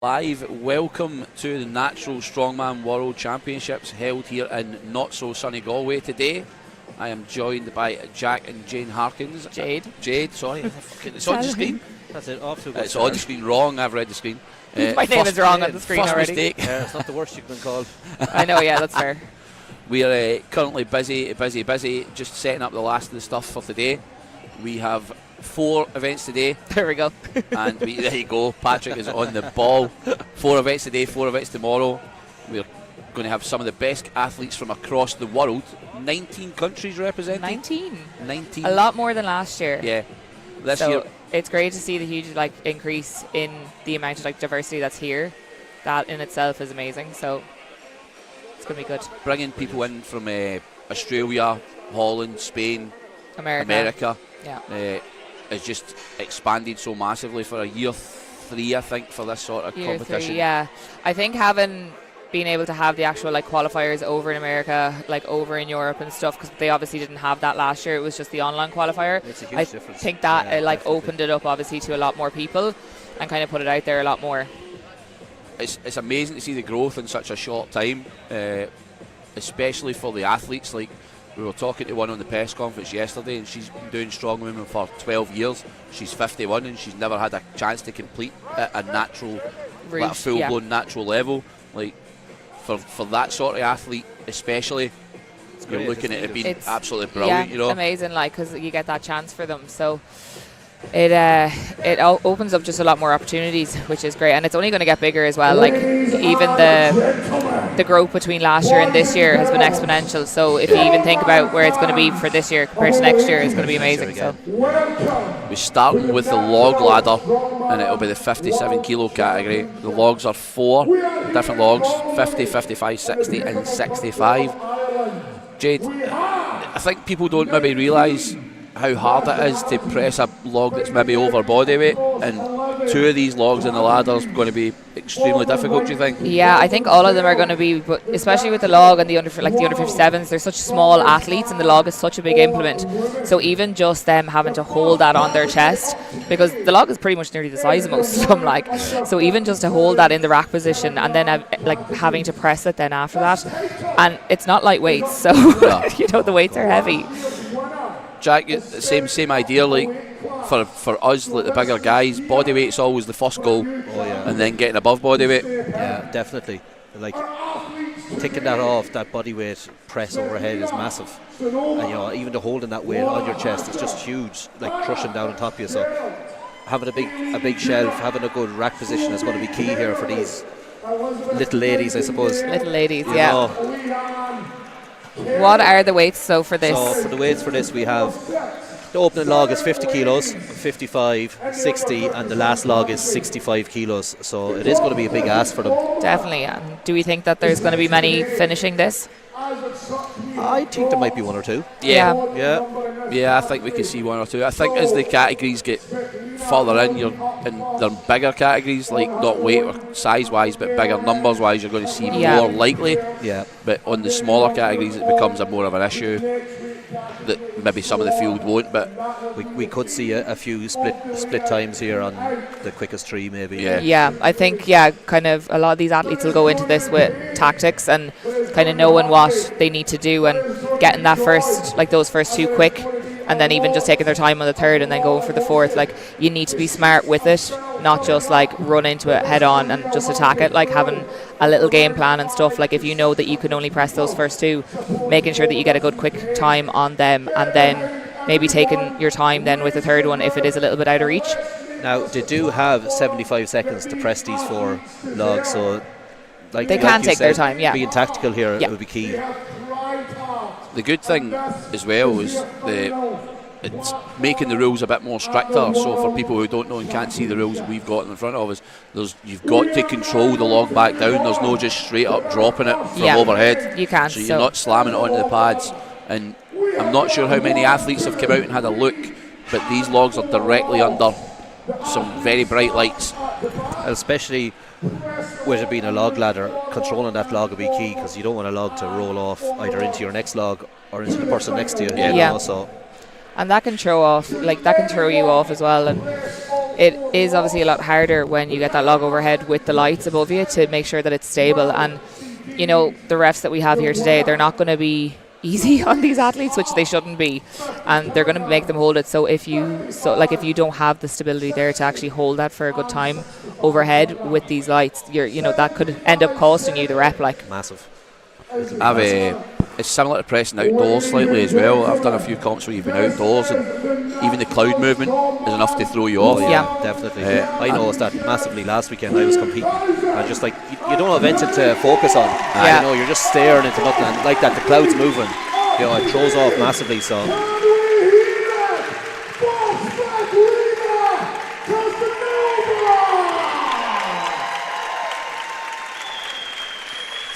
Live, welcome to the Natural Strongman World Championships held here in not so sunny Galway today. I am joined by Jack and Jane Harkins. Jade, sorry. It's on the screen. That's it, off to a good It's start. on the screen wrong, I've read the screen. My name is wrong on the screen first already. Mistake. Yeah, it's not the worst you can call. I know, yeah, that's fair. We are currently busy, just setting up the last of the stuff for today. We have 4 events today. There we go. And there you go, Patrick is on the ball. 4 events today, 4 events tomorrow. We're going to have some of the best athletes from across the world. 19 countries represented. 19. A lot more than last year. Yeah. This so year, it's great to see the huge increase in the amount of diversity that's here. That in itself is amazing. So it's going to be good. bringing people in from Australia, Holland, Spain, America. Yeah. Is just expanded so massively for a year 3, I think, for this sort of Year competition. 3, yeah. I think being able to have the actual qualifiers over in America, over in Europe and stuff, because they obviously didn't have that last year. It was just the online qualifier. It's a huge difference. I think that opened it up obviously to a lot more people and kind of put it out there a lot more. It's amazing to see the growth in such a short time, especially for the athletes. Like, we were talking to one on the press conference yesterday, and she's been doing strongman for 12 years. She's 51 and she's never had a chance to complete at a natural, a full-blown natural level. Like, for that sort of athlete especially, you're looking at it being absolutely brilliant. Yeah, amazing, because you get that chance for them. So it opens up just a lot more opportunities, which is great, and it's only going to get bigger as well. Even the growth between last year and this year has been exponential. So if you even think about where it's going to be for this year compared to next year, it's going to be amazing. So we're starting with the log ladder, and it'll be the 57 kilo category. The logs are 4 different logs: 50, 55, 60 and 65. Jade, I think people don't maybe realise how hard it is to press a log that's maybe over body weight, and 2 of these logs in the ladder is going to be extremely difficult. Do you think? Yeah, I think all of them are going to be, but especially with the log and the under 57s, they're such small athletes, and the log is such a big implement. So even just them having to hold that on their chest, because the log is pretty much nearly the size of most of them, so even just to hold that in the rack position, and then having to press it then after that, and it's not light weights, so the weights are heavy. Jack, same idea. For us, the bigger guys, body weight's always the first goal. And then getting above body weight. Yeah, definitely. Taking that off, that body weight press overhead is massive. And even to holding that weight on your chest is just huge, crushing down on top of you. So having a big shelf, having a good rack position is going to be key here for these little ladies, I suppose. Little ladies, yeah. What are the weights for this? So for the weights for this, we have the opening log is 50 kilos, 55, 60, and the last log is 65 kilos. So it is going to be a big ask for them. Definitely. And do we think that there's going to be many finishing this? I think there might be 1 or 2. Yeah, I think we could see 1 or 2. I think as the categories get further in, they're bigger categories, not weight or size wise, but bigger numbers wise, you're going to see more likely. Yeah. But on the smaller categories, it becomes more of an issue that maybe some of the field won't. But we could see a few split times here on the quickest 3, maybe. Yeah, I think kind of a lot of these athletes will go into this with tactics and kind of knowing what they need to do and getting that those first 2 quick, and then even just taking their time on the 3rd and then going for the 4th. You need to be smart with it, not just run into it head on and just attack it. Having a little game plan and stuff. If you know that you can only press those first 2, making sure that you get a good quick time on them, and then maybe taking your time then with the 3rd one if it is a little bit out of reach. Now they do have 75 seconds to press these 4 logs, so they can take their time. Yeah, being tactical here will be key. the good thing as well is it's making the rules a bit more stricter. So for people who don't know and can't see the rules we've got in front of us, you've got to control the log back down. There's no just straight up dropping it from overhead. You can't. So you're not slamming it onto the pads. And I'm not sure how many athletes have come out and had a look, but these logs are directly under some very bright lights. Especially with it being a log ladder, controlling that log will be key, because you don't want a log to roll off either into your next log or into the person next to you. And that can throw you off as well. And it is obviously a lot harder when you get that log overhead with the lights above you to make sure that it's stable. And you know, the refs that we have here today, they're not going to be easy on these athletes, which they shouldn't be, and they're going to make them hold it. So if you don't have the stability there to actually hold that for a good time overhead with these lights, that could end up costing you the rep. Like Massive. It's similar to pressing outdoors slightly as well. I've done a few comps where you've been outdoors, and even the cloud movement is enough to throw you off. Yeah. Definitely. I noticed that massively last weekend. I was competing, and just like you don't have anything to focus on. You're just staring into nothing, and like that, the cloud's moving. It throws off massively.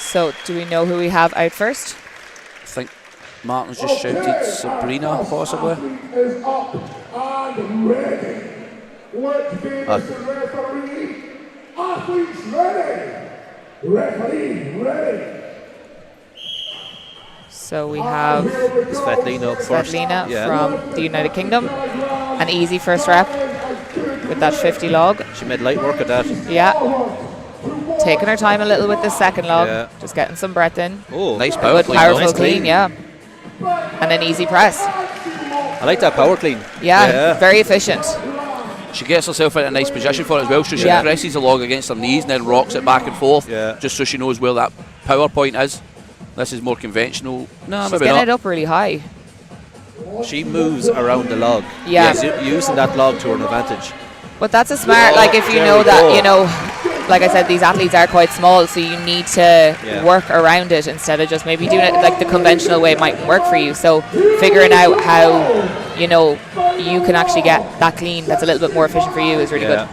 So do we know who we have out first? I think Martin's just shouted Sabrina, possibly. Is up and ready. Let's be referee. Athletes ready. Referee ready. So we have Svetlina up first. From the United Kingdom. An easy first rep with that 50 log. She made light work of that. Yeah. Taking her time a little with the second log, just getting some breath in. Oh, nice power clean. Powerful nice clean, yeah. And an easy press. I like that power clean. Yeah, very efficient. She gets herself in a nice position for it as well, so she presses the log against her knees and then rocks it back and forth, just so she knows where that power point is. This is more conventional. No, She's maybe getting not. it up really high. She moves around the log. Yeah. Using that log to her advantage. But that's a smart, like if you know that, like I said, these athletes are quite small, so you need to work around it instead of just maybe doing it like the conventional way mightn't work for you. So figuring out how, you can actually get that clean that's a little bit more efficient for you is really good.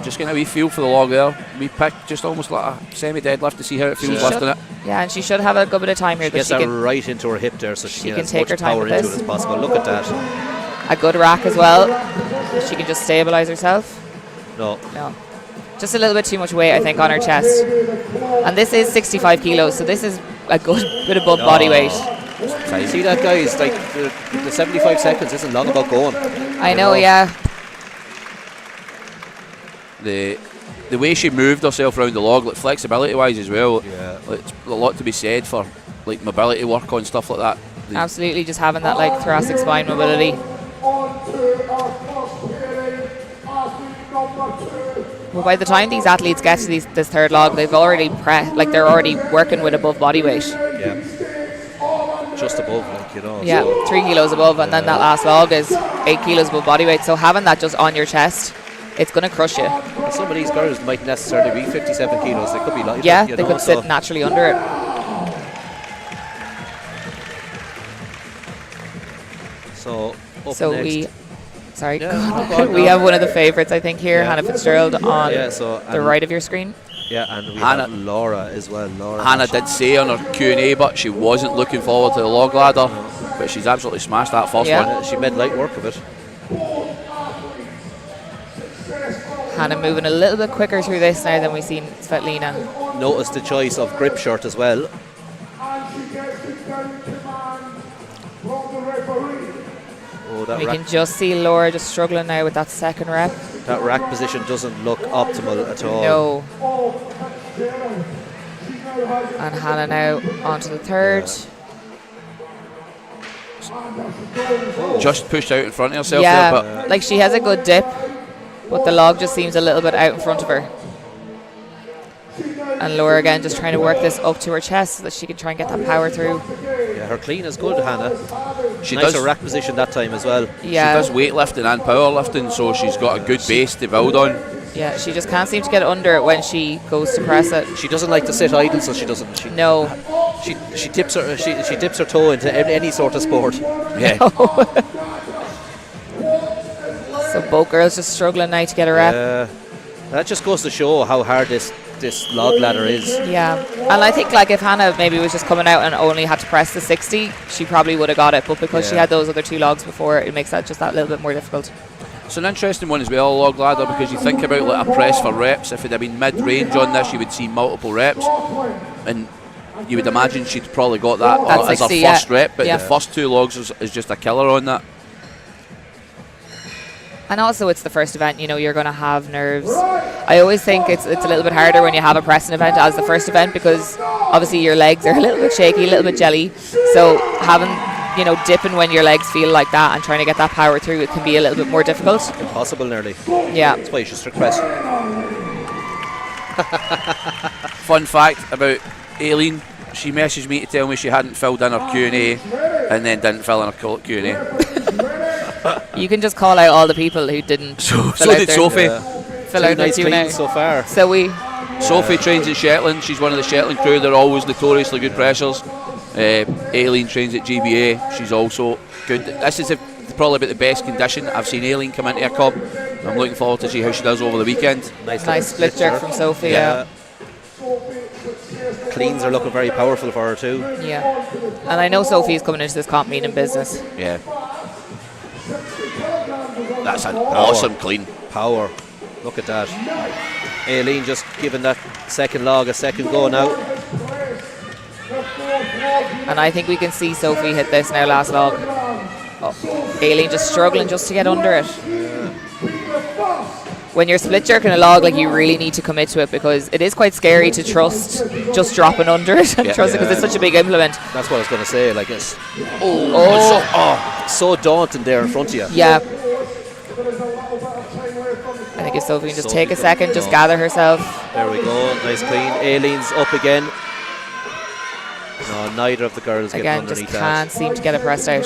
Just getting a wee feel for the log there. We pick just almost like a semi-deadlift to see how it feels lifting it. Yeah, and she should have a good bit of time here. She gets that right into her hip there, so she can take take her as much time power with into this. it as possible. Look at that. A good rack as well. She can just stabilize herself. No. Just a little bit too much weight, I think, on her chest. And this is 65 kilos, so this is a good bit above body weight. You see that, guys? Like the 75 seconds isn't long about going. I know, yeah. The way she moved herself around the log, like flexibility wise as well, it's a lot to be said for like mobility work on stuff like that. Absolutely, just having that like thoracic spine mobility. Well, by the time these athletes get to this third log, they've already they're already working with above body weight. Yeah. Just above, Yeah, so 3 kilos above, and then that last log is 8 kilos above body weight. So having that just on your chest, it's going to crush you. And some of these girls might necessarily be 57 kilos. They could be lighter. Yeah, they could sit naturally under it. So next. We we have one of the favourites, I think, here, Hannah Fitzgerald, on the right of your screen. Yeah, and we have Laura as well. Hannah did say on her Q&A, but she wasn't looking forward to the log ladder, but she's absolutely smashed that first one. She made light work of it. Hannah moving a little bit quicker through this now than we've seen Svetlina. Notice the choice of grip shirt as well. We can just see Laura just struggling now with that second rep. That rack position doesn't look optimal at all. No. And Hannah now onto the third. Just pushed out in front of herself there, but like she has a good dip, but the log just seems a little bit out in front of her. And Laura again just trying to work this up to her chest so that she can try and get that power through. Yeah, her clean is good, Hannah. She nice does her rack position that time as well. Yeah. She does weightlifting and powerlifting, so she's got a good base to build on. Yeah, she just can't seem to get under it when she goes to press it. She doesn't like to sit idle, so she doesn't. She dips her toe into any sort of sport. Yeah. So both girls just struggling now to get a rep. That just goes to show how hard this log ladder is. Yeah, and I think like if Hannah maybe was just coming out and only had to press the 60, she probably would have got it, but because she had those other 2 logs before, it makes that just that little bit more difficult. It's an interesting one as well, log ladder, because you think about like a press for reps. If it had been mid-range on this, you would see multiple reps, and you would imagine she'd probably got that as her first rep, but the first 2 logs is just a killer on that. And also it's the first event, you're going to have nerves. I always think it's a little bit harder when you have a pressing event as the first event, because obviously your legs are a little bit shaky, a little bit jelly. So having, dipping when your legs feel like that and trying to get that power through, it can be a little bit more difficult. Impossible nearly. Yeah. That's why you should strict press. Fun fact about Aileen, she messaged me to tell me she hadn't filled in her Q&A and then didn't fill in her Q&A. You can just call out all the people who didn't So fill out did their, Sophie. fill out their Nice Q&A. cleans so far. So Sophie trains in Shetland. She's one of the Shetland crew. They're always notoriously good pressers. Aileen trains at GBA. She's also good. This is probably about the best condition I've seen Aileen come into a comp. I'm looking forward to see how she does over the weekend. nice split jerk from Sophie. Yeah. Cleans are looking very powerful for her too. Yeah. And I know Sophie's coming into this comp meaning business. Yeah. That's an awesome clean. Power. Look at that. Aileen just giving that second log a second go now. And I think we can see Sophie hit this now, last log. Oh, Aileen just struggling just to get under it. When you're split jerking a log, like, you really need to commit to it, because it is quite scary to trust just dropping under it and trust it, because it's such a big implement. That's what I was going to say. Like, it's Oh. so daunting there in front of you. Yeah. I think if Sophie can just take a second, just gather herself. There we go. Nice clean. Aileen's up again. No, neither of the girls getting Again, just underneath can't seem to get it pressed out.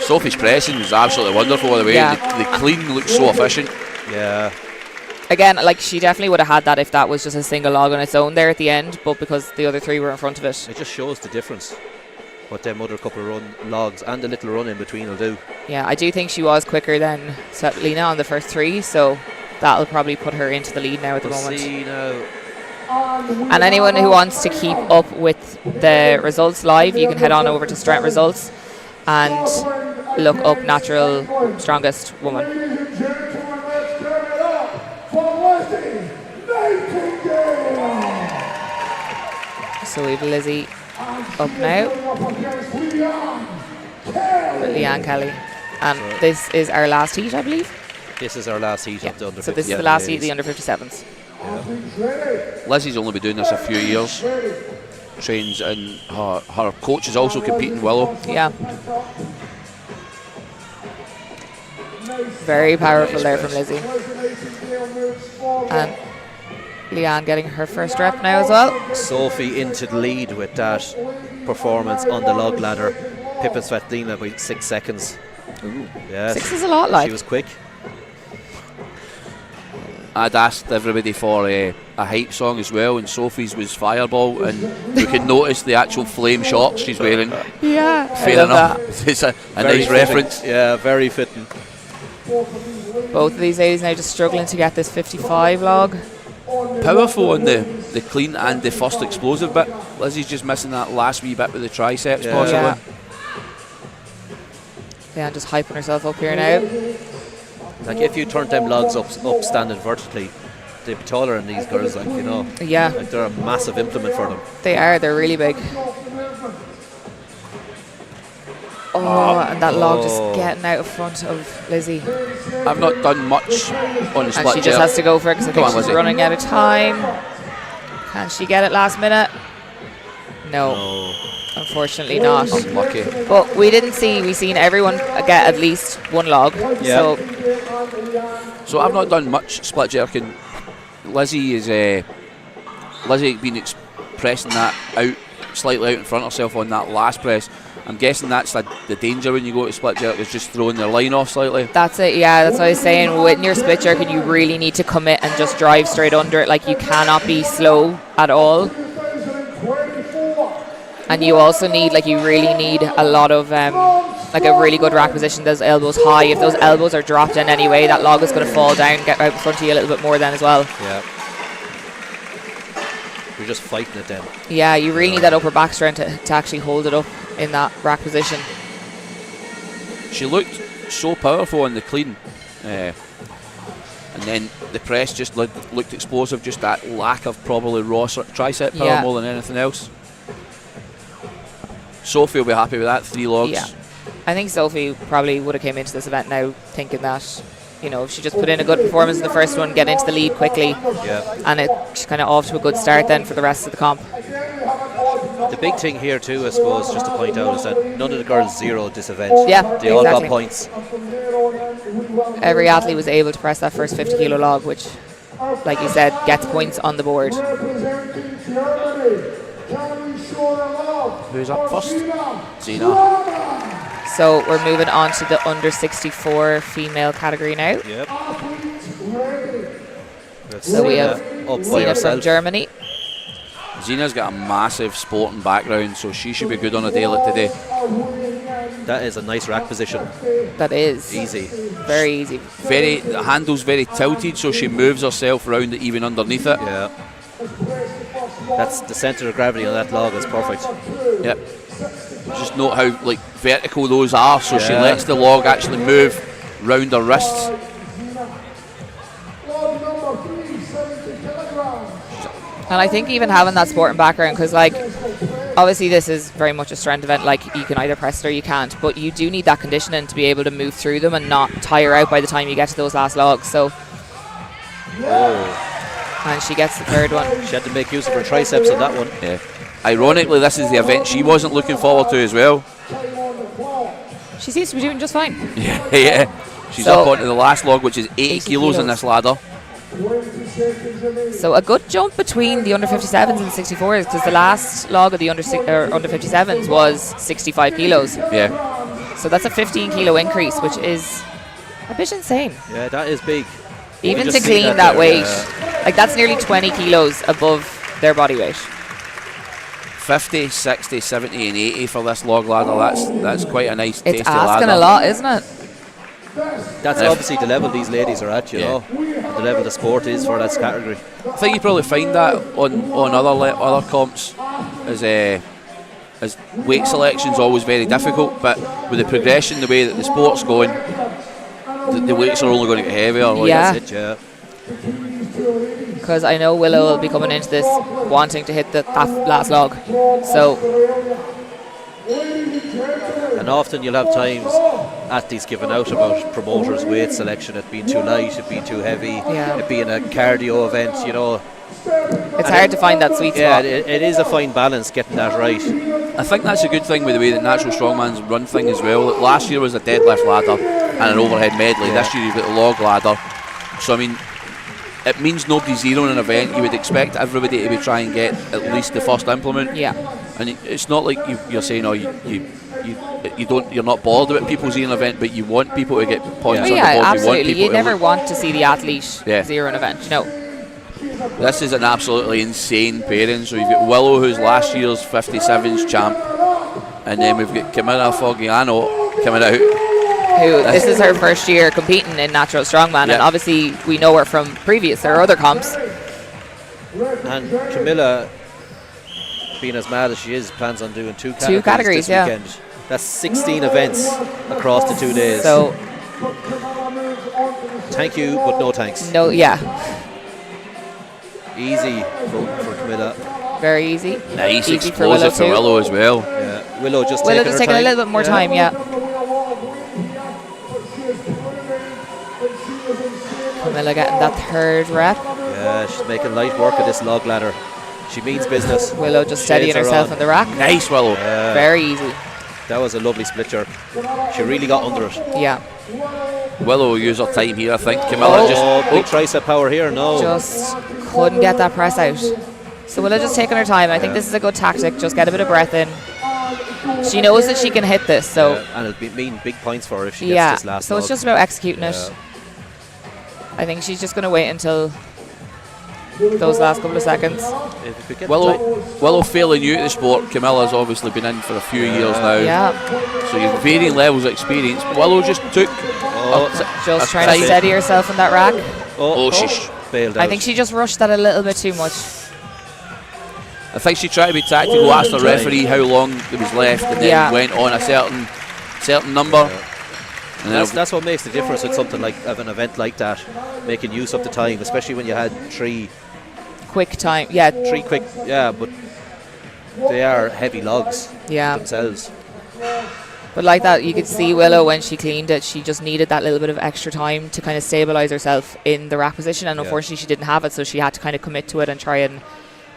Sophie's pressing was absolutely wonderful, by the way. Yeah. The clean looks so efficient. that. Yeah. Again, like, she definitely would have had that if that was just a single log on its own there at the end, but because the other three were in front of it. It just shows the difference. What them other couple of logs and the little run in between will do. Yeah, I do think she was quicker than Svetlina on the first three, so that'll probably put her into the lead now at the We'll moment. see now. And anyone who wants to keep up with the results live, you can head on over to Strength Results and look up Natural Strongest Woman. Ladies and gentlemen, let's give it up for Lizzie Nightingale. So we have Lizzie up now, with Leanne Kelly. And this is our last heat, I believe. This is our last heat of the under 50s. So this is the last heat of the under 57s. Lizzie's only been doing this a few years. Trains, and her coach is also competing, Willow. Yeah. Very powerful there from Lizzie. And Leanne getting her first rep now as well. Sophie into the lead with that performance on the log ladder. Pippin Svetlina by 6 seconds. Ooh. Yes. 6 is a lot, like. She was quick. I'd asked everybody for a hype song as well, and Sophie's was Fireball, and we could notice the actual flame shorts she's wearing. Yeah, Fair enough. It's a nice fitting. reference. Yeah, very fitting. Both of these ladies now just struggling to get this 55 log. Powerful on the clean and the first explosive bit. Lizzie's just missing that last wee bit with the triceps, possibly. Yeah, just hyping herself up here now. Like, if you turn them logs up standing vertically, they'd be taller than these girls, like, you know. Yeah. Like, they're a massive implement for them. They are, they're really big. Oh, and that log just getting out of front of Lizzie. I've not done much on the split And she just has to go for it because I Come think on, she's Lizzie. running out of time. Can she get it last minute? No, unfortunately not. Unlucky. But we seen everyone get at least one log. Yeah. So I've not done much split jerking. Lizzie is Lizzie been pressing that out slightly out in front of herself on that last press. I'm guessing that's the danger when you go to split jerk, is just throwing their line off slightly. That's it, yeah, that's what I was saying. When you're split jerking, you really need to commit and just drive straight under it. Like, you cannot be slow at all. And you also need, you really need a lot of, a really good rack position, those elbows high. If those elbows are dropped in any way, that log is going to fall down, get right in front of you a little bit more then as well. Yeah. You're just fighting it then. Yeah, you really need that upper back strength to actually hold it up in that rack position. She looked so powerful on the clean. And then the press just looked explosive, just that lack of probably raw tricep power more than anything else. Sophie will be happy with that, 3 logs. Yeah. I think Sophie probably would have came into this event now thinking that, you know, if she just put in a good performance in the first one, get into the lead quickly, and she's kind of off to a good start then for the rest of the comp. The big thing here too, I suppose, just to point out, is that none of the girls zeroed this event. Yeah, they all got points. Every athlete was able to press that first 50 kilo log, which, like you said, gets points on the board. Who's up first? Zena. So we're moving on to the under 64 female category now. Yep. So we have Zena from Germany. Zena's got a massive sporting background, so she should be good on a day like today. That is a nice rack position. That is easy, very easy. The handle's very tilted, so she moves herself around it even underneath it. Yeah. That's the centre of gravity on that log is perfect. Yep. Just note how vertical those are, so she lets the log actually move round her wrists. And I think even having that sporting background, because obviously this is very much a strength event, you can either press it or you can't, but you do need that conditioning to be able to move through them and not tire out by the time you get to those last logs. So, and she gets the third one. She had to make use of her triceps on that one. Yeah. Ironically, this is the event she wasn't looking forward to as well. She seems to be doing just fine. Yeah. She's up onto the last log, which is 80 kilos in this ladder. So a good jump between the under 57s and the 64s, because the last log of the under 57s was 65 kilos. Yeah. So that's a 15 kilo increase, which is a bit insane. Yeah, that is big. Even to clean that weight, that's nearly 20 kilos above their body weight. 50, 60, 70 and 80 for this log ladder. That's quite a nice tasty ladder. It's asking a lot, isn't it? That's obviously the level these ladies are at, you know. The level the sport is for that category. I think you probably find that on other comps as weight selection's always very difficult, but with the progression, the way that the sport's going, the weights are only going to get heavier. That's it, because I know Willow will be coming into this wanting to hit that last log. And often you'll have times athletes giving out about promoters' weight selection, it being too light, it being too heavy, it being a cardio event, you know. It's hard to find that sweet spot. Yeah, it is a fine balance getting that right. I think that's a good thing with the way that Natural Strongman's run thing as well. Last year was a deadlift ladder and an overhead medley. This year you've got a log ladder. So I mean, it means nobody's zeroing an event. You would expect everybody to be trying and get at least the first implement. Yeah. And it's not like you're saying, you're not bothered about people zeroing an event, but you want people to get points on the board. Absolutely. You never want to see the athlete zero an event. No. This is an absolutely insane pairing. So you've got Willow, who's last year's 57s champ, and then we've got Camilla Foggiano coming out. This is her first year competing in Natural Strongman, and obviously we know her from previous or other comps. And Camilla, being as mad as she is, plans on doing two categories this weekend. That's 16 events across the 2 days. So, thank you, but no thanks. No, easy for Camilla. Very easy. Nice, easy explosive for Willow as well. Yeah. Willow just taking a little bit more time. Camilla getting that third rep. Yeah, she's making light work of this log ladder. She means business. Willow just steadying herself on the rack. Nice, Willow. Very easy. That was a lovely split jerk. She really got under it. Yeah. Willow will use her time here, I think. Camilla big tricep power here. No. Just couldn't get that press out. So Willow just taking her time. I think this is a good tactic. Just get a bit of breath in. She knows that she can hit this. So and it'll mean big points for her if she gets this last so log. it's just about executing it. I think she's just going to wait until those last couple of seconds. Willow fairly new to the sport. Camilla's obviously been in for a few years now. Yeah. So you've varying levels of experience. Willow just took. Just trying to steady herself in that rack. She bailed out. I think she just rushed that a little bit too much. I think she tried to be tactical, asked the referee how long there was left, and then went on a certain number. And that's what makes the difference with something like of an event like that, making use of the time, especially when you had three quick, but they are heavy logs themselves. But like that, you could see Willow when she cleaned it, she just needed that little bit of extra time to kind of stabilise herself in the rack position, and unfortunately she didn't have it, so she had to kind of commit to it and try and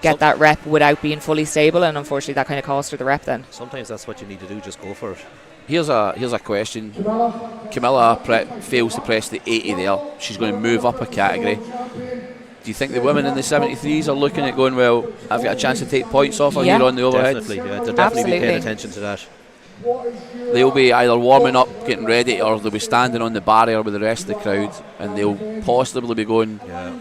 get that rep without being fully stable, and unfortunately that kind of cost her the rep then. Sometimes that's what you need to do, just go for it. Here's a question. Camilla fails to press the 80 there. She's going to move up a category. Do you think the women in the 73s are looking at going, well, I've got a chance to take points off her here on the overhead? Definitely, they'll definitely be paying attention to that. They'll be either warming up, getting ready, or they'll be standing on the barrier with the rest of the crowd, and they'll possibly be going. Yeah.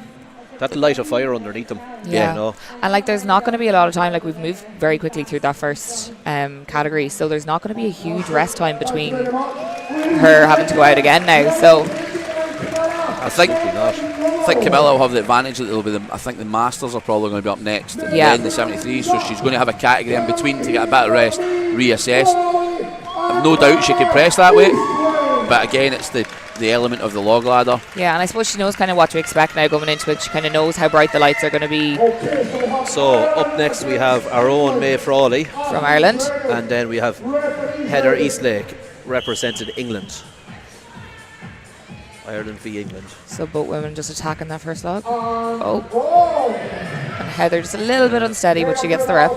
That'll light a fire underneath them. Yeah. You know. And like there's not going to be a lot of time, like we've moved very quickly through that first category, so there's not going to be a huge rest time between her having to go out again now. So I think Camilla will have the advantage that it'll be I think the Masters are probably going to be up next, and then the 73, so she's going to have a category in between to get a bit of rest, reassess. I've no doubt she can press that weight, but again it's the element of the log ladder. Yeah, and I suppose she knows kind of what to expect now going into it. She kind of knows how bright the lights are going to be. So up next we have our own May Frawley from Ireland, and then we have Heather Eastlake represented England. Ireland v England. So both women just attacking that first log. And Heather just a little bit unsteady, but she gets the rep.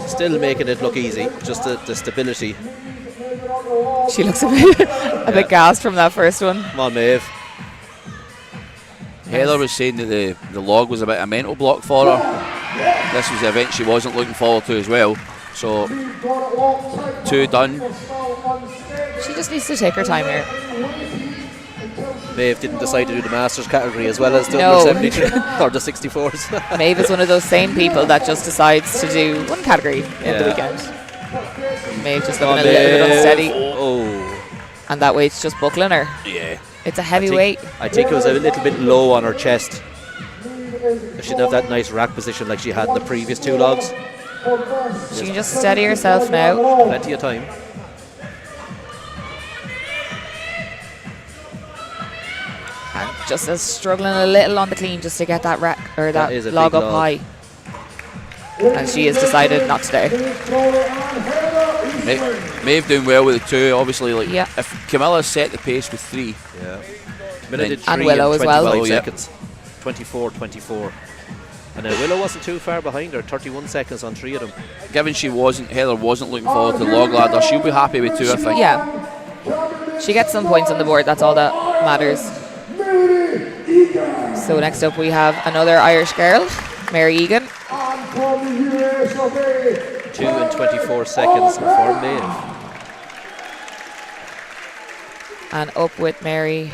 Still making it look easy, just the stability. She looks a bit gassed from that first one. Come on, Maeve. Heather was saying that the log was a bit of a mental block for her. This was the event she wasn't looking forward to as well. So 2 done. She just needs to take her time here. Maeve didn't decide to do the Masters category as well as the under 73 or the 64s. Maeve is one of those sane people that just decides to do one category in the weekend. Maeve just looking a little bit unsteady. And that weight's just buckling her. Yeah. It's a heavy weight. I think it was a little bit low on her chest. She didn't have that nice rack position like she had in the previous 2 logs. She can just steady herself now. Plenty of time. And just struggling a little on the clean just to get that rack or that log up high. And she has decided not today. Maeve doing well with the 2, obviously. Like if Camilla set the pace with 3, and Willow as well. Seconds. 24. And then Willow wasn't too far behind her, 31 seconds on 3 of them. Given Heather wasn't looking forward to the log ladder, she'll be happy with 2, I think. Yeah. She gets some points on the board, that's all that matters. So next up we have another Irish girl, Mary Egan. 2 and 24 seconds for Maeve. And up with Mary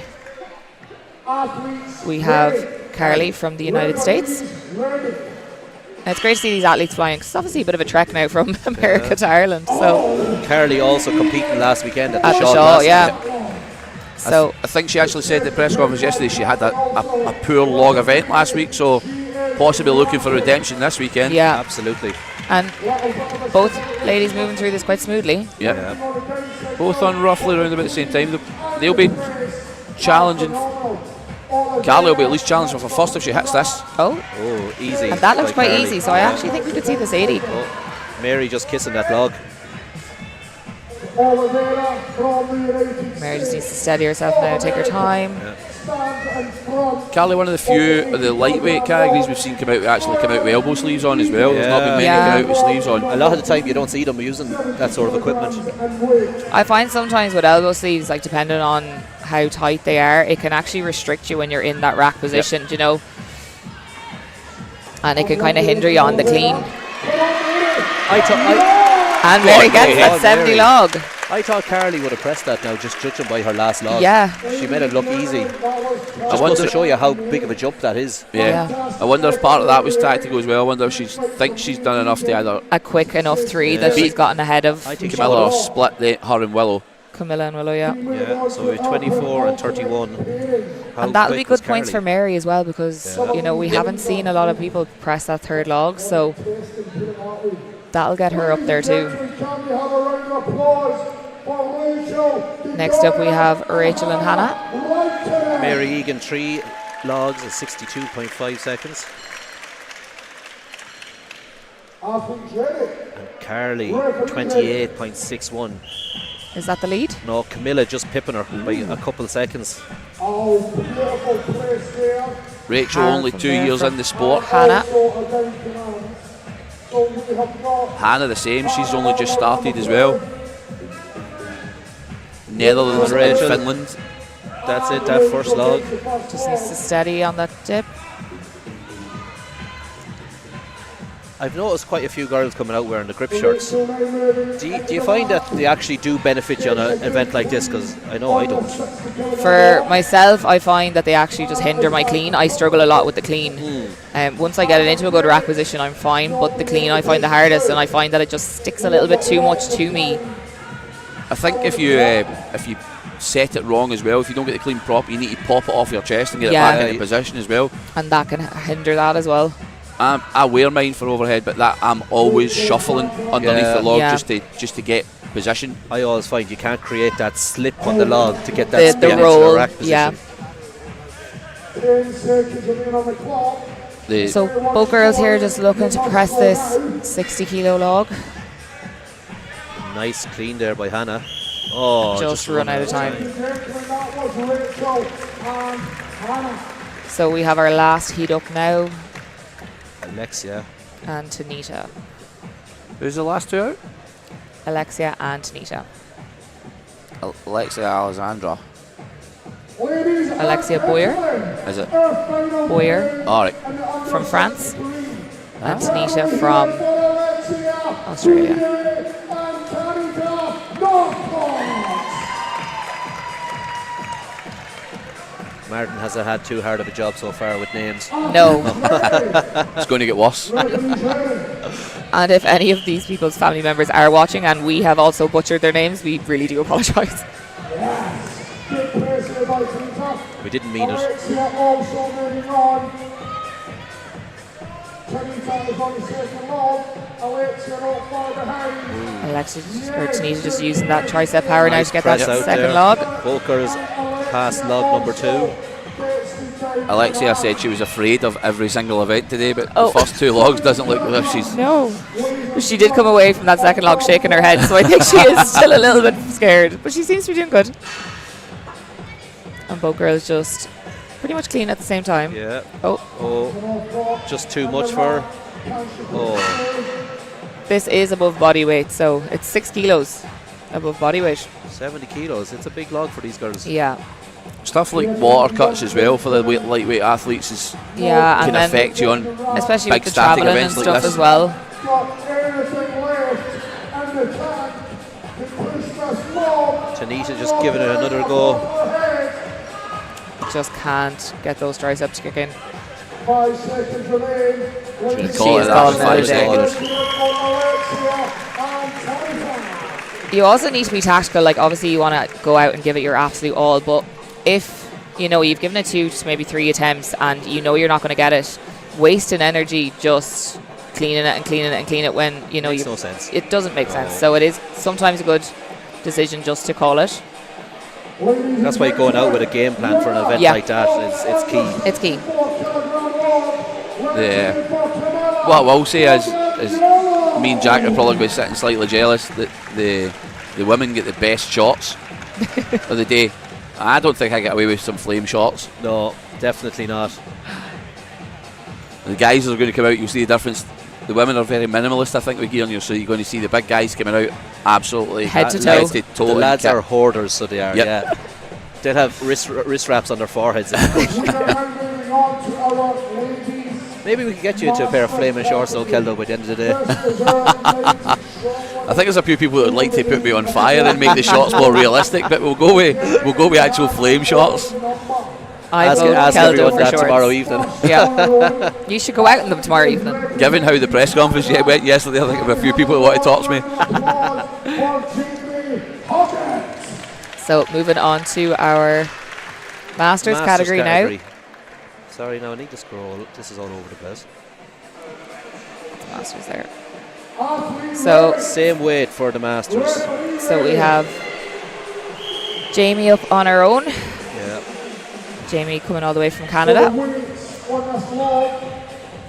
we have Carly from the United States. And it's great to see these athletes flying, because it's obviously a bit of a trek now from America to Ireland. So Carly also competing last weekend at the Shaw. So I think she actually said at the press conference yesterday she had a poor log event last week, so possibly looking for redemption this weekend. Yeah, absolutely. And both ladies moving through this quite smoothly. Yeah. Both on roughly around about the same time. They'll be challenging. Carly will be at least challenging for first if she hits this. Oh, easy. And that looks quite easy, so I actually think we could see this 80. Mary just kissing that log. Mary just needs to steady herself now, take her time. Carly, one of the few of the lightweight categories we've seen actually come out with elbow sleeves on as well. There's not been many come out with sleeves on. A lot of the time you don't see them using that sort of equipment. I find sometimes with elbow sleeves, like depending on how tight they are, it can actually restrict you when you're in that rack position, you know, and it can kind of hinder you on the clean. And Mary gets that 70 log. I thought Carly would have pressed that now, just judging by her last log. Yeah. She made it look easy. Just wants to show you how big of a jump that is. Yeah. I wonder if part of that was tactical as well. I wonder if she thinks she's done enough to either a quick enough 3 that she's gotten ahead of. I think Camilla or split her and Willow. Camilla and Willow, yeah, so we're 24 and 31. And that'll be good points for Mary as well, because you know we haven't seen a lot of people press that 3rd log, so that'll get her up there too. Next up we have Rachel and Hannah. Mary Egan 3 logs at 62.5 seconds. And Carly 28.61. Is that the lead? No, Camilla just pipping her by a couple of seconds. Oh, beautiful place there. Rachel Hannah only from 2 there years from in the sport. Hannah. Also against the man. So we have got Hannah the same, she's only just started as well. Netherlands and Rachel. Finland. That's it, that first log. Just needs to steady on that dip. I've noticed quite a few girls coming out wearing the grip shirts. Do you find that they actually do benefit you on an event like this? Because I know I don't. For myself, I find that they actually just hinder my clean. I struggle a lot with the clean. Once I get it into a good rack position, I'm fine. But the clean, I find the hardest, and I find that it just sticks a little bit too much to me. I think if you set it wrong as well, if you don't get the clean prop, you need to pop it off your chest and get Yeah. it back into position as well. And that can hinder that as well. I wear mine for overhead, but that I'm always shuffling underneath Yeah. the log Yeah. just to get position. I always find you can't create that slip on the log to get that spin The into roll, the rack position. yeah. 10 seconds remaining on the clock. The So both girls here just looking to press this 60 kilo log. Nice clean there by Hannah. Oh, Just run out of time. That was Rachel and Hannah. So we have our last heat up now, Alexia. and Tanita. who's the last two out? Alexia and Tanita. Alexia Alexandra. Ladies Alexia Boyer, Is it? Boyer All right. from France, and Tanita from Australia. Martin hasn't had too hard of a job so far with names. No. It's going to get worse. And if any of these people's family members are watching and we have also butchered their names, we really do apologise. We didn't mean it. Also moving on. Tanita is on the second log. Alexia not far behind. Alexia or Tanita just using that tricep power now Nice to get that press out second there. log. Volker's past log number 2. Alexia said she was afraid of every single event today, but Oh. the first two logs doesn't look as if she's. No. She did come away from that second log shaking her head, so I think she is still a little bit scared. But she seems to be doing good. And both girls just pretty much clean at the same time. Yeah. Oh, Oh, just too much for her. Oh, this is above body weight, so it's 6 kilos above body weight. 70 kilos. It's a big log for these girls. Yeah. Stuff like water cuts as well for the lightweight athletes is Yeah, can and then affect you on especially big with the static travelling and events like stuff this. as well. Got anything left and the tank. The Christmas log. Tanita just giving it another go. Just can't get those triceps kicking. 5 seconds remain. She She is call it calling after it a 5 day. seconds. You also need to be tactical. Like, obviously you want to go out and give it your absolute all, but if you know you've given it 2 to maybe 3 attempts and you know you're not going to get it, wasting energy just cleaning it and cleaning it and cleaning it when you know Makes you no sense. it doesn't make sense. So it is sometimes a good decision just to call it. That's why going out with a game plan for an event Yeah. like that it's key. It's key. What I will say is me and Jack are probably going to be sitting slightly jealous that the women get the best shots of the day. I don't think I get away with some flame shots. No, definitely not. The guys are going to come out, you'll see the difference. The women are very minimalist, I think, with gear on you, so you're going to see the big guys coming out absolutely Head to toe. The and lads kit. are hoarders, so they are. Yep. Yeah, they'll have wrist wraps on their foreheads. Maybe we could get you into a pair of flaming shorts, though, Keldo, by the end of the day. I think there's a few people that would like to put me on fire and make the shots more realistic, but we'll go with actual flame shots. I Ask vote Keldo everyone for that shorts. tomorrow evening. Yeah. You should go out in them tomorrow evening. Given how the press conference went yesterday, I think there were a few people that want to talk to me. So moving on to our Masters category now. Sorry, no, I need to scroll. This is all over the place. Masters there. So Same weight for the Masters. we have Jamie up on her own. Yeah. Jamie coming all the way from Canada,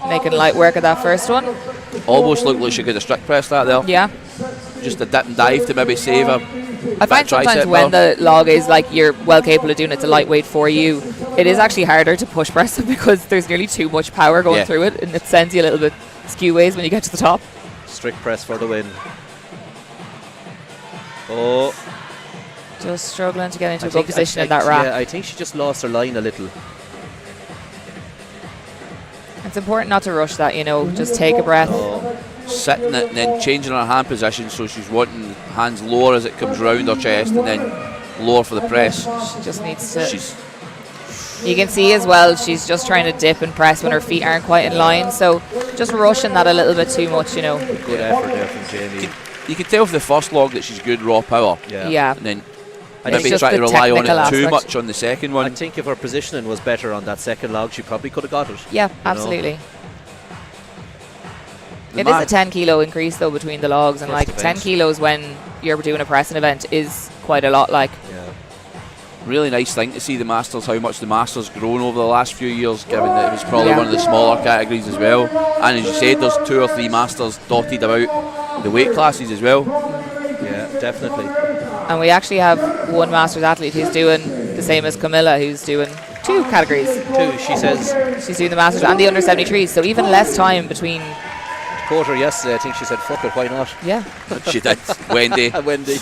making light work of that first one. Almost looked like she could have strict pressed that there. Yeah, Just a dip and dive to maybe save her I find sometimes tricep when bar. the log is like you're well capable of doing it, it's a lightweight for you, it is actually harder to push press it because there's nearly too much power going Yeah. through it, and it sends you a little bit skew ways when you get to the top. Strict press for the win. Oh, Just struggling to get into I a good think- position I- in that rack. Yeah, I think she just lost her line a little. It's important not to rush that, you know, just take a breath. Sitting it and then changing her hand position, so she's wanting hands lower as it comes round her chest, and then lower for the press. She just needs to. She's You can see as well, she's just trying to dip and press when her feet aren't quite in line. So just rushing that a little bit too much, you know. Good effort there from Jamie. you can tell for the first log that she's good raw power, Yeah. and then I maybe just try to the rely on it technical too aspect. much on the second I one. think if her positioning was better on that second log, she probably could have got it. Yeah, know. absolutely. The It is ma- a 10 kilo increase though between the logs, and First like 10 event. kilos when you're doing a pressing event is quite a lot. Like, Yeah. Really nice thing to see the Masters, how much the Masters grown over the last few years, given that it was probably Yeah. one of the smaller categories as well. And as you said, there's 2 or 3 Masters dotted about the weight classes as well. Yeah, definitely. and we actually have one Masters athlete who's doing the same as Camilla, who's doing 2 categories. Two, she says, She's doing the Masters and the under 73s, so even less time between. quote her yesterday, I think she said, fuck it, why not? Yeah. She did. Wendy. Wendy.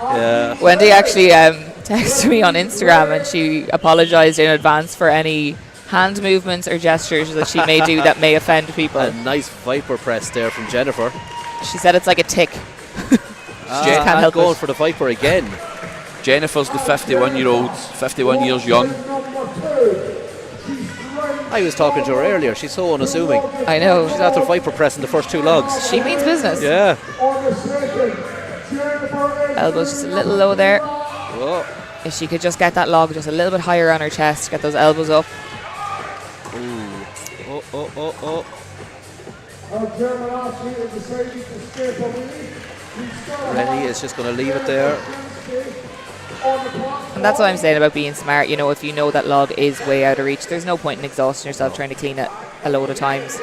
Yeah. Wendy actually texted me on Instagram, and she apologised in advance for any hand movements or gestures that she may do that may offend people. A nice Viper press there from Jennifer. She said it's like a tick. Jen- can't help going it. for the Viper again. Jennifer's the 51-year-old, 51 years young. I was talking to her earlier. She's so unassuming. I know. She's after Viper pressing the first 2 logs. She means business. Yeah. Elbows just a little low there. Oh, If she could just get that log just a little bit higher on her chest, get those elbows up. oh, oh, oh, oh. Rennie is just going to leave it there. And that's what I'm saying about being smart. You know, if you know that log is way out of reach, there's no point in exhausting yourself trying to clean it a load of times.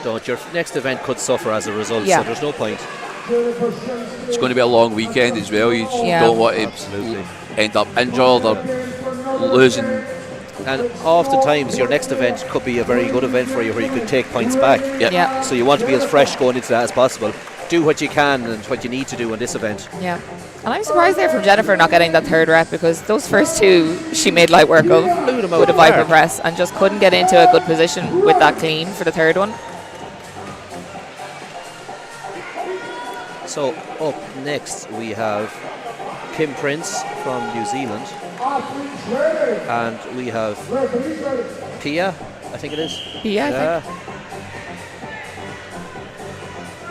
Don't. Your next event could suffer as a result, Yeah. so there's no point. It's going to be a long weekend as well. You just Yeah. don't want to Absolutely. end up injured or losing. And oftentimes your next event could be a very good event for you where you could take points back. Yep. Yeah, So you want to be as fresh going into that as possible. Do what you can and what you need to do in this event. yeah. And I'm surprised there from Jennifer not getting that third rep, because those first 2 she made light work of Blew them out with a the Viper park. press, and just couldn't get into a good position with that clean for the third one. So up next we have Kim Prince from New Zealand, and we have Pia, I think it is. Yeah, I Yeah, think.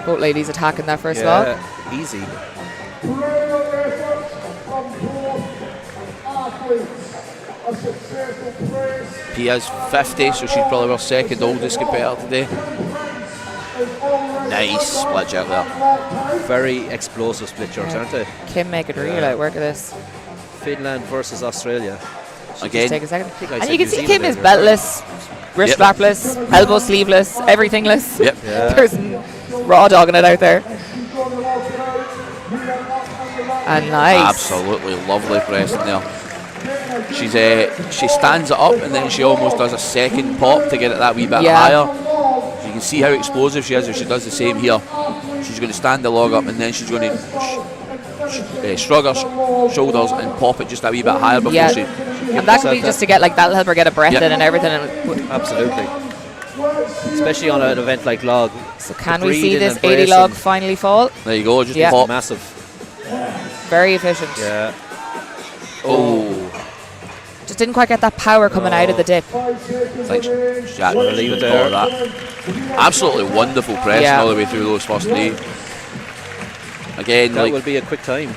Both ladies attacking that first log. yeah, easy. Pia's 50, so she's probably our second oldest competitor today. Nice split out there. Very explosive split jerks, aren't they? Kim making really light work of this. Finland versus Australia. Just take Again, a second. think I And said you can New see Zealand Kim is earlier. beltless, wrist Yep. strapless, elbow sleeveless, everythingless. yep. Yeah. There's raw dogging it out there. And nice. Absolutely lovely pressing there. She stands it up and then she almost does a second pop to get it that wee bit Yeah. higher. So you can see how explosive she is if she does the same here. She's going to stand the log up and then she's going to shrug her shoulders and pop it just a wee bit higher before Yeah. she. And that could be just to get, like, that'll help her get a breath Yep. in and everything. And Absolutely. Especially on an event like log. so can The we see breathing this and 80 bracing. log finally fall? There you go, just Yeah. pop. Massive. Very efficient. Yeah. Oh, Just didn't quite get that power coming out of the dip. thanks, Jack. Wanna leave it there? That. Absolutely wonderful pressing Yeah. all the way through those first 3. Again, That like, will be a quick time.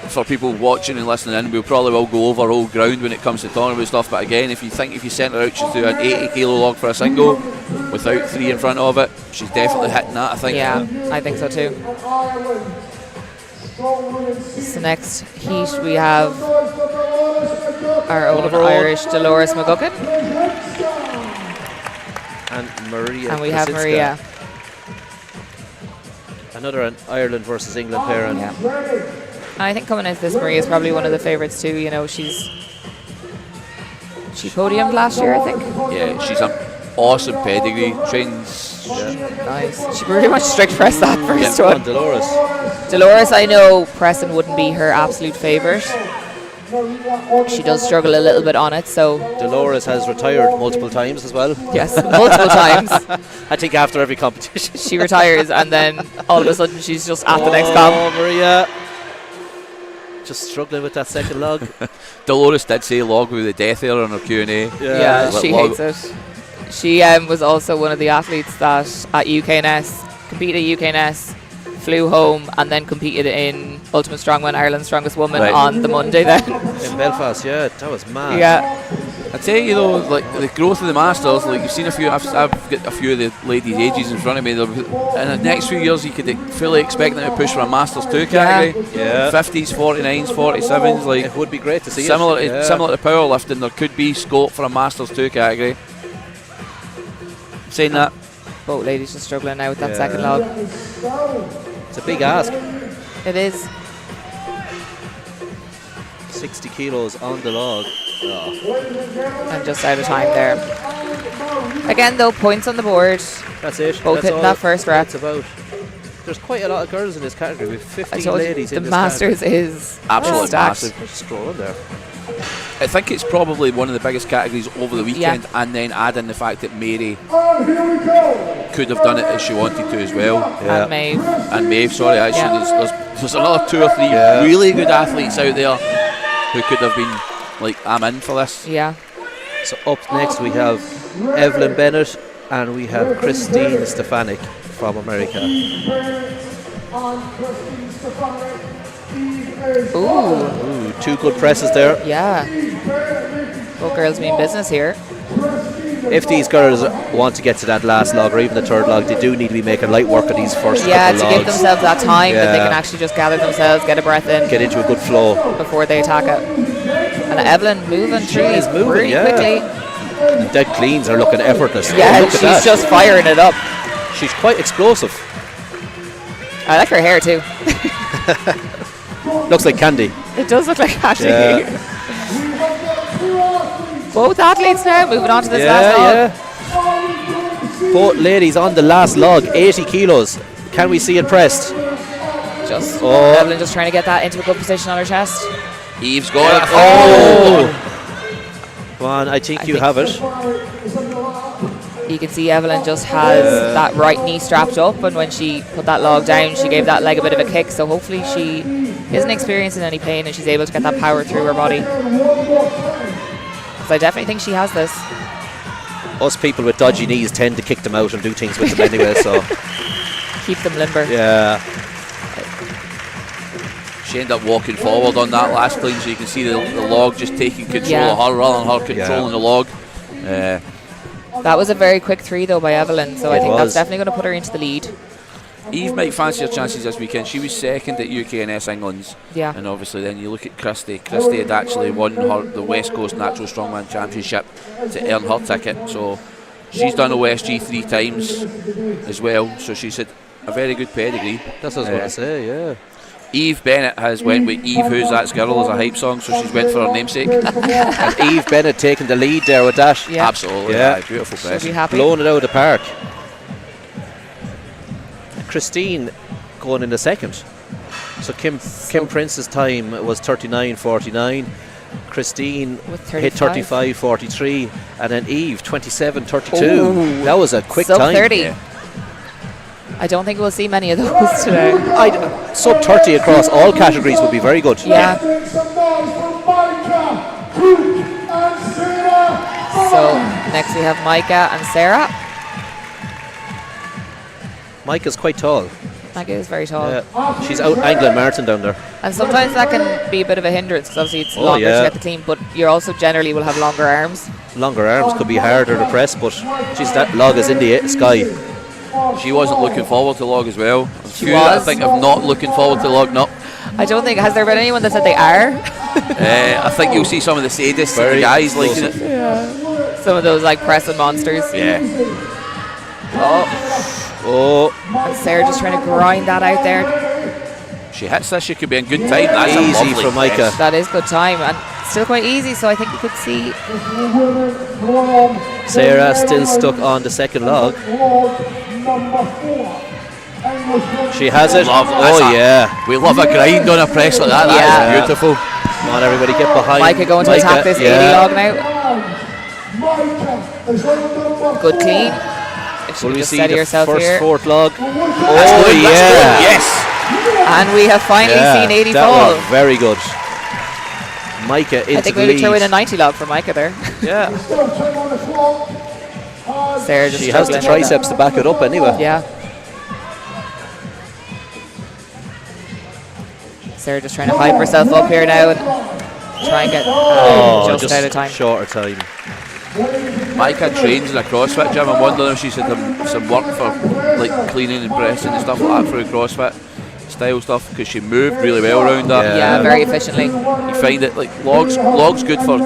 for people watching and listening in, we'll probably will go over old ground when it comes to tournament stuff. But again, if you sent her out, she'd do an 80 kilo log for a single without 3 in front of it. She's definitely hitting that, I think. Yeah, I think so too. So next heat we have our own of our own. Irish Dolores McGuckin, And Maria. and we have Krasinska. Maria. Another an Ireland versus England pair. And Yeah. I think coming into this, Marie is probably one of the favourites too. You know, she podiumed last year, I think. Yeah, she's an awesome pedigree. Trains. Nice. She pretty much strict pressed that first On one. Dolores. I know pressing wouldn't be her absolute favourite. She does struggle a little bit on it, so Dolores has retired multiple times as well. yes, multiple times. I think after every competition. She retires and then all of a sudden she's just at the next comp. Maria. Just struggling with that second log. Dolores did say log with the death there on her Q&A. Yeah, Like she log- hates it. She was also one of the athletes that at UKNS, competed at UKNS, flew home and then competed in Ultimate Strongman, Ireland's Strongest Woman on the Monday then. In Belfast, yeah, that was mad. Yeah. I tell you though, like the growth of the Masters, like you've seen a few. I've got a few of the ladies' ages in front of me. In the next few years, you could fully expect them to push for a Masters 2 category. Yeah. 50s, 49s, 47s. Like It would be great to see similar it. to, similar to powerlifting, there could be scope for a Masters 2 category. Saying that, Both ladies just struggling now with that Yeah. second log. It's a big ask. It is. 60 kilos on the log. And just out of time there. Again, though, points on the board. That's it. Both That's hitting all that first rep. It's about. There's quite a lot of girls in this category. We've I 15 told you, ladies the in this Masters is absolutely stacked. massive. Just scroll in there. I think it's probably one of the biggest categories over the weekend, and then add in the fact that Mary could have done it if she wanted to as well. Yeah. And Maeve. And Maeve, sorry, actually, Yeah. there's another 2 or 3 Yeah. really good athletes out there who could have been like, I'm in for this. Yeah. So up next we have Evelyn Bennett and we have Christine Stefanik from America. Ooh, 2 good presses there. Yeah. Both girls mean business here. If these girls want to get to that last log or even the third log, they do need to be making light work of these first Yeah, couple to give logs. themselves that time that they Yeah. can actually just gather themselves, get a breath in Get into a good flow. before they attack it. And Evelyn moving through is these moving, pretty yeah. quickly. And dead cleans are looking effortless. Yeah, Look she's at that. just firing it up. She's quite explosive. I like her hair too. Looks like candy. It does look like Ashley. Yeah. Both athletes now moving on to this last log. Yeah. Both ladies on the last log, 80 kilos. Can we see it pressed? Just Oh. Evelyn just trying to get that into a good position on her chest. Eve's got it. Oh! Come on, I think I you think have it. You can see Evelyn just has that right knee strapped up, and when she put that log down, she gave that leg a bit of a kick. So hopefully she isn't experiencing any pain and she's able to get that power through her body. Because I definitely think she has this. Us people with dodgy knees tend to kick them out and do things with them anyway, so Keep them limber. yeah. She ended up walking forward on that last clean, so you can see the log just taking control Yeah. of her rather than her controlling the log. That was a very quick 3 though by Evelyn, so I It think was. that's definitely going to put her into the lead. Eve might fancy her chances this weekend. She was second at UKNS England's. Yeah. And obviously then you look at Christie. Christie had actually won the West Coast Natural Strongman Championship to earn her ticket. So she's done OSG 3 times as well. So she's had a very good pedigree. That's what I was going to say, yeah. Eve Bennett has went with Eve Who's That Girl as a hype song, so she's went for her namesake. And Eve Bennett taking the lead there with that. Yeah. Absolutely. Yeah. Aye, beautiful She'll press. be happy. Blowing it out of the park. Christine going in the second. So Kim Prince's time was 39.49. Christine With hit 35. 35.43, and then Eve 27.32. Ooh. That was a quick Sub time. 30. Yeah. I don't think we'll see many of those today. Sub 30 across all categories would be very good. Yeah. So next we have Micah and Sarah. Micah's quite tall. Micah is very tall. Yeah. She's out angling Martin down there. And sometimes that can be a bit of a hindrance because obviously it's Oh, longer yeah. to get the clean, but you also generally will have longer arms. Longer arms could be harder to press, but geez, that log is in the sky. She wasn't looking forward to log as well. A She few that I was. think of not looking forward to log. No. I don't think, has there been anyone that said they are? I think you'll see some of the sadists, the Very guys liking explosive. it. Some of those like pressing monsters. Yeah. Oh, And Sarah just trying to grind that out there. She hits this, she could be in good time. That's a Easy lovely from Micah. press. That is good time and still quite easy. So I think we could see Sarah still stuck on the second log. She has it. Yeah. We love a grind on a press like that. Yeah. That is beautiful. Come on, everybody, get behind. Micah going to attack this 80 log now. Good clean. If she Will could we just see steady the herself first, here. fourth log? That's good, yes. And we have finally seen 80 that fall. was very good. Micah into I think the maybe lead. throw in a 90 log for Micah there. Yeah. Sarah just She has the struggling. triceps to back it up anyway. Yeah. Sarah just trying to hype herself up here now and try and get just out of time. Shorter time. Micah trains in a CrossFit gym. I'm wondering if she's had some work for like cleaning and pressing and stuff like that through CrossFit style stuff, because she moved really well around that. Yeah, very efficiently. You find that like logs good for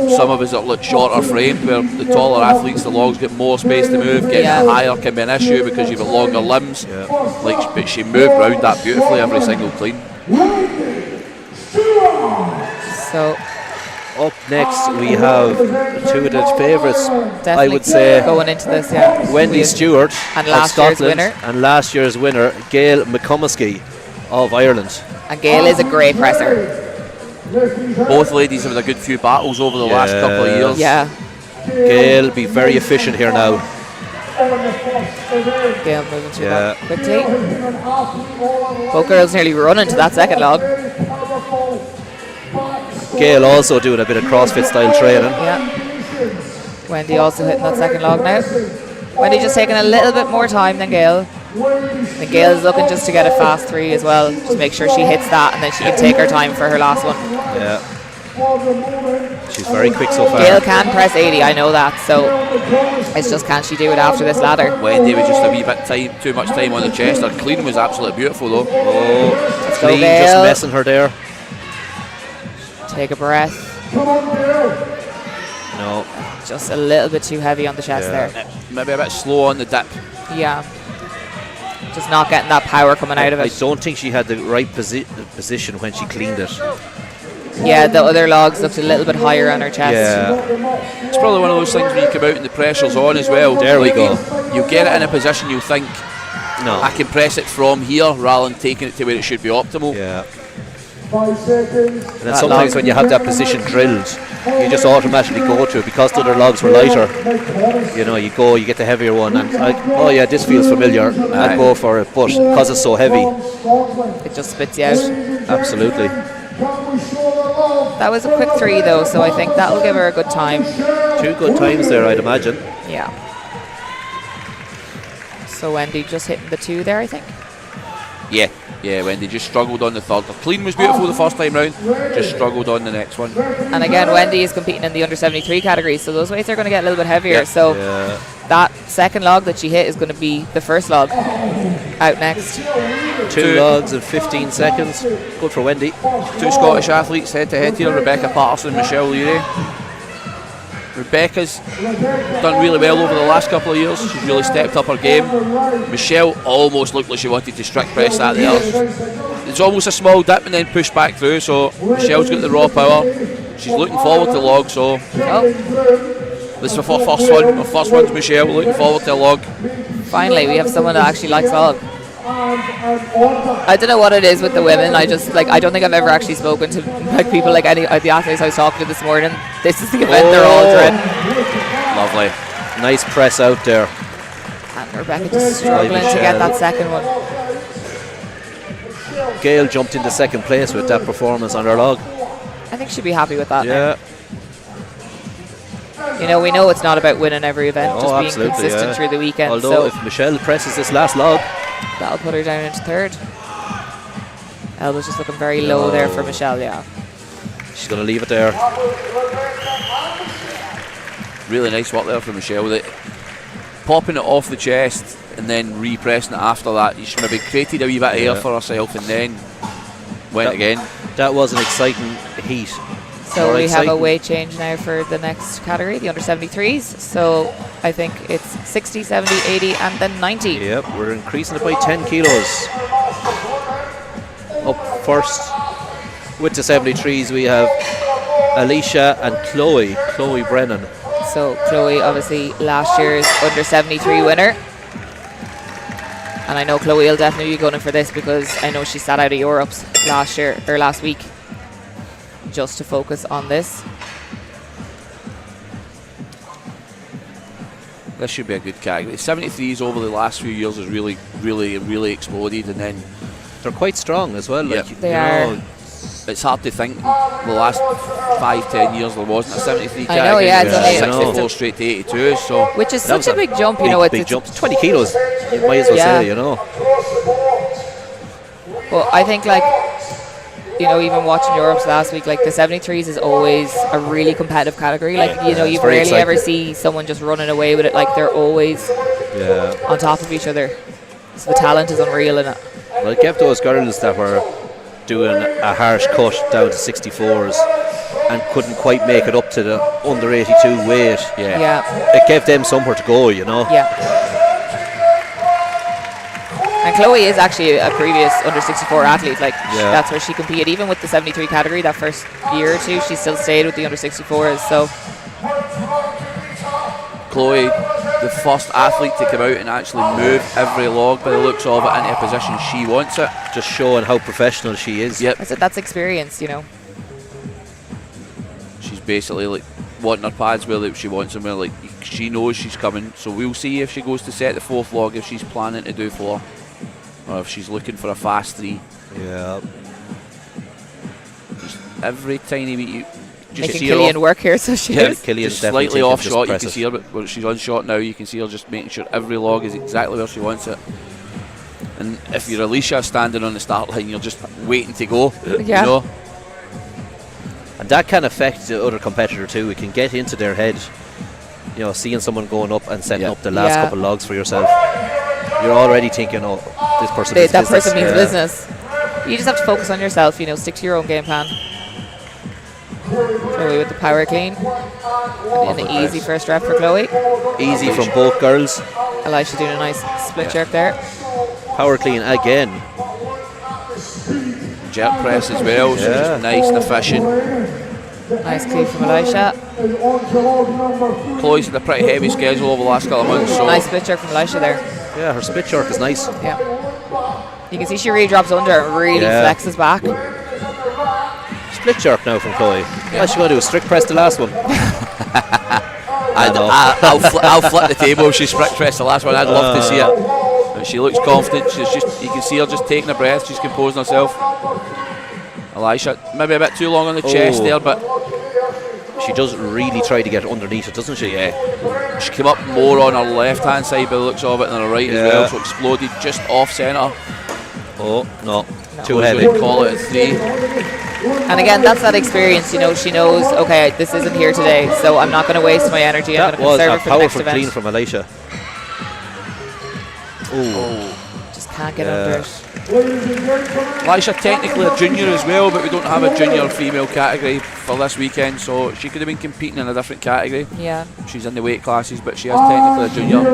some of us that look shorter framed, where the taller athletes, the logs get more space to move. Getting higher can be an issue because you've got longer limbs. Like, but she moved around that beautifully every single clean. So up next we have two of the favourites, definitely I would say, going into this, yeah. Wendy Stewart and of last year's Scotland, winner. and last year's winner Gail McComiskey of Ireland. And Gail is a great presser. Both ladies have had a good few battles over the last couple of years. Yeah. Gail be very efficient here now. Gail moving through that quickly. Both girls nearly running to that second log. Gail also doing a bit of CrossFit style training. Yeah. Wendy also hitting that second log now. Wendy just taking a little bit more time than Gail. And Gail is looking just to get a fast 3 as well. Just make sure she hits that and then she can take her time for her last one. Yeah. She's very quick so far. Gail can press 80, I know that. So it's just, can she do it after this ladder? Wendy was just a wee bit too much time on the chest. Her clean was absolutely beautiful though. Oh, Let's go, clean, Gail. just messing her there. Take a breath. No. Just a little bit too heavy on the chest there. Maybe a bit slow on the dip. Yeah. Just not getting that power coming out of I it. don't think she had the right position when she cleaned it. Yeah, the other logs looked a little bit higher on her chest. Yeah. It's probably one of those things where you come out and the pressure's on as well. There we go. You get it in a position you think, No. I can press it from here rather than taking it to where it should be optimal. Yeah. And then sometimes when you have that position drilled, you just automatically go to it because the other logs were lighter. You know, you get the heavier one, and like, oh yeah, this feels familiar. I'd go for it, but because it's so heavy, It just spits you out. absolutely. That was a quick 3 though, so I think that'll give her a good time. 2 good times there, I'd imagine. Yeah. So Wendy just hitting the 2 there, I think. Yeah, Wendy just struggled on the third. Her clean was beautiful the first time round, just struggled on the next one. And again, Wendy is competing in the under 73 category, so those weights are going to get a little bit heavier. So that second log that she hit is going to be the first log out next. 2 logs in 15 seconds. Good for Wendy. 2 Scottish athletes head to head here, Rebecca Patterson and Michelle Leary. Rebecca's done really well over the last couple of years. She's really stepped up her game. Michelle almost looked like she wanted to strict press that there. It's almost a small dip and then push back through, so Michelle's got the raw power. She's looking forward to log, so this is her first one. Her first one's Michelle, looking forward to a log. Finally, we have someone that actually likes log. I don't know what it is with the women. I just I don't think I've ever actually spoken to like people like any of the athletes I was talking to this morning. This is the event they're all dreading. Lovely. Nice press out there. And Rebecca just struggling to get that second one. Gail jumped into second place with that performance on her log. I think she'd be happy with that. Yeah. You know, we know it's not about winning every event, Oh, just being absolutely, consistent through the weekend. Although so if Michelle presses this last log, that'll put her down into third. Elba's just looking very low there for Michelle, yeah. she's going to leave it there. Really nice work there from Michelle. Popping it off the chest and then repressing it after that. She maybe created a wee bit of air for herself and then went again. That was an exciting heat. So we have a weight change now for the next category, the under 73s. So I think it's 60, 70, 80 and then 90. Yep, we're increasing it by 10 kilos. Up first with the 73s, we have Alicia and Chloe Brennan. So Chloe, obviously last year's under 73 winner. And I know Chloe will definitely be going for this because I know she sat out of Europe's last week just to focus on this. This should be a good category. 73s over the last few years has really exploded, and then they're quite strong as well. Yep. Like, they are. It's hard to think the last 5-10 years there wasn't a 73 I know, category. yeah, It's it's 64 straight to 82. So Which is that such a big jump, you big, know. Big jump. 20 kilos, you might as well say, you know. Well, I think, like, you know, even watching Europe's last week, like the 73s is always a really competitive category. Like, you know, you very rarely ever exciting. see someone just running away with it. Like, they're always on top of each other. So the talent is unreal in it. Well, it gave those girls that were doing a harsh cut down to 64s and couldn't quite make it up to the under 82 weight. Yeah. It gave them somewhere to go, you know. Yeah. And Chloe is actually a previous under 64 athlete. Like, that's where she competed. Even with the 73 category, that first year or two, she still stayed with the under 64s. So Chloe, the first athlete to come out and actually move every log by the looks of it into a position she wants it. Just showing how professional she is. Yep. I said that's experience, you know. She's basically like wanting her pads where she wants them, where like she knows she's coming. So we'll see if she goes to set the fourth log, if she's planning to do 4, or if she's looking for a fast 3. Yeah. Just every tiny bit you just Making see her Killian off, work here, so she is. Killian's just definitely slightly off just shot. You press can it. see her, but when she's on shot now, you can see her just making sure every log is exactly where she wants it. And if you're Alicia standing on the start line, you're just waiting to go. Yeah. You know? And that can affect the other competitor too. It can get into their head. You know, seeing someone going up and setting up the last couple of logs for yourself. You're already thinking, oh, this person means That business. person means business. You just have to focus on yourself, you know, stick to your own game plan. Chloe with the power clean. And an easy first rep for Chloe. Easy from both girls. Elisha doing a nice split jerk there. Power clean again. Jerk press as well, so just nice and efficient. Nice clean from Elisha. Chloe's had a pretty heavy schedule over the last couple of months. So Nice split jerk from Elisha there. Yeah, her split jerk is nice. Yeah. You can see she really drops under and really flexes back. Split jerk now from Chloe. Yeah, she's going to do a strict press the last one. I'll flip the table if she strict press the last one. I'd love to see it. And she looks confident. She's just, you can see her just taking a breath. She's composing herself. Elisha, maybe a bit too long on the chest there, but she does really try to get underneath it, doesn't she? Yeah. She came up more on her left-hand side by the looks of it than her right as well, so exploded just off centre. Oh, no. Too heavy. Call it a 3. And again, that's that experience, you know, she knows, okay, this isn't here today, so I'm not going to waste my energy. I'm That going to was conserve a it for the next powerful clean event. from Elisha. Just can't get under it. Elisha technically a junior as well, but we don't have a junior female category for this weekend, so she could have been competing in a different category. Yeah. She's in the weight classes, but she is technically a junior.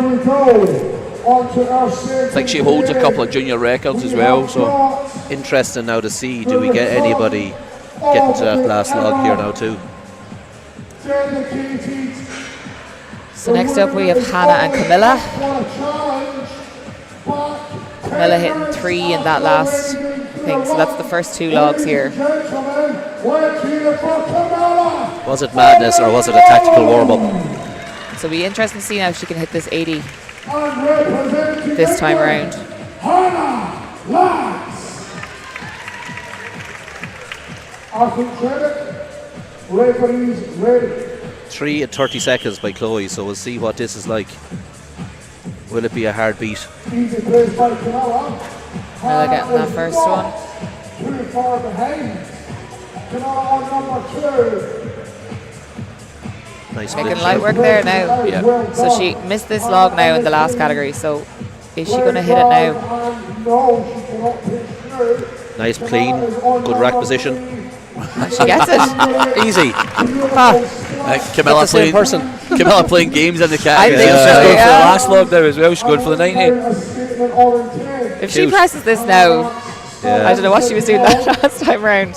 I think she holds a couple of junior records as well, so Interesting now to see, do we get anybody getting to that last log here now too? So next up we have Hannah and Camilla. Camilla hitting 3 in that last thing, so that's the first 2 logs here. Was it madness or was it a tactical warm-up? So it'll be interesting to see now if she can hit this 80 this time around. Referees ready. 3 at 30 seconds by Chloe, so we'll see what this is like. Will it be a hard beat? Easy place by Camilla. Camilla getting that first one. Too far behind. Camilla on number 2. Nice Making split light shot. work there now. Yeah. So she missed this log now in the last category, so is she going to hit it now? No, she cannot push through. Nice clean, good rack position. And she gets it. Easy. Camilla Not the same playing, person. Camilla playing games in the category. I think She's so, going for the yeah. last log now as well. She's going for the 90. A statement or intent. If she Cute. presses this now, I don't know what she was doing that last time round.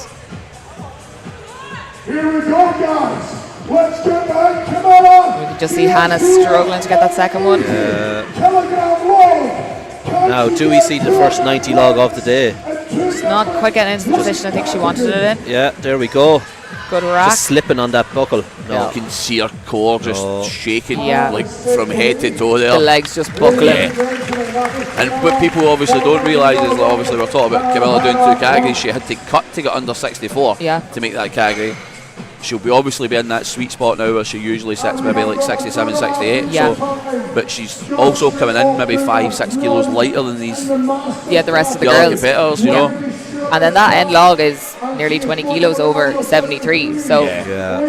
Here we go, guys. Let's get that. Come on. You can just see Hannah struggling to get that second one. Kilogram load. Now, do we see the first 90 log of the day? She's not quite getting into the position I think she wanted it in. Yeah, there we go. Good rack. Just slipping on that buckle. Yeah. You can see her core just shaking, Yeah. like from head to toe there. The legs just buckling. Yeah. And what people obviously don't realise is, like, obviously we're talking about Camilla doing 2 categories. She had to cut to get under 64 Yeah. to make that category. She'll be obviously be in that sweet spot now where she usually sits maybe like 67, 68. Yeah. So, but she's also coming in maybe 5-6 kilos lighter than these Yeah, the rest of the other girls. competitors, you know. And then that end log is nearly 20 kilos over 73. So Yeah.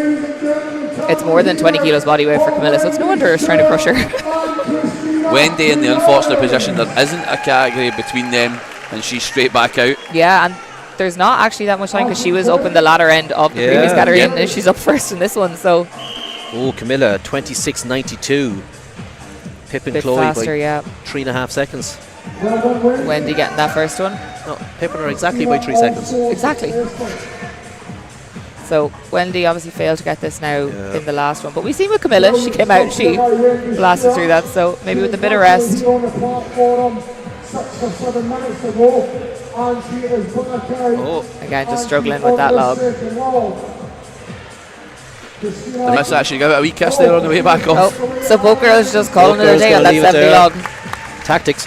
it's more than 20 kilos body weight for Camilla. So it's no wonder it's trying to crush her. Wendy in the unfortunate position there isn't a category between them, and she's straight back out. Yeah, and there's not actually that much time because she was up in the latter end of the previous category and she's up first in this one. So Oh, Camilla, 26.92. Pippin bit Chloe faster, by yeah. 3.5 seconds. Wendy getting that first one. No, pipping her exactly by 3 seconds. Exactly. So Wendy obviously failed to get this now in the last one. But we seen with Camilla, she came out and she blasted through that. So maybe with a bit of rest. Oh, Again, just struggling with that log. The miss actually gave it a wee kiss there on the way back off. Oh, so both girls just calling it a girls day on gonna that leave it 70 there. log. tactics.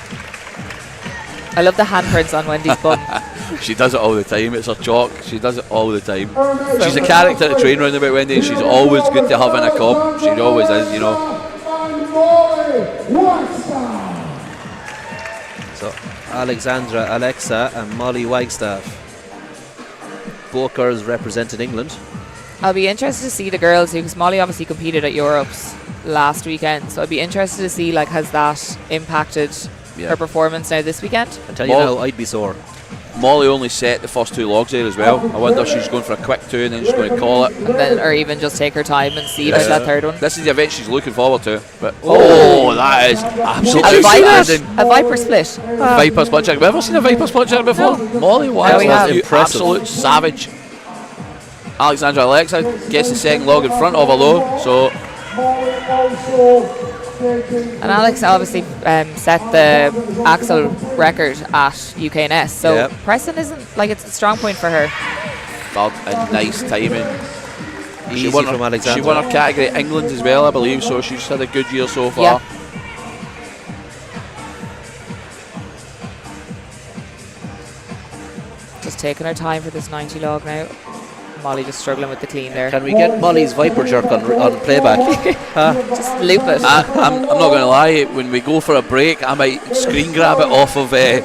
I love the handprints on Wendy's bum. She does it all the time. It's her chalk. She does it all the time. She's a character to train round about Wendy. She's always good to have in a comp. She always is, you know. So Alexandra, Alexa and Molly Wagstaff. Both girls representing England. I'll be interested to see the girls who, because Molly obviously competed at Europe's last weekend, so I'd be interested to see, like, has that impacted her performance now this weekend? I tell you now, I'd be sore. Molly only set the first 2 logs there as well. I wonder if she's going for a quick 2 and then she's going to call it. And then, or even just take her time and see about that third one. This is the event she's looking forward to. But that is absolutely outstanding. A Viper split. Viper split check. Have you ever seen a Viper split check before? Molly, wow, we have. you absolute savage. Alexandra Alexa gets the second log in front of her though, so. And Alex obviously set the axle record at UKNS, so pressing isn't, like, it's a strong point for her. Third and nice timing. Easy from Alexandra. She won her category at England as well, I believe, so she's had a good year so far. Yeah. Just taking her time for this 90 log now. Molly just struggling with the clean there. Can we get Molly's Viper jerk on playback? Just loop it. I'm not going to lie, when we go for a break, I might screen grab it off of the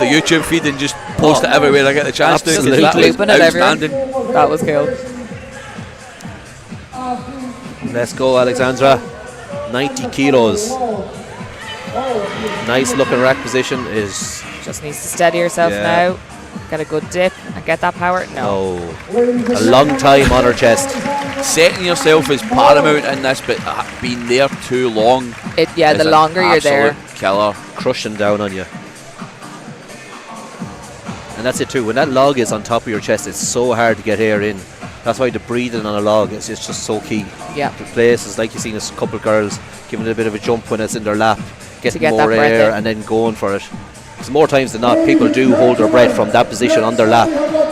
YouTube feed and just post it everywhere I get the chance to. 'cause Absolutely. that was Looping it, everyone. outstanding. That was cool. Let's go, Alexandra. 90 kilos. Nice looking rack position is. Just needs to steady herself now. Get a good dip and get that power. No. A long time on her chest. Setting yourself is paramount in this, but being there too long. The longer you're there. Absolute killer. Crushing down on you. And that's it too. When that log is on top of your chest, it's so hard to get air in. That's why the breathing on a log is just so key. Yeah. The places, like you've seen a couple of girls giving it a bit of a jump when it's in their lap, getting get more that breath air in. and then going for it. Because more times than not, people do hold their breath from that position on their lap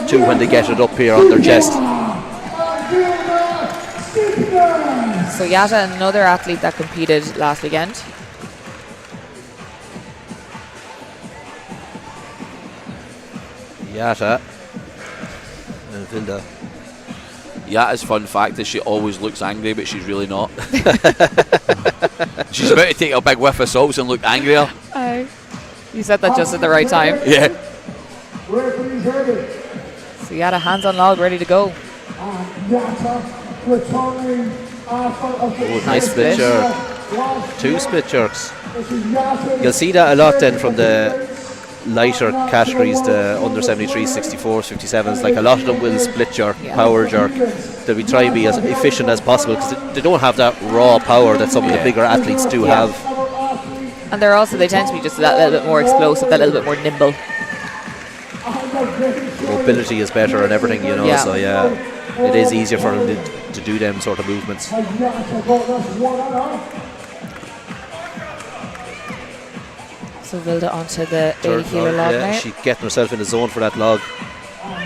to when they get it up here on their chest. So Yata, another athlete that competed last weekend. Yata and Vilda. Yata's fun fact is she always looks angry, but she's really not. She's about to take a big whiff of salts and look angrier. You said that just at the right time. Yeah. So Yata, hands on log, ready to go. Oh, nice split jerk. 2 split jerks. You'll see that a lot then from the lighter categories, the under 73s, 64s, 57s. Like, a lot of them will split jerk, power jerk. They'll be trying to be as efficient as possible because they don't have that raw power that some of the bigger athletes do have. And they tend to be just that little bit more explosive, that little bit more nimble. mobility is better and everything, you know. Yeah. So yeah, it is easier for them to do them sort of movements. So Vilda onto the 80 kilo log now. She's getting herself in the zone for that log.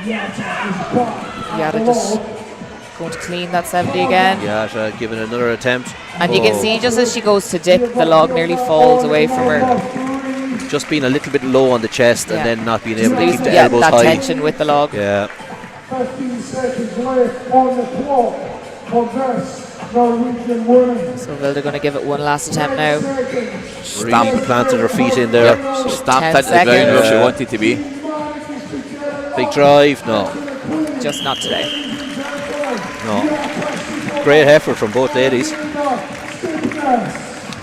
Yada just going to clean that 70 again. Yada giving another attempt. And you can see just as she goes to dip, the log nearly falls away from her. Just being a little bit low on the chest and then not being able to keep the yeah, elbows that high. tension with the log. Yeah. 15 seconds left on the clock for this Norwegian woman. So Vilda going to give it one last attempt now. Really planted her feet in there. Yep. Stamped into the ground where she wanted to be. Big drive, no. Just not today. No. Great effort from both ladies.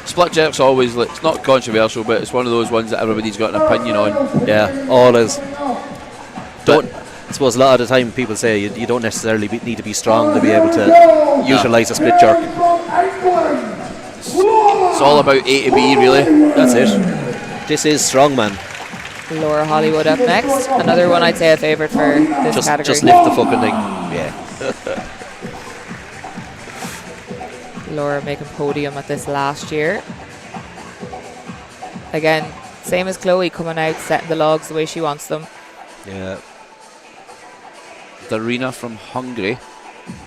Split jerk's always, like, it's not controversial, but it's one of those ones that everybody's got an opinion on. Yeah, always. I suppose a lot of the time people say you don't necessarily need to be strong to be able to utilise a split jerk. It's all about A to B, really. That's it. This is Strongman. Laura Hollywood up next. Another one I'd say a favourite for this category. Just lift the fucking thing. Yeah. Laura making podium at this last year. Again, same as Chloe, coming out, setting the logs the way she wants them. Yeah. Darina from Hungary.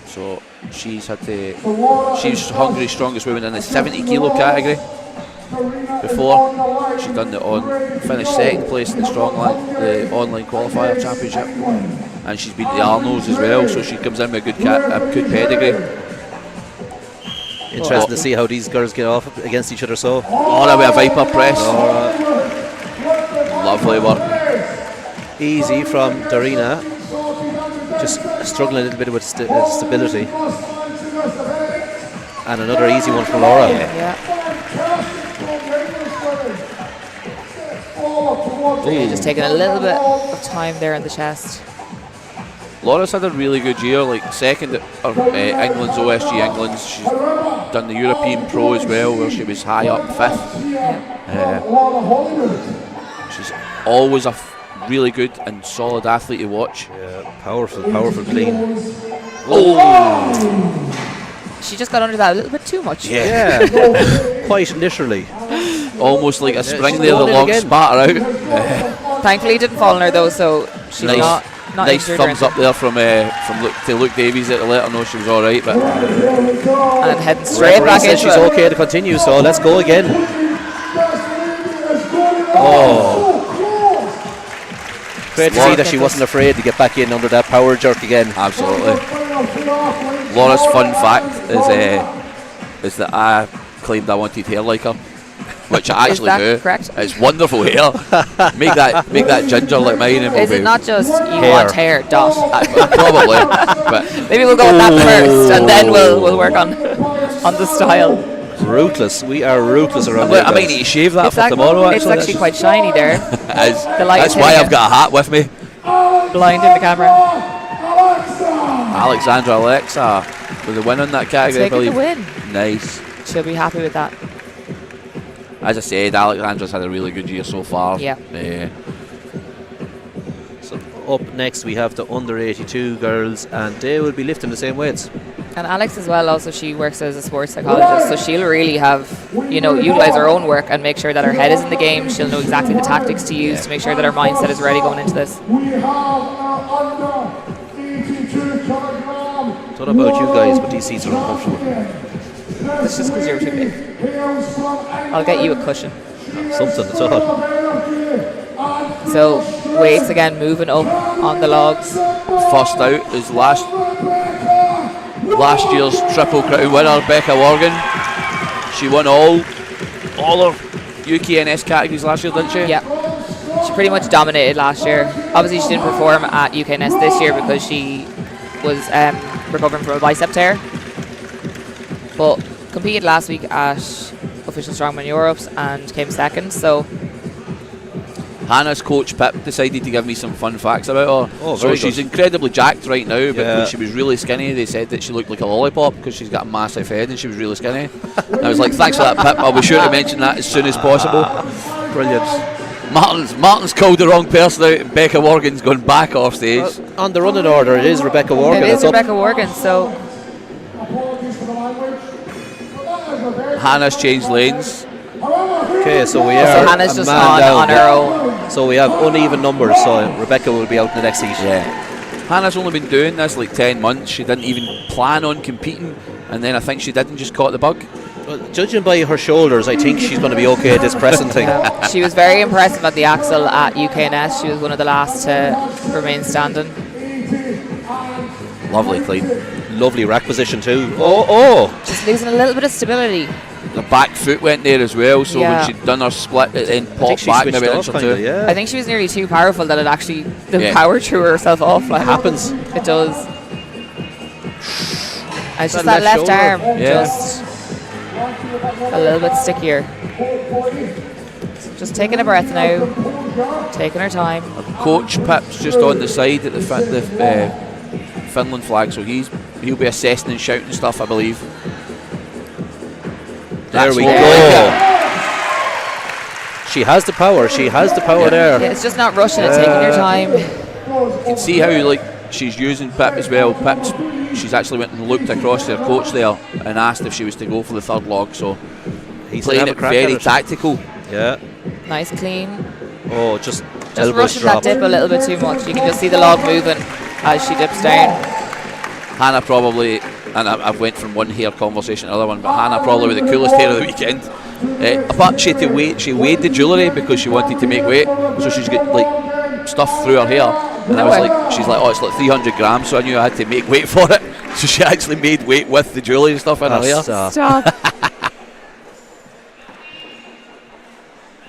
So she's Hungary's strongest woman in the 70 kilo category. Before she'd done finished second place in the the online qualifier championship, and she's been to the Arnolds as well. So she comes in with a good pedigree. Interesting to see how these girls get off against each other. So Laura with a Viper press. Lovely work. Easy from Darina. Just struggling a little bit with stability. And another easy one for Laura. Yeah. Just taking a little bit of time there in the chest. Laura's had a really good year, like second at England's OSG England's. She's done the European Pro as well, where she was high up fifth. She's always a really good and solid athlete to watch. Yeah, powerful clean. Oh! She just got under that a little bit too much. Yeah. Quite literally. Almost like a spring she's there, the going in log again. spat her out. Thankfully it didn't fall on her though, so she's not Nice injured or thumbs up there from Luke Davies to let her know she was alright. But and heading straight back into she's it. okay to continue, so let's go again. Oh. Great to see that she wasn't afraid to get back in under that power jerk again. absolutely. Laura's fun fact is that I claimed I wanted hair like her, which I actually Is that do. correct? It's wonderful hair. make that ginger like mine, and Is we'll it not just you Hair. want hair, dot? probably. But Maybe we'll go with that first, and then we'll work on the style. Ruthless. We are ruthless around I here. might need to shave that for It's tomorrow. it's actually quite shiny there. That's light is why hitting I've it. got a hat with me. Blinding the camera. Alexandra Alexa with the win on that category, I Taking the believe. win. Nice. She'll be happy with that. As I said, Alexandra's had a really good year so far. Yeah. So up next we have the under 82 girls, and they will be lifting the same weights. And Alex as well, also she works as a sports psychologist, so she'll really have, utilise her own work and make sure that her head is in the game. She'll know exactly the tactics to use to make sure that her mindset is ready going into this. We have under 82 kilogram. Don't know about you guys, but these seats are uncomfortable. It's just because you're too big. I'll get you a cushion. Something at all. So weights again moving up on the logs. First out is last year's Triple Crown winner, Becca Morgan. She won all her UKNS categories last year, didn't she? Yeah. She pretty much dominated last year. Obviously she didn't perform at UKNS this year because she was recovering from a bicep tear. But competed last week at Official Strongman Europes and came second, so Hannah's coach Pip decided to give me some fun facts about her. Oh, so very she's good. incredibly jacked right now, but Yeah. when she was really skinny, they said that she looked like a lollipop because she's got a massive head and she was really skinny. And I was like, thanks for that, Pip. I'll be sure to mention that as soon as possible. Brilliant. Martin's called the wrong person out, and Becca Morgan's gone back off stage. Well, on the running order, it is Rebecca Morgan. It is It's up. Rebecca Morgan, so Hannah's changed lanes. Okay, so we are so Hannah's a just man down. on her own. So we have uneven numbers, so Rebecca will be out in the next heat. Yeah. Hannah's only been doing this like 10 months. She didn't even plan on competing, and then I think she did and just caught the bug. Well, judging by her shoulders, I think she's going to be okay at this pressing thing. Yeah. She was very impressive at the axle at UKNS. She was one of the last to remain standing. Lovely clean. Lovely rack position too. Oh! Just losing a little bit of stability. The back foot went there as well, so Yeah. when she'd done her split, it then I think popped she back switched maybe an off inch or kinda, two. yeah. I think she was nearly too powerful that the Yeah. power threw herself off. Like, Happens. It does. And it's just That that left left arm, shoulder. Yeah. just a little bit stickier. Just taking a breath now, taking her time. Coach Pip's just on the side at the Finland flag, so he'll be assessing and shouting stuff, I believe. There That's we what- go. She has the power. She has the power there. Yeah, it's just not rushing it, taking your time. You can see how she's using Pip as well. She's actually went and looked across to her coach there and asked if she was to go for the third log. So He's playing gonna it have a crack very at it. tactical. Yeah. Nice clean. Oh, just elbows Rushing dropped. that dip a little bit too much. You can just see the log moving as she dips down. Hannah probably, and I've went from one hair conversation to another one, but Hannah probably with the coolest hair of the weekend. Apart she had to wait, she weighed the jewellery because she wanted to make weight, so she's got like stuff through her hair, and I was Okay. like, she's like, oh, it's like 300 grams, so I knew I had to make weight for it. So she actually made weight with the jewellery and stuff in her hair. Stop.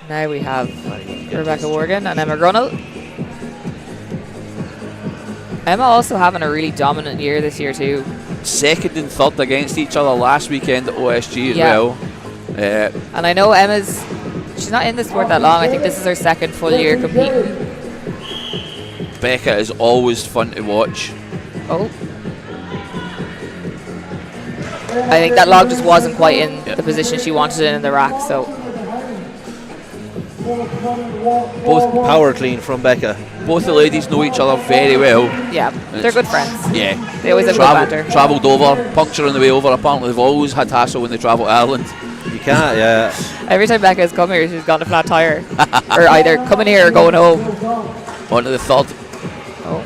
Now we have Rebecca Morgan and Emma Grunnell. Emma also having a really dominant year this year too. Second and third against each other last weekend at OSG as Yeah. well. And I know she's not in the sport that long. I think this is her second full year competing. Becca is always fun to watch. Oh. I think that log just wasn't quite in the position she wanted it in the rack, so Both Power clean from Becca. both the ladies know each other very well. yeah, they're good friends. Yeah. They always have good banter. Travelled over, puncture on the way over. Apparently they've always had hassle when they travel to Ireland. You can't, yeah. Every time Becca has come here, she's gone a flat tire. Or either coming here or going home. On to the third. Oh.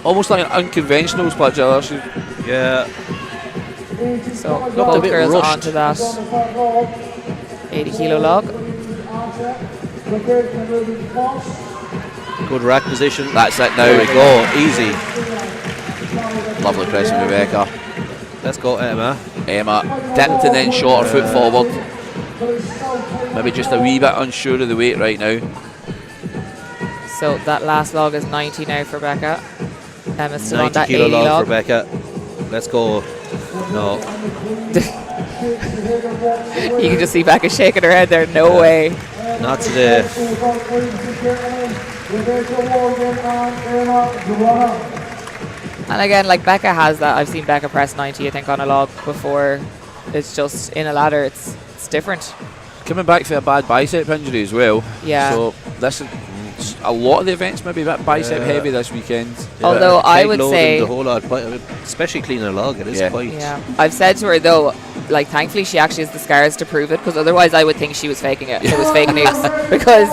Almost like an unconventional split jump. Yeah. So Looked a both bit girls rushed. onto that 80 kilo log. Good rack position. That's it now. There we go. Easy. Lovely pressing Rebecca. Let's go, Emma. Emma dipped and then shot her foot forward. Maybe just a wee bit unsure of the weight right now. So that last log is 90 now for Becca. Emma's still on 90 that kilo 80 log log. for Becca. Let's go. No. You can just see Becca shaking her head there. No way. Not today. And again, like Becca has that. I've seen Becca press 90, I think, on a log before. It's just in a ladder. It's different. Coming back for a bad bicep injury as well. Yeah. So this is a lot of the events maybe a bit bicep heavy this weekend. Although I Peg would loading say, the whole lot, but especially cleaning a log, it is quite. yeah, I've said to her though, like thankfully she actually has the scars to prove it, because otherwise I would think she was faking it. It was fake news, because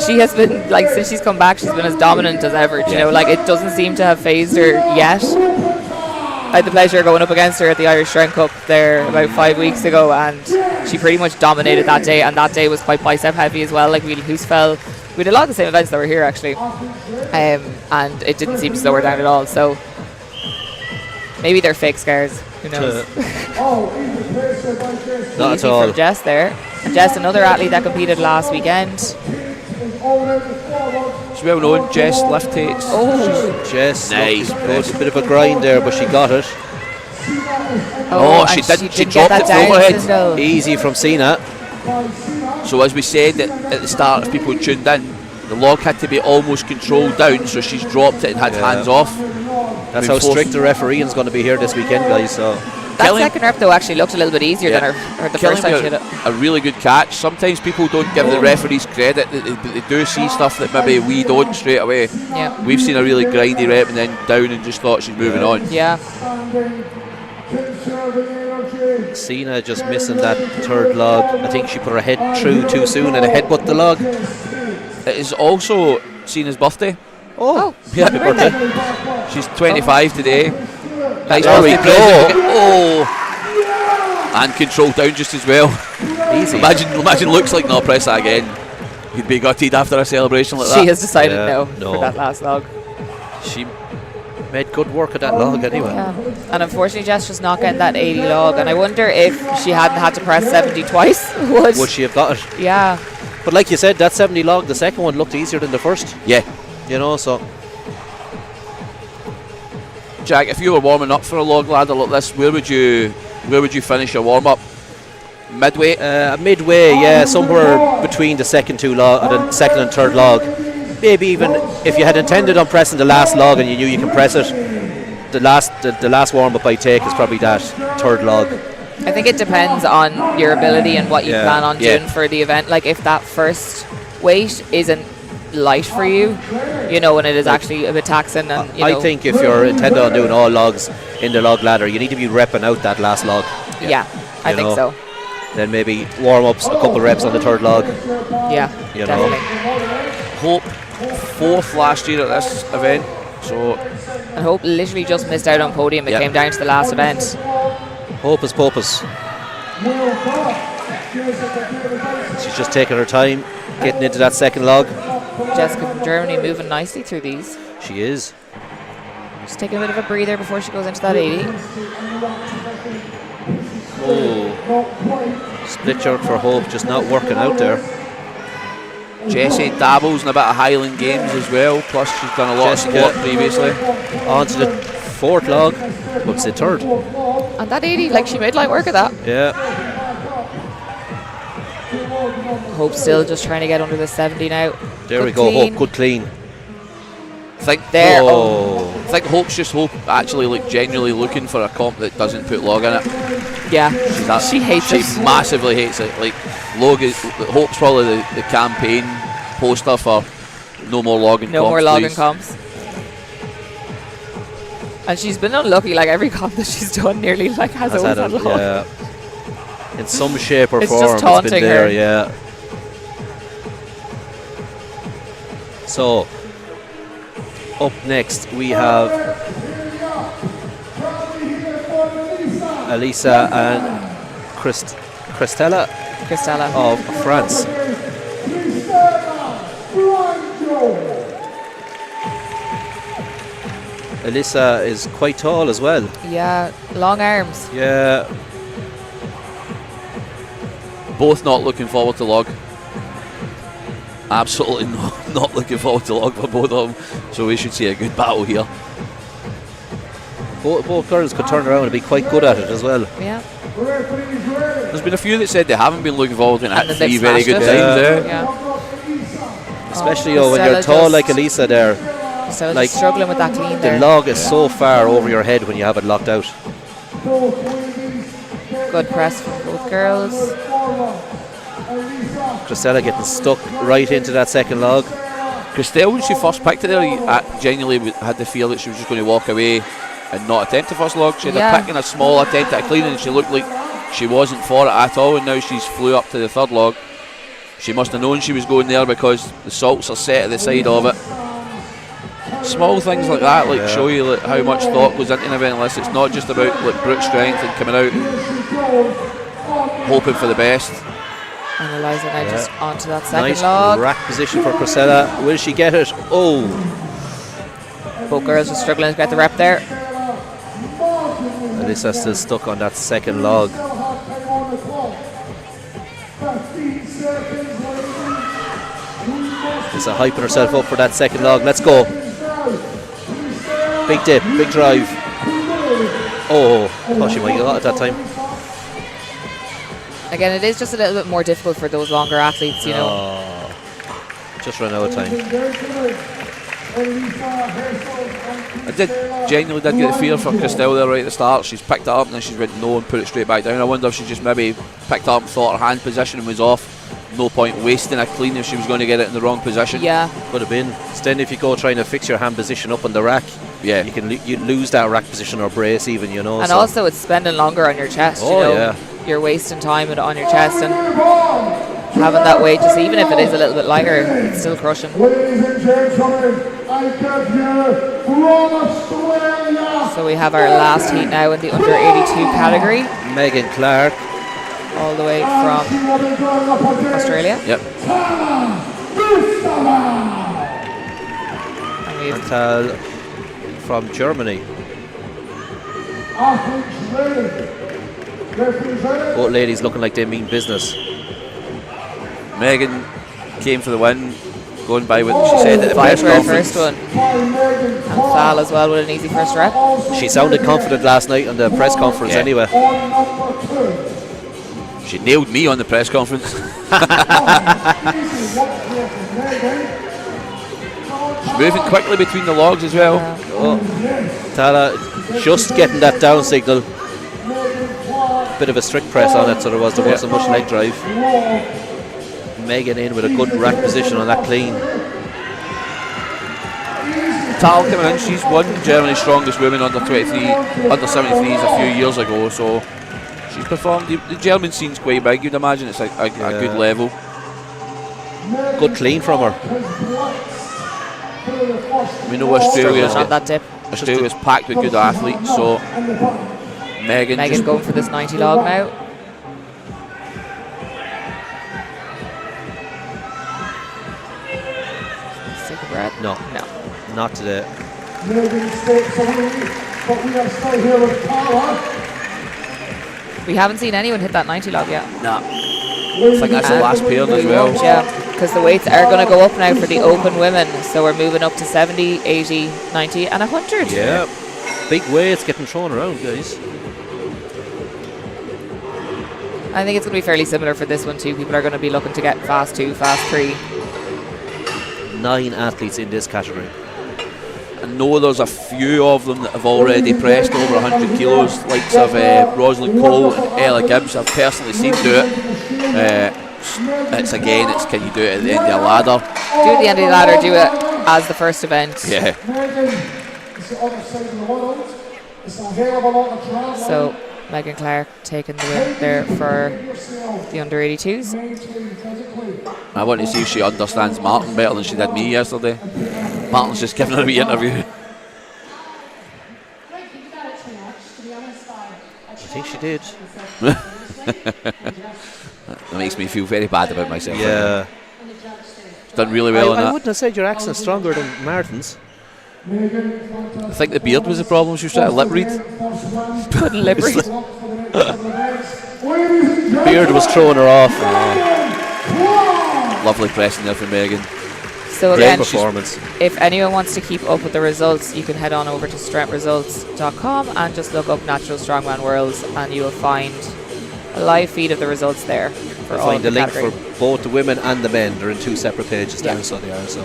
she has been, like, since she's come back, she's been as dominant as ever. You know, like, it doesn't seem to have phased her yet. I had the pleasure of going up against her at the Irish Strength Cup there about 5 weeks ago, and she pretty much dominated that day, and that day was quite bicep heavy as well. Like, we did a lot of the same events that were here actually, and it didn't seem to slow her down at all. So maybe they're fake scars, who knows. Not Easy at all. from Jess there. And Jess, another athlete that competed last weekend. She's well known, Jess lift takes. Oh, Jess, Nice. a bit of a grind there, but she got it. Oh, and she didn't. She get dropped that it down overhead. still. Easy from Cena. So as we said at the start, if people tuned in, the log had to be almost controlled down, so she's dropped it and had hands off. That's Been how forced- strict the refereeing's going to be here this weekend, guys. So That second rep though actually looked a little bit easier than her the first time she did it. A really good catch. Sometimes people don't give the referees credit, but they do see stuff that maybe we don't straight away. Yeah. We've seen a really grindy rep and then down and just thought she's moving on. Yeah. Cena just missing that third log. I think she put her head through too soon and headbutt the log. It is also Cena's birthday. Oh, Yeah, happy birthday. She's 25 today. Nice There we birthday go. present. Oh, and control down just as well. Easy. Imagine looks like no, press that again. He'd be gutted after a celebration like that. She has decided Yeah, no for that last log. She made good work of that log anyway. Yeah. And unfortunately, Jess just not getting that 80 log. And I wonder if she hadn't had to press 70 twice, Would she have got it? Yeah. But like you said, that 70 log, the second one looked easier than the first. Yeah. You know, so Jack, if you were warming up for a log ladder like this, where would you finish your warm up? Midway? midway, yeah, somewhere between the second and third log. Maybe even if you had intended on pressing the last log and you knew you can press it, the last warm up I take is probably that third log. I think it depends on your ability and what you plan on Yeah. doing for the event. Like if that first weight isn't light for you, you know, when it is actually a bit taxing, and you know. I think if you're intended on doing all logs in the log ladder, you need to be repping out that last log. Yeah, I think so. Then maybe warm ups, a couple reps on the third log. Yeah, You know. definitely. Hope 4th last year at this event, so And Hope literally just missed out on podium. It came down to the last event. Hopus popus. She's just taking her time, getting into that second log. Jessica from Germany moving nicely through these. She is. Just taking a bit of a breather before she goes into that 80. Oh. Split jerk for Hope, just not working out there. Jessie dabbles in a bit of Highland games as well, plus she's done a lot of squat previously. On to the fourth log. What's the third? And that 80, like she made light work of that. Yeah. Hope still just trying to get under the 70 now. There Good we go. clean. Hope, good clean. There. I think Hope's just actually like genuinely looking for a comp that doesn't put log in it. Yeah. She hates it. She massively hates it. Like Hope's probably the campaign poster for no more logging. No comps, more logging please. comps. And she's been unlucky. Like every comp that she's done, nearly like has always had log. Yeah. In some shape or It's form, just it's taunting been there. her. Yeah. So, up next we have Elisa and Christella of France. Elisa is quite tall as well. Yeah, long arms. Yeah. Both not looking forward to log. Absolutely not looking forward to log for both of them. So we should see a good battle here. Both girls could turn around and be quite good at it as well. Yeah. There's been a few that said they haven't been looking forward to it and And had then 3 they've very smashed good it. times there. Yeah. Especially when you're Christella tall just- like Elisa there. So Like, just struggling with that clean The there. log is so far over your head when you have it locked out. Good press from both girls. Christella getting stuck right into that second log. Christelle, when she first picked it there, genuinely had the feel that she was just going to walk away and not attempt the first log. She had Yeah. a pick and a small attempt at a clean, and she looked like she wasn't for it at all, and now she's flew up to the third log. She must have known she was going there because the salts are set at the side of it. Small things like that show you like, how much thought goes into an event like this. It's not just about like brute strength and coming out and hoping for the best. And Eliza now just onto that second Nice log. rack position for Christella. Will she get it? Oh, Both girls are struggling to get the rep there. Elisa still stuck on that second log. Elisa hyping herself up for that second log. Let's go. Big dip, big drive. Oh, thought she might get got it that time. Again, it is just a little bit more difficult for those longer athletes, you know. Oh, just ran out of time. I genuinely did get the fear for Christelle there right at the start. She's picked it up and then she's went no and put it straight back down. I wonder if she just maybe picked it up and thought her hand position was off. No point wasting a clean if she was going to get it in the wrong position. Yeah. Could have been. Then if you go trying to fix your hand position up on the rack, yeah, you lose that rack position or brace even, you know. And also it's spending longer on your chest, Oh, you know. yeah. You're wasting time on your chest, and having that weight, just even if it is a little bit lighter, it's still crushing. Ladies and gentlemen, I give you from Australia. So we have our last heat now in the under 82 category, Megan Clark. all the way from Australia. Yep. And we have Antal from Germany. Athletes ready. Representing Both ladies looking like they mean business. Megan came for the win, going by what she said at the five press for her conference. first one. And Thal as well with an easy first rep. She sounded confident last night on the press conference Yeah. anyway. on number 2. She nailed me on the press conference. She's moving quickly between the logs as well. Tala just getting that down signal. Bit of a strict press on it, so there wasn't much leg drive. Megan in with a good rack position on that clean. Tal coming in, she's won Germany's strongest women under 23, under 73s a few years ago, so she's performed. The German scene's quite big, you'd imagine it's a good level. Good clean from her. We know Australia's On that dip. packed with good athletes, so Megan just Going for this 90 log now. Take a breath. No, not today. Megan stakes away, but we are still here with Tara. We haven't seen anyone hit that 90 log yet. I think that's the last pair as well. Yeah, because the weights are going to go up now for the open women. So we're moving up to 70, 80, 90 and 100. Yeah, big weights getting thrown around, guys. I think it's going to be fairly similar for this one too. People are going to be looking to get fast 2, fast 3. 9 athletes in this category. I know there's a few of them that have already pressed over 100 kilos, likes of Rosalind Cole and Ella Gibbs. I've personally seen do it. It's can you do it at the end of a ladder? Do it at the end of the ladder, do it as the first event. Yeah. It's the other side of the world. It's a hell of a lot of travel. So Megan Clark taking the win there for the under 82s. I want to see if she understands Martin better than she did me yesterday. Martin's just giving her a wee interview. I think she did. That makes me feel very bad about myself. Yeah. She's done really well on I that. wouldn't have said your accent's stronger than Martin's. I think the beard was the problem. She was trying to lip read. Couldn't lip read. Beard was throwing her off. Lovely pressing there from Megan. So Great again, performance. if anyone wants to keep up with the results, you can head on over to strengthresults.com and just look up Natural Strongman Worlds, and you will find a live feed of the results there. For You'll all find the link category. for both the women and the men. They're in 2 separate pages Yeah. down, so they are. So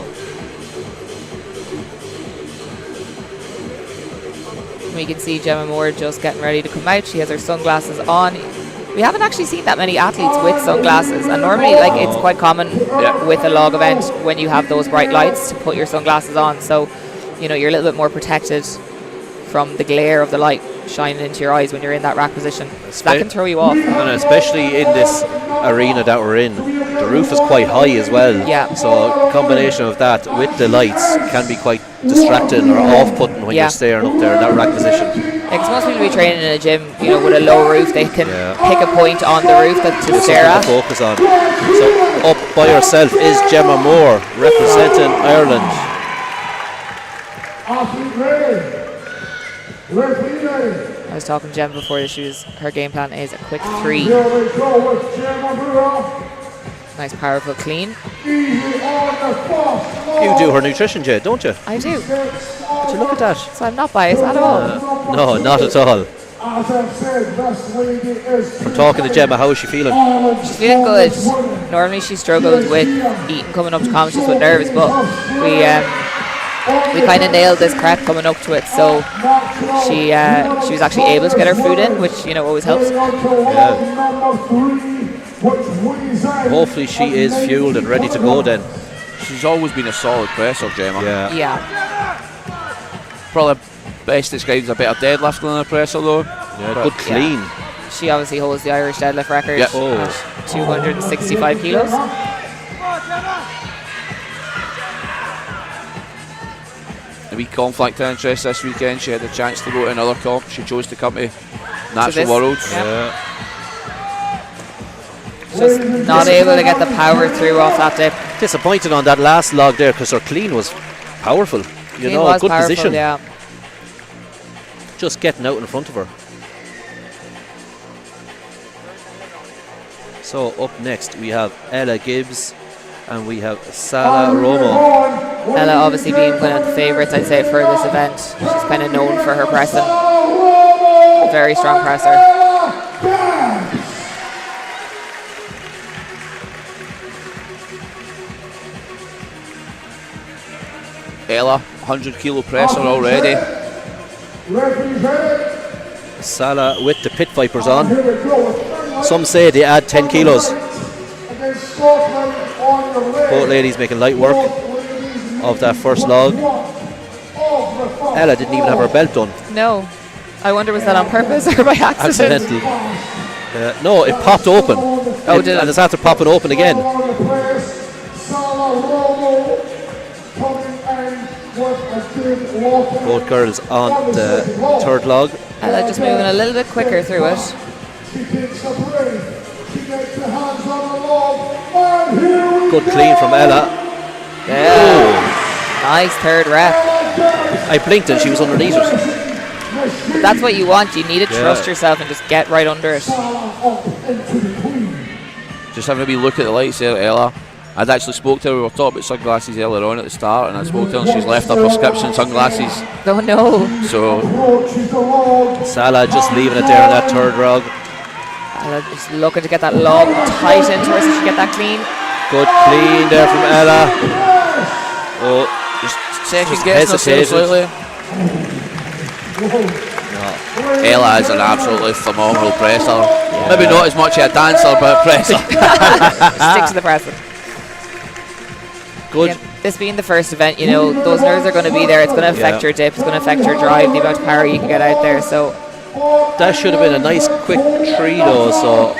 We can see Gemma Moore just getting ready to come out. She has her sunglasses on. We haven't actually seen that many athletes with sunglasses, and normally it's quite common with a log event when you have those bright lights to put your sunglasses on, so you're a little bit more protected from the glare of the light shining into your eyes when you're in that rack position. That can throw you off. and especially in this arena that we're in, the roof is quite high as well. Yeah. So a combination of that with the lights can be quite distracting or off-putting when Yeah. you're staring up there in that rack position. Because most people be training in a gym, with a low roof, they can pick a point on the roof to There's stare something at. to focus on. So up by herself is Gemma Moore representing Ireland. Athlete ready. Referee ready. I was talking to Gemma before her game plan is a quick 3. Here we go with Gemma Moore. Nice powerful clean. Easy on the first. You do her nutrition, Jay, don't you? I do. But you look at that. So I'm not biased at all. No, not at all. As I've said, this lady is I'm talking to Gemma. How is she feeling? She's feeling good. Normally she struggles with eating coming up to competitions with nerves, but we kind of nailed this prep coming up to it, so she was actually able to get her food in, which always helps. Hopefully she is fueled and ready to go then. She's always been a solid presser, Gemma. Yeah. Probably best described as a better deadlift than a presser though. Yeah, good clean. She obviously holds the Irish deadlift record Yep. at 265 kilos. A wee conflict of interest this weekend. She had a chance to go to another comp. She chose to come to Natural this, Worlds. yeah. Just not able to get the power through off that dip. Disappointed on that last log there because her clean was powerful. Clean was good powerful, position. yeah. Just getting out in front of her. So up next we have Ella Gibbs and we have Sala Romo. Ella obviously being one of the favourites, I'd say, for this event. She's kind of known for her pressing. Very strong presser. Ella, 100 kilo presser already. Sala with the Pit Vipers on. Some say they add 10 kilos. Both ladies making light work of that first log. Ella didn't even have her belt done. No. I wonder, was that on purpose or by accident? Accidentally. No, it popped open. Oh, did it? And it's after popping open again. Both girls on the third log. Ella just moving a little bit quicker through it. Good clean from Ella. Yeah. Nice third rep. I blinked and she was underneath it. But that's what you want. You need to trust yourself and just get right under it. Just having a wee look at the lights there, Ella. I'd actually spoke to her. We were talking about sunglasses earlier on at the start, and I spoke to her and she's left her prescription sunglasses. Oh no. So Sala just leaving it there on that third log. Ella just looking to get that log tight into her so she get that clean. Good clean there from Ella. Oh, just second just guessing herself hesitated. slightly. Ella is an absolutely phenomenal presser. Maybe not as much of a dancer, but a presser. Stick to the pressing. Good. Yeah, this being the first event, those nerves are going to be there. It's going to affect your dip. It's going to affect your drive, the amount of power you can get out there. So That should have been a nice quick tree though, so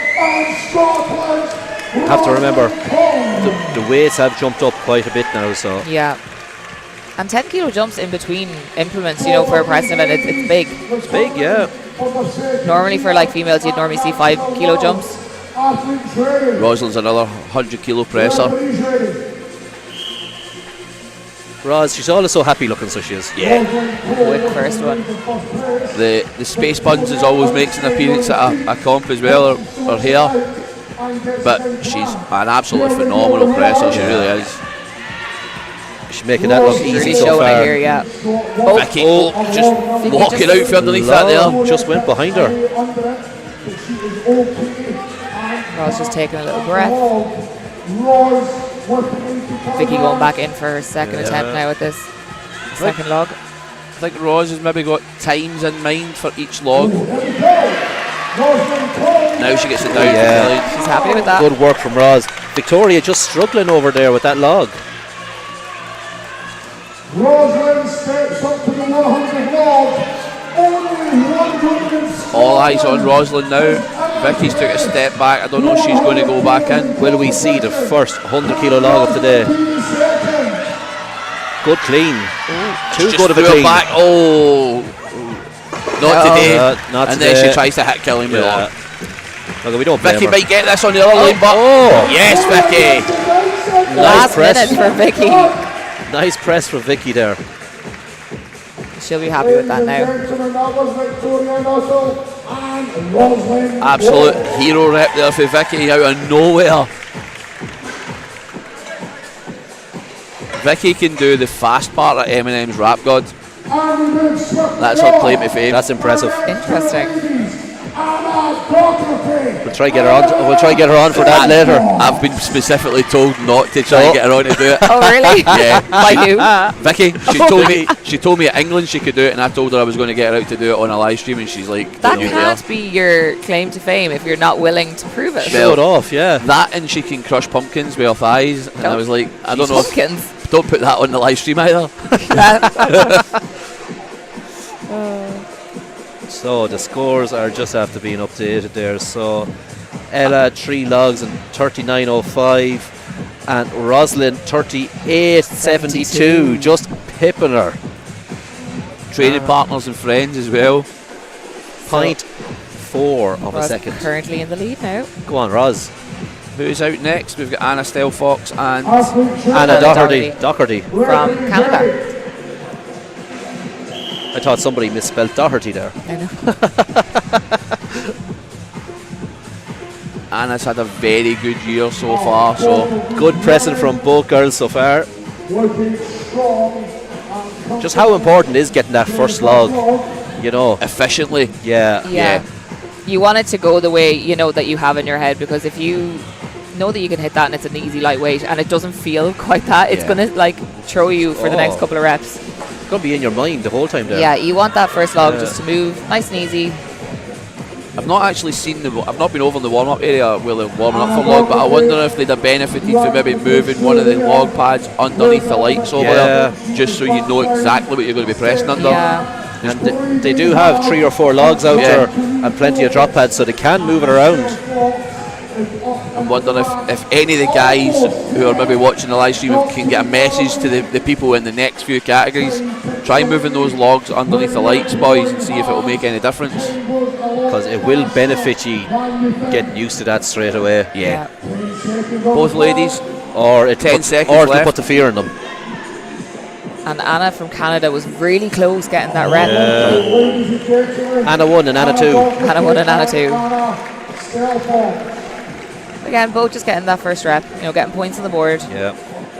have to remember the weights have jumped up quite a bit now, so yeah. And 10 kilo jumps in between implements, for a pressing event, it's big. it's big, yeah. Normally for females, you'd normally see 5 kilo jumps. Rosalind's another 100 kilo presser. Roz, she's always so happy looking, so she is. Yeah. Quick first one. The space buns is always makes an appearance at a comp as well, or here. But she's an absolutely phenomenal presser, she really is. She's making that look easy Really so showing far. it here, yeah. Vicky just walking out from underneath that there. Just went behind her. Roz just taking a little breath. Vicky going back in for her second attempt now with this second log. I think Roz has maybe got times in mind for each log. Now she gets it down. Yeah. She's happy with that. Good work from Roz. Victoria just struggling over there with that log. Rosalind steps up to the 100 log. Only 100. All eyes on Rosalind now. Vicky's took a step back. I don't know if she's going to go back in. Will we see the first 100 kilo log of the day? Good clean. Too Just good of a threw it clean. back. Oh, not today. Not and today. then she tries to hit Killing with Yeah. it. Look, we don't blame Vicky her. might get this on the other lane, but yes, Vicky. Nice Last press. minute for Vicky. Nice press for Vicky there. She'll be happy with that now. Absolute hero rep there for Vicky out of nowhere. Vicky can do the fast part of Eminem's Rap God. That's her claim to fame. That's impressive. Interesting. We'll try get her on. We'll try get her on for that later. I've been specifically told not to try and get her on to do it. Oh, really? Yeah. By who? Vicky, she told me at England she could do it, and I told her I was going to get her out to do it on a live stream, and she's like, That "You can't be your claim to fame if you're not willing to prove it. Show it off, yeah. that, and she can crush pumpkins with her thighs." And I was like, I don't know. Pumpkins. Don't put that on the live stream either. So the scores are just after being updated there. So Ella 3 logs and 39.05, and Rosalind 38.72, just pipping her. Training partners and friends as well. 0.4 of a Roz second. currently in the lead now. Go on, Roz. Who's out next? We've got Anna Stelfox and Anna Doherty. From Canada. I thought somebody misspelled Doherty there. I know. Anna's had a very good year so far, so Good pressing from both girls so far. Just how important is getting that first log, you know? efficiently. Yeah. You want it to go the way you know that you have in your head, because if you know that you can hit that and it's an easy lightweight and it doesn't feel quite that, it's going to like throw you for the next couple of reps. It's going to be in your mind the whole time there. Yeah, you want that first log just to move nice and easy. I've not actually seen I've not been over in the warm-up area where they're warming up for log, but I wonder if they'd have benefited from maybe moving one of the log pads underneath the lights over there, just so you know exactly what you're going to be pressing under. Yeah. And they do have 3 or 4 logs out there and plenty of drop pads, so they can move it around. I'm wondering if any of the guys who are maybe watching the live stream can get a message to the people in the next few categories. Try moving those logs underneath the lights, boys, and see if it will make any difference. Because it will benefit you getting used to that straight away. Yeah. Both ladies. Or it 10 seconds or to left. put the fear in them. And Anna from Canada was really close getting that rep. Anna 1 and Anna 2. Anna 1 and Anna 2. Again, both just getting that first rep, getting points on the board. Yeah,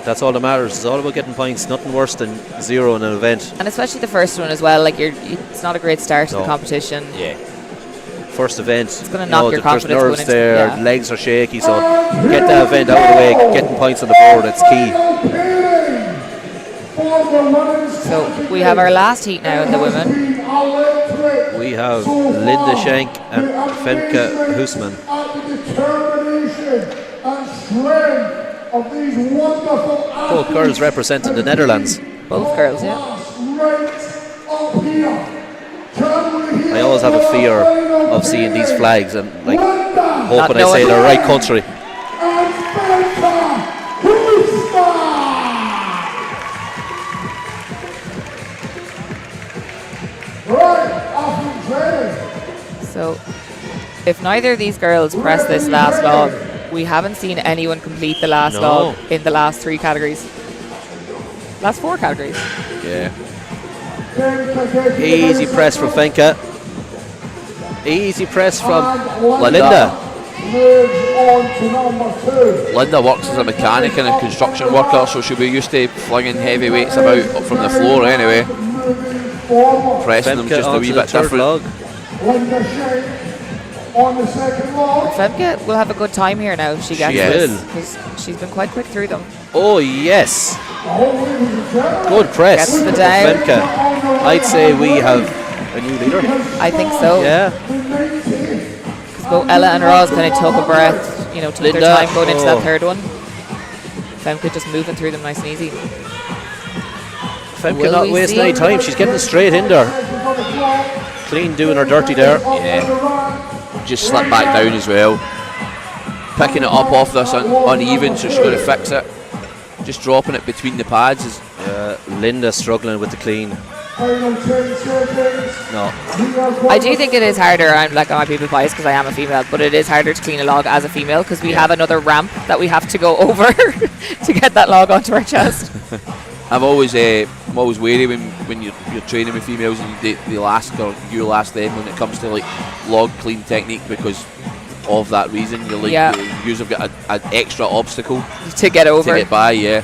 that's all that matters. It's all about getting points. Nothing worse than 0 in an event. And especially the first one as well. Like it's not a great start to the competition. Yeah. First event. It's going to knock your there's confidence nerves going into there, yeah. legs are shaky, so get that event out of the way, getting points on the board, it's key. So we have our last heat now in the women. We have Linda Schenk and Femke Husman. Both girls representing the Netherlands. Both girls, yeah. I always have a fear of seeing these flags and hoping I say the right country. So if neither of these girls press this last log, we haven't seen anyone complete the last log in the last 3 categories. Last 4 categories. Yeah. Easy press from Femke. Easy press from Linda. Linda works as a mechanic and a construction worker, so she'll be used to flinging heavy weights about from the floor anyway. Pressing them Femke just a wee onto the bit third different. log. Femke will have a good time here now if she gets She this, will. because she's been quite quick through them. Oh yes. Good press Gets the from down. Femke. I'd say we have a new leader. I think so. Yeah. Because both Ella and Roz kind of took a breath, took Linda, their time going into that oh. third one. Femke just moving through them nice and easy. Femke Will not we wasting see? any time. She's getting straight in there. Clean doing her dirty there. Yeah. Just slip back down as well. Picking it up off this uneven, so she's going to fix it. Just dropping it between the pads is Linda struggling with the clean. No. I do think it is harder. I might be biased because I am a female, but it is harder to clean a log as a female because we have another ramp that we have to go over to get that log onto our chest. I'm always wary when you're training with females and they last or you last them when it comes to log clean technique, because of that reason. You've got an extra obstacle to get over. To get by, yeah.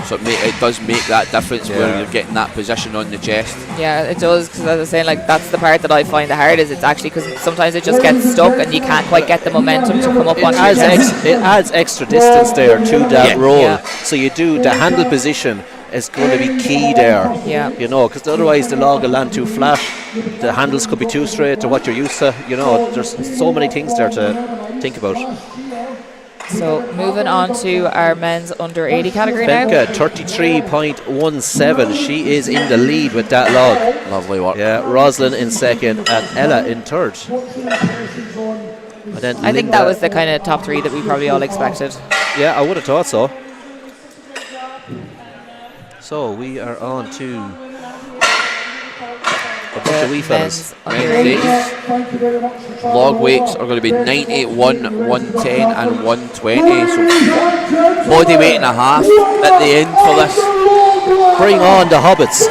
So it does make that difference where you're getting that position on the chest. Yeah, it does, because as I was saying, like, that's the part that I find the hardest. It's actually because sometimes it just gets stuck and you can't quite get the momentum to come up on your chest. It adds extra distance there to that roll. So you do the handle position is going to be key there. Yeah. You know, because otherwise the log will land too flat. The handles could be too straight to what you're used to. You know, there's so many things there to think about. So moving on to our men's under 80 category now. Benka, 33.17. She is in the lead with that log. Lovely work. Yeah, Roslyn in second and Ella in third. And then I think that was the kind of top three that we probably all expected. Yeah, I would have thought so. So we are on to a bunch of wee fellas. Log weights are going to be 91, 110 and 120. So body weight and a half at the end for this. Bring on the hobbits.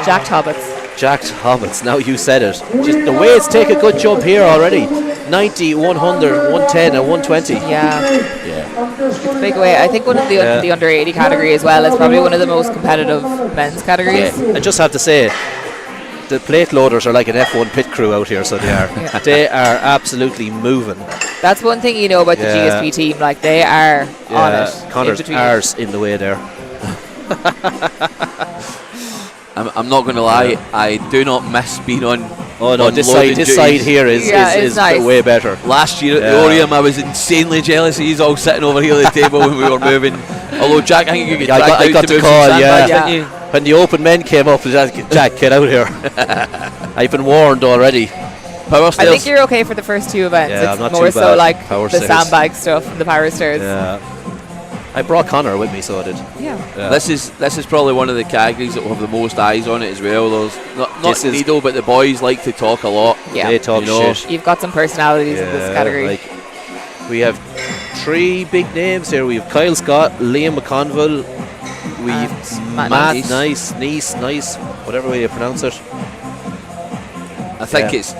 Jacked hobbits. Jacked hobbits, now you said it. Just the weights take a good jump here already. 90, 100, 110 and 120. Yeah. It's a big weight. I think one of the under 80 category as well is probably one of the most competitive men's categories. I just have to say, the plate loaders are like an F1 pit crew out here, so they are. They are absolutely moving. That's one thing you know about the GSP team, like they are on it. Connor's arse in the way there. I'm not going to lie, I do not miss being on. Oh no, this side here is nice. way better. Last year at the Orium, I was insanely jealous. He's all sitting over here at the table when we were moving. Although Jack, I think you get I got the call. Didn't you? When the open men came up, Jack, get out here. I've been warned already. Power stairs. I think you're okay for the first two events. Yeah, it's I'm not more too so bad. like Power the stairs. sandbag stuff and the power stairs. Yeah. I brought Connor with me, so I did. Yeah. This is probably one of the categories that will have the most eyes on it as well. There's not Needle, but the boys like to talk a lot. Yeah. They talk shit. You've got some personalities in this category. Like, we have three big names here. We have Kyle Scott, Liam McConville, we've Matt Nice, whatever way you pronounce it. I think it's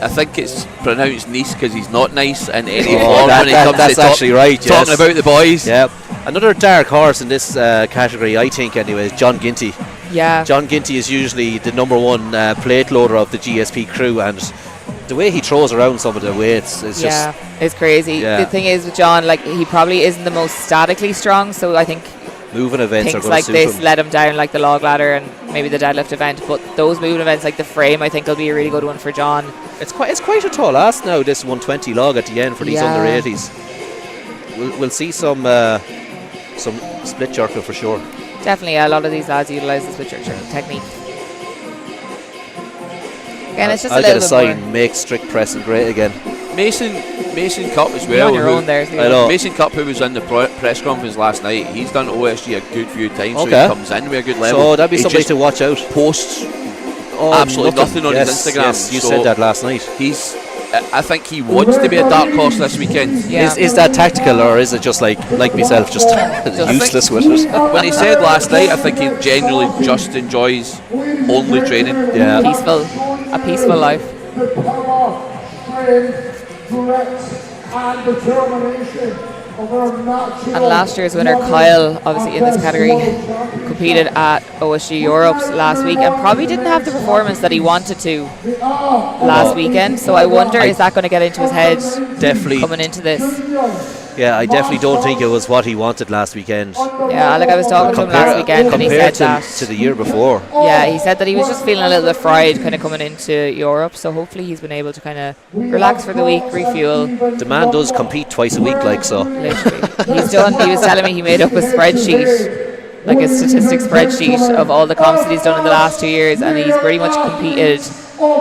pronounced Nice because he's not nice in any form when he comes that's to actually right. talking about the boys. Yep. Another dark horse in this category, I think, anyway, is John Ginty. Yeah. John Ginty is usually the number one plate loader of the GSP crew, and the way he throws around some of the weights is just it's crazy. Yeah. The thing is with John, like he probably isn't the most statically strong, so I think moving events are things going like to suit this him. let him down, like the log ladder and maybe the deadlift event. But those moving events, like the frame, I think will be a really good one for John. It's quite a tall ask now, this 120 log at the end for these under 80s. We'll see some split jerker for sure. Definitely, a lot of these lads utilise the split jerker technique. Again, it's just I'll a little get a bit sign, more. make strict pressing great again. Mason Cup as You're well. on your own there. I know. Mason Cup, who was in the press conference last night, he's done OSG a good few times, so Okay. he comes in with a good level. So that'd be He somebody just to watch out. posts absolutely nothing on his Instagram. Yes, you so said that last night. I think he wants to be a dark horse this weekend. Yeah. Is that tactical, or is it just like myself, just useless with it? When he said last night, I think he genuinely just enjoys only training. Yeah. A peaceful life. The power, strength, grit, and determination of our natural. And last year's winner, Kyle, obviously in this category, competed at OSG Europe's last week and probably didn't have the performance that he wanted to last weekend. So I wonder, is that going to get into his head Definitely. coming into this? Yeah, I definitely don't think it was what he wanted last weekend. Yeah, like I was talking to him last weekend and he said compared that. to the year before. Yeah, he said that he was just feeling a little bit fried kind of coming into Europe. So hopefully he's been able to kind of relax for the week, refuel. The man does compete twice a week, like so. Literally. He was telling me he made up a spreadsheet, like a statistics spreadsheet of all the comps that he's done in the last 2 years, and he's pretty much competed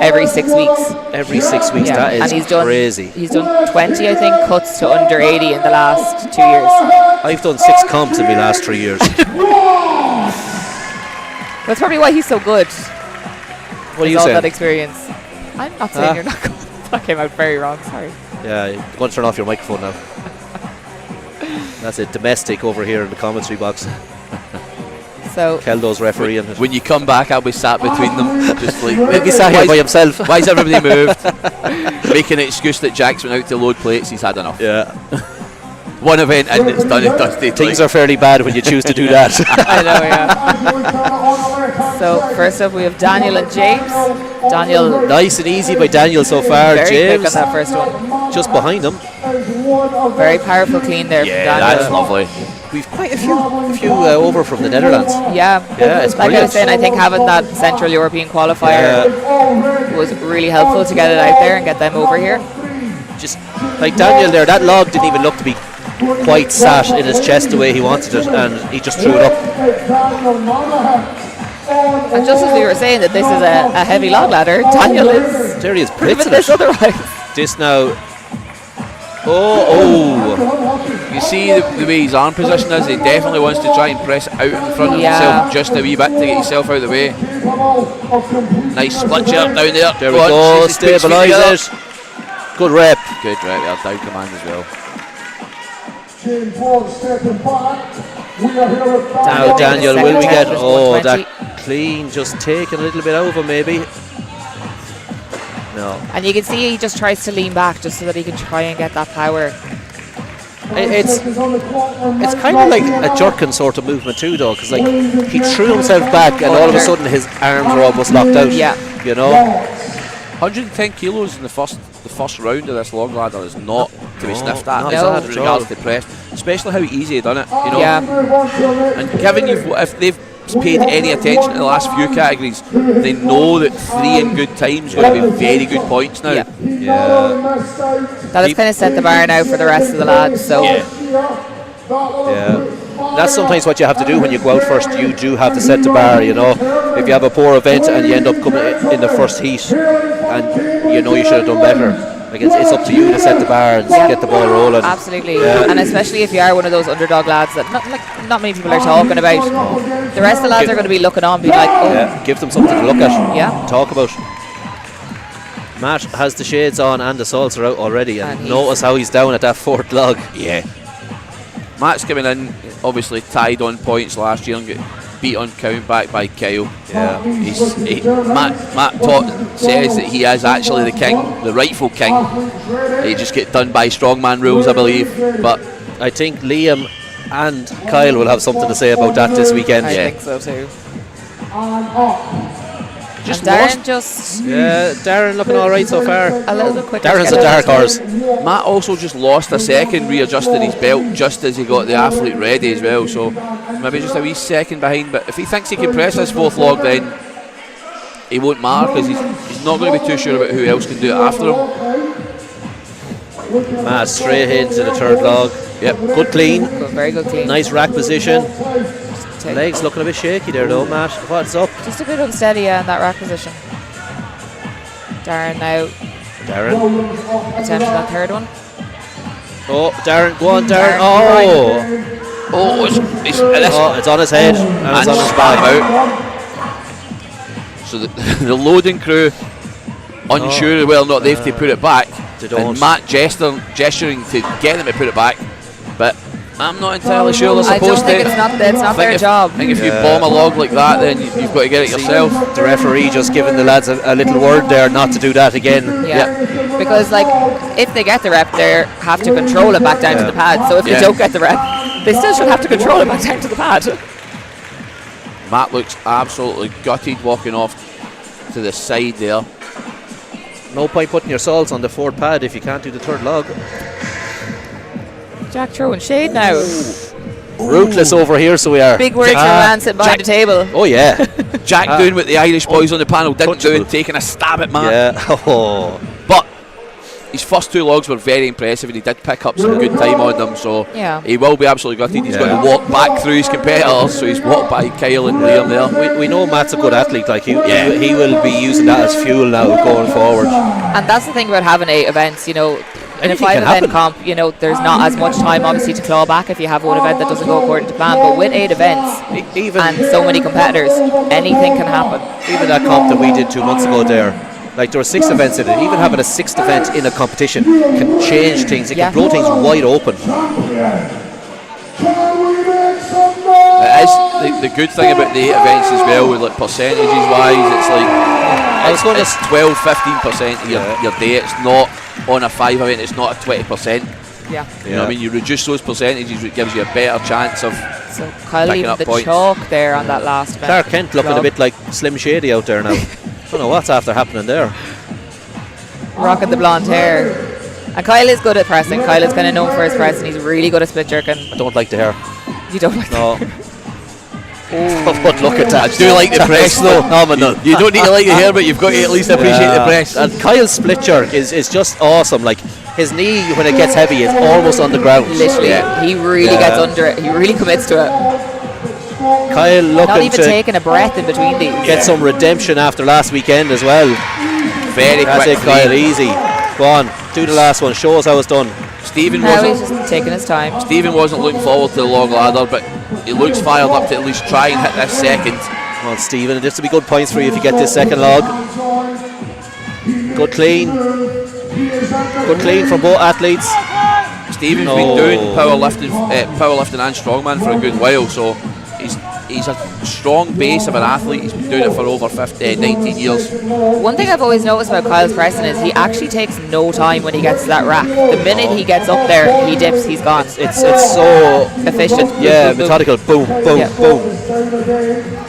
every 6 weeks. Every 6 weeks, that is and he's crazy. He's done 20, I think, cuts to under 80 in the last 2 years. I've done 6 comps in my last 3 years. That's probably why he's so good. What are you all saying? that experience. I'm not saying you're not good. That came out very wrong, sorry. Yeah, you're going to turn off your microphone now. That's it, domestic over here in the commentary box. So Keldo's refereeing it. When you come back, I'll be sat between them, just like Maybe sat here by himself. Why's everybody moved? Making an excuse that Jack's went out to load plates. He's had enough. Yeah. one event and it's done and dusted. Things are fairly bad when you choose to do that. I know, yeah. So first up we have Daniel and James. Daniel, Nice and easy by Daniel so far. very James quick on that first one. just behind him. Very powerful clean there from Daniel. That's lovely. We've quite a few over from the Netherlands. Yeah, It's like I brilliant. was saying, I think having that Central European qualifier was really helpful to get it out there and get them over here. Just like Daniel there, that log didn't even look to be quite sat in his chest the way he wanted it, and he just threw it up. And just as we were saying that this is a heavy log ladder, Daniel is There he is, proving blitzing this it. otherwise. This now. Oh, You see the way his arm position is, he definitely wants to try and press it out in front of Yeah. himself just a wee bit to get himself out of the way. Nice split shot down there. there we Go on, go, just puts feet stabilise together. it. Good rep. Good right there, down command as well. Now Daniel, Second will we get, attempt was oh, 120. that clean, just taking a little bit over maybe. No. And you can see he just tries to lean back just so that he can try and get that power. It's kind of like a jerking sort of movement too, though, because like he threw himself back and all of a sudden his arms were almost locked out. Yeah. You know. 110 kilos in the first round of this log ladder is not to be No, sniffed at not in bad at regards all. to press, especially how easy he done it. You know, Yeah, and given if they've paid any attention to the last few categories, they know that 3 in good times is going to be very good points now. yeah. Yeah. That has kind of set the bar now for the rest of the lads. So Yeah. That's sometimes what you have to do when you go out first. You do have to set the bar, you know. If you have a poor event and you end up coming in the first heat and you know you should have done better, like it's up to you to set the bar and get the ball rolling. absolutely, Yeah. and especially if you are one of those underdog lads that not many people are talking about. The rest of the lads are going to be looking on, being like, oh, Yeah, give them something to look at. Yeah. Talk about. Matt has the shades on and the salts are out already, and And he's- notice how he's down at that fourth log. Yeah. Matt's coming in, obviously tied on points last year and got beat on count back by Kyle. Yeah. Matt says that he is actually the king, the rightful king. He just get done by strongman rules, I believe. But I think Liam and Kyle will have something to say about that this weekend. I Yeah. think so too. just And Darren lost. just Yeah, Darren looking all right so far. a little bit quicker. Darren's to a get dark horse. Matt also just lost a second readjusting his belt just as he got the athlete ready as well. So maybe just a wee second behind. But if he thinks he can press his fourth log, then he won't matter because he's not going to be too sure about who else can do it after him. Matt straight into the third log. Yep. Good clean. Good, very good clean. Nice rack position. Take- Legs looking a bit shaky there though, Matt. What's up? Just a bit unsteady in that rack position. Darren now Darren. attempting that third one. Oh, Darren, go on, Darren. Darren, Oh, It's it's on his head and it's on his spam back. out. So the loading crew unsure whether or not they have to put it back. They don't. And Matt gesturing to get them to put it back, but I'm not entirely sure they're I don't supposed think to. it's not I their think job. I think if you Yeah. bomb a log like that, then you've got to get it yourself. The referee just giving the lads a little word there not to do that again. Yeah. Because like if they get the rep, they have to control it back down to the pad. So if Yeah. they don't get the rep, they still should have to control it back down to the pad. Matt looks absolutely gutted walking off to the side there. No point putting your salts on the fourth pad if you can't do the third log. Jack throwing shade now. Ruthless over here, so we are. Big words from a man sitting behind the table. Oh yeah. Jack doing what the Irish boys on the panel didn't do Touchable. and taking a stab at Matt. Yeah. Oh. But his first two logs were very impressive and he did pick up some good time on them, so Yeah. he will be absolutely gutted. He's Yeah. got to walk back through his competitors, so he's walked by Kyle and Liam there. We know Matt's a good athlete. Like he will be using that as fuel now going forward. And that's the thing about having 8 events, you know. In a Anything 5 can event happen. comp, you know, there's not as much time obviously to claw back if you have one event that doesn't go according to plan. But with 8 events Even and so many competitors, anything can happen. even that comp that we did 2 months ago there, like there were 6 events in it. Even having a 6th event in a competition can change things. It Yeah. can blow things wide open. It is the good thing about the 8 events as well, with like percentages wise, it's like it's 12-15% of your day. It's not on a 5 event, it's not a 20%. Yeah. You know what I mean? You reduce those percentages, it gives you a better chance of So Kyle picking leaving up the points. chalk there on that last event. Clark Kent looking a bit like Slim Shady out there now. Don't know what's after happening there. Rocking the blonde hair. And Kyle is good at pressing. Kyle is kind of known for his press, and he's really good at split jerking. I don't like the hair. You don't like No. But look at that. I do like the press though. Phenomenal. You don't need to like the hair, but you've got to at least appreciate the press. And Kyle's split jerk is just awesome. Like his knee when it gets heavy is almost on the ground. Literally, he really gets under it. He really commits to it. Kyle Not looking even to taking a breath in between these. get some redemption after last weekend as well. Very That's quick. it, Kyle. Easy. Go on. Do the last one. Show us how it's done. Stephen Now he's wasn't. just taking his time. Stephen wasn't looking forward to the long ladder, but he looks fired up to at least try and hit this second. Come on, Stephen. This will be good points for you if you get this second log. Good clean. Good clean from both athletes. Stephen's been doing powerlifting and strongman for a good while, so he's a strong base of an athlete. He's been doing it for over 19 years. One thing I've always noticed about Kyle's pressing is he actually takes no time when he gets to that rack. The minute he gets up there, he dips, he's gone. It's so Efficient. yeah, Boom, boom, boom. methodical. Boom, boom, Yeah. boom.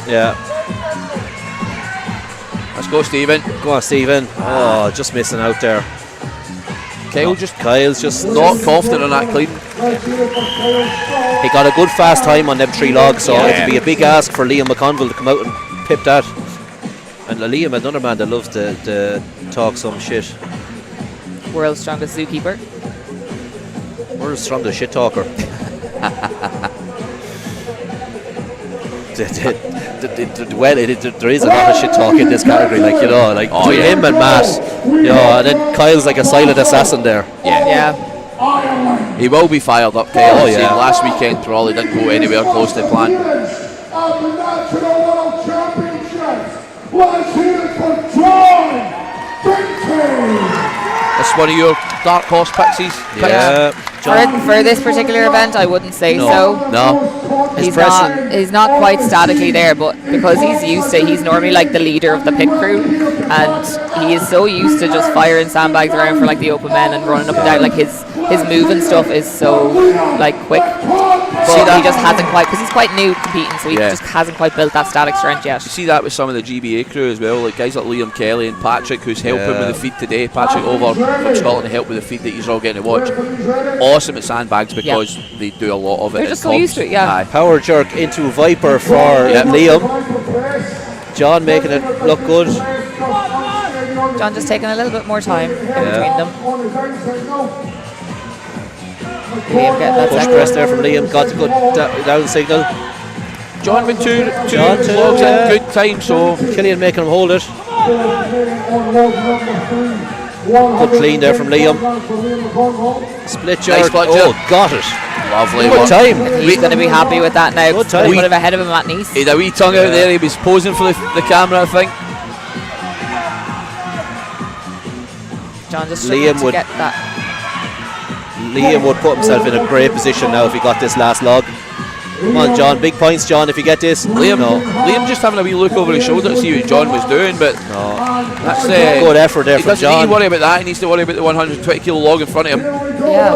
Yeah. Let's go, Stephen. Go on, Stephen. Oh, just missing out there. Kyle's just Not confident on that clean. He got a good fast time on them 3 logs, so Yeah. it'd be a big ask for Liam McConville to come out and pip that. And Liam, another man that loves to talk some shit. World's strongest zookeeper. We're the strongest shit talker. Well, there is a lot of shit talk in this category, like, you know, like between him and Matt, you know, and then Kyle's like a silent assassin there. Yeah. He will be fired up, Kyle. Oh, yeah. Last weekend probably didn't go anywhere close to plan. Of the National World Championships, let's hear it for John Binkley. That's one of your dark horse pixies. Yeah. For this particular event, I wouldn't say so. No. He's not quite statically there, but because he's normally like the leader of the pit crew, and he is so used to just firing sandbags around for like the open men and running up and down. Like his move and stuff is so like quick, but he just hasn't quite, because he's quite new competing, so he just hasn't quite built that static strength yet. You see that with some of the GBA crew as well, like guys like Liam Kelly and Patrick, who's helping with the feed today. Patrick over from Scotland to help with the feed that you're all getting to watch. Awesome at sandbags because they do a lot of it. They're just so used to it, yeah. Aye. Power jerk into Viper for Liam. John making it look good. John just taking a little bit more time in between them. Liam getting that Push second. press there from Liam. Got the good down signal. John with two John too, logs yeah. in good time, so Killian making him hold it. Good clean there from Liam. Split jerk. Nice flat jerk. Got it. lovely Good work. time. He's going to be happy with that now. Good time. Put him ahead of him at Nice. He had a wee tongue out there, he was posing for the camera, I think. John just struggling Liam to would- get that. Liam would put himself in a great position now if he got this last log. Come on, John. Big points, John, if you get this. Liam, No. Liam just having a wee look over his shoulder to see what John was doing, but that's Good effort there he from doesn't need John. to worry about that. He needs to worry about the 120 kilo log in front of him. Yeah.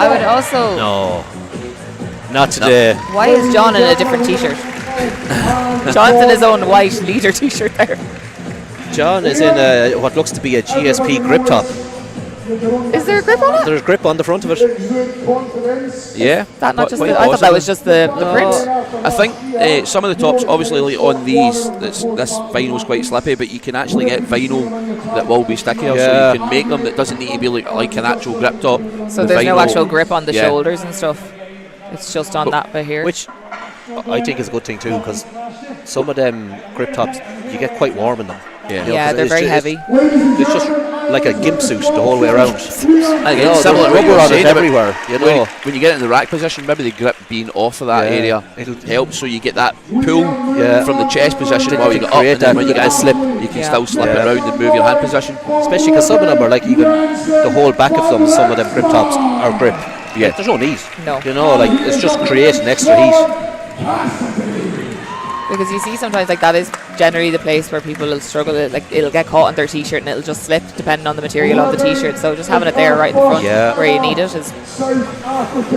I would also. No. Not today. Why is John in a different t-shirt? John's in his own white leader t-shirt there. John is in what looks to be a GSP grip top. Is there a grip on it? There's grip on the front of it. Yeah, That not just quite the, I thought that possibly. was just the print. I think some of the tops, obviously, like on these, this vinyl's quite slippy, but you can actually get vinyl that will be stickier, Yeah. so you can make them that doesn't need to be like an actual grip top. So The there's no vinyl- actual grip on the Yeah. shoulders and stuff. It's just on that bit here. Which I think is a good thing too, because some of them grip tops, you get quite warm in them. Yeah. You know, Yeah, 'cause they're it's very ju- heavy. It's just like a gimp suit the whole way around. Again, You know, similar there's to what you rubber were on saying it about everywhere. You when, know. when you get in the rack position, maybe the grip being off of that Yeah. area It'll- helps, so you get that pull Yeah. from the chest position Then while you you can get up, create and then that when you bit get of a a slip. you can Yeah. still slip Yeah. it around and move your hand position. Especially because some of them are like even the whole back of them, some of them grip tops are grip. Yeah. There's no need. No. You know, like it's just creating extra heat. Because you see sometimes like that is generally the place where people will struggle. Like it'll get caught on their t-shirt and it'll just slip depending on the material of the t-shirt. So just having it there right in the front where you need it is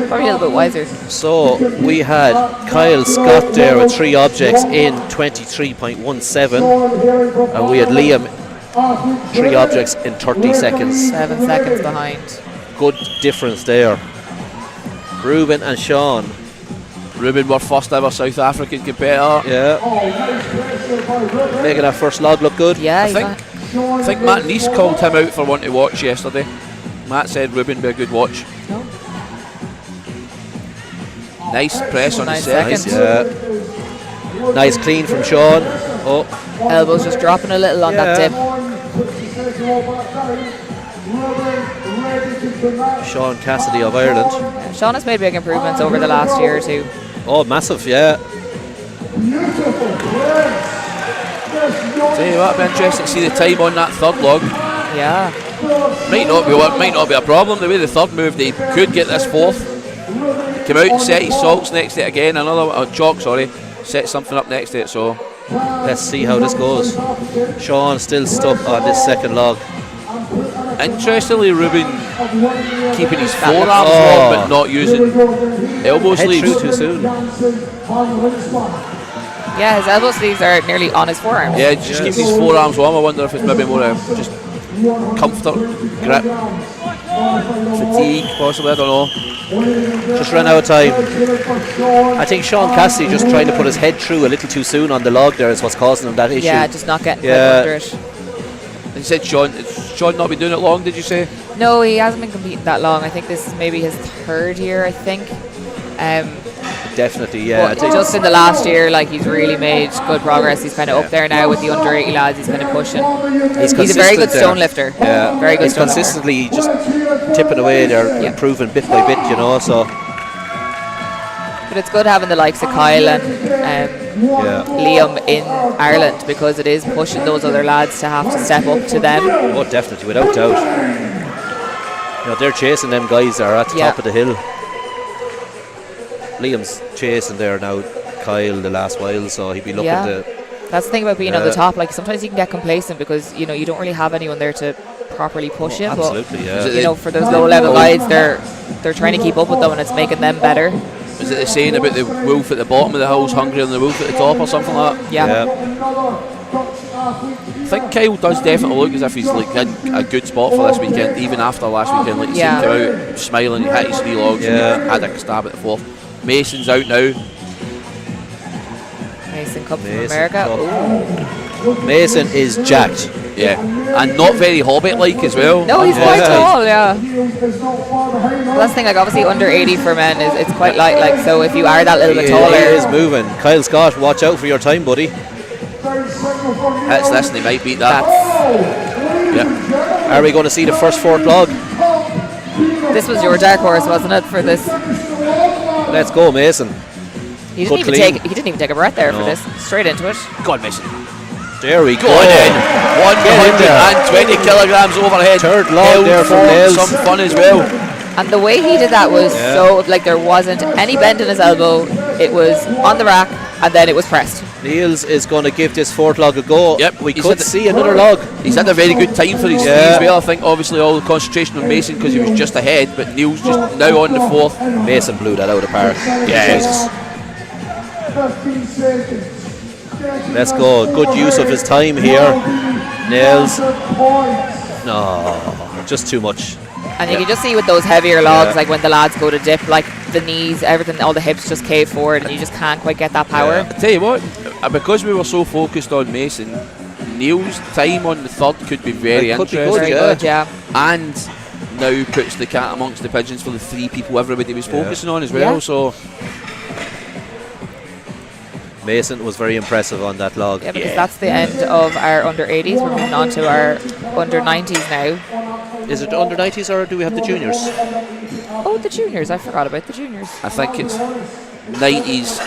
probably a little bit wiser. So we had Kyle Scott there with 3 objects in 23.17, and we had Liam 3 objects in 30 seconds. 7 seconds behind. Good difference there. Ruben and Sean. Ruben, were first ever South African competitor. Yeah. Making that first log look good. Yeah, I think Matt Neese called him out for one to watch yesterday. Matt said Ruben be a good watch. No. Nice press on the second. Nice, yeah. Nice clean from Sean. Oh, elbows just dropping a little on that dip. Sean Cassidy of Ireland. Yeah, Sean has made big improvements over the last year or two. Oh, massive, yeah. Tell you what, it'll be interesting to see the time on that third log. Yeah. Might not be a problem. The way the third moved, he could get this fourth. Come out, set his salts next to it again. Chalk, set something up next to it. So let's see how this goes. Sean still stuck on this second log. Interestingly, Ruben keeping his forearms long but not using elbow Head sleeves. through too soon. Yeah, his elbow sleeves are nearly on his forearms. Yeah, just keeping his forearms warm. I wonder if it's maybe more just comfort, grip, fatigue, possibly. I don't know. Just ran out of time. I think Sean Cassidy just trying to put his head through a little too soon on the log there is what's causing him that issue. Yeah, just not getting under it. And you said Sean not been doing it long, did you say? No, he hasn't been competing that long. I think this is maybe his 3rd year, I think. Definitely, yeah. Just in the last year, like he's really made good progress. He's kind of up there now with the under 80 lads. He's kind of pushing. He's a very good stone lifter. Yeah, very good. He's consistently just tipping away there, improving bit by bit, So. But it's good having the likes of Kyle and Liam in Ireland because it is pushing those other lads to have to step up to them. Oh, definitely, without doubt. They're chasing them guys that are at the top of the hill. Liam's chasing there now, Kyle, the last while, so he'd be looking to. That's the thing about being on the top. Like sometimes you can get complacent because you don't really have anyone there to properly push it. Absolutely, but, for those low level guys, they're trying to keep up with them, and it's making them better. Is it the saying about the wolf at the bottom of the hill's hungrier than the wolf at the top, or something like that? Yeah. I think Kyle does definitely look as if he's like in a good spot for this weekend, even after last weekend. Like you see him come out smiling, he hit his 3 logs, and had a stab at the 4th. Mason's out now. Mason Cup from America. Mason is jacked. Yeah, and not very Hobbit-like as well. No, he's quite tall. Yeah. Well, that's the thing. Like obviously, under 80 for men it's quite light. Like so, if you are that little bit taller, he is moving. Kyle Scott, watch out for your time, buddy. Hits this, and he might beat that. Are we going to see the first 4th log? This was your dark horse, wasn't it, for this? Let's go, Mason. He didn't even take a breath there for this. Straight into it. Go on, Mason. There we go. 120 kilograms overhead. 3rd log there from Nails. Some fun as well. And the way he did that was so like there wasn't any bend in his elbow. It was on the rack and then it was pressed. Niels is going to give this 4th log a go. Yep, we could see another log. He's had a very good time for his 3 as well. I think obviously all the concentration on Mason because he was just ahead, but Niels just now on the 4th. Mason blew that out of the park. Yes. Let's go. Good use of his time here. Nails. No, just too much. And you can just see with those heavier logs, like when the lads go to dip, like the knees, everything, all the hips just cave forward and you just can't quite get that power. I tell you what, because we were so focused on Mason, Neil's time on the 3rd could be very interesting. Very good, yeah. And now puts the cat amongst the pigeons for the 3 people everybody was focusing on as well. So Mason was very impressive on that log. Yeah, because that's the end of our under 80s. We're moving on to our under 90s now. Is it under 90s or do we have the juniors? Oh, the juniors. I forgot about the juniors. I think it's 90s,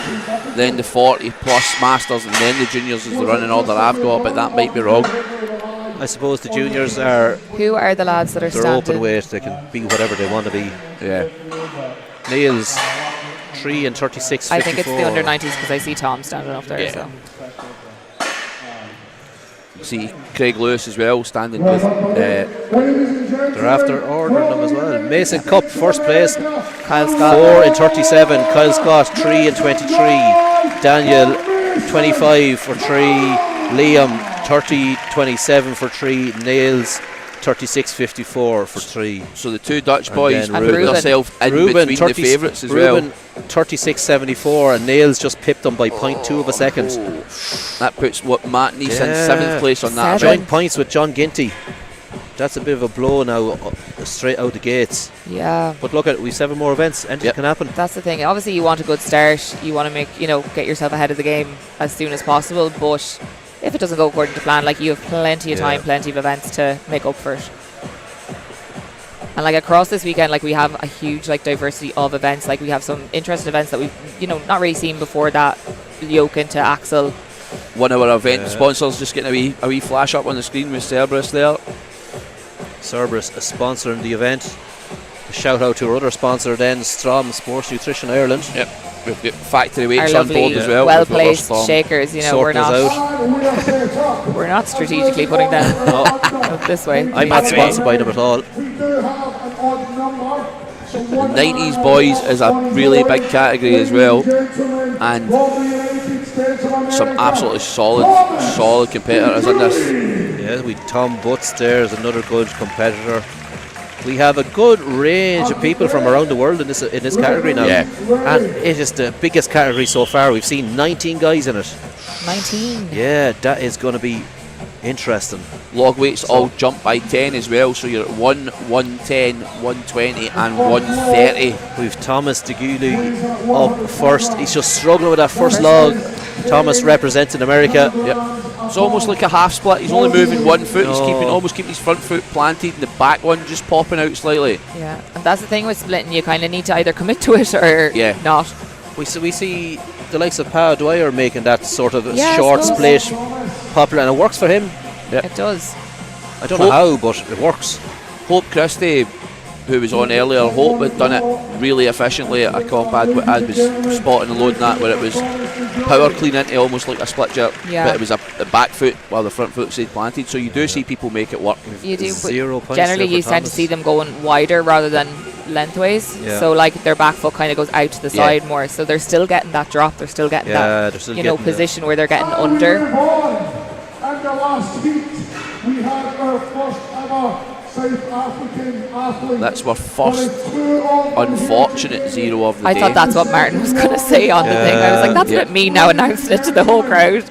then the 40 plus masters, and then the juniors is the running order I've got, but that might be wrong. I suppose the juniors are. Who are the lads that are they're standing? open weight. They can be whatever they want to be. Yeah. Niels, 3 3 and 36.54. I think it's the under 90s because I see Tom standing up there. Yeah. So. See Craig Lewis as well standing with. They're after ordering them as well. Mason Cup, first place, Kyle Scott. 4 and 37. Kyle Scott, 3 and 23. Daniel, 25 for 3. Liam, 30-27 for 3. Nails, 36.54 for 3. So the two Dutch boys then put themselves in Ruben, between the favourites as Ruben, well. 36.74, and Nails just pipped them by 0.2 of a second. That puts Matt Neeson in 7th place on that Seven. event. Joint points with John Ginty. That's a bit of a blow now, straight out the gates. Yeah. But look at it, we've 7 more events. Anything can happen. That's the thing. Obviously, you want a good start. You want to make, get yourself ahead of the game as soon as possible. But if it doesn't go according to plan, you have plenty of time, plenty of events to make up for it. And across this weekend, we have a huge diversity of events. We have some interesting events that we've not really seen before, that yoke into Axel. One of our event sponsors just getting a wee flash up on the screen with Cerberus there. Cerberus is sponsoring the event. A shout out to our other sponsor then, Strom Sports Nutrition Ireland. Yep. We've got factory weights Our on board lovely, as well. well-placed shakers. We're Sorting us not. out. We're not strategically putting them up this way. I'm not sponsored by them at all. The 90s boys is a really big category as well, and some absolutely solid competitors in this. Yeah, we Tom Butts there is another good competitor. We have a good range of people from around the world in this category now. Yeah. And it is the biggest category so far. We've seen 19 guys in it. 19. Yeah, that is going to be interesting. Log weights all jump by 10 as well, so you're at 1, 110, 120 and 130. We've Thomas DeGulu up first. He's just struggling with that first log. Thomas representing America. Yep. It's almost like a half split. He's only moving one foot. He's almost keeping his front foot planted and the back one just popping out slightly. Yeah, and that's the thing with splitting. You kind of need to either commit to it or not. We see the likes of Pa Dwyer making that sort of Yeah, short split popular, and it works for him. Yep. It does. I don't know how, but it works. Hope Christie, who was on earlier, Hope had done it really efficiently at a comp ad was spotting and loading that, where it was power clean into almost like a split jerk, but it was a back foot while the front foot stayed planted, so you do see people make it work. You do, 0 points generally there for you tend to Thomas. see them going wider rather than lengthways, so their back foot kind of goes out to the side more, so they're still getting that drop, they're still getting that they're still getting position where they're getting under. And the last heat, we had our first ever South African athlete. That's our first unfortunate 0 of the I day. thought that's what Martin was going to say on the thing. I was like, that's a bit mean now, announcing it to the whole crowd.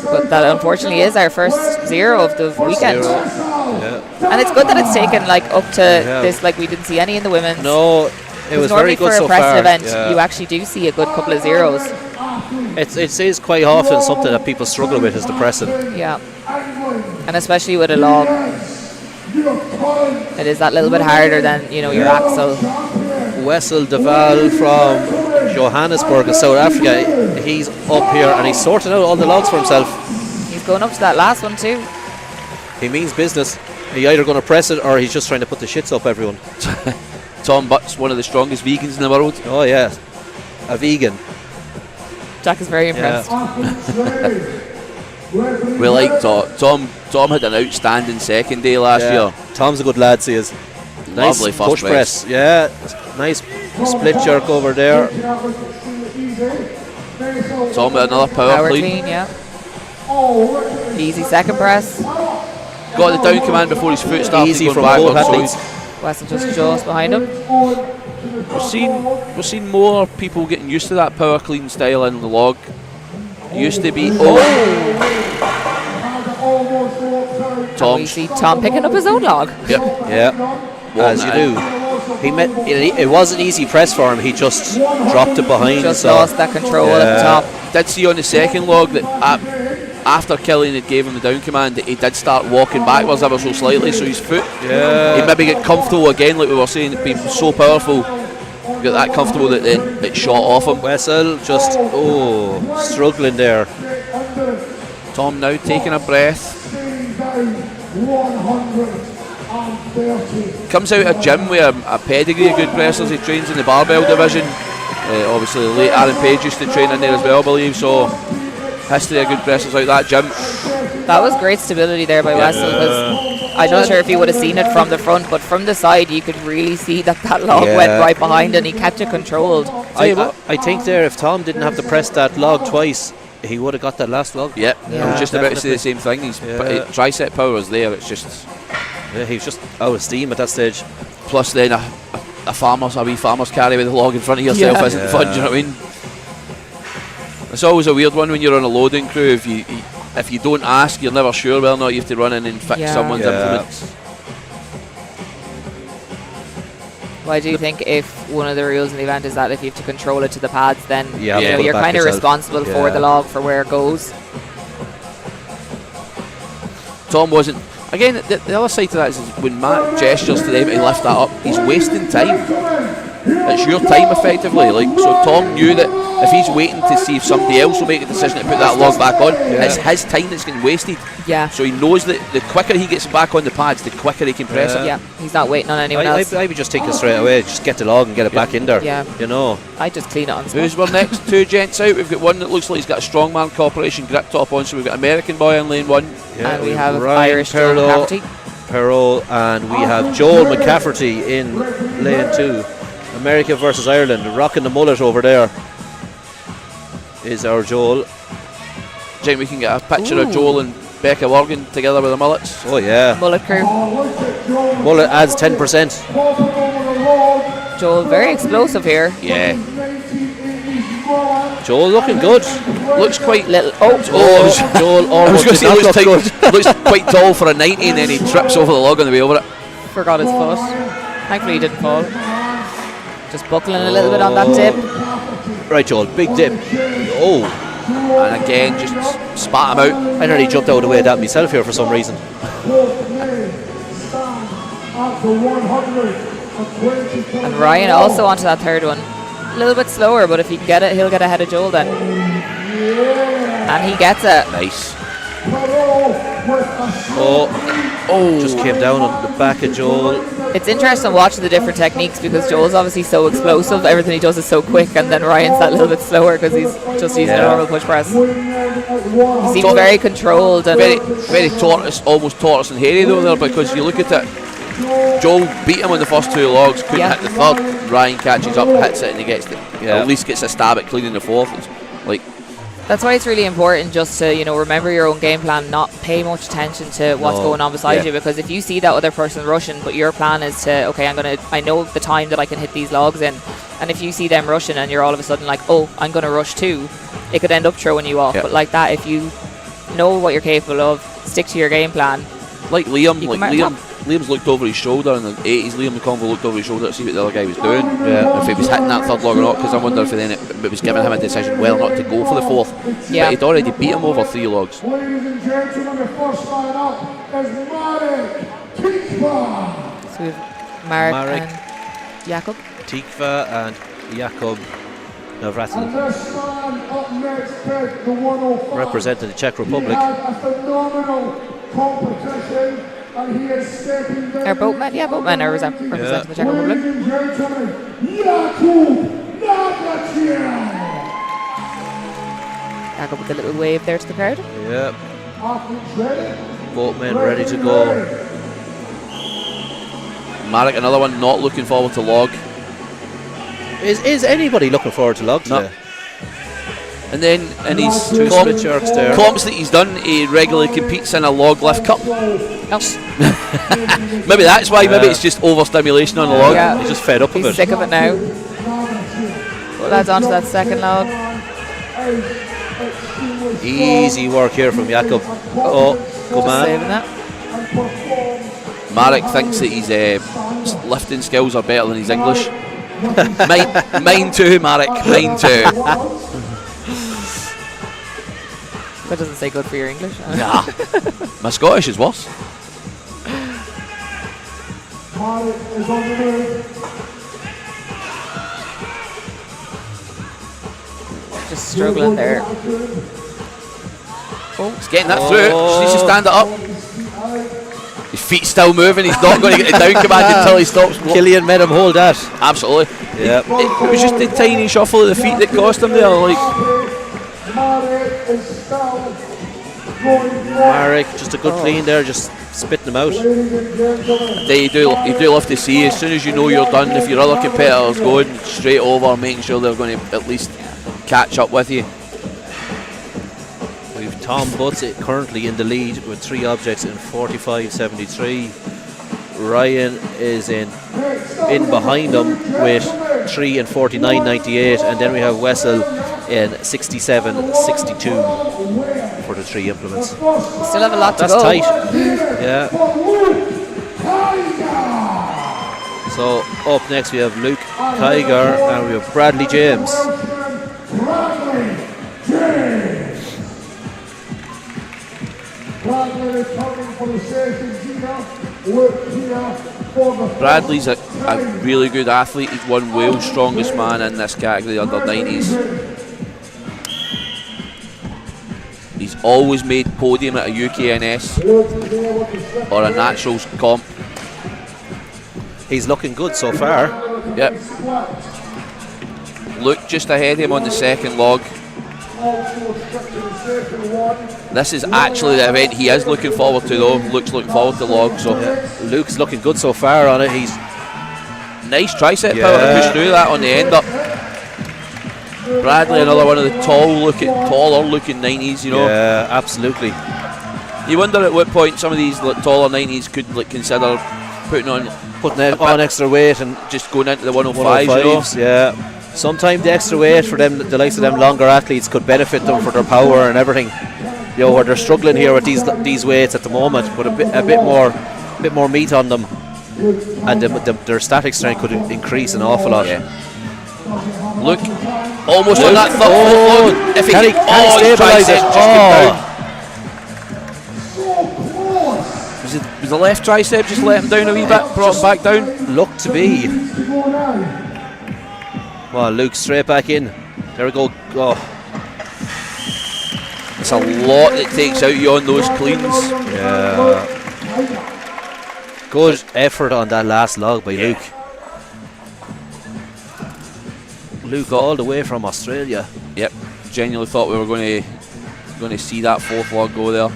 But that unfortunately is our first 0 of the weekend. And it's good that it's taken up to this, we didn't see any in the women's. No, it was very good so far. For a pressing far. event, you actually do see a good couple of 0s. It is quite often something that people struggle with is the pressing. Yeah. And especially with a log, it is that little bit harder than, your axle. Wessel de Waal from Johannesburg in South Africa, he's up here and he's sorting out all the logs for himself. He's going up to that last one too. He means business. He's either going to press it or he's just trying to put the shits up everyone. Tom Butts, one of the strongest vegans in the world. Oh yeah, a vegan. Jack is very impressed. We like Tom. Tom had an outstanding second day last year. Tom's a good lad, he is. Lovely nice first push press. Yeah, nice split jerk over there. Tom with another power clean, yeah. Easy second press. Got the down command before his foot started Easy going from both backwards. athletes. Wessel just behind him. We're seeing more people getting used to that power clean style in the log. It used to be We see Tom picking up his own log. Yep. Yeah, as you do. It was an easy press for him. He just dropped it behind. Just lost that control at the top. Did see on the second log that after Killian had gave him the down command, that he did start walking backwards ever so slightly. So his foot, he maybe get comfortable again, like we were saying, being so powerful. Got that comfortable that then it shot off him. Wessel just struggling there. Tom now taking a breath. Comes out of a gym with a pedigree of good wrestlers. He trains in the barbell division. Obviously, the late Aaron Page used to train in there as well, I believe. So, history of good wrestlers out that gym. That was great stability there by Wessel, because I'm not sure if you would have seen it from the front, but from the side you could really see that log went right behind, and he kept it controlled. I think there, if Tom didn't have to press that log twice, he would have got that last log. I was just about to say the same thing. His tricep power is there. It's just he was just out of steam at that stage. Plus, then a wee farmer's carry with a log in front of yourself isn't fun. Do you know what I mean? It's always a weird one when you're on a loading crew. If you don't ask, you're never sure whether or not you have to run in and fix someone's implements. Why do you think if one of the rules in the event is that if you have to control it to the pads, then you're kind of responsible for the log, for where it goes? Tom wasn't. Again, the other side to that is when Matt gestures to them to lift that up, he's wasting time. It's your time effectively. So Tom knew that if he's waiting to see if somebody else will make a decision to put that log back on, it's his time that's getting wasted. So he knows that the quicker he gets back on the pads, the quicker he can press it. He's not waiting on anyone else. I would just take it straight away, just get the log and get it back in there. You know. I just clean it on spot. Who's our next two gents out? We've got one that looks like he's got a Strongman Corporation grip top on, so we've got American Boy in lane 1. And we have Ryan Irish McCafferty. Perot, and we have Joel McCafferty in lane 2. America versus Ireland, rocking the mullet over there is our Joel. Jane, we can get a picture of Joel and Becca Worgan together with the mullets. Oh yeah. Mullet crew. Mullet adds 10%. Joel, very explosive here. Yeah. Joel looking good. Looks quite little. Joel almost did not look good. Looks quite tall for a 90, and then he trips over the log on the way over it. Forgot his foot. Thankfully he didn't fall. Just buckling a little bit on that dip. Right, Joel, big dip. Oh. And again, just spat him out. I nearly jumped out of the way of that myself here for some reason. And Ryan also onto that third one. A little bit slower, but if he can get it, he'll get ahead of Joel then. And he gets it. Nice. Just came down on the back of Joel. It's interesting watching the different techniques, because Joel's obviously so explosive, everything he does is so quick, and then Ryan's that little bit slower because he's just using a normal push press. He seems very controlled and very almost tortoise and hairy though there, because you look at it, Joel beat him on the first two logs, couldn't hit the third. Ryan catches up, hits it, and he gets at least gets a stab at cleaning the fourth. It's like, that's why it's really important just to, remember your own game plan, not pay much attention to what's going on beside you, because if you see that other person rushing, but your plan is to, I know the time that I can hit these logs in, and if you see them rushing and you're all of a sudden like, I'm going to rush too, it could end up throwing you off. But like that, if you know what you're capable of, stick to your game plan. Like Liam's looked over his shoulder in the 80s. Liam the Convo looked over his shoulder to see what the other guy was doing. If he was hitting that third log or not, because I wonder if it was giving him a decision whether or not to go for the fourth. But he'd already beat him over 3 logs. Ladies and gentlemen, the first line up is Marek Tikva. So we have Marek and Jakob. Tikva and Jakob Navratil. And this man up next, the 105. Representing the Czech Republic. He had a phenomenal competition. And he is stepping down. Our boatmen, boatmen are representing the Czech Republic. Ladies and gentlemen, Jakub Navratil. Jakob with a little wave there to the crowd. Yep. Boatmen ready to go. Marek, another one not looking forward to log. Is anybody looking forward to log today? No. And then in his two split jerks there. comps that he's done, he regularly competes in a log lift cup. Maybe that's why. Maybe it's just overstimulation on the log. Yeah. He's just fed up of it. He's sick of it now. Well, that's onto that second log. Easy work here from Jakob. Oh, good man. Saving that. Marek thinks that his lifting skills are better than his English. Mine too, Marek. Mine too. That doesn't say good for your English. Nah. My Scottish is worse. Marek is on the move. Just struggling there. He's getting that through. Just needs to stand it up. His feet's still moving. He's not going to get the down command until he stops. Killian made him hold that. Absolutely. Yeah. It was just the tiny shuffle of the feet that cost him there. Like, Marek, just a good clean there, just spitting them out. you do love to see, as soon as you know you're done, if your other competitors going straight over, making sure they're going to at least catch up with you. We've Tom Butts currently in the lead with 3 objects in 45.73. Ryan is in behind him with 3 in 49.98, and then we have Wessel in 67.62 for the 3 implements. Still have a lot to That's go. tight. Yeah. So up next we have Luke Kiger and we have Bradley James. Bradley's a really good athlete. He's won Wales' strongest man in this category, under 90s. He's always made podium at a UKNS or a Naturals comp. He's looking good so far. Yep. Luke just ahead of him on the second log. This is actually the event he is looking forward to, though. Luke's looking forward to log. So Luke's looking good so far on it. He's nice tricep power to push through that on the end up. Bradley, another one of the taller looking 90s, you know. Yeah, absolutely. You wonder at what point some of these taller 90s could consider putting on extra weight and just going into the 105s, you know. yeah. Sometimes the extra weight for them, the likes of them longer athletes, could benefit them for their power and everything. You know, where they're struggling here with these weights at the moment, but a bit more meat on them, and their static strength could increase an awful lot. Yeah. Look, almost on that third. If he can stabilise it. Was the left tricep just let him down a wee bit, brought him back down? Looked to be. Well, Luke straight back in. There we go. Oh. It's a lot that takes out you on those cleans. Yeah. Good effort on that last log by Luke. Luke all the way from Australia. Yep. Genuinely thought we were going to see that 4th log go there.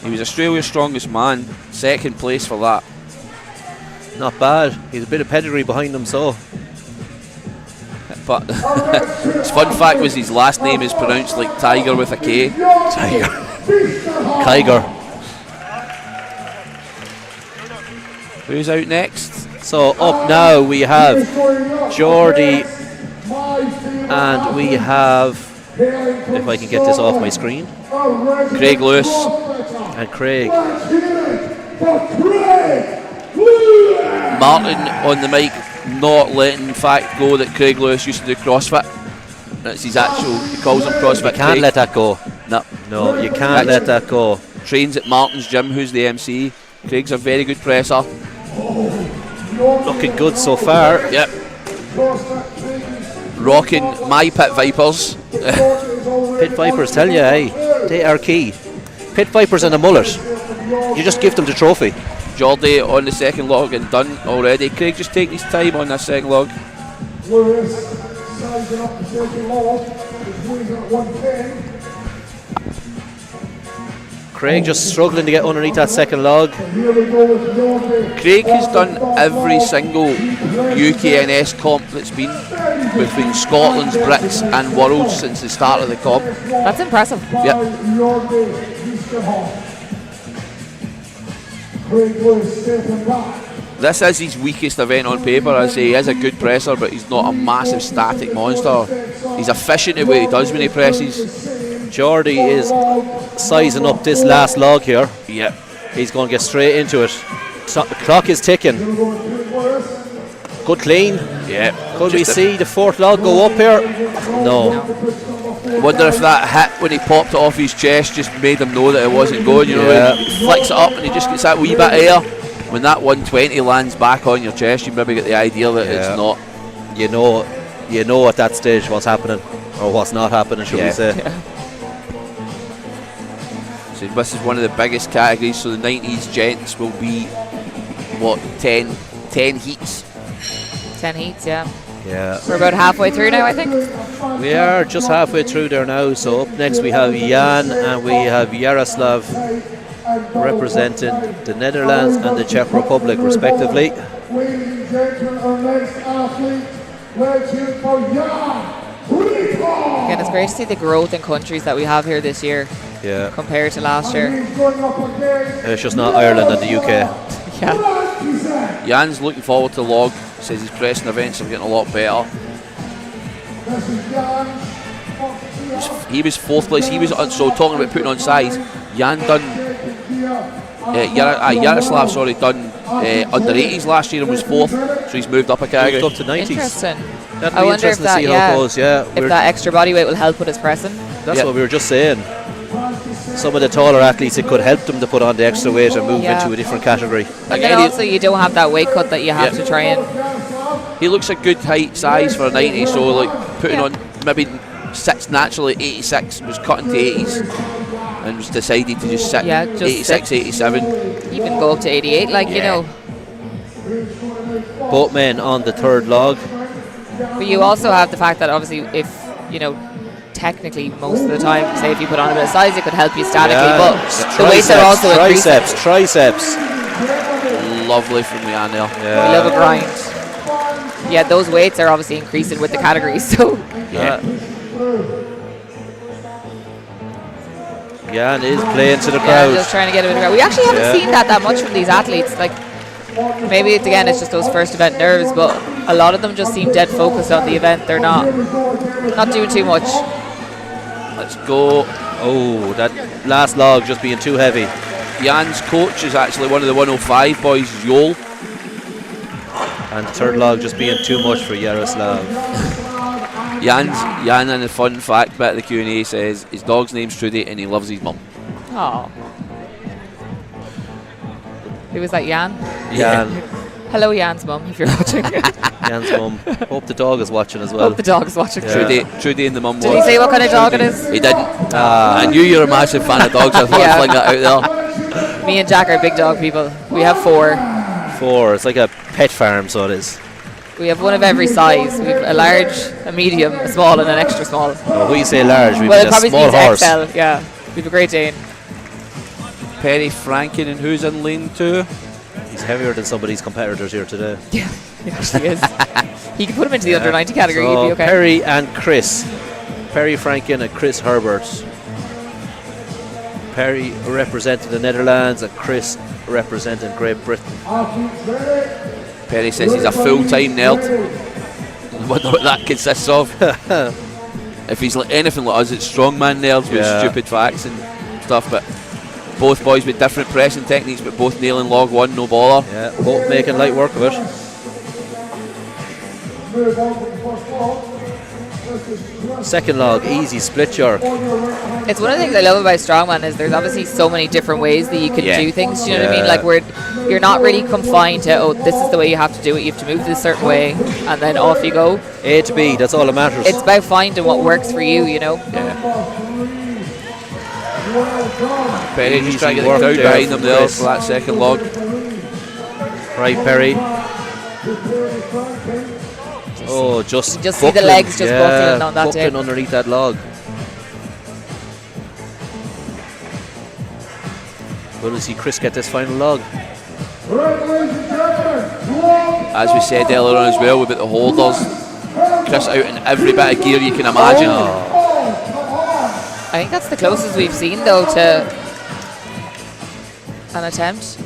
He was Australia's strongest man, 2nd place for that. Not bad. He's a bit of pedigree behind him, so. But his fun fact was his last name is pronounced like tiger with a K. Tiger. Kiger. Who's out next? So up now we have Geordie and we have, if I can get this off my screen, Craig Lewis. And Craig. Martin on the mic, not letting fact go that Craig Lewis used to do CrossFit. That's his actual, he calls him CrossFit. You can't let that go. No, you can't let that go. Trains at Martin's gym, who's the MC. Craig's a very good presser. Looking good so far. Yep. Rocking my Pit Vipers. Pit Vipers, tell you, hey, they are key. Pit Vipers and a mullet. You just give them the trophy. Geordie on the second log and done already. Craig just taking his time on that second log. Lewis sizing up the second log. He's winning at 110. Craig just struggling to get underneath that second log. Craig has done every single UKNS comp that's been between Scotland's, Brits and Worlds since the start of the comp. That's impressive. Yep. This is his weakest event on paper. I say he is a good presser, but he's not a massive static monster. He's efficient at what he does when he presses. Geordie is sizing up this last log here. Yep. He's going to get straight into it. The clock is ticking. Good clean. Yeah. Could we see the 4th log go up here? No. Wonder if that hit when he popped it off his chest just made him know that it wasn't going. You know, he flicks it up and he just gets that wee bit of air. When that 120 lands back on your chest, you maybe get the idea that it's not. You know at that stage what's happening or what's not happening, should we say. So this is one of the biggest categories. So the 90s gents will be what 10 heats. 10 heats, yeah. Yeah. We're about halfway through now, I think. We are just halfway through there now. So up next we have Jan and we have Yaroslav representing the Netherlands and the Czech Republic respectively. Ladies and gentlemen, our next athlete, let's hear it for Jan. Again, it's great to see the growth in countries that we have here this year Yeah. compared to last year. It's just not Ireland and the UK. Yeah. Jan's looking forward to log. Says his pressing events are getting a lot better. He was fourth place. He was so talking about putting on size. Jan done Yaroslav done under 80s last year and was fourth, so he's moved up a category. Moved up to 90s. Interesting. That'd I be wonder interesting if to see that, how it goes. Yeah, if that extra body weight will help with his pressing. that's what we were just saying. Some of the taller athletes, it could help them to put on the extra weight and move into a different category. And then also you don't have that weight cut that you have to try and. He looks a good height size for a 90, so like putting on maybe sits naturally 86, was cut into 80s and was decided to just sit 86, 87. Even go up to 88, like, you know. Both men on the third log. But you also have the fact that obviously if, you know, technically most of the time, say if you put on a bit of size, it could help you statically, but the weights are also increasing. Triceps. Lovely from Jan there. We love a grind. Yeah, those weights are obviously increasing with the categories, so. Jan is playing to the Yeah, crowd. just trying to get a bit of crowd. We actually haven't seen that much from these athletes. Like, maybe it's just those first event nerves, but a lot of them just seem dead focused on the event. They're not doing too much. Let's go. Oh, that last log just being too heavy. Jan's coach is actually one of the 105 boys, Joel. And third log just being too much for Yaroslav. Jan, in the fun fact bit of the Q&A says his dog's name's Trudy and he loves his mum. Oh. Who was that, Jan? Jan. Hello, Jan's mum, if you're watching. Jan's mum. Hope the dog is watching as well. Hope the dog's watching. Trudy and the mum. Did he say what kind of dog it is? He didn't. I knew you were a massive fan of dogs. I thought I'd fling that out there. Me and Jack are big dog people. We have 4. 4. It's like a pet farm, so it is. We have one of every size. We have a large, a medium, a small, and an extra small. Oh, when you say large, we well, mean it a probably small means horse. XL. Yeah, we have a Great Dane. Perry Franken, and who's in lane 2? He's heavier than some of these competitors here today. Yeah, he actually is. He can put him into the under 90 category. So He'd be okay. Perry and Chris. Perry Franken and Chris Herbert. Perry representing the Netherlands and Chris representing Great Britain. Perry says he's a full-time nerd. I wonder what that consists of. If he's like anything like us, it's strongman nerds with stupid facts and stuff, but both boys with different pressing techniques, but both nailing log 1, no bother. Yeah, both making light work of it. Second log, easy split jerk. It's one of the things I love about strongman is there's obviously so many different ways that you can do things. Do you know what I mean? Like you're not really confined to this is the way you have to do it. You have to move this certain way, and then off you go. A to B, that's all that matters. It's about finding what works for you. You know. Perry just trying to get the crowd behind them there for that second log. Right, Perry. Oh, just see the legs just buckling on that buckling underneath that log. We'll see Chris get this final log. As we said earlier on as well about the holders, Chris out in every bit of gear you can imagine. I think that's the closest we've seen though to an attempt.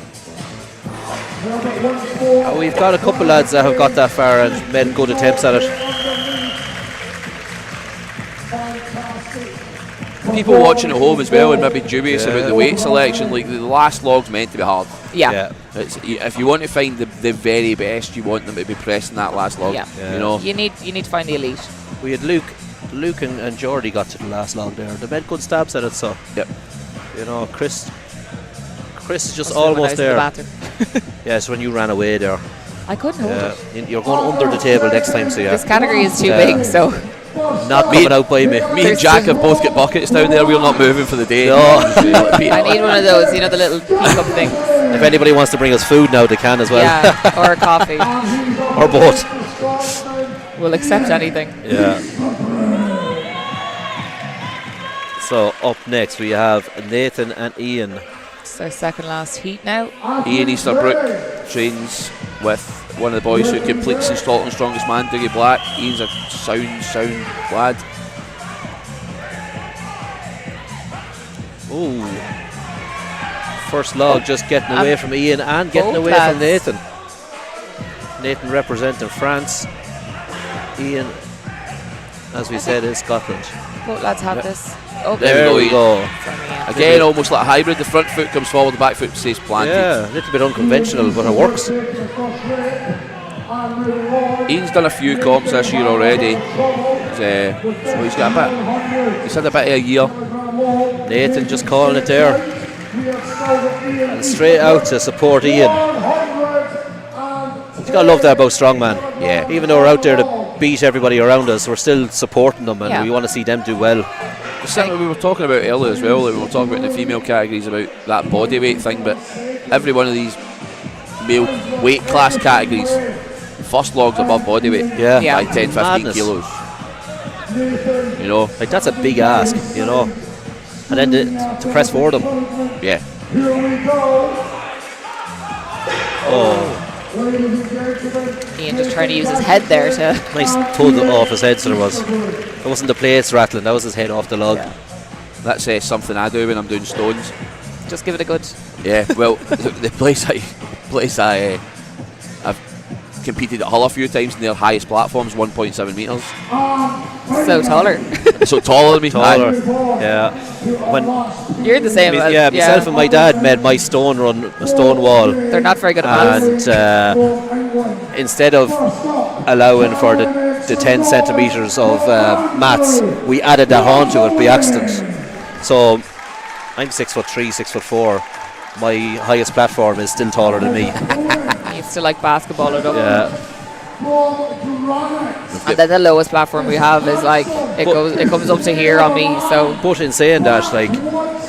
We've got a couple lads that have got that far and made good attempts at it. People watching at home as well and maybe dubious about the weight selection, like the last log's meant to be hard. Yeah. If you want to find the very best, you want them to be pressing that last log. You know, you need to find the elite. We had Luke and Jordy got to the last log there. They made good stabs at it, so you know, Chris is just almost there. Yes, when you ran away there. I couldn't hold it. You're going under the table next time, so This category is too big, so. Not coming out by me. Me and Jack have both got buckets down there. We're not moving for the day. No. I need one of those, the little teacup things. If anybody wants to bring us food now, they can as well. Yeah, or coffee. Or both. We'll accept anything. Yeah. So up next we have Nathan and Ian. It's our second last heat now. Ian Easterbrook trains with one of the boys who completes in Scotland's Strongest Man, Dougie Black. Ian's a sound lad. Ooh. First log just getting away from Ian and getting away lads. from Nathan. Nathan representing France. Ian, as we said, is Scotland. Both lads have this. Oh, There we go. from Ian. Again, almost like a hybrid. The front foot comes forward, the back foot stays planted. Yeah, a little bit unconventional, but it works. Ian's done a few comps this year already. So he's got a bit. He's had a bit of a year. Nathan just calling it there. And straight out to support Ian. You gotta love that about Strongman. Yeah. Even though we're out there to beat everybody around us, we're still supporting them, and Yeah. we want to see them do well. It's something we were talking about earlier as well. Like we were talking about in the female categories about that body weight thing, but every one of these male weight class categories, first log's above body weight Yeah. Yeah. by 10, 15 Madness. kilos. You know, Like, that's a big ask, you know. And then to press for them. yeah. Oh, Ian just trying to use his head there to. nice pull off his head, so there was. It wasn't the plates rattling, that was his head off the log. Yeah. That's something I do when I'm doing stones. Just give it a good. Yeah, well, the place I've competed at Hull a few times, and their highest platform's 1.7 metres. So taller. So taller than me. Taller. Yeah. When You're the same. myself and my dad made my stone wall, They're not very good at maths. and instead of allowing for the 10 centimetres of mats, we added that onto it by accident. So I'm 6'3", 6'4". My highest platform is still taller than me. I used to like basketball it up. Yeah. And then the lowest platform we have is like it comes up to here on me. So But in saying that, like,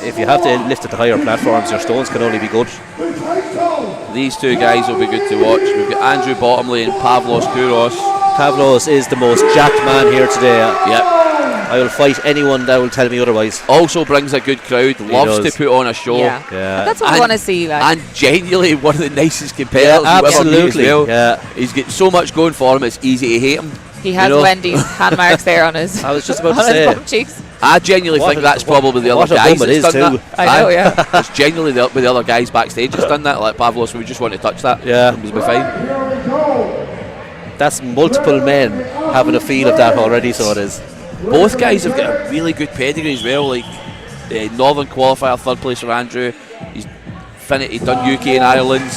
if you have to lift at the higher platforms, your stones can only be good. These two guys will be good to watch. We've got Andrew Bottomley and Pavlos Kouros. Pavlos is the most jacked man here today. Yep. I will fight anyone that will tell me otherwise. Also brings a good crowd, loves does. to put on a show. yeah, Yeah. And that's what we And- want to see. Like And genuinely one of the nicest competitors Yeah, you've ever met as absolutely. well. Yeah. He's got so much going for him, it's easy to hate him. he has you know. Wendy's hand marks there on his. I was just about to on his say. bum cheeks. I genuinely What think a- that's probably the what other a guys bum it that's is done too. that. I know, yeah. It's genuinely with the other guys backstage that's done that. Like Pavlos, we just want to touch that. Yeah. It was be fine. That's multiple men having a feel of that already, so it is. Both guys have got a really good pedigree as well. Like Northern qualifier, third place for Andrew. He's done UK and Ireland.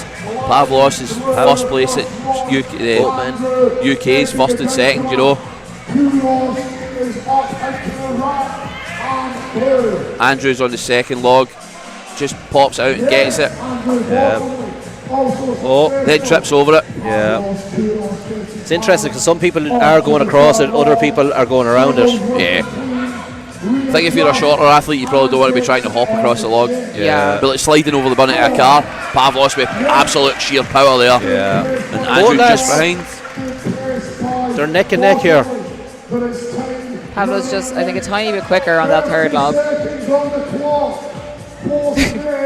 Pavlos is first place at UK's first and second. You know, Andrew's on the second log, just pops out and gets it. Oh, Then trips over it. yeah. It's interesting because some people are going across it, other people are going around it. Yeah. I think if you're a shorter athlete, you probably don't want to be trying to hop across the log. Yeah. But like sliding over the bonnet of a car, Pavlos with absolute sheer power there. Yeah. And Andrew just behind. They're neck and neck here. Pablo's just, I think, a tiny bit quicker on that third log.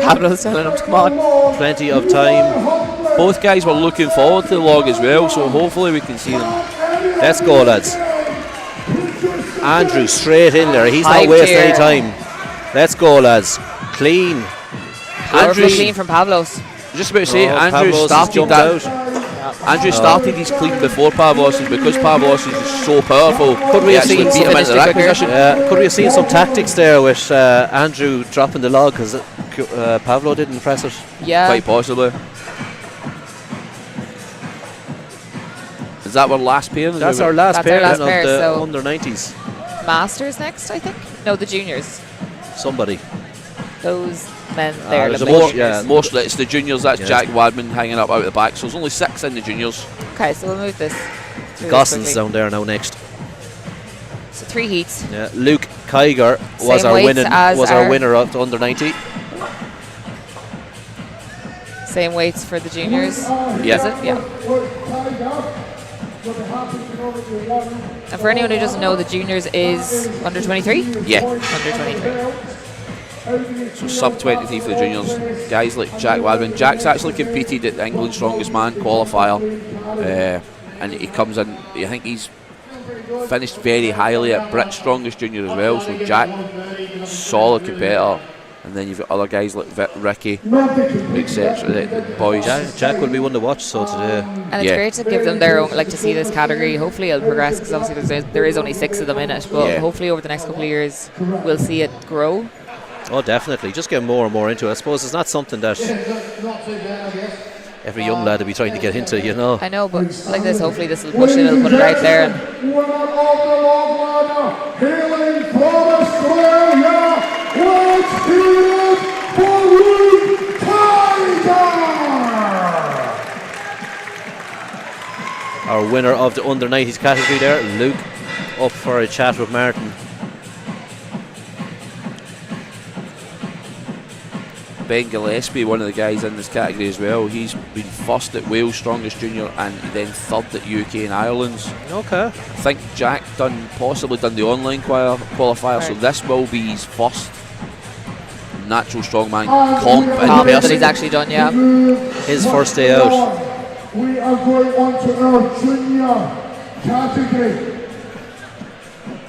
Pablo's telling him to come on. Plenty of time. Both guys were looking forward to the log as well, so hopefully we can see them. Let's go, lads. Andrew straight in there. He's High not wasting tier. any time. Let's go, lads. Clean. Powerful Andrew's- clean from Pavlos. Just about to say, Oh, Andrew Pavlos has started jumped that. out. Andrew started his clean before Pavlos, and because Pavlos is so powerful, Could we he have actually seen beat him into the finished rack quicker? position. Could we have seen some tactics there with Andrew dropping the log because Pavlo didn't press it? Yeah. Quite possibly. Is that our last pair? That's our last That's pair, our last then pair, of the so- under 90s. Masters next, I think. No, the juniors. Somebody. Those men there. there's the a big more- juniors. yeah. Most it's the juniors. That's Yes. Jack Wadman hanging up out the back. So there's only 6 in the juniors. Okay, so we'll move this. through this Gosson's quickly. down there now next. So 3 heats. Yeah, Luke Kiger was Same our weights as our our- winner of the under 90. Same weights for the juniors. Yeah. Is it? Yeah. And for anyone who doesn't know, the juniors is under 23? Yeah. Under 23. So sub 23 for the juniors. Guys like Jack Wadman. Jack's actually competed at the England Strongest Man qualifier, and he comes in. I think he's finished very highly at Brit Strongest Junior as well. So Jack, solid competitor. And then you've got other guys like Ricky, etc. The boys. Jack will be one to watch. So today, And it's great to give them their own, like, to see this category. Hopefully it'll progress, because obviously there is only 6 of them in it. But hopefully over the next couple of years we'll see it grow. oh, definitely, just get more and more into it. I suppose it's not something that every young lad will be trying to get into, you know. I know, but like this, hopefully this will push it, it'll put it out there. And Hailing from Australia, let's hear it for Luke Tiger! Our winner of the under 90s category there, Luke, up for a chat with Martin. Ben Gillespie, one of the guys in this category as well. He's been first at Wales Strongest Junior and then third at UK and Ireland's. Okay. I think Jack possibly done the online qualifier, so this will be his first natural strongman comp in that person. he's actually done, yeah. His first day out. We are going on to our junior category.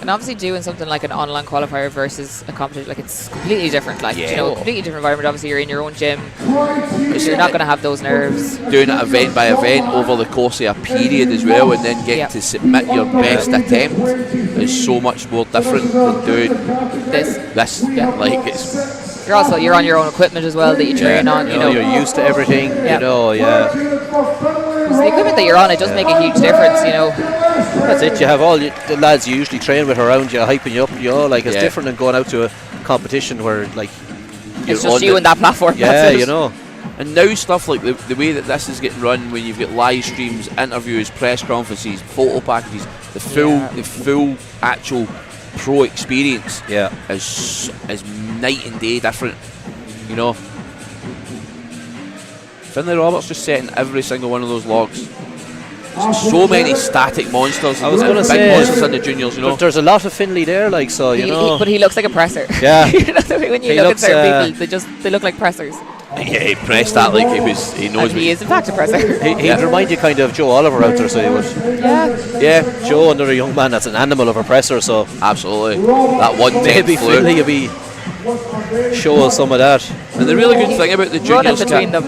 And obviously doing something like an online qualifier versus a competition, like, it's completely different. Like, you know, completely different environment. Obviously you're in your own gym, you're not going to have those nerves. Doing it event by event over the course of a period as well, and then getting to submit your best attempt is so much more different than doing This, like it's you're on your own equipment as well that you train on. You know, you're used to everything. Yeah. You know, yeah. So the equipment that you're on, it does make a huge difference. You know, That's it. You have all the lads you usually train with around you, hyping you up. You know, like, it's different than going out to a competition where, like, it's just you and that platform. yeah, That's it. you know. And now stuff like the way that this is getting run, when you've got live streams, interviews, press conferences, photo packages, the full actual pro experience is night and day different, you know. Finlay Roberts just setting every single one of those logs. So many static monsters. I was going to big say, monsters in the juniors, you know. There's a lot of Finlay there, like, so, you know. But he looks like a presser. Yeah. You know, when you He look looks, at certain people, they look like pressers. Yeah, he pressed that like he knows. And he is in fact a presser. He'd remind you kind of Joe Oliver out there, so he would. Yeah. Joe, another young man that's an animal of a presser, so Absolutely. That one maybe Finlay will be show us some of that. And the really good thing about the Running juniors between them.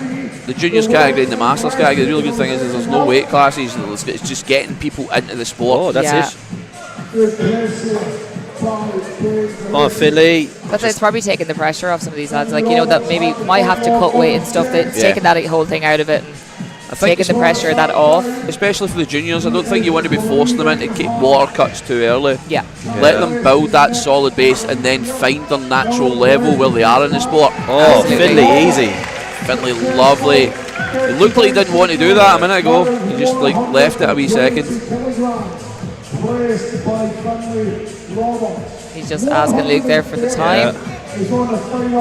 the juniors category and the masters category, the really good thing is there's no weight classes. It's just getting people into the sport. Oh, that's Yeah. it. Come on, Finlay. But it's probably taking the pressure off some of these lads, like, you know, that maybe might have to cut weight and stuff. That's taking that whole thing out of it and taking the pressure of that off. Especially for the juniors, I don't think you want to be forcing them into water cuts too early. Yeah. Let them build that solid base and then find their natural level where they are in the sport. Oh, Absolutely. Finlay, easy. Finlay, lovely. It looked like he didn't want to do that a minute ago. He just like left it a wee second. He's just asking Luke there for the time.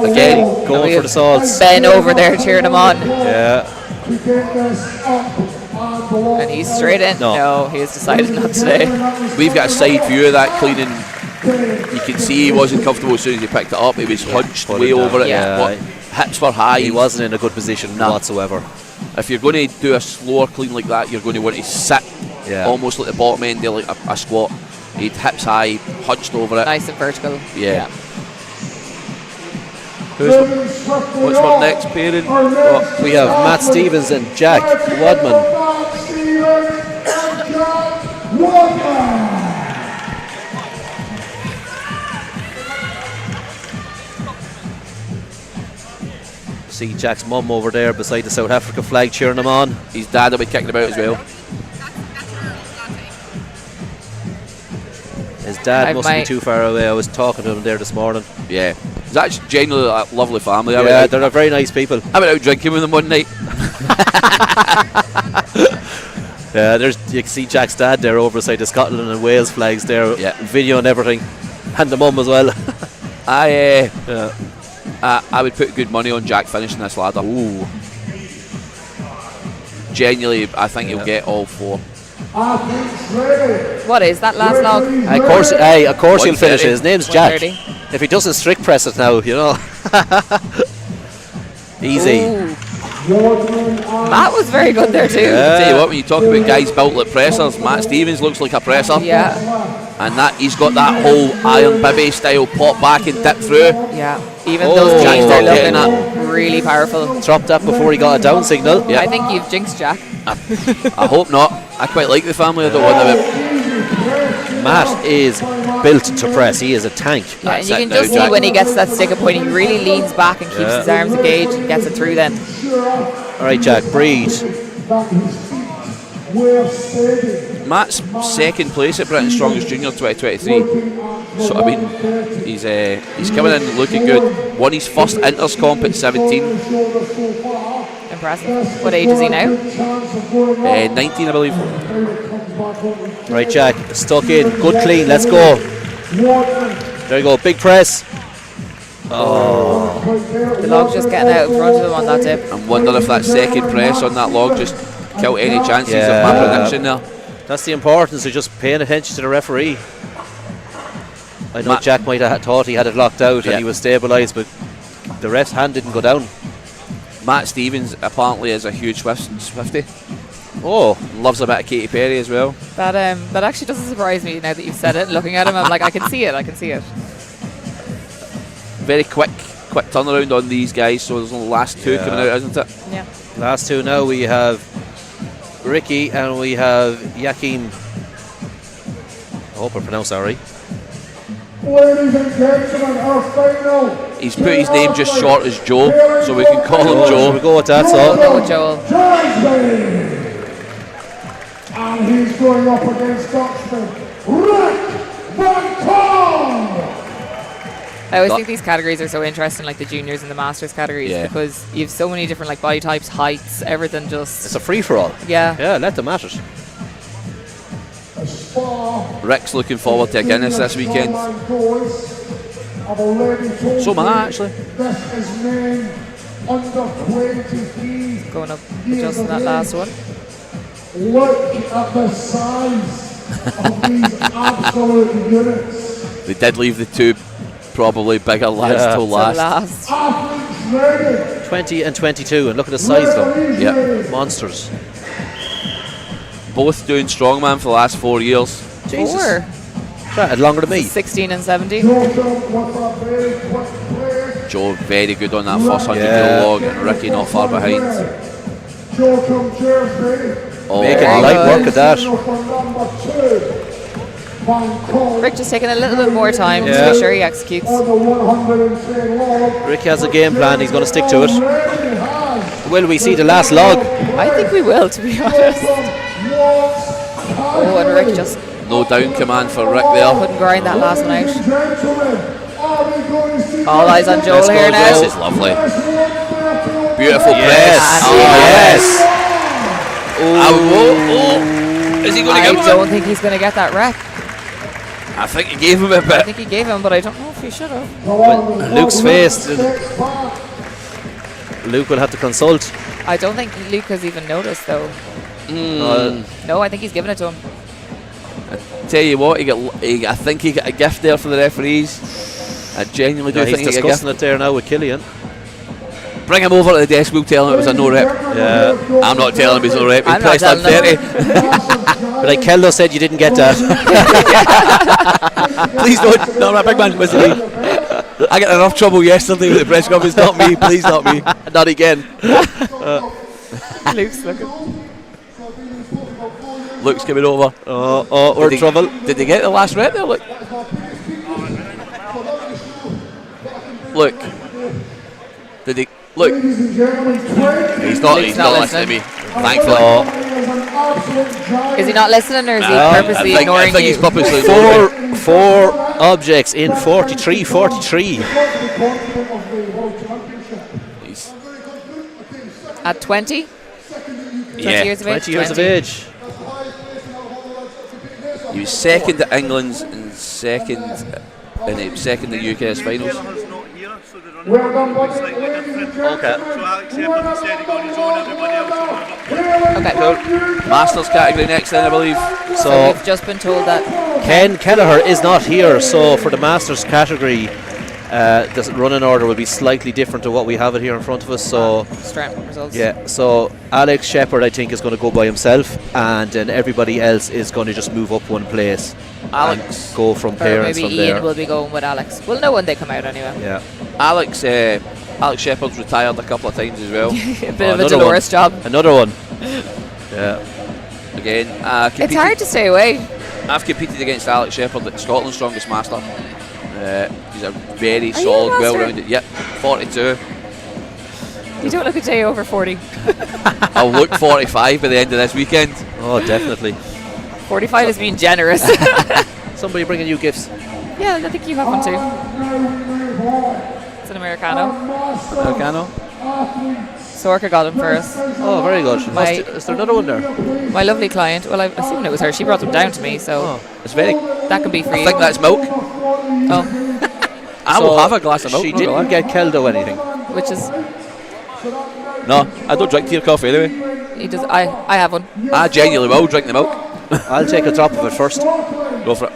Again, Going for the salts. Ben over there cheering him on. Yeah. And he's straight in. No, he has decided not today. we've got a side view of that cleaning. You can see he wasn't comfortable as soon as he picked it up. He was hunched put way it down. over it. Yeah. What, hips were high. He wasn't in a good position whatsoever. If you're going to do a slower clean like that, you're going to want to sit almost like the bottom end of like a squat. He'd hips high, hunched over it. Nice and vertical. Yeah. What's our next pairing? Oh, we have Matt Stevens and Jack Wadman. See Jack's mum over there beside the South Africa flag cheering him on. His dad will be kicking about as well. His dad mustn't be too far away. I was talking to him there this morning. Yeah. He's actually genuinely a lovely family. Yeah, they're very nice people. I went out drinking with them one night. There's you can see Jack's dad there over beside the Scotland and Wales flags there, video and everything, and the mum as well. I would put good money on Jack finishing this ladder. Ooh. Genuinely, I think he'll get all 4. What is that last log? Of course he'll finish it. His name's Jack. 130. If he doesn't strict press it now, you know. Easy. Ooh. Matt was very good there too. I'll tell you what, when you talk about guys built like pressers, Matt Stevens looks like a presser. Yeah. And that he's got that whole Iron Bibby style pop back and dip through. Yeah. Even those Jack's jeans not are getting looking really powerful. Dropped that before he got a down signal. I think you've jinxed Jack. I hope not. I quite like the family. I don't want them. Matt is built to press. He is a tank. Yeah, and you can just see when he gets that stick of point, he really leans back and keeps his arms engaged and gets it through then. All right, Jack, breathe. Matt's second place at Britain's Strongest Junior 2023. So I mean, he's coming in looking good. Won his first Inters comp at 17. Impressive. What age is he now? 19, I believe. Right, Jack, stuck in. Good clean. Let's go. There you go. Big press. The log's just getting out in front of him on that dip. I'm wondering if that second press on that log just killed any chances of my prediction there. That's the importance of just paying attention to the referee. I know Jack might have thought he had it locked out and he was stabilised, but the ref's hand didn't go down. Matt Stevens apparently is a huge Swiftie. Oh, loves a bit of Katy Perry as well. That actually doesn't surprise me now that you've said it. Looking at him, I'm like, I can see it. Very quick turnaround on these guys. So there's only the last 2 coming out, isn't it? Yeah. Last 2 now. We have Ricky and we have Yakim. I hope I pronounced that right. Ladies and gentlemen, our final. He's put his name just short as Joe, so we can call him Joe. We go with that. So we'll go with Joel. And he's going up against Dutchman Rick Van Kong. I always think these categories are so interesting, like the juniors and the masters categories, because you have so many different like body types, heights, everything. Just it's a free for all. Yeah, let them at it. Rick's looking forward to a Guinness this weekend. So am I, actually. Going up, adjusting that last one. Look at the size of these absolute units. They did leave the 2 probably bigger lads till last. 20 and 22, and look at the size of them. Yeah, monsters. Both doing strongman for the last 4 years. Jesus. 4. That longer than me. 16 and 17. Joe very good on that first 100 kilo log, and Ricky not far behind. Making light work of that. Rick just taking a little bit more time to make sure he executes. Rick has a game plan. He's going to stick to it. Will we see the last log? I think we will, to be honest. Oh, and Rick just no down command for Rick there. Couldn't grind that last one out. All eyes on Joel here now. This is lovely. Beautiful press. Yes. Is he going to give him I don't think he's going to get that rep. I think he gave him a bit. I think he gave him, but I don't know if he should have. But Luke's face. Luke will have to consult. I don't think Luke has even noticed, though. No, I think he's giving it to him. I tell you what, I think he got a gift there for the referees. I genuinely do think he's discussing it there now with Killian. Bring him over to the desk, we'll tell him it was a no rep. Yeah. I'm not telling him he's no rep. He I'm pressed on 30. But like Keldo said, you didn't get that. Please don't. No, right, big man. Listen to me. I got enough trouble yesterday with the press conference. Not me. Please, not me. Not again. Luke's looking. Luke's coming over. We're in trouble. Did they get the last rep there? Look. Did he? Look. He's not listening to me. Thankfully. Is he not listening, or is he purposely ignoring I think you? he's purposely Four objects in 43. At 20? 20 Yeah, years of age? 20 years of age. He was second at England's and second in the UK's finals. Well done, boys. Okay. So Alex Shepard said he got his own, everybody else will move up. Okay. Cool. Masters category next then, I believe. So we've just been told that Ken Kelleher is not here, so for the Masters category, the running order will be slightly different to what we have it here in front of us. So strength results. yeah, so Alex Shepard I think is going to go by himself, and then everybody else is going to just move up one place. Alex. And go from Or parents maybe from Ian there. will be going with Alex. We'll know when they come out anyway. Yeah. Alex Shepard's retired a couple of times as well. A bit of a another Dolores job. Another one. Yeah. Again, It's hard to stay away. I've competed against Alex Shepard at Scotland's strongest master. He's a very you solid, a master? well-rounded. Yep, 42. You don't look a day over 40. I'll look 45 by the end of this weekend. Oh, definitely. 45 is being generous. Somebody bringing you gifts. Yeah, I think you have one too. It's an Americano. Americano. Sorka got him for us. Oh, very good. Is there another one there? My lovely client. Well, I'm assuming it was her. She brought them down to me, so Oh. It's very. that can be for I you. think that's milk. Oh, I will have a glass of milk. She not gonna didn't get Keldo anything. which is lie. No, I don't drink tea or coffee anyway. he does. I have one. I genuinely will drink the milk. I'll take a drop of it first. Go for it.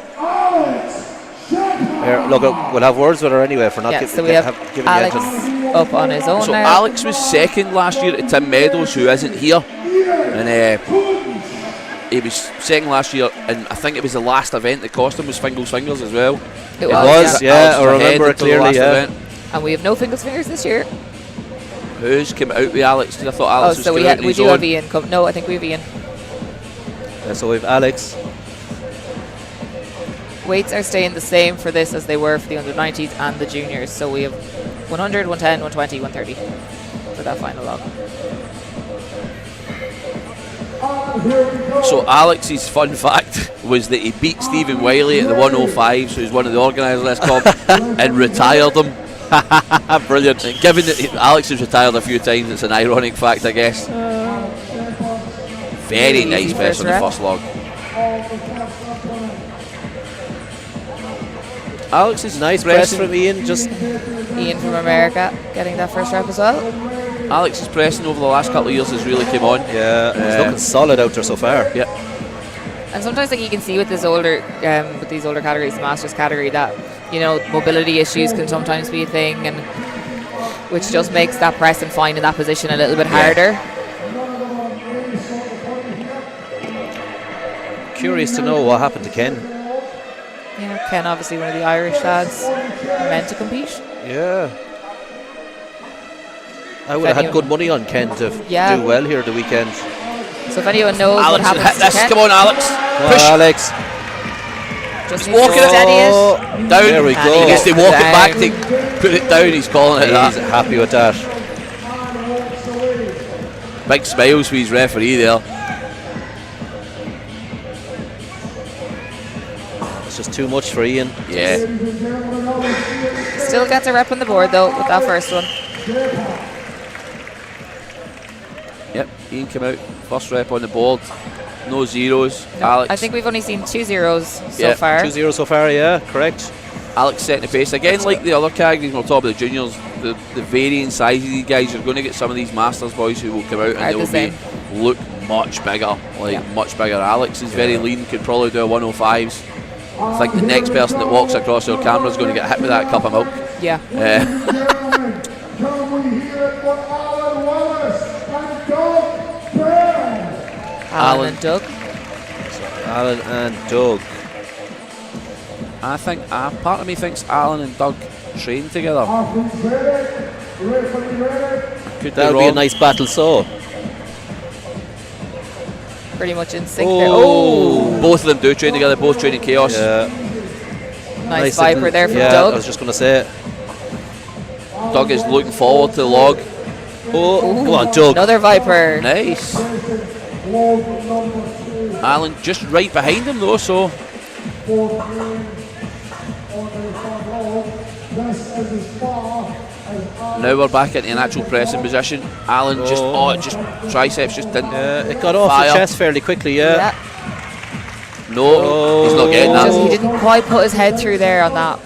Here, look, we'll have words with her anyway for not Yeah, giving so we have giving Alex the engine. up on his own So now. Alex was second last year to Tim Meadows, who isn't here, and he was second last year, and I think it was the last event that cost him was Fingles Fingers as well. It was, yeah. Alex I was remember ahead it until the clearly, last yeah. event. And we have no fingers this year. Who's came out with Alex? 'Cause I thought Oh, Alex was so still out on we his do own. have Ian. No, I think we have Ian. So we've Alex. Weights are staying the same for this as they were for the under 90s and the juniors. So we have 100, 110, 120, 130 for that final log. So Alex's fun fact was that he beat Stephen Wiley at the 105, so he's one of the organisers of this comp, and retired him. Brilliant. And given that Alex has retired a few times, it's an ironic fact, I guess. Very Easy nice first person on the rep. first log. Alex is Nice press pressing. from Ian. Just Ian from America getting that first rep as well. Alex's pressing over the last couple of years has really come on. yeah, he's looking solid out there so far. Yeah. And sometimes, like, you can see with this older, with these older categories, the masters category, that mobility issues can sometimes be a thing, and which just makes that press and finding that position a little bit harder. Curious to know what happened to Ken. Ken, obviously one of the Irish lads, meant to compete. Yeah. I would have had anyone- good money on Ken to Yeah. do well here the weekend. So if anyone knows Alex, what happens hit to this. Ken, Come on, Alex. Come Push on, Alex. just walking needs to it. steady it. Oh, down. There we And go. he He gets to gets walk it down. back to put it down. He's calling it He's that. happy with that. Big smiles for his referee there. It's just too much for Ian. Yeah. Still gets a rep on the board though with that first one. Yep. Ian came out first rep on the board. No zeros. No, Alex. I think we've only seen 2 zeros so Yeah, far. 2-0 so far, yeah, correct. Alex setting the pace again, like the other categories. We'll talk about the juniors. The varying size of these guys. You're going to get some of these masters boys who will come out and Are they will the be same. look much bigger, much bigger. Alex is very lean. Could probably do a 105s. I think the next person that walks across our camera is going to get hit with that cup of milk. Yeah. Can we hear it for Alan Wallace and Doug Byrne? Alan and Doug. Alan and Doug. I think part of me thinks Alan and Doug train together. Athletes ready? Referee ready? Could That would be a nice battle, so. Pretty much in sync there. Oh. Oh, Both of them do train together. Both train in chaos. Yeah. nice viper little- there from yeah, Doug. I was just going to say it. Doug is looking forward to the log. Oh, come on, Doug. Another viper. Nice. Alan just right behind him though, so now we're back into an actual pressing position. Alan just triceps just didn't. It got off Fire. the chest fairly quickly, yeah. No, he's not getting that. He didn't quite put his head through there on that.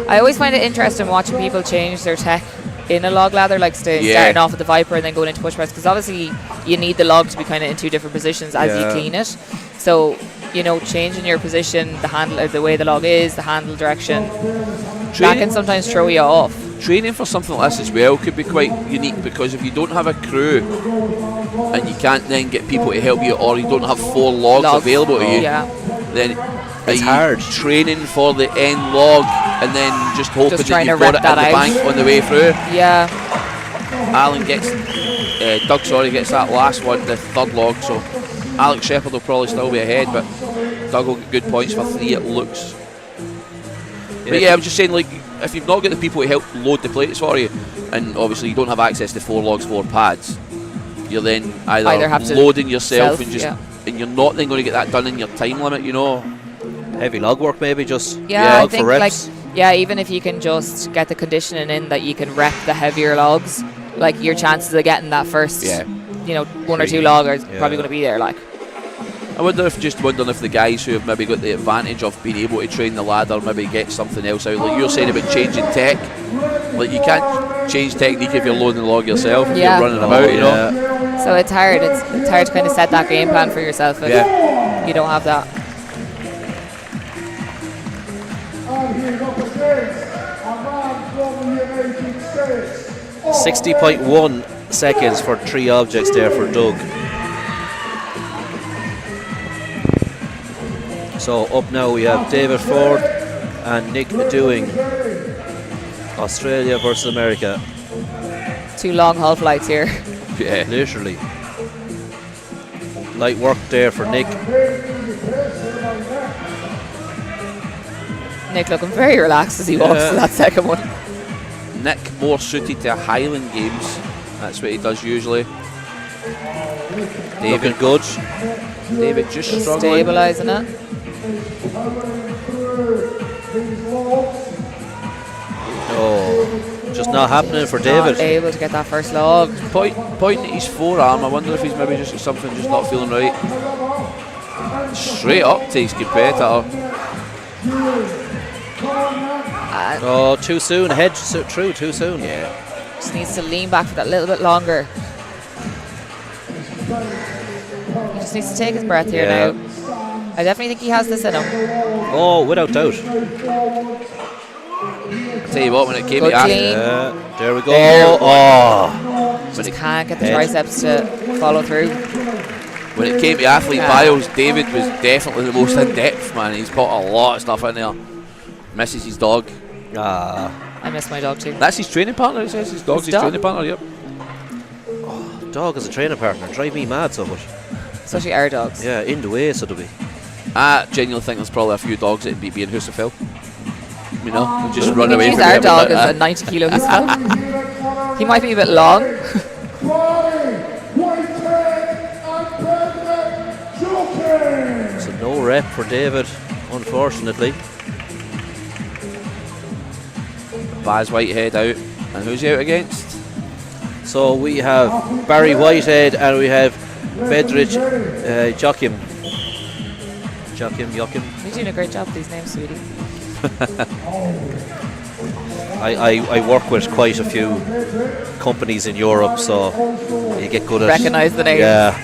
I always find it interesting watching people change their tech in a log ladder, like starting off with the Viper and then going into push press, because obviously you need the log to be kind of in two different positions as you clean it. So, you know, changing your position, the handle, the way the log is, the handle direction, that can sometimes throw you off. Training for something like this as well could be quite unique, because if you don't have a crew and you can't then get people to help you, or you don't have 4 logs available to you, then it's hard. Training for the end log and then just hoping that you've got it in the bank on the way through. Yeah. Alan gets, Doug gets that last one, the 3rd log, so Alex Shepherd will probably still be ahead, but Doug will get good points for 3, it looks. But yeah, I'm just saying, like, if you've not got the people to help load the plates for you, and obviously you don't have access to 4 logs, 4 pads, you're then either have to loading yourself and just, and you're not then going to get that done in your time limit, you know. Heavy log work maybe, just I log think for reps. Even if you can just get the conditioning in that you can rep the heavier logs, like your chances of getting that first, 1 or 2 log are probably going to be there. Like, I wondering if the guys who have maybe got the advantage of being able to train the ladder maybe get something else out. Like you're saying about changing tech, like you can't change technique if you're loading the log yourself. If you're running about, you know. So it's hard. It's hard to kind of set that game plan for yourself if you don't have that. 60.1 seconds for 3 objects there for Doug. So up now we have David Ford and Nick doing Australia versus America. 2 long haul flights here. Yeah, literally. Light work there for Nick. Nick looking very relaxed as he walks to that second one. Nick more suited to Highland games. That's what he does usually. David looking good. David just struggling. Stabilising it. Oh, just not happening for David. Not able to get that first log. Pointing at his forearm. I wonder if he's maybe just got something just not feeling right. Straight up to his competitor. Oh, too soon. Head through too soon. Yeah. Just needs to lean back for that little bit longer. He just needs to take his breath here now. I definitely think he has this in him. Oh, without doubt. I'll tell you what, when it came to athlete, there we go. Just can't get the triceps to follow through. When it came to athlete bios, David was definitely the most in depth, man. He's put a lot of stuff in there. Misses his dog. I miss my dog too. That's his training partner, he says. His dog's his training partner, yep. Oh, dog as a training partner. Drive me mad so much. Especially our dogs. Yeah, in the way, so to be. I genuinely think there's probably a few dogs that'd be being Husafil. You know, just run away from our dog is a 90 kilo Husafil. He might be a bit long. So no rep for David, unfortunately. Baz Whitehead out. And who's he out against? So we have Barry Whitehead and we have Bedrich Joachim. You're doing a great job with these names, sweetie. I work with quite a few companies in Europe, so you get good at recognise the name. Yeah.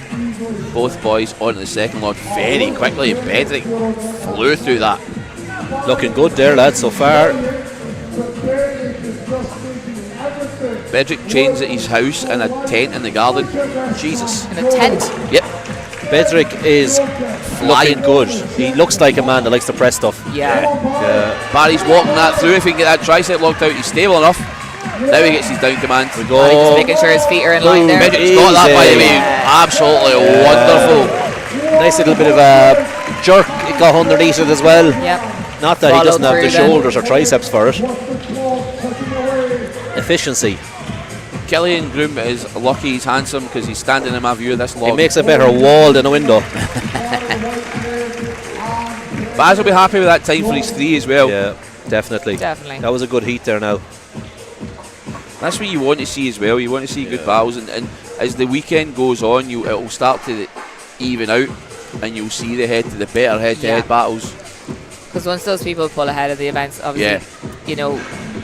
Both boys on the second log very quickly. Bedrick flew through that. Looking good there, lads, so far. Bedrick trains at his house in a tent in the garden. Jesus. In a tent? Yep. Bedrick is looking good. He looks like a man that likes to press stuff. Yeah. Barry's walking that through. If he can get that tricep locked out, he's stable enough. Now he gets his down command. We go. Just making sure his feet are in line there. Bedrick's got that, by the way. Absolutely wonderful. Nice little bit of a jerk. It got underneath it as well. Yep. Not that he doesn't have the shoulders or triceps for it. Efficiency. Killian Groom is lucky he's handsome because he's standing in my view of this log. He makes a better wall than a window. Baz will be happy with that time for his 3 as well. Yeah, definitely. That was a good heat there now. That's what you want to see as well. You want to see good battles, and as the weekend goes on, it'll start to even out. and you'll see the better head-to-head battles. Because once those people pull ahead of the events, obviously, you know,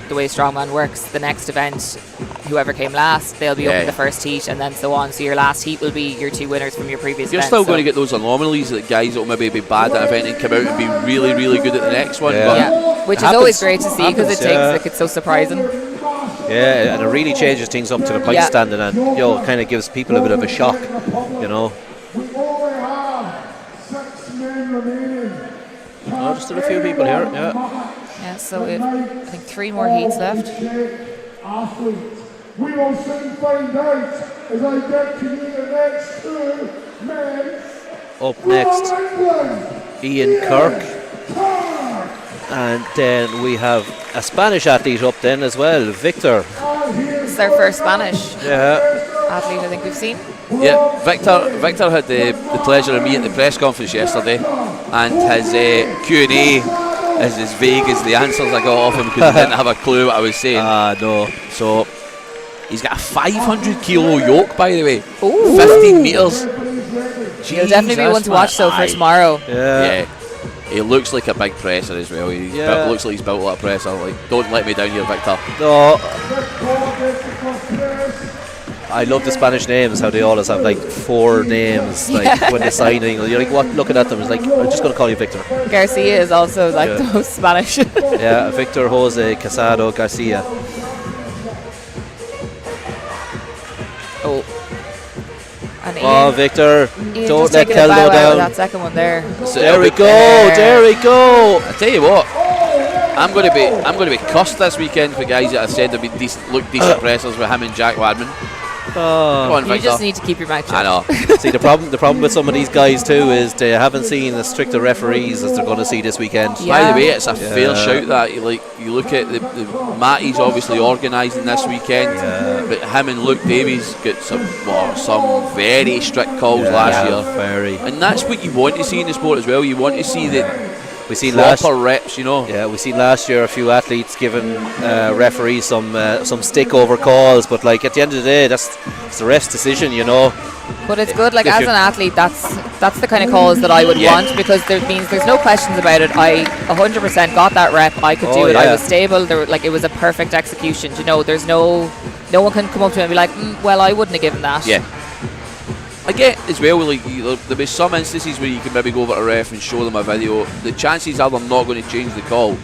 the way Strongman works, the next event, whoever came last, they'll be up in the first heat, and then so on. So your last heat will be your 2 winners from your previous You're event. still going to get those anomalies, that guys that will maybe be bad at an event and come out and be really, really good at the next one. But which is always great to see, because it takes, like, it's so surprising. Yeah, and it really changes things up to the point standing, and you know, kind of gives people a bit of a shock, you know. We only have 6 men remaining. Oh, just still a few people here, Yeah, so we have, I think, 3 more heats left. We will soon find out as I get to you the next 2 men. Up next, Ian Kirk. And then we have a Spanish athlete up then as well, Victor. This is our first Spanish athlete I think we've seen. Yeah, Victor had the pleasure of me at the press conference yesterday, and his Q&A is as vague as the answers I got off him, because he didn't have a clue what I was saying. No. So he's got a 500 kilo yoke, by the way. Ooh. 15 metres. He'll definitely be one to watch for tomorrow. Yeah. He looks like a big presser as well. Looks like he's built like a presser. Like, don't let me down here, Victor. No. I love the Spanish names, how they always have like 4 names, like when they're signing. You're like, what? Looking at them, it's like, I'm just going to call you Victor. Garcia is also like those Spanish. Victor Jose Casado Garcia. And Ian, Victor, don't let Kel go down. That second one there. There we go. I tell you what, I'm going to be cussed this weekend for guys that have said they'll be decent pressers with him and Jack Wadman. Come on, You Victor. just need to keep your mouth shut. I know. See, the problem with some of these guys too is they haven't seen as strict a referees as they're going to see this weekend. By the way, it's a fair shout that you look at the Matty's obviously organising this weekend, but him and Luke Davies got some very strict calls last year. Very. And that's what you want to see in the sport as well. You want to see the we seen proper reps, you know. Yeah, we seen last year a few athletes giving referees some stick over calls, but like at the end of the day, it's the ref's decision, you know. But it's good, like as an athlete, that's the kind of calls that I would want, because there means there's no questions about it. I 100% got that rep. I could do it. I was stable. It was a perfect execution. You know, there's no one can come up to me and be like, well, I wouldn't have given that. Yeah. I get as well, like, there'll be some instances where you can maybe go over to a ref and show them a video. The chances are they're not going to change the call.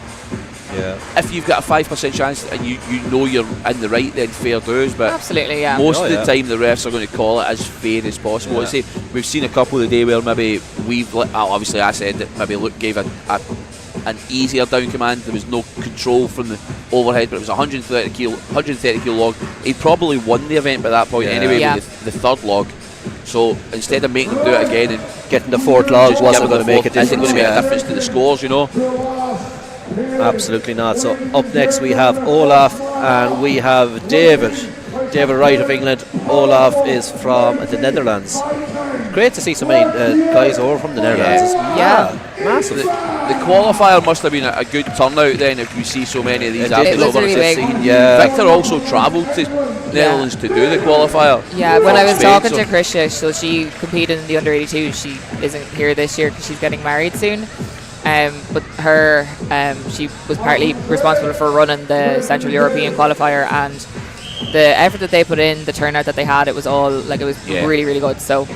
Yeah. If you've got a 5% chance and you know you're in the right, then fair dues. But absolutely, yeah. Most of the time, the refs are going to call it as fair as possible. Say we've seen a couple of the day where maybe obviously I said that maybe Luke gave an easier down command. There was no control from the overhead, but it was 130 kilo log. He'd probably won the event by that point anyway with the third log. So instead of making him do it again and getting the 4th log wasn't going to make a difference. Isn't going to make a difference to the scores, you know. Absolutely not. So up next we have Olaf and we have David Wright of England. Olaf is from the Netherlands. Great to see so many guys over from the Netherlands. Massive. The qualifier must have been a good turnout then, if we see so many of these athletes over really the scene. Victor also travelled to Netherlands to do the qualifier. Yeah, when I was talking to Krisha, so she competed in the under 82. She isn't here this year because she's getting married soon. But she was partly responsible for running the Central European qualifier, and the effort that they put in, the turnout that they had, it was really, really good. So,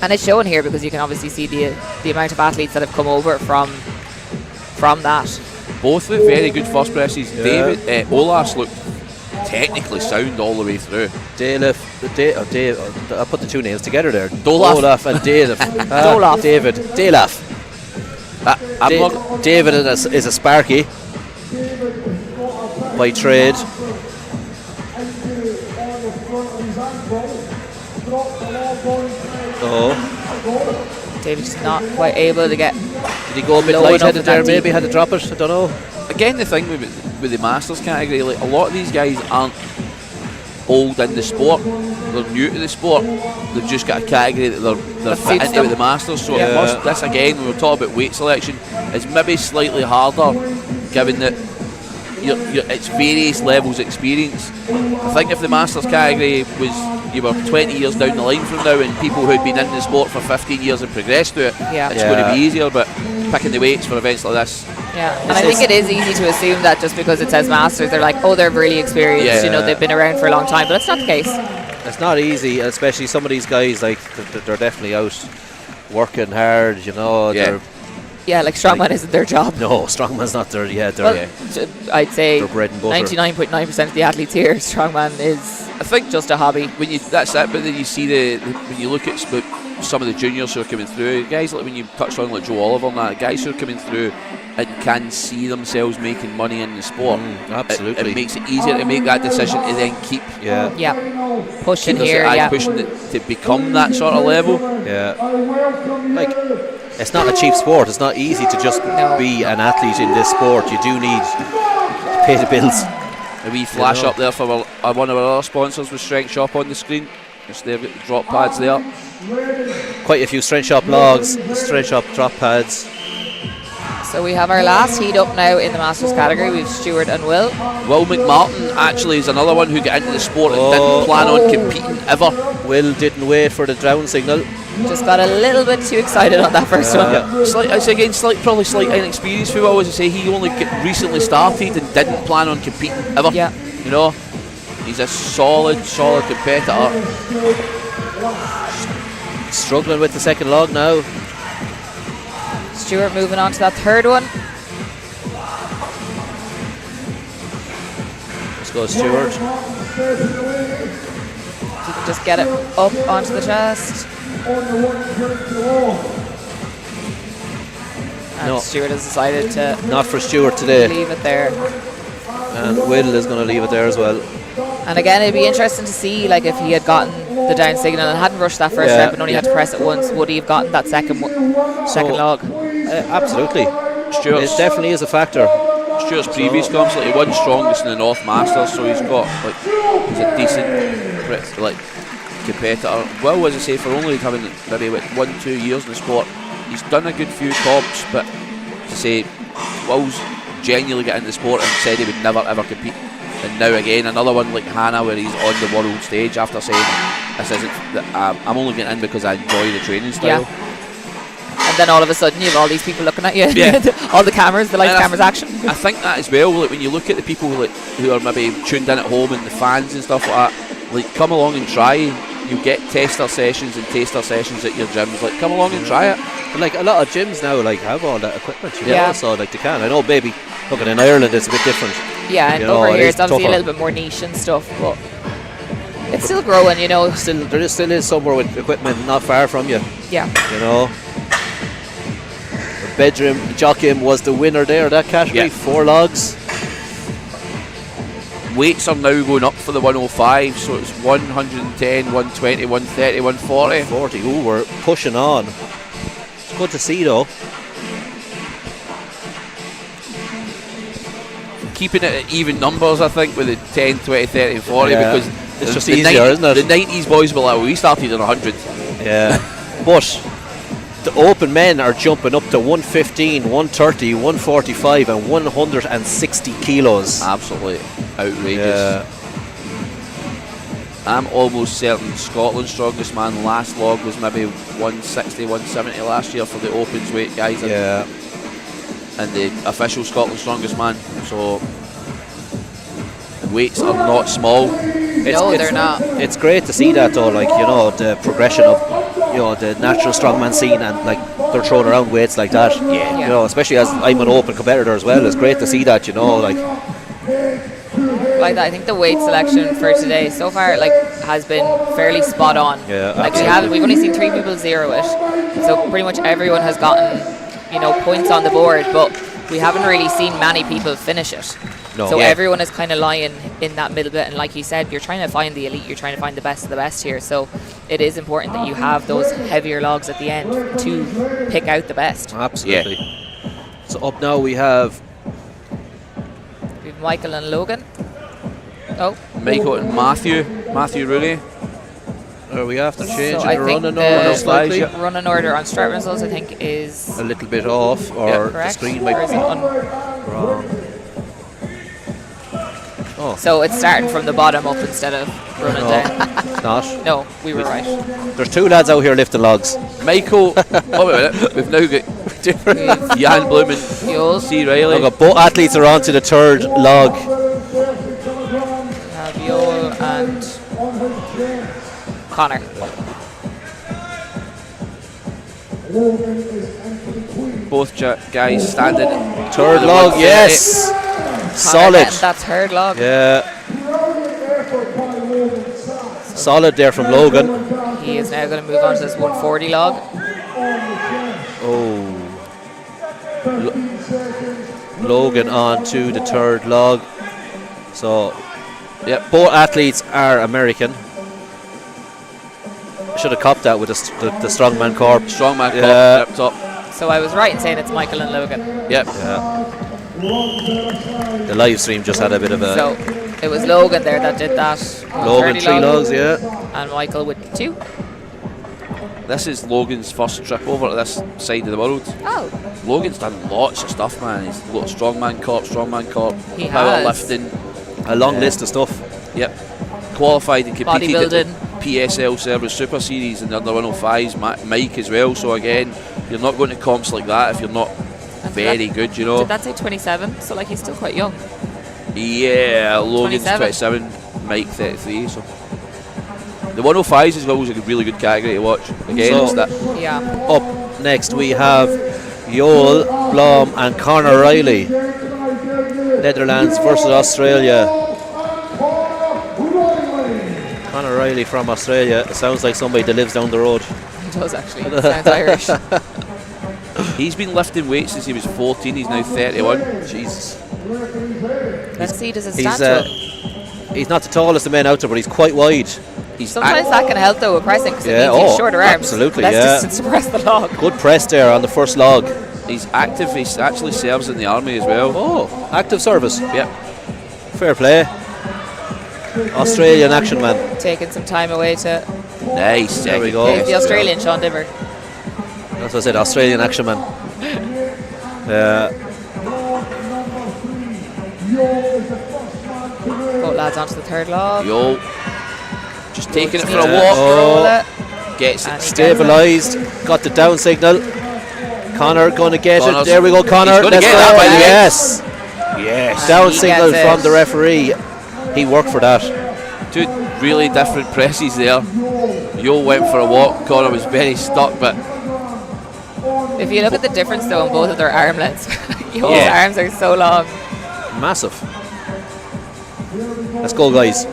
and it's shown here because you can obviously see the amount of athletes that have come over from that. Both with very good first presses. Olaf's looked technically sound all the way through. I put the 2 names together there. Olaf and David. Dalaf. David is a Sparky by trade. David's not quite able to get. Did he go a bit light-headed there? Maybe had to drop it. I don't know. Again, the thing with the Masters category, like, a lot of these guys aren't old in the sport. They're new to the sport. They've just got a category that they're fit into with the Masters. So this again, when we're talking about weight selection, is maybe slightly harder, given that it's various levels of experience. I think if the Masters category was, you were 20 years down the line from now, and people who'd been in the sport for 15 years and progressed to it, it's going to be easier. But picking the weights for events like this, and I think it is easy to assume that just because it says Masters, they're like, oh, they're really experienced. You know, they've been around for a long time, but that's not the case. It's not easy, especially some of these guys. Like they're definitely out working hard. You know, like Strongman isn't their job. No, Strongman's not their. I'd say their bread and butter. 99.9% of the athletes here, Strongman is, I think, just a hobby. That's it. But then you see when you look at some of the juniors who are coming through, guys like when you touched on like Joe Oliver and that, guys who are coming through and can see themselves making money in the sport. Absolutely, it makes it easier to make that decision to then keep pushing here, pushing it to become that sort of level. Like, it's not a cheap sport. It's not easy to just be an athlete in this sport. You do need to pay the bills. A wee flash up there for one of our other sponsors with Strength Shop on the screen. They've got drop pads there. Quite a few Strength Shop logs, Strength Shop drop pads. So we have our last heat up now in the Masters category. We have Stuart and Will. Will McMartin actually is another one who got into the sport and didn't plan on competing ever. Will didn't wait for the drown signal. Just got a little bit too excited on that first one. Probably slight inexperience for Will. As I say, he only recently started and didn't plan on competing ever. You know, he's a solid competitor. Struggling with the second log now. Stuart moving on to that third one. Let's go, Stuart. If you can just get it up onto the chest. And Stuart has decided to not for Stuart today. Leave it there. And Will is going to leave it there as well. And again, it'd be interesting to see, like, if he had gotten the down signal and hadn't rushed that first rep and only had to press it once, would he have gotten that second log? Absolutely. It definitely is a factor. Stuart's previous comps, he won strongest in the North Masters, so he's a decent competitor. Will, as I say, for only having maybe 1-2 years in the sport, he's done a good few comps, but to say, Will's genuinely got into the sport and said he would never ever compete. And now again, another one like Hannah, where he's on the world stage after saying, "This isn't. I'm only getting in because I enjoy the training style." And then all of a sudden, you have all these people looking at you. All the cameras, the lights, cameras, action. I think that as well. Like when you look at the people who are maybe tuned in at home and the fans and stuff like that, like come along and try. You get taster sessions at your gyms. Like come along and try it. But like a lot of gyms now, like have all that equipment. So like they can. I know, maybe. Look, in Ireland, it's a bit different. Yeah, and over here it's obviously a little bit more niche and stuff, but it's still growing, you know. There still is somewhere with equipment not far from you. Yeah. You know. The bedroom Joachim was the winner there, that category, 4 logs. Weights are now going up for the 105, so it's 110, 120, 130, 140. 140, ooh, we're pushing on. It's good to see though. Keeping it at even numbers, I think, with the 10, 20, 30 and 40, because it's just easier, isn't it? The 90s boys were like, we started on 100. Yeah. But the open men are jumping up to 115, 130, 145 and 160 kilos. Absolutely outrageous. I'm almost certain Scotland's strongest man last log was maybe 160, 170 last year for the opens weight guys. And the official Scotland's strongest man. So weights are not small. They're not. It's great to see that though, like, you know, the progression of, you know, the natural strongman scene, and like they're throwing around weights like that. You know, especially as I'm an open competitor as well, it's great to see that, you know, like that. I think the weight selection for today so far has been fairly spot on. We've only seen 3 people zero it, so pretty much everyone has gotten, you know, points on the board, but we haven't really seen many people finish it. Everyone is kind of lying in that middle bit, and like you said, you're trying to find the elite, you're trying to find the best of the best here, so it is important that you have those heavier logs at the end to pick out the best. Absolutely. So up now we have Michael and Logan. Michael and Matthew Rooney. Are we after changing the running order slightly? Running order on start results, I think, is a little bit off, or the screen might be wrong. Oh. So it's starting from the bottom up instead of running down. It's not. No, we were right. There's 2 lads out here lifting logs. Michael, wait a minute. We've now got Jan Bloom and Yoel. C. Riley. Look, both athletes are on to the 3rd log. Have Yoel and Connor. Both guys standing. 3rd log, yes. Solid. That 3rd log. Yeah. Solid there from Logan. He is now going to move on to this 140 log. Oh. Logan on to the 3rd log. So, yeah, both athletes are American. Should have copped that with the Strongman Corp. Strongman Corp up top. So I was right in saying it's Michael and Logan. Yep. Yeah. The live stream just had a bit of a. So it was Logan there that did that. Logan 3 logs, yeah. And Michael with 2. This is Logan's first trip over to this side of the world. Oh. Logan's done lots of stuff, man. He's got Strongman Corp, He powerlifting. A long list of stuff. Yep. Qualified and competed at the Bodybuilding. PSL Service Super Series in the under 105s, Mike as well. So again, you're not going to comps like that if you're not very good, you know. Did that say 27? So like he's still quite young. Yeah, Logan's 27, Mike 33. So the 105s is always a really good category to watch. Again, So- it's that. Yeah. Up next we have Yoel, Blom and Conor Riley. Netherlands versus Australia. Conor Riley from Australia. It sounds like somebody that lives down the road. He does actually. He sounds Irish. He's been lifting weights since he was 14. He's now 31. Jesus. Let's see, does it He's stand to him? he's not the tallest of men out there, but he's quite wide. He's Sometimes that can help though with pressing because Yeah, it means he's oh, shorter arms. absolutely, Less yeah. distance to press the log. Good press there on the first log. He's active. He actually serves in the army as well. Oh, active service. Yep. Fair play. Australian action man. Taking some time away to Nice. There we go. the Australian Sean Dimmer. That's what I said, Australian action man. Both lads onto the 3rd log. Yo. Just taking it for a Roll walk. it. Gets it. And he Stabilised. Got the down signal. Connor going to get Connor's- it. There we go, Connor. He's gonna Let's get go. that, by the way. Yes. Yes. Down he signal gets from it. the referee. He worked for that. Two really different presses there. Yo went for a walk. Connor was very stuck, but If you look at the difference though in both of their arm lengths, Yo's Yeah. arms are so long. Massive. Let's go, guys.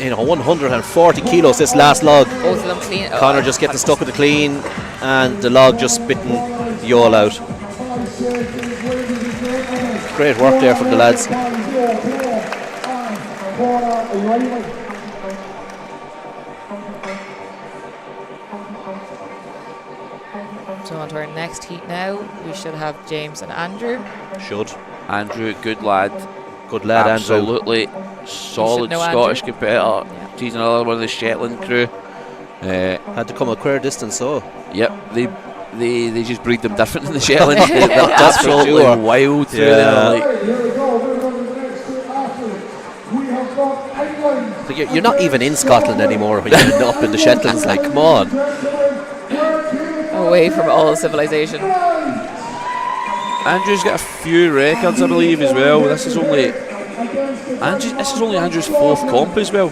140 kilos this last log. Both of them clean. Oh, Connor just getting stuck with the clean, and the log just spitting Yoel out. Great work there from the lads. So on to our next heat now. We should have James and Andrew. Should. Andrew, good lad. Good lad, Andrew. Absolutely solid know Scottish Andrew. competitor. Yeah. He's another one of the Shetland crew. Had to come a queer distance, so. Yep, they just breed them different in the Shetland. They're That's for absolutely sure. wild through Yeah. there. Like, So you're not even in Scotland anymore when you end up in the Shetlands. Like, come on. Away from all civilization. Andrew's got a few records, I believe, as well. This is only Andrew's 4th comp as well.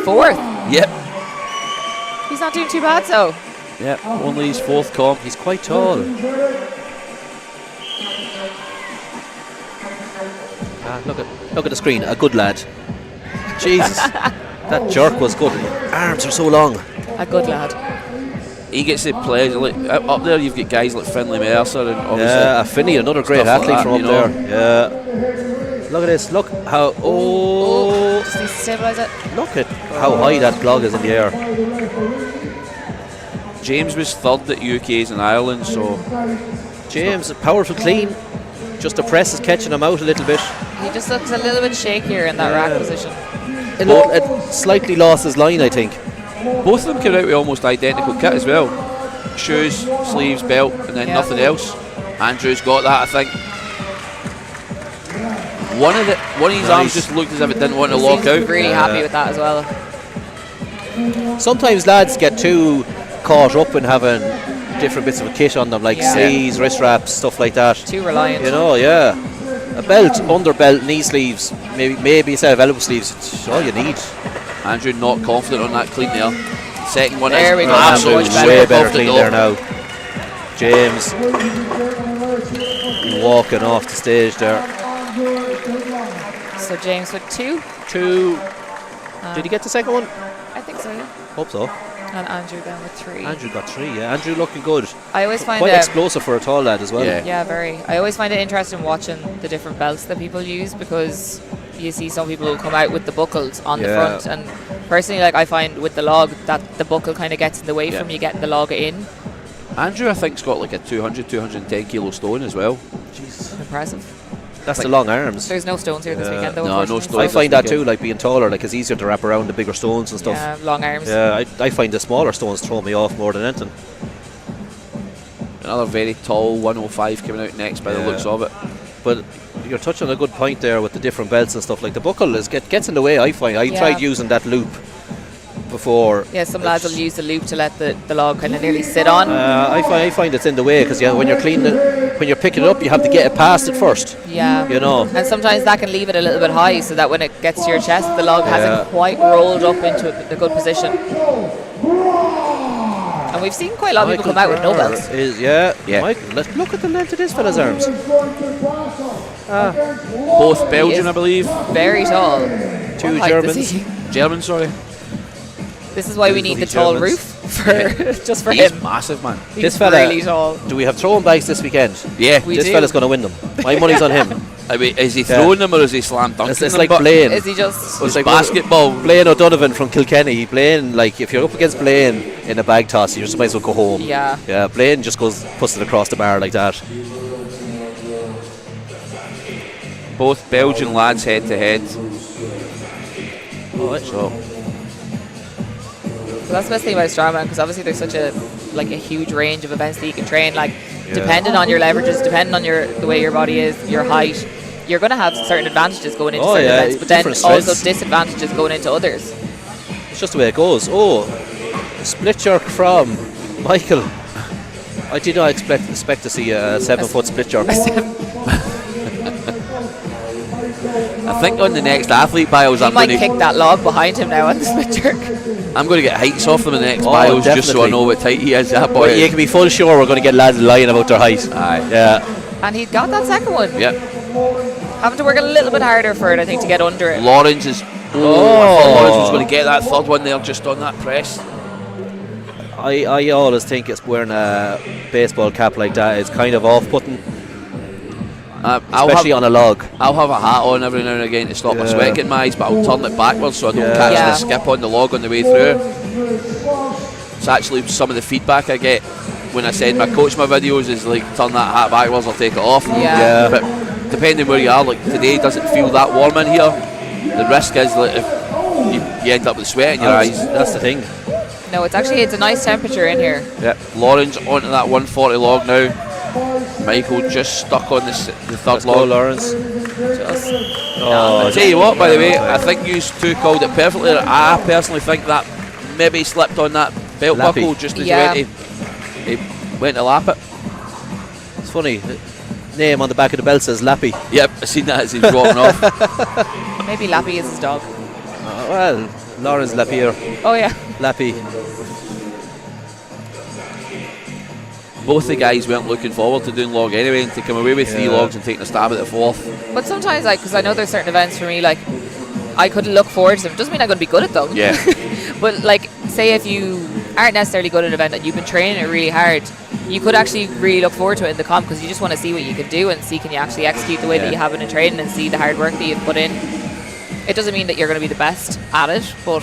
4th. Yep. He's not doing too bad, so. Yep, only his 4th comp. He's quite tall. Look at the screen. A good lad. Jesus. That jerk was good. Arms are so long. A good lad. He gets the pleasure. Like, up there, you've got guys like Finlay Mercer and obviously. Yeah, Finney, another great stuff like athlete that, from you up know. there. Yeah. Look at this. Look how. Oh. Just needs to stabilise it. Look at how high that log is in the air. James was 3rd at UK's in Ireland, so James, a powerful clean. Just the press is catching him out a little bit. He just looks a little bit shakier in that rack position. It slightly lost his line, I think. both of them came out with almost identical kit as well. Shoes, sleeves, belt, and then Yeah. nothing else. Andrew's got that, I think. One of his arms just looked as if it didn't want to lock Seems out. really happy with that as well. Sometimes lads get too caught up in having different bits of a kit on them, like sleeves, wrist wraps, stuff like that. Too reliant. You know, yeah. A belt, under belt, knee sleeves, maybe a set of elbow sleeves. It's all you need. Andrew not confident on that clean there. Second one There is we go. absolutely Much Way super better confident clean there now. James walking off the stage there. So James with 2. 2. Did he get the second one? I think so, yeah. Hope so. And Andrew then with 3. Andrew got 3, yeah. Andrew looking good. I always find Quite it explosive for a tall lad as well. Yeah, very. I always find it interesting watching the different belts that people use, because you see some people who come out with the buckles on the front, and personally, like, I find with the log that the buckle kind of gets in the way from you getting the log in. Andrew, I think, has got like a 210 kilo stone as well. Jeez. Impressive. That's the long arms. There's no stones here this weekend, though. No, no unfortunately. stones. I find that too, like being taller, like it's easier to wrap around the bigger stones and stuff. Yeah, long arms. Yeah, I find the smaller stones throw me off more than anything. Another very tall 105 coming out next by the looks of it. But you're touching a good point there with the different belts and stuff. Like the buckle gets in the way, I find. I tried using that loop before. Yeah, some lads will use the loop to let the log kind of nearly sit on. I find it's in the way because when you're cleaning it, when you're picking it up, you have to get it past it first. Yeah. You know. And sometimes that can leave it a little bit high, so that when it gets to your chest, the log hasn't quite rolled up into the good position. And we've seen quite a lot of people come out with no belts. Yeah. Michael, let's look at the length of this fella's arms. Both Belgian, I believe. Very tall. 2 What height is Germans. he? German, sorry. This is why we need the These tall Germans. roof for just for He's him. massive, man. He's This fella- really tall. Do we have throwing bags this weekend? Yeah. We This do. fella's going to win them. My money's on him. I mean, is he throwing them or is he slam dunking It's them? like But Blaine. Is he just? it's like basketball. Blaine O'Donovan from Kilkenny. Blaine, like, if you're up against Blaine in a bag toss, you just might as well go home. Yeah. Yeah, Blaine just puts it across the bar like that. Both Belgian lads head to head. So So that's the best thing about Strongman, because obviously there's such a huge range of events that you can train. Like, depending on your leverages, depending on the way your body is, your height, you're going to have certain advantages going into certain events, but then different also strengths. disadvantages going into others. It's just the way it goes. Oh, a split jerk from Michael. I did not expect to see a 7-foot split jerk. I think on the next athlete bios, He might kick that log behind him now on the split jerk. I'm going to get heights off them in the next Oh, bios just so I definitely. know what height he is. That boy. But you can be full sure we're going to get lads lying about their height. Aye. Yeah. And he got that second one. Yep. Having to work a little bit harder for it, I think, to get under it. Lawrence is. I thought Lawrence was going to get that third one there just on that press. I always think it's wearing a baseball cap like that is kind of off-putting, especially on a log. I'll have a hat on every now and again to stop my sweat getting my eyes, but I'll turn it backwards so I don't catch the skip on the log on the way through. It's actually some of the feedback I get when I send my coach my videos is like, turn that hat backwards or take it off. Yeah. But depending where you are, like today doesn't feel that warm in here. The risk is that if you end up with sweat in your eyes. That's the thing. No, it's a nice temperature in here. Yep. Lawrence onto that 140 log now. Michael just stuck on the third Let's go, log. Lawrence. I'll tell you what, by the way, I think you two called it perfectly. I personally think that maybe slipped on that belt Lappy. buckle just as he went to lap it. It's funny. The name on the back of the belt says Lappy. Yep, I seen that as he's walking off. Maybe Lappy is his dog. Well, Lawrence Lapierre. Oh, yeah. Lappy. Both the guys weren't looking forward to doing log anyway, and to come away with 3 logs and taking a stab at the 4th. But sometimes, because I know there's certain events for me, like, I could look forward to them. Doesn't mean I'm going to be good at them. Yeah. But, like, say if you aren't necessarily good at an event and you've been training it really hard, you could actually really look forward to it in the comp, because you just want to see what you can do and see can you actually execute the way that you have it in training and see the hard work that you've put in. It doesn't mean that you're going to be the best at it, but...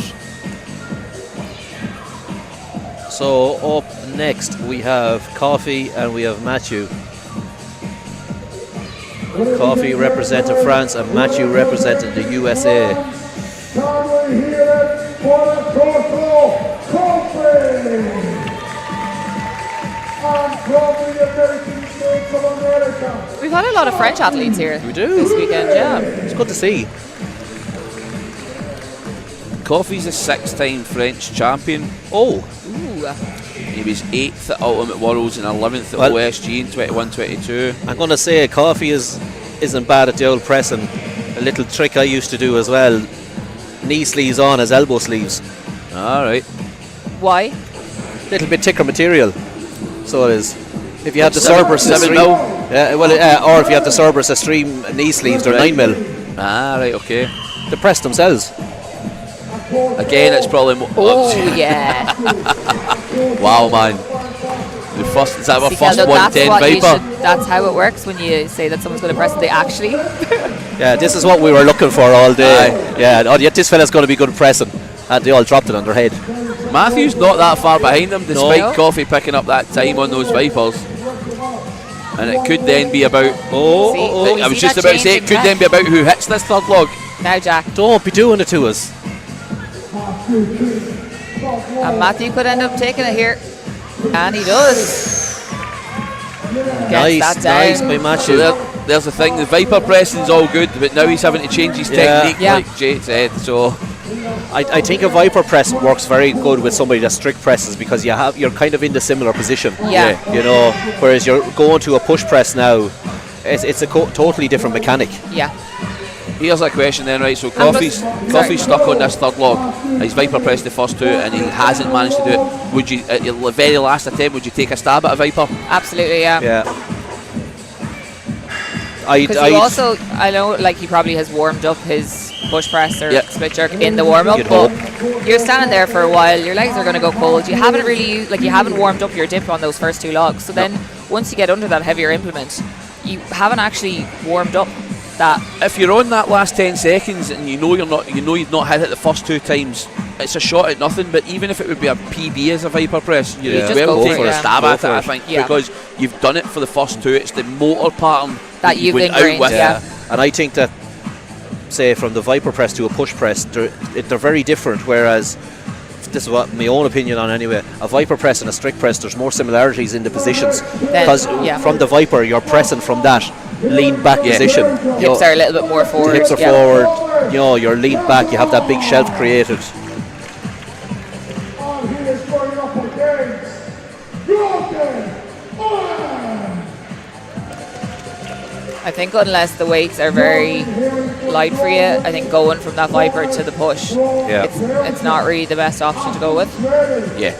So up next we have Coffee and we have Matthew. Coffee representing France and Matthew representing the USA. Can we hear it for the total Coffee? And from the United States of America. We've had a lot of French athletes here. We do. This weekend, yeah. It's good to see. Coffey's a 6-time French champion. Oh, Ooh. He was 8th at Ultimate Worlds and 11th at Well, OSG in 21-22. I'm going to say Coffey isn't bad at the old pressing. A little trick I used to do as well. Knee sleeves on as elbow sleeves. All right. Why? Little bit thicker material. So it is. If you have the Seven- Cerberus 7 Extreme, mil? or if you have the Cerberus Extreme knee sleeves, they're Right. 9 mil. Ah, right, okay. They press themselves. Again, it's probably more. Oh, yeah. Wow, man. The first, is that our See, first Keldo, 110 Viper? that's how it works when you say that someone's going to press it. They actually. Yeah, this is what we were looking for all day. Aye. Yeah, oh, yeah, this fella's going to be good at pressing. And they all dropped it on their head. Matthew's not that far behind him, despite No. Coffey picking up that time on those Vipers. And it could then be about. See, I was see just that about to say, it change in could then be about who hits this third log. Now, Jack. Don't be doing it to us. And Matthew could end up taking it here. And he does. Gets that down. Nice by Matthew. So there's the thing, the Viper pressing's all good, but now he's having to change his Yeah. technique, Yeah. like Jay said. So I think a Viper press works very good with somebody that strict presses because you're kind of in the similar position. Yeah. You know, whereas you're going to a push press now, it's a totally different mechanic. Yeah. here's a question then, right? So Coffey's Coffey's stuck on this third log. He's Viper pressed the first two and he hasn't managed to do it. Would you, at your very last attempt, would you take a stab at a Viper? Absolutely, yeah. Yeah. Because you also, I know, like he probably has warmed up his push press or split jerk in the warm up, You'd but you're standing there for a while. Your legs are going to go cold. You haven't really, you haven't warmed up your dip on those first two logs. So then, once you get under that heavier implement, you haven't actually warmed up that. If you're on that last 10 seconds and you know you've not hit it the first two times, it's a shot at nothing. But even if it would be a PB as a Viper press, you'd just well go take for a it, stab Go at it, for I it. think, Yeah. because you've done it for the first two. It's the motor pattern That you've went out ingrained, with. yeah. And I think that, say, from the Viper press to a push press, they're very different. Whereas, this is what my own opinion on anyway, a Viper press and a strict press, there's more similarities in the positions. Because from the Viper, you're pressing from that lean back position. Hips are a little bit more forward. The hips are forward, you're leaned back, you have that big shelf created. On here is going up against Jordan. I think unless the weights are very light for you, I think going from that Viper to the push, it's not really the best option to go with. Yeah.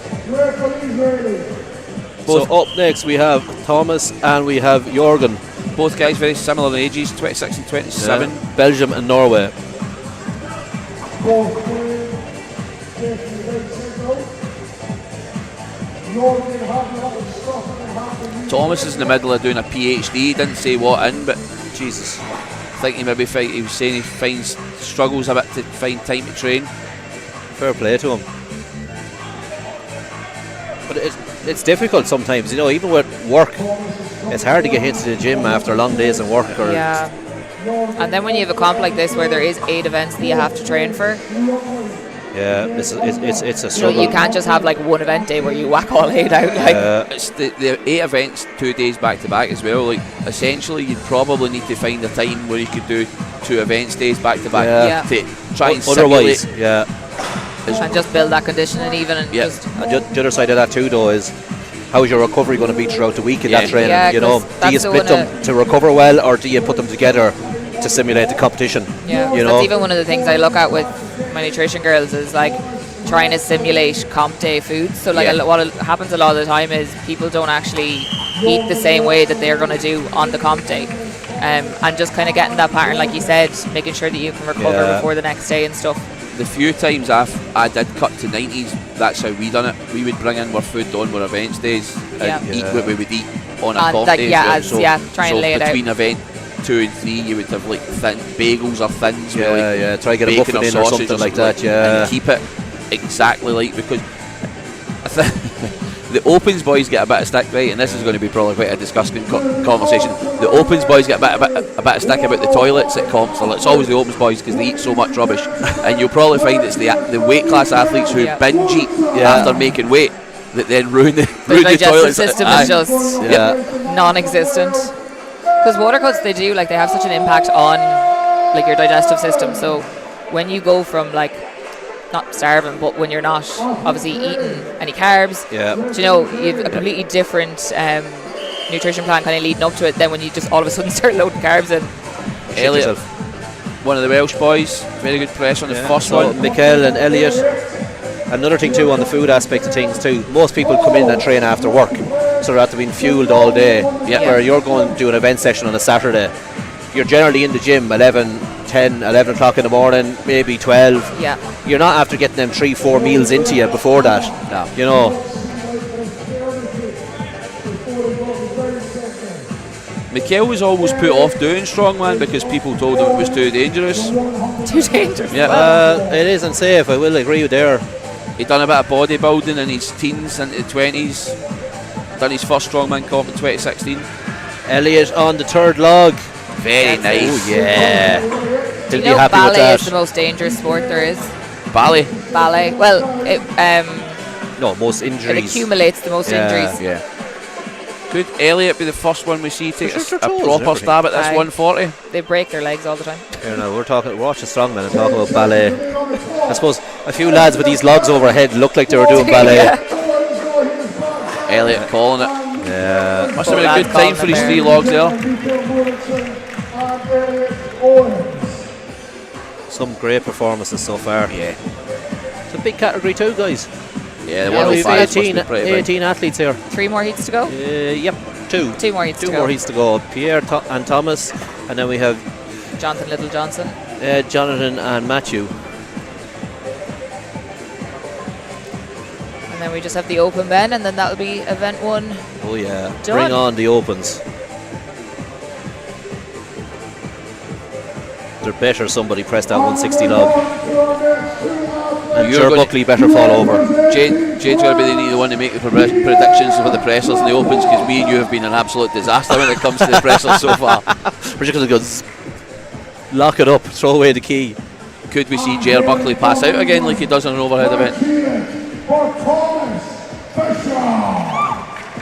So up next we have Thomas and we have Jorgen. Both guys very similar in ages, 26 and 27. Belgium and Norway. Thomas is in the middle of doing a PhD. Didn't say what in, but Jesus, I think he maybe he was saying he struggles a bit to find time to train. Fair play to him. But it's difficult sometimes, even with work. It's hard to get into the gym after long days of work. Yeah. And then when you have a comp like this where there is 8 events that you have to train for, it's a struggle. you can't just have one event day where you whack all 8 out. It's the 8 events 2 days back to back as well. Essentially, you'd probably need to find a time where you could do 2 events days back to back to try and otherwise, simulate. And just build that conditioning even. And just And the other side of that too, though, is how's your recovery going to be throughout the week in that training? Yeah, do you that's split them to recover well, or do you put them together to simulate the competition? Yeah, that's even one of the things I look at with my nutrition girls is trying to simulate comp day foods. So what happens a lot of the time is people don't actually eat the same way that they're going to do on the comp day. And just kind of getting that pattern, like you said, making sure that you can recover before the next day and stuff. The few times I did cut to 90s, that's how we done it. We would bring in our food on our events days and eat what we would eat on a comp day. Try and lay it out. Between event 2 and 3, you would have thin bagels or thins with try to get a muffin in or something like that. And keep it exactly because the Opens boys get a bit of stick, right? And this is going to be probably quite a disgusting conversation. The Opens boys get a bit of stick about the toilets at comps. It's always the Opens boys because they eat so much rubbish. And you'll probably find it's the weight class athletes who binge eat after making weight that then ruin the digestive toilets. system is just non-existent. Because water cuts, they do, like, they have such an impact on, like, your digestive system. So when you go from, like, not starving, but when you're not obviously eating any carbs, you know, you have a completely different nutrition plan kind of leading up to it. Then when you just all of a sudden start loading carbs in. Elliot, one of the Welsh boys, very good press on the first one. Mikel and Elliot. Another thing too on the food aspect of things too, most people come in and train after work, so they're after being fueled all day. Where you're going to do an event session on a Saturday, you're generally in the gym 10, 11 o'clock in the morning, maybe 12. You're not after getting them 3-4 meals into you before that. No. You know. Mikel was always put off doing strongman because people told him it was too dangerous. Too dangerous? Yeah, it isn't safe, I will agree with there. He done a bit of bodybuilding in his teens into 20s. Done his first strongman comp in 2016. Elliot on the third log. Very nice. Oh yeah. Do you know ballet is the most dangerous sport there is? Ballet? Ballet. Well, no, most injuries. It accumulates the most injuries. Yeah. Could Elliot be the first one we see take a proper stab at this 140? They break their legs all the time. Here now, we're watching Strongman and talking about ballet. I suppose a few lads with these logs overhead looked like they were doing ballet. Elliot calling it. Yeah. Must have been a good time for his 3 logs there. Some great performances so far. Yeah. It's a big category too, guys. Yeah, the we've 18 athletes here. 3 more heats to go? Yep, 2. 2 more heats to go. 2 more heats to go. Pierre and Thomas, and then we have Jonathan Little-Johnson. Jonathan and Matthew. And then we just have the open men, and then that'll be event 1. Oh yeah, done. Bring on the opens. They're better somebody press that 160 log. And Ger Buckley better fall over. Jade's going to be the one to make the predictions for the pressers and the opens, because me and you have been an absolute disaster when it comes to the pressers so far. We're just going to go lock it up, throw away the key. Could we see Ger Buckley pass out again like he does on an overhead event?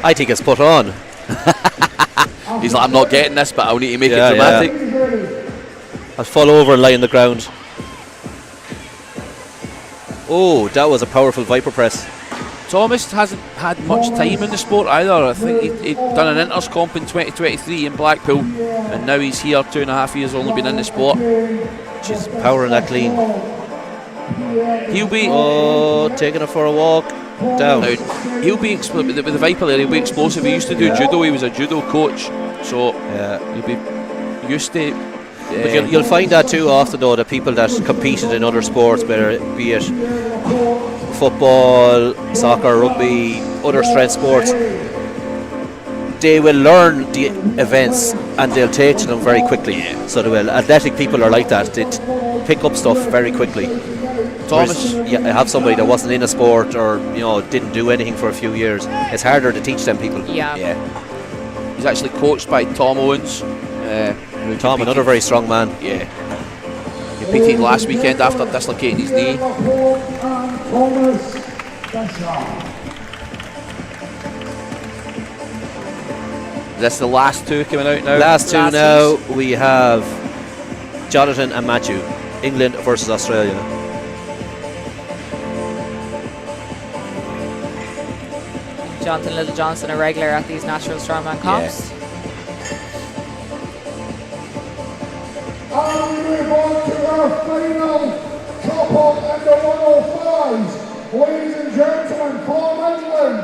I think it's put on. He's like, I'm not getting this, but I'll need to make it dramatic. I'll fall over and lie on the ground. Oh, that was a powerful Viper press. Thomas hasn't had much time in the sport either. I think he'd done an Inters comp in 2023 in Blackpool, and now he's here 2.5 years, only been in the sport. She's powering that clean. He'll be taking it for a walk down. Now, he'll be with the Viper there. He'll be explosive. He used to do judo. He was a judo coach, so he'll be used to. But you'll find that too often though, that people that competed in other sports, be it football, soccer, rugby, other strength sports, they will learn the events and they'll take to them very quickly. So they will. Athletic people are like that. They pick up stuff very quickly. Thomas, I have somebody that wasn't in a sport or didn't do anything for a few years. It's harder to teach them people. Yeah. He's actually coached by Tom Owens. Tom, another very strong man. Yeah. He competed last weekend after dislocating his knee. Is this the last 2 coming out now? Last 2 now. We have Jonathan and Matthew. England versus Australia. Jonathan Little-Johnson, a regular at these natural strongman comps. And we move on to our final couple and the 105s. Ladies and gentlemen, from England,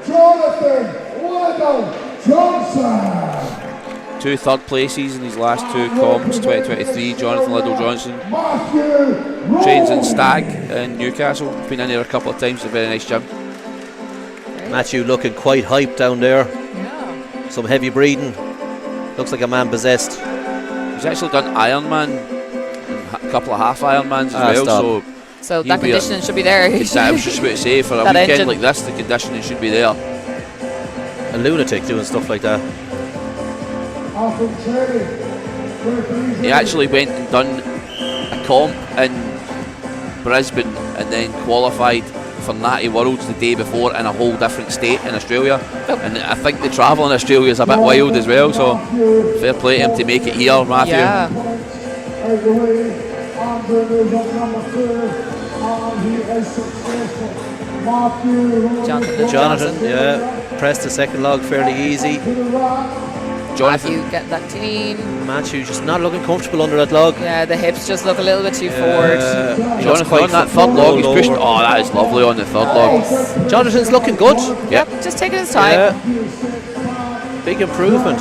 Jonathan Little-Johnson. 2 third places in his last 2 comps, 2023. Jonathan Little-Johnson trains in Stag in Newcastle. Been in there a couple of times. A very nice gym. Matthew looking quite hyped down there. Some heavy breathing. Looks like a man possessed. He's actually done Ironman, a couple of half Ironmans as well. So that conditioning should be there. I was just about to say, for a weekend like this, the conditioning should be there. A lunatic doing stuff like that. He actually went and done a comp in Brisbane and then qualified for Natty Worlds the day before in a whole different state in Australia, and I think the travel in Australia is a bit wild as well, so fair play to him to make it here, Matthew. Yeah. Jonathan, yeah, pressed the second log fairly easy. Matthew get that clean. Matthew just not looking comfortable under that log. Yeah, the hips just look a little bit too forward. Jonathan on that third log, he's pushed. Oh, that is lovely on the third log. Jonathan's looking good. Yep, just taking his time. Yeah. Big improvement.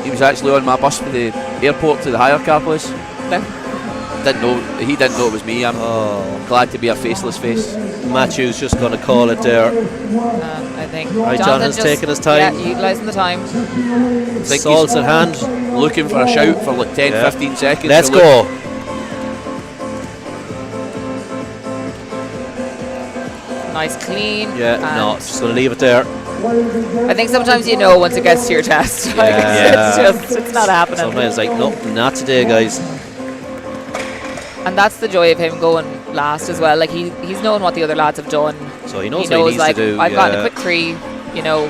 He was actually on my bus for the airport to the hire car place. He didn't know it was me. I'm glad to be a faceless face. Matthew's just going to call it there. I think Right, Jonathan's taking his time. Yeah, utilising the time. Salts at hand. Looking for a shout for like 10-15 seconds. Let's go. Nice clean. Yeah, no, just going to leave it there. I think sometimes you know once it gets to your chest. Like, it's not happening. Sometimes like, nope, not today, guys. And that's the joy of him going last as well. Like he's known what the other lads have done. So he knows what he needs like, to do. I've gotten a quick 3. You know,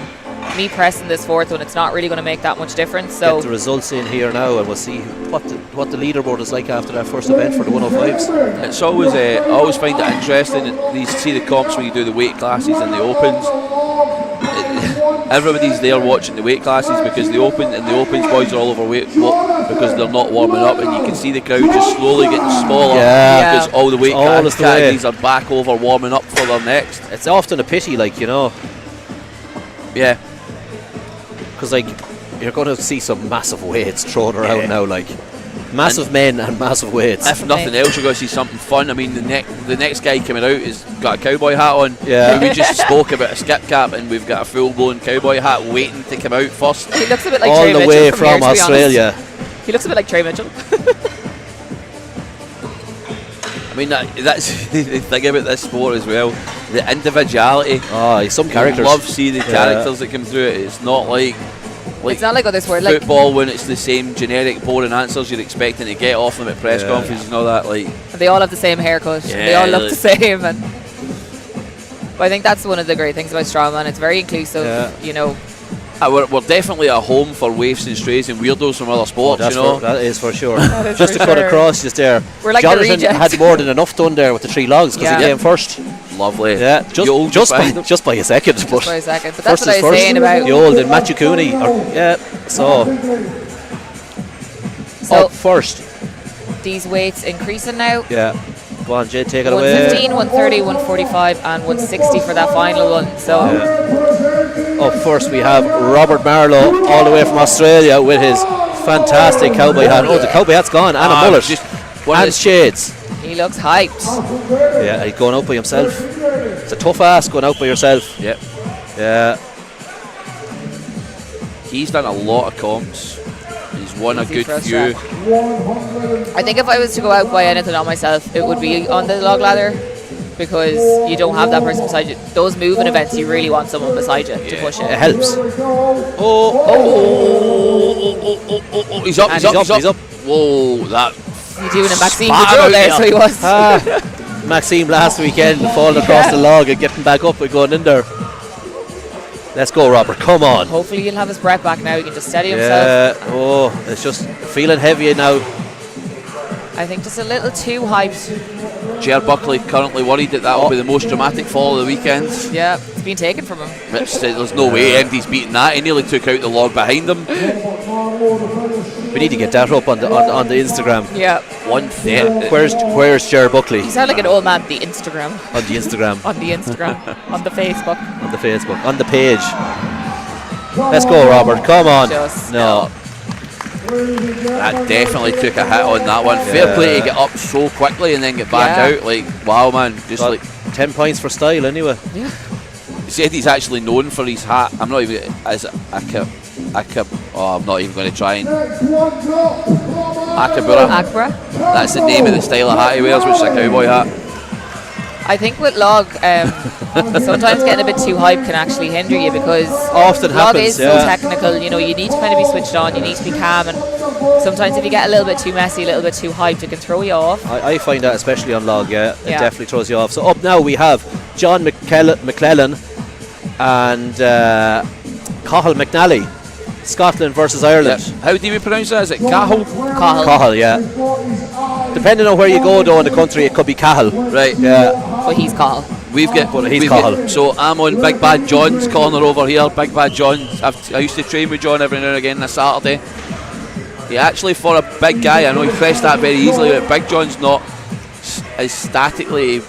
me pressing this fourth one, it's not really going to make that much difference. So get the results in here now, and we'll see what the leaderboard is like after that first event for the 105s. It's always I always find it interesting. You see the comps when you do the weight classes and the opens. Everybody's there watching the weight classes because the opens boys are all overweight because they're not warming up, and you can see the crowd just slowly getting smaller because all the weight categories are back over warming up for their next. It's often a pity, like, you know. Yeah. Because like you're going to see some massive weights thrown around now, like massive men and massive weights. If nothing else, you're going to see something fun. I mean, the next guy coming out has got a cowboy hat on. Yeah. We just spoke about a skip cap, and we've got a full-blown cowboy hat waiting to come out first. He looks a bit like all Trey the Mitchell way from from here, Australia. He looks a bit like Trey Mitchell. I mean, that's the thing about this sport as well. The individuality. Some characters. I love seeing the characters that come through it. It's not like it's not like other sports. Football, when it's the same generic boring answers you're expecting to get off them at press conferences and all that. Like they all have the same haircut. They all look the same. And but I think that's one of the great things about Strongman. It's very inclusive. You know. We're definitely a home for waifs and strays and weirdos from other sports, you know. That is for sure. Just to cut across just there. We're like Jonathan had more than enough done there with the 3 logs because he came first. Lovely. Yeah, just by a second. Just by a second. But that's what I was saying about the old and Matthew Cooney. So up first. These weights increasing now. Yeah. Go on, Jay, take it away. 115, 130, 145 and 160 for that final one. So up first we have Robert Marlowe all the way from Australia with his fantastic cowboy hat. Oh, the cowboy hat's gone, and a mullet and shades. He looks hyped. Yeah, he's going out by himself. It's a tough ask going out by yourself. Yep. Yeah. He's done a lot of comps. He's won a good few. I think if I was to go out by anything on myself, it would be on the log ladder, because you don't have that person beside you. Those moving events, you really want someone beside you to push it. It helps. He's up. Whoa, that. You're doing a Maxime Boudreau there, so he was. Maxime last weekend falling across the log and getting back up and going in there. Let's go, Robert. Come on. Hopefully he'll have his breath back now. He can just steady himself. Oh, it's just feeling heavy now. I think just a little too hyped. Ger Buckley currently worried that will be the most dramatic fall of the weekend. Yeah, it's been taken from him. There's no way MD's beating that. He nearly took out the log behind him. We need to get that up on the Instagram. Yeah. 130. Where's Ger Buckley? You sound like an old man. The Instagram. On the Instagram. On the Instagram. On the Facebook. On the Facebook. On the page. Let's go, Robert. Come on. No. That definitely took a hit on that one. Fair play to get up so quickly and then get back out. Like, wow, man. Just got like 10 points for style anyway. Yeah. He said he's actually known for his hat. I'm not even as I'm not even going to try and Akabura. That's the name of the style of hat he wears, which is a cowboy hat. I think with log, sometimes getting a bit too hype can actually hinder you, because often log happens, is so technical. You know, you need to kind of be switched on. You need to be calm, and sometimes if you get a little bit too messy, a little bit too hyped, it can throw you off. I find that especially on log, it definitely throws you off. So up now we have John McClellan and Cathal McNally, Scotland versus Ireland. Yep. How do we pronounce that? Is it Cathal? Cathal, yeah. Depending on where you go though in the country, it could be Cathal. Right. Yeah. But he's Cathal. We've got Cathal. So I'm on Big Bad John's corner over here. Big Bad John. I used to train with John every now and again on a Saturday. He actually, for a big guy, I know he pressed that very easily, but Big John's not as statically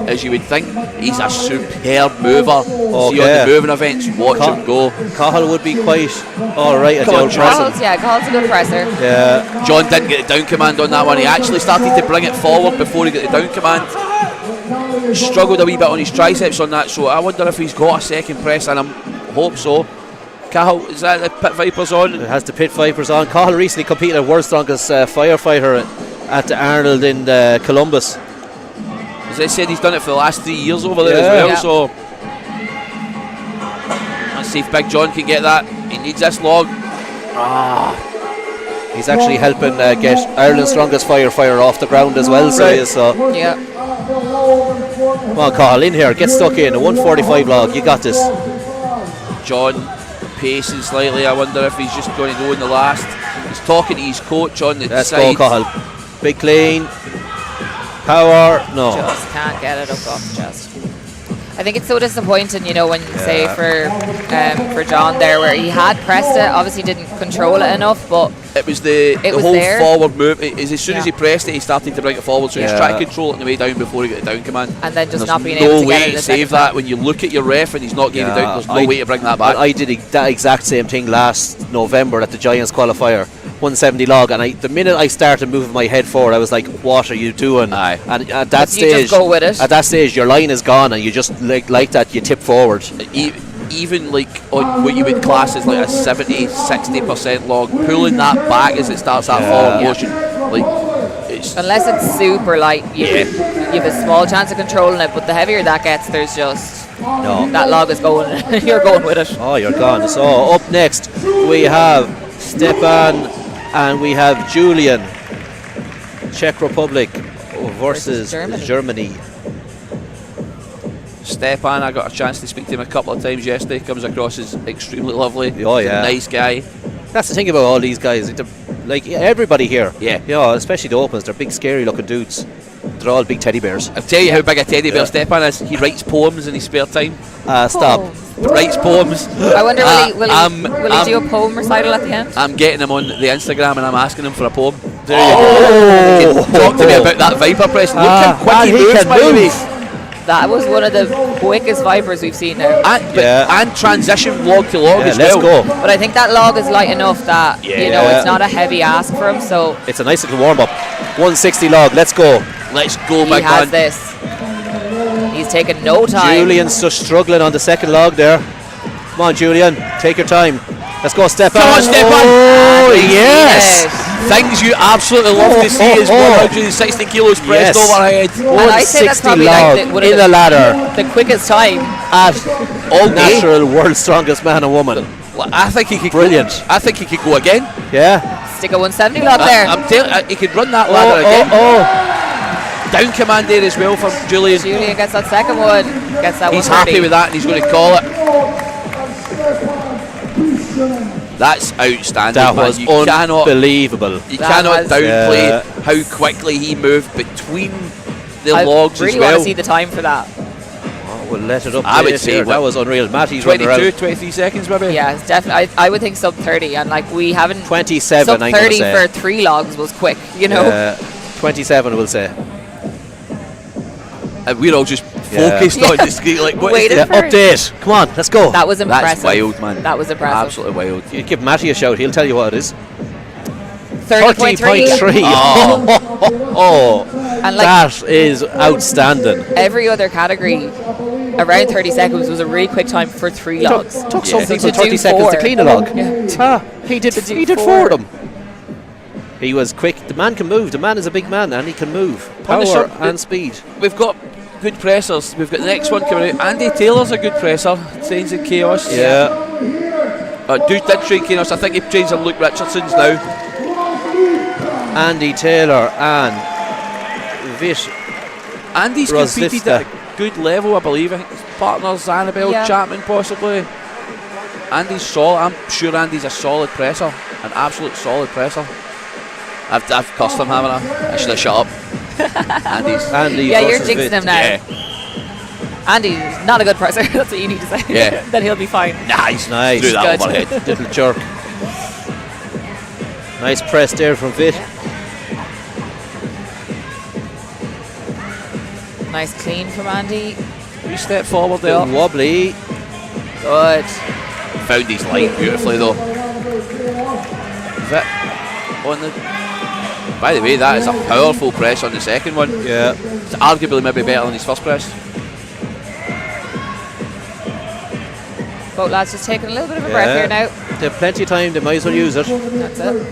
as you would think. He's a superb mover. See on the moving events, watch him go. Cathal would be quite alright at the old pressing. Cahal's a good presser. Yeah. John didn't get the down command on that one. He actually started to bring it forward before he got the down command. Struggled a wee bit on his triceps on that, so I wonder if he's got a second press, and I hope so. Cathal, is that the Pit Vipers on? It has the Pit Vipers on. Cathal recently competed at World's Strongest Firefighter at the Arnold in Columbus. As I said, he's done it for the last 3 years over there as well, so let's see if Big John can get that. He needs this log. He's actually helping get Ireland's Strongest Firefighter off the ground as well, so he is. So. Yeah. Come on, Cathal, in here, get stuck in. A 145 log, you got this. John pacing slightly. I wonder if he's just going to go in the last. He's talking to his coach on the Let's side. go, Cathal. Big clean. Power. No. Just can't get it up off the chest. I think it's so disappointing, you know, when say for John there, where he had pressed it, obviously didn't control it enough, but it was the whole there. forward move. As soon as he pressed it, he started to bring it forward, so he's trying to control it on the way down before he got the down command. And then just not being no able to way get it. to save that when you look at your ref and he's not getting it down. There's no way to bring that back. I did that exact same thing last November at the Giants qualifier. 170 log, and the minute I started moving my head forward, I was like, "What are you doing?" Aye. And at that stage, you just go with it. At that stage, your line is gone, and you just like that, you tip forward. Even like on what you would class as like a 70-60% log, pulling that back as it starts that forward motion, like it's unless it's super light, you have a small chance of controlling it. But the heavier that gets, there's just that log is going. You're going with it. Oh, you're gone. So up next we have Stepan. And we have Julian, Czech Republic versus Germany. Stepan, I got a chance to speak to him a couple of times yesterday. Comes across as extremely lovely. Oh yeah, nice guy. That's the thing about all these guys. Like everybody here. Yeah. You know, especially the opens. They're big, scary looking dudes. They're all big teddy bears. I'll tell you how big a teddy bear Stepan is. He writes poems in his spare time. Stop. Writes poems. I wonder will he do a poem recital at the end? I'm getting him on the Instagram and I'm asking him for a poem. There you go. Talk to me about that Viper press. Look how quick he moves, by the way. That was one of the quickest Vipers we've seen now. And transition log to log as well. Let's go. But I think that log is light enough that you know it's not a heavy ask for him. So it's a nice little warm up. 160 log. Let's go. Let's go, he big has man. this. He's taking no time. Julian's just struggling on the second log there. Come on, Julian, take your time. Let's go, Stepan. Come on, Stepan. Oh, yes. Things you absolutely love to see is 160 kilos pressed overhead. And I say that's probably like in the ladder. The quickest time at all natural world's strongest man and woman. I think he could. Brilliant. I think he could go again. Yeah. Stick a 170 log there. I'm telling he could run that ladder again. Down command there as well for Julian. Julian gets that second one. Gets that. He's happy with that and he's going to call it. That's outstanding. That was unbelievable. You cannot downplay how quickly he moved between the logs really as well. want to see the time for that. Oh, we'll let it up. I would say that was unreal. Matty's 22, 23 seconds maybe. Yeah, it's definitely. I would think sub 30, and like we haven't 27. Sub 30 for 3 logs was quick, you know. 27, we'll say. And we're all just focused on the screen, like what is the update? Come on, let's go. That was impressive. That's wild, man. That was impressive. Absolutely wild. You give Matty a shout, he'll tell you what it is. 30.3. And like that is outstanding. Every other category around 30 seconds was a really quick time for 3 logs. Took something for 30 seconds to clean a log. He did 4 of them. He was quick. The man can move. The man is a big man and he can move. Power and speed. We've got good pressers. We've got the next one coming out. Andy Taylor's a good presser. Trains in Chaos. Yeah. Dude did train Chaos. I think he trains in Luke Richardson's now. Andy Taylor and Vish. Andy's competed at a good level, I believe. I think his partner's Annabelle Chapman, possibly. Andy's solid. I'm sure Andy's a solid presser, an absolute solid presser. I've cussed him, haven't I? I should have shut up. Andy you're jinxing him now. Yeah. Andy's not a good presser. That's what you need to say. Yeah. Then he'll be fine. Nice. Do that overhead. Little jerk. Nice press there from Vish. Nice clean from Andy. 3 step forward there. Little wobbly. Good. Found his line beautifully though. On the. By the way, that is a powerful press on the second one. Yeah. It's arguably maybe better than his first press. Both lads just taking a little bit of a breath here now. They have plenty of time, they might as well use it. That's it.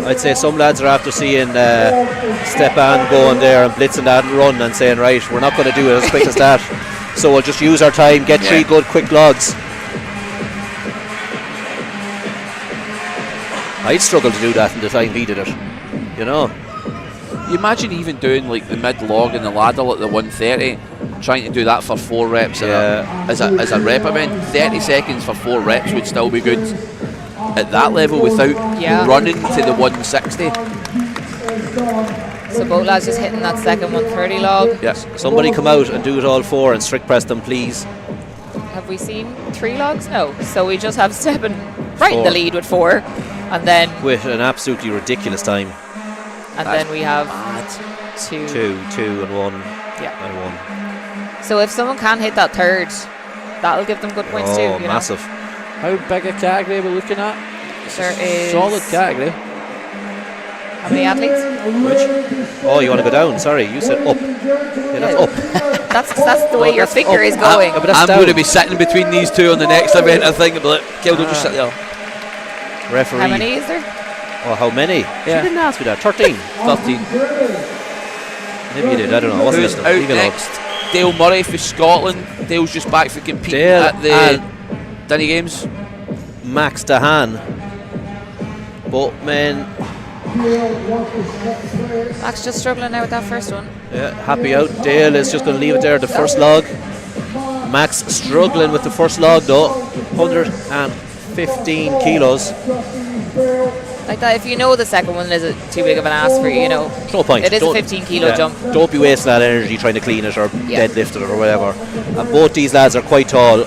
I'd say some lads are after seeing Stepan going there and blitzing that and run and saying, right, we're not going to do it as quick as that. So we'll just use our time, get 3 good quick logs. I'd struggle to do that in the time he did it, you know. You imagine even doing like the mid log and the ladder at the 130, trying to do that for 4 reps as a rep event. 30 seconds for 4 reps would still be good at that level without running to the 160. So both lads just hitting that second 130 log. Yes. Somebody come out and do it all 4 and strict press them, please. Have we seen 3 logs? No. So we just have Stepan right in the lead with 4. And then with an absolutely ridiculous time. And then we have 2 and 1. Yeah. And 1. So if someone can hit that third, that'll give them good points too. You massive. know? How big a category are we looking at? There is solid category. How many athletes? Which? Oh, you want to go down? Sorry, you said up. Yeah, that's up. that's the way your finger is going. I'm going to be sitting between these two on the next event, I think. But Kildo, just sit there. Referee. How many is there? Oh, how many? Yeah. She didn't ask me that. 13. 13. Maybe you did. I don't know. Who's out next? Dale Murray for Scotland. Dale's just back for competing at the Dinny Games. Max Dahan. Boatman. Max just struggling now with that first one. Yeah, happy out. Dale is just going to leave it there, the first log. Max struggling with the first log though. 115 kilos. Like that, if you know the second one isn't too big of an ask for you, you know. No point. It is a 15 kilo jump. Don't be wasting that energy trying to clean it or deadlift it or whatever. And both these lads are quite tall,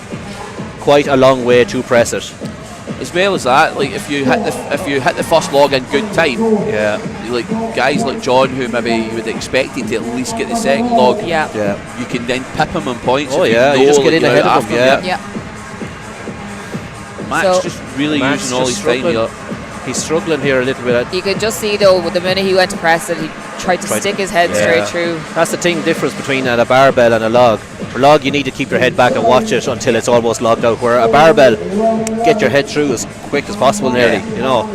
quite a long way to press it. As well as that, like if you hit the first log in good time, like guys like John who maybe you would expect him to at least get the second log, you can then pip him on points. Oh yeah, you just get in ahead of him. Max just really using all his time here. He's struggling here a little bit. You could just see though, the minute he went to press it, he tried to stick his head straight through. That's the difference between a barbell and a log. For a log, you need to keep your head back and watch it until it's almost logged out. Where a barbell, get your head through as quick as possible, nearly. You know,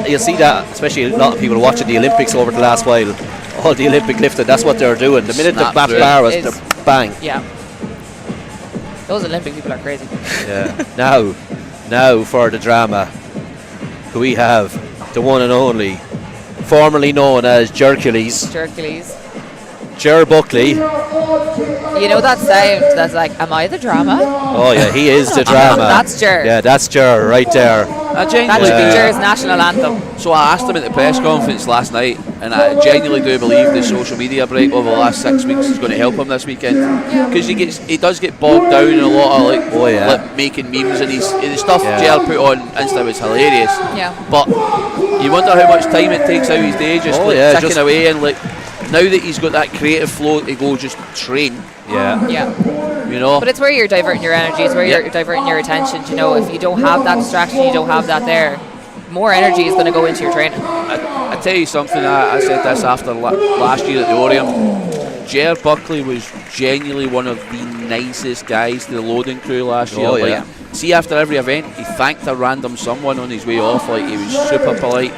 you'll see that, especially a lot of people watching the Olympics over the last while. All the Olympic lifting, that's what they're doing. The minute the bar was, bang. Yeah. Those Olympic people are crazy. Yeah. Now for the drama. We have the one and only, formerly known as Jercules. Ger Buckley. You know that sound that's like, am I the drama? Oh yeah, he is the drama. That's Ger. Yeah, that's Ger right there. That should be Ger's national anthem. So I asked him at the press conference last night, and I genuinely do believe the social media break over the last 6 weeks is going to help him this weekend, because he does get bogged down in a lot of like making memes, and the stuff Ger put on Insta was hilarious. Yeah. But you wonder how much time it takes out his day just ticking away, and like now that he's got that creative flow to go just train. Yeah. You know. But it's where you're diverting your energy. It's where you're diverting your attention. You know, if you don't have that distraction, you don't have that there, more energy is going to go into your training. I tell you something. I said this after last year at the Orium. Ger Buckley was genuinely one of the nicest guys to the loading crew last year. See, after every event, he thanked a random someone on his way off. Like, he was super polite.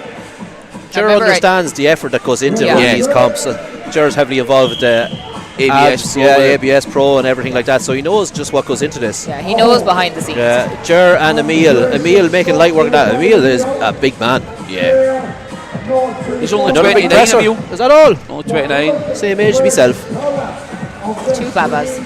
Ger understands the effort that goes into one of these comps. Ger's heavily involved with the ABS Pro, ABS Pro and everything like that, so he knows just what goes into this. Yeah, he knows behind the scenes. Ger and Emil making light work of that. Emil is a big man. Yeah. He's only Another big 29, presser. Emil. Is that all? Only 29. Same age as myself. 2 babas.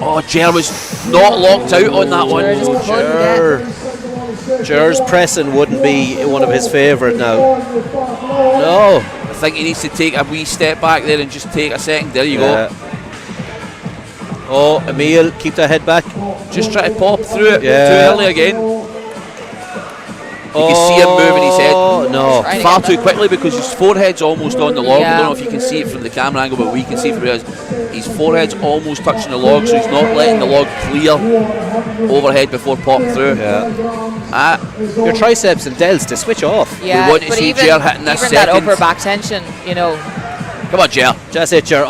Oh, Jer was not locked out on that one. Just couldn't get. Jer's pressing wouldn't be one of his favourite now. No. I think he needs to take a wee step back there and just take a second. There you go. Oh, Emil, keep that head back. Just try to pop through it too Yeah. early again. You can see him moving his head No. Trying to far get too quickly because his forehead's almost on the log. I Yeah. don't know if you can see it from the camera angle, but we can see from his forehead's almost touching the log, so he's not letting the log clear overhead before popping through. Yeah. Your triceps and delts, they switch off. Yeah, We want to but see even, Jer hitting this even that second. upper back tension, you know. Come on, Jer. Just it, Jer.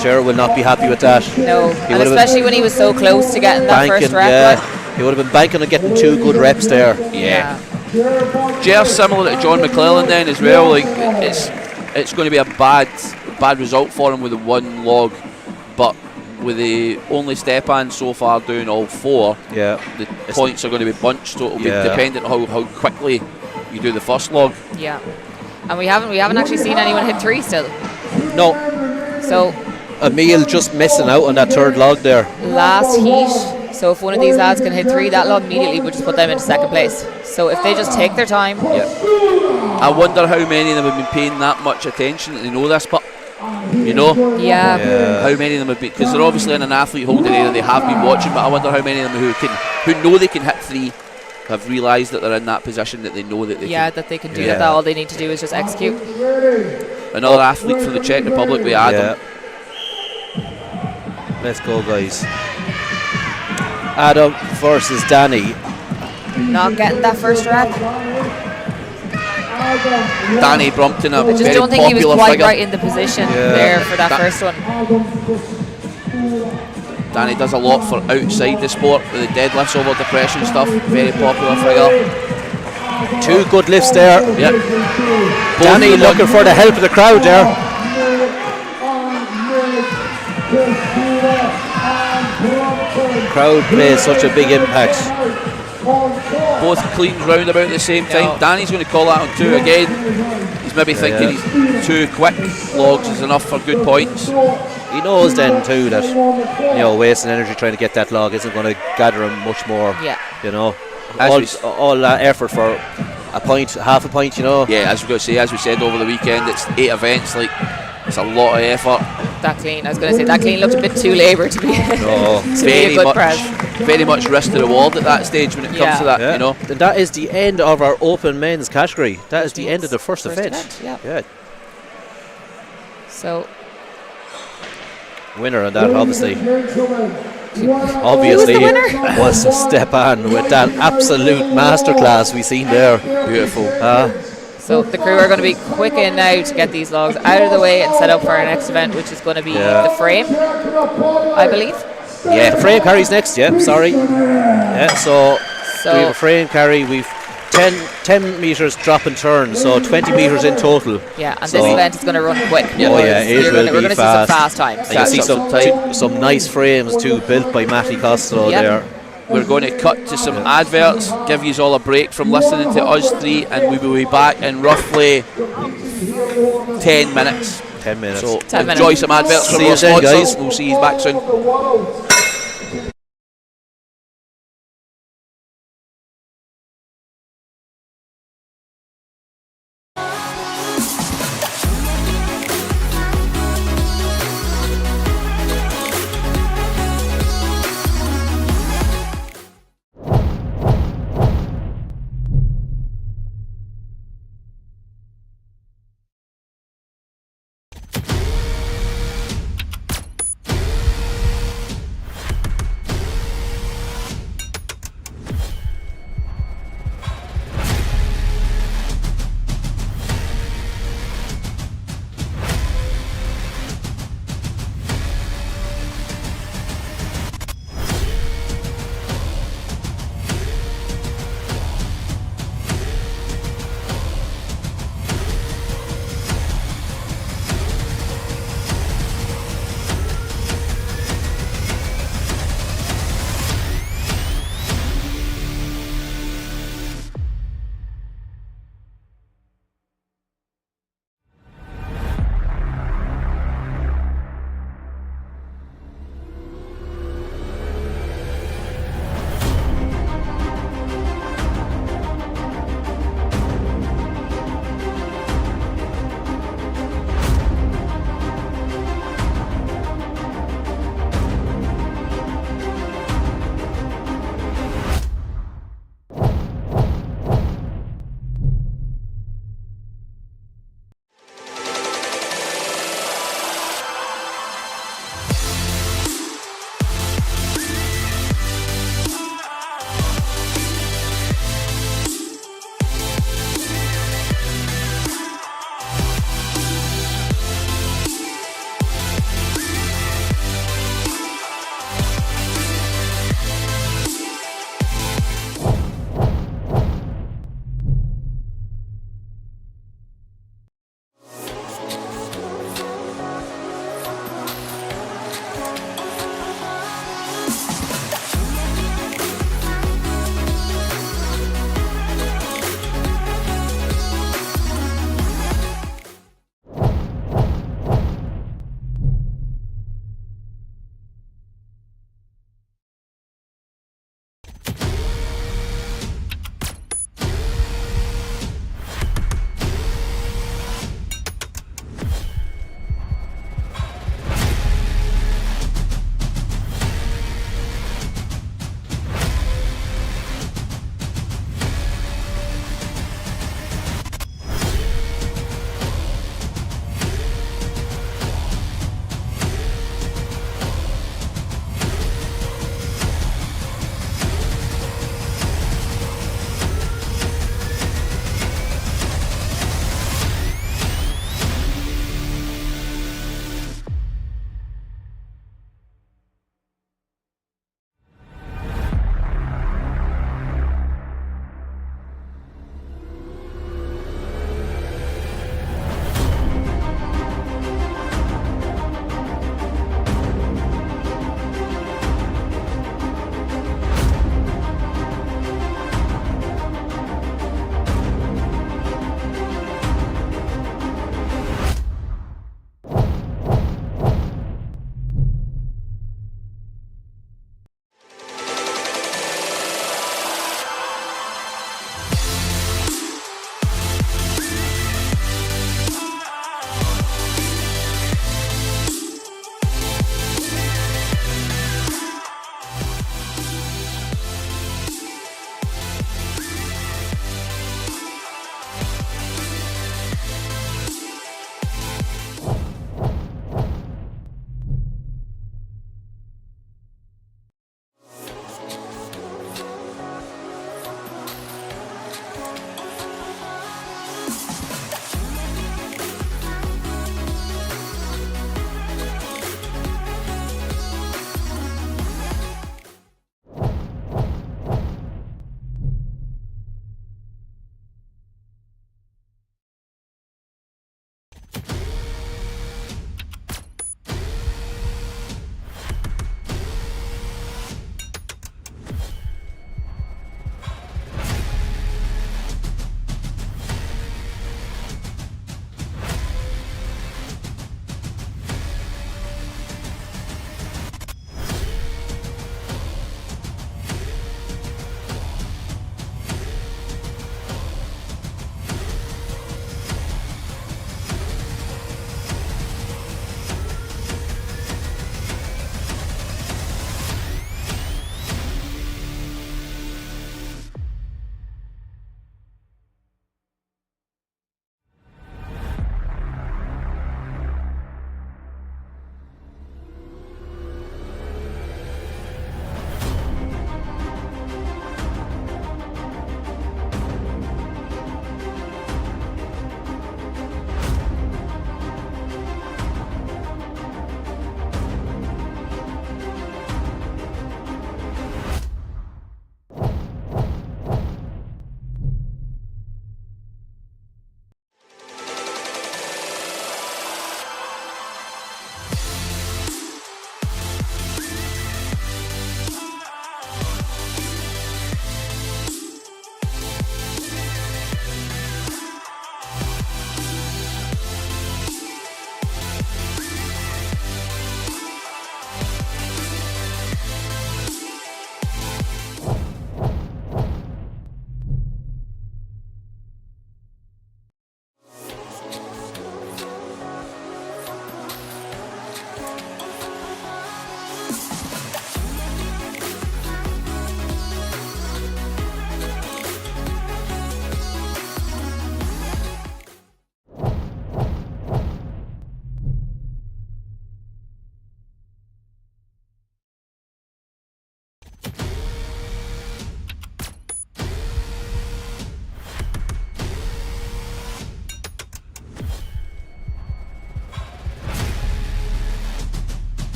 Jer will not be happy with that. No, He and would've especially when he was so close to getting that Banking, first rep. yeah. He would have been banking on getting 2 good reps there. Yeah. Jer's similar to John McClellan then as well. Like it's going to be a bad result for him with the 1 log, but with the only Stepan so far doing all 4, Yeah. the points are going to be bunched, so it'll be Yeah. dependent on how quickly you do the first log. Yeah, and we haven't actually seen anyone hit 3 still. No. So Emil just missing out on that 3rd log there. last heat. So if one of these lads can hit 3, that log immediately would just put them into 2nd place. So if they just take their time. I wonder how many of them have been paying that much attention that they know this, but you know, Yeah. how many of them have been, because they're obviously in an athlete holding area, they have been watching, but I wonder how many of them who know they can hit 3 have realised that they're in that position, that they know that they can. That they can do Yeah. that. All they need to do is just execute. Another athlete from the Czech Republic, we Adam. Yeah. Let's go, guys. Adam versus Danny. Not getting that first rep. Danny Brumpton, a I just very don't think he was popular quite figure. right in the position there for that first one. Danny does a lot for outside the sport with the deadlifts over depression stuff. Very popular figure. 2 good lifts there. Yep. Danny looking for the help of the crowd there. Crowd plays such a big impact. Both cleans round about the same time. No. Danny's going to call that on 2 again. He's maybe thinking he's 2 quick logs is enough for good points. He knows then too that wasting energy trying to get that log isn't going to gather him much more. Yeah. You know, As all that effort for a point, half a point. You know. Yeah, as we said over the weekend, it's 8 events. Like, it's a lot of effort. That clean. I was going to say that clean looked a bit too labour to be, No. to be a good press. Very much risk to reward at that stage when it comes to that. Yeah. You know. And that is the end of our open men's category. That is the end of the first event. Yeah. So Winner on that, obviously. Who's the winner? Was Stepan with that absolute masterclass we seen there. Beautiful. So the crew are going to be quick in now to get these logs out of the way and set up for our next event, which is going to be the frame, I believe. Yeah, the frame carry's next, sorry. Yeah, so we have a frame carry, we've 10 metres drop and turn, so 20 metres in total. Yeah, and this event is going to run quick. It will We're be going to see some fast times. And you see some nice frames too, built by Matty Costello there. We're going to cut to some adverts, give you all a break from listening to us 3, and we will be back in roughly 10 minutes. 10 minutes. So 10 enjoy minutes. some adverts from See our you then, sponsors. guys. We'll see you back soon.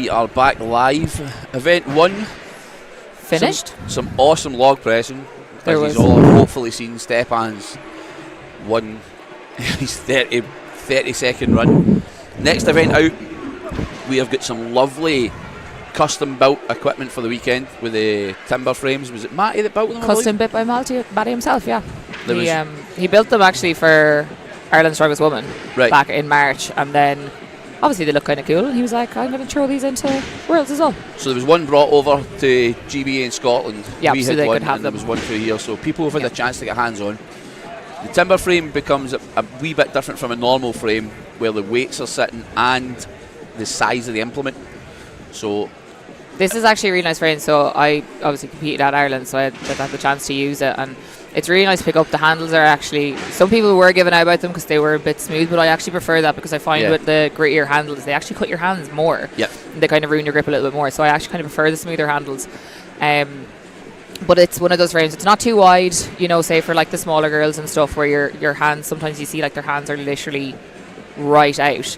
we are back live. Event 1 Finished. Some awesome log pressing. There As was. you've all hopefully seen Stepan's one his 30-second run. Next event out, we have got some lovely custom built equipment for the weekend with the timber frames. Was it Matty that built them? Custom bit by Matty himself, yeah. There He built them actually for Ireland's Strongest Woman Right. back in March, and then obviously they look kind of cool. And he was like, I'm going to throw these into Worlds as well. So there was one brought over to GBA in Scotland. Yeah, we so had they one, could have and there them. was one through here. So people have had a chance to get hands on. The timber frame becomes a wee bit different from a normal frame, where the weights are sitting and the size of the implement. So This is actually a really nice frame. So I obviously competed at Ireland, so I had the chance to use it, and it's really nice to pick up. The handles are actually, some people were giving out about them because they were a bit smooth, but I actually prefer that because I find with the grittier handles, they actually cut your hands more. Yeah. They kind of ruin your grip a little bit more. So I actually kind of prefer the smoother handles. But it's one of those frames. It's not too wide, you know, say for like the smaller girls and stuff, where your hands, sometimes you see like their hands are literally right out.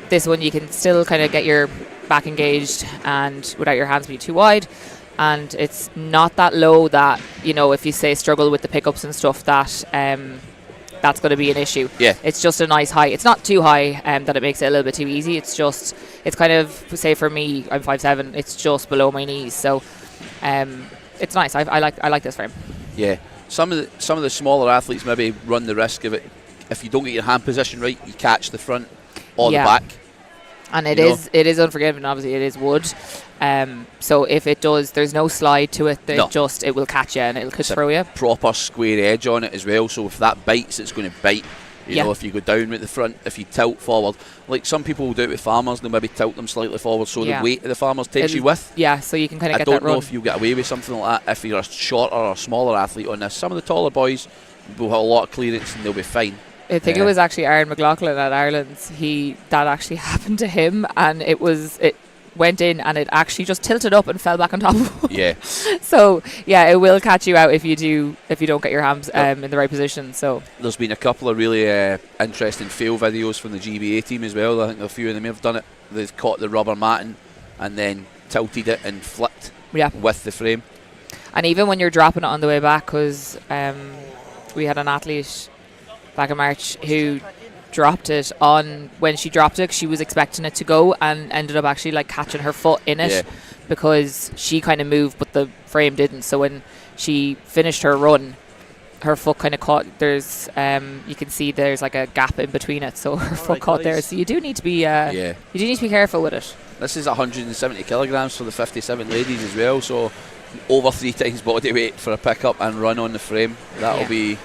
This one you can still kind of get your back engaged and without your hands being too wide. And it's not that low that, you know, if you say struggle with the pickups and stuff, that that's going to be an issue. Yeah. It's just a nice height. It's not too high that it makes it a little bit too easy. It's just, it's kind of, say for me, I'm 5'7", it's just below my knees. So it's nice. I like this frame. yeah, some of the smaller athletes maybe run the risk of it. If you don't get your hand position right, you catch the front or the back. And it is unforgiving. Obviously, it is wood. So if it does, there's no slide to it. It will catch you and it'll throw you. Proper square edge on it as well. So if that bites, it's going to bite. You know, if you go down with the front, if you tilt forward, like some people will do it with farmers, they'll maybe tilt them slightly forward, so the weight of the farmers takes you with. Yeah, so you can kind of get that I run. don't know if you'll get away with something like that if you're a shorter or smaller athlete on this. Some of the taller boys will have a lot of clearance and they'll be fine. I think it was actually Aaron McLaughlin at Ireland's. That actually happened to him, and it went in and it actually just tilted up and fell back on top of him. Yeah. So yeah, it will catch you out if you don't get your hands in the right position. So there's been a couple of really interesting fail videos from the GBA team as well. I think a few of them have done it. They've caught the rubber matting and then tilted it and flipped with the frame. And even when you're dropping it on the way back, because we had an athlete back in March who dropped it when she dropped it, she was expecting it to go and ended up actually like catching her foot in it because she kind of moved but the frame didn't. So when she finished her run, her foot kind of caught. There's you can see there's like a gap in between it, so her foot caught there. So you do need to be careful with it. This is 170 kilograms for the 57 ladies as well, so over 3 times body weight for a pickup and run on the frame. That'll be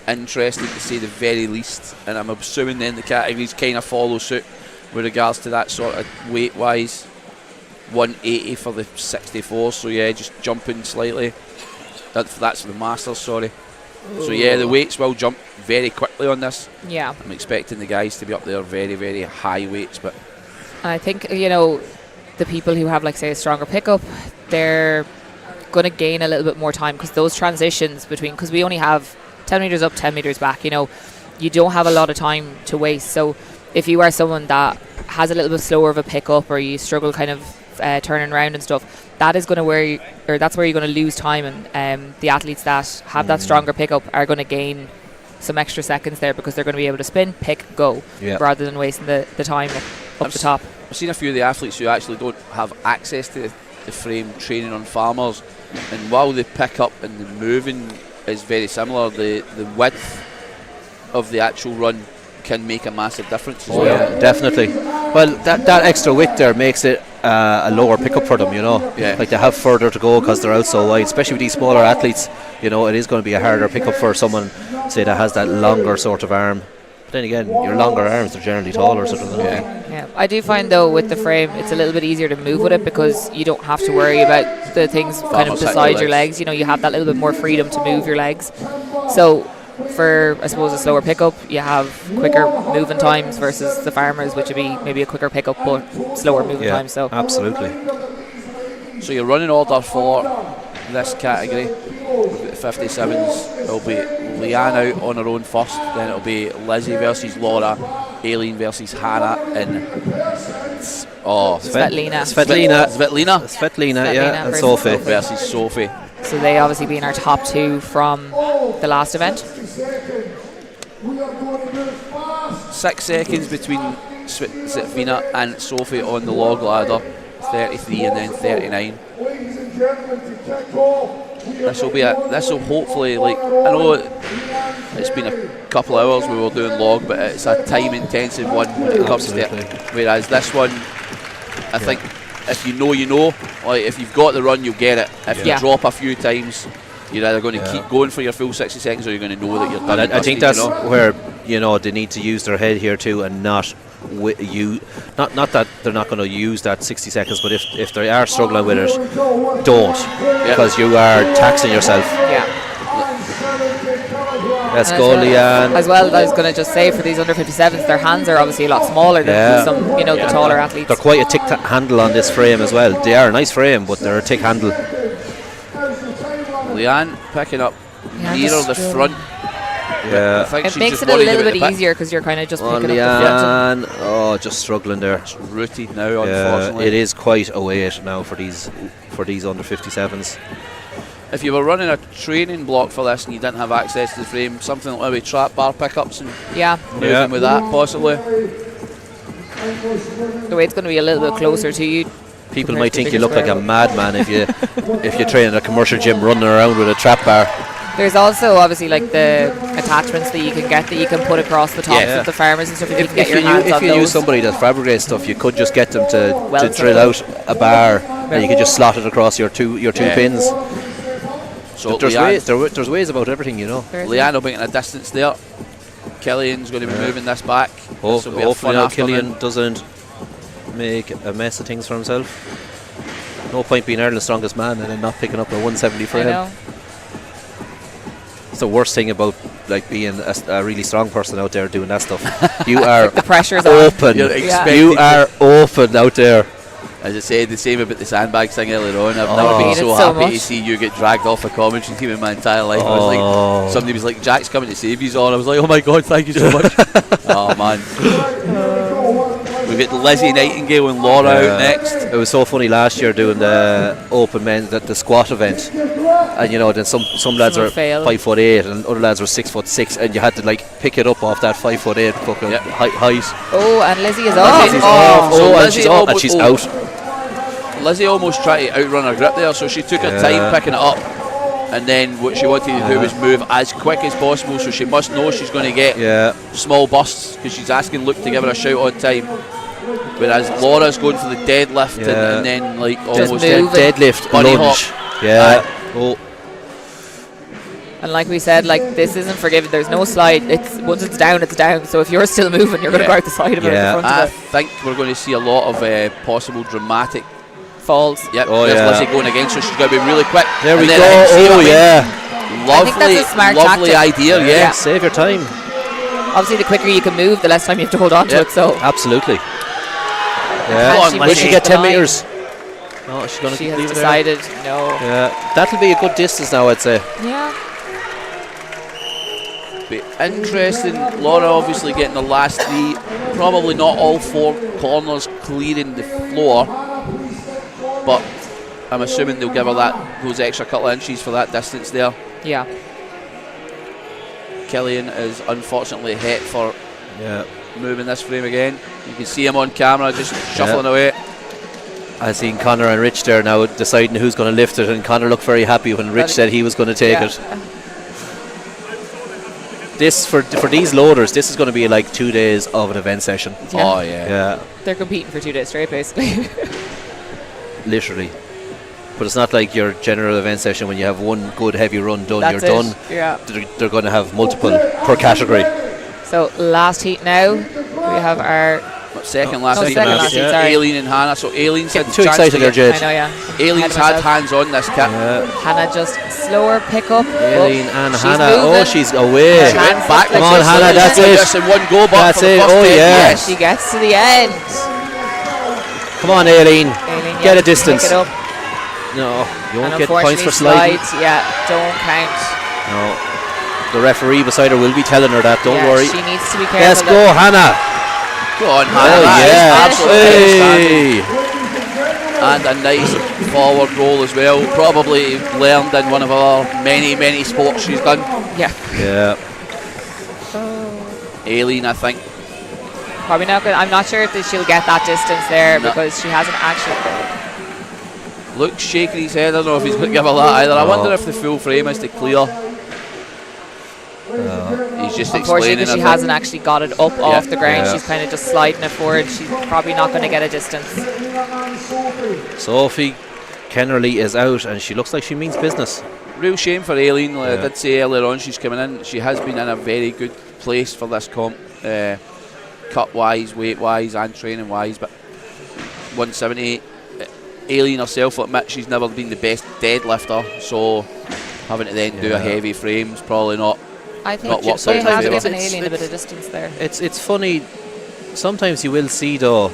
interesting to say the very least, and I'm assuming then the categories kind of follow suit with regards to that sort of weight wise. 180 for the 64, so just jumping slightly. That's for the masters, sorry. So the weights will jump very quickly on this. Yeah, I'm expecting the guys to be up there very, very high weights, but and I think the people who have like say a stronger pickup, they're going to gain a little bit more time because those transitions between, because we only have 10 meters up, 10 meters back, you don't have a lot of time to waste. So if you are someone that has a little bit slower of a pickup, or you struggle kind of turning around and stuff, that is going to that's where you're going to lose time. And the athletes that have that stronger pickup are going to gain some extra seconds there because they're going to be able to spin, pick, go, rather than wasting the time up the top. I've seen a few of the athletes who actually don't have access to the frame training on farmers, and while the pickup and the moving is very similar, the width of the actual run can make a massive difference as well. Yeah, definitely. Well, that extra width there makes it a lower pickup for them, Like they have further to go because they're out so wide, especially with these smaller athletes. It is going to be a harder pickup for someone, say, that has that longer sort of arm. But then again, your longer arms are generally taller, sort of. Yeah, I do find though with the frame, it's a little bit easier to move with it because you don't have to worry about the things kind of beside your legs. You have that little bit more freedom to move your legs. So for, I suppose, a slower pickup, you have quicker moving times versus the farmers, which would be maybe a quicker pickup but slower moving times. So absolutely. So your running order for this category, the 57s, it'll be Leanne out on her own first, then it'll be Lizzie versus Laura, Aileen versus Hannah, and Svetlina. Svetlina, yeah, and Sophie. Versus Sophie. So they obviously being our top two from the last event. 6 seconds between Svetlina and Sophie on the log ladder. 33 and then 39. This will hopefully, like, I know it's been a couple of hours we were doing log, but it's a time intensive one when it comes to it. Whereas this one, I think if you know, like if you've got the run, you'll get it. If you drop a few times, you're either going to keep going for your full 60 seconds or you're going to know that you're done. I think that's where they need to use their head here too, and not that they're not going to use that 60 seconds, but if they are struggling with it, don't, because you are taxing yourself. Let's go, Leanne. As well, I was going to just say, for these under 57s, their hands are obviously a lot smaller than some, the taller athletes. They're quite a thick handle on this frame as well. They are a nice frame, but they're a thick handle. Leanne picking up near the front. Yeah, I think it makes it a little bit easier because you're kind of just picking up the front. Oh, just struggling there. It's rooted now, unfortunately. It is quite a weight now for these under 57s. If you were running a training block for this and you didn't have access to the frame, something like maybe trap bar pickups and moving with that possibly. The weight's going to be a little bit closer to you. People might think you look like a madman if you train in a commercial gym running around with a trap bar. There's also obviously like the attachments that you can get that you can put across the tops of the farmers and stuff. If you can get your hands on those. If you use somebody that fabricates stuff, you could just get them to drill out a bar and you could just slot it across your two pins. So there's ways about everything, Leanne will be in a distance there. Killian's going to be moving this back. Hopefully now Killian doesn't make a mess of things for himself. No point being Ireland's strongest man and then not picking up a 170 for him. It's the worst thing about being a really strong person out there doing that stuff. You are the pressure's open. You are open out there. As I said, the same about the sandbags thing earlier on. I've never been so happy to see you get dragged off a commentary team in my entire life. I was like, somebody was like, Jack's coming to save you on. I was like, oh my God, thank you so much. Oh man. We've got Lizzie Nightingale and Laura out next. It was so funny last year doing the open men's, the squat event, and then some lads are 5'8" and other lads were 6'6", and you had to pick it up off that 5'8" fucking height. Oh, and Lizzie is off. And she's off, and she's out. Lizzie almost tried to outrun her grip there, so she took her time picking it up, and then what she wanted to do was move as quick as possible, so she must know she's going to get small bursts, because she's asking Luke to give her a shout on time. Whereas Laura's going for the deadlift and then almost deadlift bunny lunge. Hop. And like we said, this isn't forgiven. There's no slide. Once it's down, it's down. So if you're still moving, you're going to go out the side of it. The front I of it. think we're going to see a lot of possible dramatic falls. Yep. There's Lizzie going again, so she's going to be really quick. There we go. Lovely idea. Yeah. Save your time. Obviously, the quicker you can move, the less time you have to hold on to it. So absolutely. Will she get 10 metres? No, she's going to leave it decided. No. Yeah, that'll be a good distance now, I'd say. Yeah. Be interesting. Laura obviously getting the last 3. Probably not all 4 corners clearing the floor, but I'm assuming they'll give her those extra couple of inches for that distance there. Yeah. Killian is unfortunately hit for moving this frame again. You can see him on camera just shuffling away. I've seen Conor and Rich there now deciding who's going to lift it, and Conor looked very happy when Rich said he was going to take it. This for these loaders, this is going to be 2 days of an event session. Oh yeah. They're competing for 2 days straight, basically. Literally. But it's not like your general event session when you have one good heavy run done, you're done. Yeah. They're going to have multiple per category. So last heat now, we have our second last heat. Aileen and Hannah. So Aileen's had too excited there, Jade. I know, Aileen's had hands on this kit. Hannah just slower pick up. Aileen and Hannah. She's away. She went back. Come on, Hannah, that's it. Just in one go back. That's it. Oh yeah. She gets to the end. Come on, Aileen. Get a distance. Pick it up. No, you won't get points for sliding. Yeah, don't count. No. The referee beside her will be telling her that, don't worry. She needs to be careful. Let's go, Hannah. Go on, Oh, Hannah. That is absolutely Hey. outstanding. And a nice forward roll as well. Probably learned in one of our many sports she's done. Yeah. Yeah. Aileen, I think. Probably not good. I'm not sure if she'll get that distance there No. because she hasn't actually. Luke's shaking his head. I don't know if he's going to give her that either. I wonder if the full frame is to clear. He's just Unfortunately, explaining. she I hasn't actually got it up off the ground. Yeah. She's kind of just sliding it forward. She's probably not going to get a distance. Sophie Kennerly is out, and she looks like she means business. Real shame for Aileen. I Yeah. did say earlier on she's coming in. She has been in a very good place for this comp, cut wise, weight wise, and training wise. But 170. Aileen herself will admit she's never been the best deadlifter, so having to then do a heavy frame's probably not. I Not think what they have sometimes given it's- Aileen a bit of distance there. It's funny. Sometimes you will see though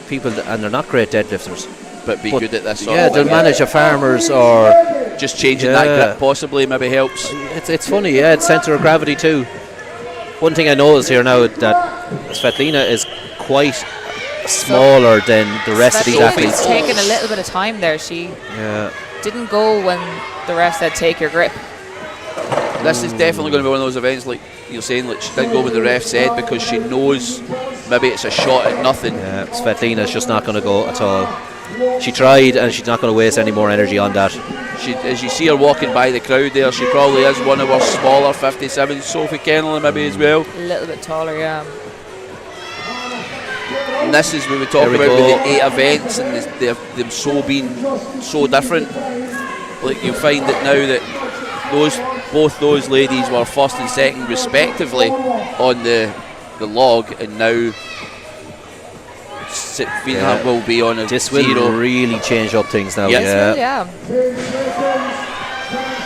people, and they're not great deadlifters. But be But good at this sort Yeah, of they'll thing. manage a farmers or Just changing Yeah. that grip possibly maybe helps. it's funny. Yeah, it's centre of gravity too. One thing I notice here now that Svetlina is quite smaller than the rest of these Sophie's athletes. taken a little bit of time there. She Yeah. didn't go when the ref said take your grip. This is definitely going to be one of those events like you're saying, like she didn't go with the ref said because she knows maybe it's a shot at nothing. Yeah, Svetlina's just not going to go at all. She tried, and she's not going to waste any more energy on that. She, as you see her walking by the crowd there, she probably is one of our smaller 57s. Sophie Kennelly maybe as well. A little bit taller, yeah. And this is what we talk There we about go. with the 8 events and them so being so different. Like you'll find that now that both those ladies were first and second respectively on the log, and now Fina will be on a This will 0. really change up things now. Yes. Yeah. Yeah.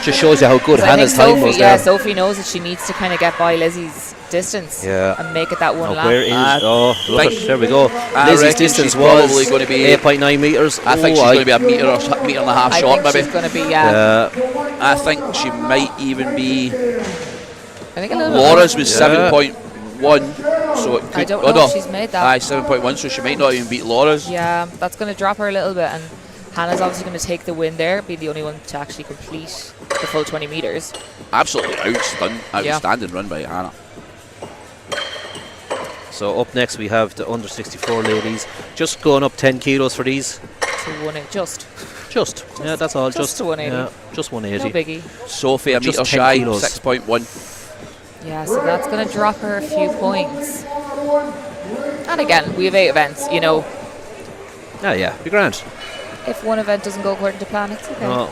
Just shows you how good 'Cause I Hannah's think time was Sophie, there. Sophie knows that she needs to kind of get by Lizzie's distance Yeah. and make it that one Oh, lap. where is? Oh, look think- at, there we go. I Lizzie's reckon distance she's probably was gonna be 8.9 metres. I think she's going to be a metre or metre and a half I short think maybe. she's going to be, yeah. I think she might even be. I think a little bit. Laura's was Yeah. 7.1, so it could. I don't oh know no. if she's made that. Aye, 7.1, so she might not even beat Laura's. Yeah, that's going to drop her a little bit, and Hannah's obviously going to take the win there, be the only one to actually complete the full 20 metres. Absolutely outstanding run by Hannah. So up next we have the under 64 ladies. Just going up 10 kilos for these. So just Yeah, that's all. Just to 180. Yeah, just 180. no biggie. Sophie a Just metre 10 shy, kilos. 6.1. Yeah, so that's going to drop her a few points. And again, we have 8 events, you know. Ah, yeah, be grand. If one event doesn't go according to plan, it's okay. Oh.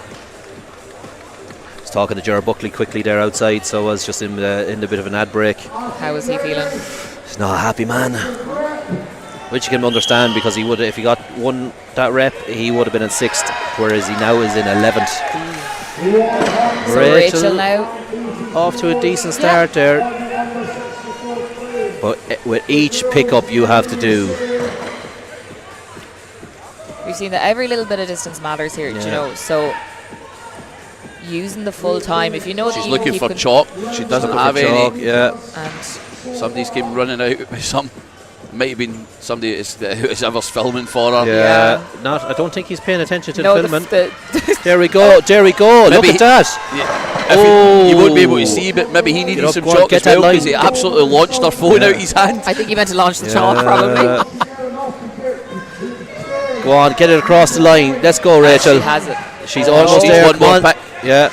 I was talking to Gerard Buckley quickly there outside, so I was just in a bit of an ad break. How is he feeling? He's not a happy man, which you can understand because he would, if he got that rep, he would have been in 6th, whereas he now is in 11th. So Rachel now. Off to a decent start there, but with each pickup you have to do. We've seen that every little bit of distance matters here, do you know? So using the full time, if you know that She's you looking keep for chalk. She doesn't have Chalk, any. yeah. and Somebody's came running out with some. Might have been somebody who's ever's filming for her. Yeah, I don't think he's paying attention to no, the filming. the There we go. Look Maybe at that. Yeah. If you won't be able to see, but maybe he needed Get up, some go on, chalk get as well that because line. he absolutely launched her phone out his hand. I think he meant to launch the chalk probably. Go on, get it across the line. Let's go, Rachel. She has it. She's almost She's there. one Come more on. pick. Yeah.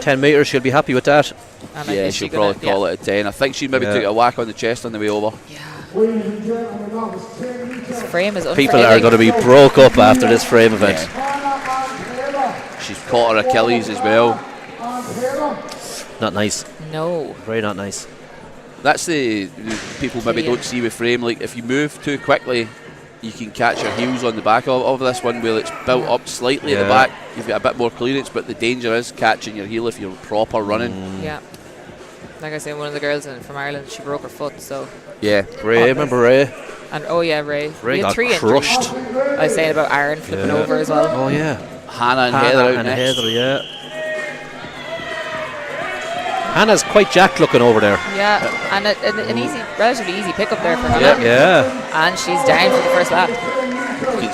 10 metres, she'll be happy with that. And I Yeah, think she'll she's gonna- probably call it a 10. I think she maybe Yeah. took a whack on the chest on the way over. Yeah. This frame is People unforgiving. are going to be broke up after this frame event. She's caught her Achilles as well. Not nice. No. Very not nice. That's the people maybe don't see with frame. Like if you move too quickly, you can catch your heels on the back of this one where it's built up slightly at the back. You've got a bit more clearance, but the danger is catching your heel if you're proper running. Yeah. Like I said, one of the girls from Ireland, she broke her foot, so. Yeah. Ray, remember Ray? And oh yeah, Ray. Ray We had got 3 crushed. injuries. I was saying about Aaron flipping over as well. Oh, yeah. Hannah and Heather out and next. Heather, yeah. Hannah's quite jacked looking over there. Yeah, and an easy, relatively easy pickup there for Hannah. Yeah. And she's down for the first lap.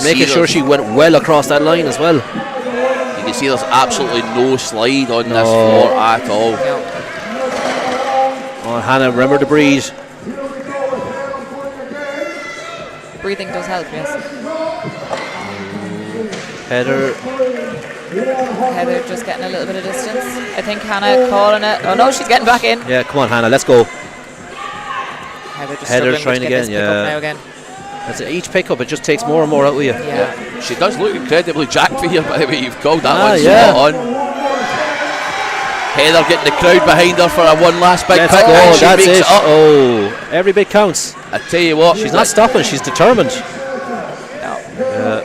Making sure she went well across that line as well. You can see there's absolutely no slide on this floor at all. No. Oh, Hannah, remember to breathe. Breathing does help, yes. Heather. Heather just getting a little bit of distance. I think Hannah calling it. Oh no, she's getting back in. Yeah, come on, Hannah, let's go. Heather's trying again, this pickup now again. That's it. Each pickup, it just takes more and more out of you. Yeah. She does look incredibly jacked for you, by the way. You've called that one spot on. Heather getting the crowd behind her for a one last big Let's pick. go, And she that's makes it. up. Oh, every bit counts. I tell you what, She's not stopping, she's determined. No.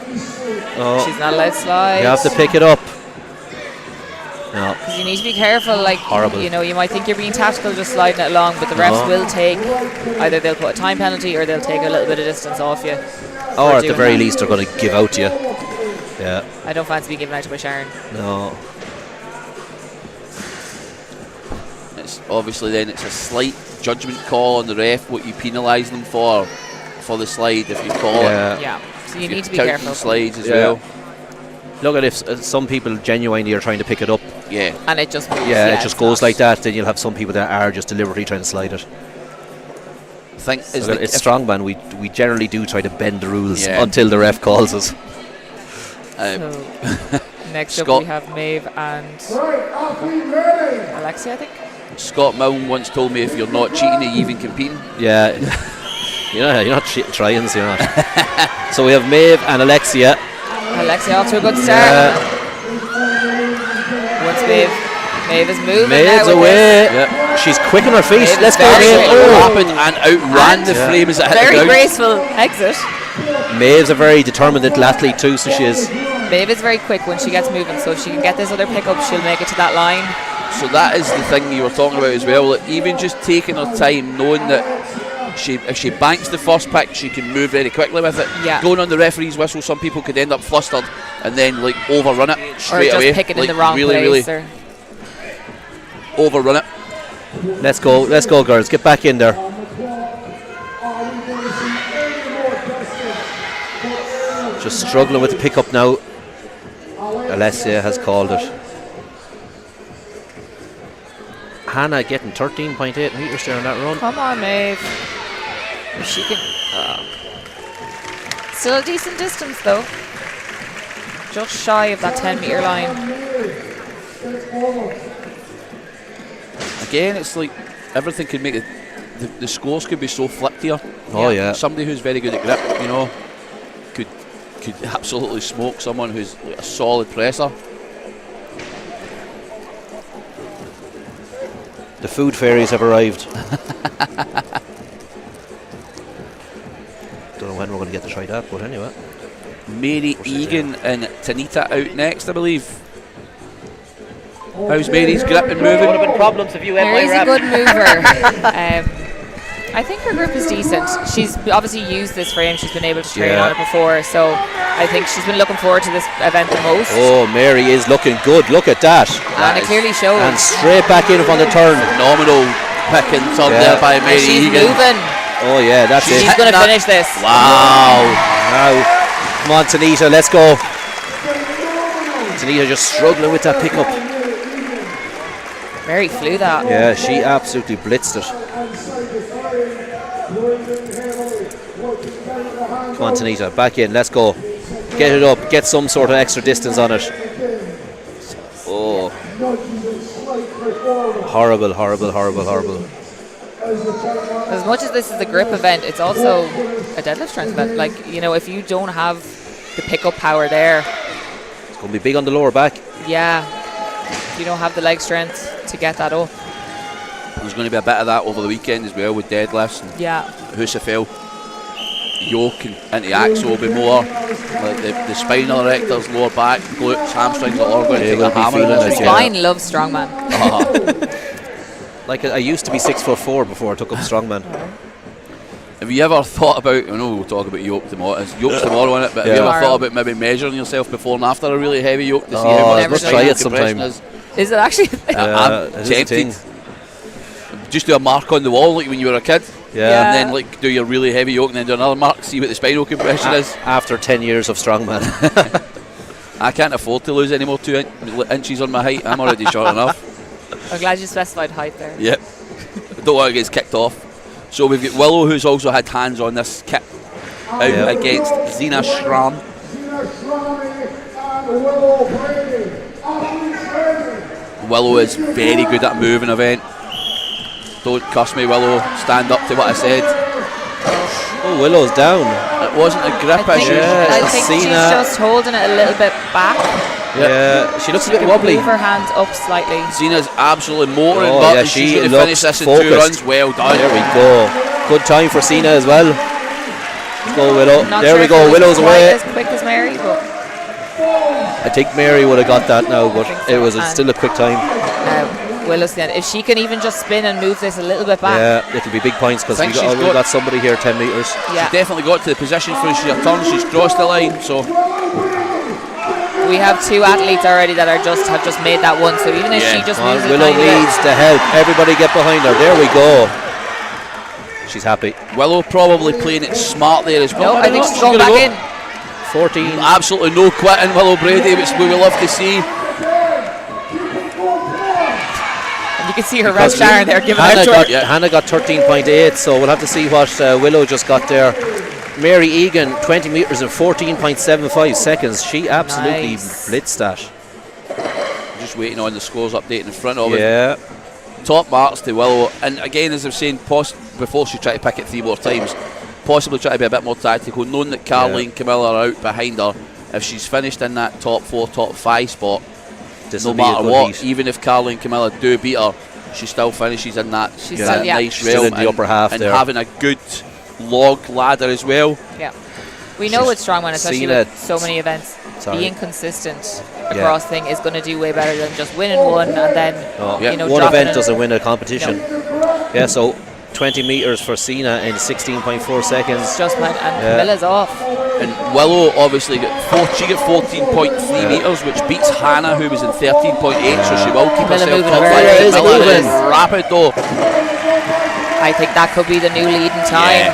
Oh, She's not allowed to slide. you have to pick it up. No. Because you need to be careful, like, Horrible. you know, you might think you're being tactical just sliding it along, but the refs will take, either they'll put a time penalty or they'll take a little bit of distance off you. Or at the very least, they're going to give out to you. Yeah. I don't fancy being given out to by Sharon. No. it's obviously then it's a slight judgment call on the ref, what you penalise them for the slide if you call it. Yeah. So you If need to be count careful. the slides as Yeah. well. Look at if some people genuinely are trying to pick it up. Yeah. And it just moves. Yeah, it just it's goes not- like that. Then you'll have some people that are just deliberately trying to slide it. I think is So it's Strongman. We generally do try to bend the rules Yeah. until the ref calls us. So, next up Scott- we have Maeve and Alexia, I think. Scott Milne once told me if you're not cheating, are you even competing? Yeah. you're not trying, so you're not. So we have Maeve and Alexia. Alexia off to a good start. Once Maeve is moving. Maeve's now with away. Yep. She's quick on her feet. Maeve Let's is go, very Maeve. quick. Oh. Rapid and outran And the frame as it hit very the ground. graceful exit. Maeve's a very determined little athlete too, so she is. Maeve is very quick when she gets moving, so if she can get this other pickup, she'll make it to that line. So that is the thing you were talking about as well. Like even just taking her time, knowing that if she banks the first pick, she can move very quickly with it. Yeah. Going on the referee's whistle, some people could end up flustered and then like overrun it Or straight just away. pick it like, in the wrong really, place. really Or overrun it. Let's go, girls. Get back in there. Just struggling with the pickup now. Alessia has called it. Hannah getting 13.8 metres there on that run. come on, Maeve. If she can. Still a decent distance though. Just shy of that 10-metre line. Again, it's like everything could make it. The scores could be so flipped here. Oh yeah. Somebody who's very good at grip, you know, could absolutely smoke someone who's like a solid presser. The food fairies have arrived. Don't know when we're going to get to try that, but anyway. Mary Egan and Tanita out next, I believe. How's Mary's grip and moving? Would have been problems if you went Mary's a good mover. I think her grip is decent. She's obviously used this frame. She's been able to train on it before, so I think she's been looking forward to this event the most. Oh, Mary is looking good. Look at that. And it clearly shows. And straight back in on the turn. Phenomenal pick and turn there by And Mary she's Egan. moving. Oh yeah, that's She's it. going to that. finish this. Wow. Now, come on, Tanita, let's go. Tanita just struggling with that pickup. Mary flew that. Yeah, she absolutely blitzed it. Come on, Tanita, back in, let's go. Get it up, get some sort of extra distance on it. Oh. Horrible, horrible, horrible, horrible. As much as this is a grip event, it's also a deadlift strength event. Like, you know, if you don't have the pickup power there, It's going to be big on the lower back. yeah, if you don't have the leg strength to get that up. There's going to be a bit of that over the weekend as well with deadlifts and Yeah. Husafel. Yoke and into axle will be more. Like the spinal erectors, lower back, glutes, hamstrings are all going to They take will a be hammer feeling this it, weekend. yeah. Spine loves strongman. Like, I used to be 6'4" before I took up Strongman. Have you ever thought about, I know we'll talk about yoke tomorrow, it's yoke's tomorrow in it, but Yeah. have you ever Tomorrow. thought about maybe measuring yourself before and after a really heavy yoke to see Oh, how much let's the try spinal it sometime. compression is? Is it actually? I'm it is a tempted. thing. just do a mark on the wall like when you were a kid. Yeah. And then like do your really heavy yoke and then do another mark, see what the spinal compression is. After 10 years of strongman. I can't afford to lose any more 2 inches on my height. I'm already short enough. I'm glad you specified height there. Yep. Don't want to get kicked off. So we've got Willow, who's also had hands on this kick out against Zina Schramm. Willow is very good at a moving event. Don't cuss me, Willow. Stand up to what I said. Oh, Willow's down. It wasn't a grip issue. I think she's just holding it a little bit back. Yeah, she looks a bit She can wobbly. move her hands up slightly. Zina's absolutely motoring, Oh, but yeah, she's she going to finish looks this in 2 focused. runs. Well done. There we go. Good time for Zina as well. Let's go, Willow. Not There sure we if go. it was Willow's quite away. as quick as Mary, but I think Mary would have got that now, but I think so. it was And still a quick time. Willow's the end. If she can even just spin and move this a little bit back. Yeah, it'll be big points because Think we she's got somebody here 10 metres. Yeah. She's definitely got to the position for her turn. She's crossed the line, so We have 2 athletes already that have just made that one. So even if she just moves it Willow tiny bit- needs to help. Everybody get behind her. There we go. She's happy. Willow probably playing it smart there as well. No, I think she's gonna going back in. 14. Absolutely no quitting, Willow Brady, which we will love to see. And you can see her red Sharon there giving Hannah out to got, her. Hannah got 13.8, so we'll have to see what Willow just got there. Mary Egan, 20 metres in 14.75 seconds. She absolutely Nice. blitzed that. Just waiting on the scores update in front of us. Yeah. Top marks to Willow, and again, as I was saying, before she tried to pick it 3 more times, possibly try to be a bit more tactical, knowing that Carly and Camilla are out behind her. If she's finished in that top 4, top 5 spot, This no will be a matter good what, heat. even if Carly and Camilla do beat her, she still finishes in that, She's that still- yeah. nice Still realm in the and, upper half and there. having a good log ladder as well. Yeah. We know with Strongman, especially Cena- with so many events, Sorry. being consistent across thing is going to do way better than just winning one and then, Oh, you know, one dropping event it. doesn't win a competition. Yeah, so 20 metres for Cena in 16.4 seconds. Just and Camilla's off. And Willow obviously got 14.3 metres, which beats Hannah, who was in 13.8, so she will keep Camilla herself moving top very five. well. Camilla Moving. is rapid though. I think that could be the new leading time.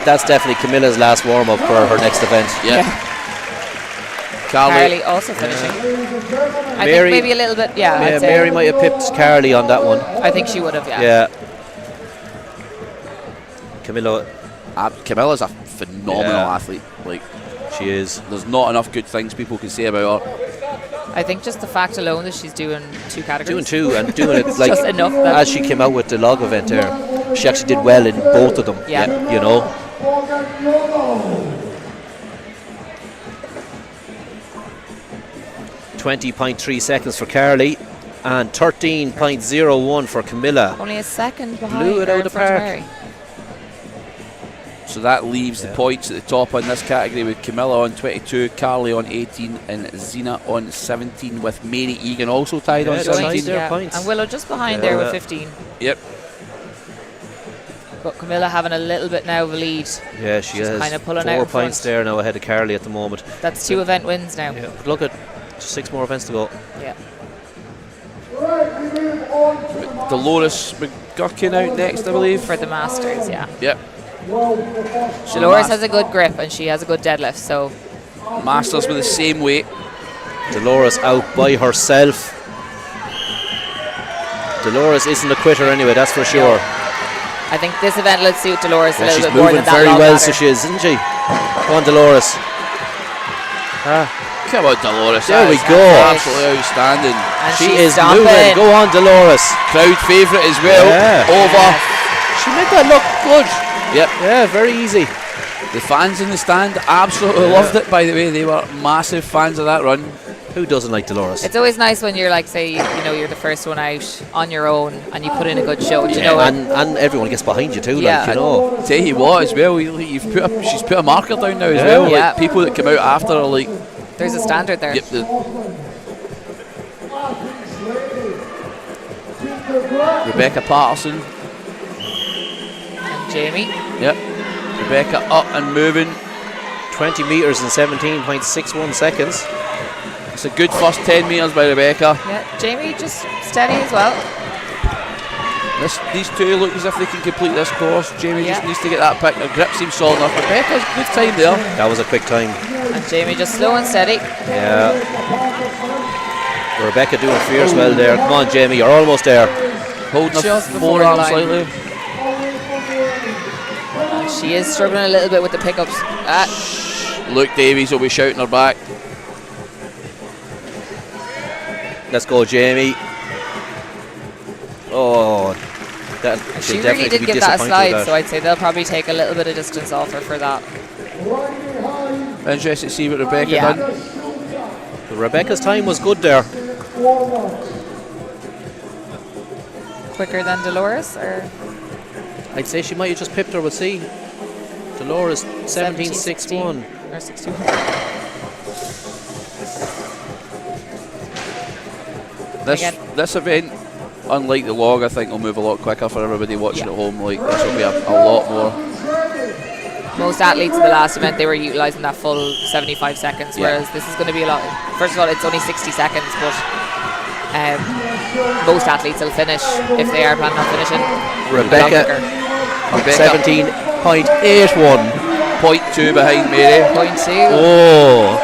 That's definitely Camilla's last warm-up for her next event. Yeah. Carly also finishing. I Mary- think maybe a little bit, I'd Yeah, say. Mary might have pipped Carly on that one. I think she would have, Yeah. Camilla, Camilla's a phenomenal Yeah. athlete. Like, she is. there's not enough good things people can say about her. I think just the fact alone that she's doing 2 categories. Doing 2 and doing it like just enough that- as she came out with the log event there. She actually did well in both of them. Yeah. You know. 20.3 seconds for Carly and 13.01 for Camilla. Only a second behind. Blew it or out in the front of park. Mary. So that leaves the points at the top on this category with Camilla on 22, Carly on 18 and Zina on 17, with Mary Egan also tied on Yeah, 17. tied there. points. And Willow just behind there with 15. Yep. But Camilla having a little bit now of a lead. Yeah, she She's has kinda pulling 4 out in points front. there now ahead of Carly at the moment. That's 2 event wins now. Yeah, but look at 6 more events to go. Yeah. Dolores McGuckin out next, I believe. For the Masters, yeah. Yep. Dolores has a good grip and she has a good deadlift, so Masters with the same weight. Dolores out by herself. Dolores isn't a quitter anyway, that's for sure. I think this event will suit Dolores a Yeah, little she's bit more moving than that very long well, ladder. so she is, isn't she? Come on, Dolores. Come on, Dolores. There that we is go. Absolutely outstanding. And She she's is stomping. moving. Go on, Dolores. Crowd favourite as well. Yeah. Over. She made that look good. Yep. Yeah, very easy. The fans in the stand absolutely loved it, by the way. They were massive fans of that run. Who doesn't like Dolores? It's always nice when you're like, say, you know, you're the first one out on your own and you put in a good show. Do you know? and everyone gets behind you too, Yeah. like, you know. Tell you what, as well, she's put a marker down now as Yeah. well. Yeah. Like, people that come out after are like, There's a standard there. yep, Rebecca Patterson. And Jamie. Yep. Rebecca up and moving. 20 metres in 17.61 seconds. It's a good first 10 metres by Rebecca. Yeah, Jamie just steady as well. These two look as if they can complete this course. Jamie just needs to get that pick. Her grip seems solid enough. Rebecca's good time there. That was a quick time. And Jamie just slow and steady. Yeah. Rebecca doing fierce well there. Come on, Jamie, you're almost there. Holding Just her before the forearm line. slightly. And she is struggling a little bit with the pickups. Luke Davies will be shouting her back. Let's go, Jamie. Oh, that She really did be give that a disappointed slide, with so I'd say they'll probably take a little bit of distance off her for that. Interested to see what Rebecca Yeah. done. Rebecca's time was good there. Quicker than Dolores, or I'd say she might have just pipped her. We'll see. Dolores 17.61. or 61. This event, unlike the log, I think will move a lot quicker for everybody watching at home. Like, this will be a lot more. Most athletes in the last event, they were utilising that full 75 seconds, whereas this is going to be a lot. First of all, it's only 60 seconds, but most athletes will finish if they are planning on finishing. Rebecca 17.81. 0.2 behind Mary. 0.2. Oh,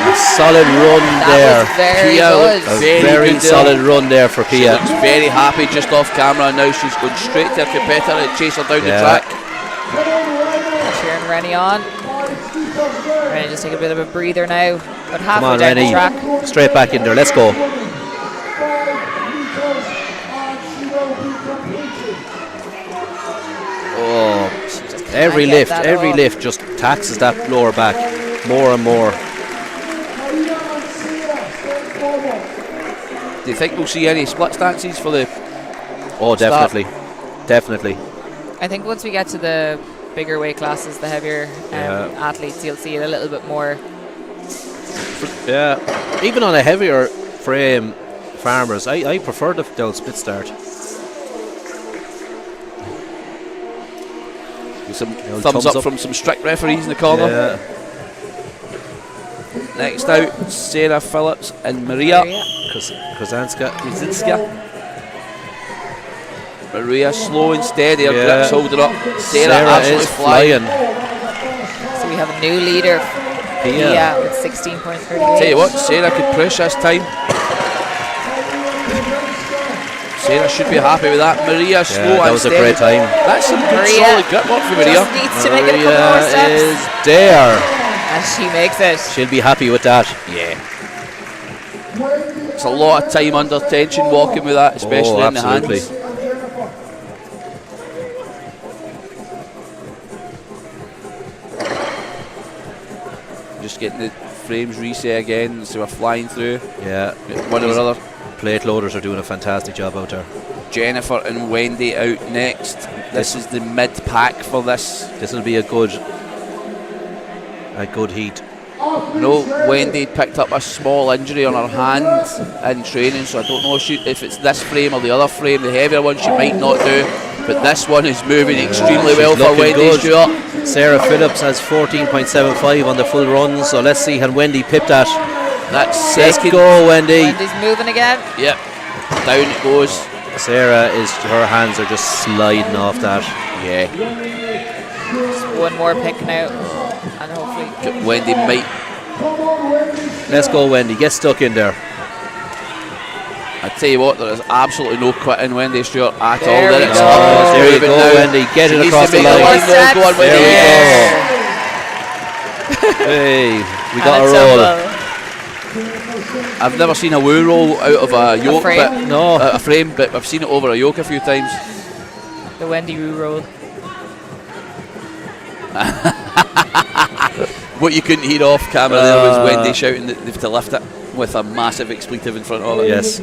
a solid run there. That was very Pia good. looked A very very good there. solid run there for She Pia. looks very happy just off camera, and now she's going straight to her competitor and chase her down the track. Cheering Rennie on. Rennie just take a bit of a breather now. But Come halfway on, down Rennie. the track. Straight back in there. Let's go. Oh, every get lift, that every off. lift just taxes that lower back more and more. Do you think we'll see any split stances for the Oh, start? definitely. I think once we get to the bigger weight classes, the heavier athletes, you'll see it a little bit more. Yeah, even on a heavier frame, farmers, I prefer the split start. Some know, thumbs thumbs up from some strict referees in the corner. Yeah. Next out, Sarah Phillips and Maria Kazanska. Maria slow and steady, her Yeah. grips holding up. Sarah Sarah absolutely is flying. So we have a new leader, Pia, with 16.38. Tell you what, Sarah could push this time. Sarah should be happy with that. Maria slow that and was steady. a great time. That's some good Maria solid grip work for Maria. just needs to make it a couple more Maria steps. is there. And she makes it. She'll be happy with that. Yeah. It's a lot of time under tension walking with that, especially in the absolutely. hands. Just getting the frames reset again, so we're flying through. Yeah, One or another. plate loaders are doing a fantastic job out there. Jennifer and Wendy out next. This is the mid pack for this. This will be a good heat. No, Wendy picked up a small injury on her hand in training, so I don't know if it's this frame or the other frame. The heavier one she might not do, but this one is moving extremely well for looking Wendy good. Stewart. Sarah Phillips has 14.75 on the full run, so let's see can Wendy pip that. That's Let's second. go, Wendy. Wendy's moving again. Yep, down it goes. Sarah her hands are just sliding off that. Yeah, Just one more pick now. And hopefully. Wendy might. Let's go, Wendy. Get stuck in there. I tell you what, there is absolutely no quitting Wendy Stewart at There all. we Then it's go. up. There you Moving go, now. Wendy. Get She it needs across to the make line. line. Go on, Wendy. There we There. Hey, we And got a a roll. tumble. I've never seen a woo roll out of a yoke, frame? but No. a frame, but I've seen it over a yoke a few times. The Wendy Roo roll. What you couldn't hear off camera there was Wendy shouting that they've to lift it with a massive expletive in front of it. Yes.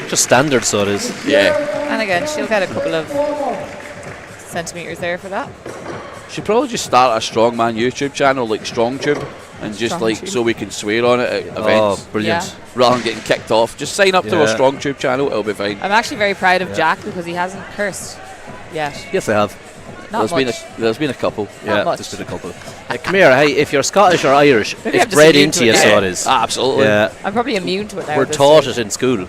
Just standard, so it is. Yeah. And again, she'll get a couple of centimetres there for that. Should probably just start a Strongman YouTube channel like StrongTube and just StrongTube. so we can swear on it at Oh, events brilliant. Yeah. rather than getting kicked off. Just sign up to our Yeah. StrongTube channel, it'll be fine. I'm actually very proud of Jack because he hasn't cursed yet. Yes, I have. Not much. There's been a couple. Yeah, much. there's been a couple. Come here, hey, if you're Scottish or Irish, Maybe I'm it's just bred immune into to you, it. so it is. Absolutely. Yeah, I'm probably immune to it now. we're at this taught stage. it in school.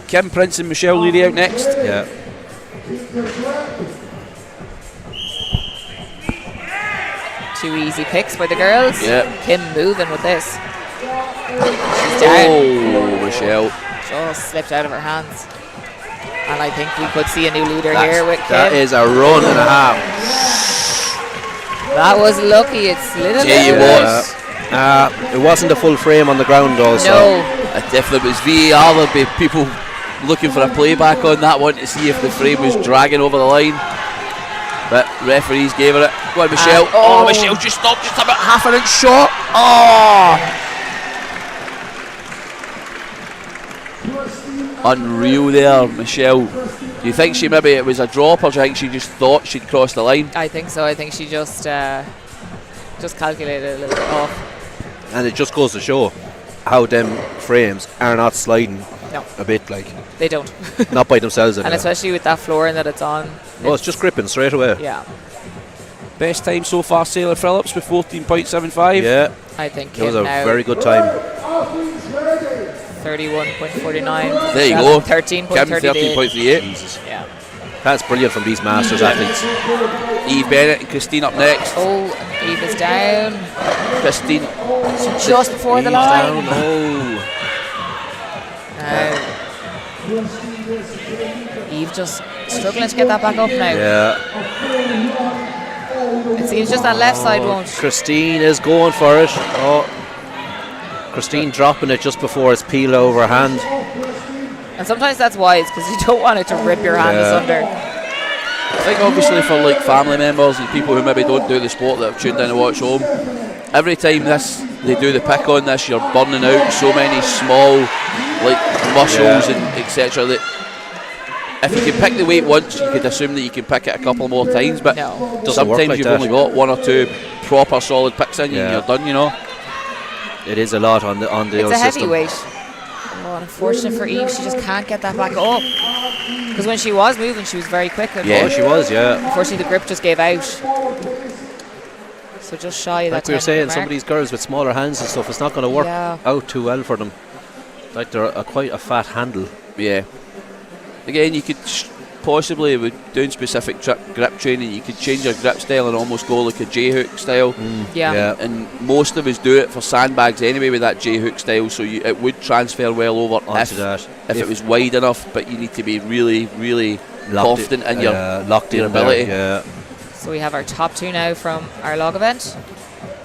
Kim Prince and Michelle Leary out next. Yeah. Two easy picks for the girls. Yeah. Kim moving with this. She's down. Oh, Michelle. Just slipped out of her hands. And I think we could see a new leader here with Kim. That is a run and a half. That was lucky. It slid a Yeah, little. it was. It wasn't a full frame on the ground, also. No. If there was VAR, there'd be people looking for a playback on that one to see if the frame was dragging over the line. But referees gave her it. Go on, Michelle. oh. Michelle just stopped just about half an inch short. Oh! Unreal there, Michelle. Do you think it was a drop, or do you think she just thought she'd crossed the line? I think so. I think she just calculated a little bit off. And it just goes to show how them frames are not sliding No, a bit, like, they don't. not by themselves. And anyway. especially with that flooring that it's on. Oh, it's just gripping straight away. Yeah, Best time so far, Sailor Phillips with 14.75. Yeah, I think it was Kim a now very good time. 31.49. There you go. 13.38. Kim 13.38. Jesus. Yeah. That's brilliant from these Masters athletes. Eve Bennett and Christine up next. Oh, and Eve is down. Christine. Just before the Eve's line. down. Oh. Eve just struggling to get that back up now. Yeah. It seems just that left side won't. Christine is going for it. Oh. Christine dropping it just before it's peeled over her hand. And sometimes that's wise because you don't want it to rip your hand asunder. I think obviously for like family members and people who maybe don't do the sport that have tuned in to watch home, every time they do the pick on this, you're burning out so many small like muscles and etc. that if you can pick the weight once, you could assume that you can pick it a couple more times, but No. Doesn't work sometimes like you've that. only got one or two proper solid picks in you and you're done, you know. It is a lot on the It's old a system. heavyweight. Oh, unfortunate for Eve, she just can't get that back up. Because when she was moving, she was very quick. Yeah, she was, yeah. Unfortunately, the grip just gave out. So just shy of Like that we were 10 saying, mark. some of these girls with smaller hands and stuff, it's not going to work Yeah. out too well for them. Like they're quite a fat handle. Yeah. Again, you could possibly, with doing specific grip training, you could change your grip style and almost go like a J-hook style. Yeah. And most of us do it for sandbags anyway with that J-hook style, so it would transfer well over Onto that. if it was wide enough, but you need to be really, really Locked confident in locked your in there, ability. yeah. So we have our top two now from our log event.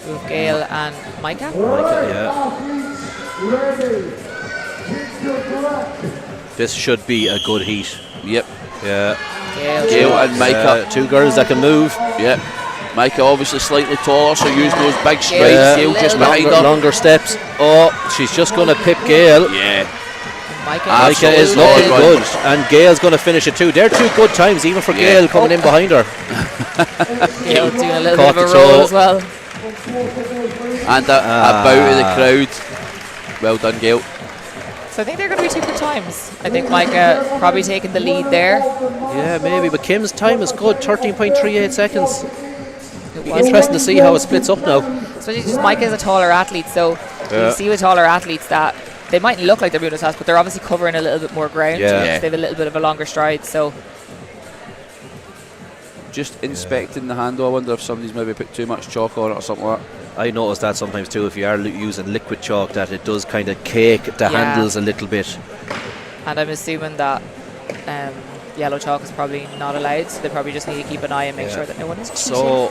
We have Gail and Micah. Yeah. This should be a good heat. Yep. Yeah. Gail and Micah. Two girls that can move. Yep. Micah obviously slightly taller, so using those big strides. Yeah. Gail just Little behind Longer, her. longer steps. Oh, she's just going to pip Gail. Yeah. Micah, Micah is Absolutely. looking good, and Gail's going to finish it too. They're two good times, even for Gail coming in behind her. Gail doing a little Caught bit of a the roll toe. as well. And a bow to the crowd. Well done, Gail. So I think they're going to be two good times. I think Micah probably taking the lead there. Yeah, maybe, but Kim's time is good, 13.38 seconds. It Be was interesting to see how it splits up now. Especially just Micah is a taller athlete, so Yeah. you see with taller athletes that they might look like they're moving as fast, but they're obviously covering a little bit more ground. Yeah. They have a little bit of a longer stride, so Just inspecting the handle. I wonder if somebody's maybe put too much chalk on it or something like that. I noticed that sometimes too, if you are using liquid chalk, that it does kind of cake the Yeah. handles a little bit. and I'm assuming that yellow chalk is probably not allowed, so they probably just need to keep an eye and make sure that no one is cheating. So,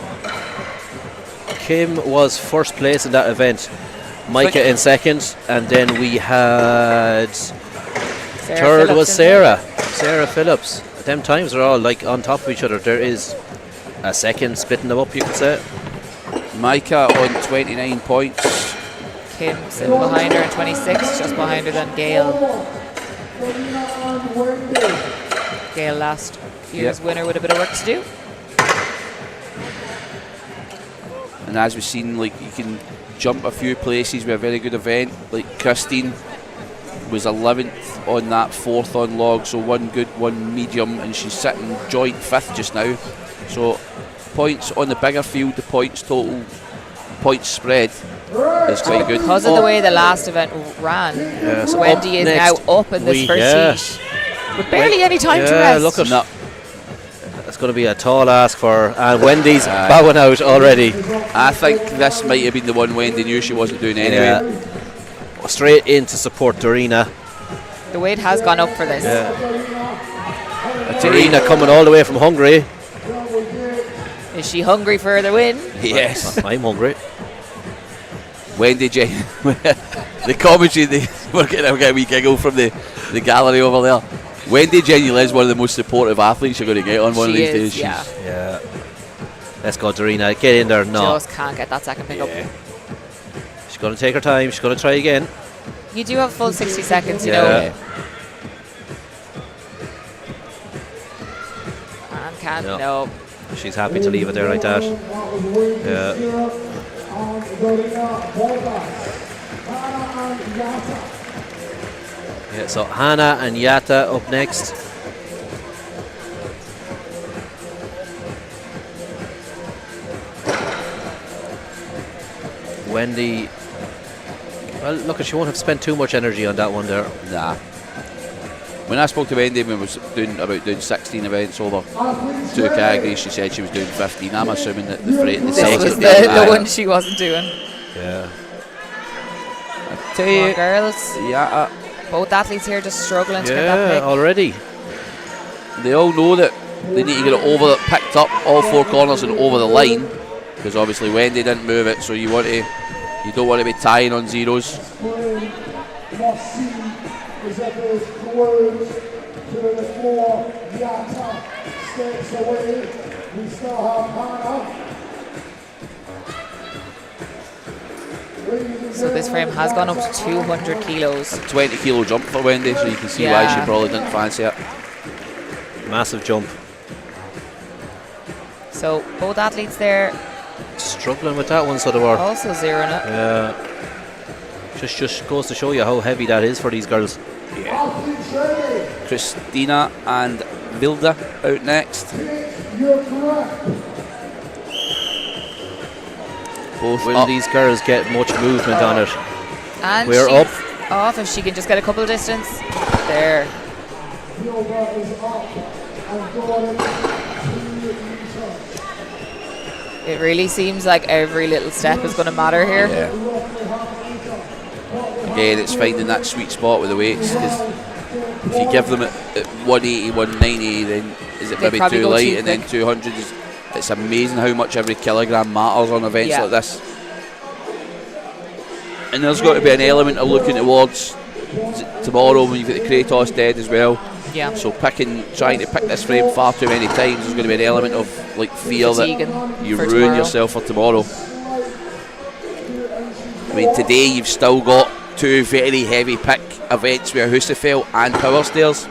Kim was first place in that event, Micah in second, and then we had Sarah third Phillips was in Sarah Phillips. Them times are all like on top of each other. There is a second splitting them up, you could say. Micah on 29 points. Kim sitting behind her in 26, just behind her than Gail. Gail last year's winner with a bit of work to do. And as we've seen, like, you can jump a few places with a very good event. Like Christine was 11th on that 4th on log, so one good, one medium, and she's sitting joint 5th just now. So points on the bigger field, the points total, points spread is quite good. Because of the way the last event ran, so Wendy is now up in this first heat with barely any time to rest. Look at it's going to be a tall ask for, and Wendy's bowing out already. I think this might have been the one Wendy knew she wasn't doing anyway. Straight in to support Dorina. The weight has gone up for this. Dorina coming all the way from Hungary. Is she hungry for the win? Yes. I'm hungry. Wendy, the commentary, we're getting a wee giggle from the gallery over there. Wendy genuinely is one of the most supportive athletes you're going to get on one of these days. Yeah. Let's go, Dorina. Get in there. No. Just can't get that second pick up. She's going to take her time. She's going to try again. You do have a full 60 seconds, you know. And can't, no. She's happy to leave it there like that. Yeah, so Hannah and Yata up next. Wendy, well, look, she won't have spent too much energy on that one there. Nah. When I spoke to Wendy when we was doing 16 events over 2 categories, she said she was doing 15. I'm assuming that the this was the one she wasn't doing. Yeah. Come on, girls. Yeah. Both athletes here just struggling to get that pick. Already. They all know that they need to get it picked up all 4 corners and over the line, because obviously Wendy didn't move it, so you don't want to be tying on zeros. So this frame has gone up to 200 kilos. 20 kilo jump for Wendy, so you can see why she probably didn't fancy it. Massive jump. So both athletes there struggling with that one, so they were also zeroing it. Yeah. Just goes to show you how heavy that is for these girls. Yeah. Christina and Vilda out next. Both Will these girls get much movement on it? And we're up. Off if she can just get a couple of distance. There. It really seems like every little step is going to matter here. Yeah. Again, it's finding that sweet spot with the weights, because if you give them at 180, 190, then is it maybe too light, and then 200 is, it's amazing how much every kilogram matters on events like this. And there's got to be an element of looking towards tomorrow when you've got the Kratos dead as well. Yeah. So trying to pick this frame far too many times, there's going to be an element of like fear that you ruin yourself for tomorrow. I mean, today you've still got 2 very heavy pick events with Husafeld and power stairs.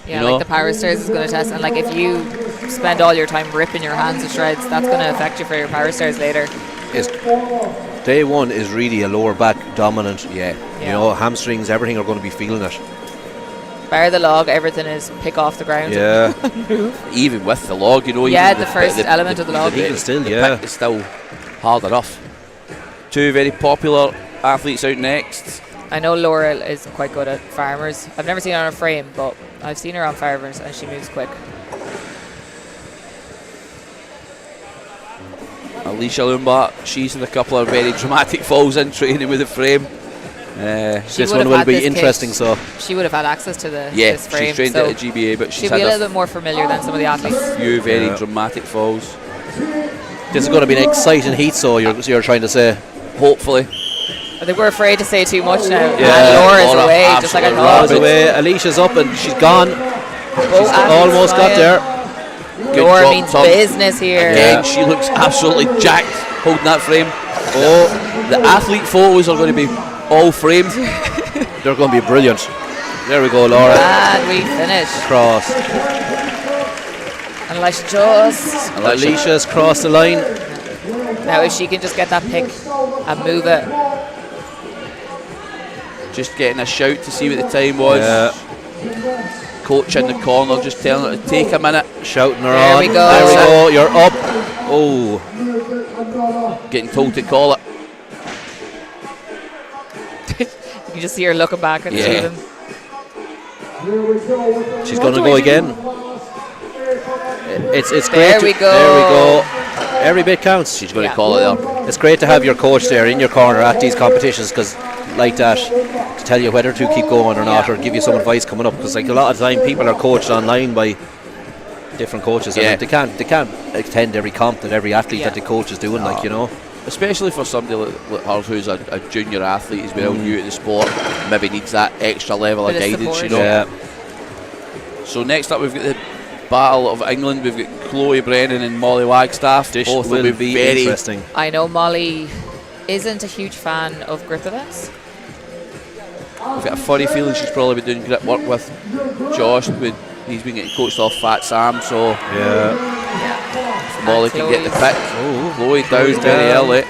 Yeah, like the power stairs is going to test, and like if you spend all your time ripping your hands to shreds, that's going to affect you for your power stairs later. Day one is really a lower back dominant. Yeah. You know, hamstrings, everything are going to be feeling it. Bar the log, everything is pick off the ground. Yeah. Even with the log, you know. Yeah, the first element of the log. Even still, the pick is still hard enough. 2 very popular athletes out next. I know Laura is quite good at farmers. I've never seen her on a frame, but I've seen her on farmers and she moves quick. Alicia Lombard, she's in a couple of very dramatic falls in training with the frame. This one will be interesting. So she would have had access to this frame. She's trained at a GBA, but she's she'll be a little bit more familiar than some of the athletes. A few very dramatic falls. This is going to be an exciting heat, so you're trying to say. Hopefully. I think we're afraid to say too much now. Yeah. And Laura's away, just like I thought. Laura's away. Alicia's up and she's gone. She's almost got there. Laura means business here. Again, she looks absolutely jacked holding that frame. Oh, the athlete photos are going to be all framed. They're going to be brilliant. There we go, Laura. And we finish. Crossed. And Alicia's crossed the line. Now if she can just get that pick and move it. Just getting a shout to see what the time was. Yeah. Coach in the corner just telling her to take a minute. Shouting her there on. We go. There we go. You're up. Oh, Getting told to call it. You can just see her looking back at the two of them. she's going to go again. It's great. There we go. There we go. Every bit counts. She's going to call it there. It's great to have your coach there in your corner at these competitions, because like that, to tell you whether to keep going or not, or give you some advice coming up. Because like a lot of time, people are coached online by different coaches, and they can't attend every comp that every athlete that the coach is doing. Like, you know, especially for somebody like her who's a junior athlete as well, new to the sport, maybe needs that extra level of guidance. Support. You know. Yeah. So next up, we've got the Battle of England. We've got Chloe Brennan and Molly Wagstaff. This Both will be very interesting. I know Molly isn't a huge fan of grip events. I've got a funny feeling she's probably been doing grip work with Josh. He's been getting coached off Fat Sam, so Yeah. if Molly can get the pick. Oh, Chloe down very early.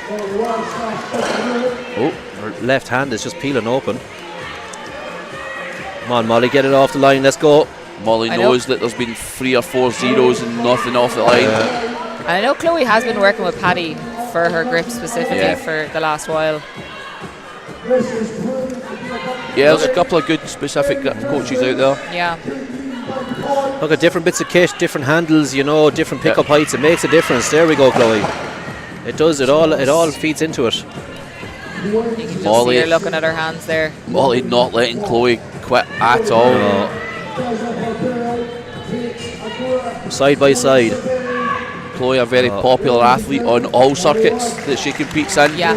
Oh, her left hand is just peeling open. Come on, Molly, get it off the line. Let's go. Molly knows that there's been 3 or 4 zeros and nothing off the line. And I know Chloe has been working with Paddy for her grip specifically for the last while. Yeah, there's a couple of good specific grip coaches out there. Yeah. Look at different bits of kit, different handles, you know, different pickup heights. It makes a difference. There we go, Chloe. It does. It all feeds into it. You can just Molly, see her looking at her hands there. Molly not letting Chloe quit at all. Side by side. Chloe, a very popular athlete on all circuits that she competes in. Yeah,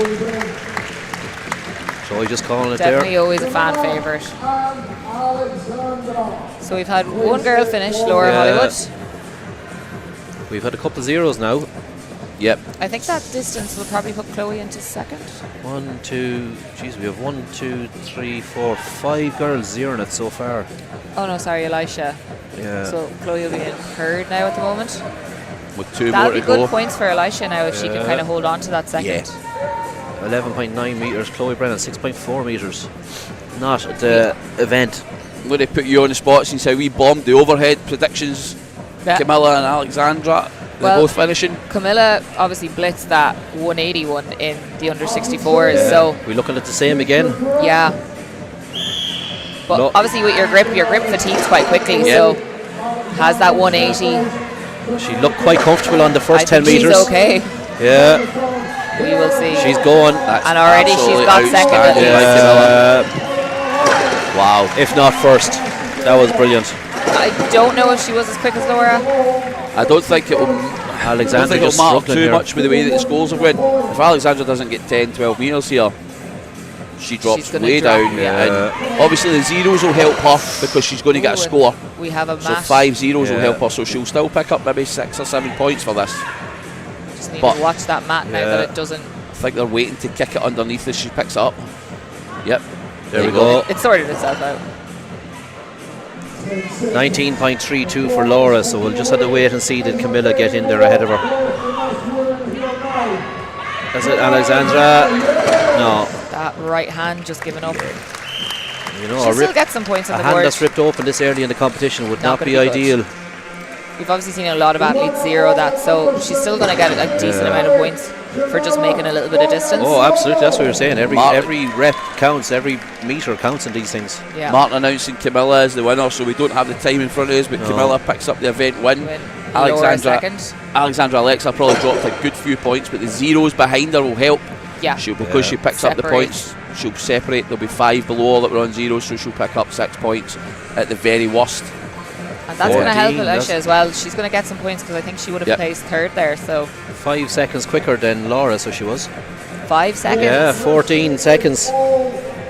Chloe just calling it definitely there. always a fan favourite. So we've had one girl finish, Laura Hollywood. We've had a couple of zeros now. Yep. I think that distance will probably put Chloe into second. 1, 2, geez, we have 1, 2, 3, 4, 5 girls zeroing it so far. Oh no, sorry, Elisha. Yeah. So Chloe will be in third now at the moment. With 2 That'll more be to go. good points for Elisha now if she can kind of hold on to that second. 11.9 metres. Chloe Brennan 6.4 metres. Not at the event. I'm going to put you on the spot since how we bombed the overhead predictions. Yeah. Camilla and Alexandra, they're both finishing. Camilla obviously blitzed that 181 in the under 64s, so We're looking at the same again. yeah. But No. obviously with your grip fatigues quite quickly, so has that 180. She looked quite comfortable on the first I 10 think metres. she's okay. Yeah, We will see. she's going. And already she's Absolutely got second at outstanding least. by Camilla. Wow. If not first. That was brilliant. I don't know if she was as quick as Laura. I don't think it will. Alexandra I think just it'll matter struggling too here. much with the way that the scores have went. If Alexandra doesn't get 10, 12 metres here, she drops gonna way drop, down. And obviously the zeros will help her because she's going to get a score. We have a So match. 5 zeros will Yeah. help her, so she'll still pick up maybe 6 or 7 points for this. Just need but- to watch that mat now that it doesn't. I think they're waiting to kick it underneath as she picks it up. Yep. There we go. It sorted itself out. 19.32 for Laura, so we'll just have to wait and see did Camilla get in there ahead of her. Is it Alexandra? No. That right hand just giving up. You know, She'll still get some points on a the hand board. that's ripped open this early in the competition would not Not be gonna be good. ideal. We've obviously seen a lot of athletes zero that, so she's still going to get a decent amount of points for just making a little bit of distance. Oh, absolutely. That's what you're saying. Every Martin. rep counts. Every metre counts in these things. Yeah. Martin announcing Camilla as the winner, so we don't have the time in front of us, but Camilla picks up the event win. Laura Alexandra second. Alexa probably dropped a good few points, but the zeros behind her will help. Yeah. Because she picks up the Separate. points, she'll separate. There'll be 5 below her that were on zeros, so she'll pick up 6 points at the very worst. And that's going to help 14, Alicia as well. She's going to get some points because I think she would have placed third there. So 5 seconds quicker than Laura, so she was. 5 seconds. Yeah, 14 seconds.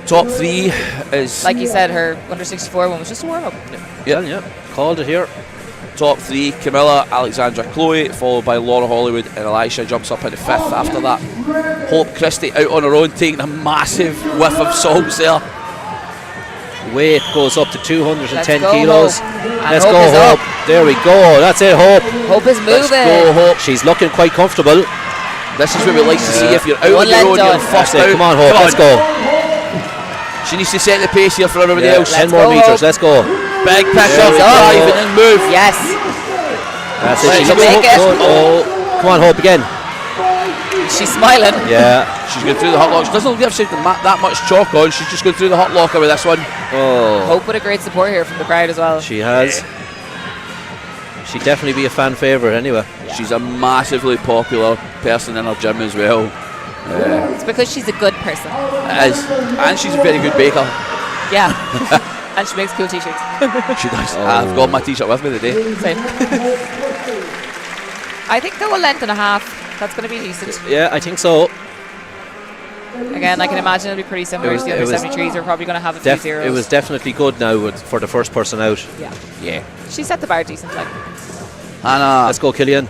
Top 3 is Like you said, her under 64 one was just a warm up. Yeah. Called it here. top 3: Camilla, Alexandra, Chloe, followed by Laura Hollywood, and Elisha jumps up into 5th after that. Hope Christie out on her own, taking a massive whiff of salts there. Weight goes up to 210 Let's go, kilos. Hope. And Let's Hope go, is Hope. up. There we go. That's it, Hope. Hope is Let's moving. go, Hope. She's looking quite comfortable. This is what we like to see. If you're out One on your leg own, done. you're first That's it. out. Come on, Hope. Let's go. She needs to set the pace here for everybody Yeah, else. 10 Let's more go, metres. Hope. Let's go. Big pick There up, we go. drive and then move. Yes. That's Right, it. She she'll looks make it. good. Oh, Come on, Hope again. She's smiling. Yeah. She's going through the hot lock. She doesn't look like she's that much chalk on. She's just going through the hot locker with this one. Oh. Hope with a great support here from the crowd as well. She has. She'd definitely be a fan favourite anyway. Yeah. She's a massively popular person in her gym as well. It's because she's a good person. It is. And she's a very good baker. Yeah. And she makes cool t-shirts. She does. I've got my t-shirt with me today. Same. I think though a length and a half, that's going to be decent. Yeah, I think so. Again, I can imagine it'll be pretty similar to the other 73s. We're probably going to have a few zeros. It was definitely good now for the first person out. Yeah. She set the bar decently. Let's go, Killian.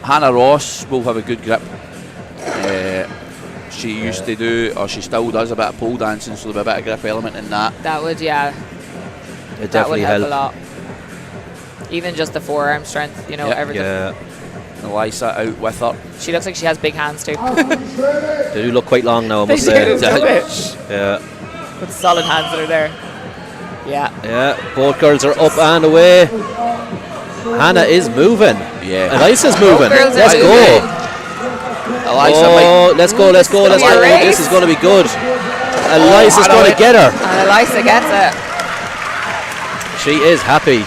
Hannah Ross will have a good grip. She used to do, or she still does, a bit of pole dancing, so there'll be a bit of grip element in that. That would, yeah. It That would definitely help a helped. lot. Even just the forearm strength, you know, Yep. everything. Yeah. Elisa out with her. She looks like she has big hands too. They do look quite long now, I They must say. do. Yeah. With solid hands that are there. Yeah. Yeah. Both girls are up and away. Hannah is moving. Yeah. Elisa's moving. girls are Let's go. moving. Elisa Oh, let's go. Let's go. This This is going to be good. Elisa's Hannah going to get her. And Elisa gets it. She is happy.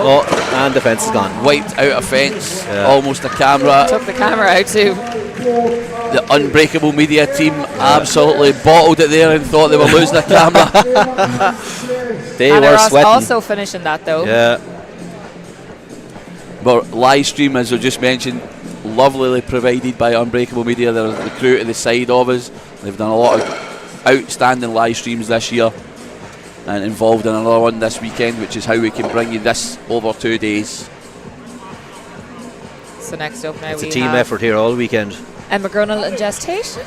Oh, and the fence is gone. wiped out a fence, Yeah. almost a camera. Took the camera out too. The Unbreakable Media team absolutely bottled it there and thought they were losing the camera. They Hannah were Ross sweating. also finishing that though. Yeah. But live stream, as I just mentioned, lovely provided by Unbreakable Media. They're the crew to the side of us. They've done a lot of outstanding live streams this year and involved in another one this weekend, which is how we can bring you this over 2 days. So next up now It's a we team have effort here all weekend. Emma Grunell and Jess Tate.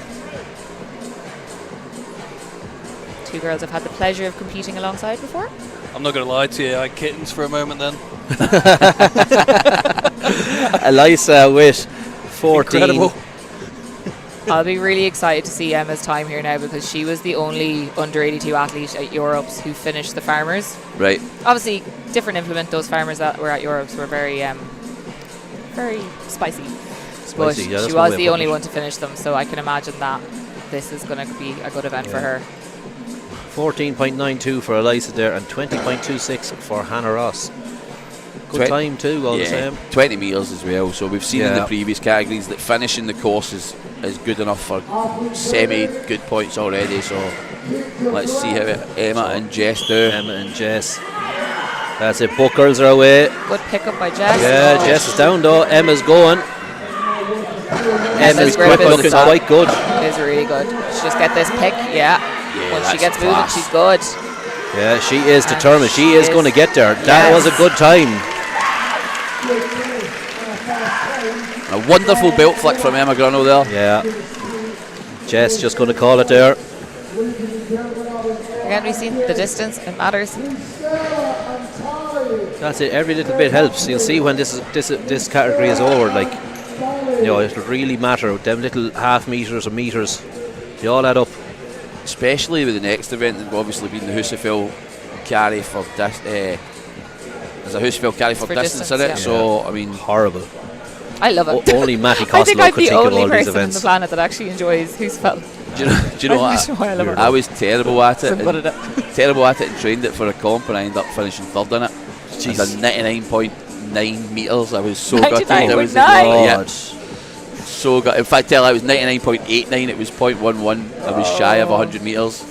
Two girls I've had the pleasure of competing alongside before. I'm not going to lie to you, I had kittens for a moment then. Elisa with 14. Incredible. I'll be really excited to see Emma's time here now because she was the only under 82 athlete at Europes who finished the Farmers. Right. Obviously, different implement. Those Farmers that were at Europes were very, very spicy. But Spicy, yeah, that's she one was way the of only putting it. one to finish them, so I can imagine that this is going to be a good event for her. 14.92 for Elisa there and 20.26 for Hannah Ross. Good Twe- time too, all the Yeah, same. 20 metres as well. So we've seen in the Yeah. previous categories that finishing the course is good enough for semi-good points already. So let's see how Emma and Jess do. Emma and Jess. That's it, both girls are away. Good pickup by Jess. Yeah, Jess is down though. Emma's going. Emma's grip quick is looking top. quite good. Is really good. She just get this pick, yeah. Once she that's gets moving, class. she's good. Yeah, she is And determined. She she is is- going to get there. That Yes. was a good time. A wonderful belt flick from Emma Grunell there. Yeah. Jess just going to call it there. Again, we've seen the distance, it matters. That's it. Every little bit helps. You'll see when this category is over. Like, you know, it'll really matter. Them little half meters or meters, they all add up. Especially with the next event, and obviously being the Husserl carry for there's a Husserl carry for For distance distance, in it. yeah. So I mean, Horrible. I love it. Only Matty I think Costello I'm could the think of only all these person on the events. planet that actually enjoys Husserl. do you know I what? don't know why I love it. I was terrible at it. So good at it. Terrible at it and trained it for a comp, and I ended up finishing third in it. Jeez. It's a 99.9 metres. I was so gutted. 99.9. Yeah, so good. In fact, I was 99.89. It was 0.11. I was shy of 100 metres.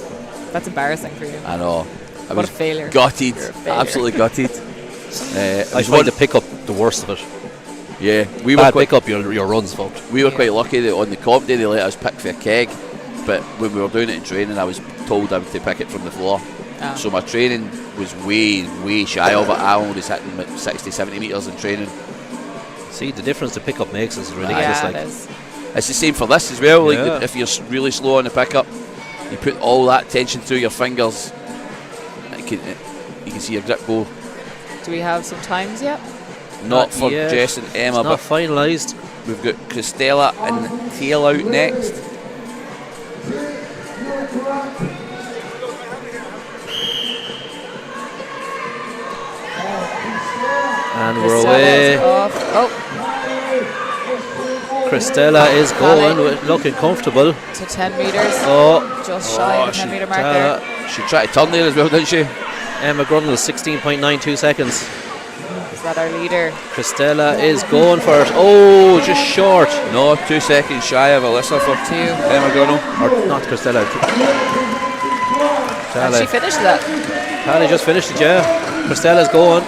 That's embarrassing for you. I know. I What was a failure. gutted. You're a failure. Absolutely gutted. I find the pickup the worst of it. Yeah, we were Bad quite pickup, your run's fucked. we were quite lucky that on the comp day they let us pick for a keg, but when we were doing it in training, I was told I was to pick it from the floor. Oh. So my training was way shy of it. I only was hitting like 60, 70 metres in training. See, the difference the pickup makes is ridiculous. Yeah, Like, it is. It's the same for this as well. Like Yeah. if you're really slow on the pickup, you put all that tension through your fingers. You can see your grip go. Do we have some times yet? Not for yet. Jess and Emma, it's not but finalised. we've got Christella and Tail out next. And we're Christella away. is off. Oh, Christella is going, looking comfortable. To 10 metres. Oh, Just shy of the 10 metre mark there. She tried to turn there as well, didn't she? Emma Grundle, 16.92 seconds. Is that our leader? Christella is going for it. Oh, just short. No, 2 seconds shy of Alyssa for 2. Emma Grunnell. Or not Christella. And she finished that. Tally just finished it, yeah. Christella's going.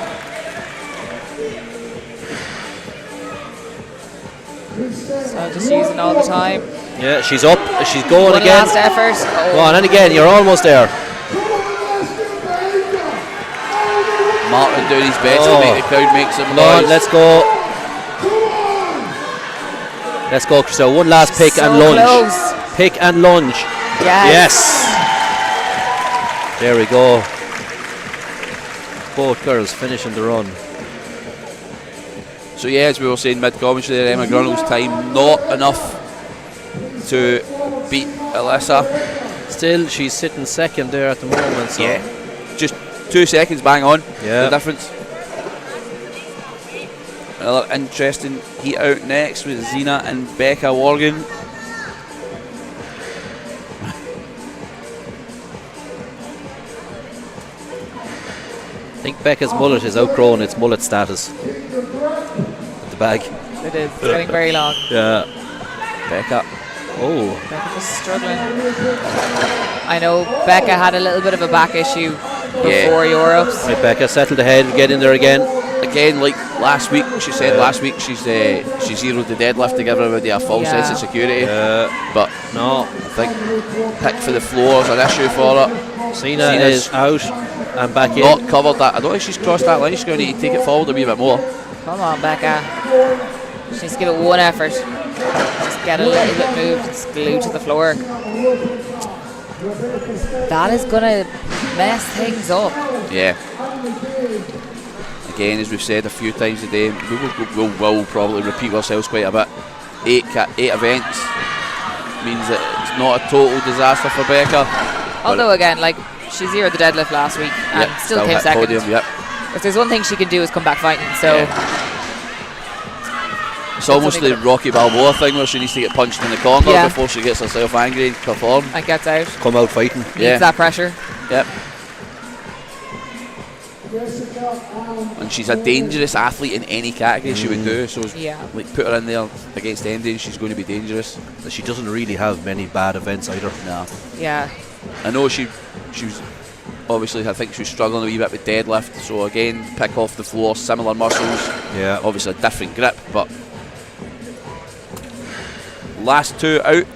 So just using all the time. Yeah, she's up. She's going One again. last effort. Go on, and again, you're almost there. Martin doing his best to make the crowd make some Come on, noise. let's go. Let's go, Christella. One last pick So and lunge. close. Pick and lunge. Yes. There we go. Both girls finishing the run. So yeah, as we were saying mid-commentary there, Emma Grunnell's time not enough to beat Alyssa. Still, she's sitting second there at the moment. So. Yeah, just 2 seconds bang on Yeah. the difference. Another interesting heat out next with Zina and Becca Worgan. I think Becca's mullet is outgrown its mullet status. At the bag. It is. It's getting very long. Yeah. Becca. Oh. Becca just struggling. I know Becca had a little bit of a back issue before Europe's. Right, Becca, settle the head, get in there again. Again, like last week, she said last week she's zeroed the deadlift to give everybody a full sense of security. But no, I think pick for the floor is an issue for her. Zina is out and back in. Not covered that. I don't think she's crossed that line. She's going to need to take it forward a wee bit more. Come on, Becca. She needs to give it one effort. Just get a little bit moved. It's glued to the floor. That is going to mess things up. Yeah. Again, as we've said a few times today, we will probably repeat ourselves quite a bit. 8 events means that it's not a total disaster for Becca. Although again, like she zeroed the deadlift last week and still came hit second. Podium, If there's one thing she can do is come back fighting. So it's almost the Rocky Balboa thing where she needs to get punched in the corner before she gets herself angry and perform. And gets out. Come out fighting. Needs that pressure. Yep. And she's a dangerous athlete in any category she would do. So like put her in there against Andy and she's going to be dangerous. She doesn't really have many bad events either. No. Yeah. I know she was obviously, I think she was struggling a wee bit with deadlift. So again, pick off the floor, similar muscles. Yeah. Obviously a different grip, but last two out,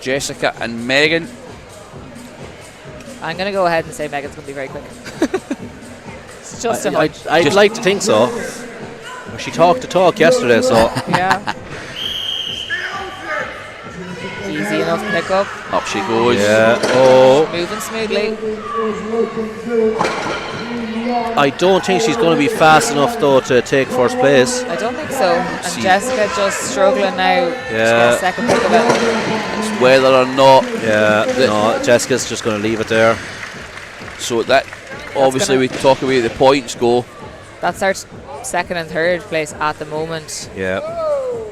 Jessica and Megan. I'm going to go ahead and say Megan's going to be very quick. It's just a hunch. I'd like to think so. She talked the talk yesterday, so. Yeah. Easy enough pick up. Up she goes. Yeah. Oh. Moving smoothly. I don't think she's going to be fast enough though to take first place. I don't think so. And Jessica just struggling now. Yeah. She gets second pick of it. It's whether or not. Yeah. No, Jessica's just going to leave it there. So that obviously we talk about the points go. That's our second and third place at the moment. Yeah.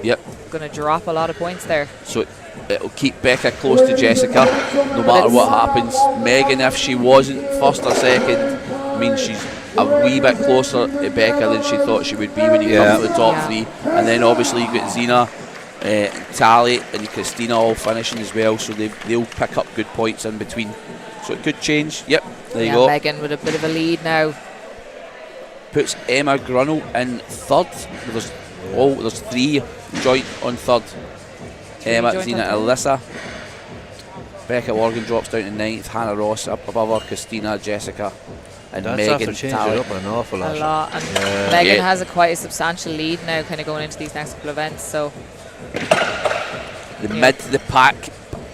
Yep. Going to drop a lot of points there. So it'll keep Becca close to Jessica no matter what happens. Megan, if she wasn't first or second, means she's a wee bit closer to Becca than she thought she would be when you come to the top three. And then obviously you get Zina, Tally and Christina all finishing as well, so they'll pick up good points in between. So it could change. Yep, there you go. Megan with a bit of a lead now. Puts Emma Grunnell in third. There's three joint on third. Emma, Zina and Alyssa. Becca Morgan drops down to ninth. Hannah Ross up above her. Christina, Jessica and That's Megan. after changing it up an awful lot. A lot. And Megan has quite a substantial lead now kind of going into these next couple of events. So the mid to the pack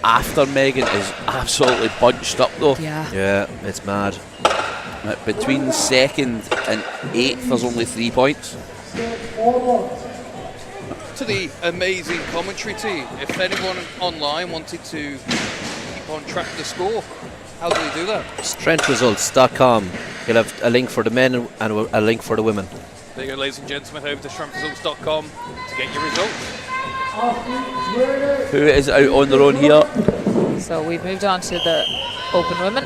after Megan is absolutely bunched up though. Yeah, it's mad. Between second and eighth there's only 3 points. To the amazing commentary team, if anyone online wanted to keep on track of the score, how do they do that? Strengthresults.com. You'll have a link for the men and a link for the women. There you go, ladies and gentlemen, over to strengthresults.com to get your results. Who is out on their own here? So we've moved on to the open women.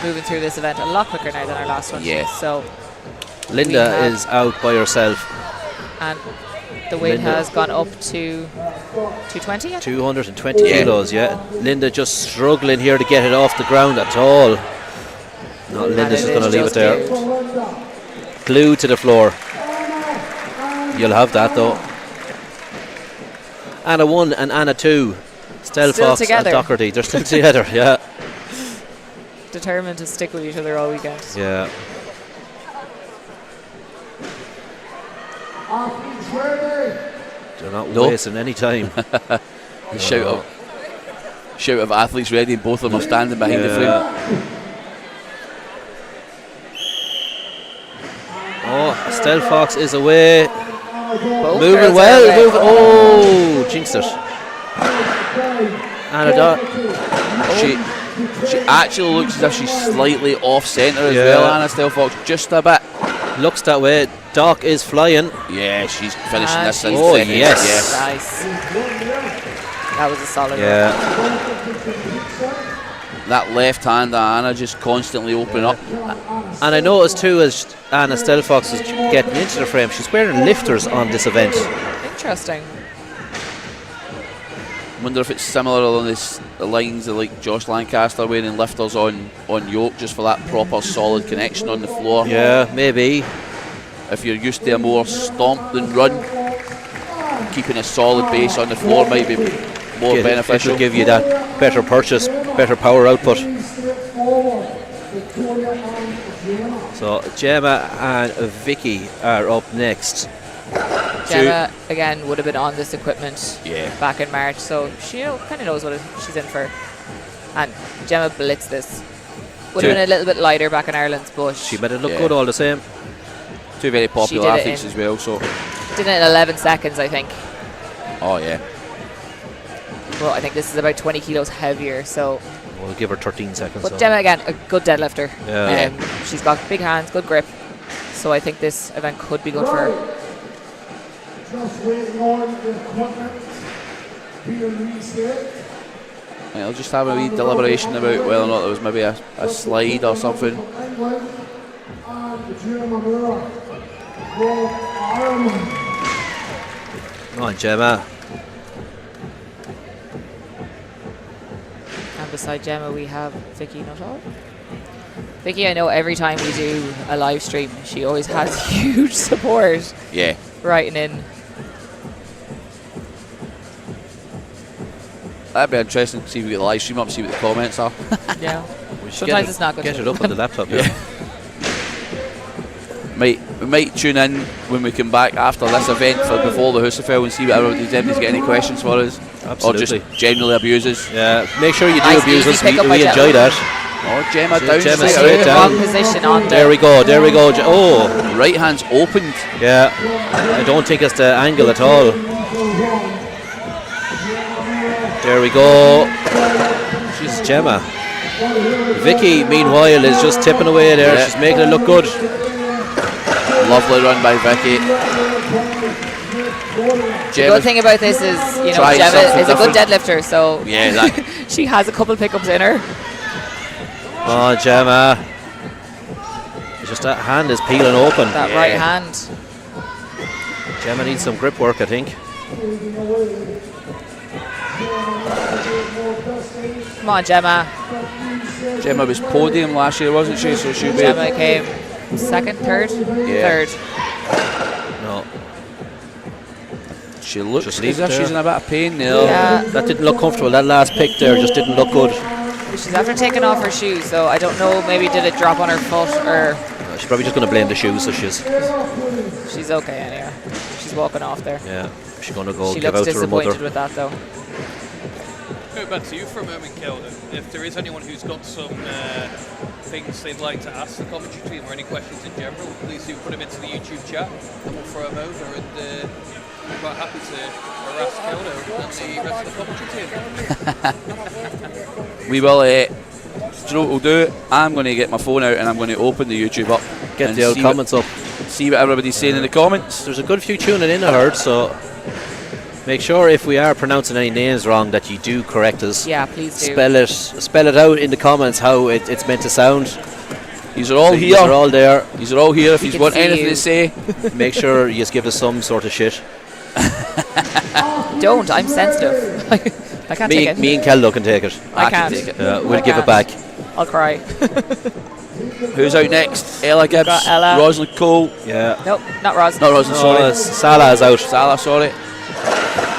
Moving through this event a lot quicker now than our last one. Yeah. So Linda is out by herself. and the weight Linda. has gone up to 220. 220 kilos, yeah. Linda just struggling here to get it off the ground at all. No, Linda's just going to leave it there. Glued to the floor. You'll have that though. Anna 1 and Anna 2. Stell Still Fox together. and Doherty. They're still together, yeah. Determined to stick with each other all weekend. Yeah. They're not wasting any time. The shout of athletes ready, and both of them are standing behind the frame. Oh, Stell Fox is away. Both Moving girls are well. away. Oh, jinxed it. Anna She actually looks as if she's slightly off centre as Yeah. well, Anna Stell Fox, just a bit. looks that way. Doc is flying. Yeah, she's finishing And this in she's Oh, second. yes. Yeah. Nice. That was a solid Yeah. run. That left hand of Anna just constantly opening up. And I noticed too, as Anna Stell Fox is getting into the frame, she's wearing lifters on this event. Interesting. Wonder if it's similar along the lines of like Josh Lancaster wearing lifters on yoke, just for that proper solid connection on the floor. Yeah, maybe. If you're used to a more stomp than run, keeping a solid base on the floor might be more beneficial. It'll give you that better purchase, better power output. So Gemma and Vicky are up next. Gemma again would have been on this equipment back in March, so she kind of knows what she's in for. And Gemma blitzed this. Would have been a little bit lighter back in Ireland, but She made it look good all the same. Two very popular did it athletes in- as well, so did it in 11 seconds, I think. oh yeah. Well, I think this is about 20 kilos heavier, so. We'll give her 13 seconds. But so. Gemma again, a good deadlifter. Yeah. She's got big hands, good grip, so I think this event could be good for her. Just waiting on the equipment being reset. Right, I'll just have a wee deliberation about whether or not there was maybe a slide or something. England and Gemma Miller from Ireland. Come on, Gemma. And beside Gemma, we have Vicky Nuttall. Vicky, I know every time we do a live stream, she always has huge support Yeah. writing in. That'd be interesting to see if we get the live stream up, see what the comments are. Yeah. We should Sometimes it's not good. Get it up on the laptop. Yeah. We might tune in when we come back after this event for before the Husafell and see what everybody's get any questions for us. Absolutely. Or just generally abuses. Yeah. Make sure you do Nice abuse easy us. pick up by We Gemma. enjoy that. Oh, Gemma down Gemma straight straight away. down. Wrong position on There we go. There we go. Oh. Right hand's opened. Yeah. I don't think it's the angle at all. There we go. She's Gemma. Vicky, meanwhile, is just tipping away there. Yeah. She's making it look good. Lovely run by Vicky. The good thing about this is, you know, Try Gemma something is a good different. deadlifter, so Yeah, that, she has a couple pickups in her. Oh, Gemma. It's just that hand is peeling open. That Yeah. right hand. Gemma needs some grip work, I think. Come on, Gemma. Gemma was podium last year, wasn't she? So she'll be. Gemma came second, third? Third. No. She looks Just as leave if it she's there. in a bit of pain there. Yeah. That didn't look comfortable. That last pick there just didn't look good. She's after taking off her shoes, so I don't know, maybe did it drop on her foot or She's probably just going to blame the shoes, so she's. she's okay anyway. She's walking off there. Yeah. She's going to go She give looks out to her disappointed mother. with that though. Go back to you for a moment, Kelden. If there is anyone who's got some things they'd like to ask the commentary team or any questions in general, please do put them into the YouTube chat and we'll throw them over, and we're quite happy to harass Keldo and the rest of the commentary team. We will. Do you know what we'll do? I'm going to get my phone out and I'm going to open the YouTube up. Get and the old see comments up. See what everybody's saying in the comments. There's a good few tuning in, I heard, so Make sure if we are pronouncing any names wrong that you do correct us. Yeah, please do. Spell it out in the comments how it's meant to sound. These are all here. These are all there. These are all here. If you want can see anything you. to say, Make sure you just give us some sort of shit. Don't. I'm sensitive. I can't take it. Me and Keldo can take it. I can can't. take it. We'll I give can't. it back. I'll cry. Who's out next? Ella Gibbs, Got Ella. Rosalind Cole. Yeah. Nope, not Roz. Not Rosalind, sorry. Salah is out. Salah, sorry.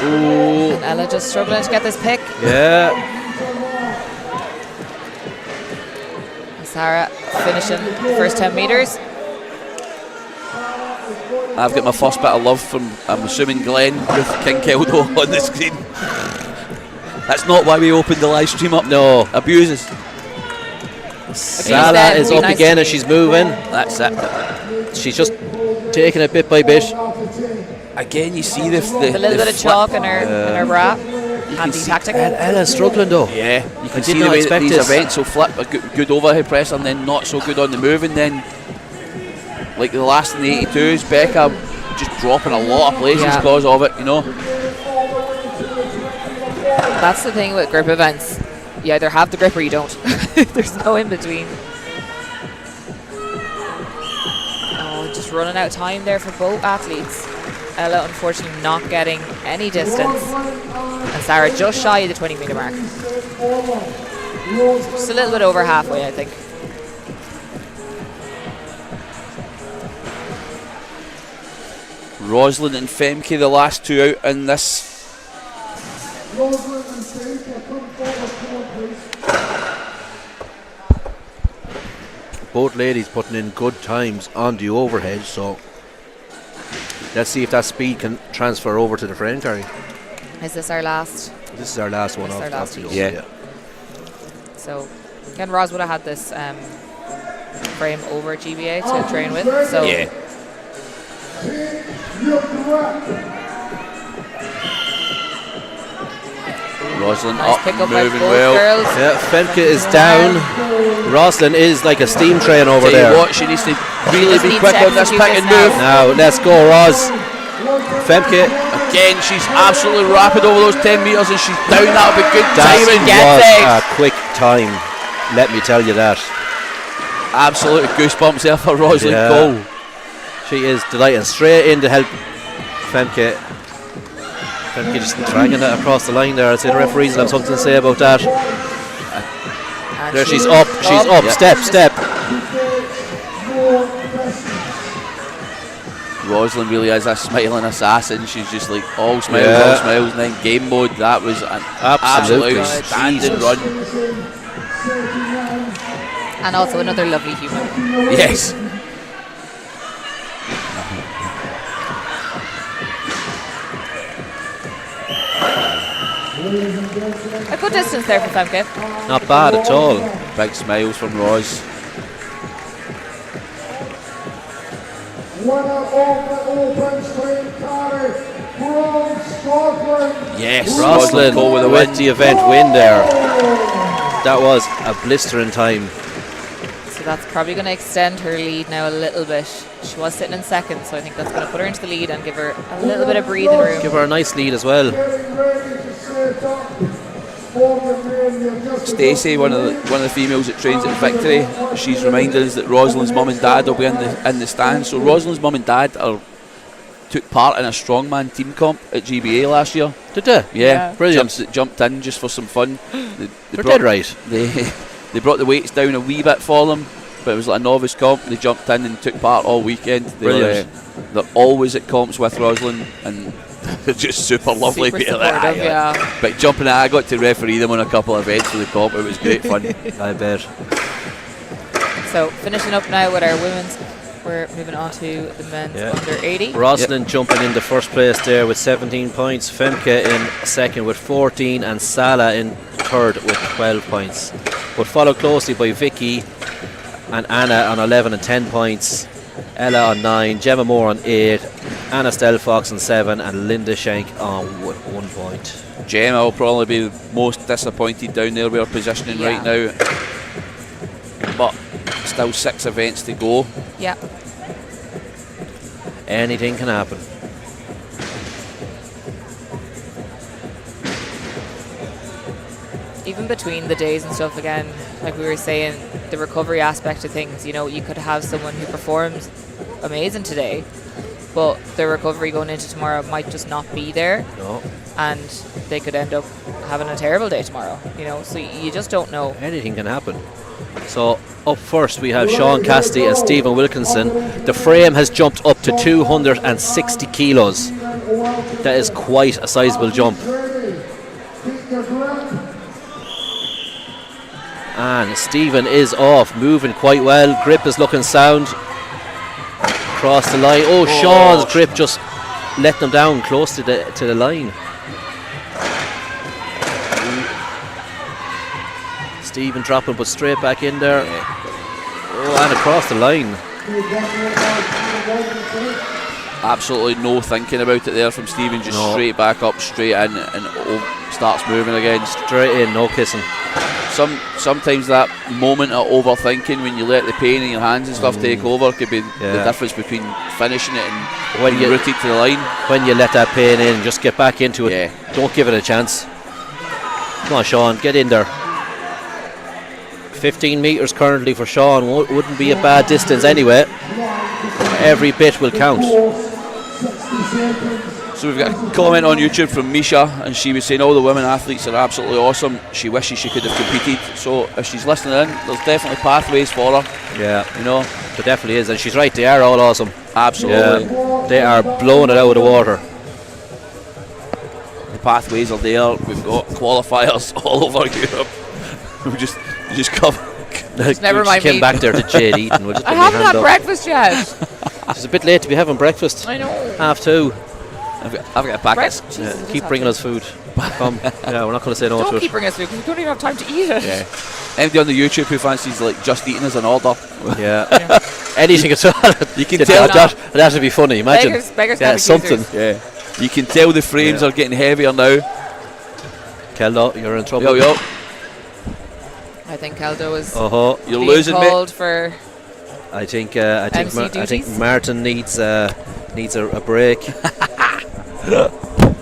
Ooh. And Ella just struggling to get this pick. Yeah. Sarah finishing the first 10 metres. I've got my first bit of love from, I'm assuming, Glenn with King Keldo on the screen. That's not why we opened the live stream up. No. Abuses. Salah is up Nice again to and see. she's moving. That's it. She's just taking it bit by bit. Again, you see the A little bit of flip. chalk in her bra. Handy see- tactic. Ella's struggling though. Yeah, you can did see not the way that expect these this. events will flip a good overhead press and then not so good on the move, and then like the last in the 82s, Becca just dropping a lot of places Yeah. because of it, you know. That's the thing with grip events. You either have the grip or you don't. There's no in between. Oh, just running out of time there for both athletes. Ella unfortunately not getting any distance. And Sarah just shy of the 20 metre mark. Just a little bit over halfway, I think. Rosalind and Femke, the last two out in this. Rosalind and Femke, come forward, please. Both ladies putting in good times on the overhead, so let's see if that speed can transfer over to the frame carry. Is this our last? This is our last one This is off. our last off the heat. over, Yeah. So, again, Roz would have had this frame over GBA to train with. So, Yeah. Rosalind nice up, pick up by moving both well. girls. Yeah, Femke is down. Roslyn is like a steam train over Tell you there. what, she needs to really just be needs quick to on this execute pick this and now. move. Now, let's go, Roz. Femke Again, she's absolutely rapid over those 10 metres and she's down. That'll be good that timing. was a quick time. Let me tell you that. Absolute goosebumps there for Rosalind Yeah. Cole. She is delighted. Straight in to help Femke. Femke just dragging that across the line there. I'd say the referees will have something to say about that. And There she's up. She's up. Yeah. Step. Rosalind really is a smiling assassin. She's just like all smiles, Yeah. all smiles, and then game mode. That was an Absolutely. absolute standing Jesus. run. And also another lovely human. Yes. A good distance there for Femke. Not bad at all. Big smiles from Ros. Winner of the Open Stream Carry from Scotland. Yes. Roslyn Cole with a with win. the event win there. That was a blistering time. So that's probably going to extend her lead now a little bit. She was sitting in second, so I think that's going to put her into the lead and give her a little bit of breathing room. Give her a nice lead as well. Getting ready to set up for the men. You've just Stacey, one of the females that trains at Victory, she's reminded us that Rosalind's mum and dad will be in the stand. So Rosalind's mum and dad took part in a strongman team comp at GBA last year. Did they? Yeah, Brilliant. Jumped in just for some fun. They They're dead right. They brought the weights down a wee bit for them, but it was like a novice comp. They jumped in and took part all weekend. Brilliant. They're always at comps with Rosalind, and they're just super lovely Super people. supportive, yeah. But jumping in, I got to referee them on a couple of events for the comp. It was great fun. I bet. So finishing up now with our women's. We're moving on to the men's under 80. Roslyn jumping into first place there with 17 points. Femke in second with 14, and Salah in third with 12 points. But followed closely by Vicky and Anna on 11 and 10 points. Ella on 9, Gemma Moore on 8, Anna Stelfox on 7, and Linda Schenk on 1 point. Gemma will probably be the most disappointed down there with her positioning right now. But still 6 events to go. Yeah. even between the days and stuff, again, like we were saying, the recovery aspect of things, you know, you could have someone who performs amazing today, but their recovery going into tomorrow might just not be there. No. And they could end up having a terrible day tomorrow, you know, so you just don't know. Anything can happen. So up first we have Sean Cassidy and Stephen Wilkinson. The frame has jumped up to 260 kilos. That is quite a sizable jump. And Stephen is off, moving quite well. Grip is looking sound. Across the line. Oh, Sean's grip just let them down close to the line. Stephen dropping, but straight back in there. Oh, and across the line. Absolutely no thinking about it there from Stephen. Just straight back up, straight in, and starts moving again. Straight in, no kissing. Sometimes that moment of overthinking, when you let the pain in your hands and stuff take over, could be the difference between finishing it and when you rooted to the line. When you let that pain in, just get back into it. Don't give it a chance. Come on, Sean, get in there. 15 metres currently for Sean. Wouldn't be a bad distance anyway. Every bit will count. So we've got a comment on YouTube from Misha, and she was saying all the women athletes are absolutely awesome. She wishes she could have competed. So if she's listening in, there's definitely pathways for her. Yeah, you know, there definitely is, and she's right. They are all awesome. Absolutely, they are blowing it out of the water. The pathways are there. We've got qualifiers all over Europe. We just cover. Never mind. Came back there to Jade Eaton. We'll just I haven't had breakfast yet. It's a bit late to be having breakfast. I know. 2:30. I've got a packet. Keep bringing us food. Come. Yeah, we're not going to say no to it. Don't keep bringing us food because we don't even have time to eat it. Yeah. Anybody on the YouTube who fancies like just eating as an order? Yeah. Anything at all. You can tell that would be funny. Imagine. Beggars something. Yeah. You can tell the frames are getting heavier now. Keldo, you're in trouble. Yo. I think Keldo is. You're losing me. For I think Martin needs a break.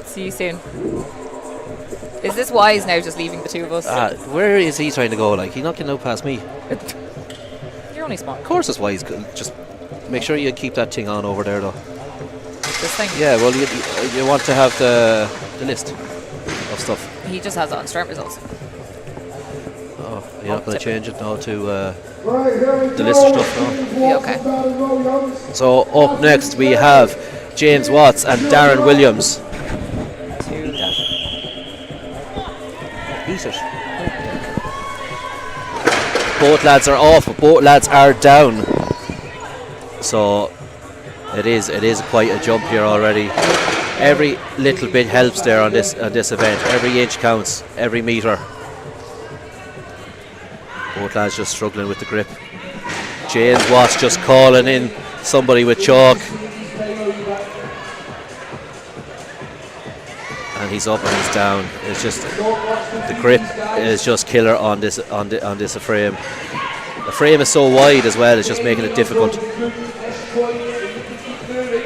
See you soon. Is this wise now, just leaving the two of us? Where is he trying to go? Like, he's not getting out past me. You're only smart. Of course it's wise. Just make sure you keep that thing on over there, though. This thing? Yeah, well, you want to have the list of stuff. He just has it on start results. Oh, you're not going to change it now to the list of stuff now? Yeah, okay. So up next we have James Watts and Darren Williams. Eat it. Both lads are off, but both lads are down. So it is quite a jump here already. Every little bit helps there on this event. Every inch counts, every metre. Both lads just struggling with the grip. James Watts just calling in somebody with chalk. And he's up and he's down. It's just the grip is just killer on this frame. The frame is so wide as well, it's just making it difficult.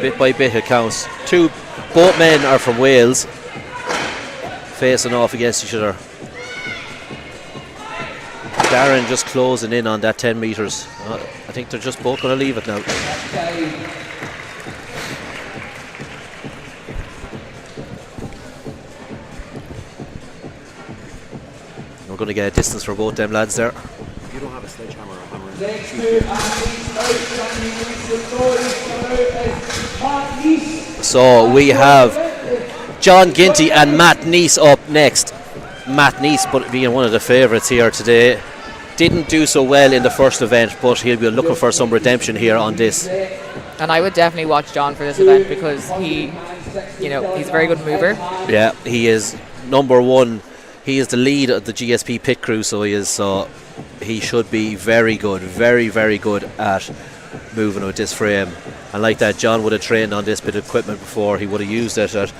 Bit by bit it counts. Both men are from Wales, facing off against each other. Darren just closing in on that 10 metres. I think they're just both going to leave it now. We're going to get a distance for both them lads there. You don't have a sledgehammer or hammer. So we have John Ginty and Matt Neese up next. Matt Neese being one of the favourites here today. Didn't do so well in the first event, but he'll be looking for some redemption here on this. And I would definitely watch John for this event because he's a very good mover. Yeah, he is number one. He is the lead of the GSP pit crew, so he should be very good, very, very good at moving with this frame. And like that, John would have trained on this bit of equipment before. He would have used it at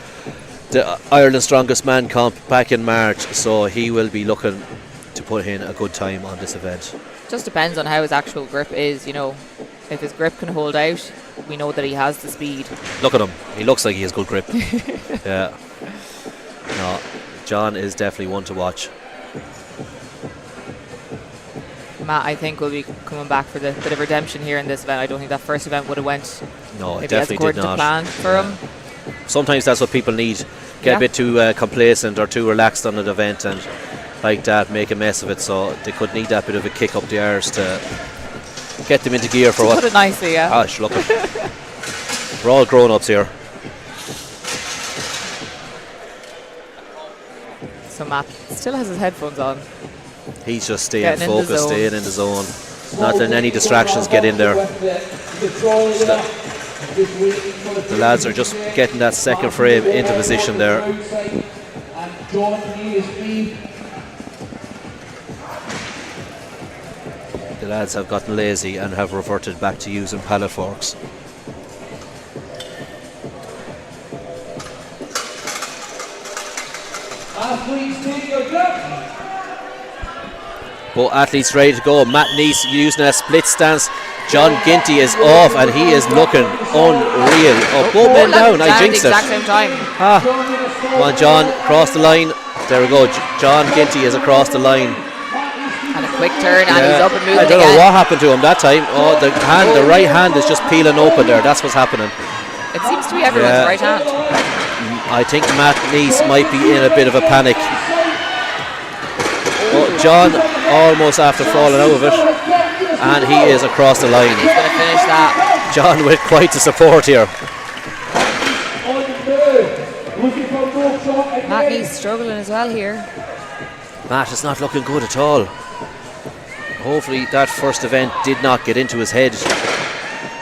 the Ireland's Strongest Man comp back in March, so he will be looking to put in a good time on this event. Just depends on how his actual grip is, If his grip can hold out, we know that he has the speed. Look at him. He looks like he has good grip. Yeah. No, John is definitely one to watch. Matt, I think, will be coming back for the bit of redemption here in this event. I don't think that first event would have went No, it maybe as definitely according did to not. plan for him. Sometimes that's what people need. Get Yeah. a bit too complacent or too relaxed on an event and like that make a mess of it. So they could need that bit of a kick up the arse to get them into gear for Put what. it nicely, yeah. Ah, look it. We're all grown-ups here. So Matt still has his headphones on. He's just staying Getting in the focused, zone. staying in the zone. Not letting any distractions get in there. The lads are just getting that second frame into position there. The lads have gotten lazy and have reverted back to using pallet forks. Both athletes ready to go. Matt Neese using a split stance. John Ginty is off and he is looking unreal. Oh, both men down. I jinxed at the it. exact same time. Come on, John, across the line. There we go. John Ginty is across the line. And a quick turn, and he's up and moving I don't again. know what happened to him that time. Oh, the right hand is just peeling open there. That's what's happening. It seems to be everyone's Yeah. right hand. I think Matt Neese might be in a bit of a panic. Oh, John almost after falling out of it. And he is across the line. He's going to finish that. John with quite the support here. Matt Neese struggling as well here. Matt is not looking good at all. Hopefully that first event did not get into his head.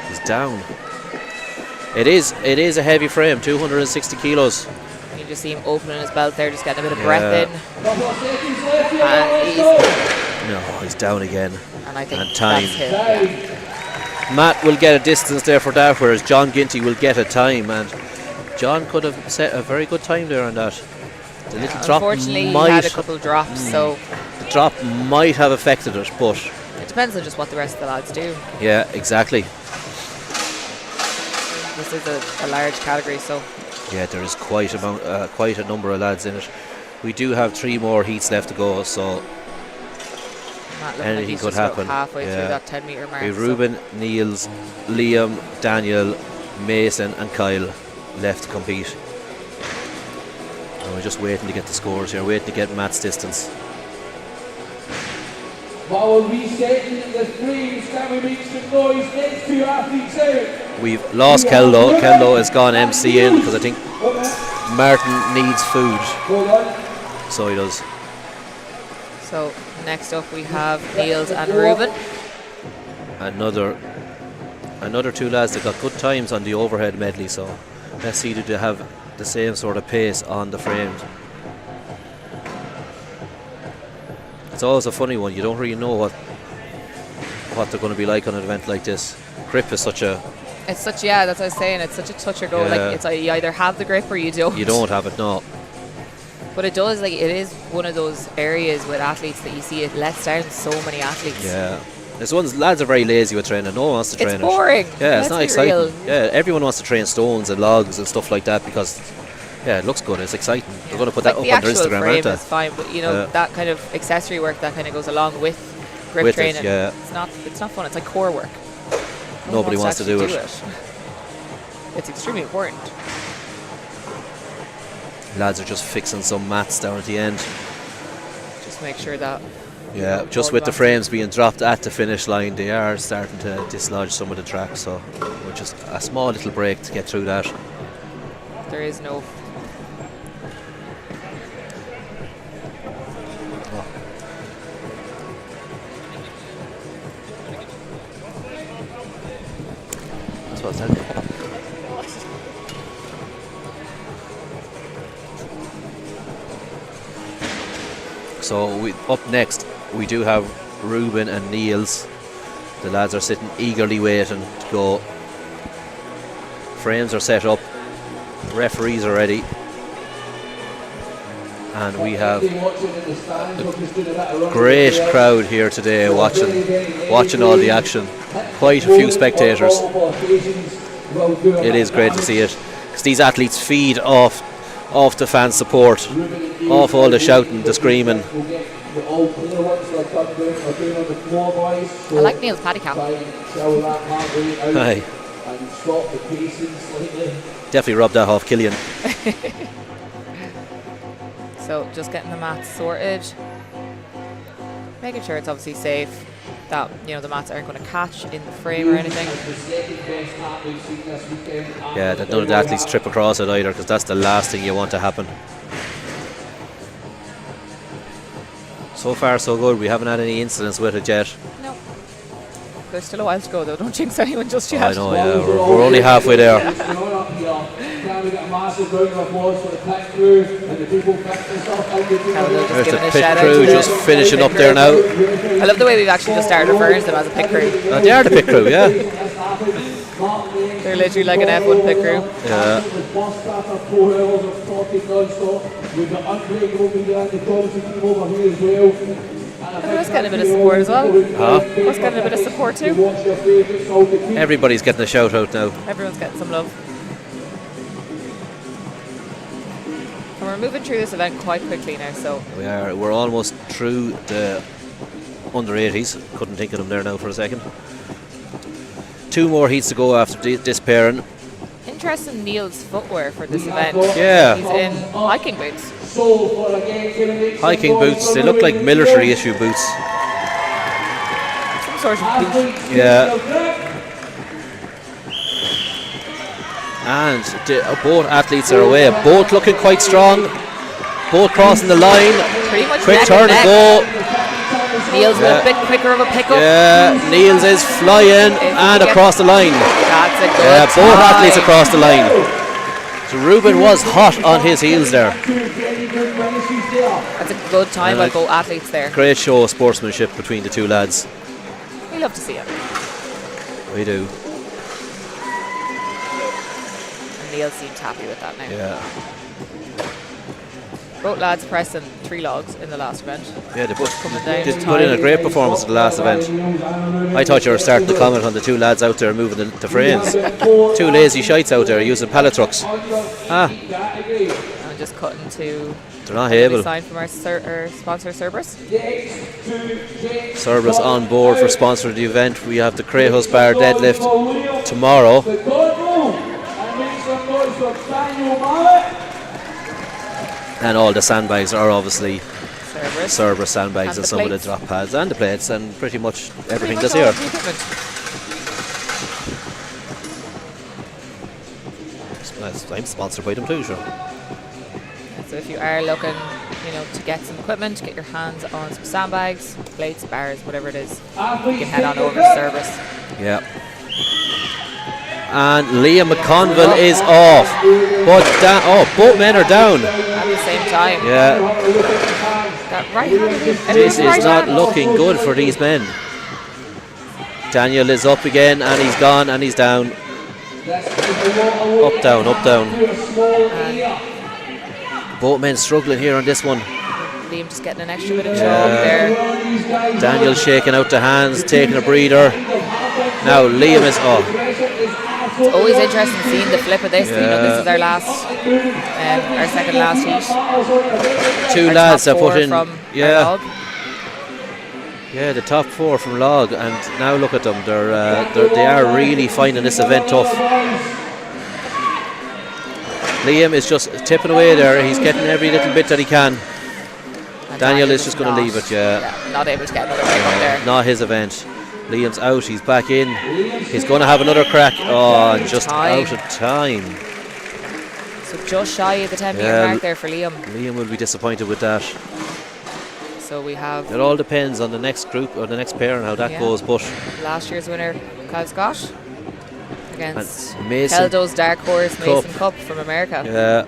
He's down. It is a heavy frame, 260 kilos. You just see him opening his belt there, just getting a bit of breath in. And He's down again. I think And time. that's him. Yeah. Matt will get a distance there for that, whereas John Ginty will get a time, and John could have set a very good time there on that. The little drop Unfortunately, he might, had a couple of drops, so the drop might have affected it, but it depends on just what the rest of the lads do. yeah, exactly. This is a large category, so Yeah, there is quite a number of lads in it. We do have 3 more heats left to go, so Matt looking like anything he's could just about happen. halfway Yeah. through that 10-metre mark. We so Ruben, Niels, Liam, Daniel, Mason and Kyle left to compete. And we're just waiting to get the scores here, waiting to get Matt's distance. While restating the streams, can we make some noise next to your athletes out? We've lost Kello. Kello has gone MC in because I think Martin needs food. So he does. So next up we have Niels and Ruben. Another 2 lads that got good times on the overhead medley, so let's see do they have the same sort of pace on the frames. It's always a funny one. You don't really know what they're going to be like on an event like this. Grip is such a... It's such, yeah, that's what I was saying. It's such a touch or go. Yeah. Like it's you either have the grip or you don't. You don't have it, no. But it does, like, it is one of those areas with athletes that you see it lets down so many athletes. Yeah. There's ones, lads are very lazy with training. No one wants to train It's boring. it. Yeah, it's Let's not be exciting. real. Yeah, everyone wants to train stones and logs and stuff like that because, yeah, it looks good. It's exciting. They're going to put that Like up the on their actual Instagram, frame aren't they? is fine, but you know that kind of accessory work that kind of goes along with grip With it, training. yeah. It's not fun. It's like core work. No Nobody one wants to do actually it. It's extremely important. Lads are just fixing some mats down at the end. Just make sure that. Yeah, just with the frames being dropped at the finish line, they are starting to dislodge some of the track. So we're just a small little break to get through that. There is no. That's what I said. So up next we do have Ruben and Niels. The lads are sitting eagerly waiting to go. Frames are set up, referees are ready, and we have a great crowd here today watching all the action. Quite a few spectators. It is great to see it because these athletes feed off the fan support, off all the shouting, the screaming. I like Neil's paddy cap. Aye. Definitely rubbed that off Killian. So just getting the mats sorted, making sure it's obviously safe, that the mats aren't going to catch in the frame or anything. Yeah, that none of the athletes trip across it either, because that's the last thing you want to happen. So far so good, we haven't had any incidents with it yet. No. There's still a while to go though, don't jinx anyone just yet. I know, yeah, we're only halfway there. There's the pit crew just finishing up there now. I love the way we've actually just started referring to them as a pit crew. They are the pit crew, yeah. They're literally like an F1 pit crew. Yeah. Us getting a bit of support as well. Us getting a bit of support too. Everybody's getting a shout out now. Everyone's getting some love. And we're moving through this event quite quickly now, so We're almost through the under 80s. Couldn't think of them there now for a second. 2 more heats to go after this pairing. interesting Neil's footwear for this event. Yeah. He's in hiking boots. Hiking boots, they look like military issue boots. Some sort of boot. Yeah. And both athletes are away. Both looking quite strong. Both crossing the line. Pretty much quick neck turn and go. Neil's a little bit quicker of a pickup. Yeah, Niels is flying and across the line. That's a good both athletes across the line. So Ruben was hot on his heels there. That's a good time by both athletes there. Great show of sportsmanship between the two lads. We love to see it. We do. And Neil seemed happy with that now. Yeah. Both lads pressing 3 logs in the last event. Yeah, they coming down did put in a great performance at the last event. I thought you were starting to comment on the two lads out there moving the frames. 2 lazy shites out there using pallet trucks. And just cutting to they're not able. sign from our sponsor Cerberus. Cerberus on board for sponsoring the event. We have the Crayhouse Bar deadlift tomorrow. And all the sandbags are obviously Cerberus sandbags and some of the drop pads and the plates and pretty much everything that's here. I'm sponsored by them too, sure. So if you are looking, to get some equipment, get your hands on some sandbags, plates, bars, whatever it is, you can head on over to Cerberus. Yeah. And Liam McConville is off. But both men are down. At the same time. Yeah. That right hand. This is not looking good for these men. Daniel is up again and he's gone and he's down. Up, down, up, down. Both men struggling here on this one. Liam just getting an extra bit of chalk there. Daniel shaking out the hands, taking a breather. Now Liam is It's always interesting seeing the flip of this. This is our our second last heat. 2 lads that put in. Log. Yeah, the top 4 from log, and now look at them. They are really finding this event tough. Liam is just tipping away there. He's getting every little bit that he can. And Daniel is just going to leave it. Not able to get another break up there. Not his event. Liam's out, he's back in. He's going to have another crack. Just out of time. So just shy of the 10-metre mark there for Liam. Liam will be disappointed with that. So we have... It all depends on the next group or the next pair and how that goes. But last year's winner, Kyle Scott, against Mason Keldo's Dark Horse Mason Cup from America. Yeah.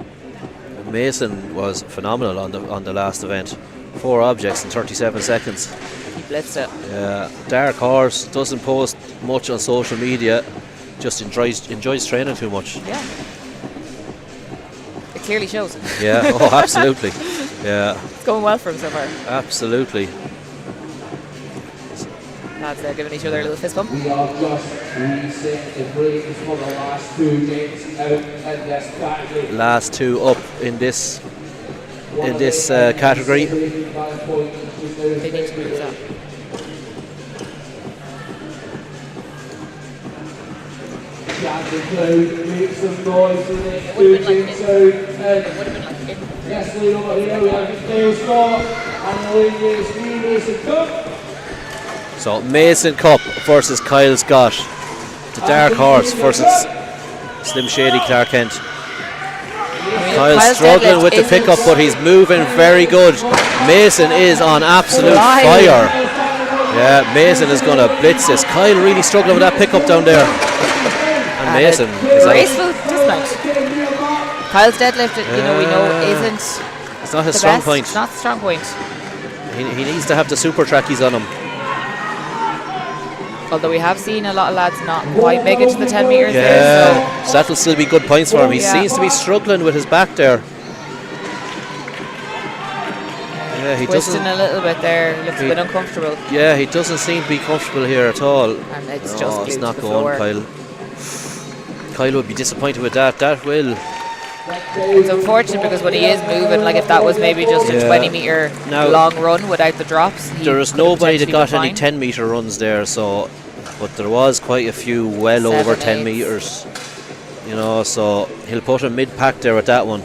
Mason was phenomenal on the last event. 4 objects in 37 seconds. He blitzed it. Yeah, Dark Horse doesn't post much on social media, just enjoys training too much. Yeah. It clearly shows. Yeah, absolutely. Yeah. It's going well for him so far. Absolutely. Lads there giving each other a little fist bump. We are just resetting the breaks for the last 2 games out in this category. Last 2 up in this category. They need to lose that. Make some noise for the next Would have been like yes, lead over here, we have Dale Scott and the lead is Mason Cook. So Mason Cup versus Kyle Scott. The dark horse versus Slim Shady Clark Kent. Kyle's struggling with the pickup, but he's moving very good. Mason is on absolute fire. Yeah, Mason is going to blitz this. Kyle really struggling with that pickup down there. And Mason is graceful dismount. Kyle's deadlift, we know, isn't. It's not his the strong best. point. It's not the strong point. He needs to have the super trackies on him. Although we have seen a lot of lads not quite make it to the 10 metres Yeah, there. so that'll still be good points for him. He seems to be struggling with his back there. Yeah, he Twisting doesn't. a little bit there, looks a bit uncomfortable. Yeah, he doesn't seem to be comfortable here at all. And it's No, just it's glued not to the going, floor. Kyle. Kyle would be disappointed with that. That will. It's unfortunate because when he is moving, like if that was maybe just a 20 metre Now, long run without the drops, There is nobody that got any fine. 10 metre runs there, so. But there was quite a few well over 10 8s. metres. So he'll put a mid pack there at that one.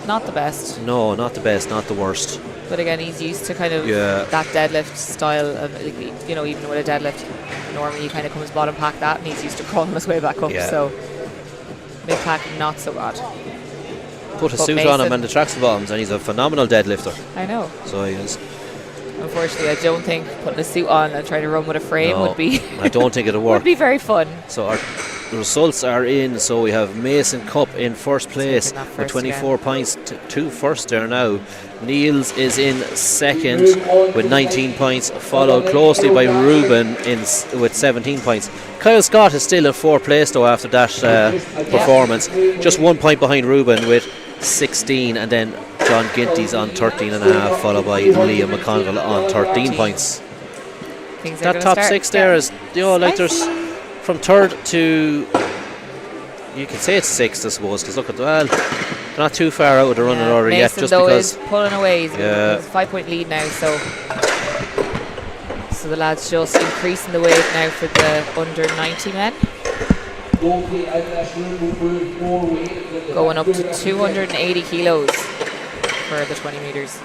Not the best, No, not the best, not the worst. but again, he's used to kind of Yeah. that deadlift style of, even with a deadlift, normally he kind of comes bottom pack that, and he's used to crawling his way back up. Yeah. So mid pack, not so bad. Put a But suit on him Mason- and the traction bottoms, and he's a phenomenal deadlifter. I know. So he is. Unfortunately, I don't think putting a suit on and trying to run with a frame would be I don't think it'll work. would be very fun. So our results are in. So we have Mason Cup in first place Taking that with first 24 points. Two first there now. Niels is in second with 19 points, followed closely by Ruben with 17 points. Kyle Scott is still in fourth place though after that performance. Just 1 point behind Ruben with 16, and then John Ginty's on 13.5, followed by Liam McConville on 13 points. Things are That gonna top start six there is, like spicy. there's from third to, you can say it's sixth, I suppose, because look at they're not too far out of the running order Mason, yet, just though, because. is pulling away. He's Yeah. a 5-point lead now, so the lads just increasing the weight now for the under 90 men, going up to 280 kilos for the 20 metres.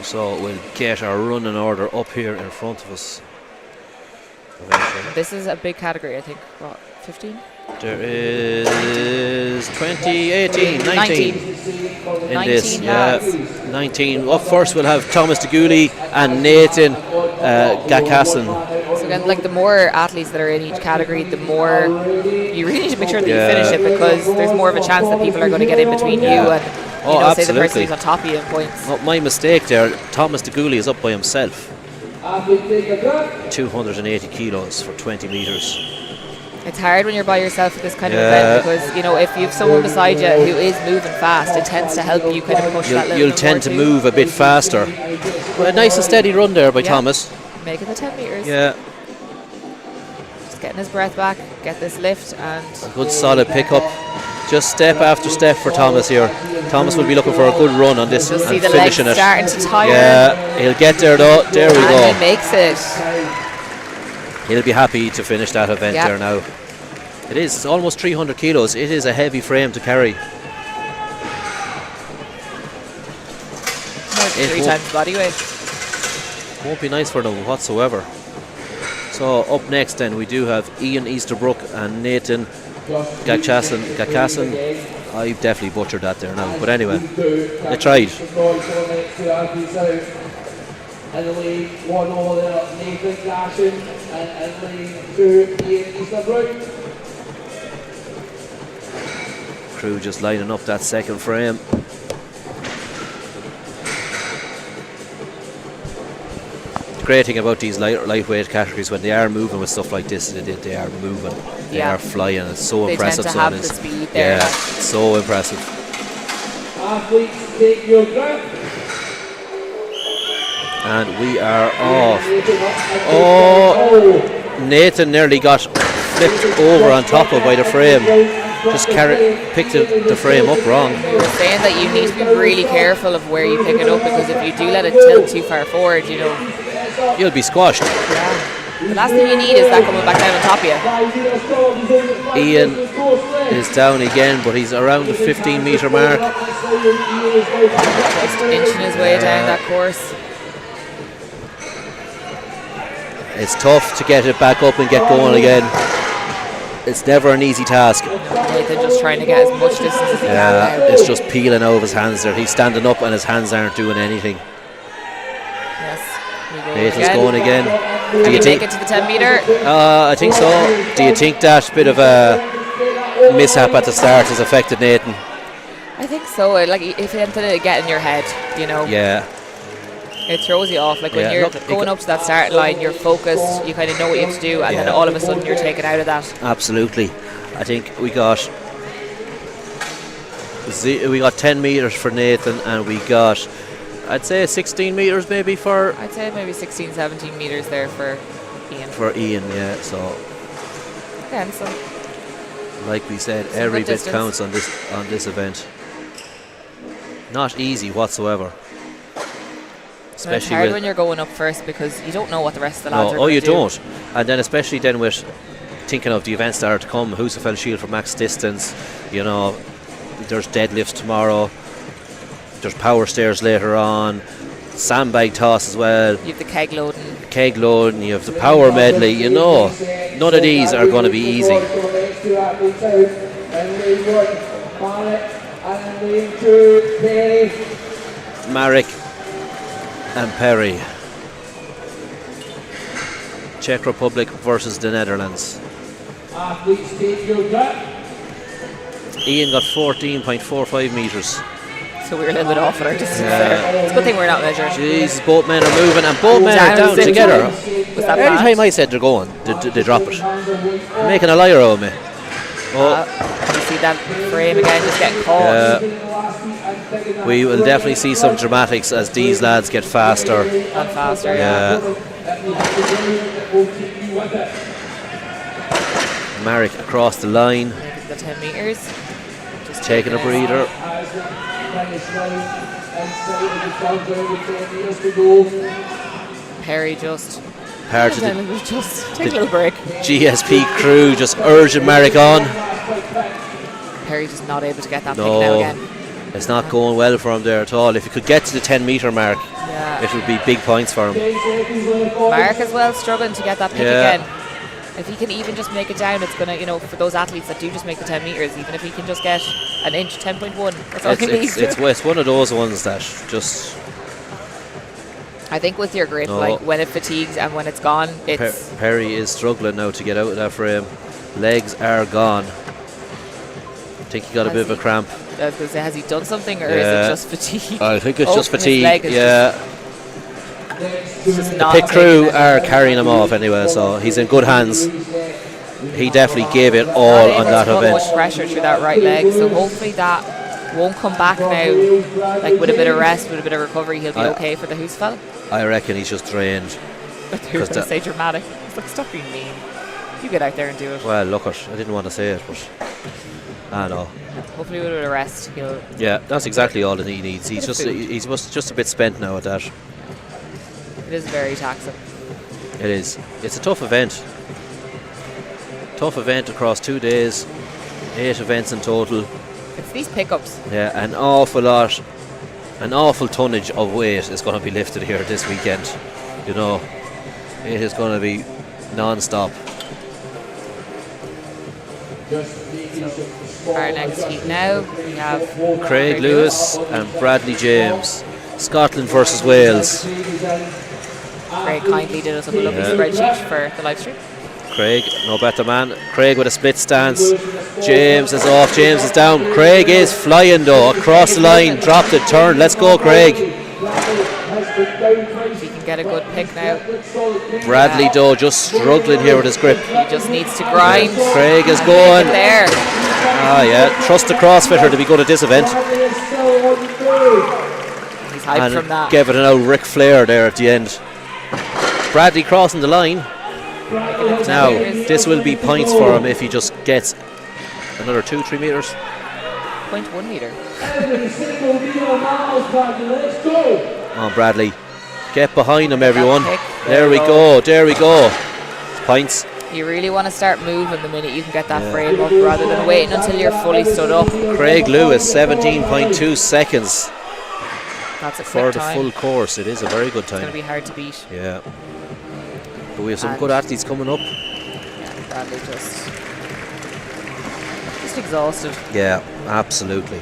So we'll get our running order up here in front of us. This is a big category, I think. What, 15? There is 20, 18, 19 in 19 this. lads. 19. Up first we'll have Thomas DeGooley and Nathan Gakassan. So again, like the more athletes that are in each category, the more you really need to make sure that you finish it, because there's more of a chance that people are going to get in between you and say the person who's on top of you in points. Oh, my mistake there. Thomas DeGooley is up by himself. 280 kilos for 20 metres. It's hard when you're by yourself at this kind of event, because if you have someone beside you who is moving fast, it tends to help you kind of push that little You'll bit tend to more too. move a bit faster. But a nice and steady run there by Thomas. Making the 10 metres. Yeah, Just getting his breath back, get this lift, and a good solid pickup. Just step after step for Thomas here. Thomas will be looking for a good run on this just and see the legs finishing it. starting to tire. Yeah, he'll get there though. There we And go. he makes it. He'll be happy to finish that event Yep. there now. It's almost 300 kilos. It is a heavy frame to carry. More than 3 times body weight. Won't be nice for them whatsoever. So up next then we do have Ian Easterbrook and Nathan Gakassan. I definitely butchered that there now, but anyway, they tried. And the lead, one over there, Nathan Gashin, and lead 2, Ian Easterbrook. Crew just lining up that second frame. The great thing about these lightweight categories, when they are moving with stuff like this, they are moving. They are flying. It's so They impressive. tend to have the speed there. Yeah, so impressive. Athletes, take your grip. And we are off. Oh, Nathan nearly got flipped over on top of by the frame. just picked the frame up wrong. You were saying that you need to be really careful of where you pick it up, because if you do let it tilt too far forward, you know, you'll be squashed. the last thing you need is that coming back down on top of you. Ian is down again, but he's around the 15-metre mark. Just inching his way down that course. It's tough to get it back up and get going again. It's never an easy task. Nathan just trying to get as much distance as he can now. It's just peeling out of his hands there. He's standing up and his hands aren't doing anything. Yes. Nathan's going again. Can you make it to the 10 metre? I think so. Do you think that bit of a mishap at the start has affected Nathan? I think so. Like, if you let it get in your head, you know. Yeah. It throws you off. Like when you're going up to that start line, you're focused, you kind of know what you have to do, and then all of a sudden you're taken out of that. Absolutely. I think we got 10 metres for Nathan, and we got, I'd say 16 metres maybe for... I'd say maybe 16, 17 metres there for Ian. For Ian, yeah. So again, so like we said, every bit counts on this event. Not easy whatsoever. Especially it's hard when you're going up first, because you don't know what the rest of the lads are going to do. don't. And then especially then with thinking of the events that are to come, Husafell Shield for max distance, you know, there's deadlifts tomorrow, there's power stairs later on, sandbag toss as well. You have the keg loading, you have the power medley, you know. None of these are going to be easy. Marek and Perry. Czech Republic versus the Netherlands. Ian got 14.45 metres. so we were a little bit off at our distance there. It's a good thing we're not measured. Jesus, both men are moving and both men are down together. Was that Every bad? time I said they're going, they drop it. They're making a liar of me. You see that frame again, just getting caught. We will definitely see some dramatics as these lads get faster. And faster, Marek across the line. The 10 metres. Just taking a breather. Perry just. Part of just take a little break. GSP crew just urging Marek on. Perry just not able to get that pick now again. It's not going well for him there at all. If he could get to the 10 metre mark, it would be big points for him. Mark as well struggling to get that pick again. If he can even just make it down, it's going to, you know, for those athletes that do just make the 10 metres, even if he can just get an inch, 10.1, that's all he needs. It's one of those ones that just... I think with your grip, like when it fatigues and when it's gone, it's... Perry is struggling now to get out of that frame. Legs are gone. I think he got a bit of a cramp. I was going to say, has he done something or is it just fatigue? I think it's just fatigue, The pit crew are carrying him off anyway, so he's in good hands. He definitely gave it all on that event. Much pressure through that right leg, so hopefully that won't come back now. Like with a bit of rest, with a bit of recovery, he'll be okay for the Husafell. I reckon he's just drained. Who was going to say dramatic? It's like, stop being mean. You get out there and do it. Well, look it. I didn't want to say it, but I know. Hopefully with a bit of rest, he'll... Yeah, that's exactly all that he needs. He's just a bit spent now at that. It is very taxing. It is. It's a tough event. Tough event across 2 days. 8 events in total. It's these pickups. Yeah, an awful lot. An awful tonnage of weight is going to be lifted here this weekend. You know, it is going to be non-stop. Our next heat now, we have Craig Lewis and Bradley James. Scotland versus Wales. Craig kindly did us a lovely spreadsheet for the live stream. Craig, no better man. Craig with a split stance. James is off, James is down. Craig is flying though, across the line, dropped it, turn. Let's go, Craig. If he can get a good pick now. Bradley though, just struggling here with his grip. He just needs to grind. Craig is going. There. Trust the CrossFitter to be good at this event. He's hyped from that. Gave it an old Ric Flair there at the end. Bradley crossing the line. Now, this will be points for him if he just gets Another 2-3 meters. 0.1 meter. Oh, Bradley. Get behind him, everyone. Kick. There we go. There we go. Points. You really want to start moving the minute you can get that frame up rather than waiting until you're fully stood up. Craig Lewis, 17.2 seconds That's a for quick the time. full course. It is a very good It's going to time. be hard to beat. Yeah. But we have some And- good athletes coming up. Yeah, Bradley just exhausted. Yeah, absolutely.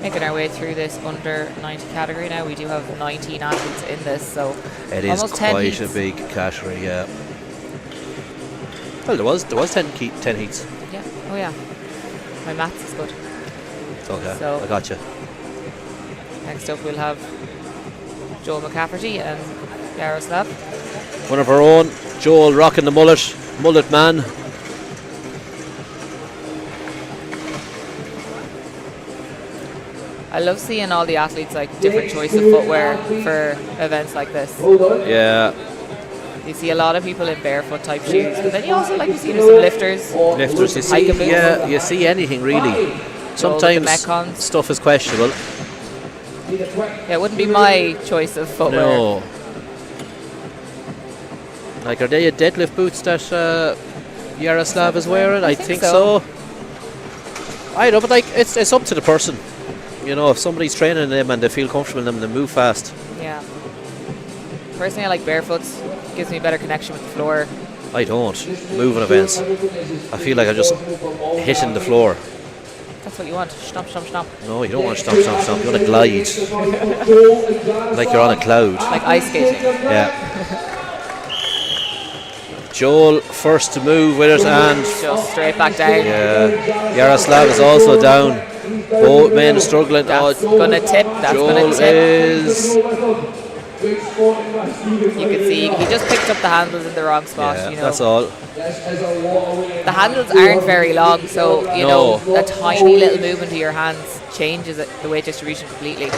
Making our way through this under 90 category now. We do have 19 athletes in this, so It is almost 10 quite heats. a big category, yeah. Well, there was 10 heats. Yeah. Oh yeah. My maths is good. It's okay. So- I got you. Next up we'll have Joel McCafferty and Yaroslav. One of our own, Joel rocking the mullet man. I love seeing all the athletes like different choice of footwear for events like this. Yeah, You see a lot of people in barefoot type shoes, but then you also like you see there's some lifters. lifters. You Hiking see, boots. yeah, you see anything really. Sometimes Metcons. stuff is questionable. Yeah, it wouldn't be my choice of footwear. No. Like, are they a deadlift boots that Yaroslav is wearing? I think so. I know, but like it's up to the person. You know, if somebody's training them and they feel comfortable in them, they move fast. Yeah. Personally, I like barefoots. Gives me a better connection with the floor. I don't. Moving events. I feel like I'm just hitting the floor. That's what you want. Stomp, stomp, stomp. No, you don't want to stomp, stomp, stomp. You want to glide. Like you're on a cloud. Like ice skating. Yeah. Joel first to move with it, and Just straight back down. yeah, Yaroslav is also down. Both men are struggling. That's gonna tip. That's Joel gonna tip. is. You can see he just picked up the handles in the wrong spot. Yeah, you know, that's all. the handles aren't very long, so you know a tiny little movement of your hands changes the weight distribution completely.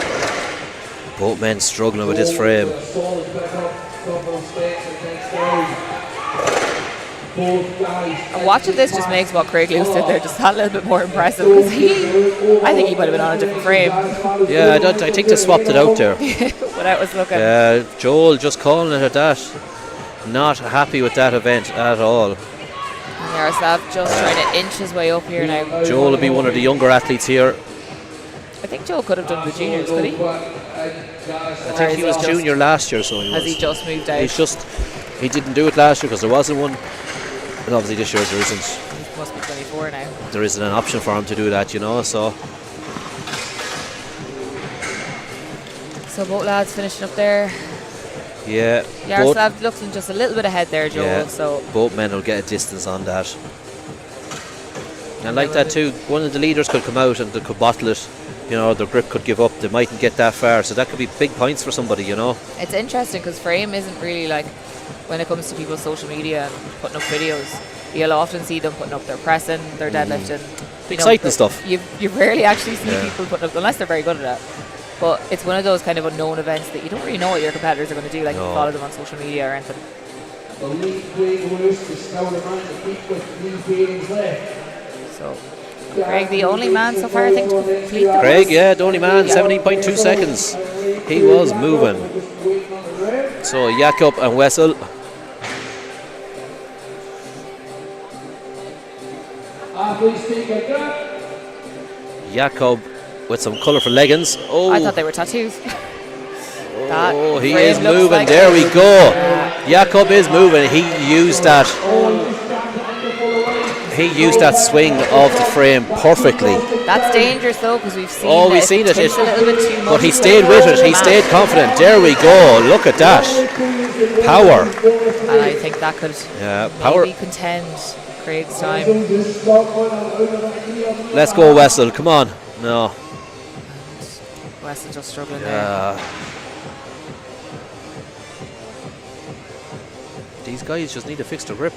Both men struggling with this frame. And watching this just makes what Craig Lewis did there just that little bit more impressive because I think he might have been on a different frame Yeah, I think they swapped it out there. without us looking. Joel just calling it at that. Not happy with that event at all. And Yaroslav just trying to inch his way up here now. Joel will be one of the younger athletes here. I think Joel could have done the juniors, could he? I think he was junior last year, so he Has was. he just moved out? He didn't do it last year because there wasn't one. And obviously this year there isn't. He must be 24 now. There isn't an option for him to do that, you know. So So both lads finishing up there. yeah, Yaroslav looking just a little bit ahead there, Joel. yeah, So both men will get a distance on that. And like that too, one of the leaders could come out and they could bottle it. You know, their grip could give up. They mightn't get that far, so that could be big points for somebody. You know. it's interesting because frame isn't really like when it comes to people's social media and putting up videos. You'll often see them putting up their pressing, their deadlifting. You know, Exciting stuff. You rarely actually see Yeah. people putting up, unless they're very good at it. But it's one of those kind of unknown events that you don't really know what your competitors are going to do. Like you No. follow them on social media or anything. So Craig, the only man so far, I think, to complete the Craig, course. yeah, the only man, 17.2 seconds. He was moving. So Jakob and Wessel. Jakob with some colourful leggings. Oh, I thought they were tattoos. oh, he frame is looks moving. like There it. we go. Jakob is moving. He used that. He used that swing of the frame perfectly. That's dangerous though, because we've seen Oh, we've that seen it. takes a little bit too much. But he stayed with it. He stayed confident. There we go. Look at that. Power. And I think that could Yeah, power. maybe contend Craig's time. Let's go, Wessel. Come on. No. Wes is just struggling there. These guys just need to fix the grip.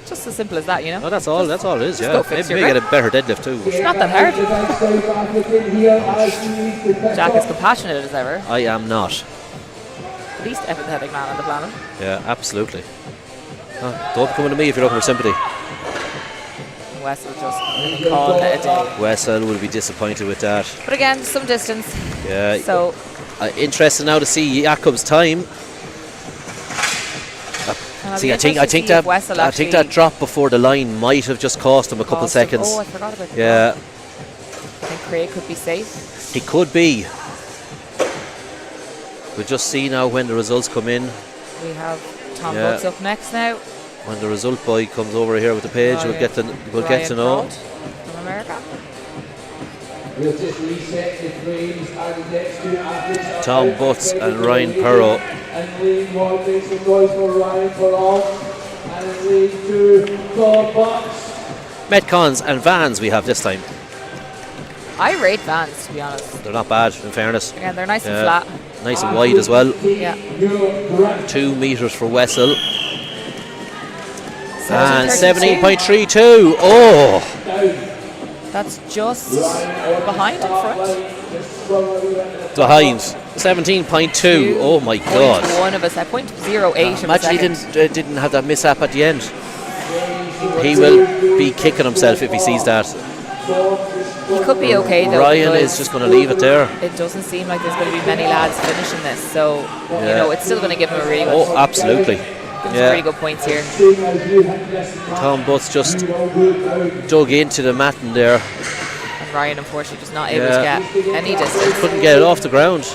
Just as simple as that, you know. No, that's all. That's all it is. Just Yeah. go fix Maybe your get a better deadlift too. It's not that hard. Jack is compassionate as ever. I am not. least empathetic man on the planet. Yeah, absolutely. Don't be coming to me if you're looking for sympathy. Wessel just calling it a day. Wessel will be disappointed with that. But again, some distance. Yeah. So interesting now to see Jakob's time. See, I think that drop before the line might have just cost him a couple seconds. Oh, I forgot about that. Yeah. I think Craig could be safe. He could be. We'll just see now when the results come in. We have Tom Butts up next now. When the result boy comes over here with the page, we'll get to know. From America. We'll just reset the frames and the next two athletes. Tom Butts and Ryan Perrow. And lead one, make some noise for Ryan Perrow. And lead two, Tom Butts. Metcons and Vans we have this time. I rate Vans, to be honest. They're not bad, in fairness. Again, they're nice and flat. Nice and wide as well. Yeah. 2 metres for Wessel. And 17.32. 17.32. Oh! That's just behind in front. Behind. 17.2. Oh my God. One of us at 0.08. Imagine he didn't have that mishap at the end. He will be kicking himself if he sees that. He could be okay though. Ryan is just going to leave it there. It doesn't seem like there's going to be many lads finishing this, so you know it's still going to give him a really good. Oh, absolutely. Really good points here. Tom Butts just dug into the matting there. And Ryan unfortunately just not able to get any distance. Couldn't get it off the ground.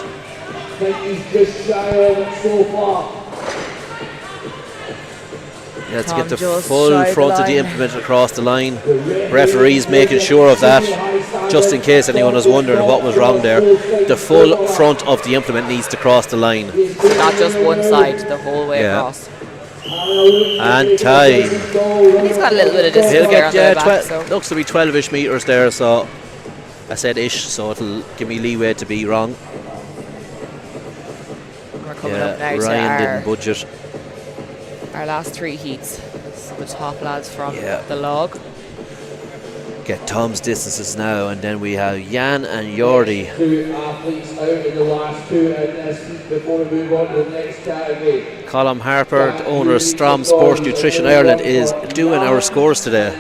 Yeah, to get the full front of the implement across the line. Referees making sure of that, just in case anyone was wondering what was wrong there. The full front of the implement needs to cross the line. Not just one side, the whole way across. And time. And he's got a little bit of distance He'll there get, on the back, so. looks to be 12-ish metres there, so I said ish, so it'll give me leeway to be wrong. We're coming up now Ryan to didn't budget. our last 3 heats. So the top lads from the log. Get Tom's distances now, and then we have Jan and Jordi. 2 athletes out in the last 2 in this heat before we move on to the next category. Colm Harper, the owner of Strom Sports Nutrition Ireland, is doing our scores today.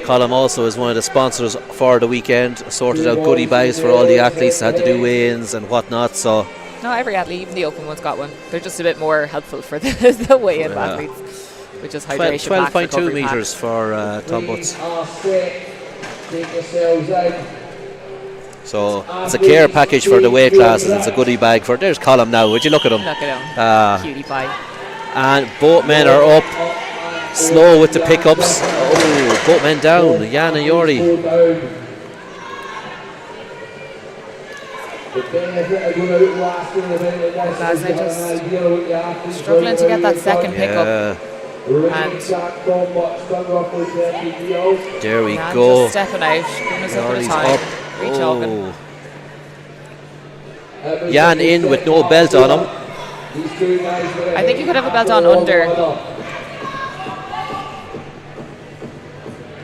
Colm also is one of the sponsors for the weekend, sorted out goodie bags for all the athletes that had to do weigh-ins and whatnot. So No, every athlete, even the open one's got one. They're just a bit more helpful for the weigh-in athletes, which is hydration. 12.2 metres for Tom Butts. So it's a care package for the weight classes. It's a goodie bag for. There's Colm now. Would you look at him? Look at him. Cutie pie. And both men are up. Slow with the pickups. Oh, both men down. Jan and Jordi. Lads are just struggling to get that second pickup. And there we Jan go. just stepping out, giving us a bit of time. Re-chalking. Jan in with no belt on him. I think you could have a belt on under.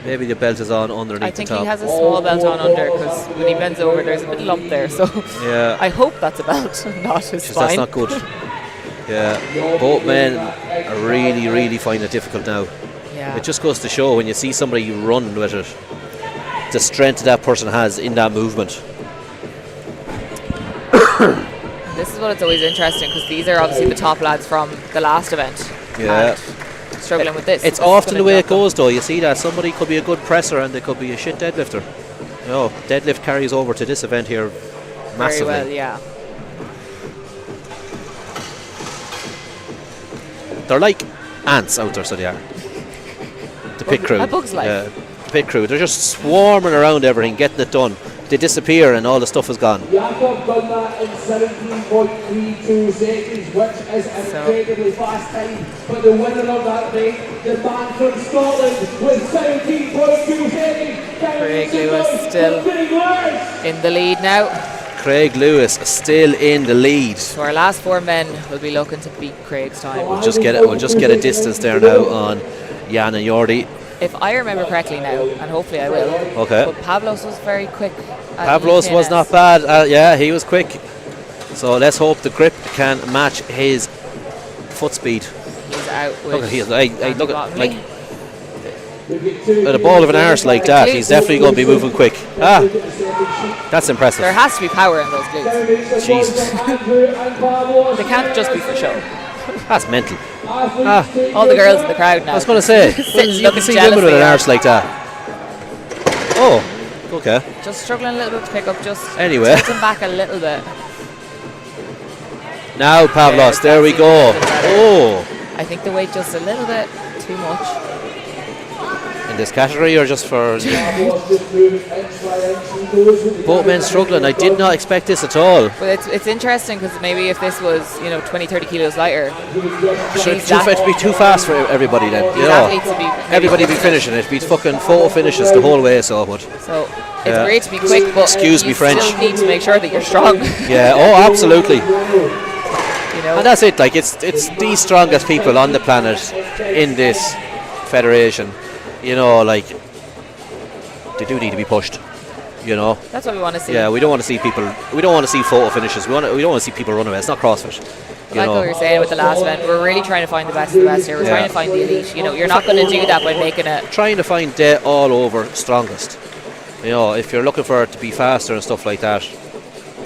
Maybe the belt is on underneath I think the top. he has a small belt on under because when he bends over there's a bit of lump there, so yeah. I hope that's a belt, not his spine. That's not good. Yeah, both men are really finding it difficult now. Yeah. It just goes to show when you see somebody run with it, the strength that person has in that movement. This is what it's always interesting because these are obviously the top lads from the last event. Yeah. Struggling with this. It's often the way it goes though. You see that somebody could be a good presser and they could be a shit deadlifter. No, deadlift carries over to this event here massively. Very well, yeah. They're like ants out there, so they are. The pit crew. A bug's life. Yeah, the pit crew. They're just swarming around everything, getting it done. They disappear and all the stuff is gone. Jakob done that in 17.32 seconds, which is an incredibly fast time. But the winner of that day, the man from Scotland, with 17.2 seconds. Craig Lewis still in the lead now. Craig Lewis still in the lead. So our last 4 men will be looking to beat Craig's time. We'll just get a distance there now on Jan and Jordi. If I remember correctly now, and hopefully I will. Okay. But Pavlos was very quick. Pavlos was not bad. Yeah, he was quick. So let's hope the grip can match his foot speed. He's out with Look at his, look at Bottomley. like with a ball of an arse like that, he's definitely going to be moving quick. That's impressive. There has to be power in those glutes. Jesus, They can't just be for show. that's mental. All the girls in the crowd now. I was going to say, Sitting you looking can see women with an jealously arse like that. Oh, okay. just struggling a little bit to pick up. Just Anyway. tilting back a little bit. Now Pavlos, there we go. Oh, I think the weight just a little bit too much. in this category or just for both men struggling? I did not expect this at all. But it's interesting because maybe if this was 20-30 kilos lighter, Should it be too fast for everybody then? You know, athletes would be everybody be finishing it. Be fucking photo finishes the whole way. So, but So it's great to be quick, but Excuse me, you French. still need to make sure that you're strong. yeah, oh, absolutely. You know, And that's it. Like it's the strongest people on the planet in this federation. You know, like they do need to be pushed. You know. that's what we want to see. Yeah, we don't want to see people. We don't want to see photo finishes. We don't want to see people run away. It's not CrossFit. Like what we were saying with the last event, we're really trying to find the best of the best here. We're trying to find the elite. You know, you're not going to do that by making it. Trying to find the all over strongest. You know, if you're looking for it to be faster and stuff like that,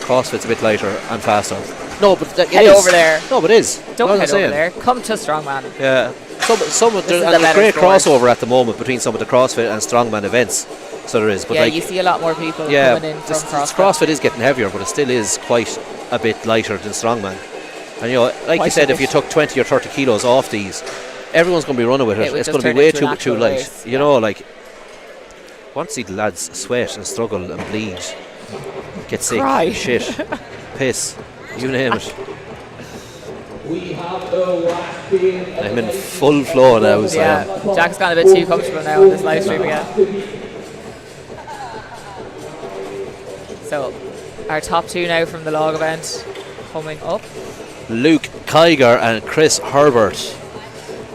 CrossFit's a bit lighter and faster. No, but it Head is. over there. No, but it is. Don't That's head what I'm over saying. there. Come to Strongman. Yeah. Some of This is and the there's better great sport. crossover at the moment between some of the CrossFit and Strongman events. So there is. But Yeah, like, you see a lot more people yeah, coming in from this CrossFit. CrossFit is getting heavier, but it still is quite a bit lighter than Strongman. And you know, like you Quite said, a if you bit. took 20 or 30 kilos off these, everyone's going to be running with it. It would It's just going to be turn way into a too natural light. race, You know, like once the lads sweat and struggle and bleed, get sick, Cry. shit, piss, you name it. I'm in full flow now. So Yeah, Jack's gotten a bit too comfortable now on this live stream again. So, our top two now from the log event coming up. Luke Kiger and Chris Herbert.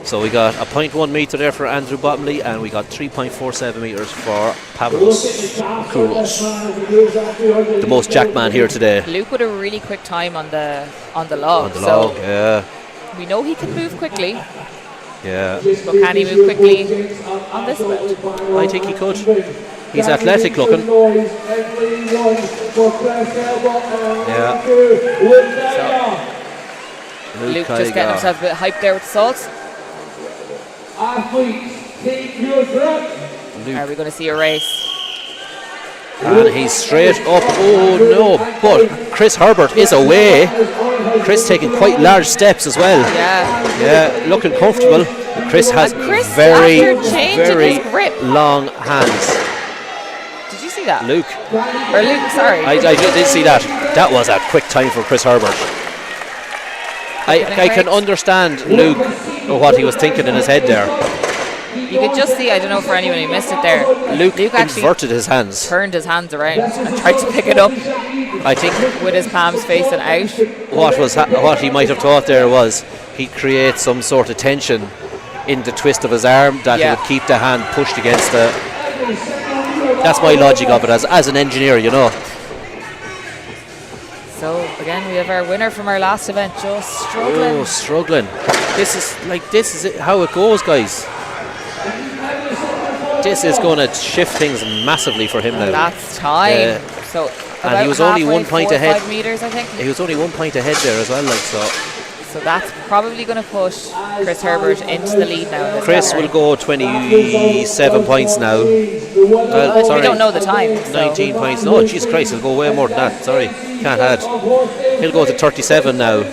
So we got a 0.1 metre there for Andrew Bottomley, and we got 3.47 metres for Pavlos Kouros, the most jack man here today. Luke with a really quick time on the log. On the log, yeah. We know he can move quickly, Yeah, but can he move quickly on this event? I think he could. He's athletic looking. Yeah. Luke just getting himself a bit hyped there with the salts. Athletes, take your grip. Are we going to see a race? And he's straight up. Oh no, but Chris Herbert is away. Chris taking quite large steps as well. Yeah. Yeah, looking comfortable. Chris has And Chris, very, after changing very his grip. long hands. Did you see that? Luke, Or Luke, sorry. I did see that. That was a quick time for Chris Herbert. I can understand Luke, what he was thinking in his head there. You could just see, I don't know for anyone who missed it there, Luke actually inverted his hands. turned his hands around and tried to pick it up I think with his palms facing out. what he might have thought there was he'd create some sort of tension in the twist of his arm that he Yeah. would keep the hand pushed against the. That's my logic of it as an engineer, you know. So again, we have our winner from our last event, just struggling. Oh, struggling. This is it, how it goes, guys. This is going to shift things massively for him now. That's time. So And he about was only halfway, 1 point 4 or ahead. 5 meters, I think. He was only 1 point ahead there as well, like so. So that's probably going to push Chris Herbert into the lead now. in this Chris will category. go 27 points now. But Sorry, we don't know the time. So 19 points. No, Jesus Christ, he'll go way more than that. Sorry, can't add. He'll go to 37 now.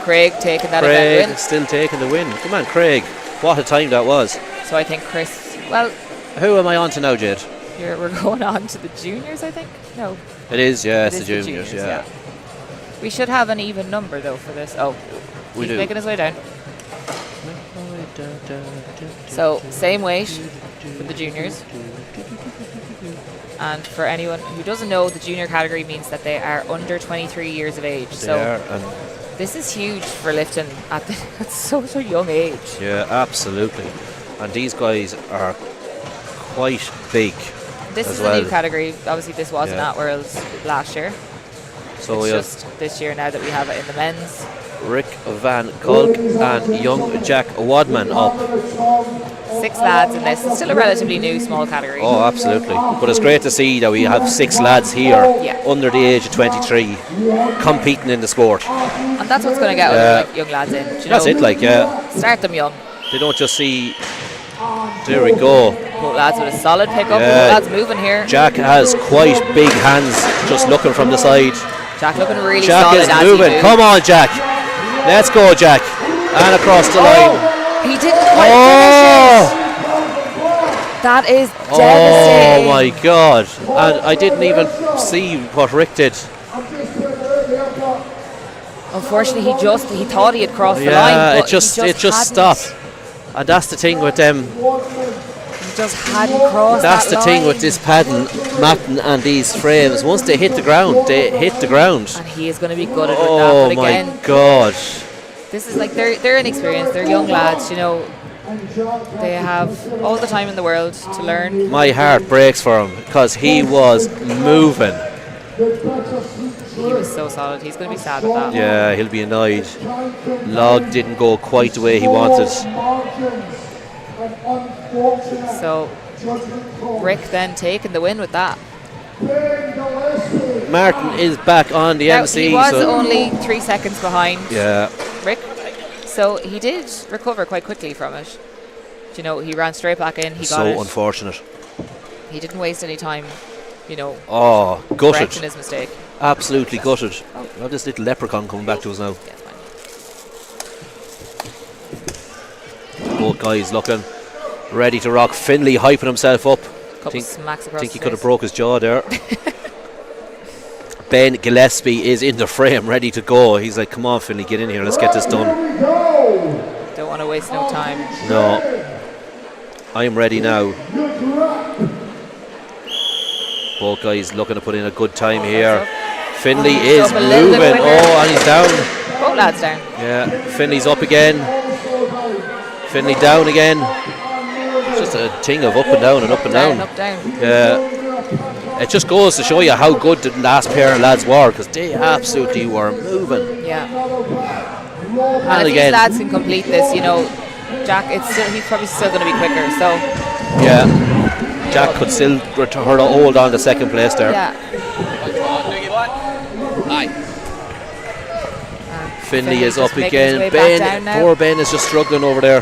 Craig taking that Craig event win. still taking the win. Come on, Craig. What a time that was. So I think Chris, well, Who am I on to now, Jade? we're going on to the juniors, I think. No, It is, yeah, it it's the is juniors, yeah. We should have an even number though for this. Oh, We he's do. making his way down. So same weight for the juniors. And for anyone who doesn't know, the junior category means that they are under 23 years of age. They So are, and this is huge for lifting at such a young age. yeah, absolutely. And these guys are quite big. This as is well. a new category. Obviously, this wasn't Yeah. at Worlds last year. So It's just this year now that we have it in the men's. Rick Van Kolk and young Jack Wadman up. 6 lads in this. It's still a relatively new small category. Oh, absolutely. But it's great to see that we have 6 lads here under the age of 23 competing in the sport. And that's what's going to get other young lads in. Do you That's know? it, like, yeah. Start them young. They don't just see. There we go. Both lads with a solid pickup. Yeah. Both lads moving here. Jack has quite big hands just looking from the side. Jack looking really Jack solid is as moving. he moves. Come on, Jack. Let's go, Jack. And across the line. He didn't quite finish it. That is devastating. Oh my God. And I didn't even see what Rick did. Unfortunately, he thought he had crossed the line. Yeah, But it just hadn't. stopped. And that's the thing with them. He just hadn't crossed That's that the thing line. with this padding, matting and these frames. Once they hit the ground, they hit the ground. And he is going to be good at doing Oh that. But my again, God. this is like they're inexperienced. They're young lads, you know. They have all the time in the world to learn. My heart breaks for him because he was moving. He was so solid. He's going to be sad with that. Yeah, he'll be annoyed. Log didn't go quite the way he wanted. So Rick then taking the win with that. Martin is back on the Now, MC. he was so only 3 seconds behind yeah, Rick, so he did recover quite quickly from it. You know, he ran straight back in. He got so it. unfortunate. He didn't waste any time. You know, Oh, correcting gutted. his mistake. Absolutely gutted. Oh, this little leprechaun coming back to us now. Yeah, fine. Both guys looking ready to rock. Finley hyping himself up. Couple smacks across Think he his could have face. broke his jaw there. Ben Gillespie is in the frame, ready to go. He's like, come on, Finley, get in here. Let's get this done. Don't want to waste no time. No. I'm ready now. Both guys looking to put in a good time here. Finley is Up a little bit moving. quicker. Oh, and he's down. Both lads down. Yeah, Finley's up again. Finley down again. It's just a thing of up and down and up and down. Up, down. Yeah. It just goes to show you how good the last pair of lads were, because they absolutely were moving. Yeah. And And if again, these lads can complete this, you know, Jack, he's probably still going to be quicker. So yeah, Jack could still return a hold on to second place there. yeah. Finley is just up making his again. way back down now. Poor Ben is just struggling over there.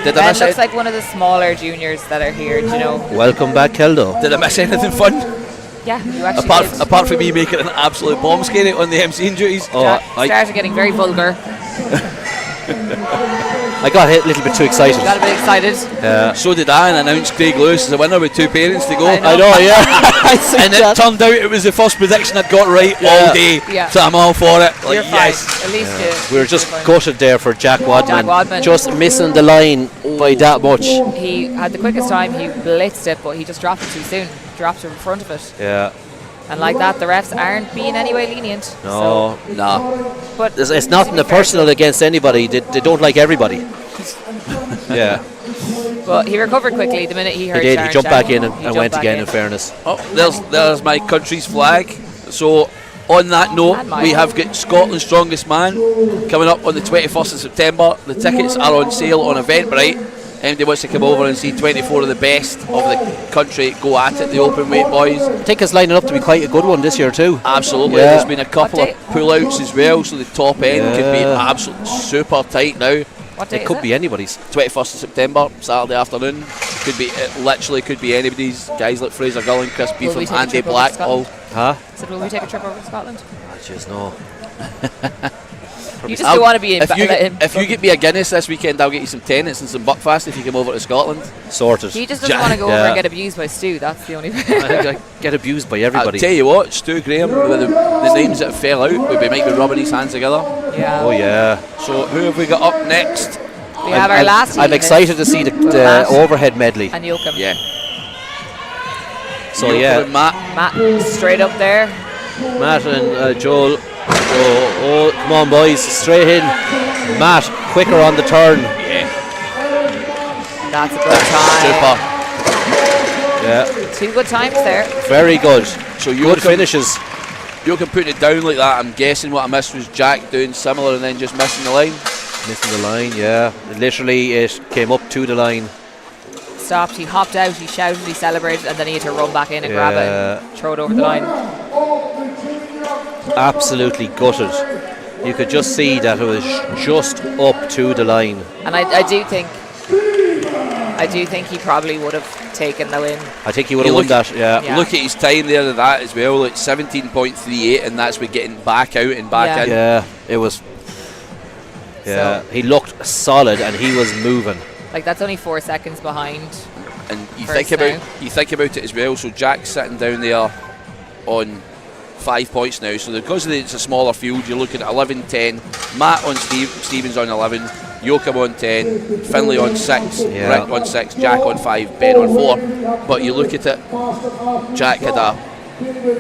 Did I Ben miss looks it? like one of the smaller juniors that are here. Do you know? Welcome back, Keldo. Did I miss anything fun? Yeah, you actually did. Apart from me making an absolute bomb scare on the MCing duties. Oh, Jack I started getting very vulgar. got a little bit too excited. Got a bit excited. So did I, and announced Craig Lewis as a winner with 2 parents to go. I know, yeah. And it turned out it was the first prediction I'd got right all day. Yeah. So I'm all for it. Like, You're yes. fine. At least We were just you're fine. gutted there for Jack Wadman. Wadman. Just missing the line by that much. He had the quickest time. He blitzed it, but he just dropped it too soon. Dropped it in front of it. Yeah. And like that, the refs aren't being any way lenient. No. Nah. So, but It's nothing personal against anybody. They don't like everybody. Yeah. But he recovered quickly the minute he heard. He did. He Sharon jumped shout. back in He and jumped went back again, in. in fairness. Oh, there's my country's flag. So on that note, And mine. we have got Scotland's Strongest Man coming up on the 21st of September. The tickets are on sale on Eventbrite. Anybody wants to come over and see 24 of the best of the country go at it, the open weight boys. I think it's lining up to be quite a good one this year too. Absolutely. Yeah. There's been a couple of date? pull-outs as well, so the top end could be Yeah. absolutely super tight now. What date It could is be anybody's. 21st of September, Saturday afternoon. It literally could be anybody's. Guys like Fraser Gullen, Chris B Will we from take a Andy trip over Black. to Scotland? Huh? So will we take a trip over to Scotland? I just know. You just don't want to be in. If you get me a Guinness this weekend, I'll get you some tenants and some Buckfast if you come over to Scotland. Sorted. He just doesn't want to go over Yeah. and get abused by Stu. That's the only. I think I get abused by everybody. I'll tell you what, Stu Graham, with the names that fell out, we might be rubbing his hands together. Yeah. Oh yeah. So who have we got up next? We have our last. I'm heat excited to see the Matt overhead medley. and Yoakum. Yeah. So Yoakum yeah, and Matt. Matt straight up there. Matt and Joel. Oh, come on, boys, straight in. Matt, quicker on the turn. That's a good time. Super. Yeah, 2 good times there. very good. So Good finishes. Joachim put it down like that. I'm guessing what I missed was Jack doing similar and then just missing the line. Missing the line, yeah. Literally, it came up to the line. Stopped, he hopped out, he shouted, he celebrated, and then he had to run back in and grab it and throw it over the line. Absolutely gutted. You could just see that it was just up to the line. And I do think he probably would have taken the win. I think he would have won that, yeah. Look at his time there to that as well, like 17.38, and that's with getting back out and back in. Yeah, it was. Yeah, so he looked solid and he was moving. Like, that's only 4 seconds behind. And you think about it as well. So Jack's sitting down there on 5 points now. So because it's a smaller field, you're looking at 11-10. Matt on Stevens on 11, Joachim on 10, Finlay on 6, Rick on 6, Jack on 5, Ben on 4. But you look at it, Jack had a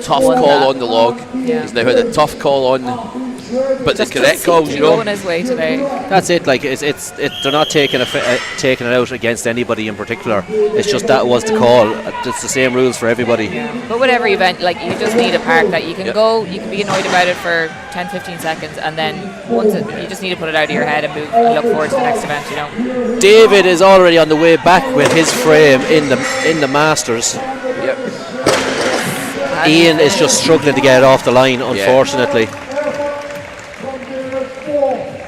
tough call on the log. Yeah. He's now had a tough call on. But the correct calls, going his way today. That's it. Like they're not taking it out against anybody in particular. It's just that was the call. It's the same rules for everybody. Yeah. But whatever event, like, you just need a park that you can go. You can be annoyed about it for 10-15 seconds, and then you just need to put it out of your head and move and look forward to the next event. You know. David is already on the way back with his frame in the Masters. Yep. Ian is just struggling to get it off the line, unfortunately.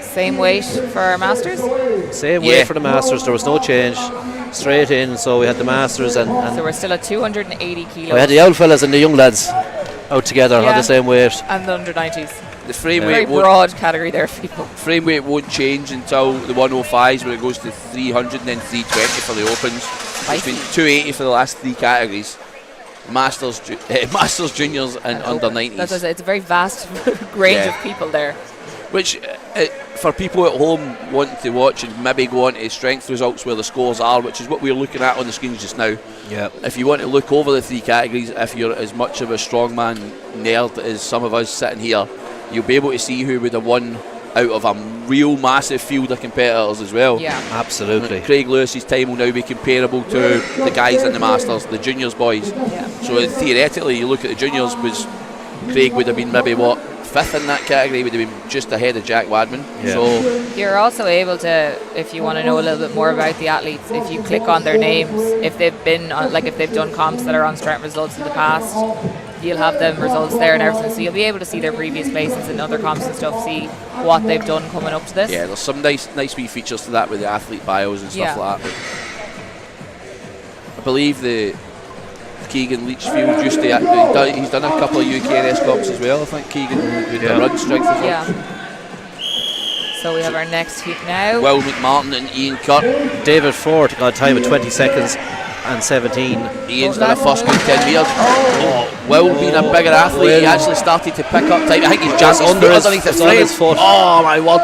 Same weight for our Masters? Same weight for the Masters. There was no change. Straight in, so we had the Masters. And so we're still at 280 kilos. We had the old fellas and the young lads out together on the same weight. And the under 90s. The frame weight very broad category there for people. Frame weight won't change until the 105s, where it goes to 300 and then 320 for the Opens. It's been 280 for the last 3 categories. Masters, juniors and under 90s. It's a very vast range of people there. Which, for people at home wanting to watch and maybe go on to strength results where the scores are, which is what we're looking at on the screens just now. Yeah. If you want to look over the 3 categories, if you're as much of a strongman nerd as some of us sitting here, you'll be able to see who would have won out of a real massive field of competitors as well. Yeah, absolutely. Craig Lewis's time will now be comparable to the guys in the Masters, the juniors boys. Yeah. So theoretically, you look at the juniors, Craig would have been maybe 5th in that category, would have been just ahead of Jack Wadman. Yeah. So you're also able to, if you want to know a little bit more about the athletes, if you click on their names, if they've been on, like if they've done comps that are on strength results in the past, you'll have them results there and everything. So you'll be able to see their previous places in other comps and stuff, see what they've done coming up to this. Yeah, there's some nice wee features to that with the athlete bios and stuff like that. But I believe the Keegan Leachfield used to he's done a couple of UKNS comps as well. I think Keegan with the run strength as well. Yeah. So we have our next heat now. Will McMartin and Ian Curt. David Ford got a time of 20 seconds and 17. Ian's done a first good 10 metres. Will being a bigger athlete, he actually started to pick up time. I think he's just underneath the frame. Oh my word.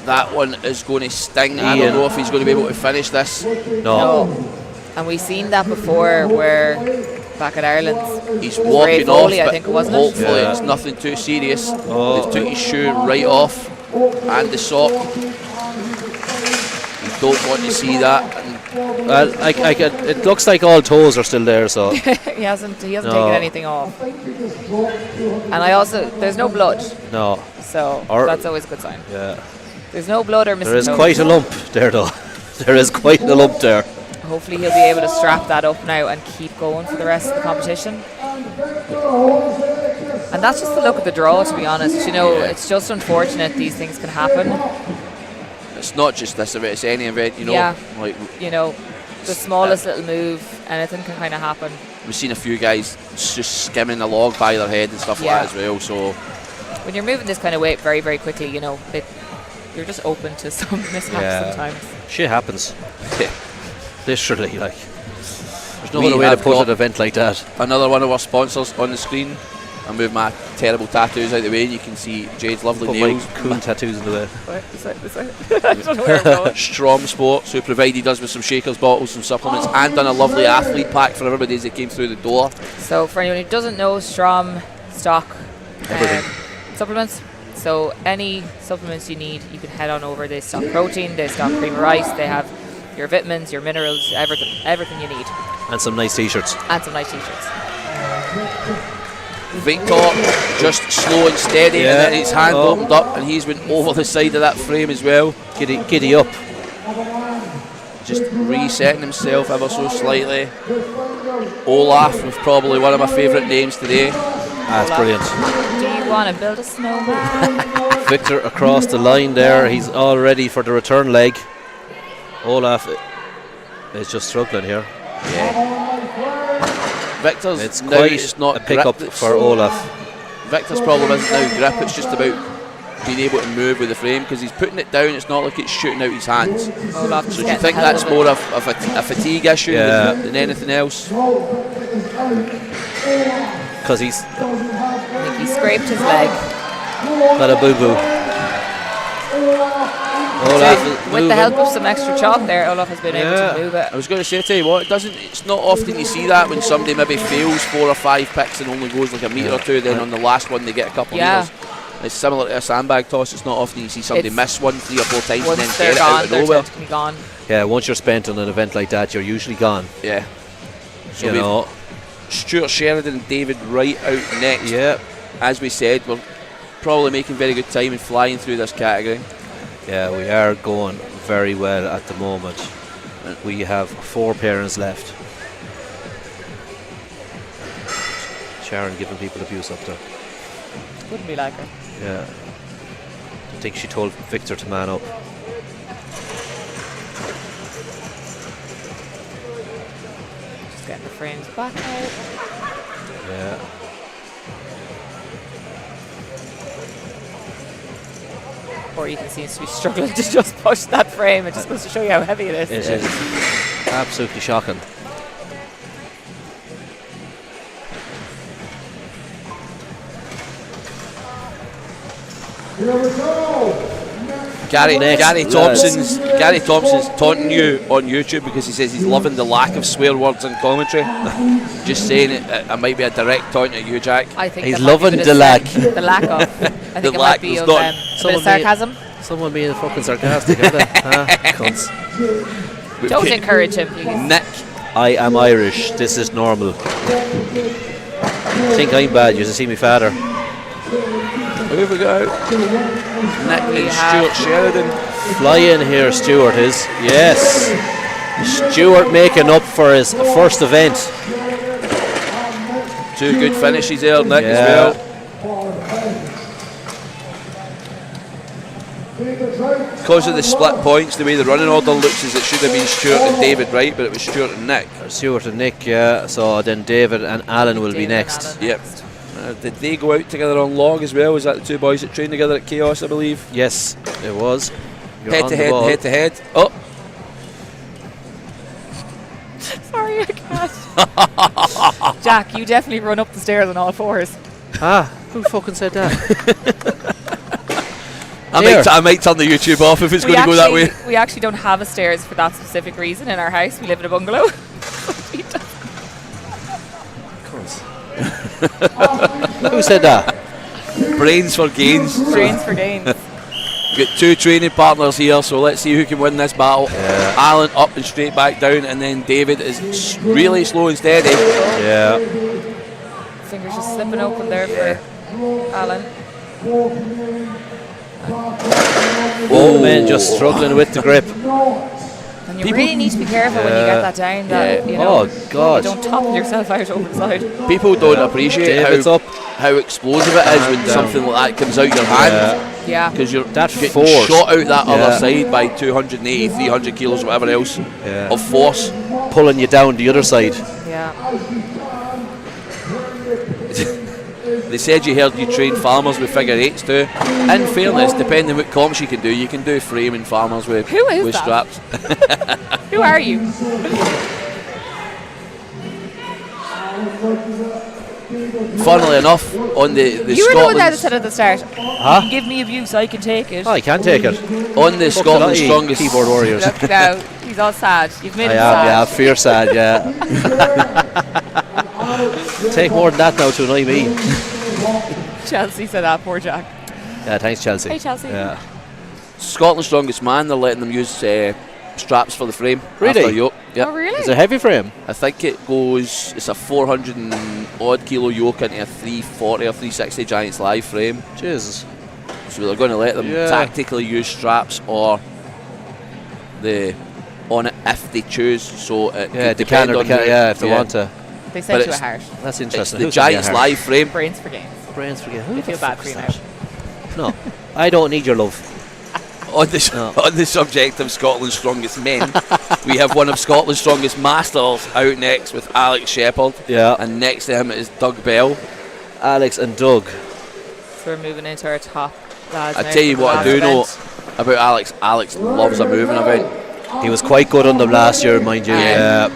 That one is going to sting. I don't know if he's going to be able to finish this. No. And we've seen that before where back at Ireland he's walking off, I think it wasn't. Hopefully it's nothing too serious. They took his shoe right off and the sock. You don't want to see that. It looks like all toes are still there, so he hasn't taken anything off. And there's no blood. No. So that's always a good sign. Yeah. There's no blood or missing There is toes. quite a lump there, though. There is quite a lump there. Hopefully he'll be able to strap that up now and keep going for the rest of the competition. And that's just the look of the draw, to be honest. It's just unfortunate these things can happen. It's not just this event, it's any event, Yeah. Like, the smallest little move, anything can kind of happen. We've seen a few guys just skimming the log by their head and stuff like that as well. So when you're moving this kind of weight very, very quickly, you're just open to some mishaps sometimes. Shit happens. Literally, like. There's no other way to put an event like that. Another one of our sponsors on the screen. I move my terrible tattoos out of the way and you can see Jade's lovely nails. Cool tattoos in the way. I don't know where I'm going. Strom Sports, who provided us with some shakers, bottles, some supplements, and done a lovely athlete pack for everybody as they came through the door. So for anyone who doesn't know, Strom stock supplements. So any supplements you need, you can head on over. They stock protein, they stock cream of rice, they have your vitamins, your minerals, everything you need. And some nice t-shirts. Victor just slow and steady, and then his hand opened up, and he's went over the side of that frame as well. Giddy up. Just resetting himself ever so slightly. Olaf was probably one of my favourite names today. That's brilliant. Do you want to build a snowman? Victor across the line there. He's all ready for the return leg. Olaf is just struggling here. Victor's It's now, quite it's not a pick-up grip for Olaf. Victor's problem isn't now grip, it's just about being able to move with the frame, because he's putting it down, it's not like it's shooting out his hands. Olaf, So do you think that's more of a fatigue issue than anything else? Because he's I think he scraped his leg. got a boo-boo. Olaf is With moving. the help of some extra chalk there, Olaf has been able to move it. I was going to say, tell you what, it's not often you see that when somebody maybe fails 4 or 5 picks and only goes like a metre or two, then on the last one they get a couple of metres. It's similar to a sandbag toss. It's not often you see somebody miss one 3 or 4 times and then Once get they're it gone, out of they're nowhere. technically gone. Yeah, once you're spent on an event like that, you're usually gone. Yeah. So You we've know. Stuart Sheridan and David Wright out next. Yeah. As we said, we're probably making very good time and flying through this category. Yeah, we are going very well at the moment. We have 4 pairings left. Sharon giving people abuse up there. Wouldn't be like her. Yeah. I think she told Victor to man up. Just getting the frames back out. Yeah. Or you can see he's struggling to just push that frame. It just goes to show you how heavy it is. It is absolutely shocking. Here we go. Gary Next, Thompson's taunting you on YouTube because he says he's loving the lack of swear words in commentary. Just saying it might be a direct taunt at you, Jack. I think He's that might be loving a bit the of lack. The lack of. I think it lack might be is of not- a bit of Someone sarcasm. Someone being fucking sarcastic, aren't they? Cunts. Don't encourage him, please. Nick, I am Irish. This is normal. Think I'm bad. You should see me father. who have we got out? Nick We and have- Stuart Sheridan. Fly in here, Stuart is. Yes. Stuart making up for his first event. 2 good finishes there, Nick, Yeah. as well. Because of the split points, the way the running order looks is it should have been Stuart and David Wright, but it was Stuart and Nick. Stuart and Nick, yeah. So then David and Alan will be David and next. Alan Yep. next. Did they go out together on log as well? Was that the 2 boys that trained together at Chaos, I believe? Yes, it was. You're Head on to the head, ball. head to head. Oh, Sorry, I can't. Jack, you definitely run up the stairs on all 4s. Ah, who fucking said that? I might turn the YouTube off if it's going to go that way. We actually don't have a stairs for that specific reason in our house. We live in a bungalow. Who said that? Brains for gains. Brains for gains. We've got 2 training partners here, so let's see who can win this battle. Yeah. Alan up and straight back down, and then David is really slow and steady. Yeah. Fingers just slipping open there for Alan. Both men just struggling with the grip. And you really need to be careful when you get that down. That, you know, Oh, God. you don't topple yourself out over the side. People don't appreciate David's how up. how explosive it is when something like that comes out your hand. Yeah. Because you're That getting force. shot out that Yeah. other side by 280, 300 kilos, whatever else, Yeah. of force. Pulling you down the other side. Yeah. They said you heard you train farmers with figure 8s too. In fairness, depending what comps you can do framing farmers with, Who is with that? straps. Who are you? Funnily enough, on the You were the one that Scotland's, said at the start, Huh? you can give me abuse, I can take it. Oh, I can take it. on the Fuck a lot Scotland's of strongest keyboard warriors. Look now, he's all sad. You've made I him am, sad. yeah, fear sad, yeah. Take more than that now to annoy me. Chelsea said that, poor Jack. Yeah, thanks, Chelsea. Hey, Chelsea. Yeah. Scotland's strongest man, they're letting them use straps for the frame. Really? After yoke. Yep. Oh, really? It's a heavy frame. I think it's a 400 and odd kilo yoke into a 340 or 360 Giants Live frame. Jesus. So they're going to let them tactically use straps or on it if they choose. So it could depend on if they want to. They sent you a heart. That's It's interesting. the Giants Live frame. Brains for games. Brains forget. They feel bad for you now. No, I don't need your love. On the subject of Scotland's strongest men, we have one of Scotland's strongest masters out next with Alex Shepherd. Yeah. And next to him is Doug Bell. Alex and Doug. So we're moving into our top lads. I now tell you for the what I last do know event. about Alex. Alex loves a moving event. He was quite good on them last year, mind you. Yeah.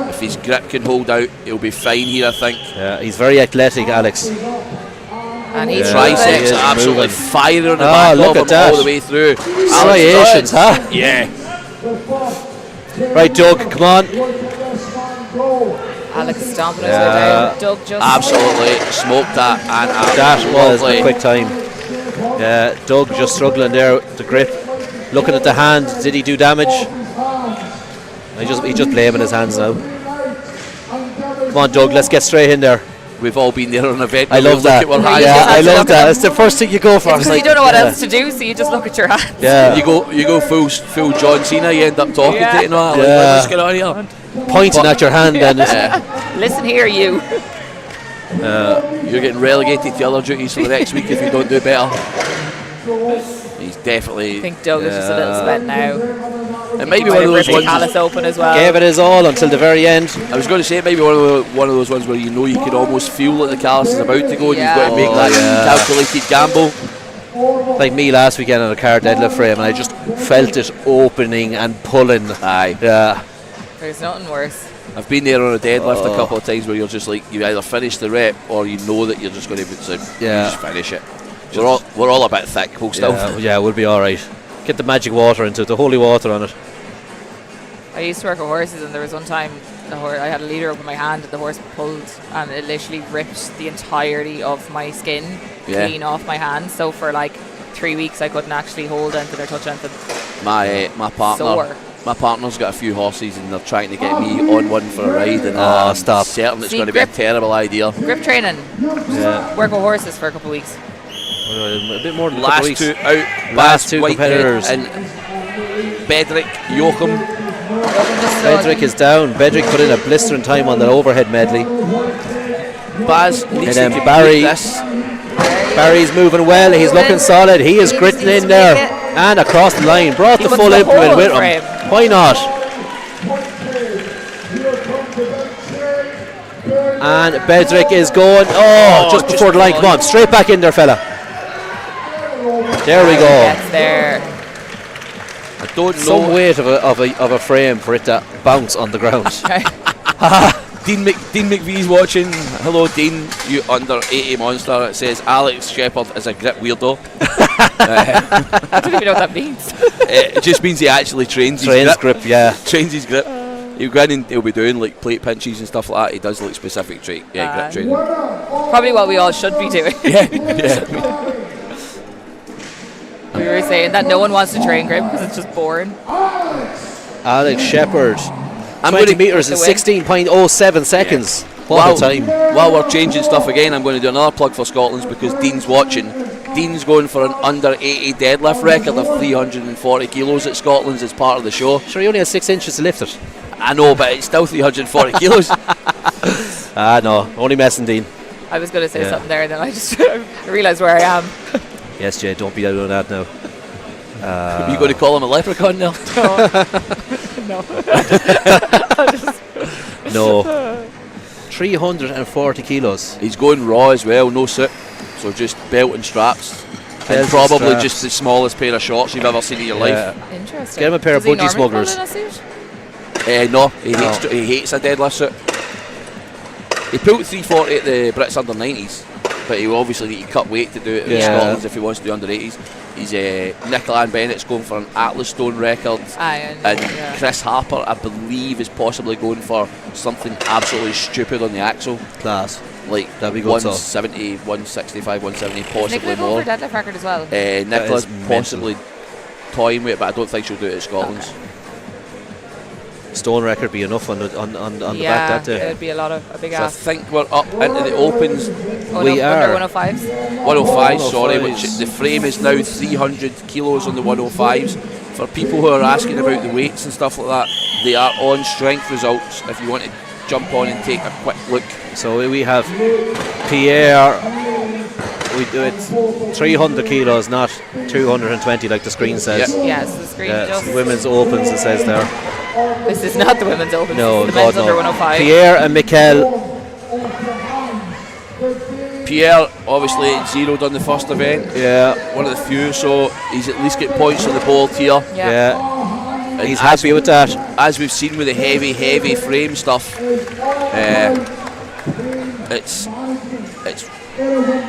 If his grip can hold out, he'll be fine here, I think. Yeah, he's very athletic, Alex. And he's Triceps moving. are absolutely moving. firing on the Oh, back look of at him that. all the way through. Striations, huh? Yeah. Right, Doug, come on. Alex stomping his way down. Doug just Absolutely smoked that. And That was lovely. a quick time. Yeah, Doug just struggling there with the grip. Looking at the hand, did he do damage? He's just blaming his hands now. Come on, Doug, let's get straight in there. We've all been there on an event. I love that. Yeah, I love that. It's the first thing you go for. Because you don't know what else to do, so you just look at your hands. Yeah. You go full John Cena. You end up talking to it and all that. Yeah. Like, what's going on here? Pointing at your hand then. Listen here, you. You're getting relegated to other duties for the next week if you don't do better. He's definitely. I think Doug is just a little spent now. It might be one of those ones. Callus open as well. Gave it his all until the very end. I was going to say maybe one of those ones where you know you can almost feel that the callus is about to go and you've got to make that calculated gamble. Like me last weekend on a car deadlift frame, and I just felt it opening and pulling. Aye. Yeah. There's nothing worse. I've been there on a deadlift a couple of times where you're just like, you either finish the rep or you know that you're just going to just finish it. We're all a bit thick, we'll still. Yeah, we'll be alright. Get the magic water into it, the holy water on it. I used to work with horses, and there was one time I had a leader up in my hand and the horse pulled and it literally ripped the entirety of my skin clean off my hand. So for like 3 weeks I couldn't actually hold anything or touch anything. My partner's got a few horses and they're trying to get me on one for a ride, and I'm certain it's going to be a terrible idea. Grip training. Work with horses for a couple of weeks. A bit more than Last two out. Last two competitors. And Bedrick, Yoakum. Bedrick is down. Bedrick put in a blistering time on the overhead medley. Baz needs And then to Barry's moving well. He's looking solid. He is gritting in there and across the line. Brought the full implement with him. Why not? And Bedrick is going. Just before the line. Come on, straight back in there, fella. There we go. Gets there. I don't know. Some weight of a frame for it to bounce on the ground. Dean McVee's watching. Hello, Dean, you under 80 monster. It says Alex Shepherd is a grip weirdo. I don't even know what that means. It just means he actually trains his grip. Trains his grip. He'll go in and he'll be doing like plate pinches and stuff like that. He does like specific grip training. Probably what we all should be doing. We were saying that no one wants to train grip because it's just boring. Alex Shepherd. 20 metres in 16.07 seconds. What a time. While we're changing stuff again, I'm going to do another plug for Scotland's because Dean's watching. Dean's going for an under 80 deadlift record of 340 kilos at Scotland's as part of the show. Sure, he only has 6 inches to lift it. I know, but it's still 340 kilos. No, only messing, Dean. I was going to say something there and then I just realised where I am. Yes, Jay, don't be out on that now. Are you going to call him a leprechaun now? No. 340 kilos. He's going raw as well, no suit. So just belt and straps. And probably just the smallest pair of shorts you've ever seen in your life. Interesting. Get him a pair of budgie smugglers. No, he hates a deadlift suit. He pulled 340 at the Brits under 90s, but he will obviously need to cut weight to do it in Scotland if he wants to do under 80s. He's Nicola Bennett's going for an Atlas Stone record, and Chris Harper, I believe, is possibly going for something absolutely stupid on the axle. Class. Like 170, 165, 170, possibly more. Nicola for deadlift record as well. Nicola's possibly toying with it, but I don't think she'll do it at Scotland's. Okay. stone record be enough on the back that day. it'd be a big So I ask. think we're up into the opens. We are. Under 105s. 105, sorry, 105s. which the frame is now 300 kilos on the 105s. For people who are asking about the weights and stuff like that, they are on strength results if you want to jump on and take a quick look. So we have Pierre, we do it 300 kilos, not 220 like the screen says. Yes, the screen just. Women's opens, it says there. This is not the women's open. No, this is the men's God, under no. 105. Pierre and Mikel. Pierre obviously zeroed on the first event. Yeah. One of the few, so he's at least get points on the board here. Yeah. And He's happy with that. As we've seen with the heavy frame stuff, it's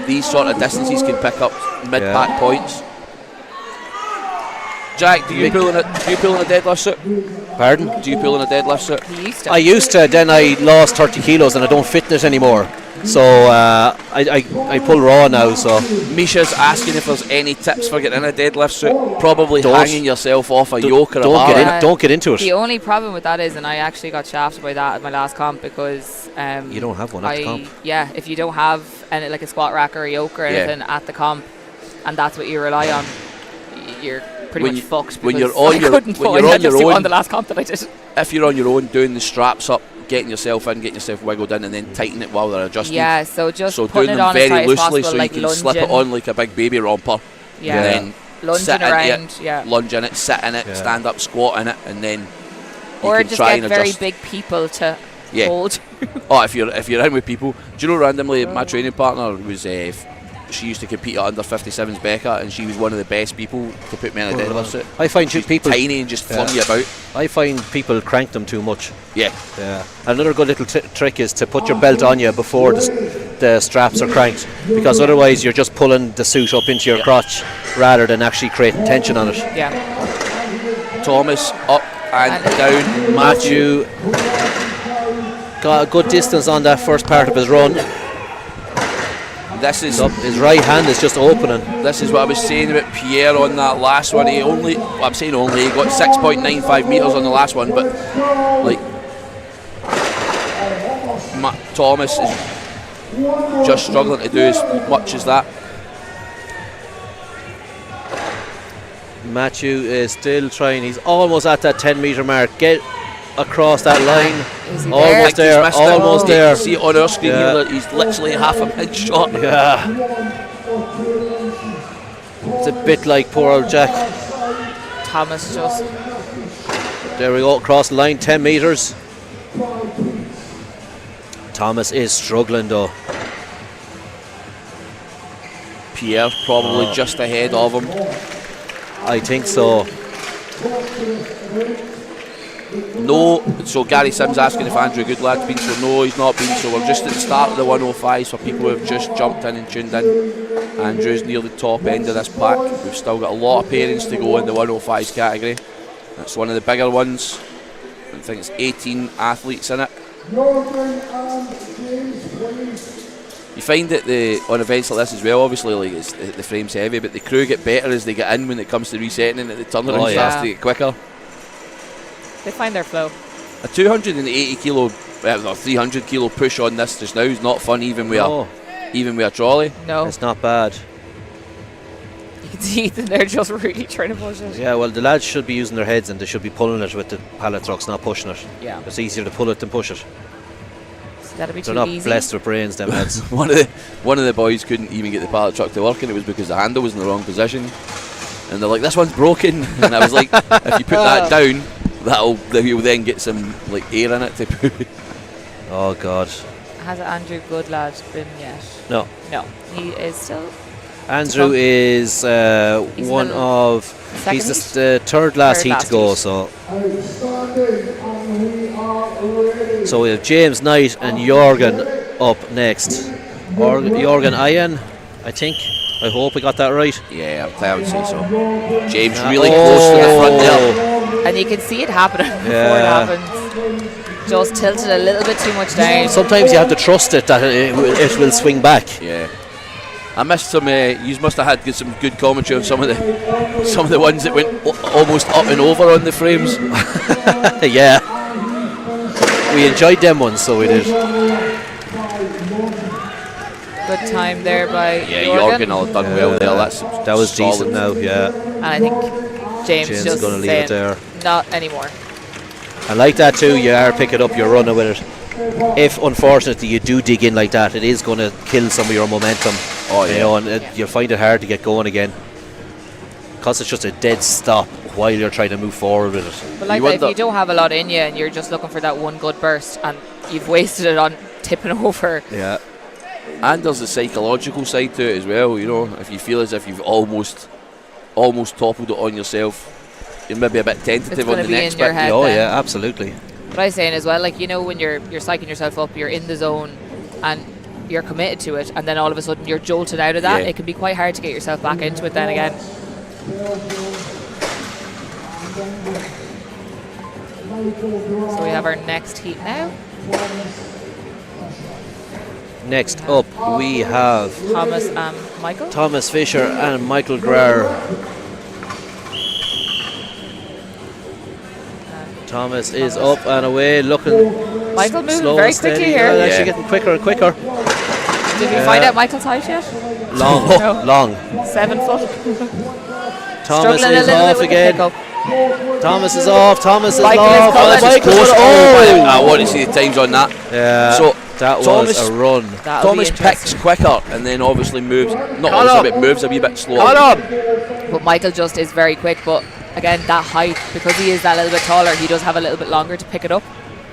these sort of distances can pick up mid-pack points. Jack, do you pull in a deadlift suit? Pardon? Do you pull in a deadlift suit? He used to. I used to, then I lost 30 kilos and I don't fit in it anymore. So I pull raw now. So Misha's asking if there's any tips for getting in a deadlift suit. Probably Don't. hanging yourself off a yoke or a bar. don't get into it. The only problem with that is, and I actually got shafted by that at my last comp because You don't have one at the comp. Yeah, if you don't have any, like a squat rack or a yoke or anything at the comp, and that's what you rely on, you're pretty much fucked. When you're because on your I couldn't when put you're I on just your on own, the last comp that I did. if you're on your own doing the straps up, getting yourself wiggled in, and then tighten it while they're adjusting. Yeah, so just So putting doing it them on as very tight as loosely possible, so like you can slip it lunging. on like a big baby romper. Yeah. And then Lunging sit around, into it, lunge in it, sit in it, stand up, squat in it, and then you or can just try get and very adjust. big people to Yeah. hold. Oh, if you're in with people, do you know randomly my training partner was she used to compete at under 57s Becca, and she was one of the best people to put me in a deadlift suit. I find She's people tiny and just flung you about. I find people crank them too much. Yeah. Another good little trick is to put your belt on you before the straps are cranked, because otherwise you're just pulling the suit up into your crotch rather than actually creating tension on it. Yeah. Thomas up and down. Matthew got a good distance on that first part of his run. This is His right hand is just opening. This is what I was saying about Pierre on that last one. He got 6.95 metres on the last one, but like Thomas is just struggling to do as much as that. Matthew is still trying. He's almost at that 10-metre mark. Get across that line. Is he Almost there? there. Almost there. See it on our screen Yeah. here, he's literally half a minute short. Yeah. It's a bit like poor old Jack. Thomas just. There we go, across the line, 10 metres. Thomas is struggling though. Pierre probably just ahead of him. I think so. No, so Gary Sims asking if Andrew Goodlad's been, so no, he's not been. So we're just at the start of the 105s for people who have just jumped in and tuned in. Andrew's near the top end of this pack. We've still got a lot of pairings to go in the 105s category. That's one of the bigger ones. I think it's 18 athletes in it. You find that on events like this as well, obviously like the frame's heavy, but the crew get better as they get in when it comes to resetting, and the turnaround starts to get quicker. They find their flow. A 280 kilo, or 300 kilo push on this just now is not fun, even with a trolley. No. It's not bad. You can see that they're just really trying to push it. Yeah, well, the lads should be using their heads and they should be pulling it with the pallet trucks, not pushing it. Yeah. It's easier to pull it than push it. So that'll be They're too not easy. blessed with brains, them lads. One of the boys couldn't even get the pallet truck to work, and it was because the handle was in the wrong position. And they're like, "This one's broken." And I was like, "If you put that down, you'll then get some like air in it to put." Oh God. Has Andrew Goodlad been yet? No. No. He is still. Andrew is He's one the of. second He's the third last Third heat last to go. heat. So we have James Knight and Jorgen up next. Jorgen Ian, I think. I hope I got that right. Yeah, I would say so. James really close to the front there. And you can see it happening before Yeah. it happens. Just tilted a little bit too much down. Sometimes you have to trust it that it will swing back. Yeah. I missed some. You must have had some good commentary on some of the ones that went almost up and over on the frames. Yeah. we enjoyed them ones, so we did. Good time there by Yeah, Jorgen. Jorgen all done well there. That was solid. decent now, yeah. And I think James James just is going to leave saying, it there. not anymore. And like that too, you are picking up, you're running with it. If unfortunately you do dig in like that, it is going to kill some of your momentum. Oh, yeah. You know, and you'll find it hard to get going again. Because it's just a dead stop while you're trying to move forward with it. But like that, if you don't have a lot in you and you're just looking for that one good burst and you've wasted it on tipping over. Yeah. And there's the psychological side to it as well. You know, if you feel as if you've almost toppled it on yourself, you're maybe a bit tentative on the next bit. Oh yeah, absolutely. But I was saying as well, like, you know, when you're psyching yourself up, you're in the zone and you're committed to it, and then all of a sudden you're jolted out of that. Yeah. It can be quite hard to get yourself back into it then again. So we have our next heat now. Next up we have Thomas and Michael. Thomas Fisher and Michael Graer. Thomas is up and away, looking Michael moving slow very and steady. quickly here. Actually getting quicker and quicker. Did we find out Michael's height yet? Long, No. long. 7 foot. Thomas Struggling a is little off bit with the again. pickup. Thomas is off. Thomas is Michael is off. coming. Oh, Michael Close. is Oh, I want to see the times on that. Yeah. So that Thomas- was a run. That'll Thomas be picks interesting. quicker and then obviously moves. Not obviously, but moves a wee bit slower. But Michael just is very quick. But again, that height, because he is that little bit taller, he does have a little bit longer to pick it up.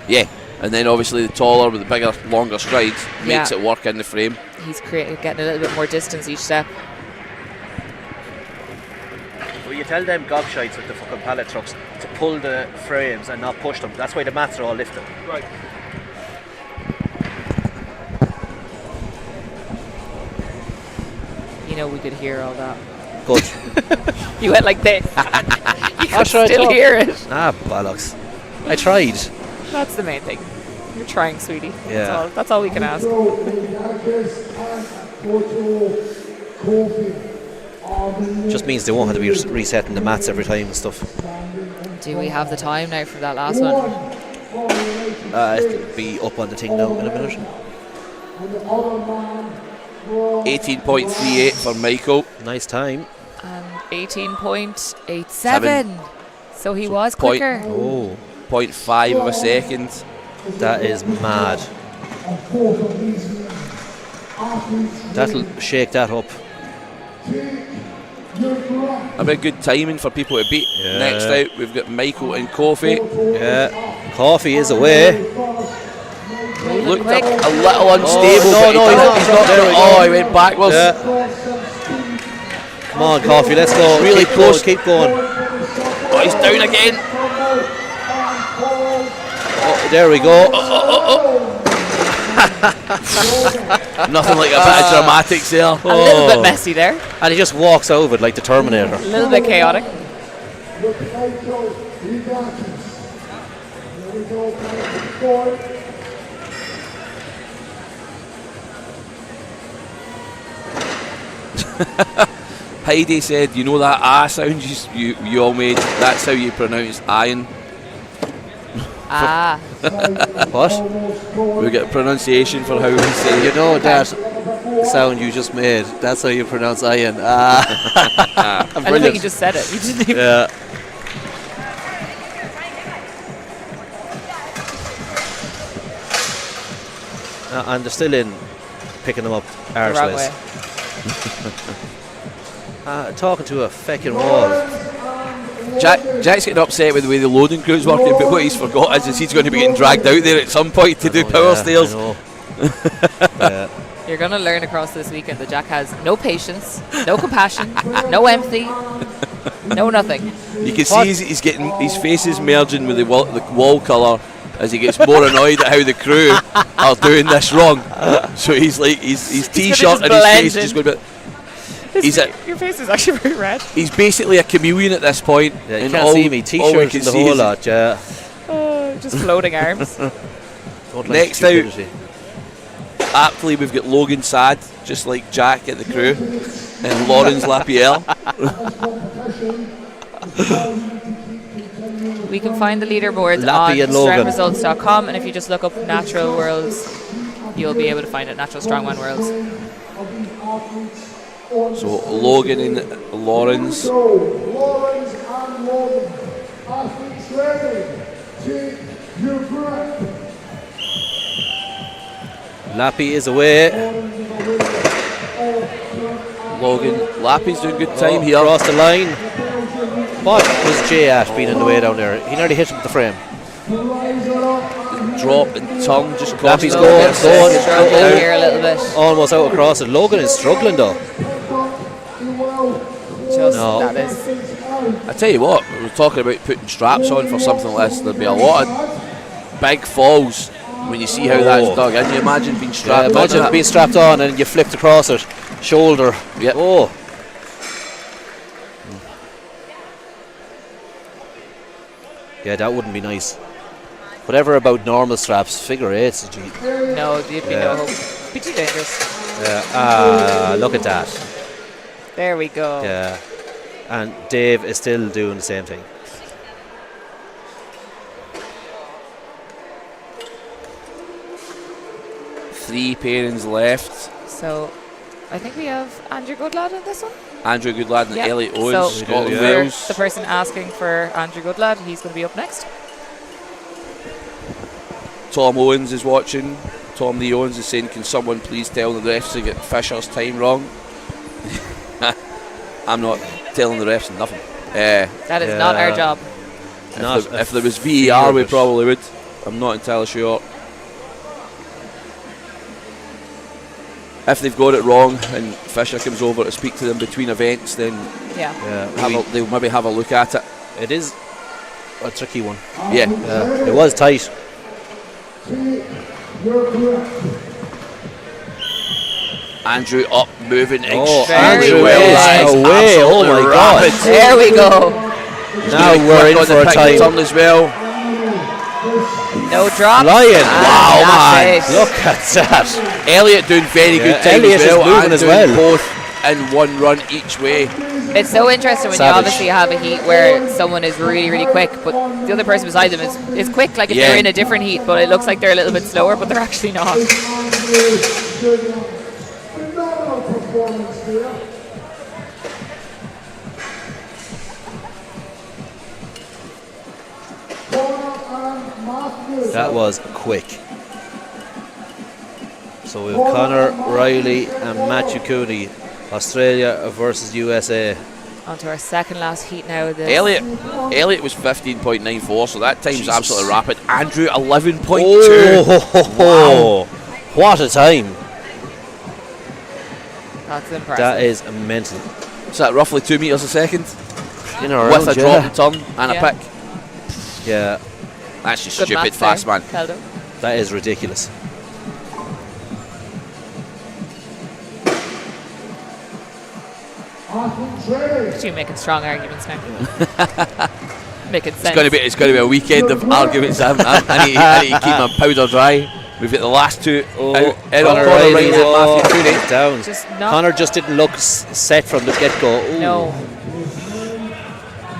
Yeah, and then obviously the taller with the bigger, longer strides makes Yeah. it work in the frame. He's getting a little bit more distance each step. Well, you tell them gobshites with the fucking pallet trucks to pull the frames and not push them. That's why the mats are all lifted. Right. You know, we could hear all that. Good. You went like this. You could sure I still thought- hear it. Ah, bollocks. I tried. That's the main thing. You're trying, sweetie. Yeah. That's all we can ask. Just means they won't have to be resetting the mats every time and stuff. Do we have the time now for that last one? It'll be up on the thing now in a minute. 18.38 for Michael. Nice time. And 18.87. So he was quicker. Oh, 0.5 of a second. that is mad. That'll shake that up. A bit good timing for people to beat. Yeah. Next out, we've got Michael and Kofi. Yeah. Coffee is away. Looked quick. a little unstable. no, but no, he he's did- not. he's not There we oh, go. he went backwards. Yeah. Come on, Coffee, let's go. Really Keep close. Going, keep going. Oh, he's down again. Oh, there we go. Nothing like a bit of dramatics there. A little bit messy there. And he just walks over it like the Terminator. A little bit chaotic. Heidi said, you know that ah sound you all made? That's how you pronounce iron. Ah. What? We get a pronunciation for how we say You it. know that sound you just made? That's how you pronounce iron. Ah. I don't think you just said it. You didn't even. Yeah. And they're still in picking them up The wrong way. arseways. Talking to a feckin' wall. Jack's getting upset with the way the loading crew's working, but what he's forgot is he's going to be getting dragged out there at some point to do power stairs. I know. Yeah. You're going to learn across this weekend that Jack has no patience, no compassion, no empathy, no nothing. You can see he's getting his face is merging with the wall colour as he gets more annoyed at how the crew are doing this wrong. So he's like his t-shirt and his face is just going to be. Your face is actually very red. He's basically a chameleon at this point. Yeah, you and can't all- see me. all we T-shirts can and the see whole is- lot, yeah. Just floating arms. Don't like Next out. stupidity. Aptly, we've got Logan Sad, just like Jack at the crew, and Lawrence Lapierre. We can find the leaderboards Lappy on and Logan. strengthresults.com, and if you just look up Natural Worlds, you'll be able to find it. Natural Strongman Worlds. So Logan and Lawrence. Lawrence and Logan, athletes ready, take your grip. Lappy is away. Logan Lappy's doing good time here. Across the line. What was Jay at being in the way down there? He nearly hit him with the frame. Drop and tongue just Lappy's costing going Struggling here a little bit. almost out across it. Logan is struggling though. Just No. that is. I tell you what, we were talking about putting straps on for something like this. There'd be a lot of big falls when you see how that's dug in. You imagine being Yeah, strapped imagine on being strapped on and you flipped across it. Shoulder. Yep. Oh. Yeah, that wouldn't be nice. Whatever about normal straps, figure eights. No, there'd be no hope. It'd be too dangerous. Look at that. There we go. Yeah. And Dave is still doing the same thing. Three pairings left. So, I think we have Andrew Goodlad in this one. Andrew Goodlad and Yep. Elliot Owens, So, Scotland, yeah. Wales. The person asking for Andrew Goodlad, he's going to be up next. Tom Owens is watching. Tom the Owens is saying, can someone please tell the refs to get Fisher's time wrong? I'm not telling the refs nothing. That is not our job. If there was VAR, we probably would. I'm not entirely sure. If they've got it wrong and Fisher comes over to speak to them between events, then Yeah. they'll maybe have a look at it. It is a tricky one. Yeah. It was tight. Andrew up, moving Very extremely well. well. That is Away. Oh absolutely my God. rapid. There we go. Now we're in for a Turn time. as well. No drop. Lion. Wow, man. That's it. Look at that. Elliot doing very good time Elliot as well. is moving and as doing well. both in one run each way. It's so interesting when Savage. you obviously have a heat where someone is really, really quick, but the other person beside them is quick, like if Yeah. they're in a different heat, but it looks like they're a little bit slower, but they're actually not. Phenomenal performance there. That was quick. So we have Connor Riley and Matthew Cooney, Australia versus USA. On to our second last heat now. Elliot was 15.94, so that time's absolutely rapid. Andrew 11.2. Oh, what a time. That's impressive. That is mental. Is that roughly 2 metres a second? In or With around, a drop and turn and Yeah. a pick. Yeah, That's just Good stupid maths fast, there, man. Keldo. that is ridiculous. You're making strong arguments now. Making sense. It's going to be a weekend of arguments. I need to keep my powder dry. We've got the last two out. Connor Riley and Matthew Cooney. is down. Just not. Connor just didn't look set from the get-go. Ooh. No.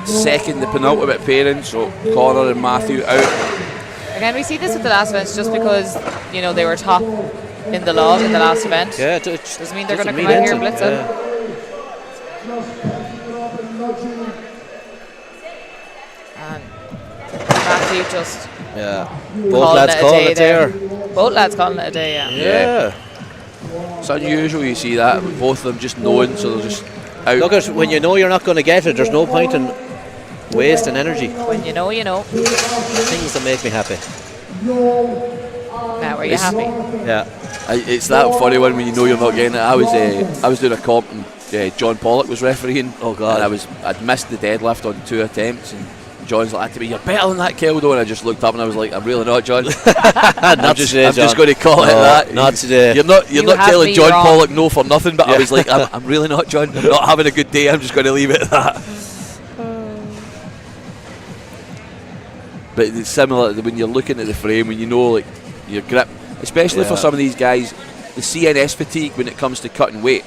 Second, the penultimate pairing, so Connor and Matthew out. Again, we see this with the last events just because, you know, they were top in the log in the last event. Yeah, Doesn't mean they're going to come out here and blitz it. And Matthew just Yeah. Both calling lads it a calling day it there. both lads calling it a day, yeah. Yeah. It's unusual you see that, with both of them just knowing, so they're just out. Look at when you know you're not going to get it. There's no point in wasting energy. When you know, you know. Things that make me happy. Now, are you happy? Yeah. It's that funny one when you know you're not getting it. I was doing a comp and John Pollock was refereeing. Oh God. And I'd missed the deadlift on 2 attempts, and John's like to me, "You're better than that, Keldo." And I just looked up and I was like, "I'm really not, John." I'm just going to call it that. Not today. You're not You have telling me John wrong. Pollock no for nothing. But I was like, I'm really not, John. I'm not having a good day. I'm just going to leave it at that. But it's similar when you're looking at the frame, when you know like your grip, especially for some of these guys, the CNS fatigue when it comes to cutting weight.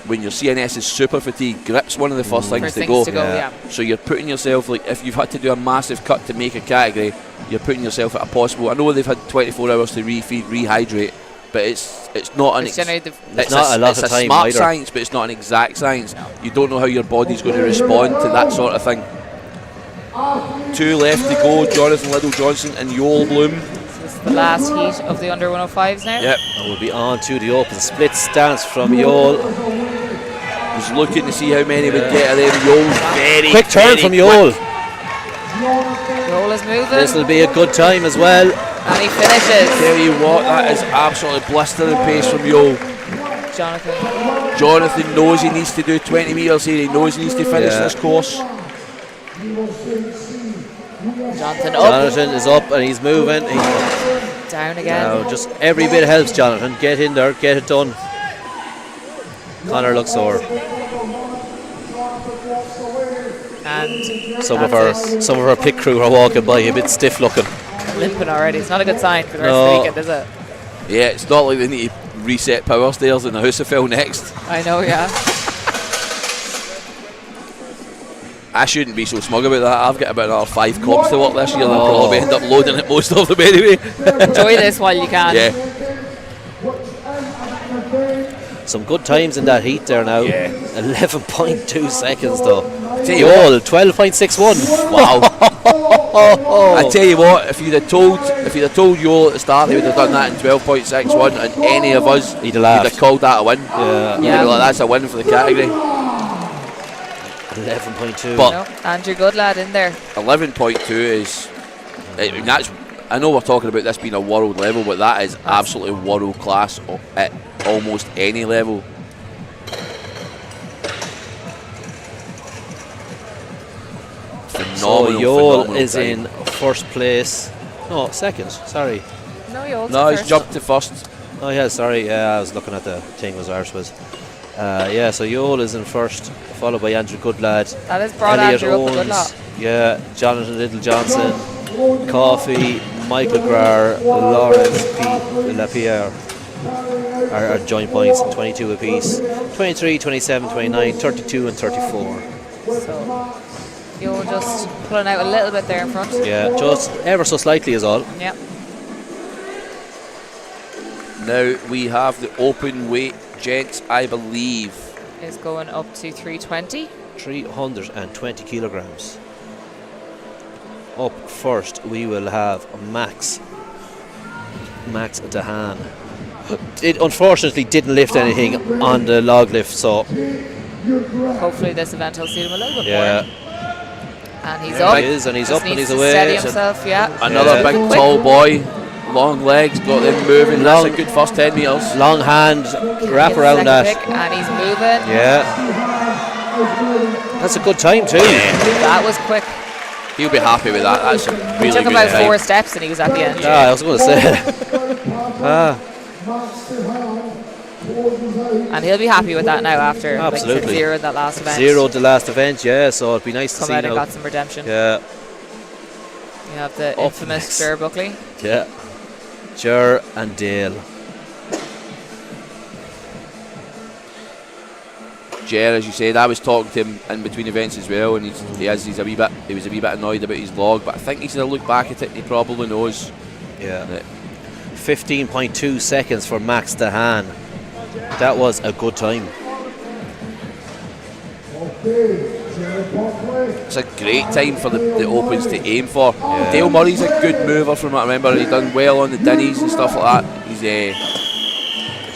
when your CNS is super fatigued, grip's one of the first things First to things go. to go, yeah. So you're putting yourself, like, if you've had to do a massive cut to make a category, you're putting yourself at a possible. I know they've had 24 hours to refeed, rehydrate, but it's not an It's generally the It's not a lot it's of a time smart either. science, but it's not an exact science. You don't know how your body's going to respond to that sort of thing. 2 left to go, Jonathan Liddell-Johnson and Yoel Bloom. This is the last heat of the under 105s now. Yep. And we'll be on to the open split stance from Yoel. Was looking to see how many would get of them. Yoel's very Quick turn very from quick. Yoel. Yoel is moving. This will be a good time as well. And he finishes. Tell you what, that is absolutely blistering pace from Yoel. Jonathan knows he needs to do 20 metres here. He knows he needs to finish this course. Jonathan up. Jonathan is up and he's moving. Down again. Now, just every bit helps, Jonathan. Get in there, get it done. Connor looks sore. And Some of our pit crew are walking by a bit stiff looking. limping already. It's not a good sign for the rest No. of the weekend, is it? Yeah, it's not like they need to reset power stairs in the Husafell next. I know, yeah. I shouldn't be so smug about that. I've got about another 5 comps to work this year, and I'll probably end up loading it most of them anyway. Enjoy this while you can. Yeah. Some good times in that heat there now. Yeah. 11.2 seconds though. Tell you Yoel, 12.61. Wow. I tell you what, if you'd have told Yoel at the start he would have done that in 12.61, and any of us He'd have laughed. would have called that a win. Yeah. Yeah. Like, that's a win for the category. 11.2. But No, Andrew Goodlad in there. 11.2 is, I mean, that's, I know we're talking about this being a world level, but that is absolutely world class at almost any level. So Phenomenal, Yoel phenomenal is time. in first place. No, second. Sorry. No, Yoel's No, he's first. jumped to first. Oh yeah, sorry. Yeah, I was looking at the thing. Was ours was. Yeah, so Yoel is in first, followed by Andrew Goodlad. That has brought Elliot Andrew up a good Owens, lot. yeah, Jonathan Liddell-Johnson, Coffey, Michael Grar, Lawrence P. Lapierre are joint points, 22 apiece. 23, 27, 29, 32 and 34. So Yoel just pulling out a little bit there in front. Yeah, just ever so slightly is all. Yep. Now we have the open weight gents, I believe. Is going up to 320. 320 kilograms. Up first, we will have Max Dahan. It unfortunately didn't lift anything on the log lift, so Hopefully this event will suit him a little bit yeah. more. And he's There up. he is, and he's Just up and needs he's to away. steady So himself, yeah. Another Yeah. big Quick. tall boy, long legs, got them moving. That's a good first 10 metres. long hand wrap Gets around second that. pick, and he's moving. Yeah. That's a good time too. That was quick. He'll be happy with that. That's a really It took good about time. 4 steps and he was at the end. I was going to say. And he'll be happy with that now after like, Absolutely. 0 in that last event. Zeroed the last event, yeah, so it'd be nice to Come see out and now. got some redemption. Yeah, You have the Up infamous next. Ger Buckley. yeah. Ger and Dale. Jer, as you said, I was talking to him in between events as well, and he was a wee bit annoyed about his log, but I think he's going to look back at it and he probably knows. Yeah. that 15.2 seconds for Max Dahan. That was a good time. It's a great time for the Opens to aim for. Dale Murray's a good mover from what I remember. He done well on the Dinnies and stuff like that. He's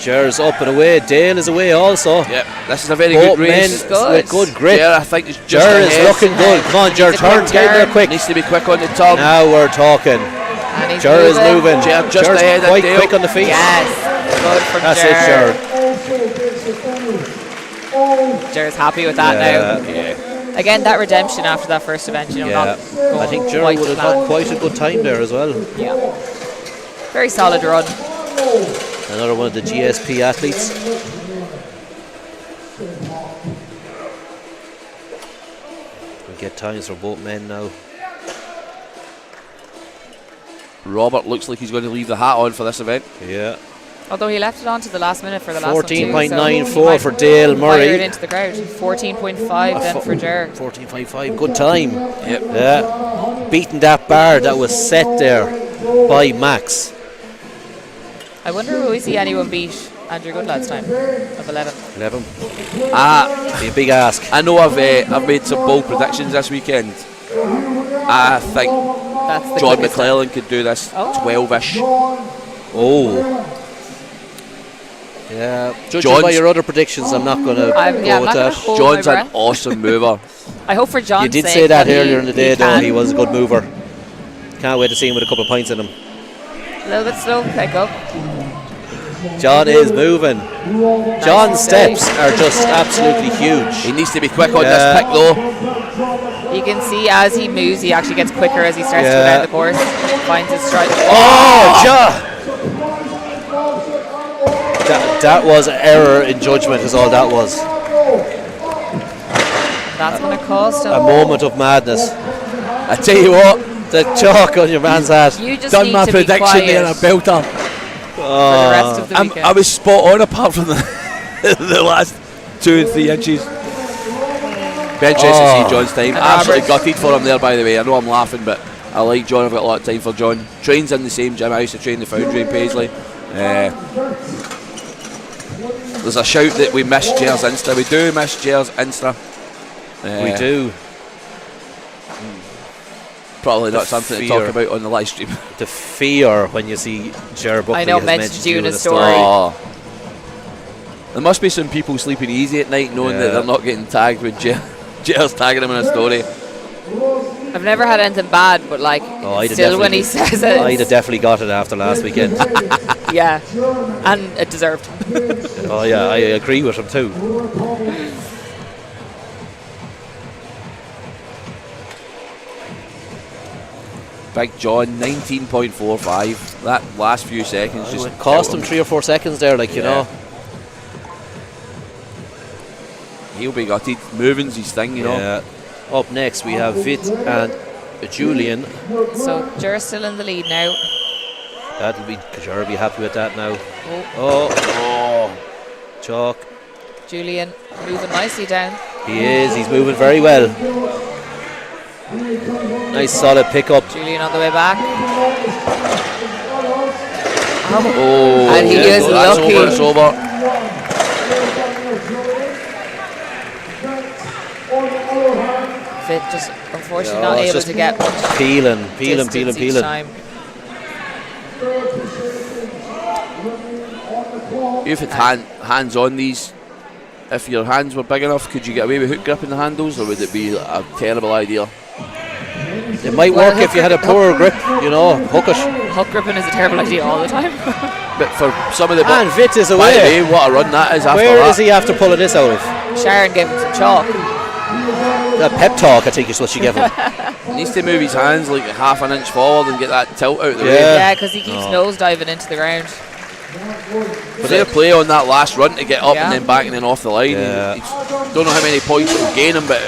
Ger's up and away. Dale is away also. this is a very Both good race. men with good grip. Jer, I think, is just Ger is ahead. looking good. Come on, Ger, Needs a turn. quick Get in there turn. quick. Needs to be quick on the turn. Now we're talking. And he's Ger is moving. Ger just Ger's ahead of quite Dale. quick on the feet. Yes. Good for That's Ger. it, Ger. Ger's happy with that now. Yeah. Again, that redemption after that first event, you know, Yeah. not going I think Ger quite would to have got plan. quite a good time there as well. Yeah. Very solid run. Another one of the GSP athletes. We get times for both men now. Robert looks like he's going to leave the hat on for this event. Yeah. Although he left it on to the last minute for the last one too, 14.94 for Dale Murray. Fired into the crowd. 14.5 then for Ger. 14.55, good time. Yep. Yeah, beating that bar that was set there by Max. I wonder will we see anyone beat Andrew Goodlad's time of 11. 11. Ah, Be a big ask. I know I've made some bold predictions this weekend. I think That's the John quickest McClellan could do this 12-ish. Oh. Yeah. Judging John's- by your other predictions, I'm not going to I'm go not with gonna that. hold John's my an breath. awesome mover. I hope for John. You did say that earlier in the day, though. He was a good mover. Can't wait to see him with a couple of points in him. A little bit slow pick up. John is moving. John's steps are just absolutely huge. He needs to be quick on Yeah. this pick, though. You can see as he moves, he actually gets quicker as he starts to go Yeah. down the course. Finds his stride. Oh, John! That was an error in judgment, is all that was. That's going to cost him. A moment of madness. I tell you what, The chalk on your man's hat. You just done need my to be prediction quiet there, and I built her. for the rest of the weekend. I was spot on apart from the, the last 2 and 3 inches. Be interested to see John's time. Absolutely gutted for him there, by the way. I know I'm laughing, but I like John. I've got a lot of time for John. Trains in the same gym. I used to train the Foundry in Paisley. There's a shout that we miss Ger's Insta. We do miss Ger's Insta. We do. Probably not something to talk about on the live stream. The fear when you see Ger Buckley I know, has mentioned you in a story. story. Oh. There must be some people sleeping easy at night knowing that they're not getting tagged with Ger's tagging them in a story. I've never had anything bad, but like still when he says it, I'd have definitely got it after last weekend. yeah, and it deserved. Oh yeah, I agree with him too. Big John, 19.45. That last few seconds just Cost killed him 3 or 4 seconds there, like you know. He'll be gutted. Moving's his thing, you know. Yeah. Up next we have Vit and Julian. So Jer's still in the lead now. That'll be Ger will be happy with that now. Oh. Chalk. Julian moving nicely down. He is. He's moving very well. Nice solid pickup. Julian on the way back. Oh, And he is that's lucky. Over, it's over. Fit just unfortunately not able to get much Peeling distance each time. You've had hands on these. If your hands were big enough, could you get away with hook gripping the handles, or would it be a terrible idea? It might work if you had a poor grip, you know, hook it. Hook gripping is a terrible idea all the time. But for some of the And Vit is by away. the way, what a run that is after Where that. is he after pulling this out of? Sharon gave him some chalk. A pep talk, I think is what she gave him. He needs to move his hands like half an inch forward and get that tilt out of the way. Yeah, because he keeps nose diving into the ground. Fair play on that last run to get up Yeah. and then back and then off the line. Yeah. Don't know how many points it'll gain him, but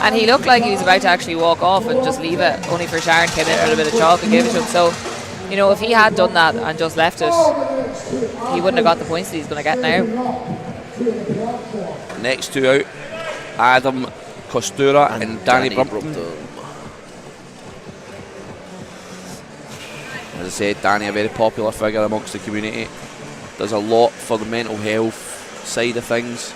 And he looked like he was about to actually walk off and just leave it, only for Sharon came in with a bit of chalk and gave it to him. So, you know, if he had done that and just left it, he wouldn't have got the points that he's going to get now. next two out, Adam Costura and Danny Brumpton. As I said, Danny, a very popular figure amongst the community. Does a lot for the mental health side of things.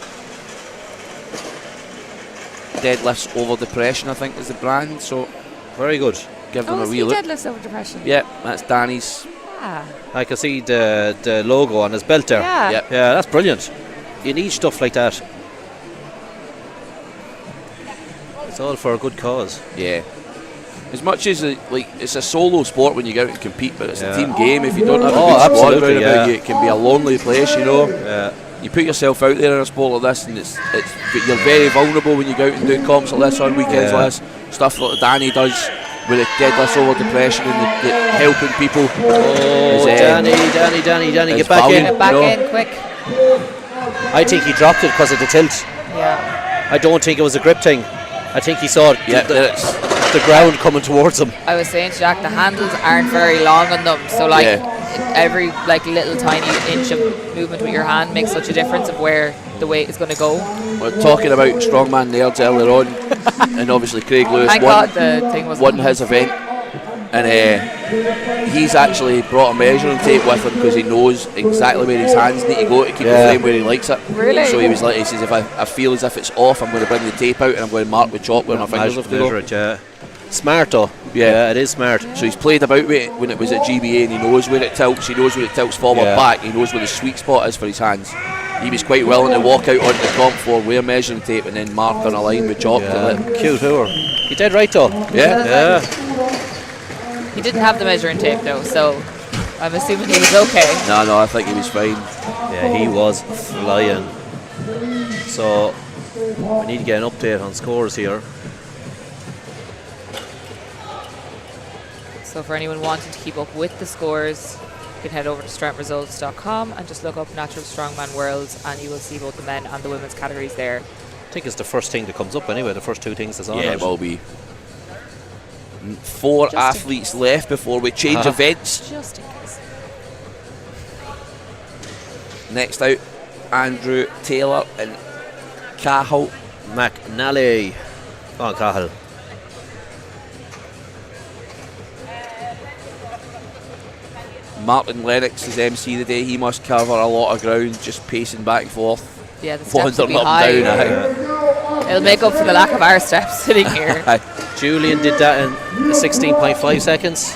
Deadlifts Over Depression, I think, is the brand. So Very good. give them a is wee he look. deadlifts over depression? Yeah, that's Danny's. Ah, I can see the logo on his belt there. yeah. Yep. Yeah, that's brilliant. You need stuff like that. It's all for a good cause. Yeah. As much as it's a solo sport when you go out and compete, but it's Yeah. a team game. If you don't have a Oh, good squad absolutely, around about yeah. you, it can be a lonely place, you know. Yeah. You put yourself out there in a sport like this, and you're very vulnerable when you go out and do comps like this on weekends Yeah. like this. Stuff like Danny does with the Deadlifts Over Depression and the helping people. Oh, Danny, it's get back valiant. in. Get back No. in quick. I think he dropped it because of the tilt. Yeah. I don't think it was a grip thing. I think he saw it. Yeah, there it's off the ground coming towards him. I was saying to Jack, the handles aren't very long on them, so like every like little tiny inch of movement with your hand makes such a difference of where the weight is going to go. We're talking about strongman nerds earlier on, and obviously Craig Lewis Thank God the thing was won his event, and he's actually brought a measuring tape with him because he knows exactly where his hands need to go to keep the frame where he likes it. Really? So he says, if I feel as if it's off, I'm going to bring the tape out and I'm going to mark with chalk where my fingers have to go. It, smart though. Yeah, it is smart. So he's played about with it when it was at GBA, and he knows where it tilts. He knows where it tilts forward, back. He knows where the sweet spot is for his hands. He was quite willing to walk out onto the comp floor, wear measuring tape, and then mark on a line with chalk. Cute hour. He did right though. Yeah. He didn't have the measuring tape though, so I'm assuming he was okay. No, I think he was fine. Yeah, he was flying. So we need to get an update on scores here. So for anyone wanting to keep up with the scores, you can head over to strengthresults.com and just look up Natural Strongman Worlds, and you will see both the men and the women's categories there. I think it's the first thing that comes up anyway, the first two things that's on Yeah, it. it will be. 4 athletes left before we change events. Just in case. Next out, Andrew Taylor and Cahill McNally. Come on, Cahill. Martin Lennox is MC today. He must cover a lot of ground just pacing back and forth. Yeah, the steps will be Wandering up high. and down. It'll make up for the lack of our steps sitting here. Julian did that in 16.5 seconds.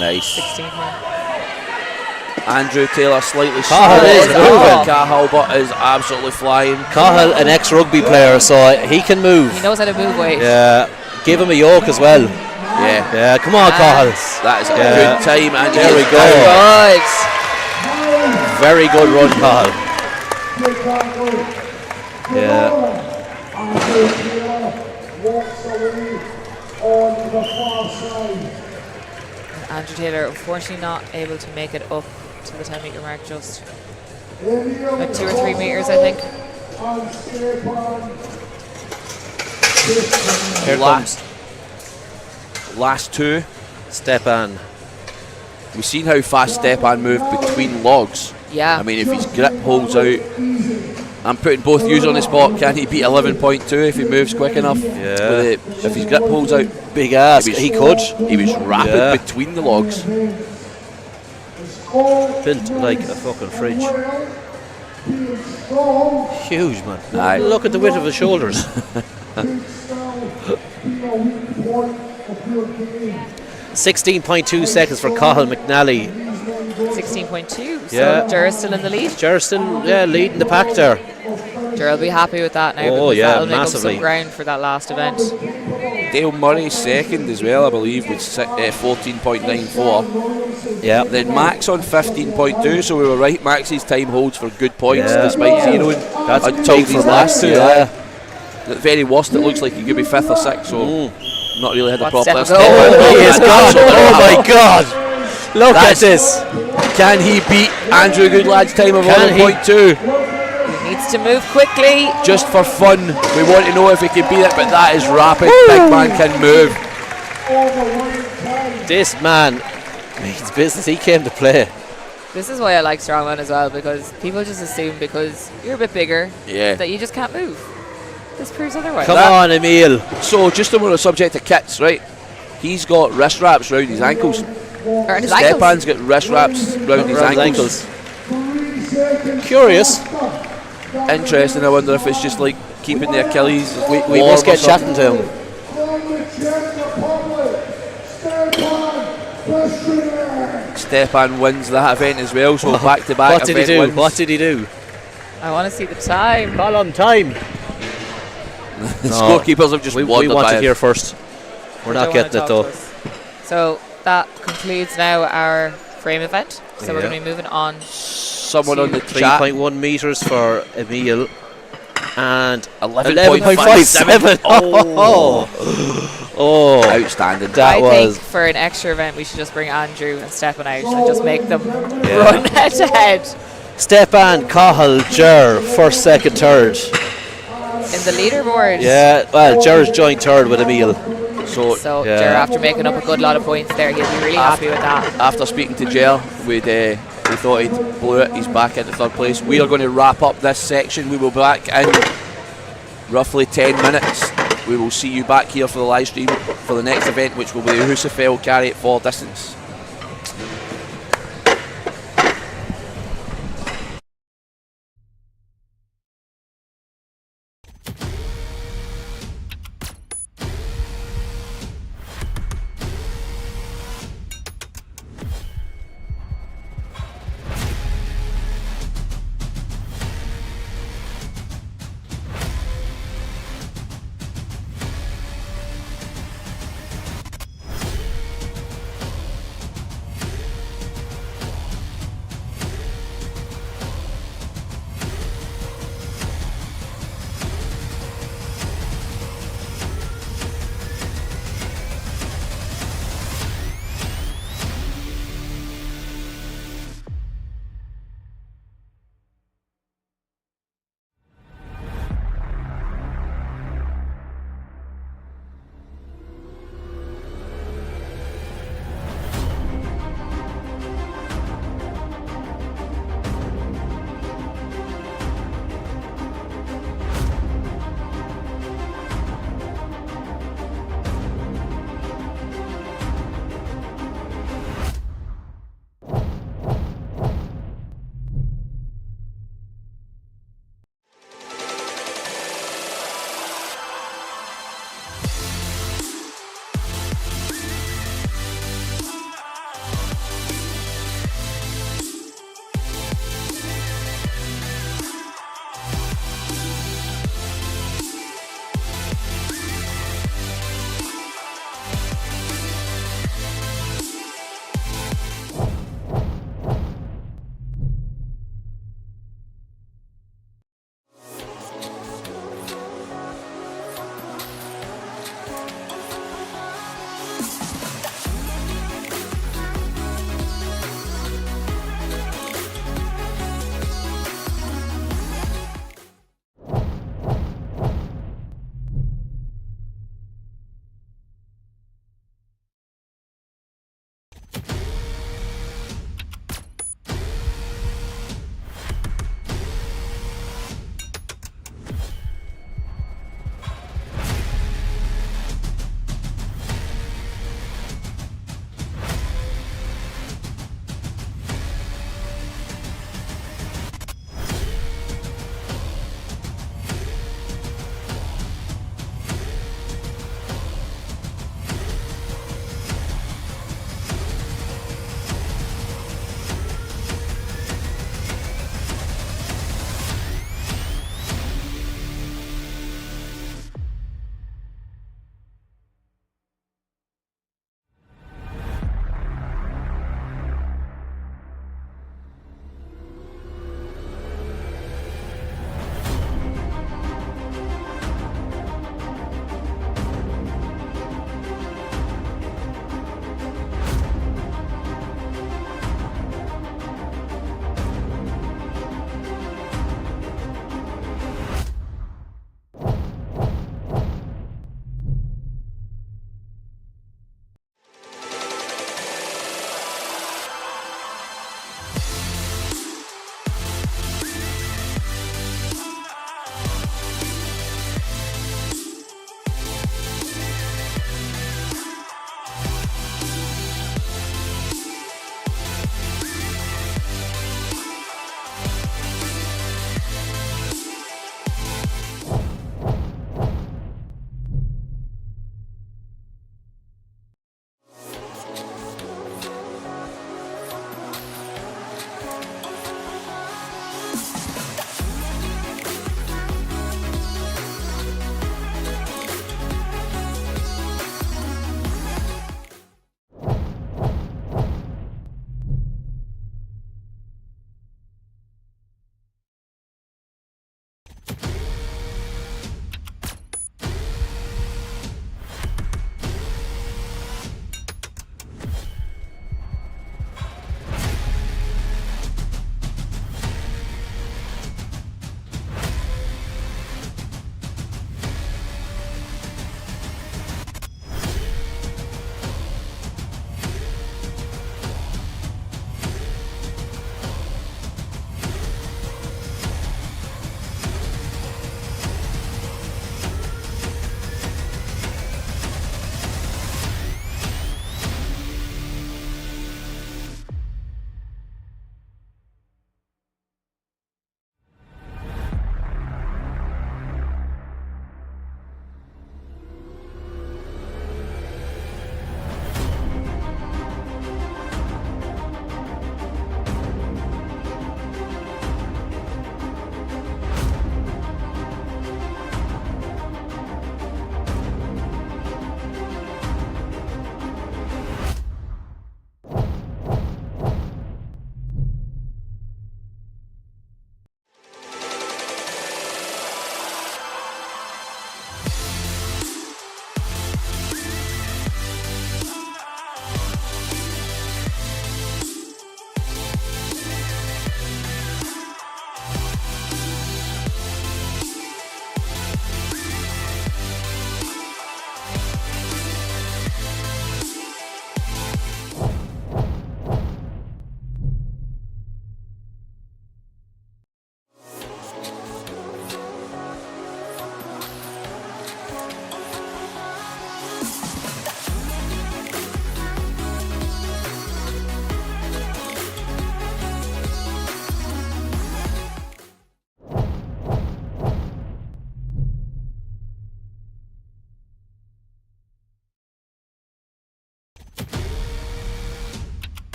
Nice. 16. Andrew Taylor slightly Cahill is moving. Cahill, but is absolutely flying. Cahill, an ex-rugby player, so he can move. He knows how to move weight. Yeah, give him a yoke as well. Yeah, come on, Cahill. That is a good time, and there we go. Good. Very good run, Cahill. Yeah. Andrew Taylor, unfortunately, not able to make it up to the 10 metre mark, just about 2 or 3 metres, I think. Here comes last two. Stepan. We've seen how fast Stepan moved between logs. Yeah. I mean, if his grip holds out, I'm putting both yous on the spot. Can he beat 11.2 if he moves quick enough? Yeah. If his grip holds out, big ass. He could. He was rapid between the logs. Built like a fucking fridge. Huge, man. Aye. Look at the width of his shoulders. 16.2 seconds for Cahill McNally. 16.2. So Yeah. Jer's still in the lead. Jer's still leading the pack there. Jer will be happy with that now. Oh, because yeah, that'll make up massively. some ground for that last event. Dale Murray second as well, I believe, with 14.94. Yeah. Then Max on 15.2, so we were right. Max's time holds for good points Yeah. despite zeroing. That's until big these for last Max, two. yeah. At the very worst, it looks like he could be 5th or 6th, so not really had the What's proper Steph- step. Oh, He is gone. Oh my God. Look at this. Can he beat Andrew Goodlad's time of Can he? 11.2? He needs to move quickly. Just for fun, we want to know if he can beat it, but that is rapid. Big man can move. This man means business. He came to play. This is why I like Strongman as well, because people just assume because you're a bit bigger that you just can't move. This proves otherwise. Come on, Emil. So, just on the subject of kits, right? He's got wrist wraps around his ankles. Around his Stepan's ankles. got wrist wraps around his ankles. Curious. Interesting. I wonder if it's just like keeping the Achilles. We must get chatting to him. Stepan wins that event as well, so back to back. What did he do? Wins. What did he do? I want to see the time. Call on time. The scorekeepers have just We wandered want by it it. here first. We're not getting it though. So that concludes now our frame event. So we're going to be moving on. Someone on the chat. 3.1 metres for Emil and 11.57. Oh, outstanding. That was. think for an extra event we should just bring Andrew and Stepan out and just make them run head to head. Stepan, Cahill, Jer, first, second, third. In the leaderboard. Yeah, well, Jer's joined third with Emil. So Ger, after making up a good lot of points there, he'll be really happy with that. after speaking to Ger, we thought he'd blew it. He's back into third place. We are going to wrap up this section. We will be back in roughly 10 minutes. We will see you back here for the live stream for the next event, which will be the Husafell Carry It Forward Distance.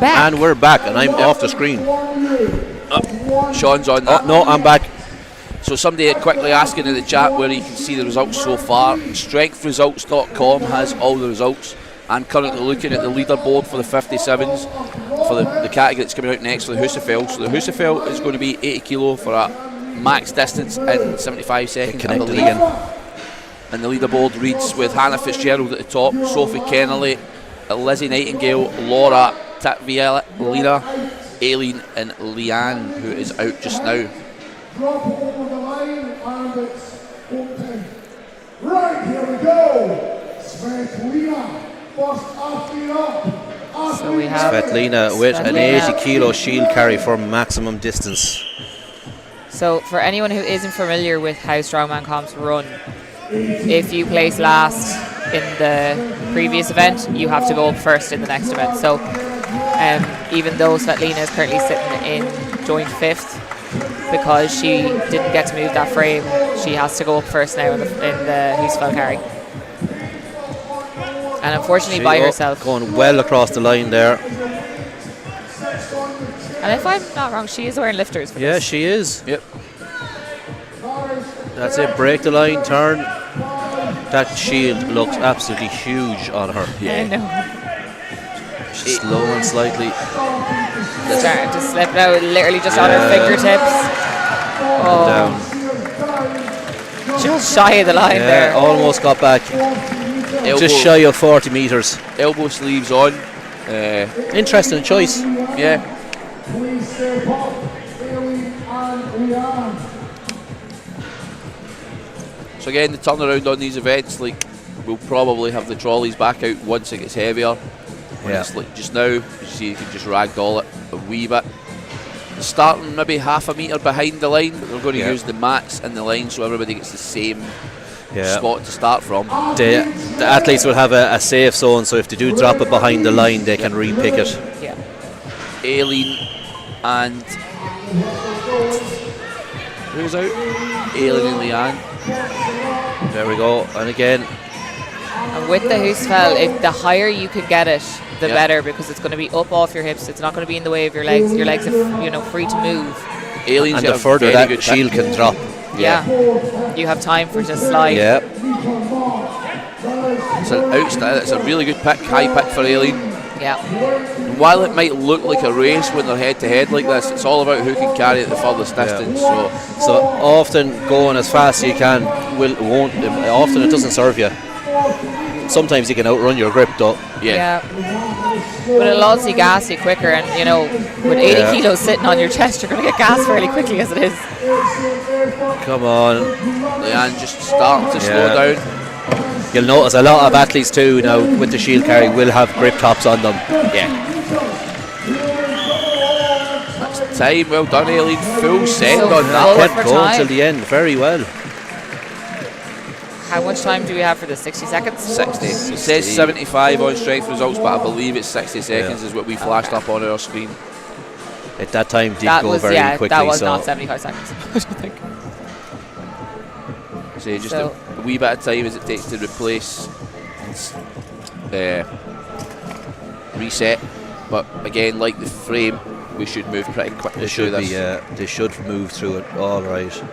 back. And we're back, and I'm off the screen. Sean's on that. Oh, no, I'm back. So somebody quickly asking in the chat where you can see the results so far. Strengthresults.com has all the results. I'm currently looking at the leaderboard for the 57s for the category that's coming out next for the Husafell. So the Husafell is going to be 80 kilo for a max distance in 75 seconds, I believe. And the leaderboard reads with Hannah Fitzgerald at the top, Sophie Kennelly, Lizzie Nightingale, Laura Tatvielina, Aileen and Leanne, who is out just now. Drop over the line and it's open. Right, here we go. Svetlina, first athlete up. So we have Svetlina with an 80 kilo shield carry for maximum distance. So for anyone who isn't familiar with how strongman comps run, if you place last in the previous event, you have to go up first in the next event. So even though Svetlina is currently sitting in joint 5th, because she didn't get to move that frame, she has to go up first now in the Husafell carry. And unfortunately by herself. Going well across the line there. And if I'm not wrong, she is wearing lifters for Yeah, this. she is. Yep. That's it, break the line, turn. That shield looks absolutely huge on her. I know. She's slowing slightly. Starting to slip now, literally just on her fingertips. Oh, Down. just shy of the line there. Almost got back. Just shy of 40 metres. Elbow sleeves on. Interesting choice. Yeah. Please step up, Aileen and Leanne. So again, the turnaround on these events, like, we'll probably have the trolleys back out once it gets heavier. It's like just now, you see you can just ragdoll it a wee bit. Starting maybe half a metre behind the line, but we're going to use the mats in the line so everybody gets the same spot to start from. The athletes will have a safe zone, so if they do drop it behind the line, they can re-pick it. Yeah. Aileen and who's out? Aileen and Leanne. There we go. And again, And with the Husafell, if the higher you can get it, the better, because it's going to be up off your hips. It's not going to be in the way of your legs. Your legs are, free to move. Aileen's and got the a further very that good shield pick. can drop. Yeah. You have time for it to slide. Yeah. It's a really good pick, high pick for Aileen. Yeah. And while it might look like a race when they're head to head like this, it's all about who can carry it the furthest distance. So often going as fast as you can won't. Often it doesn't serve you. Sometimes you can outrun your grip though. Yeah. But it'll also gas you quicker, and with 80 kilos sitting on your chest, you're going to get gas fairly quickly as it is. Come on. Leanne just starting to slow down. You'll notice a lot of athletes too now with the shield carry will have grip tops on them. Yeah. That's time. Well done, Aileen. Full send on that. Kept going till the end. Very well. How much time do we have for this? 60 seconds? 60. It says 75 on strength results, but I believe it's 60 seconds is what we flashed up on our screen. At that time did That go was very quickly. that was so not 75 seconds. I don't think. So just a wee bit of time as it takes to replace, reset. But again, like the frame, we should move pretty quickly through this. They should move through it. All right.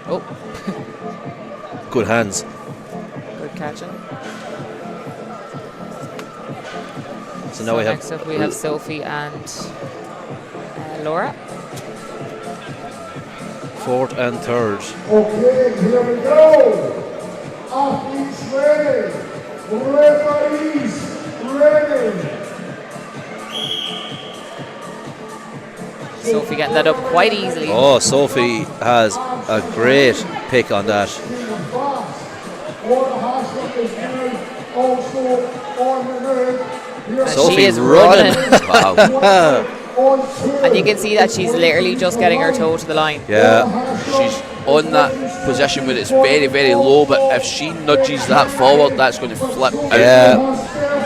Oh. Good hands. Good catching. So now we have next up we have Sophie and Laura. Fourth and third. Okay, here we go. Athletes ready. Referees ready. Sophie getting that up quite easily. Oh, Sophie has a great pick on that. And Sophie's she is running. Wow. And you can see that she's literally just getting her toe to the line. Yeah. She's on that position where it's very, very low, but if she nudges that forward, that's going to flip out.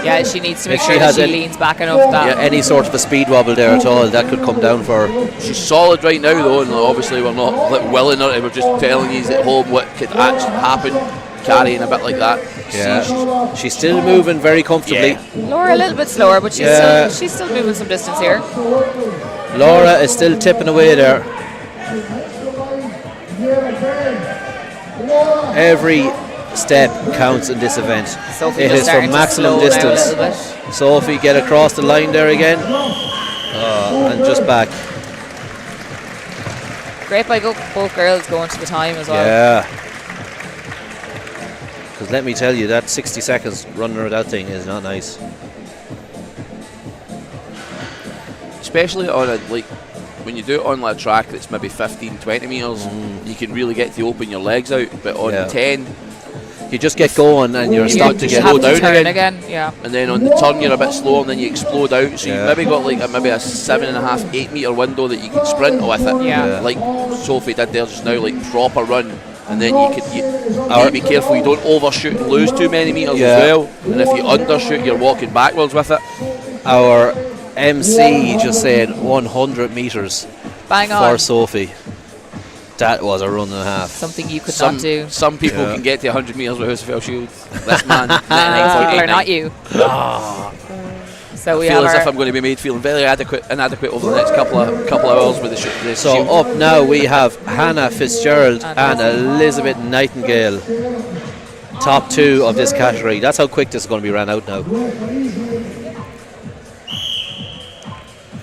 Yeah, she needs to make If sure she that has she any- leans back enough that Any sort of a speed wobble there at all, that could come down for her. She's solid right now, though, and obviously we're not willing her. We're just telling you at home what could actually happen. carrying a bit like that. Yeah, she's still moving very comfortably. Laura a little bit slower, but she's still moving some distance here. Laura is still tipping away there. Every step counts in this event. Sophie It is for maximum distance. Sophie, get across the line there again. And just back. Great by both girls going to the time as well. Yeah. Because let me tell you, that 60 seconds running around that thing is not nice. Especially on a, like, when you do it on a track that's maybe 15-20 metres, you can really get to open your legs out. But on 10, you just get going and you're stopped to get slow down turn again. Yeah. And then on the turn you're a bit slower and then you explode out. So you've maybe got like maybe a 7.5, 8 metre window that you can sprint with it. Yeah. Like Sophie did there just now, like proper run. And then you need to be careful you don't overshoot and lose too many metres as well. And if you undershoot, you're walking backwards with it. Our MC just said 100 metres Bang on. for Sophie. That was a run and a half. Something you could not do. Some people can get to 100 metres with Husafell Shield. This man, People are not you. So we I feel have as if I'm going to be made feeling very inadequate over the next couple of hours with the shield. So up now we have Hannah Fitzgerald and Elizabeth Nightingale, top two of this category. That's how quick this is going to be ran out now.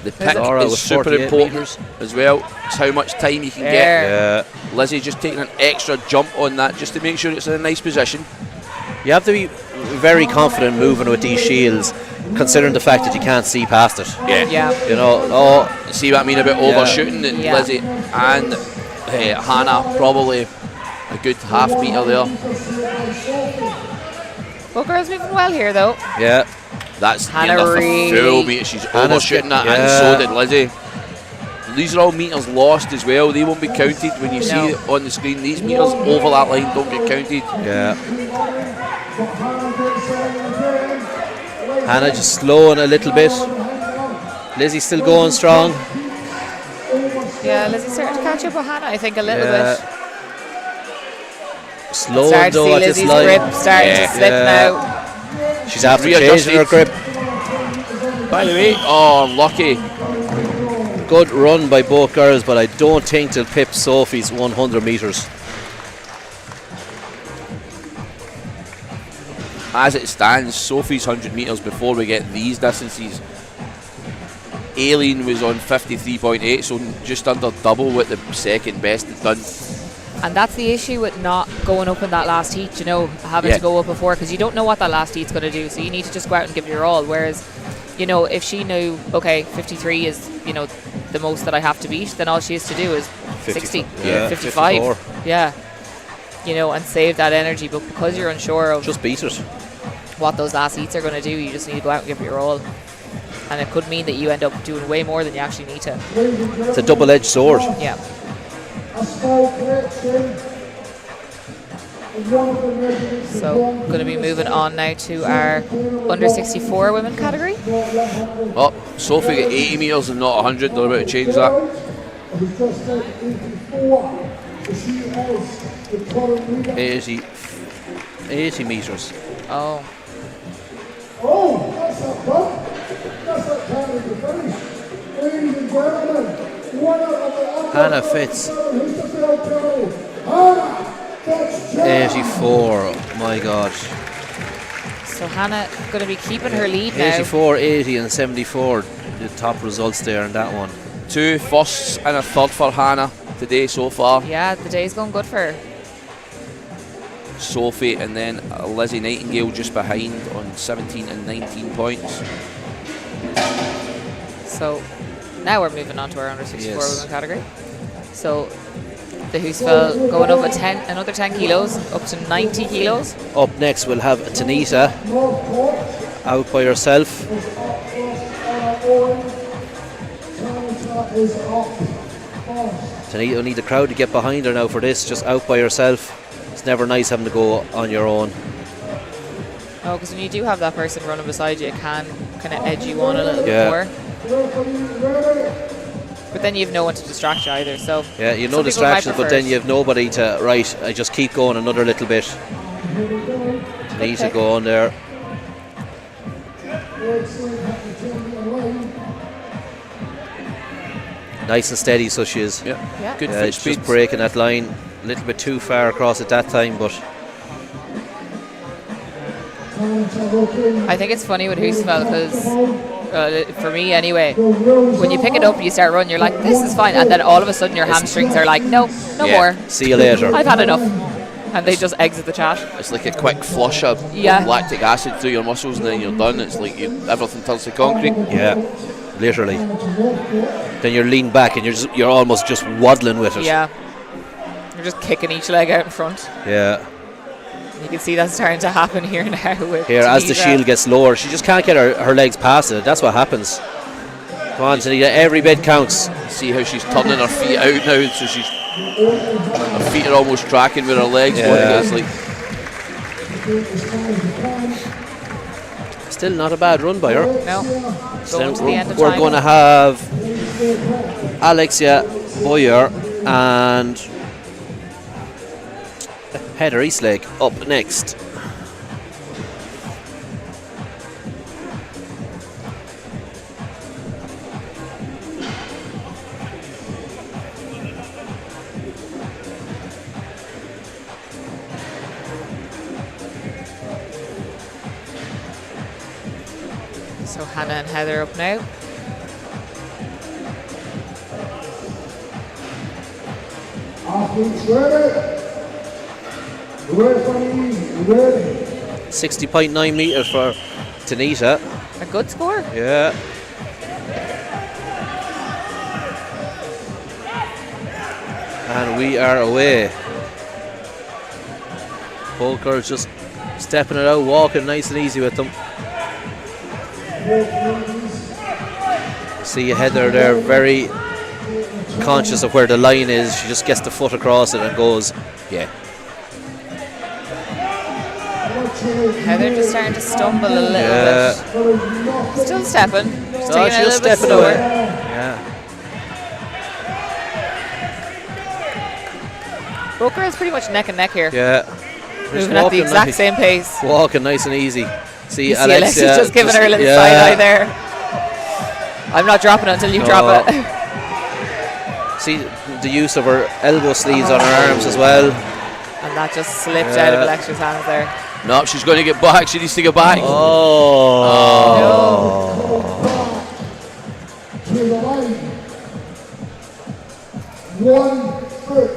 The pick Laura is with super 48 important metres. as well. It's how much time you can get. Yeah. Lizzie just taking an extra jump on that just to make sure it's in a nice position. You have to be very confident moving with these shields, considering the fact that you can't see past it. Yeah. You know, See what I mean about overshooting? That Yeah. Lizzie and Hannah probably a good half metre there. Both girls moving well here though. yeah. That's Hannah nearly really- for full metre. She's Hannah's overshooting that, getting- and so did Lizzie. These are all metres lost as well. They won't be counted when you see it on the screen. These metres over that line don't get counted. Yeah. Hannah just slowing a little bit. Lizzie still going strong. Yeah, Lizzie's starting to catch up with Hannah, I think, a little bit. Slowing Starting to though see at this Lizzie's line. grip starting to slip now. She's after Readjusted. changing her grip. By the way, lucky. Good run by both girls, but I don't think they'll pip Sophie's 100 metres. As it stands, Sophie's 100 metres before we get these distances. Aileen was on 53.8, so just under double what the second best had done. And that's the issue with not going up in that last heat, you know, having to go up before, because you don't know what that last heat's going to do, so you need to just go out and give it your all. Whereas, you know, if she knew, okay, 53 is, you know, the most that I have to beat, then all she has to do is 60, 55. 54. Yeah. You know, and save that energy, but because you're unsure of Just beat it. what those last heats are going to do, you just need to go out and give it your all. And it could mean that you end up doing way more than you actually need to. It's a double-edged sword. Yeah. So, going to be moving on now to our under 64 women category. Oh, Sophie got 80 metres and not 100. They're about to change that. 80 metres. Oh. Hannah Fitz. 84. My God. So Hannah going to be keeping her lead now. 84, 80 and 74. The top results there in that one. 2 firsts and a third for Hannah today so far. Yeah, the day's going good for her. Sophie and then Lizzie Nightingale just behind on 17 and 19 points. So now we're moving on to our under 64 Yes. women category. So the Husafell going up another 10 kilos, up to 90 kilos. Up next we'll have Tanita out by herself. Tanita will need the crowd to get behind her now for this, just out by herself. It's never nice having to go on your own. Oh, because when you do have that person running beside you, it can kind of edge you on a little bit more. But then you have no one to distract you either. So yeah, you have no some people might distractions, but prefer then you have nobody to, right, I just keep going another little bit. Tanita going there. Nice and steady, so she is. Yeah. Good Yeah, foot it's speed. just breaking that line a little bit too far across at that time, but I think it's funny with Husfeld because, for me anyway, when you pick it up, you start running, you're like, this is fine, and then all of a sudden your hamstrings are like, no more. see you later. I've had enough, and they just exit the chat. It's like a quick flush of lactic acid through your muscles, and then you're done. It's like everything turns to concrete. Yeah, literally. Then you're leaning back and you're almost just waddling with it. Yeah, you're just kicking each leg out in front. Yeah. You can see that's starting to happen here now. With Here, as the Tanita. shield gets lower, she just can't get her legs past it. That's what happens. Come on, Tanita, every bit counts. See how she's turning her feet out now, so her feet are almost tracking with her legs. Yeah. It's like Still not a bad run by her. No. So Going to the end of we're time. going to have Alexia Boyer and Heather Eastlake up next. So Hannah and Heather up now. Athletes ready. Ready. 60.9 metres for Tanita. A good score. Yeah. And we are away. Both girls just stepping it out, walking nice and easy with them. See Heather there, very conscious of where the line is. She just gets the foot across it and goes. Yeah. Heather just starting to stumble a little bit. Still stepping. Just taking it a she's little bit stepping slower. away. Yeah. Both girls pretty much neck and neck here. Yeah. Just Moving at the walking exact nice. same pace. Walking nice and easy. See You see Alexia Alexia's just giving her a little side eye there. I'm not dropping it until you drop it. See the use of her elbow sleeves on her arms as well. And that just slipped out of Alexia's hands there. no, she's going to get back. She needs to get back. To the line. 1 foot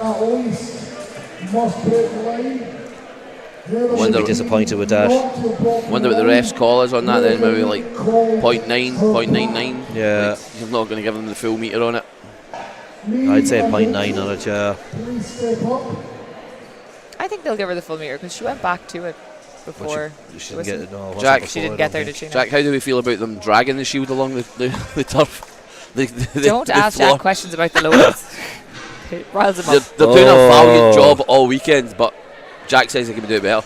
at least must break the line. Should be disappointed with that. Wonder what the refs call is on that then, maybe like 0.9, 0.99. Yeah. Like, you're not going to give them the full meter on it. I'd say 0.9 on it, yeah. Please step up. I think they'll give her the full meter because she went back to it before. She didn't get it. No, it wasn't Jack, before, She didn't I get don't there, think. did she? No? Jack, how do we feel about them dragging the shield along the turf? Don't ask floor? Jack questions about the loads. It riles him They're, up. they're doing a valiant job all weekend, but Jack says they can do it better.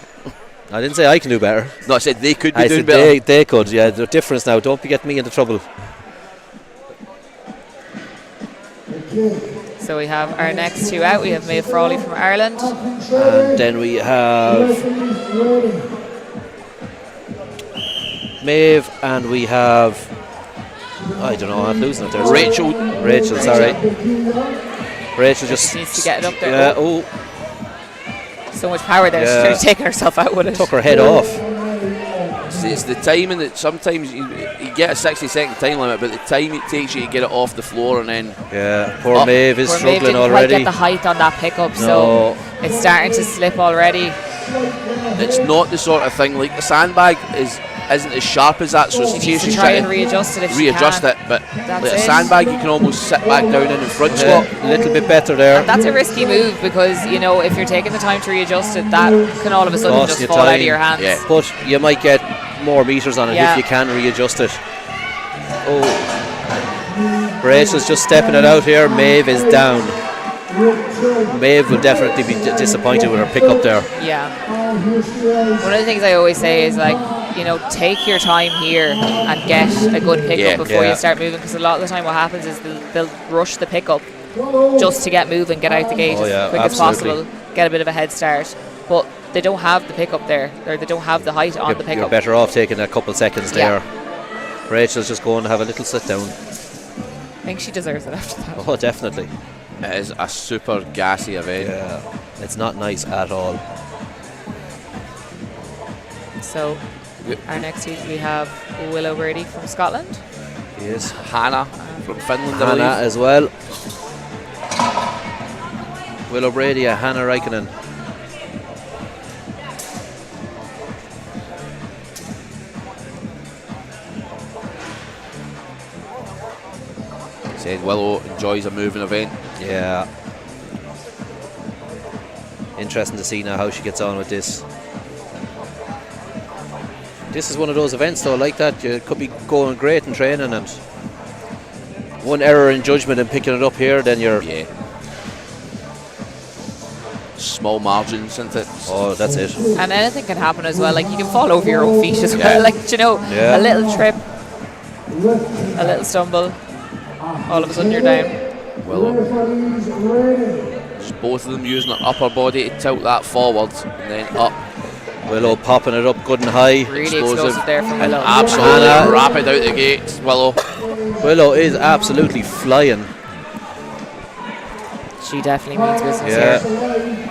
I didn't say I can do better. No, I said they could be I doing said better. they could, yeah. The difference now. Don't get me into trouble. So we have our next two out. We have Maeve Frawley from Ireland. And then we have Maeve, and we have, I don't know, I'm losing it there. Rachel, sorry. Rachel just Needs to get it up there. Yeah, oh, So much power there. Yeah. She's taking herself out with it. took her head off. It's the timing that sometimes you get a 60-second time limit, but the time it takes you to get it off the floor and then Yeah, poor Maeve is Where Maeve struggling didn't quite already. get the height on that pickup, No. so it's starting to slip already. it's not the sort of thing like the sandbag isn't as sharp as that, so She it's needs to she's try trying and to readjust it if readjust she can. it, but That's like a it. sandbag you can almost sit back down in front Yeah, squat. a little bit better there. That's a risky move because, you know, if you're taking the time to readjust it, that can all of a sudden Cost just you fall out of time. your hands. Yeah. But you might get more meters on it Yeah. if you can readjust it. Oh, Rachel's just stepping it out here. Maeve is down. Maeve will definitely be disappointed with her pickup there. Yeah. One of the things I always say is, like, you know, take your time here and get a good pickup Yeah. before Yeah. you start moving, because a lot of the time what happens is they'll rush the pickup just to get moving, get out the gate Oh, as yeah, quick absolutely. as possible. get a bit of a head start. But they don't have the pickup there, or they don't have the height on the pickup. You're better off taking a couple seconds there. Rachel's just going to have a little sit down. I think she deserves it after that. Oh, definitely. It is a super gassy event. Yeah, it's not nice at all. So, our next heat we have Willow Brady from Scotland. Yes. Hannah from Finland, I Hannah believe. as well. Willow Brady, Hannah Räikkönen. Said Willow enjoys a moving event. Yeah. Interesting to see now how she gets on with this. This is one of those events though like that. You could be going great in training, and one error in judgment and picking it up here, then you're... Yeah. Small margins, isn't it? Oh, that's it. And anything can happen as well. Like, you can fall over your own feet as well. Like, you know, a little trip, a little stumble, all of a sudden you're down. Willow. Just both of them using their upper body to tilt that forward and then up. Willow popping it up good and high. Really explosive there from And Willow. absolutely rapid out the gate, Willow. Willow is absolutely flying. She definitely means business Yeah. here.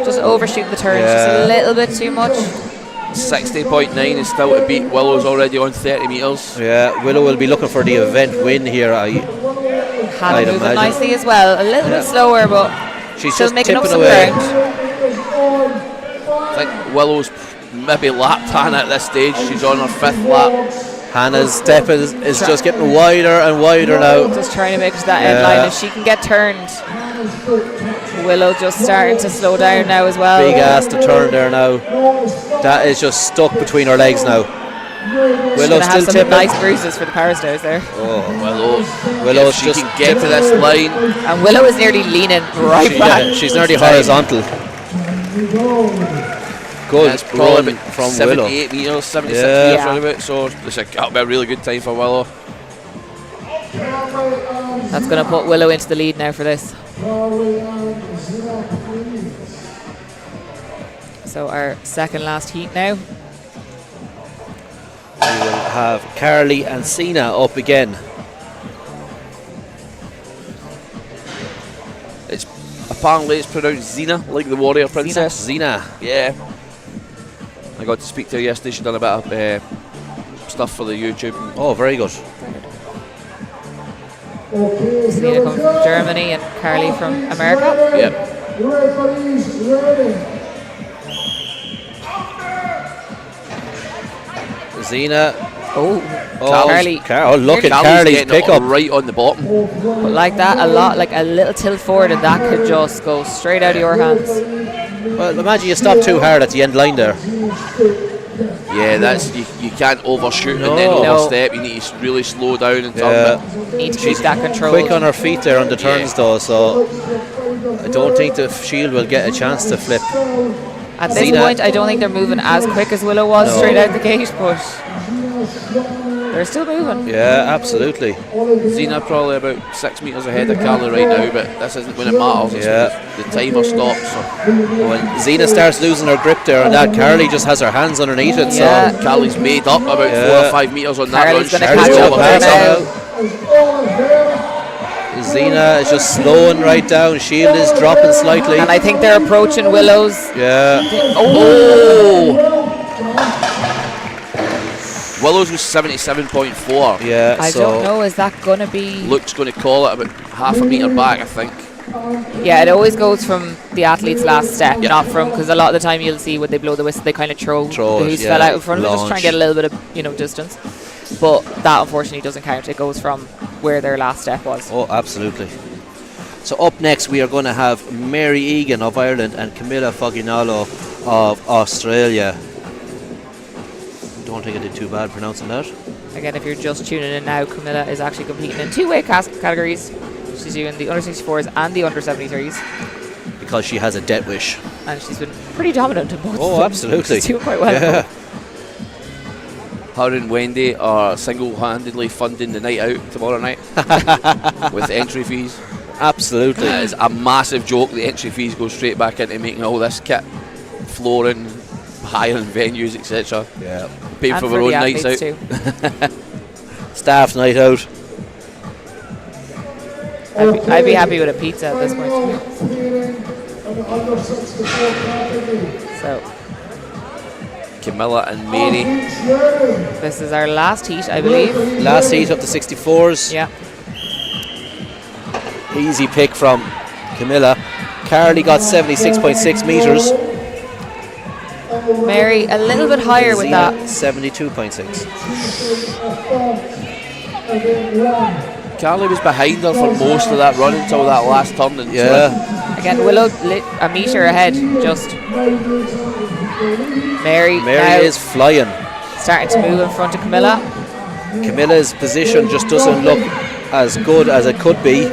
Just overshoot the turn just a little bit too much. 60.9 is still to beat. Willow's already on 30 metres. Yeah, Willow will be looking for the event win here. Hannah I'd moving imagine. nicely as well. A little bit slower, but she's still just making up tipping some away. ground. I think Willow's maybe lapped Hannah at this stage. She's on her 5th lap. Hannah's step is just getting wider and wider now. Just trying to make it to that end line. If she can get turned. Willow just starting to slow down now as well. Big ass to turn there now. That is just stuck between her legs now. Willow have still some tipping. nice bruises for the power stairs there. Willow's if she just can get to this line. And Willow is nearly leaning right back. Yeah, she's nearly horizontal. Good That's probably run about from 78 Willow. metres, 76 Yeah. metres round about. So that'll be a really good time for Willow. That's going to put Willow into the lead now for this. So our second last heat now. We will have Carly and Sina up again. Apparently it's pronounced Xena, like the warrior princess. Zina. Yeah. I got to speak to her yesterday. She's done a bit of stuff for the YouTube. Oh, very good. Selena coming from Germany and Carly from America. Yep. Zina. Oh, Carly. Look at Carly's Carly's getting pickup. it right on the bottom. but like that, a lot, like a little tilt forward, and that could just go straight out of your hands. Well, imagine you stop too hard at the end line there. Yeah, that's you can't overshoot and then No. overstep. You need to really slow down and turn it. Need to keep that control. Quick on her feet there on the turns though, so I don't think the shield will get a chance to flip. At this Zina. point, I don't think they're moving as quick as Willow was straight out the gate, but they're still moving. Yeah, absolutely. Xena probably about 6 metres ahead of Carly right now, but this isn't when it matters. It's Yeah. when the timer stops. So. When Zina starts losing her grip there, and that Carly just has her hands underneath it. Yeah. So Carly's made up about 4 or 5 metres on that Carly's run. gonna She's catch really up with her overtaken. now. Zina is just slowing right down. Shield is dropping slightly. And I think they're approaching Willow's. Yeah. Willow's was 77.4. Yeah. I so don't know, is that going to be... Luke's going to call it about half a metre back, I think. Yeah, it always goes from the athlete's last step, not from, because a lot of the time you'll see when they blow the whistle, they kind of throw it, who's yeah, fell out in front of them, just try launch. and get a little bit of, distance. But that unfortunately doesn't count. It goes from where their last step was. Oh, absolutely. So up next we are going to have Mary Egan of Ireland and Camilla Foginalo of Australia. Don't think I did too bad pronouncing that. Again, if you're just tuning in now, Camilla is actually competing in 2 weight categories. She's doing the under 64s and the under 73s. Because she has a debt wish. And she's been pretty dominant in both. Oh, absolutely. She's doing quite well. Yeah. Her and Wendy are single-handedly funding the night out tomorrow night with entry fees. Absolutely. It's a massive joke. The entry fees go straight back into making all this kit, flooring, hiring venues, etc. Yeah. Paying And for for their own the nights out. athletes too. Staff night out. I'd be happy with a pizza at this point. So Camilla and Mary. this is our last heat, I believe. Last heat up to 64s. Yeah. Easy pick from Camilla. Carly got 76.6 metres. Mary a little bit higher with that. 72.6. Carly was behind her for most of that run until that last turn. And Yeah. Again, Willow a metre ahead, just. Mary now Mary is flying. starting to move in front of Camilla. Camilla's position just doesn't look as good as it could be.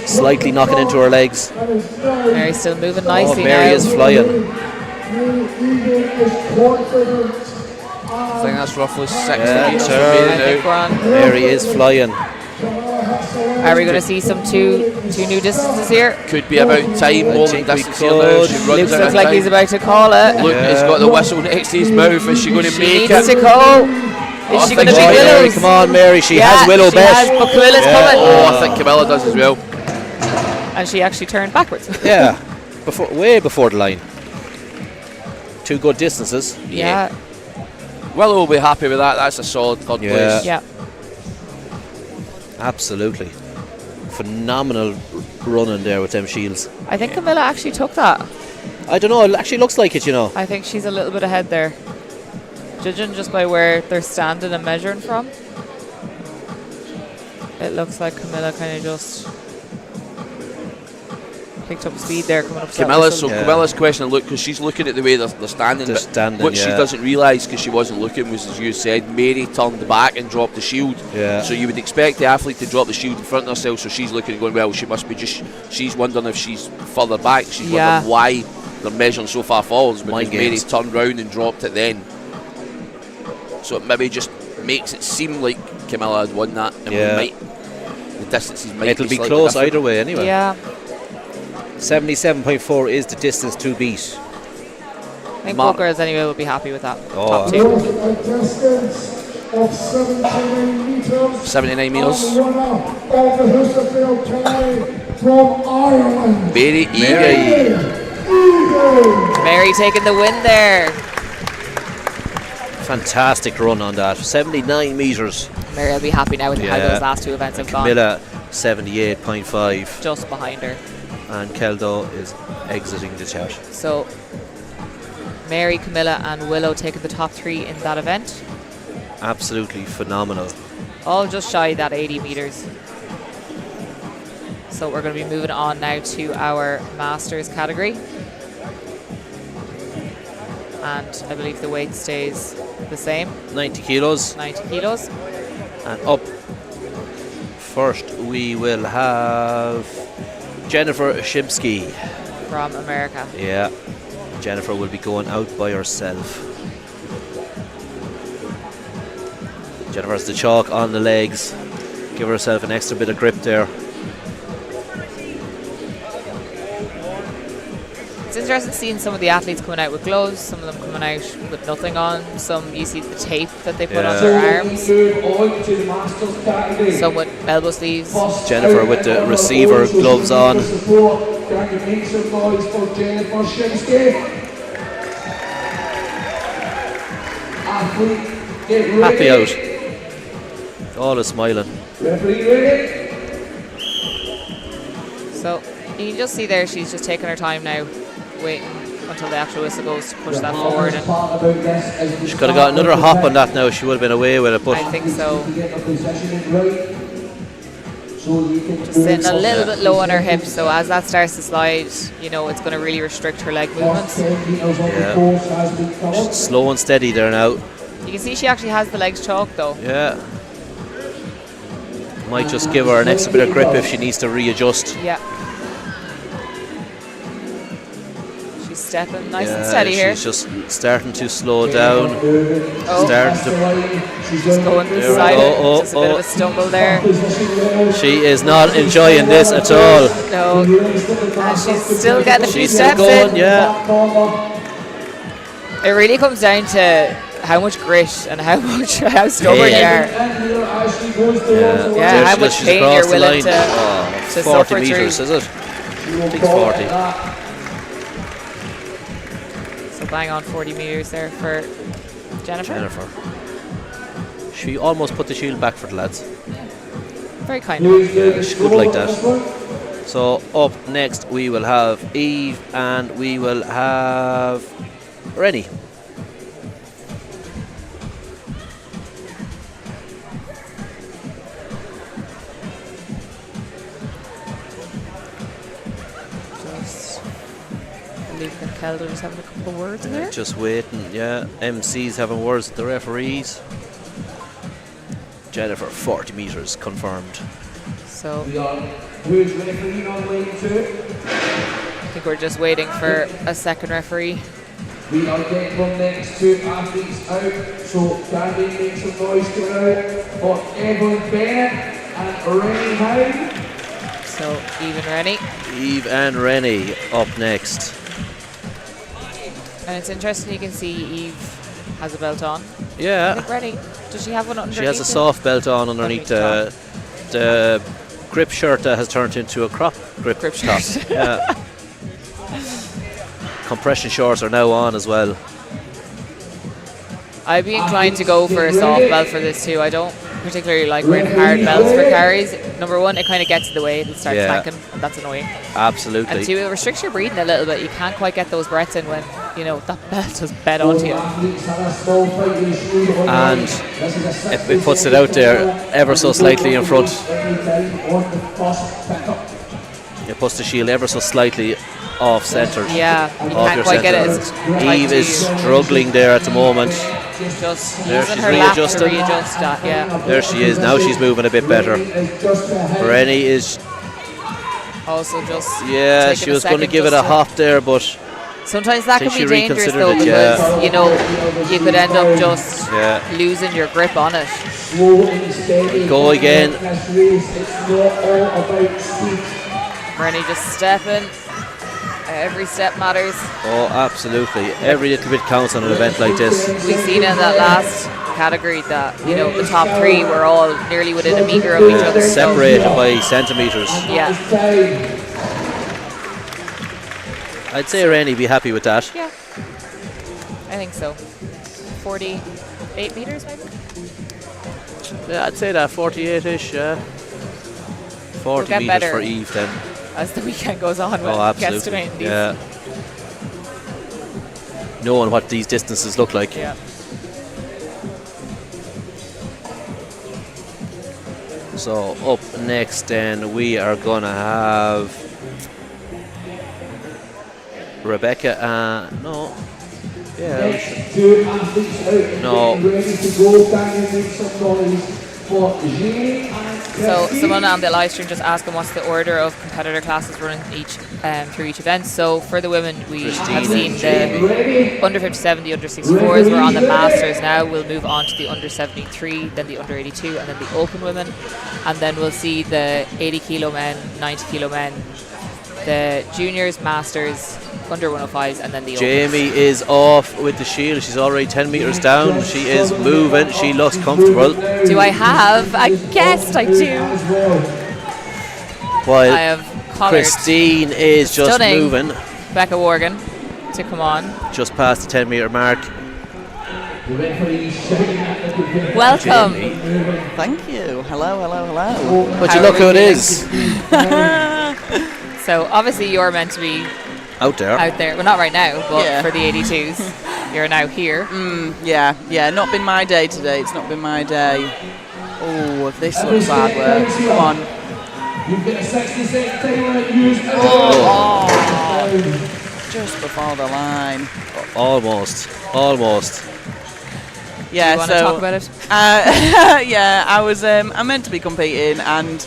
Slightly knocking into her legs. Mary's still moving Oh, nicely Mary now. is flying. I think that's roughly 60 Yeah, metres turn. for I Mary think now. we're on. Mary is flying. Are we going to see some two new distances here? Could be about time, I more think than we distance here now. could. She runs Luke out looks of like time. he's about to call it. Look, he's got the whistle next to his mouth. Is she going to She make needs it? to go. Oh, Is she I going to think be so. Mary, Willow's? come on, Mary. She Yeah, has Willow she has, bet. but Camilla's Yeah. coming. Oh, I think Camilla does as well. And she actually turned backwards. Yeah, way before the line. Two good distances. Yeah. Willow will be happy with that. That's a solid third Yeah. place. Yeah. Absolutely. Phenomenal running there with them shields. I think Camilla actually took that. I don't know, it actually looks like it, you know. I think she's a little bit ahead there. Judging just by where they're standing and measuring from, it looks like Camilla kind of just picked up speed there coming up to that Camilla's, whistle. so Camilla's questioning Luke because she's looking at the way they're standing. They're but standing, what she yeah. doesn't realise because she wasn't looking was, as you said, Mary turned back and dropped the shield. Yeah. So you would expect the athlete to drop the shield in front of herself. So she's looking and going, well, she must be just. She's wondering if she's further back. She's Yeah. wondering why they're measuring so far forwards because Mind Mary games. turned round and dropped it then. So it maybe just makes it seem like Camilla had won that, and Yeah. the distances might It'll be slightly close different. either way anyway. Yeah. 77.4 is the distance to beat. I think Mark. both girls anyway will be happy with that. Oh. Top two. A distance of 79 metres. 79 metres. And the winner of the Husserfield tie from Ireland. Mary Egan. Egan. Mary taking the win there. Fantastic run on that. 79 metres. Mary will be happy now with how Yeah. those last two events have gone. Camilla 78.5. Just behind her. And Keldo is exiting the chat. So Mary, Camilla and Willow taking the top three in that event. Absolutely phenomenal. All just shy of that 80 metres. So we're going to be moving on now to our Masters category. And I believe the weight stays the same, 90 kilos. 90 kilos. And up first we will have Jennifer Shimsky. From America. Yeah, Jennifer will be going out by herself. Jennifer has the chalk on the legs. Give herself an extra bit of grip there. It's interesting seeing some of the athletes coming out with gloves, some of them coming out with nothing on. Some you see the tape that they put on Yeah. their arms. Move on to the Masters category. Some with elbow sleeves. Jennifer with the receiver gloves on. Support. Can you make some noise for Jennifer Shimsky? Athlete, get ready. Happy out. All is smiling. Referee ready. So you can just see there she's just taking her time now, waiting until the actual whistle goes to push that forward. And She could have got another hop on that now. She would have been away with it, but I think so. Get the positioning right. So you can Just sitting a little bit low on her hips, so as that starts to slide, you know, it's going to really restrict her leg movements. She's slow and steady there now. You can see she actually has the legs chalked though. Yeah. Might just give her an extra bit of grip if she needs to readjust. Yeah. She's stepping nice and steady here. She's just starting to slow down. Starting to. Just going There we side. go. Just a bit of a stumble there. She is not enjoying this at all. No. And she's still getting a few She's still steps going, in. yeah. It really comes down to how much grit and how stubborn you are. Yeah, how much She's pain across you're the willing line. to 40 suffer metres, through. is it? I think it's 40. So bang on 40 metres there for Jennifer. She almost put the shield back for the lads. Very kind of her. Yeah, she's good like that. So up next we will have Eve and we will have Rennie. Just Luke and Kelder just having a couple of words in there. Just waiting, yeah. MC's having words with the referees. Jennifer, 40 metres confirmed. So Who's referee on lane 2? I think we're just waiting for a second referee. We are getting the next 2 athletes out, so can we make some noise coming out for Evan Bennett and Rennie Howe? So Eve and Rennie. Eve and Rennie up next. And it's interesting, you can see Eve has a belt on. I Yeah, think Rennie, does she have one underneath? she has a it? soft belt on underneath the grip shirt that has turned into a crop grip top. shirt. Yeah. Compression shorts are now on as well. I'd be inclined to go for a soft belt for this too. I don't particularly like wearing hard belts for carries. Number one, it kind of gets in the way, it starts clanking, and that's annoying. Absolutely. And two, it restricts your breathing a little bit. You can't quite get those breaths in when, you know, that belt just bed onto you. And it puts it out there ever so slightly in front. It puts the shield ever so slightly off centred. Yeah, you can't quite get it as tight Eve to is you. struggling there at the moment. Just There using she's her lap to readjusting. readjust that, yeah. There she is. Now she's moving a bit better. Rennie is, Also just yeah, taking she a was going to second give it a just hop there, but sometimes that think can be she dangerous reconsidered though, it, because yeah. you know you could end up just yeah. losing your grip on it. Go again. Rennie just stepping. Every step matters. Oh, absolutely. Every little bit counts on an event like this. We've seen in that last category that, you know, the top three were all nearly within a metre of each other. so- Separated by centimetres. Yeah. I'd say Rennie be happy with that. Yeah. I think so. 48 metres maybe? Yeah, I'd say that 48-ish. 40 get metres better. for Eve then. As the weekend goes on, Oh, we'll absolutely. guesstimate these. Yeah. Knowing what these distances look like. Yeah. So up next then we are going to have Rebecca. No. Yeah. we should- Two athletes out. No. Ready to go. Can you make some noise for Jamie and So Christine? someone on the live stream just asking what's the order of competitor classes running through each event. So for the women, we Christine have seen and the Ready? under 57, the under 64s. We're on the Masters now. We'll move on to the under 73, then the under 82, and then the Open women. And then we'll see the 80 kilo men, 90 kilo men, the juniors, Masters, under 105s, and then the Jamie is off with the shield. She's already 10 metres down. She is moving. She looks comfortable. Opens. Do I have a guest? I do. While I have collared Christine is just Stunning. moving Becca Worgan to come on. just past the 10 metre mark. Welcome. Thank you. Hello. But How you look are who we it is So obviously you're meant to be out there. out there. Well, not right now, but Yeah. for the 82s, you're now here. Yeah. Not been my day today. It's not been my day. Oh, if this looks hard work. Come on. You've got a 60-second time limit. Use it. Just before the line. Almost. Yeah. Do you want to talk about it? Yeah. I was. I'm meant to be competing, and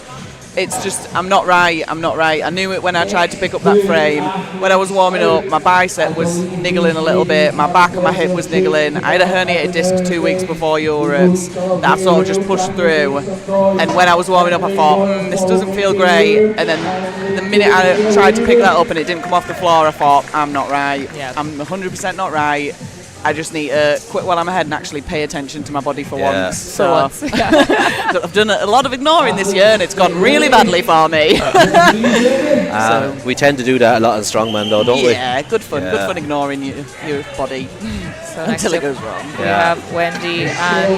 It's just, I'm not right. I knew it when I tried to pick up that frame. When I was warming up, my bicep was niggling a little bit, my back and my hip was niggling. I had a herniated disc 2 weeks before Europe's that I sort of just pushed through. And when I was warming up, I thought, this doesn't feel great. And then the minute I tried to pick that up and it didn't come off the floor, I thought, I'm not right. Yeah. I'm 100% not right. I just need to quit while I'm ahead and actually pay attention to my body for once. For once. I've done a lot of ignoring this year and it's gone really badly for me. We tend to do that a lot in Strongman though, don't we? Yeah, good fun ignoring your body So next until it up goes wrong. we have Wendy and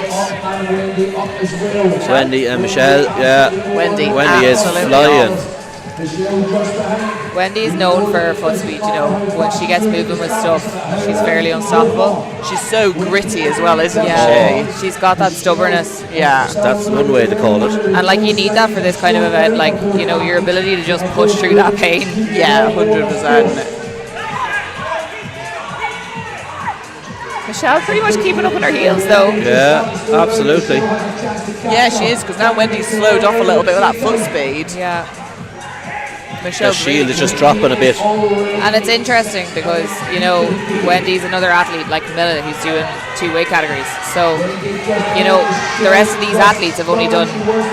Wendy and Michelle, yeah. Wendy is absolutely flying. off. Wendy's known for her foot speed, you know. When she gets moving with stuff, she's fairly unstoppable. She's so gritty as well, isn't Yeah, she? she's got that stubbornness. Yeah. That's one way to call it. And like, you need that for this kind of event, like, you know, your ability to just push through that pain. Yeah, 100%. Michelle pretty much keeping up on her heels though. Yeah, absolutely. Yeah, she is, because now Wendy's slowed off a little bit with that foot speed. Yeah. The Michelle's shield really is just dropping a bit. And it's interesting because, you know, Wendy's another athlete like Camilla who's doing 2 weight categories. So, you know, the rest of these athletes have only done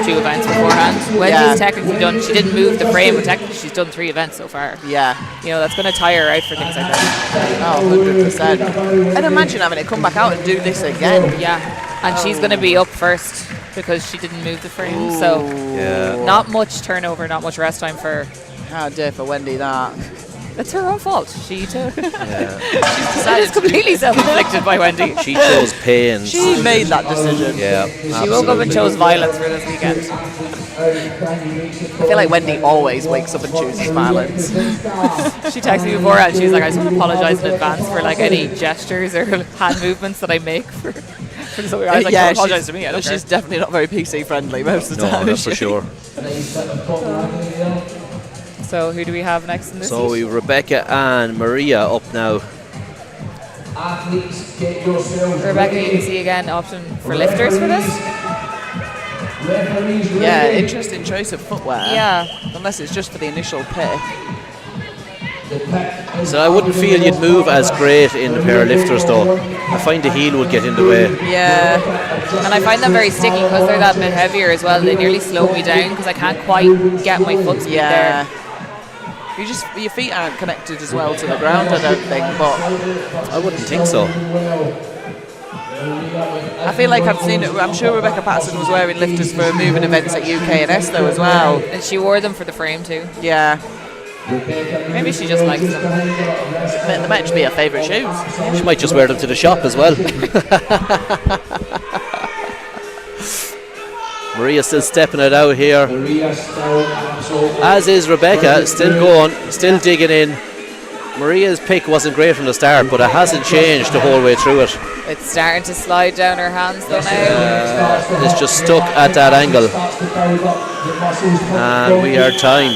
2 events beforehand. Wendy's technically done, she didn't move the frame, but technically she's done 3 events so far. Yeah. You know, that's going to tire her out for things like that. Oh, 100%. And imagine having it come back out and do this again. Yeah. And she's going to be up first because she didn't move the frame. So, not much turnover, not much rest time for her. How dare for Wendy that. It's her own fault. She took. That is completely self-inflicted by Wendy. She chose pain. She made that decision. Yeah, She woke up and chose violence for this weekend. I feel like Wendy always wakes up and chooses violence. She texted me before and she was like, I just want to apologise in advance for like any gestures or hand movements that I make for something. I was like, don't apologise to me. I don't she's care. definitely not very PC friendly most of the time. No, that's for sure. So who do we have next in this? So we Rebecca and Maria up now. Athletes, get yourselves Rebecca, ready. you can see again option for lifters for this. Referees Yeah, ready. interesting choice of footwear. Yeah. Unless it's just for the initial pick. The pick is So I wouldn't feel you'd move as great in the pair of lifters though. I find the heel would get in the way. Yeah. And I find them very sticky because they're that bit heavier as well. They nearly slow me down because I can't quite get my foot speed Yeah. there. Your feet aren't connected as well to the ground, I don't think, but I wouldn't think so. I feel like I've seen it. I'm sure Rebecca Patterson was wearing lifters for moving events at UKNS though as well. And she wore them for the frame too. Yeah. Maybe she just likes them. They might just be her favourite shoes. She might just wear them to the shop as well. Maria's still stepping it out here. As is Rebecca, still going, still digging in. Maria's pick wasn't great from the start, but it hasn't changed the whole way through it. It's starting to slide down her hands though now. It's just stuck at that angle. And we are time.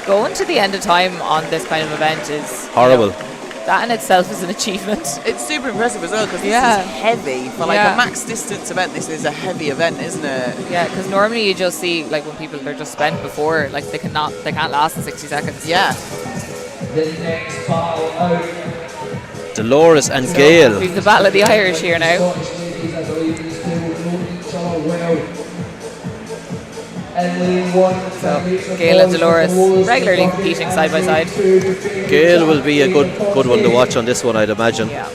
Going to the end of time on this kind of event is Horrible. that in itself is an achievement. It's super impressive as well because this Yeah. is heavy. For like Yeah. a max distance event, this is a heavy event, isn't it? Yeah, because normally you just see like when people are just spent before, like they can't last in 60 seconds. Yeah. the next battle out. Dolores and Gail. We've the Battle of the Irish here now. Scottish ladies, I believe these two know each other well. In lane one, So Gail and Dolores regularly competing side by side. Gail will be a good one to watch on this one, I'd imagine. Yeah.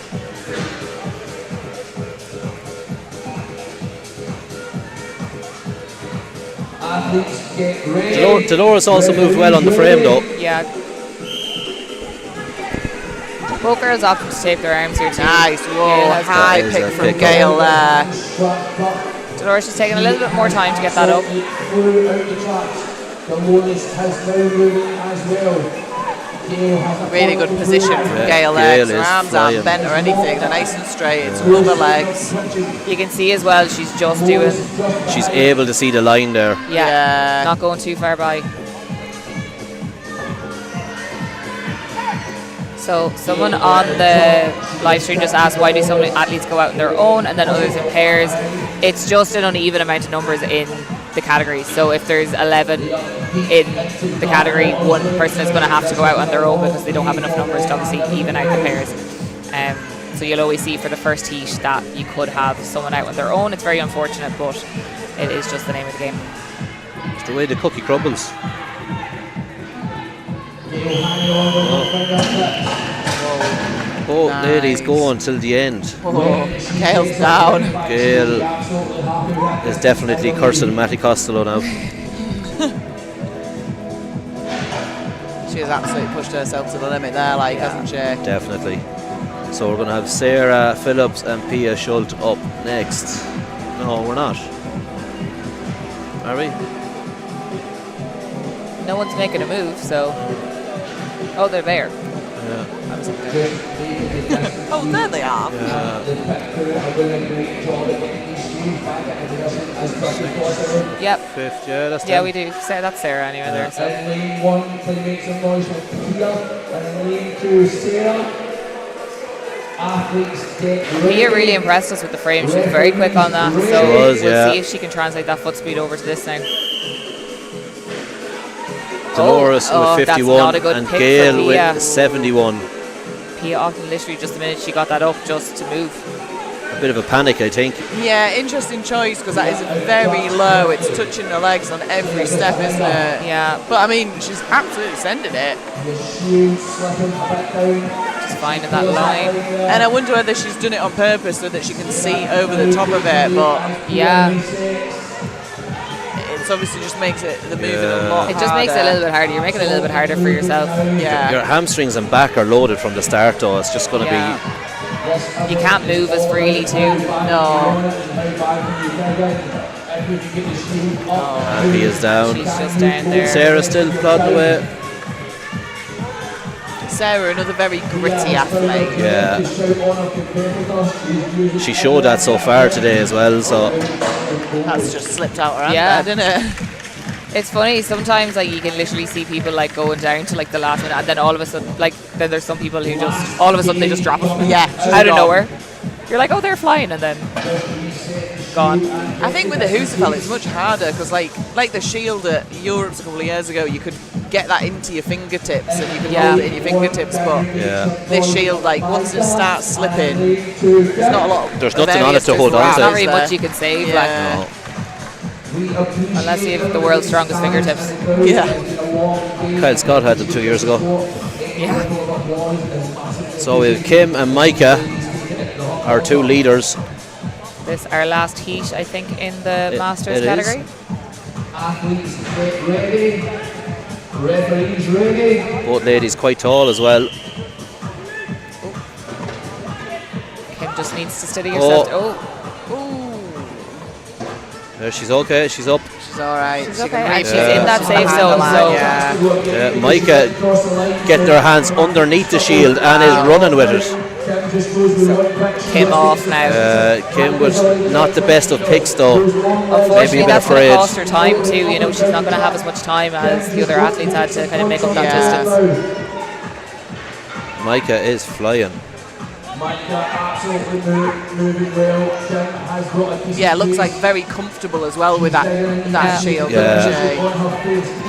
Athletes, get ready. Dolores also moved well on the frame though. Yeah. Both girls opted to tape their arms here too. Nice. Whoa. Gail has High There's pick a from pick Gail there. Dolores is taking a little bit more time to get that up. Out the tracks. Dolores has now moving as well. Gail has a Really good position from Gail there. Gail Her is arms flying. aren't bent or anything. They're nice and straight. It's with the legs. You can see as well she's just doing, She's able to see the line there. Yeah. not going too far by. So someone on the live stream just asked why do some athletes go out on their own and then others in pairs. It's just an uneven amount of numbers in the categories. So if there's 11 in the category, one person is going to have to go out on their own because they don't have enough numbers to obviously even out the pairs. So you'll always see for the first heat that you could have someone out on their own. It's very unfortunate, but it is just the name of the game. It's the way the cookie crumbles. Oh, Nice. ladies, go on till the end. Oh, Gail's down. Gail is definitely cursing Matty Costello now. She has absolutely pushed herself to the limit there, like, hasn't she? Definitely. So we're going to have Sarah Phillips and Pia Schult up next. No, we're not. Are we? No one's making a move, so... Oh, they're there. Yeah. I was up there. Oh, there they are. Yep. Fifth, yeah, that's Yeah, them. we do. That's Sarah anyway there. So. And lane 1, can you make some noise for Pia? And lane 2, Sarah. Athletes get Pia really impressed us with the frame. She was very quick on that. So was, we'll yeah. see if she can translate that foot speed over to this now. Dolores Oh, with that's 51 not a good and pick Gail for Pia. with 71. Pia often literally just the minute she got that up just to move. A bit of a panic, I think. Yeah, interesting choice because that is very low. It's touching her legs on every step, isn't it? Yeah. But I mean, she's absolutely sending it. Just finding that line. And I wonder whether she's done it on purpose so that she can see over the top of it. But Yeah. it's obviously just makes it the moving a lot It just makes it a little bit harder. You're making it a little bit harder for yourself. Yeah. Your hamstrings and back are loaded from the start, though. It's just going to Yeah. You can't move as freely too. No. be. Pia's down. She's just down there. Sarah still plodding away. Sarah, another very gritty athlete. Yeah. She showed that so far today as well, so That's just slipped out her hand Yeah. there, didn't it? It's funny, sometimes like you can literally see people like going down to like the last minute and then all of a sudden like then there's some people who just all of a sudden they just drop it. Yeah, Out of nowhere. You're like, oh, they're flying and then gone. I think with the Husafell it's much harder because like the shield at Europe's a couple of years ago, you could get that into your fingertips and you could hold it in your fingertips, but yeah. this shield, like once it starts slipping, there's not a lot of There's nothing on it to hold on There's to. not really much you can save, Yeah. like, No. unless you have the world's strongest fingertips. Yeah. Kyle Scott had them 2 years ago. Yeah. So we have Kim and Micah, our two leaders. This our last heat, I think, in the Masters it is. category. Athletes get ready. Referees ready. Both ladies quite tall as well. Kim just needs to steady yourself. Oh, There, she's okay, she's up. She's alright. she's okay. And she's in that safe zone, so Yeah. Micah getting her hands underneath the shield and is running with it. Kim off now. Kim was not the best of picks though. Maybe Unfortunately, a bit that's going afraid. to cost her time too. You know, she's not going to have as much time as the other athletes had to kind of make up that distance. Micah is flying. Yeah, looks like very comfortable as well with that shield. Yeah. doesn't she?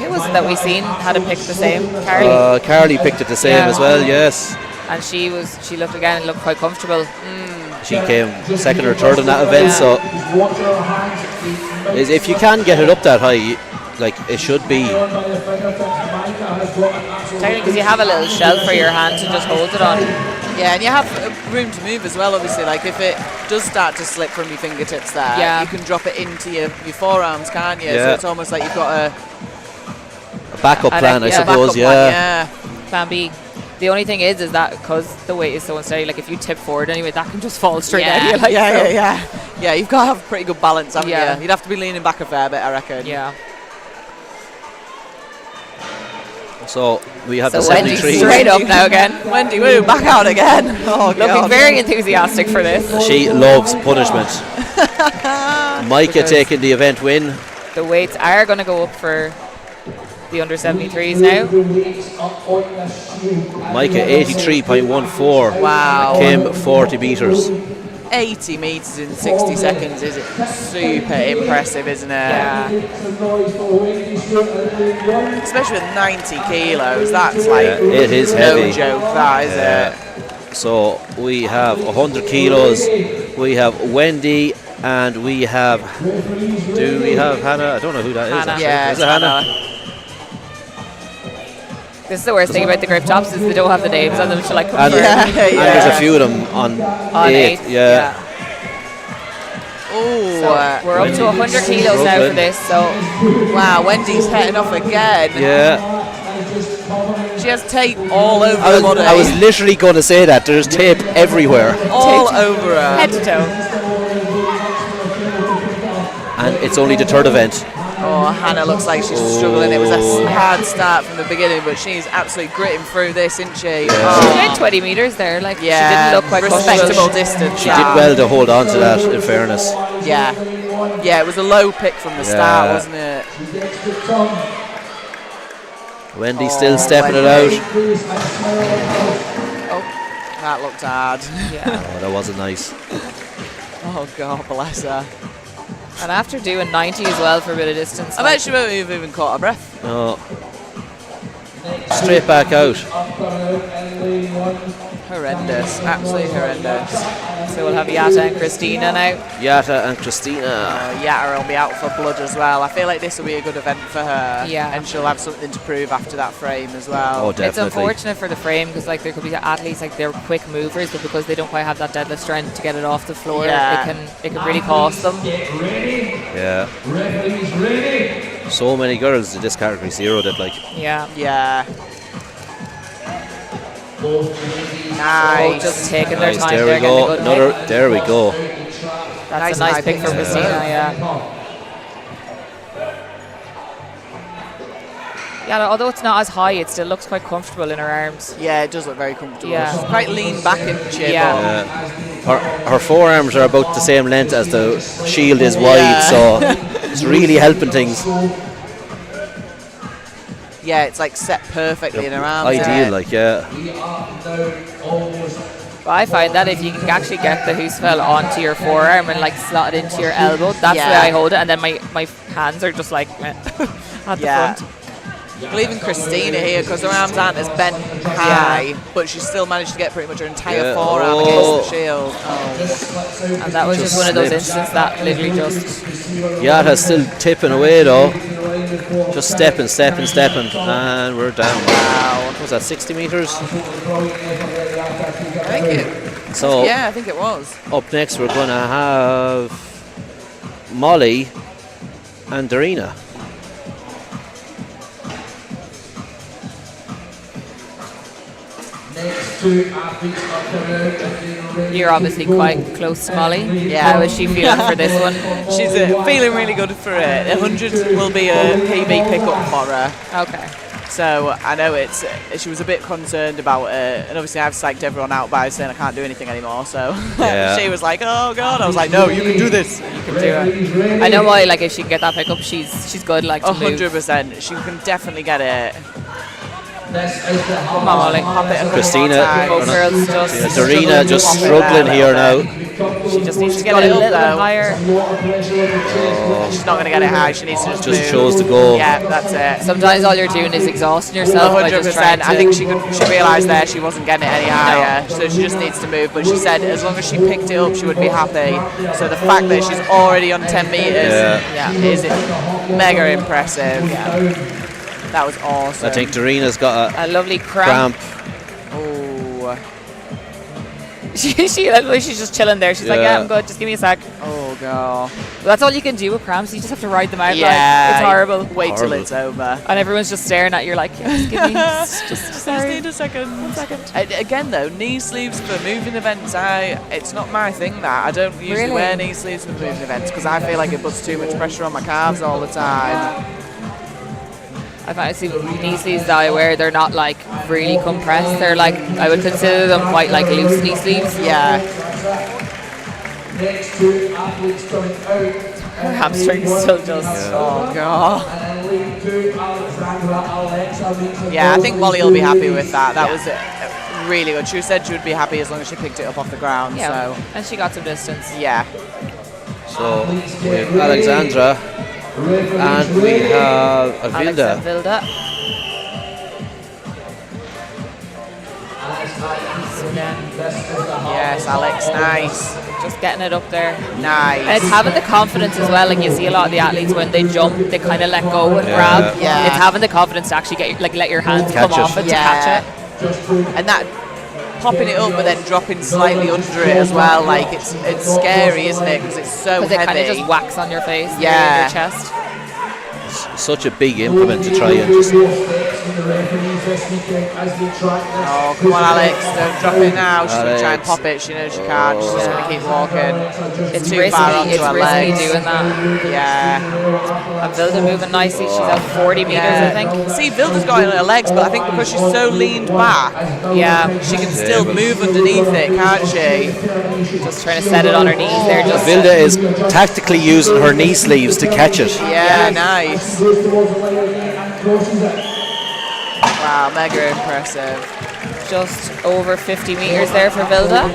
Who was it that we seen had a pick the same? Carly. Carly picked it the same Yeah. as well, yes. And she looked again and looked quite comfortable. She came second or third in that event, so if you can get it up that high, like it should be. Technically, because you have a little shelf for your hand to just hold it on. Yeah, and you have room to move as well, obviously. Like if it does start to slip from your fingertips there, you can drop it into your forearms, can't you? Yeah. So it's almost like you've got A backup plan, I yeah. suppose, backup yeah. plan, yeah. Plan B. The only thing is that because the weight is so unsteady, like if you tip forward anyway, that can just fall straight out of you. Like, so. Yeah, you've got to have pretty good balance, haven't Yeah. you? You'd have to be leaning back a fair bit, I reckon. Yeah. So we have So the Wendy's 73. straight up now again. Wendy Woo, back out again. Oh, Looking God. very enthusiastic for this. She loves punishment. Micah taking the event win. The weights are going to go up for the under 73s now. Micah 83.14. Wow. Kim 40 meters. 80 metres in 60 seconds is super impressive, isn't it? Yeah. Especially with 90 kilos, that's like it is no heavy. joke, that is it. So we have 100 kilos. We have Wendy, and we have. Do we have Hannah? I don't know who that is. Hannah. actually. Yeah, Is it Hannah? This is the worst thing about the grip tops is they don't have the names on them to like confirm. And, and there's a few of them on 8. 8. Yeah. Oh, So we're up to 100 kilos now for this. So wow, Wendy's heading off again. Yeah. She has tape all over I her body. was literally going to say that. There's tape everywhere. all over her. head to toe. And it's only the third event. Oh, Hannah looks like she's struggling. It was a hard start from the beginning, but she's absolutely gritting through this, isn't she? She did 20 meters there. Like Yeah, she didn't look quite respectable comfortable. distance. She did well to hold on to that, in fairness. Yeah, yeah, it was a low pick from the start, wasn't it? Wendy still stepping it out. Oh, that looked hard. Yeah. Oh, that wasn't nice. Oh God, bless her. And after doing 90 as well for a bit of distance. I bet she won't have even caught her breath. No. Straight back out. Horrendous, absolutely horrendous. So we'll have Yata and Christina now. Yata and Christina. Yata will be out for blood as well. I feel like this will be a good event for her. Yeah. And she'll have something to prove after that frame as well. Oh, It's definitely. unfortunate for the frame because like there could be athletes like they're quick movers, but because they don't quite have that deadlift strength to get it off the floor, Yeah. it can really cost them. Yeah. So many girls in this category zeroed it, like. Yeah. Yeah. Oh, Nice. just taking their Nice, time there there, we getting a go. good Another. pick. There we go. That's Nice a nice high pick pick for there. Christina, yeah. Yeah, although it's not as high, it still looks quite comfortable in her arms. Yeah, it does look very comfortable. Yeah. She's quite lean back in the Yeah. Her forearms are about the same length as the shield is wide, so it's really helping things. Yeah, it's like set perfectly in her arms. Ideal, like, yeah. But I find that if you can actually get the Husfeld onto your forearm and like slot it into your elbow, that's the way I hold it, and then my hands are just like at the front. Well, even Christina here, because her arms aren't as bent high, but she still managed to get pretty much her entire forearm against the shield. Oh. And that was just one of those instances that literally just... Yata's still tipping away though. Just stepping, and we're down. Wow. What was that, 60 metres? I think it... So Yeah, I think it was. up next we're going to have Molly and Darina. You're obviously quite close to Molly. Yeah. How is she feeling for this one? She's feeling really good for it. 100 will be a PB pickup for her. Okay. So I know she was a bit concerned about it, and obviously I've psyched everyone out by saying I can't do anything anymore. So she was like, "Oh God!" I was like, "No, you can do this. You can do it." I know Molly. Like if she can get that pickup, she's good. Like to move. 100%. She can definitely get it. Come on, Molly. Pop it a couple Christina, more times. Both girls just Darina just struggling here now. She just needs to get got it a it up little bit though. higher. She's not going to get it high. She needs to just Just move. chose to go. Yeah, that's it. Sometimes all you're doing is exhausting yourself by just trying 100%. to... I think she realised there she wasn't getting it any higher, so she just needs to move. But she said as long as she picked it up, she would be happy. So the fact that she's already on 10 metres is mega impressive. Yeah. That was awesome. I think Darina's got a lovely cramp. Oh. She's just chilling there. She's like, yeah, I'm good. Just give me a sec. Oh god. But that's all you can do with cramps. You just have to ride them out. Yeah. Like, it's horrible. Wait till it's over. And everyone's just staring at you like, yeah, just give me just sorry. Need a second. 1 second. Again though, knee sleeves for moving events, it's not my thing that. I don't usually wear knee sleeves for moving events because I feel like it puts too much pressure on my calves all the time. I find knee sleeves that I wear, they're not like really compressed. They're like, I would consider them quite like loose knee sleeves. Yeah. Next two athletes coming out. Her hamstrings still just... Oh god. And then lead two, Alexandra Alexa. Yeah, I think Molly will be happy with that. That was really good. She said she would be happy as long as she picked it up off the ground. Yeah, So and she got some distance. yeah. So we have Alexandra and we have Alex Avilda. and Vilda. So then Yes, Alex, nice. just getting it up there. Nice. And it's having the confidence as well. Like you see a lot of the athletes when they jump, they kind of let go and grab. Yeah. It's having the confidence to actually get let your hands Catch come it. off it to catch it. And that popping it up but then dropping slightly under it as well, like it's scary, isn't it? Because it's so Because it kind of heavy. just whacks on your face, Yeah. your chest. Such a big implement to try and just. Oh, come on, Alex, don't drop it now. She's going to try and Alex. pop it. She knows she can't. She's just going to keep walking. It's too risky. far onto It's her risky legs. doing that. Yeah. And Vilda moving nicely. She's at 40 meters, I think. See, Vilda's got it on her legs, but I think because she's so leaned back, Yeah, she can still move underneath it, can't she? just trying to set it on her knees there. Just Avilda is tactically using her knee sleeves to catch it. Yeah, nice. Wow, mega impressive. just over 50 meters there for Vilda.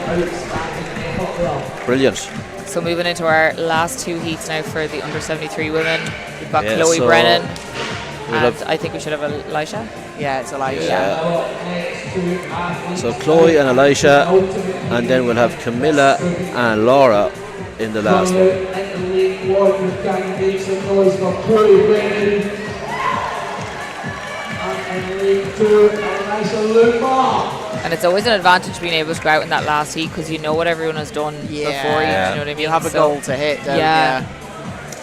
Brilliant. So moving into our last two heats now for the under 73 women. We've got Yeah, Chloe so Brennan, we'll and have- I think we should have Elisha. Yeah, it's Elijah. So Chloe and Elisha, and then we'll have Camilla and Laura in the last one. And it's always an advantage being able to go out in that last heat because you know what everyone has done before you. Do you know what I mean? You have a goal to hit, don't Yeah.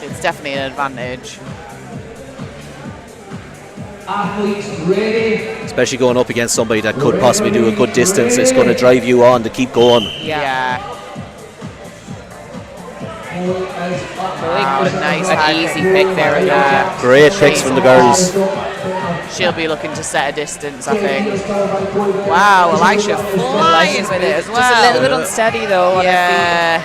you? It's definitely an advantage. Athletes ready. Especially going up against somebody that could possibly do a good distance. It's going to drive you on to keep going. Yeah. Chloe Wow, put nice an high easy kick. pick there. Yeah. Great picks from the girls. She'll be looking to set a distance, I think. Wow, Elisha flying with it as well. Just a little bit unsteady though. Yeah.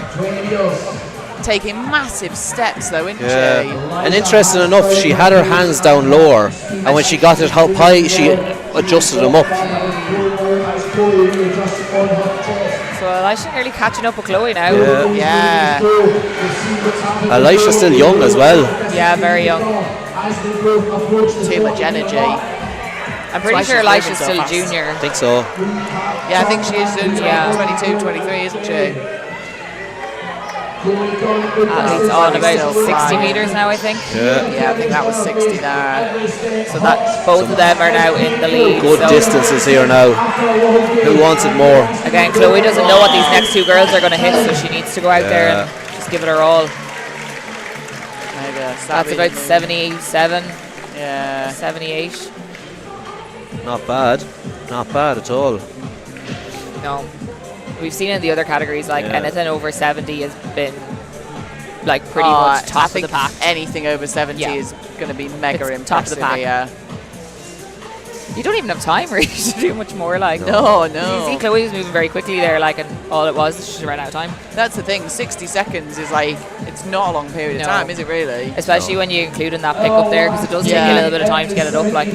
Taking massive steps though, isn't she? And interesting enough, she had her hands down lower, and when she got it up high, she adjusted them up. So Elisha nearly catching up with Chloe now. Yeah. Yeah. Elisha's still young as well. Yeah, very young. Too much energy. I'm pretty why sure she's Elisha's moving so still fast. junior. I think so. Yeah, I think she is in Yeah. 22, 23, isn't she? Athletes on about Still 60 flying. meters now, I think. Yeah. Yeah, I think that was 60 there. So that both of them are now in the lead. Good so distances here now. Who wants it more? again, Chloe doesn't know what these next two girls are going to hit, so she needs to go out there and just give it her all. Mega. That's about 77, Yeah. 78. Not bad. Not bad at all. No. We've seen in the other categories, like Yeah. anything over 70 has been like pretty much I top of think the pack. anything over 70 Yeah. is going to be mega It's top of the impressive pack. here. You don't even have time really to do much more. Like No, You see, no. Chloe was moving very quickly there, like, and all it was, she ran out of time. That's the thing. 60 seconds is like, it's not a long period of No. time, is it really? Especially when you include in that pick up there, because it does take you a little bit of time to get it up. Like,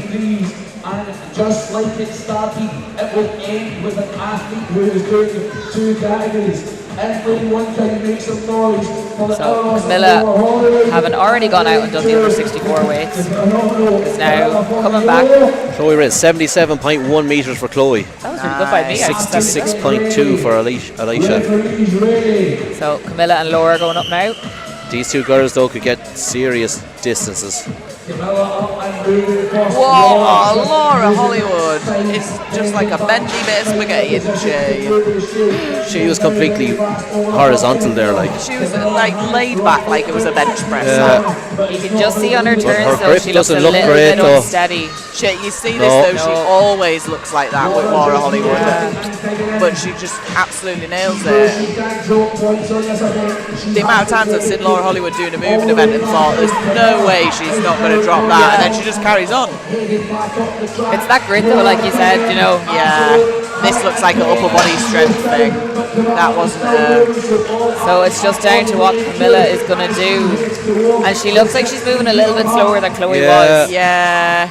And just like it started, it will end with an athlete who is doing two categories. Everyone can make some noise for the so Camilla, having already gone out and done the under 64 weights, is now coming back. Chloe ran 77.1 metres for Chloe. That was really good by me. 66.2 for Elisha. So Camilla and Laura going up now. These two girls though could get serious distances. Whoa, Laura Hollywood is just like a bendy bit of spaghetti, isn't she? She was completely horizontal there, like. She was like laid back like it was a bench press. You can just see on her turns her though, grip she looks a doesn't little look great, bit though. unsteady. You see this No. though, she always looks like that with Laura Hollywood. But she just absolutely nails it. The amount of times I've seen Laura Hollywood doing a moving event and thought, there's no way she's not going to drop that, and then she just carries on. It's that grit though, like you said, you know. Yeah, this looks like an upper body strength thing. That wasn't So it's just down to what Camilla is going to do. And she looks like she's moving a little bit slower than Chloe was. yeah.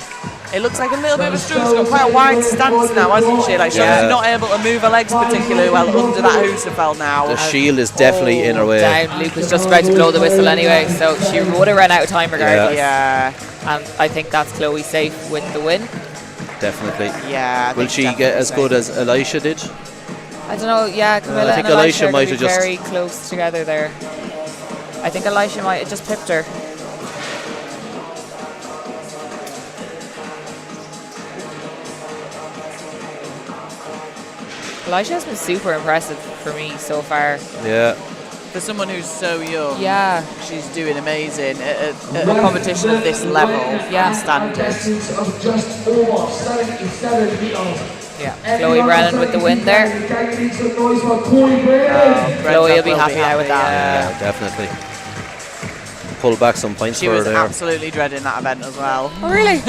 It looks like a little bit of a struggle. She's got quite a wide stance now, hasn't she? Like she's not able to move her legs particularly well under that Husafell now. The shield is definitely in her way. Down. Luke was just about to blow the whistle anyway, so she would have run out of time regardless. Yeah. And I think that's Chloe safe with the win. Definitely. Yeah. Will she get as good as Elisha did? I don't know. Yeah, Camilla I think and Elisha are might gonna have be just very close together there. I think Elisha might have just pipped her. Elisha has been super impressive for me so far. Yeah. For someone who's so young, Yeah. she's doing amazing at a competition of this level and standard. Of just over 77 meters. Yeah. Chloe Brennan with the win there. Chloe will be happy now with that. Yeah, definitely. Pull back some points She for her was there. absolutely dreading that event as well. Oh, really?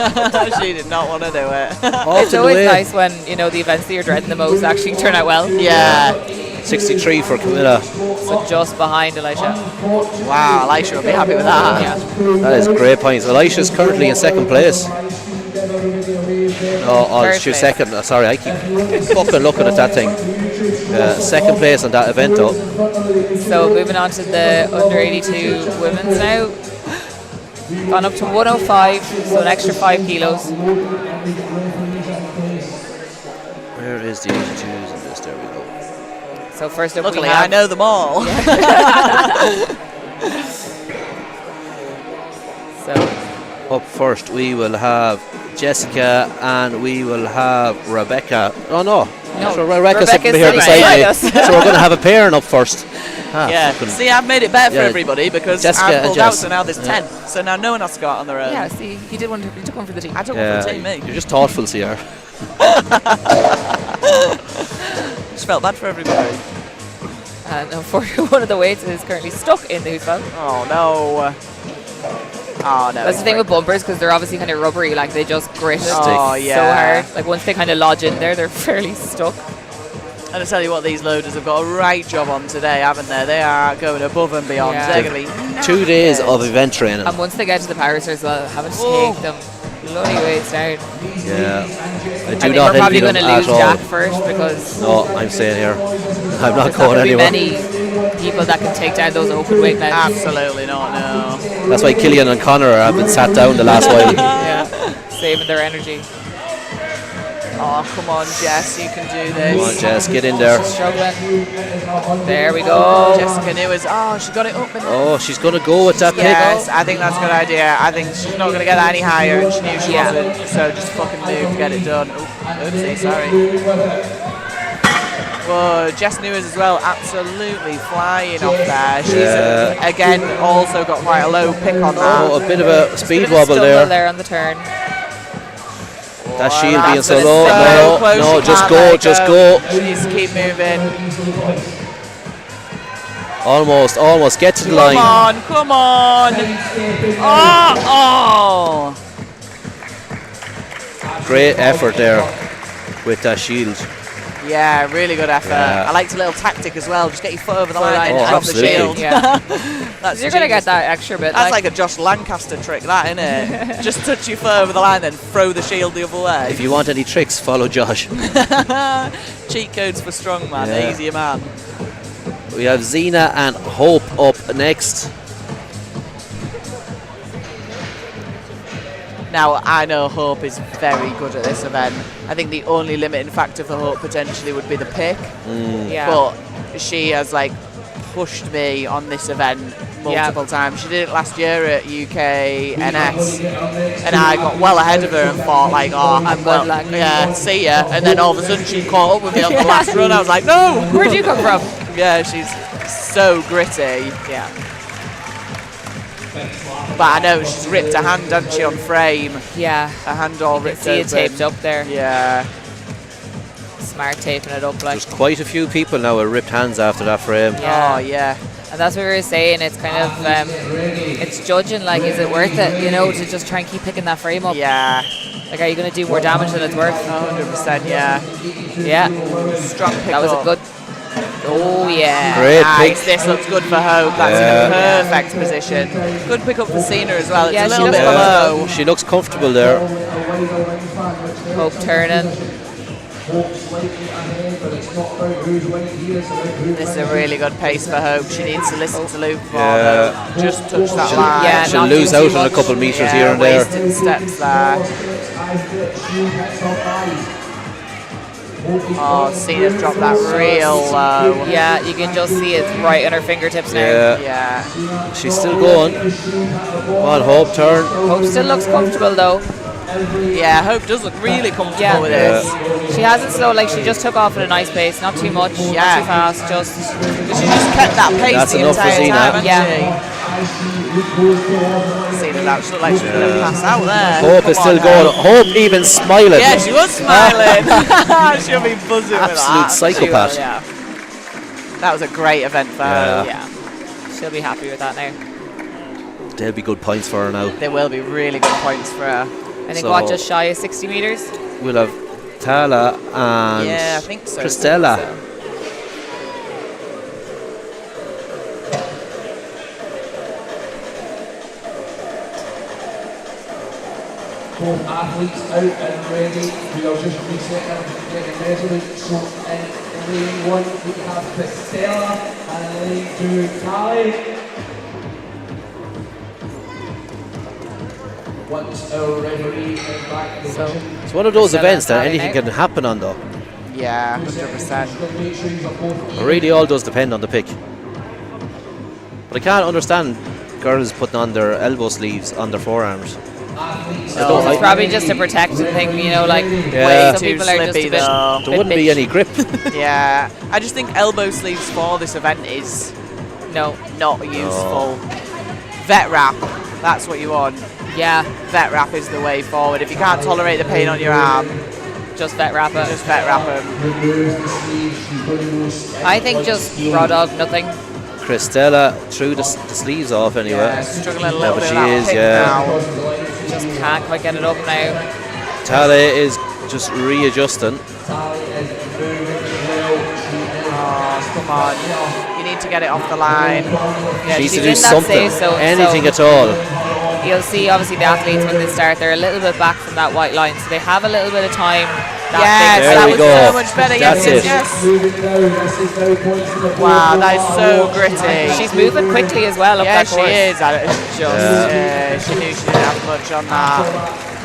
She did not want to do it. It's always nice when, you know, the events that you're dreading the most actually turn out well. Yeah. 63 for Camilla. So just behind Elisha. Wow, Elisha will be happy with that. Yeah. That is great points. Elisha's currently in second place. Oh, Third she's place. second. Sorry, I keep fucking looking at that thing. Second place on that event, though. So moving on to the under 82 women's now. Gone up to 105, so an extra 5 kilos. Where is the 82s in this? There we go. So first up Luckily, we have, I know them all. So Up first, we will have Jessica and we will have Rebecca. Oh, no. No, So Rebecca's Rebecca's sitting here sitting beside me. beside us. So we're going to have a pairing up first. Yeah. fucking- See, I've made it better for Yeah. everybody because Jessica I and pulled out, Jess. so now there's Yeah. 10. So now no one has to go out on their own. yeah, see, you took one for the team. I took one for the team, me. You're just thoughtful, CR. Just felt bad for everybody. And unfortunately, one of the weights is currently stuck in the Husafell. Oh, no. Oh, no. That's the thing with bumpers, because they're obviously kind of rubbery, like they just grit it Oh, so yeah. hard. Like once they kind of lodge in there, they're fairly stuck. And I tell you what, these loaders have got a right job on today, haven't they? They are going above and beyond. Yeah. They're going to be 2 days of event training. And once they get to the powers as well, having to Oh. take them bloody weights down. Yeah. I I do think not we're probably envy going them to lose at all. Jack first because No, I'm staying here. I'm not there's not going going to be anywhere. many people that can take down those open weight men. absolutely not, no. That's why Killian and Connor have been sat down the last while. Yeah, saving their energy. Oh, come on, Jess, you can do Come on, this. Jess, get in there. Struggling. There we go. Jessica knew is, she got it up. And Oh, she's going to go with that pick. yes, I think that's a good idea. I think she's not going to get that any higher, and she knew she wasn't. So just fucking move to get it done. Oopsie, sorry. Whoa, Jess Newers as well, absolutely flying off there. She's again also got quite a low pick on that. Oh, a bit of a speed Bit of a wobble stumble there. on the turn. That shield being That's so gonna low. so No, close, no, she just can't go, let it just go. She needs to keep moving. Almost. Get to the line. Come on. Oh. Great effort there with that shield. Yeah, really good effort. Yeah. I liked a little tactic as well. Just get your foot over the line Oh, and help the absolutely. shield. Yeah. That's You're going to genius. get that extra bit. That's like a Josh Lancaster trick, that, isn't it? Just touch your foot over the line, then throw the shield the other way. If you want any tricks, follow Josh. Cheat codes for Strongman, Yeah. easier man. We have Zena and Hope up next. Now, I know Hope is very good at this event. I think the only limiting factor for Hope potentially would be the pick. yeah. But she has pushed me on this event multiple times. She did it last year at UK NS, and I got well ahead of her and thought I'm good luck. yeah, see ya. And then all of a sudden she caught up with me on the last run. I was like, no. Where'd you come from? Yeah, she's so gritty. Yeah. But I know she's ripped her hand, hasn't she, on frame? Yeah. Her hand all ripped See it open. taped up there. Yeah. Smart taping it up There's quite a few people now with ripped hands after that frame. Yeah. Oh, yeah. And that's what we were saying. It's kind of, it's judging, is it worth it, to just try and keep picking that frame up? Yeah. Are you going to do more damage than it's worth? 100%, yeah. Yeah. Strong pick That was up. a good. Oh, Oh, yeah. Great Nice. pick. This looks good for Hope. That's in a perfect position. Good pick up for Cena as well. It's Yeah, a she little looks bit comfortable. low. She looks comfortable there. Hope turning. This is a really good pace for Hope. She needs to listen to Luke more, Yeah. though. Just touch that line. Yeah, She'll not lose too out on a much. couple of metres Yeah, here and there. wasted steps there. Oh, Cena's dropped that real low. Yeah, you can just see it right on her fingertips now. Yeah, Yeah. she's still going. Come on, Hope, turn. Hope still looks comfortable though. Yeah, Hope does look really comfortable Yeah. with Yeah. this. She hasn't slowed, like she just took off at a nice pace, not too much, Yeah. not too fast, just She just kept that pace That's the enough for entire Zena. time, hasn't Yeah. she? Cena's out. She looked like she was going to pass out there. Hope Come is still on, going. Hope. Hope even smiling. Yeah, she was smiling. She'll be buzzing with Absolute that. psychopath. She will, yeah. That was a great event for Yeah. her. yeah. She'll be happy with that now. There'll be good points for her now. There will be really good points for her. I think So- what, just shy of 60 metres? We'll have Tala and Yeah, I think so. Christella. Both athletes out and ready. We are just resetting and getting measurements. So in lane 1 we have Christella and lane 2 Tally. Once our referee is back in the So- position. It's one of those Christella events that and Tally anything now. can happen on though. Yeah, 100%. Make sure you've got both It really all does depend on the pick. But I can't understand girls putting on their elbow sleeves on their forearms. athletes. I don't It's like- probably just a protective thing, you know, like Yeah. Way some too people are just a slippy bit. though. There wouldn't be any grip. Yeah, I just think elbow sleeves for this event is No, not useful. Vet wrap, that's what you want. yeah, Vet wrap is the way forward. If you can't tolerate the pain on your arm, just vet wrap it. just vet wrap them. I think just raw dog, nothing. Christella threw the sleeves off anyway. Yeah, struggling a Yeah, little but bit she with that is, pick yeah. now. Just can't quite get it up now. Tala is just readjusting. Oh, come on. You need to get it off the line. Yeah, She needs to she's do in that something, safe zone, anything so at all. you'll see obviously the athletes when they start, they're a little bit back from that white line, so they have a little bit of time. Yes, There that we was go. so much better. That's Yes, it. yes, yes. Wow, that is so gritty. She's moving quickly as well up Yeah, that she course. is. She knew she didn't have much on that.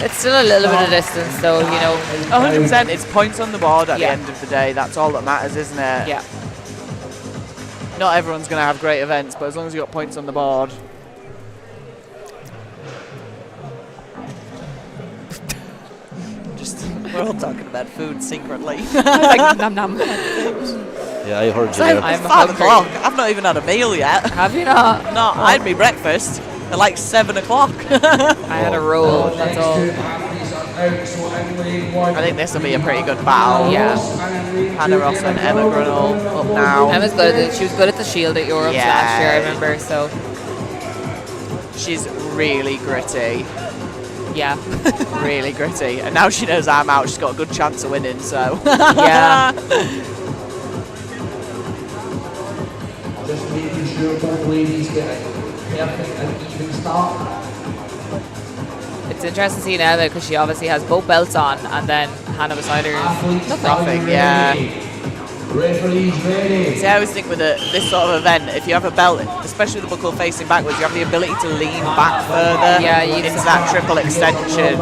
It's still a little bit of distance though, you know. 100%. It's points on the board at the Yeah. end of the day. That's all that matters, isn't it? Yeah. Not everyone's going to have great events, but as long as you've got points on the board. Just, we're all talking about food secretly. Like, nom nom. Yeah, I heard you So there. I'm it's 5 hungry. o'clock. I've not even had a meal yet. Have you not? No, I had my breakfast at like 7 o'clock. I had a roll, that's all. I think this will be a pretty good battle. Yeah. Hannah Ross and Emma Grunnell up now. Emma's good at it. She was good at the shield at Europe Yeah. last year, I remember, so She's really gritty. yeah. Really gritty. And now she knows I'm out, she's got a good chance of winning, so. Yeah. Just making sure both ladies get a perfect and even start. It's interesting seeing Emma because she obviously has both belts on, and then Hannah beside her is Athletes Nothing, are yeah. ready. Referees ready. See, I always think with this sort of event, if you have a belt, especially with the buckle facing backwards, you have the ability to lean back further Yeah, you into can. that triple extension,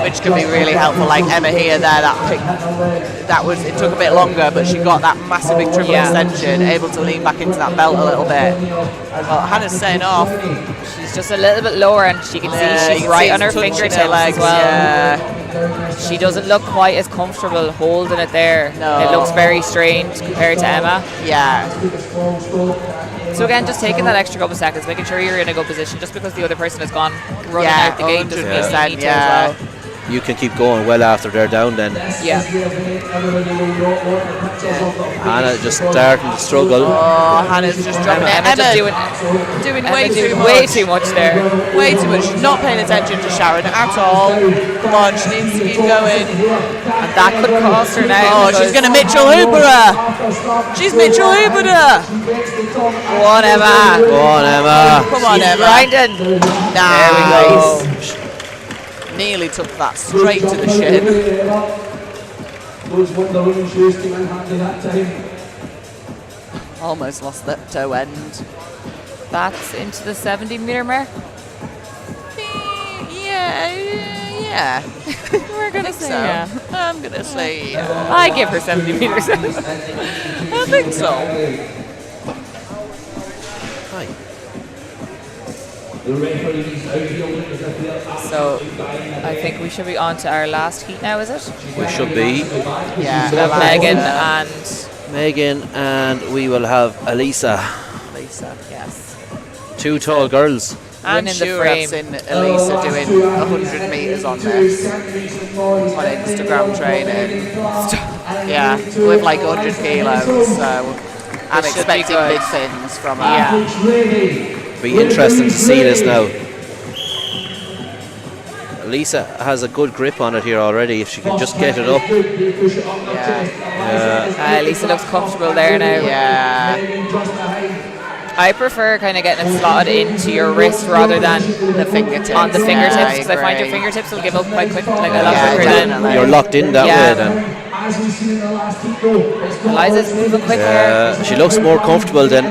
which can be really helpful. Like Emma here, there, it took a bit longer, but she got that massive big triple Yeah. extension, able to lean back into that belt a little bit. Well, Hannah's setting off. she's just a little bit lower, and she can Yeah, see you she's can right see on her it's touching fingertips her legs, as well. Yeah. She doesn't look quite as comfortable holding it there. No. It looks very strange compared to Emma. Yeah. So again, just taking that extra couple seconds, making sure you're in a good position. Just because the other person has gone running Yeah, out the gate doesn't mean you 100%, need to yeah. as well. you can keep going well after they're down then. Yeah. Hannah just starting to struggle. Oh, Hannah's just dropping it. Emma just doing Emma way doing too much. way too much there. Way too much. She's not paying attention to Sharon at all. Come on, she needs to keep going. And that could cost her now. Oh, she's going to Mitchell Hooper her. She's Mitchell Hooper her. Go on, Emma. Go on, Emma. Come on, She's Emma. grinding. Nice. There we go. Nearly took that straight to the shin. Those wonder women shoes came in handy that time. Almost lost that toe end. That's into the 70-meter mark. Yeah. We're gonna say yeah. I'm going to say I give her 70 meters. I think so. Hi. So I think we should be on to our last heat now, is it? We should be. Yeah. Megan and Megan, and we will have Elisa. Lisa. yes. Two tall girls. And Winning the sure, frame. I've seen Elisa doing 100 metres on this on Instagram training. Yeah, with like 100 kilos. So I'm This should be expecting good. big things from her. Yeah. Be interesting to see this now. Elisa has a good grip on it here already. If she can just get it up. Yeah. Lisa looks comfortable there now. Yeah. I prefer kind of getting it slotted into your wrist rather than The fingertips. on the Yeah, fingertips, because I find your agree. fingertips will give up quite quick, like a lot Yeah, quicker than. definitely. You're locked in that Yeah. way then. Eliza's moving quicker. She looks more comfortable than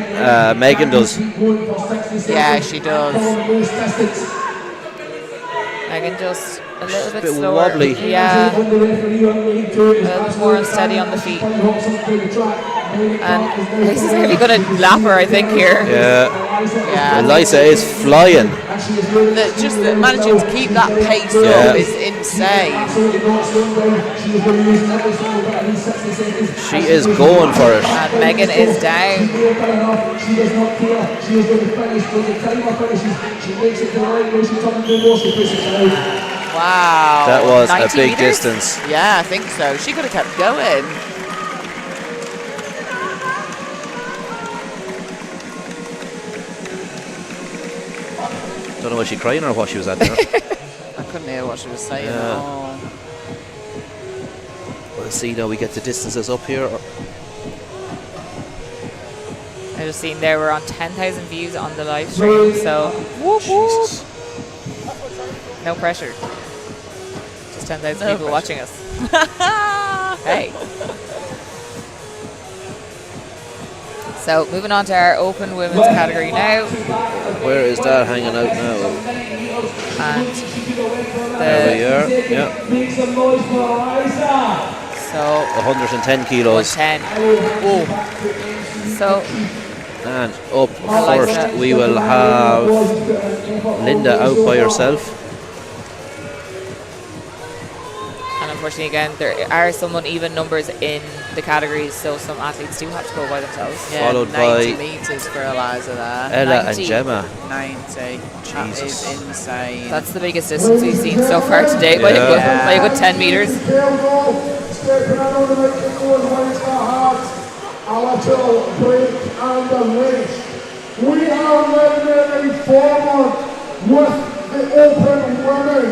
Megan does. Yeah, she does. Megan just a little bit bit slower. wobbly. Yeah. A little bit more unsteady on the feet. And Lisa's really going to lap her, I think, here. Yeah. Yeah. Elisa is flying. Just managing to keep that pace Yeah. up is insane. She is going for it. And Megan is down. Wow. That was a 90 big meters? distance. Yeah, I think so. She could have kept going. Don't know was she crying or what she was at there. I couldn't hear what she was saying. Yeah. Oh. We'll see now we get the distances up here. I just seen there we're on 10,000 views on the live stream, so Jesus. no pressure. Just 10,000 No people pressure. watching us. Hey. So moving on to our open women's category now, Where is that hanging out now? and There we the are. Yeah. so 110 kilos. 110. Oh. So And up Eliza. first we will have Linda out by herself. and unfortunately again there are some uneven numbers in the categories, so some athletes do have to go by themselves. Yeah, Followed 90 by metres for Eliza there. Ella 90. and Gemma. 90. That Jesus. is insane. That's the biggest distance we've seen so far today by, Yeah. by a good 10 metres. We are learning forward with the open women.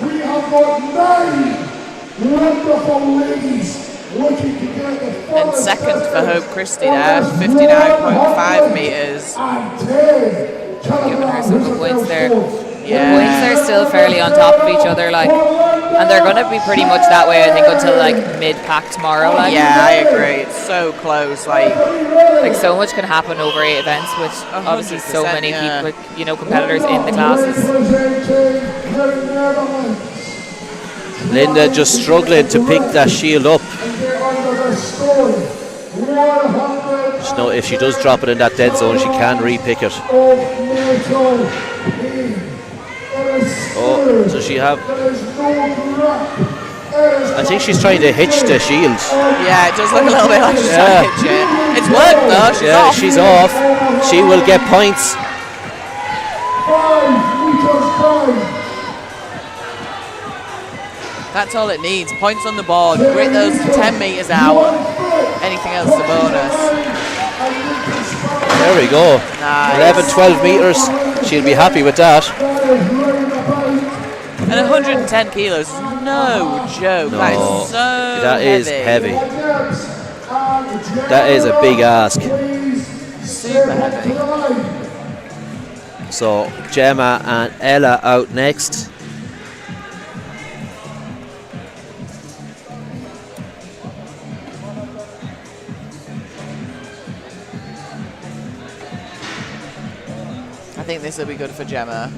We have got 9 wonderful ladies looking to get the And fullest second for Hope Christie there, 59.5 metres. and 10 Giving her some good points there. Yeah. The points are still fairly on top of each other, like, and they're going to be pretty much that way, I think, until like mid-pack tomorrow. Like, Yeah, I agree. It's so close. Like, so much can happen over 8 events, with obviously so 100%, many yeah. people, competitors in the classes. Linda just struggling to pick that shield up. No, if she does drop it in that dead zone, she can re-pick it. Oh, does she have... I think she's trying to hitch the shield. yeah, it does look a little bit like she's trying to hitch it. It's worked though. She's Yeah, off. she's off. She will get points. 5 meters down. That's all it needs. Points on the board. Grit those 10 metres out. Anything else is a bonus. There we go. Nice. 11, 12 metres. She'll be happy with that. And 110 kilos is no joke. No, That is so that is heavy. That is a big ask. Super heavy. So Gemma and Ella out next. I think this will be good for Gemma.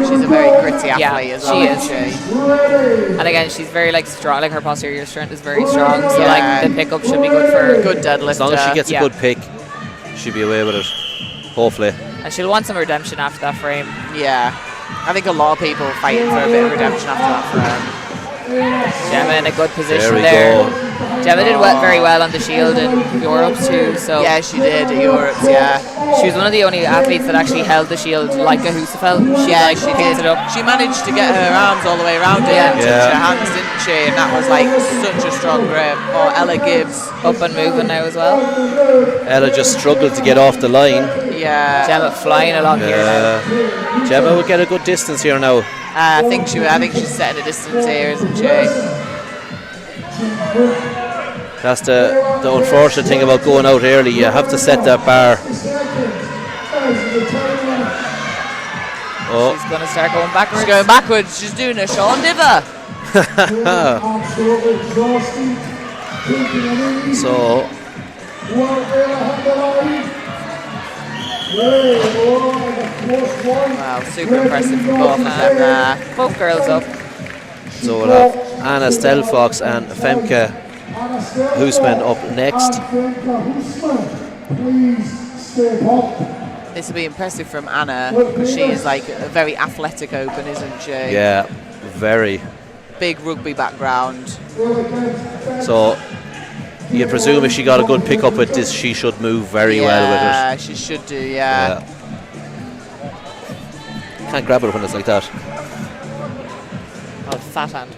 She's a very gritty athlete as well, she isn't she? And again, she's very like strong. Like her posterior strength is very strong. So like the pickup should be good for her. Good deadlift. As long as she gets a good pick, she'll be away with it. Hopefully. And she'll want some redemption after that frame. Yeah. I think a lot of people are fighting for a bit of redemption after that frame. Gemma in a good position we there. go. Gemma did very well on the shield in Europe too. So yeah, she did at Europe. Yeah, she was one of the only athletes that actually held the shield like a Husafel. She picked it up. She managed to get her arms all the way around it and touch her hands, didn't she? And that was like such a strong grip. Or Ella Gibbs up and moving now as well. Ella just struggled to get off the line. Yeah. Gemma flying along here now. Gemma will get a good distance here now. I think she's setting a distance here, isn't she? That's the unfortunate thing about going out early. You have to set that bar. Oh. She's going to start going backwards. She's going backwards. She's doing a Sean Diver. So. Wow, super impressive from both of them there. Both girls up. So we'll have Anna Stelfox and Femke Husman up next. This will be impressive from Anna because she is like a very athletic open, isn't she? Yeah, very. Big rugby background. So you presume if she got a good pick up with this, she should move very well with it. Yeah, she should do, yeah. Can't grab it when it's like that. Oh, fat hand.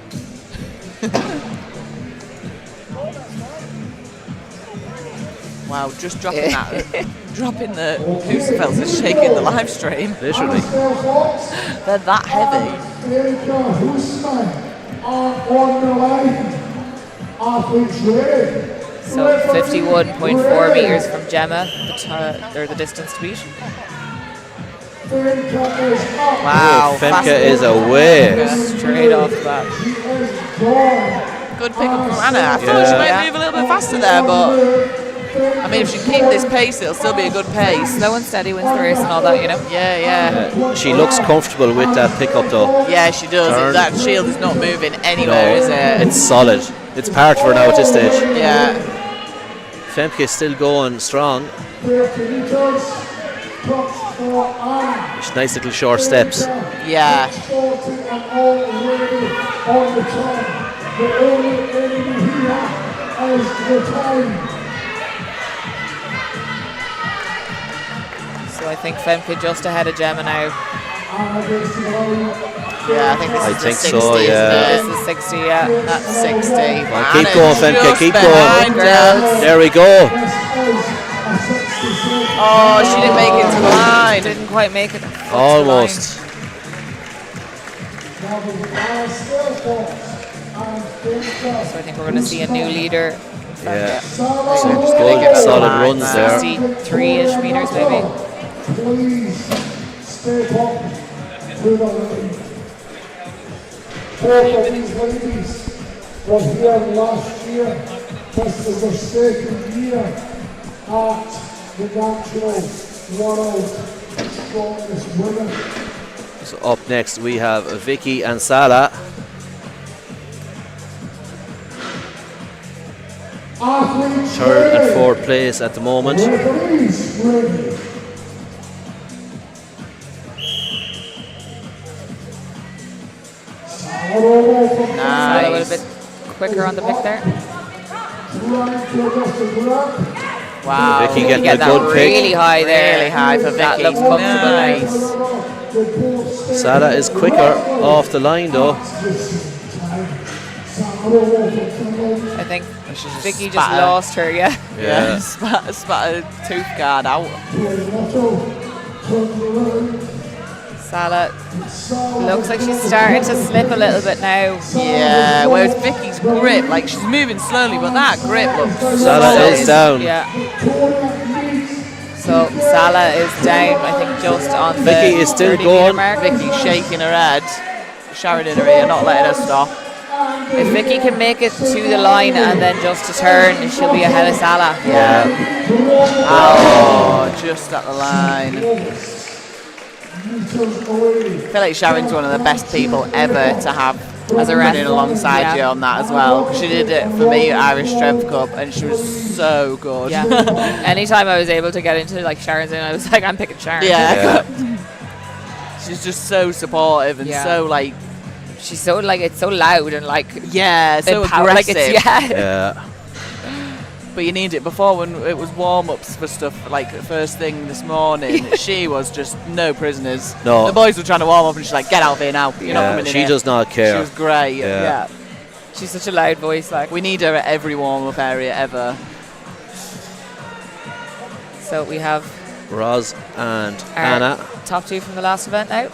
Wow, just dropping that. Dropping the Husafels is shaking the live stream. Literally. They're that heavy. So 51.4 meters from Gemma, the distance to beat. Wow. Femke is away. Straight off the bat. Good pick up from Anna. I thought she might move a little bit faster there, but I mean, if she can keep this pace, it'll still be a good pace. Slow and steady wins the race and all that, you know? Yeah. She looks comfortable with that pickup though. Yeah, she does. That shield is not moving anywhere, is it? It's solid. It's part of her now at this stage. Yeah. Femke is still going strong. Nice little short steps. Yeah. So I think Femke just ahead of Gemma now. Yeah, I think this is 60, so, yeah. This is 60, yeah. That's 60. Well, keep going, Femke, keep going. There we go. Oh, she didn't make it to the line. Didn't quite make it. Almost. So I think we're going to see a new leader. Yeah. So good, solid runs there. 63-ish meters maybe. Please step up to the line. Both of these ladies were here last year. This is their second year at the National World Strongest Women. So up next we have Vicky and Sala. Third and fourth place at the moment. Nice. A little bit quicker on the pick there. Wow. Vicky getting get a that good pick. really high there. Really high for Vicky. That looks comfortable. Nice. Sala is quicker off the line though. I think Vicky just spat her. lost her. Yeah. Yeah, spat a tooth guard out. Salah looks like she's starting to slip a little bit now. Yeah, whereas Vicky's grip, like she's moving slowly, but that grip looks Salah is down. Yeah. So Salah is down, I think, just on the Vicky is still 30 going. metre mark. Vicky's shaking her head. Sharon in her ear, not letting her stop. If Vicky can make it to the line and then just to turn, she'll be ahead of Salah. Yeah. Oh, just at the line. I feel like Sharon's one of the best people ever to have as a running alongside you on that as well. She did it for me at Irish Strength Cup and she was so good. Yeah. Anytime I was able to get into like Sharon's in, I was like, I'm picking Sharon. Yeah. She's just so supportive and so like. She's so like, it's so loud and like. Yeah, so aggressive. Like it's, Yeah. But you need it before when it was warm-ups for stuff like first thing this morning. She was just no prisoners. No. The boys were trying to warm up and she's like, get out of here now. You're not coming in She here. does not care. She was great. Yeah. She's such a loud voice. Like We need her at every warm-up area ever. So we have Roz and our Anna. top two from the last event now.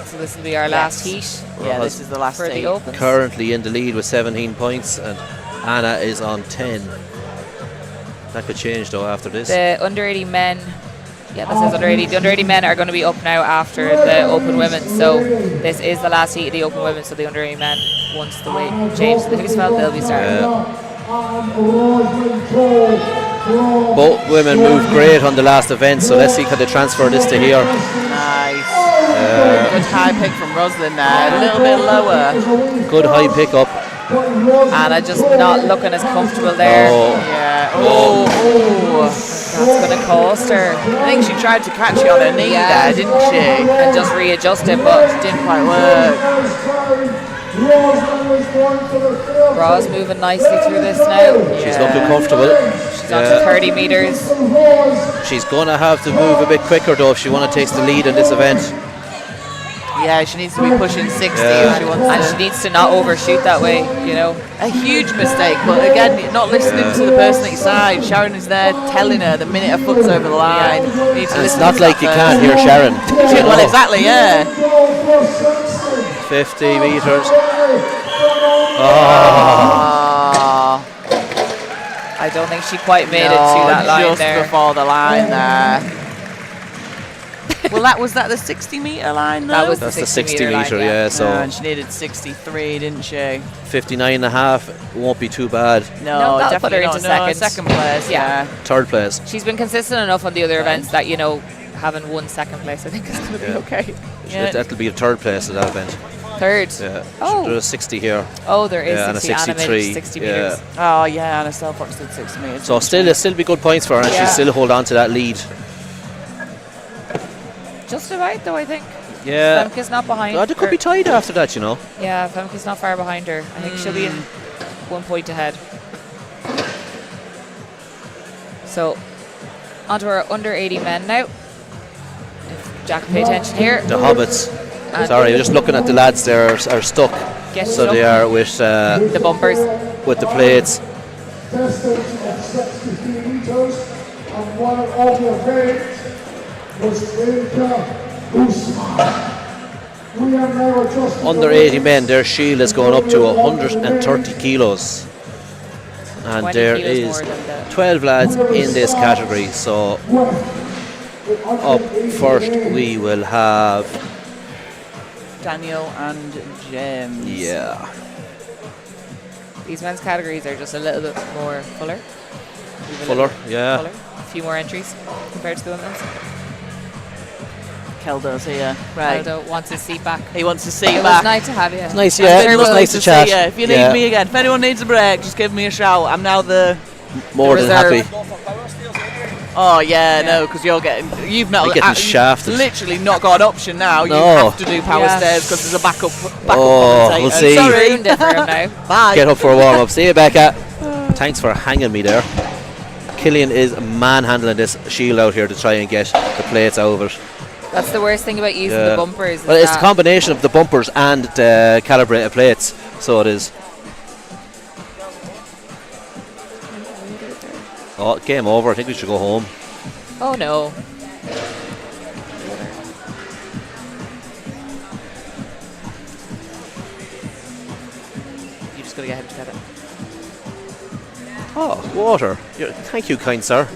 So this will be our last heat Yeah, this is the last for the heat. Opens. Currently in the lead with 17 points, and Anna is on 10. That could change though after this. The under 80 men, yeah, that says under 80. The under 80 men are going to be up now after the Open Women. So this is the last heat of the Open Women. So the under 80 men, once the way James and the Hoosfeld, they'll be starting. Both women moved great on the last event, so let's see can they transfer this to here. Nice. Good high pick from Roslyn there. A little bit lower. Good high pickup. Anna just not looking as comfortable there. Yeah. Oh. That's going to cost her. I think she tried to catch you on her knee there, didn't she? And just readjust it, but It didn't quite work. Roz moving nicely through this now. She's looking comfortable. She's on to 30 metres. She's going to have to move a bit quicker though if she want to take the lead in this event. Yeah, she needs to be pushing 60 if she wants And to. she needs to not overshoot that way, you know. A huge mistake, but again, not listening to the person at your side. Sharon is there telling her the minute her foot's over the line. You need to And it's listen not to like that you can't person. hear Sharon. You Well, know. exactly, yeah. 50 metres. Oh, I don't think she quite made it to that line just there. before the line there. Well, was that the 60 metre line though? That was That's the the 60 metre metre, line, yeah. So and she needed 63, didn't she? 59.5 won't be too bad. No, that'll put her definitely into not. No, second. second place, yeah. Third place. She's been consistent enough on the other events that, you know, having won second place, I think is going to be okay. Yeah. That'll be the third place at that event. Third. Yeah. Oh. There's a 60 here. Oh, there is Yeah, and a 60. Anna made 63. 60 Yeah. metres. Oh, yeah, and Estelle Fox did 6 metres. So it'll still be good points for her, and Yeah. she'll still hold on to that lead. Just about, though, I think. Yeah. Femke's not behind They could her. be tied after that, you know. Yeah, Femke's not far behind her. I think she'll be in 1 point ahead. So, onto our under 80 men now. If Jack, pay attention here. The Hobbits. And Sorry, just looking at the lads there are stuck. Get So stuck. they are with The bumpers. the plates. Distance of 63 metres, and one of the events was Rebecca Usman. We are now adjusting Under 80 men, their shield is going up to 130 kilos. And 20 there kilos is more than the 12 lads in this category. So up first we will have Daniel and James. yeah. These men's categories are just a little bit more fuller. Fuller, yeah. Fuller. A few more entries compared to the women's. Keldo's here. Right. Aldo wants his seat back. He wants to see It was back. nice to have you. Nice, yeah. It was nice to chat. Yeah, if you need Yeah. me again, if anyone needs a break, just give me a shout. I'm now the More than reserve. happy. Oh yeah, no, because you've not You're getting shafted. Literally not got an option now. You No. have to do power Yeah. stairs because there's a backup Oh, commentator. we'll see. Sorry. Ruined it for him now. Bye. Get up for a warm up. See you, Becca. Thanks for hanging me there. Killian is manhandling this shield out here to try and get the plates out of it. That's the worst thing about using Yeah. the bumpers. Well, is it's the that combination of the bumpers and the calibrated plates. So it is. Oh, game over. I think we should go home. Oh no. You just gotta get him together. Oh, water. Thank you, kind sir.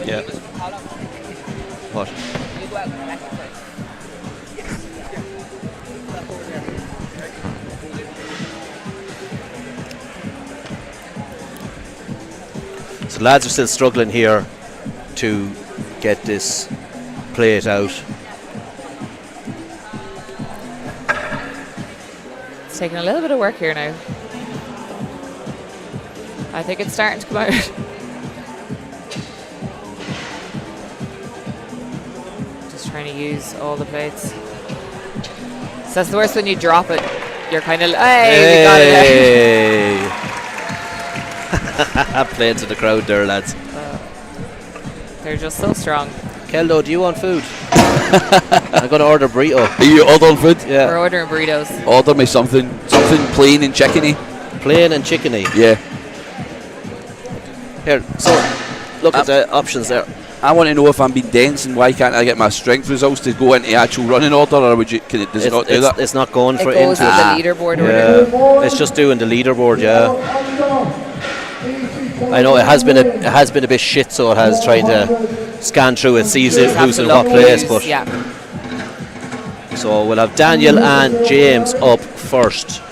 Yeah. What? So lads are still struggling here to get this plate out. It's taking a little bit of work here now. I think it's starting to come out. Just trying to use all the plates. So that's the worst when you drop it. You're kind of, hey, we got it out. Playing to the crowd there, lads. They're just so strong. Keldo, do you want food? I'm going to order burrito. Are you ordering food? Yeah. We're ordering burritos. Order me something plain and chickeny. Plain and chickeny. Yeah. Here, so look at the options there. I want to know if I'm being dense and why can't I get my strength results to go into actual running order, or does it not do that? It's not going for it goes into with the leaderboard yeah. order. It's just doing the leaderboard, yeah. I know it has been a bit shit, so it has tried to scan through it, sees who's in what place, but yeah. So we'll have Daniel and James up first.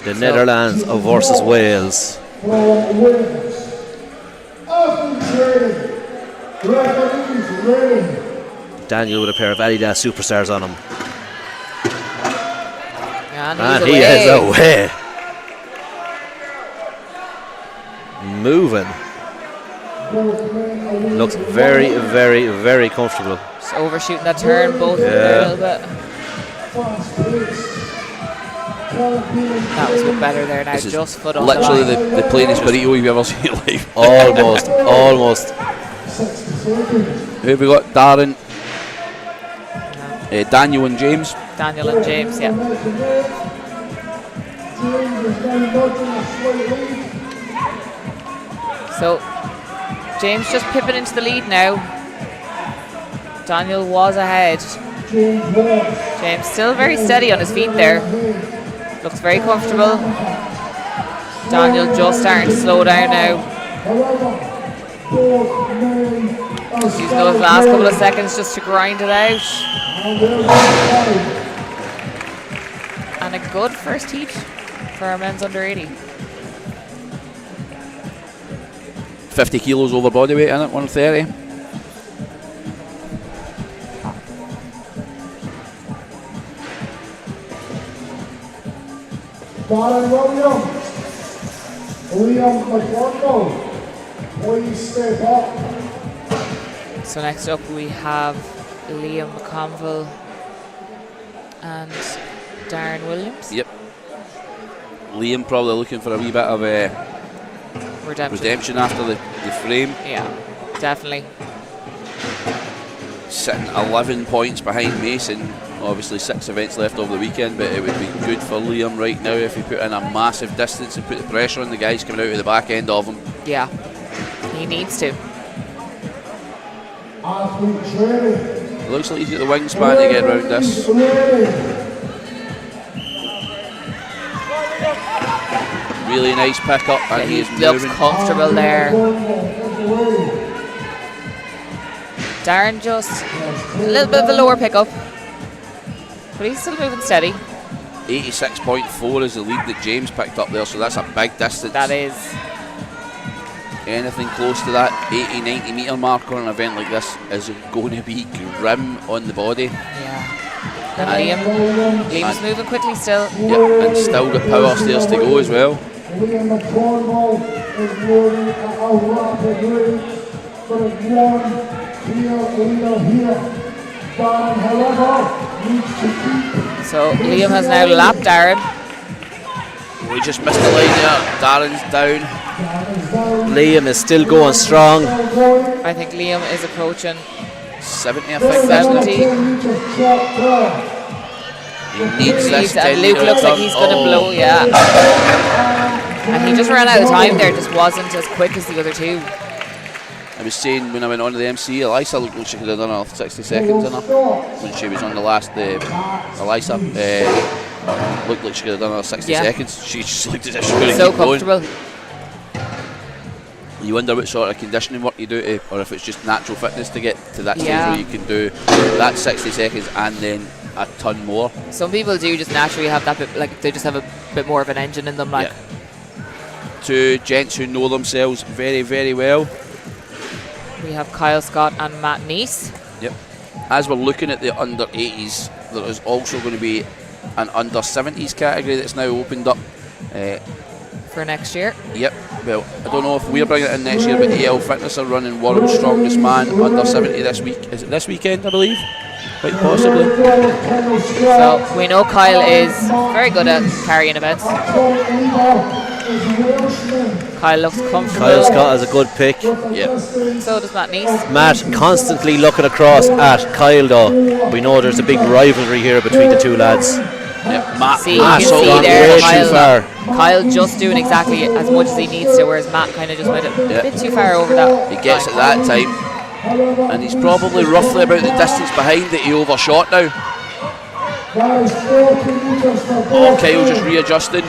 The Netherlands versus Wales. Daniel with a pair of Adidas Superstars on him. And he is away. Moving. Looks very, very, very comfortable. Just overshooting that turn, both there a little bit. That was a bit better there now, just foot on literally the line. the plainest burrito you've ever seen in your life. Almost. Who have we got? Darren, Daniel and James. Daniel and James, yeah. So, James just pipping into the lead now. Daniel was ahead. James still very steady on his feet there. Looks very comfortable. Daniel just starting to slow down now. Just using those last couple of seconds just to grind it out. And a good first heat for our men's under 80. 50 kilos over body weight in it, 130. Liam McCorkle, please step up. So next up we have Liam McConville and Darren Williams. Yep. Liam probably looking for a wee bit of redemption after the frame. Yeah, definitely. Sitting 11 points behind Mason. Obviously 6 events left over the weekend, but it would be good for Liam right now if he put in a massive distance and put the pressure on the guys coming out of the back end of him. Yeah, he needs to. It looks like he's got the wingspan to get around this. Really nice pick up, and He he's looks moving. comfortable there. Darren just a little bit of a lower pickup, but he's still moving steady. 86.4 is the lead that James picked up there, so that's a big distance. That is. Anything close to that 80-90 metre mark on an event like this is going to be grim on the body. Yeah. And Liam's moving quickly still. Yep, and still got power stairs to go as well. Liam McCorkle is moving at a rapid rate, but it's one clear leader here. Darren, however, needs to keep. So Liam has now lapped Darren. We just missed the line there. Darren's down. Liam is still going strong. I think Liam is approaching 70, I think. 70. He needs this. And Luke looks like he's going to blow, yeah. And he just ran out of time there, just wasn't as quick as the other two. I was saying when I went on to the MC, Elisa looked like she could have done her 60 seconds in her when she was on the last. Elisa looked like she could have done her 60 seconds. She just looked as if she could have so keep going. comfortable. You wonder what sort of conditioning work you do, or if it's just natural fitness to get to that stage where you can do that 60 seconds and then a ton more. Some people do just naturally have that bit, like they just have a bit more of an engine in them. Like two gents who know themselves very, very well. We have Kyle Scott and Matt Neese. Yep. As we're looking at the under 80s, there is also going to be an under 70s category that's now opened up for next year. Yep. Well, I don't know if we're bringing it in next year, but AL Fitness are running World's Strongest Man under 70 this week. Is it this weekend, I believe? Quite possibly. So we know Kyle is very good at carrying events. Kyle looks comfortable. Kyle Scott has a good pick. Yeah. So does Matt Neese. Matt constantly looking across at Kyle though. We know there's a big rivalry here between the two lads. Yeah. Matt, you can see there Kyle just doing exactly as much as he needs to, whereas Matt kind of just went a bit too far over that. He gets it that time, and he's probably roughly about the distance behind that he overshot now. Oh, Kyle just readjusting.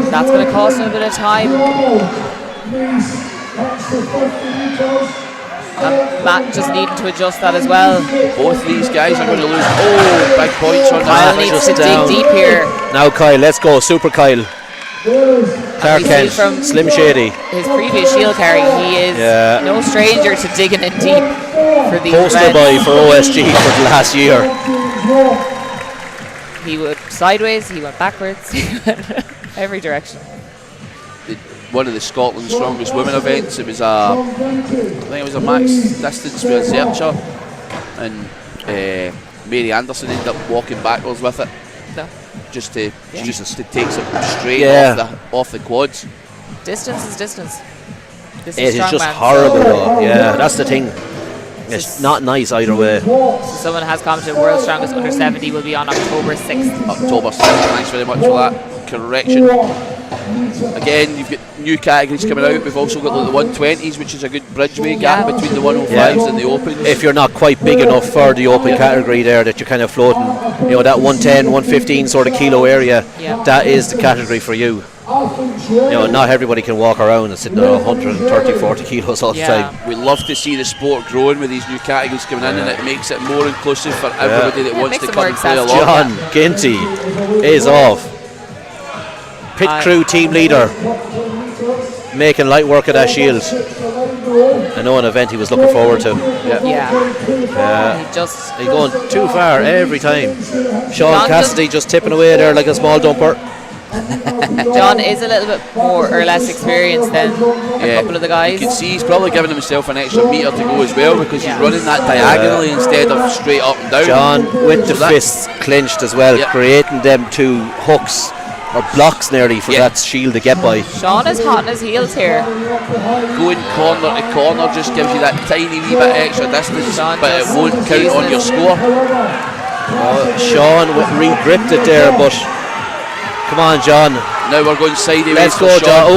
That's going to cost him a bit of time. Matt just needing to adjust that as well. Both these guys are going to lose. Oh, big points on Kyle that. needs to dig deep here. Now Kyle, let's go. Super Kyle. Clark Kent, Slim Shady. His previous shield carry, he is no stranger to digging in deep for these poster boy for OSG for the last year. He went sideways, he went backwards, he went every direction. One of the Scotland's strongest women events. It was I think it was a max distance with a Zercher, and Mary Anderson ended up walking backwards with it. No. Just to take some strain off the quads. Distance is distance. This it is just Strongman, horrible though. Yeah, that's the thing. It's not nice either way. So someone has commented World's Strongest Under 70 will be on October 6th. October 6th, thanks very much for that correction. Again, you've got new categories coming out. We've also got the 120s, which is a good bridgeway gap between the 105s and the Opens. If you're not quite big enough for the Open category there, that you're kind of floating, you know, that 110, 115 sort of kilo area, that is the category for you. You know, not everybody can walk around and sit there 130, 40 kilos all the time. We love to see the sport growing with these new categories coming in, and it makes it more inclusive for everybody that wants to come and play along. John Ginty is off. Pit crew team leader, making light work of that shield. I know an event he was looking forward to. He's going too far every time. Sean Cassidy just tipping away there like a small dumper. John is a little bit more or less experienced than a couple of the guys. You can see he's probably giving himself an extra metre to go as well, because he's running that diagonally instead of straight up and down. John with the fists clinched as well, creating them two hooks or blocks nearly for that shield to get by. Sean is hot in his heels here. Going corner to corner just gives you that tiny wee bit extra distance, but it won't count on your score. Sean re-gripped it there, but come on, John. Now we're going sideways. Let's go, John.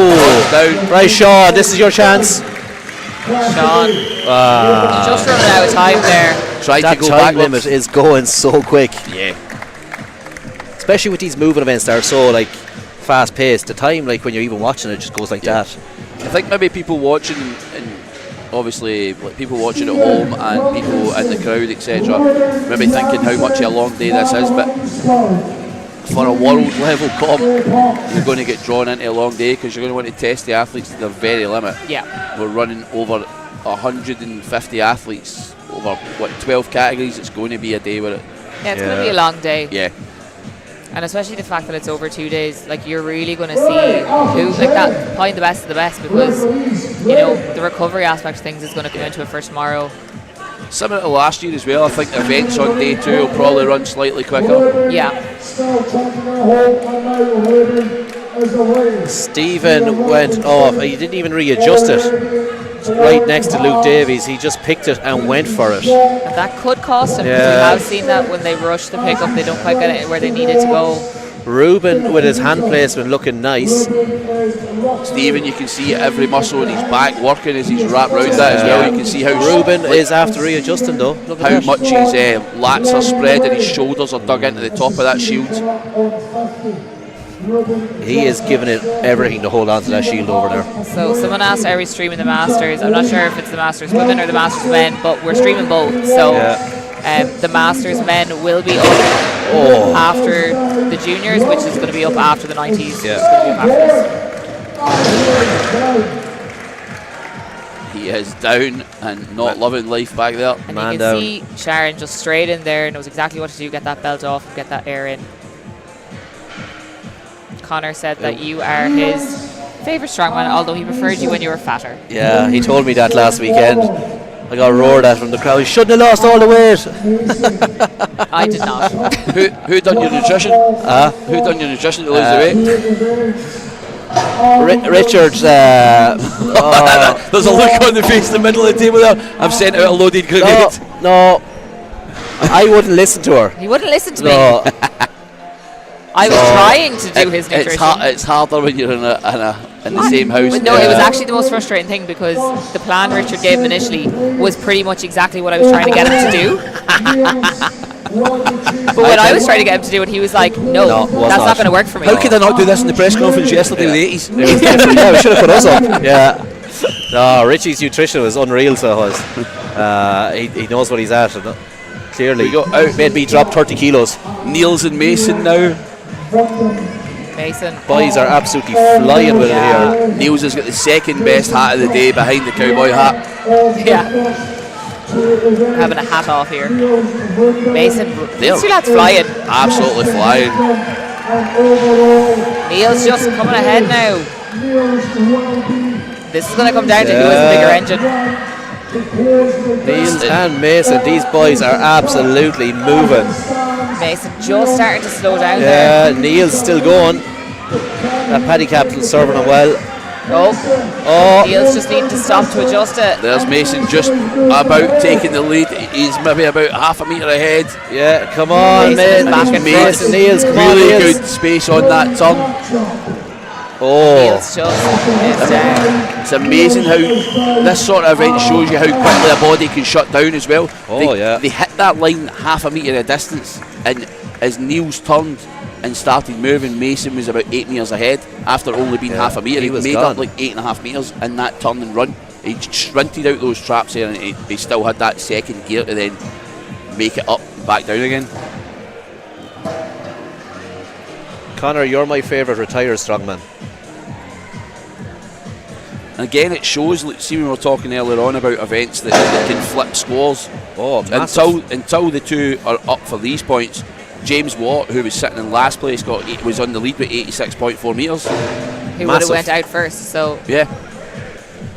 Down. Right, Sean, this is your chance. Sean, just running out of time there. That time limit is going so quick. Yeah. Especially with these moving events that are so like fast paced. The time, like when you're even watching it, just goes like that. I think maybe people watching, and obviously like people watching at home and people in the crowd, etc., maybe thinking how much a long day this is, but for a world level comp, you're going to get drawn into a long day because you're going to want to test the athletes to their very limit. Yeah. We're running over 150 athletes over 12 categories. It's going to be a day where it's going to be a long day. Yeah. And especially the fact that it's over 2 days, like you're really going to see who, like that, probably the best of the best, because you know the recovery aspect of things is going to come into it for tomorrow. Similar to last year as well, I think events on day 2 will probably run slightly quicker. Yeah. Stephen went off. He didn't even readjust it. Right next to Luke Davies, he just picked it and went for it. And that could cost him, because we have seen that when they rush the pickup, they don't quite get it where they need it to go. Ruben with his hand placement looking nice. Stephen, you can see every muscle in his back working as he's wrapped round that as well. You can see how Ruben is after readjusting though. Look at how that. much his lats are spread and his shoulders are dug into the top of that shield. He is giving it everything to hold on to that shield over there. So someone asked, are we streaming the Masters? I'm not sure if it's the Masters women or the Masters men, but we're streaming both. So the Masters men will be up after the juniors, which is going to be up after the 90s. Which is going to be up after this. He is down and not loving life back there. And you can see Sharon just straight in there, knows exactly what to do, get that belt off and get that air in. Connor said that you are his favourite strongman, although he preferred you when you were fatter. Yeah, he told me that last weekend. I got roared at from the crowd. You shouldn't have lost all the weight. I did not. Who done your nutrition? Who done your nutrition to lose the weight? Richard's. There's a look on the face in the middle of the table there. I've sent out a loaded grenade. No, I wouldn't listen to her. He wouldn't listen to me. I was trying to do his nutrition. It's harder when you're in the same house. But no, it was actually the most frustrating thing, because the plan Richard gave him initially was pretty much exactly what I was trying to get him to do. But when I was trying to get him to do it, he was like, no that's not going to work for me. How could I not do this in the press conference yesterday with the 80s? Yeah, we should have put us up. Yeah. No, Richie's nutrition was unreal, so it was. He knows what he's at. And clearly, made me drop 30 kilos. Niels and Mason now. Mason. Boys are absolutely flying with it here. Niels has got the second best hat of the day behind the cowboy hat. Yeah. Having a hat off here. Mason, these two lads flying. Absolutely flying. Neil's just coming ahead now. This is going to come down to who has the bigger engine. Niels and Mason, these boys are absolutely moving. Mason just starting to slow down there. Yeah, Neil's still going. That Paddy captain's serving him well. Neil's just needing to stop to adjust it. There's Mason just about taking the lead. He's maybe about half a metre ahead. Yeah, come on, Mason Mason Niels, come on, really Niels. good space on that tongue. Niels just is down. It's amazing how this sort of event shows you how quickly a body can shut down as well. They hit that line half a metre of distance, and as Niels turned and started moving, Mason was about 8 metres ahead after only being half a metre. He made up like 8.5 metres in that turn and run. He shrinted out those traps there, and he still had that second gear to then make it up and back down again. Connor, you're my favourite retired strongman. And again, it shows, see, when we were talking earlier on about events that can flip scores. Until the two are up for these points, James Watt, who was sitting in last place, was on the lead with 86.4 metres. Who would have went out first, so... Yeah.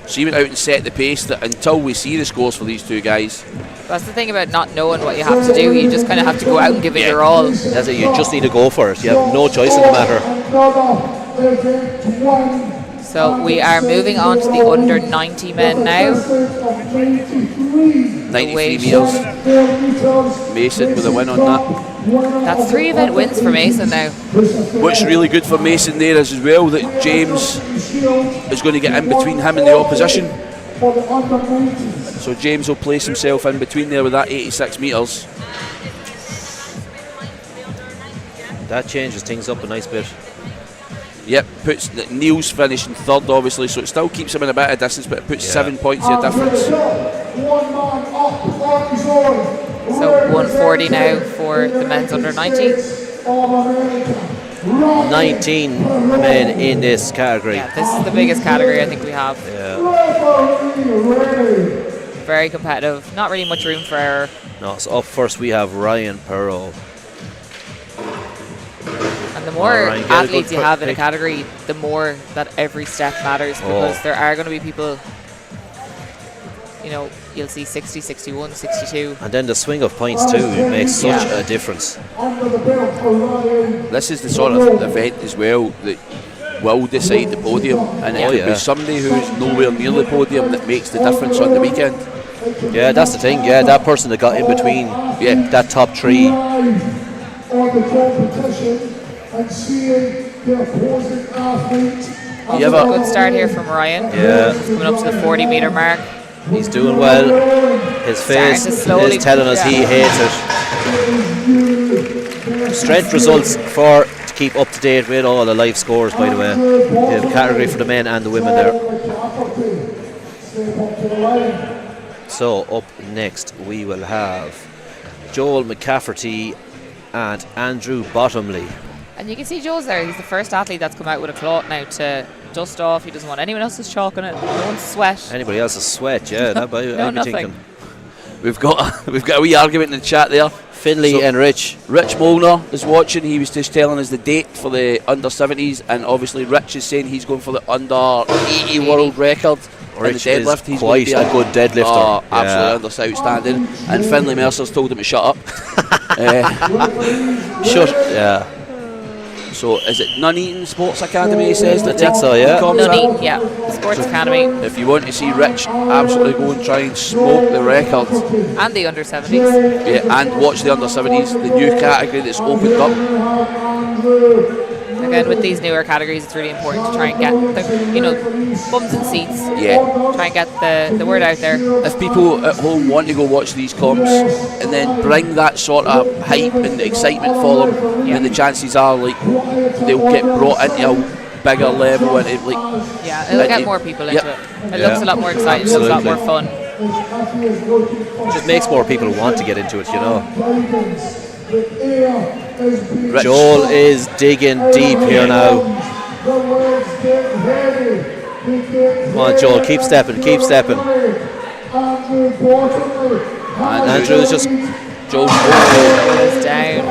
So he went out and set the pace that until we see the scores for these two guys. That's the thing about not knowing what you have to do. You just kind of have to go out and give it your all. That's it, you just need to go for it. You have no choice in the matter. So we are moving on to the under 90 men now. 93 metres. Mason with a win on that. That's 3 event wins for Mason now. What's really good for Mason there is as well that James is going to get in between him and the opposition. So James will place himself in between there with that 86 metres. That changes things up a nice bit. Yep, puts Niels finishing third obviously, so it still keeps him in a bit of distance, but it puts 7 points of difference. So 140 now for the men's under 90. 19 men in this category. Yeah, this is the biggest category I think we have. Yeah. Very competitive, not really much room for error. No, so up first we have Ryan Perot. And the more athletes you have in a category, the more that every step matters, because there are going to be people, you know, you'll see 60, 61, 62. And then the swing of points too makes such a difference. This is the sort of event as well that will decide the podium, and it could be somebody who's nowhere near the podium that makes the difference on the weekend. Yeah, that's the thing. Yeah, that person that got in between that top 3. On the competition and seeing the opposing athlete. Good start here from Ryan. Yeah. He's coming up to the 40-metre mark. He's doing well. His face is telling us he hates it. Strength results to keep up to date with all the live scores, by the way. You have category for the men and the women there. So up next we will have Joel McCafferty and Andrew Bottomley. And you can see Joel's there. He's the first athlete that's come out with a cloth now to dust off. He doesn't want anyone else's chalk on it. No one's sweat. Anybody else's sweat? Yeah, I'd be thinking. We've got a wee argument in the chat there. Finley and Rich. Rich Molnar is watching. He was just telling us the date for the under 70s, and obviously Rich is saying he's going for the under 80 world record. Rich in the deadlift. He's quite a good deadlifter. Absolutely outstanding. And Finley Mercer's told him to shut up. Yeah. So is it Nuneaton Sports Academy, he says? I think so, yeah. Nuneaton, yeah. Sports Academy. If you want to see Rich absolutely go and try and smoke the record. And the under 70s. Yeah, and watch the under 70s, the new category that's opened up. Again, with these newer categories, it's really important to try and get the, bums and seats. Yeah. Try and get the word out there. If people at home want to go watch these comps and then bring that sort of hype and excitement for them, then the chances are they'll get brought into a bigger level and it'll get more people into it. It looks a lot more exciting. It looks a lot more fun. It just makes more people want to get into it, Rich. Joel is digging deep here now. Come on, Joel, keep stepping. And Andrew's just Joel's down.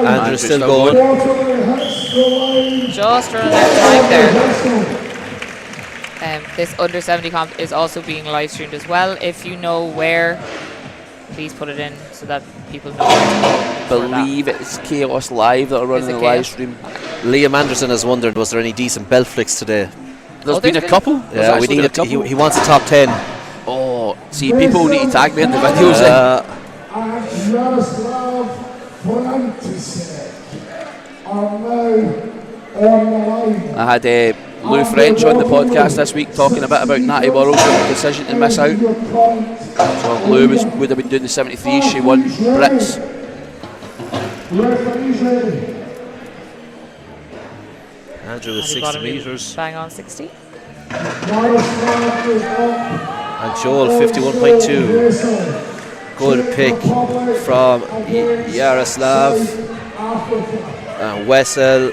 Andrew's still going. Just running out of time there. This under 70 comp is also being live streamed as well. If you know where, please put it in so that people know. I believe it's Chaos Live that are running the live stream. Liam Anderson has wondered, was there any decent belt flicks today? There's been a couple. Yeah, we need he wants a top 10. Oh, see, people need to tag me in the videos. I had Lou French on the podcast this week talking a bit about Natty Worrell's decision to miss out. So Lou would have been doing the 73. She won Brits. Andrew with 60 metres. Bang on 60. And Joel 51.2. Good pick from Yaroslav and Wessel.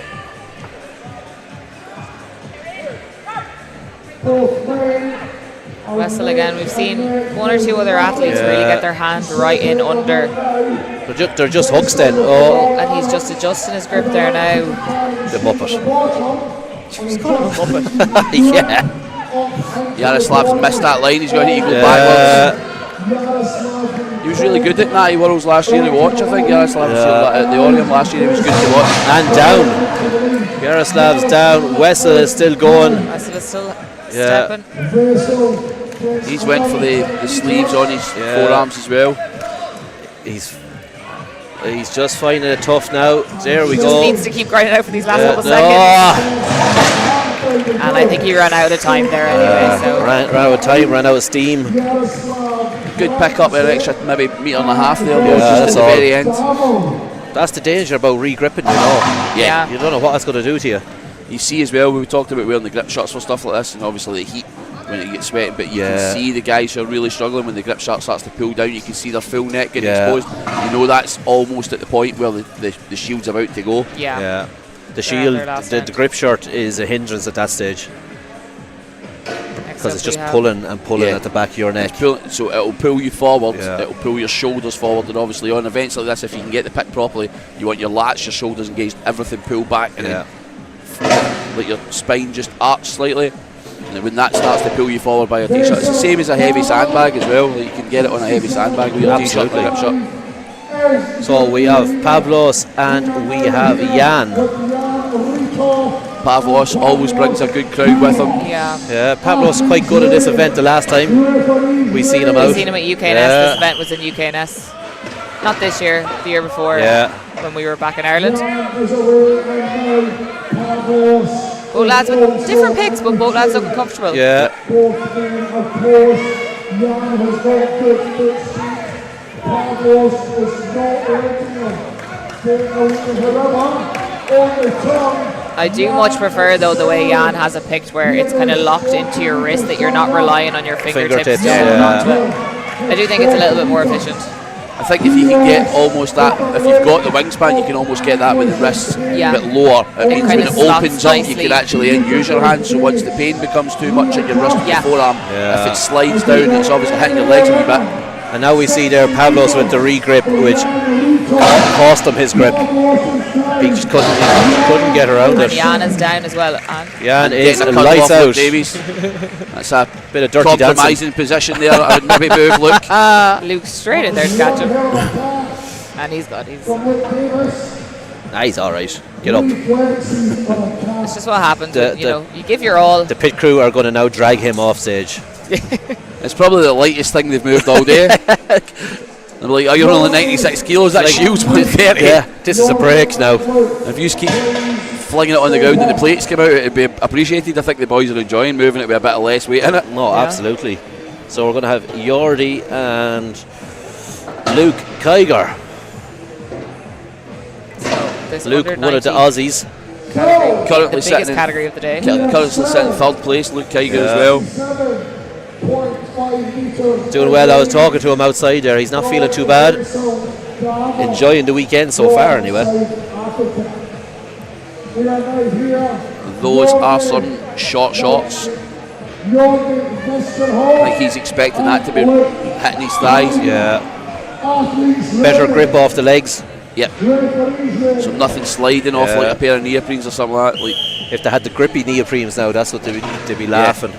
Wessel again. We've seen one or two other athletes really get their hands right in under. They're just hooks then. And he's just adjusting his grip there now. The Muppet. Just call him a Muppet. Yeah. Yaroslav's missed that line. He's going to need to go backwards. He was really good at Natty Worrells last year to watch. I think Yaroslav at the Orion last year. He was good to watch. And down. Yaroslav's down. Wessel is still going. Wessel is still stepping. He's went for the sleeves on his forearms as well. He's just finding it tough now. There we go. Just needs to keep grinding out for these last couple seconds. And I think he ran out of time there anyway. So ran out of time, ran out of steam. Good pick up an extra maybe metre and a half there, just at the very end. That's the danger about re-gripping, Yeah. You don't know what it's going to do to you. You see as well, we talked about wearing the grip shirts for stuff like this, and obviously the heat when it gets sweating, but you can see the guys who are really struggling when the grip shirt starts to pull down. You can see their full neck getting exposed. You know that's almost at the point where the shield's about to go. Yeah. The shield, the grip shirt is a hindrance at that stage. Because it's just pulling and pulling at the back of your neck. So it'll pull you forward, it'll pull your shoulders forward, and obviously on events like this, if you can get the pick properly, you want your lats, your shoulders engaged, everything pulled back, and then let your spine just arch slightly. And then when that starts to pull you forward by your t-shirt, it's the same as a heavy sandbag as well. You can get it on a heavy sandbag with your t-shirt and grip shirt. So we have Pavlos and we have Jan. Pavlos always brings a good crowd with him. Yeah. Pavlos quite good at this event the last time we seen him out. We've seen him at UKNS. This event was in UKNS. Not this year, the year before. When we were back in Ireland. Both lads with different picks, but both lads looking comfortable. Yeah. I do much prefer though the way Jan has it picked, where it's kind of locked into your wrist, that you're not relying on your fingertips to hold on to it. I do think it's a little bit more efficient. I think if you can get almost that, if you've got the wingspan, you can almost get that with the wrists a bit lower. It means when it opens up, you can actually use your hands. So once the pain becomes too much in your wrist and your forearm, if it slides down, it's obviously hitting your legs a wee bit. And now we see there Pavlos with the re-grip, which cost him his grip. He just couldn't get around it. And Jan is down as well. Jan is lights out. Davies. That's a bit of dirty compromising position there. I would maybe move Luke. Luke straight in there to catch him. And he's all right. Get up. It's just what happens. You give your all. The pit crew are going to now drag him off stage. It's probably the lightest thing they've moved all day. They're like, oh, you're only 96 kilos, that shield's 130. Yeah, this is a break now. If you keep flinging it on the ground and the plates come out, it'd be appreciated. I think the boys are enjoying moving it with a bit of less weight in it. No, absolutely. So we're going to have Jordi and Luke Kiger. Luke, one of the Aussies. Currently the biggest category of the day. Currently sitting third place, Luke Kiger as well. Doing well. I was talking to him outside there. He's not feeling too bad. Enjoying the weekend so far, anyway. Those are some short shots. I think he's expecting that to be hitting his thighs. Yeah. Better grip off the legs. Yep. So nothing sliding off like a pair of neoprenes or something like that. Like, if they had the grippy neoprenes now, that's what they'd be laughing.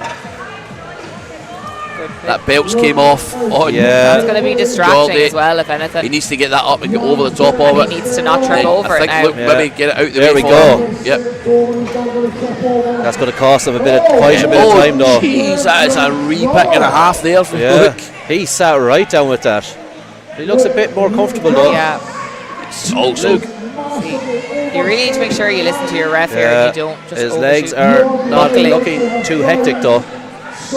That belts came off. Oh, That's going to be distracting as well, if anything. He needs to get that up and get over the top of it. He needs to not trip over it now. Maybe get it out the way. There we go. Yep. That's going to cost him quite a bit of time though. Jeez, that is a re-pick and a half there for Luke. He sat right down with that. He looks a bit more comfortable though. Yeah. It's also you really need to make sure you listen to your ref here and you don't just his legs are not looking too hectic though. I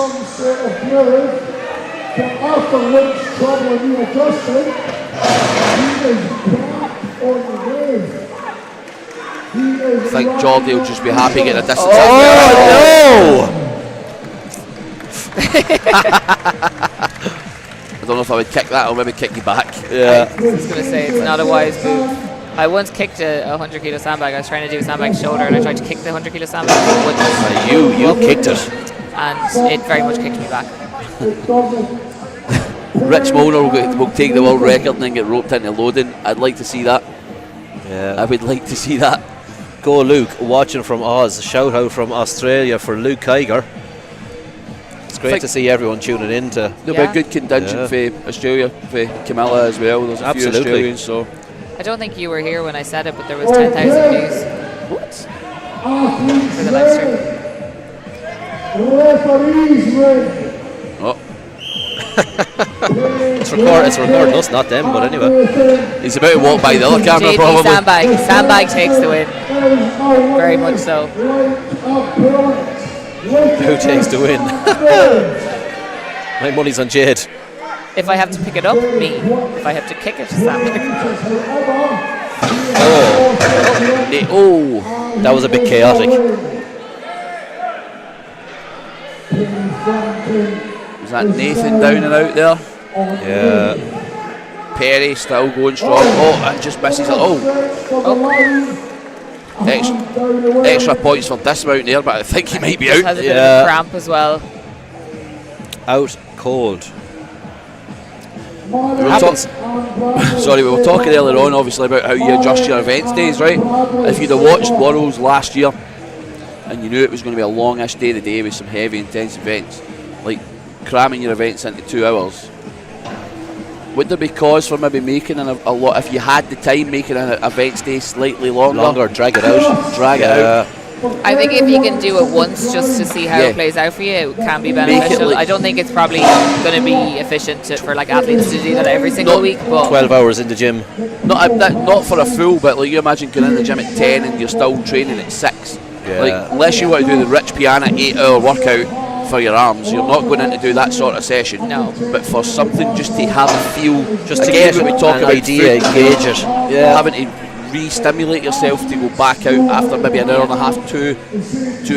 think Jordi will just be happy getting a distance. Oh I don't know if I would kick that or maybe kick you back. Yeah. I was going to say it's not a wise move. I once kicked a 100 kilo sandbag. I was trying to do a sandbag shoulder and I tried to kick the 100 kilo sandbag. You kicked it. And it very much kicked me back. Rich Molnar will take the world record and then get roped into loading. I'd like to see that. Yeah. I would like to see that. Go Luke, watching from Oz. Shout out from Australia for Luke Kiger. It's great to see everyone tuning in to. There'll be a good contingent for Australia, for Camilla as well. There's a few Australians, so. I don't think you were here when I said it, but there was 10,000 views. What? For the live stream. Oh. It's recording us, not them, but anyway. He's about to walk by the other camera, JP probably. Sandbag takes the win. Very much so. Who takes the win? My money's on Jade. If I have to pick it up, me. If I have to kick it, Sandbag. Oh, that was a bit chaotic. Is that Nathan down and out there? Yeah. Perry still going strong. Oh, and just misses it. Oh. Extra points for dismount there, but I think he might be out. Has a bit of a cramp as well. Out cold. We were talking earlier on, obviously, about how you adjust your events days, right? If you'd have watched Worlds last year and you knew it was going to be a longish day of the day with some heavy, intense events, like cramming your events into 2 hours, would there be cause for maybe making a lot, if you had the time, making an events day slightly longer? Drag it out. Drag it out. I think if you can do it once just to see how it plays out for you, it can be beneficial. I don't think it's probably going to be efficient for like athletes to do that every single week. But 12 hours in the gym. Not for a full, but like you imagine going in the gym at 10 and you're still training at 6. Yeah. Like, unless you want to do the rich piano 8-hour workout for your arms, you're not going in to do that sort of session. No. But for something just to have a feel, Just to again, get when we talk an about idea, food, engage it. Yeah. having to re-stimulate yourself to go back out after maybe an hour and a half, 2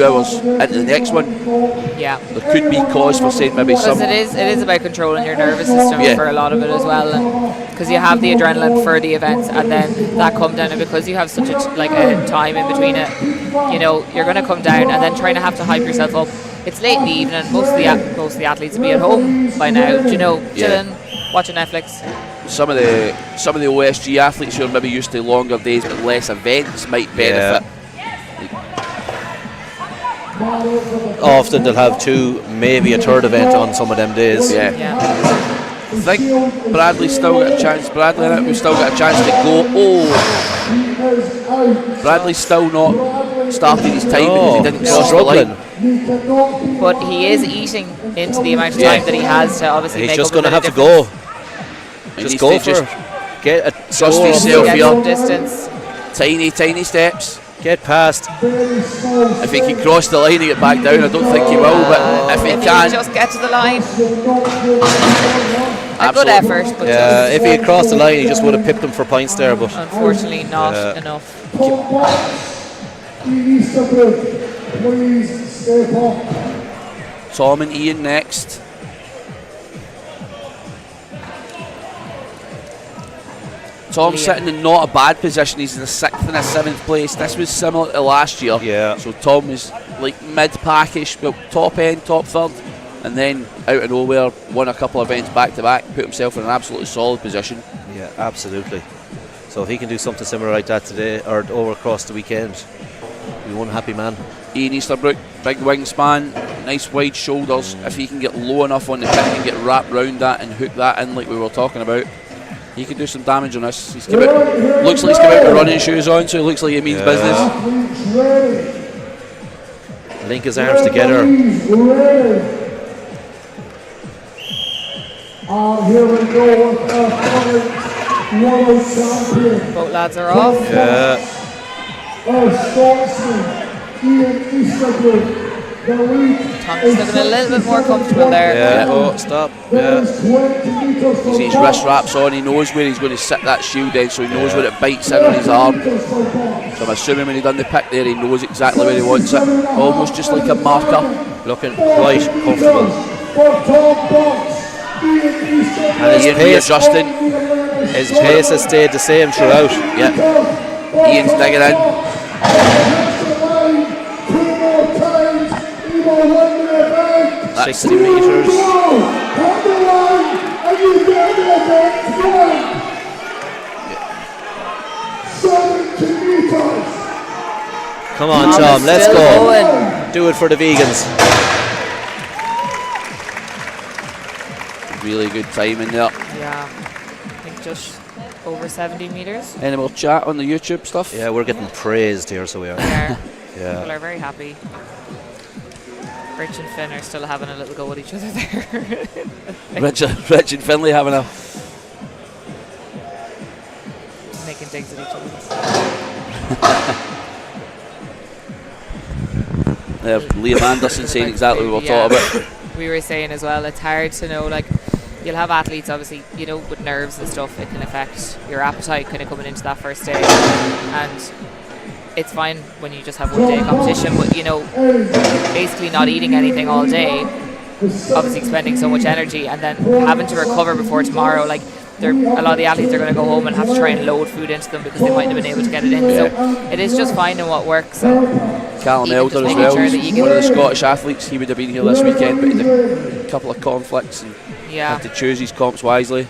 hours into the next one. yeah. There could be cause for saying maybe Because some. it is about controlling your nervous system for a lot of it as well, and because you have the adrenaline for the events, and then that come down, and because you have such a time in between it, you know, you're going to come down, and then trying to have to hype yourself up. It's late in the evening, and most of the athletes will be at home by now, you know, chilling, watching Netflix. Some of the OSG athletes who are maybe used to longer days but less events might benefit. Often they'll have 2, maybe a third event on some of them days. Yeah. I think Bradley's still got a chance. Bradley and we've still got a chance to go. Oh, Bradley's still not started his time because he didn't cross the line. But he is eating into the amount of time that he has to obviously He's make just up a going to bit have of to go. He Just needs go to for it. Get a trust score. himself get here. some distance. Tiny steps. Get past. If he can cross the line and get back down, I don't think he will. But if he If can, just get to the line. A Absolutely. good effort, but Yeah, just if he had crossed the line, he just would have pipped him for points there. But unfortunately not enough. Please step up. Tom and Ian next. Tom's sitting in not a bad position. He's in the 6th and a 7th place. This was similar to last year. Yeah. So Tom was like mid-packish, well, top end, top third, and then out of nowhere won a couple of events back to back, put himself in an absolutely solid position. yeah, absolutely. So if he can do something similar like that today or over across the weekend, be one happy man. Ian Easterbrook, big wingspan, nice wide shoulders. If he can get low enough on the pin and get wrapped round that and hook that in like we were talking about, he could do some damage on this. He's come out, looks like he's come out with running shoes on, so it looks like he means business. Link his arms together. Here we go with our world champion. Both lads are off. Yeah. Our sportsman, Ian Easterbrook. Tom's looking a little bit more comfortable there. Yeah. Oh, stop. Yeah. He's his wrist wraps on, he knows where he's going to sit that shield in, so he knows where it bites in on his arm. So I'm assuming when he done the pick there, he knows exactly where he wants it. Almost just like a marker. Looking quite comfortable. And his Ian pace, readjusting. his pace has stayed the same throughout. Yeah. Ian's digging in. That's 60 metres. Come on, Tom, let's still go. going. Do it for the vegans. really good time in there. Yeah, I think just over 70 metres. Any more chat on the YouTube stuff? Yeah, we're getting praised here, so we are. We are. Yeah. People are very happy. Rich and Finn are still having a little go at each other there. Rich and Finlay having a Making digs at each other. Liam Anderson saying exactly what we're talking about. We were saying as well, it's hard to know, like, you'll have athletes, obviously, you know, with nerves and stuff, it can affect your appetite kind of coming into that first day. And it's fine when you just have one day competition, but, you know, basically not eating anything all day, obviously expending so much energy, and then having to recover before tomorrow, like, a lot of the athletes are going to go home and have to try and load food into them because they mightn't have been able to get it in. So it is just finding what works. Callum Elder as well, he's one of the Scottish athletes. He would have been here this weekend, but he had a couple of conflicts and had to choose his comps wisely.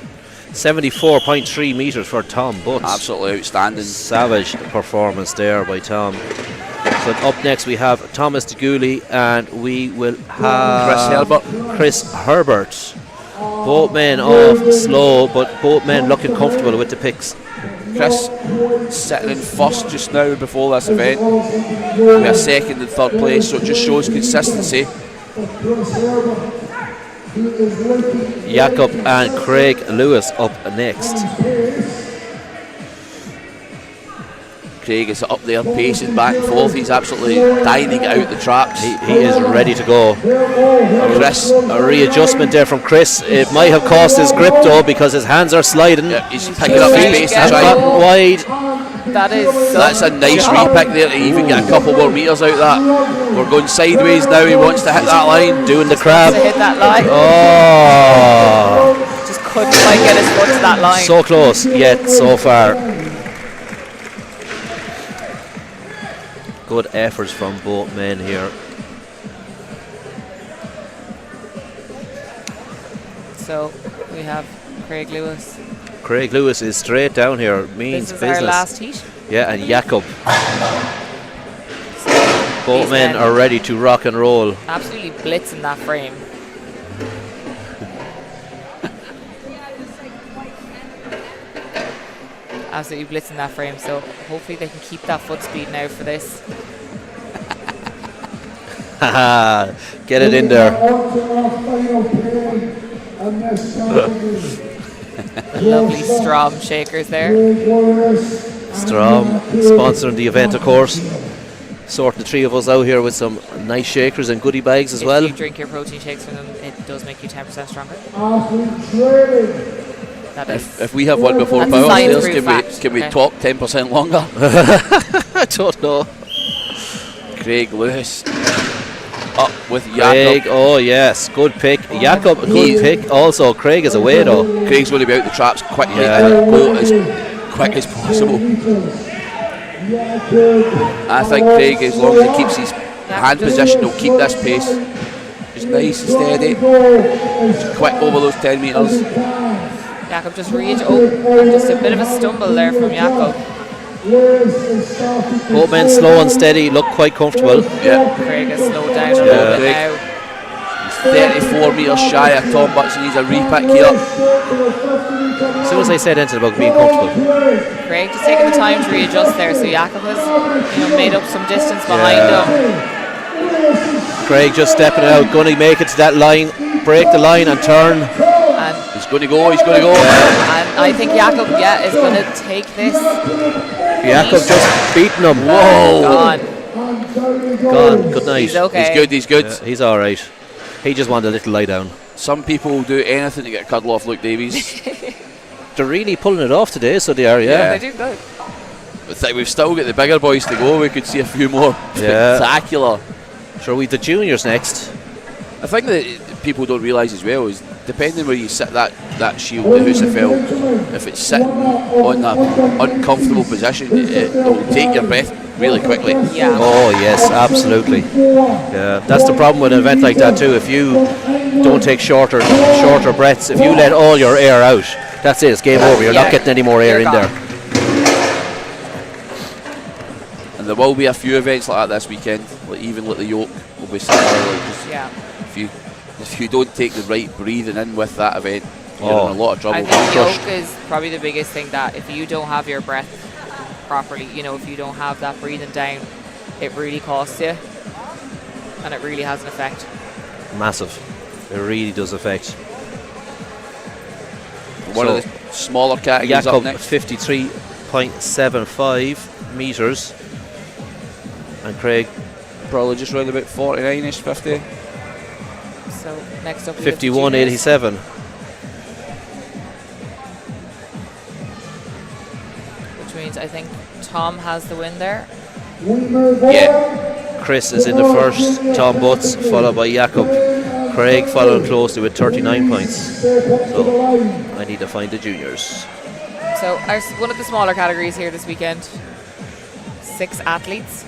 74.3 metres for Tom Butts. Absolutely outstanding. Savage performance there by Tom. So up next we have Thomas DeGooley and we will have Chris Herbert. Both men off slow, but both men looking comfortable with the picks. Chris sitting in first just now before this event. We are second and third place, so it just shows consistency. Jakob and Craig Lewis up next. Craig is up there pacing back and forth. He's absolutely dying to get out the traps. He is ready to go. Chris, A readjustment there from Chris. It might have cost his grip though, because his hands are sliding. yeah, he's picking up his pace to Has try. gotten wide. That is So that's a nice repick there to even get a couple more metres out of that. We're going sideways now. He wants to hit that line. Doing the crab. to hit that line. Oh, Just couldn't quite get his foot to that line. so close yet so far. Good efforts from both men here. So we have Craig Lewis. Craig Lewis is straight down here. Means This is business. our last heat. Yeah, and Jakob. Both These men men are ready to rock and roll. absolutely blitzing that frame. Absolutely blitzing that frame. So hopefully they can keep that foot speed now for this. Haha, get it in there. Lovely Strom shakers there. Strom sponsoring the event, of course. Sorting the three of us out here with some nice shakers and goodie bags as well. If you drink your protein shakes from them, it does make you 10% stronger. That is. If we have one before That's a power science stairs, proof fact. can we Okay. talk 10% longer? I don't know. Craig Lewis up with Craig, Jakob. oh yes, good pick. Jakob, good pick. Also, Craig is away though. Craig's going to be out the traps quickly Yeah. and go as quick as possible. I think Craig, as long as he keeps his hand position, he'll keep this pace. Just nice and steady. Just quick over those 10 metres. Jakob just reach. Oh, and just a bit of a stumble there from Jakob. Both men slow and steady, look quite comfortable. Yeah. Craig has slowed down a little bit now. He's 34 metres shy of Tom Butson. He's a repick here. As soon as I said anything about being comfortable. Craig just taking the time to readjust there. So Jakob has, made up some distance behind him. Craig just stepping it out, going to make it to that line, break the line and turn. And He's going to go, he's going to go. And I think Jakob, is going to take this. Jakob just beating him. Whoa. Gone. Gone. Good night. He's okay. He's good, he's good. Yeah, he's all right. He just wanted a little lie down. Some people will do anything to get a cuddle off Luke Davies. They're really pulling it off today, so they are. Yeah. They do good. But we've still got the bigger boys to go. We could see a few more spectacular. Sure, we the juniors next. I think that people don't realise as well is depending where you sit that shield, the Husafell, if it's sitting on an uncomfortable position, it will take your breath really quickly. Yeah. Oh yes, absolutely. Yeah, that's the problem with an event like that too. If you don't take shorter breaths, if you let all your air out, that's it. It's game over. You're not getting any more air in there. And there will be a few events like that this weekend. Even the yoke will be similar. If you don't take the right breathing in with that event, you're in a lot of trouble. I think yoke is probably the biggest thing, that if you don't have your breath properly, if you don't have that breathing down, it really costs you, and it really has an effect. Massive. It really does affect. One of the smaller categories Jakob, up next. 53.75 metres, and Craig probably just around about 49ish, 50. So next up, 51.87. which means I think Tom has the win there. Yeah. Chris is in the first, Tom Butts, followed by Jakob. Craig following closely with 39 points. So I need to find the juniors. So one of the smaller categories here this weekend, 6 athletes.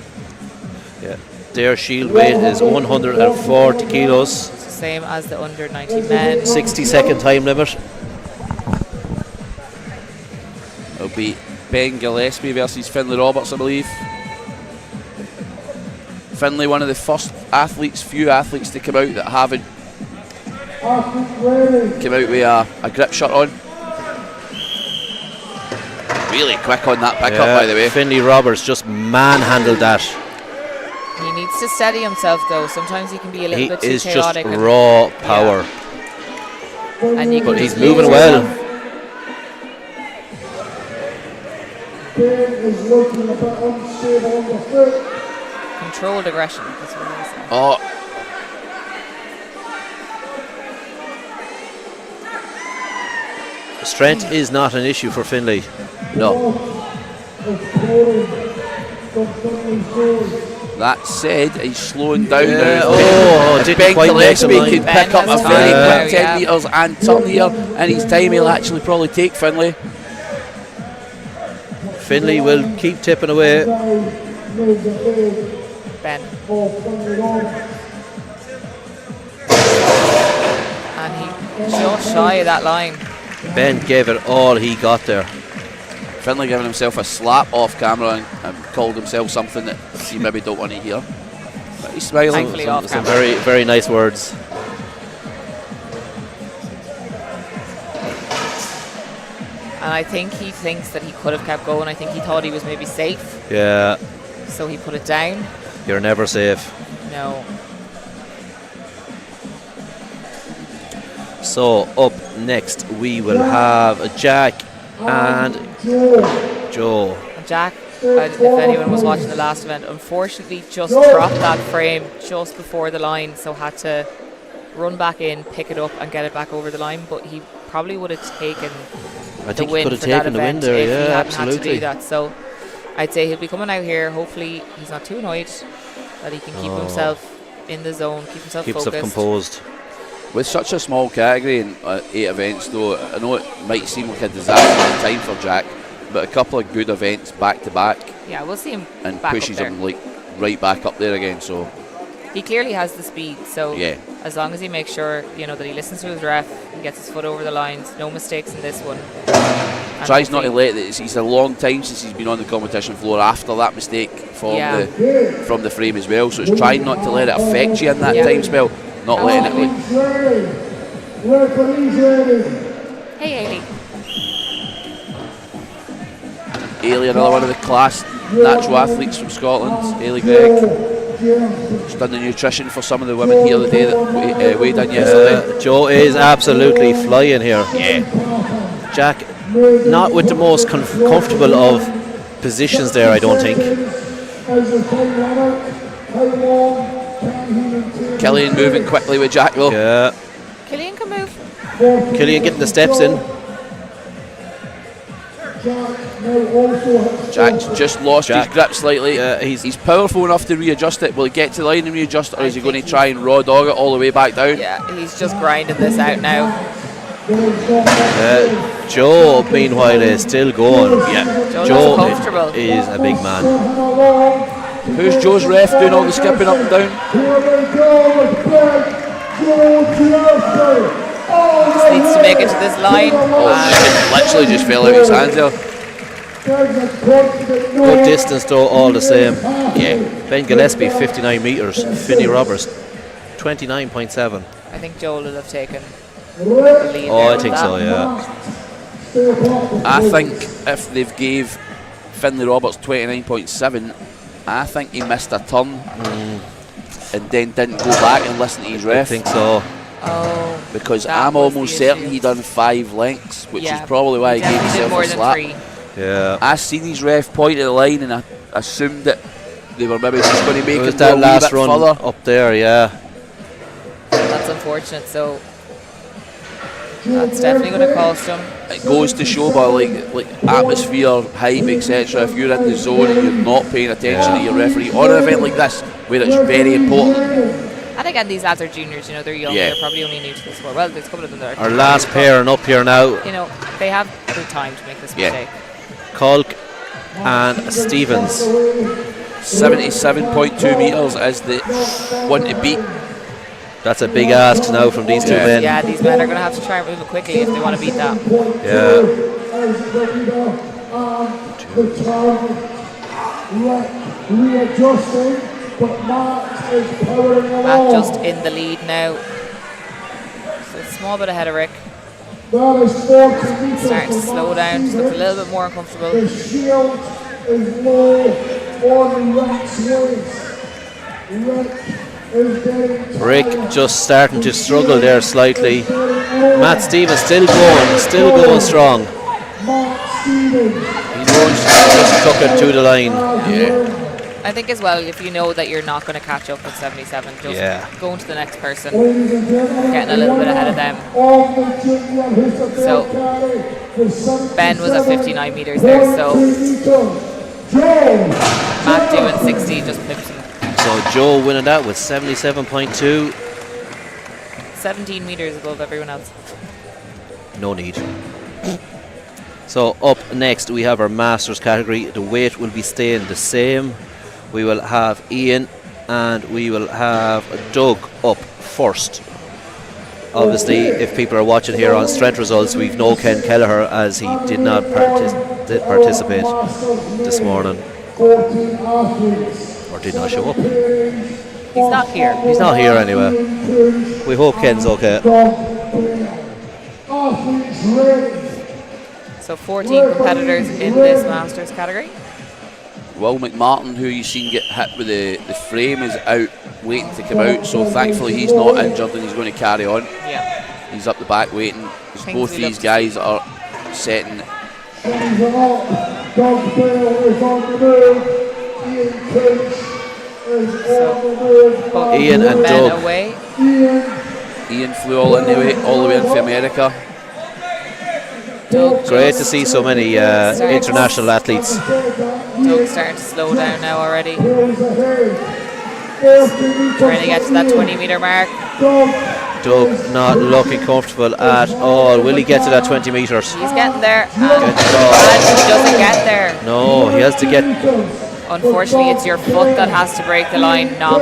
Yeah. Their shield weight is 140 kilos. It's the same as the under 90 men. 60-second time limit. It'll be Ben Gillespie versus Finlay Roberts, I believe. Finlay, one of the first few athletes to come out that haven't come out with a grip shirt on. really quick on that pickup, by the way. Finlay Roberts just manhandled that. He needs to steady himself, though. Sometimes he can be a little bit too He is chaotic. just raw power. And you can But he's just moving lose well. yourself. is looking a bit unstable on the foot. Controlled aggression. That's what I say. Oh, Strength is not an issue for Finlay. no. That said, he's slowing down now. If didn't Ben quite make the Gillespie line. can Ben pick up a has very time quick now, 10 metres and turn here in his time, he'll actually probably take Finlay. Finlay will keep tipping away. Ben. And he just shy of that line. Ben gave it all he got there. Finlay giving himself a slap off camera and called himself something that you maybe don't want to hear. But he's smiling. Thankfully off Some camera. very, very nice words. And I think he thinks that he could have kept going. I think he thought he was maybe safe, Yeah, so he put it down. you're never safe. No. So up next we will have Jack and Joe. And Jack, if anyone was watching the last event, unfortunately just dropped that frame just before the line, so had to run back in, pick it up and get it back over the line. But he probably would have taken I the think he win could have for that taken the win event there. if he Yeah, hadn't had to do absolutely. that. So I'd say he'll be coming out here. Hopefully he's not too annoyed, that he can keep himself in the zone, keep himself Keeps focused. up composed. With such a small category and 8 events, though, I know it might seem like a disaster at time for Jack, but a couple of good events back to back Yeah, we'll see him and back pushes up there. him like right back up there again. So He clearly has the speed, so yeah, as long as he makes sure, that he listens to his ref, he gets his foot over the lines, no mistakes in this one. And tries not to hopefully- let it. It's a long time since he's been on the competition floor after that mistake from Yeah. the frame as well. So it's trying not to let it affect you in that Yeah. time spell, not letting it. Hey, Ailey. Ailey, another one of the class natural athletes from Scotland. Ailey Gregg. She's done the nutrition for some of the women here the day that weighed in yesterday. Joe is absolutely flying here. Yeah. Jack, not with the most comfortable of positions there, I don't think. Killian moving quickly with Jack though. Yeah, Killian can move. Killian getting the steps in. Jack's just lost his grip slightly. Yeah, he's powerful enough to readjust it. Will he get to the line and readjust it, or is he I going to think try and raw dog it all the way back down? Yeah, he's just grinding this out now. Joe, meanwhile, is still going. Yeah. Joe Joe looks comfortable. is a big man. Who's Joe's ref doing all the skipping up and down? Just needs to make it to this line. Oh, and shit, literally just fell out of his hands there. Good distance though, all the same. Yeah. Ben Gillespie, 59 metres. Finlay Roberts, 29.7. I think Joel will have taken the lead. Oh, there I with think that. so, yeah. I think if they've gave Finlay Roberts 29.7, I think he missed a turn and then didn't go back and listen to his I ref. think so. Oh, Because that I'm was almost the certain issue. he done 5 lengths, which Yeah, is probably why he gave definitely did himself more a than slap. 3. Yeah. I seen his ref point at the line and I assumed that they were maybe just going to make It was it go a that wee last bit run further. up there, yeah. That's unfortunate. So that's definitely going to cost him. It goes to show by like atmosphere, hype, etc. If you're in the zone and you're not paying attention to your referee on an event like this, where it's very important. And again, these lads are juniors. They're young. Yeah. They're probably only new to the sport. Well, there's a couple of them that are. Our last pair and up here now. They have good time to make this Yeah. mistake. Kolk and Stevens. 77.2 metres is the one to beat. That's a big ask now from these two men. Yeah, these men are going to have to try and move it quickly if they want to beat that. Yeah. Matt just in the lead now. So a small bit ahead of Rick. That is 40 meters. Starting to slow down, just look a little bit more uncomfortable. The shield is low on Rick's waist. Rick is getting Rick just starting to struggle there slightly. Matt Stevens still going strong. Matt Stevens. He just took it to the line. Yeah. I think as well, if you know that you're not going to catch up with 77, just going to the next person, getting a little bit ahead of them. So Ben was at 59 meters there, so Matt doing 60 just pips him. So Joe winning that with 77.2. 17 meters above everyone else. No need. So up next we have our Masters category. The weight will be staying the same. We will have Ian and we will have Doug up first. Obviously, if people are watching here on strength results, we've no Ken Kelleher as he did not participate this morning. Or did not show up. He's not here. He's not here anyway. We hope Ken's okay. So 14 competitors in this Masters category. Will McMartin, who you've seen get hit with the frame, is out waiting to come out, so thankfully he's not injured and he's going to carry on. Yeah. He's up the back waiting. Both these guys are setting. Ian and Doug. Away. Ian flew all the way in from America. Great to see so many international athletes. Doug's starting to slow down now already. Trying to get to that 20 metre mark. Doug not looking comfortable at all. Will he get to that 20 metres? He's getting there, and he doesn't get there. No, he has to get. Unfortunately, it's your foot that has to break the line, not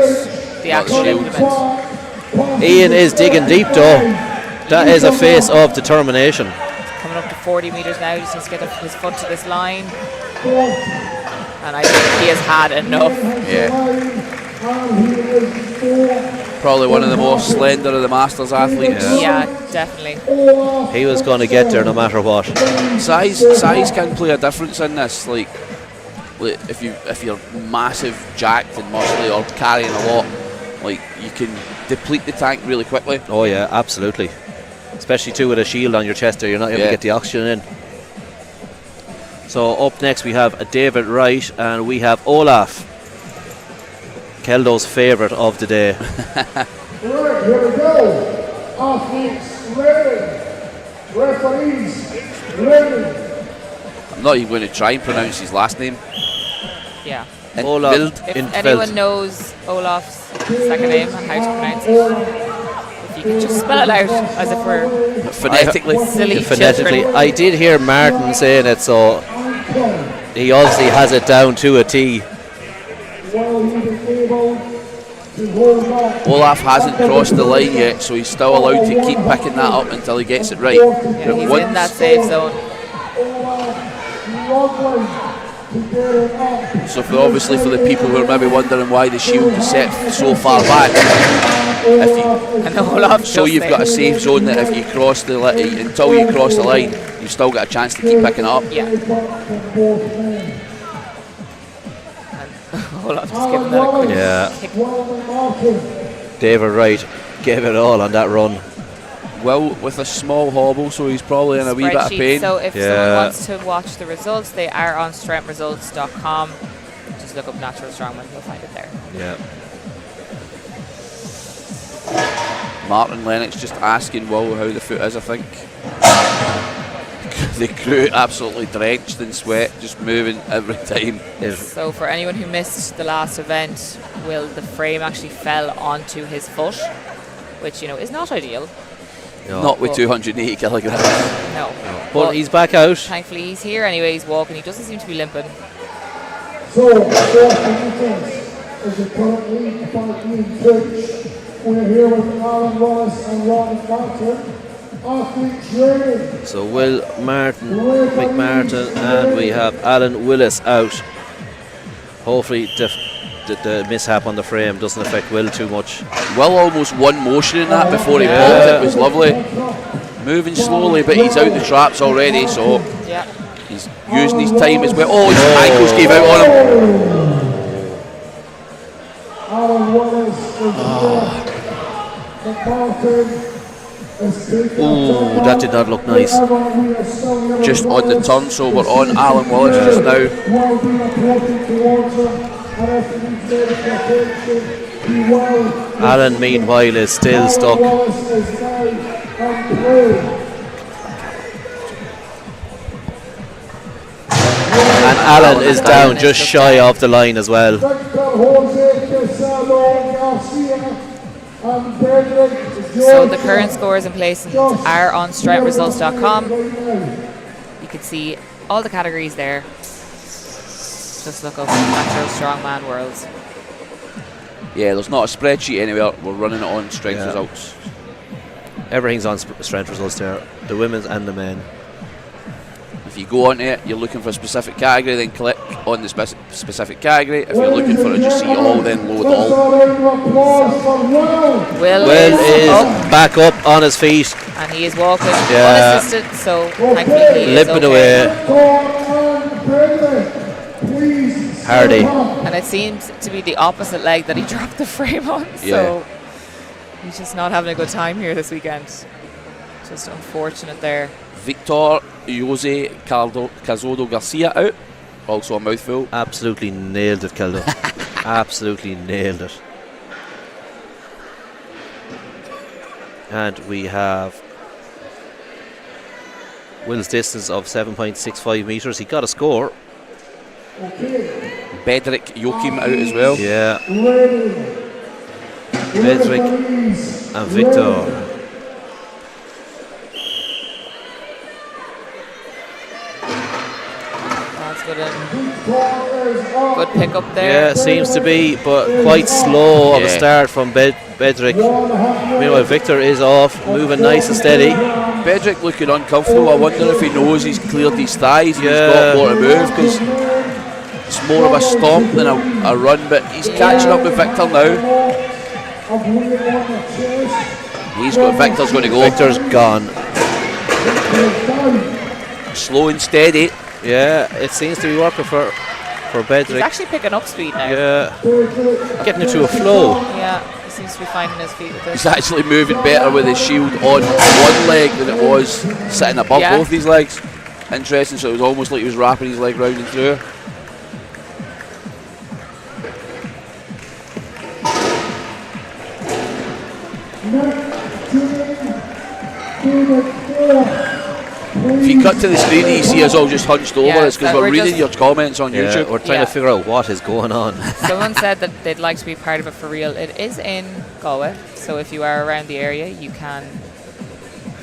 the actual implement. Ian is digging deep though. That is a face of determination. Coming up to 40 metres now, just needs to get his foot to this line. And I think he has had enough. Yeah. Probably one of the more slender of the Masters athletes. Yeah, definitely. He was going to get there no matter what. Size can play a difference in this. Like if you're massive, jacked and muscly or carrying a lot, like you can deplete the tank really quickly. Oh yeah, absolutely. Especially too with a shield on your chest there, you're not able to get the oxygen in. So up next we have David Wright and we have Olaf, Keldo's favourite of the day. Right, here we go. Athletes ready. Referees ready. I'm not even going to try and pronounce his last name. Yeah. Olaf. If anyone knows Olaf's second name and how to pronounce it, if you could just spell it out as if we're phonetically. Silly phonetically. children. I did hear Martin saying it, so he obviously has it down to a T. Olaf hasn't crossed the line yet, so he's still allowed to keep picking that up until he gets it right. Yeah, he's in that safe zone. So obviously for the people who are maybe wondering why the shield is set so far back, you've got a safe zone that if you cross the until you cross the line, you've still got a chance to keep picking it up. Yeah. Olaf just giving that a quick kick. David Wright gave it all on that run. Well, with a small hobble, so he's probably in a wee bit of pain. So if someone wants to watch the results, they are on strengthresults.com. Just look up Natural Strongman, you'll find it there. Yeah. Martin Lennox just asking Will how the foot is, I think. The crew absolutely drenched in sweat, just moving every time. So for anyone who missed the last event, Will, the frame actually fell onto his foot, which, is not ideal. No. Not with 280 kilograms. No. But he's back out. Thankfully he's here anyway, he's walking, he doesn't seem to be limping. So, is the current lead by Ian Church. We're here with Alan Wallace and Ron Martin. Athlete training. So Will Martin, McMartin, and we have Alan Willis out. Hopefully the mishap on the frame doesn't affect Will too much. Will almost won motion in that before he pulled it. It was lovely. moving slowly, but he's out the traps already, so Yeah. he's using his time as well. Oh, his ankles gave out on him. Alan Wallace Ooh, that did not look nice. Just on the turn, so we're on Alan Wallace just now. Alan, meanwhile, is still stuck. And Alan is down just shy of the line as well. So the current scores and placings are on strengthresults.com. You can see all the categories there. Just look up Natural Strongman Worlds. Yeah, there's not a spreadsheet anywhere. We're running it on Strength Results. Everything's on Strength Results there, the women's and the men. If you go on it, you're looking for a specific category, then click on the specific category. If you're looking for a just see all, then load all. Will is back up on his feet. And he is walking unassisted, so thankfully he limping is okay. away. Hardy. And it seems to be the opposite leg that he dropped the frame on, so he's just not having a good time here this weekend. Just unfortunate there. Victor Jose Cazodo Garcia out. Also a mouthful. Absolutely nailed it, Caldo. Absolutely nailed it. And we have Will's distance of 7.65 metres. He got a score. Bedrick Joachim out as well. Yeah. Bedrick and Victor. Good pick up there. Yeah, seems to be, but quite slow of a start from Bedrick. Meanwhile, Victor is off, moving nice and steady. Bedrick looking uncomfortable. I wonder if he knows he's cleared his thighs and he's got more to move, because it's more of a stomp than a run, but he's catching up with Victor now. Victor's going to go. Victor's gone. Slow and steady. Yeah, it seems to be working for Bedrick. He's actually picking up speed now. Yeah, getting into a flow. Yeah, he seems to be finding his feet with this. He's actually moving better with his shield on one leg than it was sitting above both his legs. Interesting, so it was almost like he was wrapping his leg round and through. If you cut to the screen, you see us all just hunched over. It's because we're reading your comments on YouTube. We're trying to figure out what is going on. Someone said that they'd like to be part of it for real. It is in Galway, so if you are around the area, you can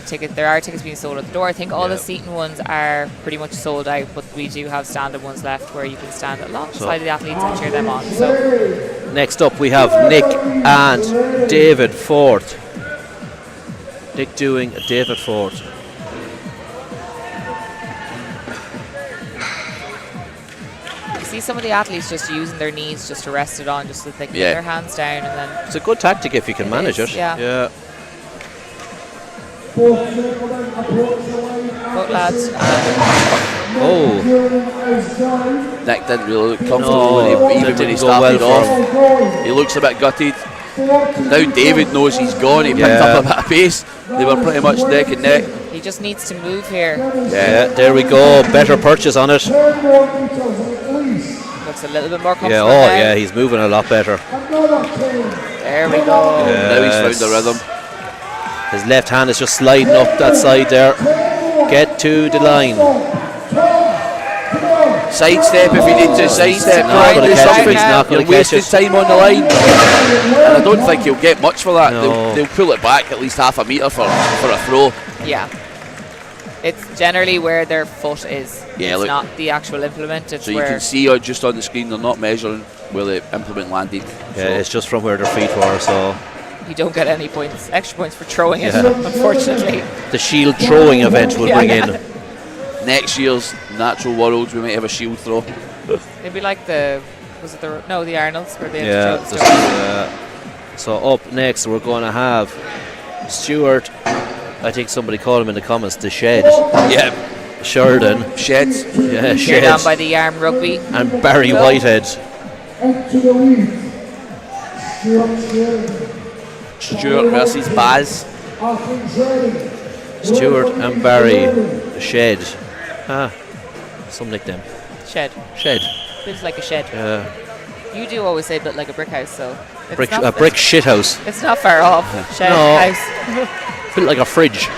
ticket. There are tickets being sold at the door. I think all the seating ones are pretty much sold out, but we do have standard ones left where you can stand alongside the athletes and cheer them on. So next up, we have Nick and David Ford. Nick doing David Ford. See some of the athletes just using their knees just to rest it on, just so that they can get their hands down, and then it's a good tactic if you can manage it. Yeah. Both lads. Nick didn't really look comfortable when he started off. He looks a bit gutted. Now David knows he's gone. He picked up a bit of pace. They were pretty much neck and neck. He just needs to move here. Yeah, there we go. Better purchase on it. Looks a little bit more comfortable. Yeah, he's moving a lot better. There we go. Yes. Now he's found the rhythm. His left hand is just sliding up that side there. Get to the line. Sidestep if you need to. Sidestep. Not going to catch it. He's not going to catch wasted it. time on the line. And I don't think he'll get much for that. No. They'll pull it back at least half a metre for a throw. Yeah. It's generally where their foot is. Yeah, it's look. not the actual implement. It's So you where can see just on the screen they're not measuring where the implement landed. Yeah, it's just from where their feet were, so you don't get any points, extra points for throwing it, unfortunately. the shield throwing event will bring in. Next year's Natural Worlds, we might have a shield throw. Maybe like the Arnolds where they Yeah. had to throw the stone. So up next we're going to have Stuart I think somebody called him in the comments the Shed. Yeah, Sheridan. Sheds. Yeah, Cheered Shed. on by the Arm Rugby. And Barry Whitehead. Stuart versus Baz. Stuart and Barry. Shed. Some nickname. Shed. Shed. Feels like a shed. Yeah. You do always say built like a brick house, so it's Brick, not, a brick shit house. It's not far off. Shed No. house. Built like a fridge.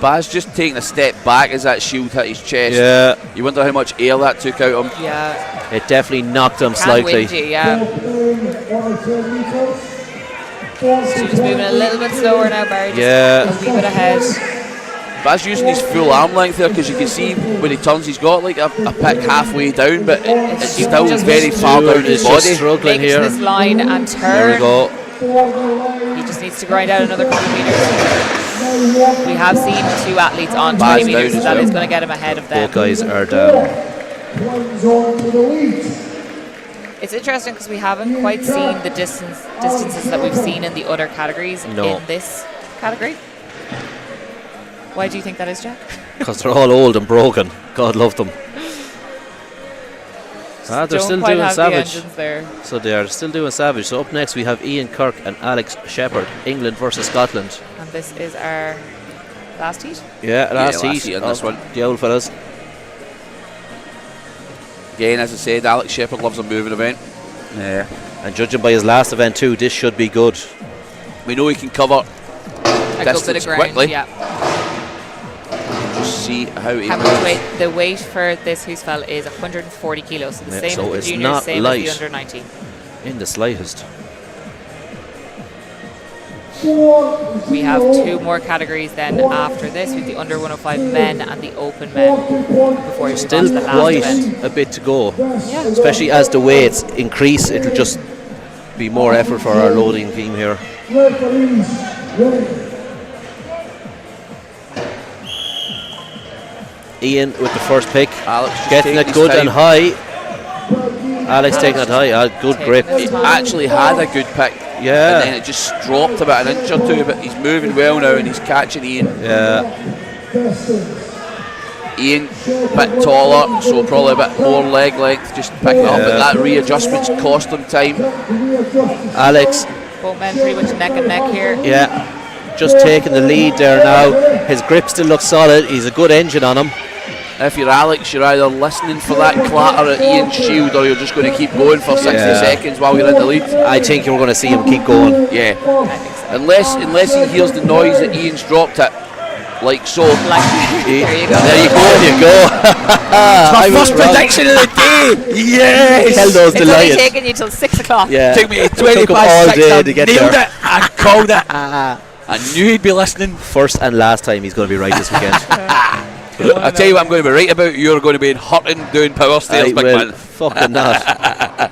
Baz just taking a step back as that shield hit his chest. Yeah. You wonder how much air that took out of him. Yeah. It definitely knocked him Can slightly. windy, yeah. She's moving a little bit slower now, Barry. Just Yeah. a wee bit ahead. Baz using his full arm length there because you can see when he turns he's got like a pick halfway down, but it's still just very far down his Is just body. struggling Makes here. this line and There turn. we go. He just needs to grind out another couple of meters. We have seen 2 athletes on 20 Baz meters, down so as that is well. going to get him ahead of them. Both guys are down. It's interesting because we haven't quite seen the distances that we've seen in the other categories No. in this category. Why do you think that is, Jack? Because they're all old and broken. God love them. They're Don't still quite doing have the savage. engines there. So they are still doing savage. So up next we have Ian Kirk and Alex Shepherd, England versus Scotland. And this is our last heat. Yeah, last last heat heat on this one. The old fellas. Again, as I said, Alex Shepherd loves a moving event. Yeah. And judging by his last event too, this should be good. We know he can cover A good bit of distance ground, quickly. yeah. Just see how he How moves. much weight? The weight for this Hoosfell is 140 kilos, so the Yeah, same so as the it's juniors, not same light. as the under 19. In the slightest. We have 2 more categories then after this, with the under 105 men and the open men, before we move on Still to the last quite event. a bit to go. Yeah. Especially as the weights increase, it'll just be more effort for our loading team here. Ian with the first pick. Alex just Getting taking it his good time. and high. Alex taking it high. Good Taking grip. his He time. actually had a good pick. Yeah. And then it just dropped about an inch or two, but he's moving well now and he's catching Ian. Yeah. Ian a bit taller, so probably a bit more leg length just to pick it up, but that readjustment's cost him time. Alex, Both men pretty much neck and neck here. yeah, just taking the lead there now. His grip still looks solid. He's a good engine on him. If you're Alex, you're either listening for that clatter at Ian's shield or you're just going to keep going for 60 Yeah. seconds while you're in the lead. I think you're going to see him keep going. Yeah. Unless he hears the noise that Ian's dropped it, like so. Like, there you go. There you go. There you go. My first prediction of the day! Yes! Hell those It's only delighted. taken you till 6 o'clock. Yeah. Took me Took 20 him past all 6, day I to get nailed there. it, I called it. I knew he'd be listening. First and last time he's going to be right this weekend. I tell you what I'm going to be right about, you're going to be in Hurton doing power stairs, I big will man. fucking not.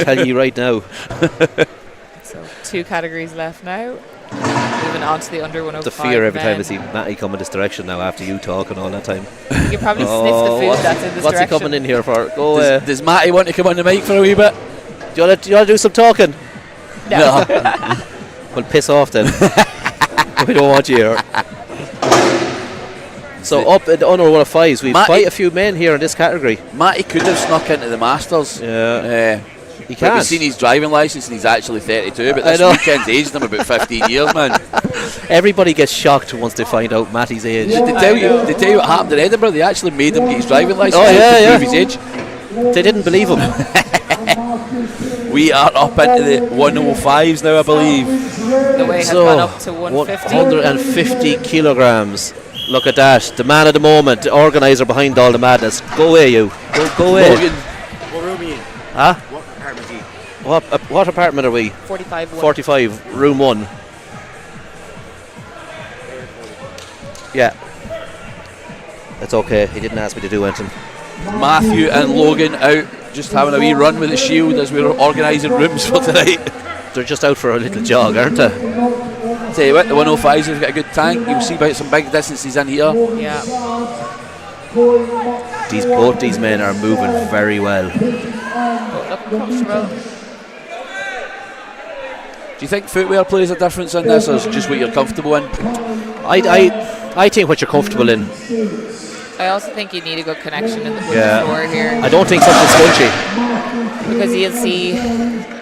Tell you right now. So 2 categories left now. Moving on to the under 105 The fear every time I men. see Matty coming this direction now after you talking all that time. You can probably sniff the food that's in this what's direction. he coming in here for? Go. Does Matty want to come on the mic for a wee bit? Do you want to do some talking? No. Well, piss off then. We don't want you here. So up at the under 105s, we've Matty- quite a few men here in this category. Matty could have snuck into the Masters. Yeah. He But can't. we've seen his driving licence and he's actually 32, but I this know. weekend's aged him about 15 years, man. Everybody gets shocked once they find out Matty's age. Did they tell you what happened in Edinburgh? They actually made him get his driving licence Oh, yeah, to yeah. prove his age. They didn't believe him. We are up into the 105s now, I believe. The weight has gone up to 150. 150 kilograms. Look at that. The man of the moment, the organiser behind all the madness. Go away, you. Go away. Logan, What room are you in? Huh? What apartment are you in? What apartment are we? 45 1. 45, room 1. Yeah. That's okay. He didn't ask me to do anything. Matthew and Logan out just having a wee run with the shield as we're organising rooms for tonight. They're just out for a little jog, aren't they? Tell you what, the 105s have got a good tank. You'll see about some big distances in here. Yeah. Both these men are moving very well. But look comfortable. Do you think footwear plays a difference in this, or is it just what you're comfortable in? I think what you're comfortable in. I also think you need a good connection in the floor here. I don't think something's squishy. Because you'll see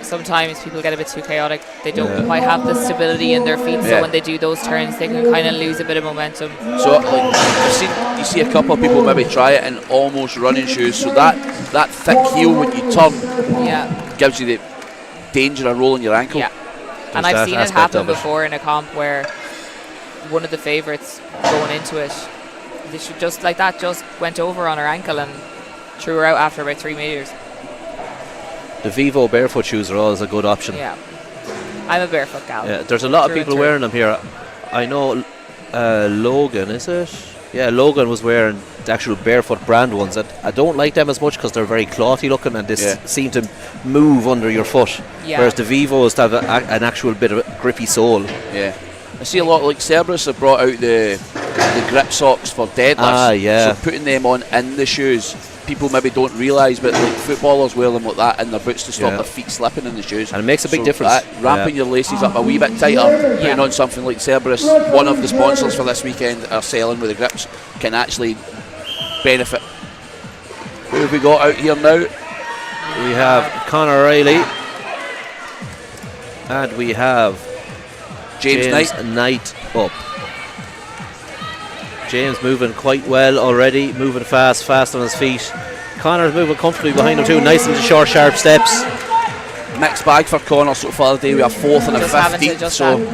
sometimes people get a bit too chaotic. They don't quite have the stability in their feet, so when they do those turns, they can kind of lose a bit of momentum. So, like, you see a couple of people maybe try it in almost running shoes. So that thick heel when you turn, gives you the danger of rolling your ankle. Yeah, and I've seen it happen before in a comp where one of the favourites going into it, they should just like that, just went over on her ankle and threw her out after about 3 meters. The Vivo barefoot shoes are always a good option. Yeah, I'm a barefoot gal. Yeah, there's a lot of people wearing them here. I know Logan, is it? Yeah, Logan was wearing the actual barefoot brand ones. I don't like them as much because they're very clothy looking and they seem to move under your foot. Yeah. Whereas the Vivos have an actual bit of a grippy sole. Yeah. I see a lot, like Cerberus have brought out the grip socks for deadlifts. So putting them on in the shoes, people maybe don't realise, but like footballers wear them like that in their boots to stop their feet slipping in the shoes. And it makes a big difference. Ramping your laces up a wee bit tighter, putting on something like Cerberus, one of the sponsors for this weekend are selling with the grips, can actually benefit. Who have we got out here now? We have Conor Riley and we have James Knight up. James moving quite well already, moving fast on his feet. Conor's moving comfortably behind him too, nice into short, sharp steps. Mixed bag for Conor so far today. We are 4th and a 15th. So you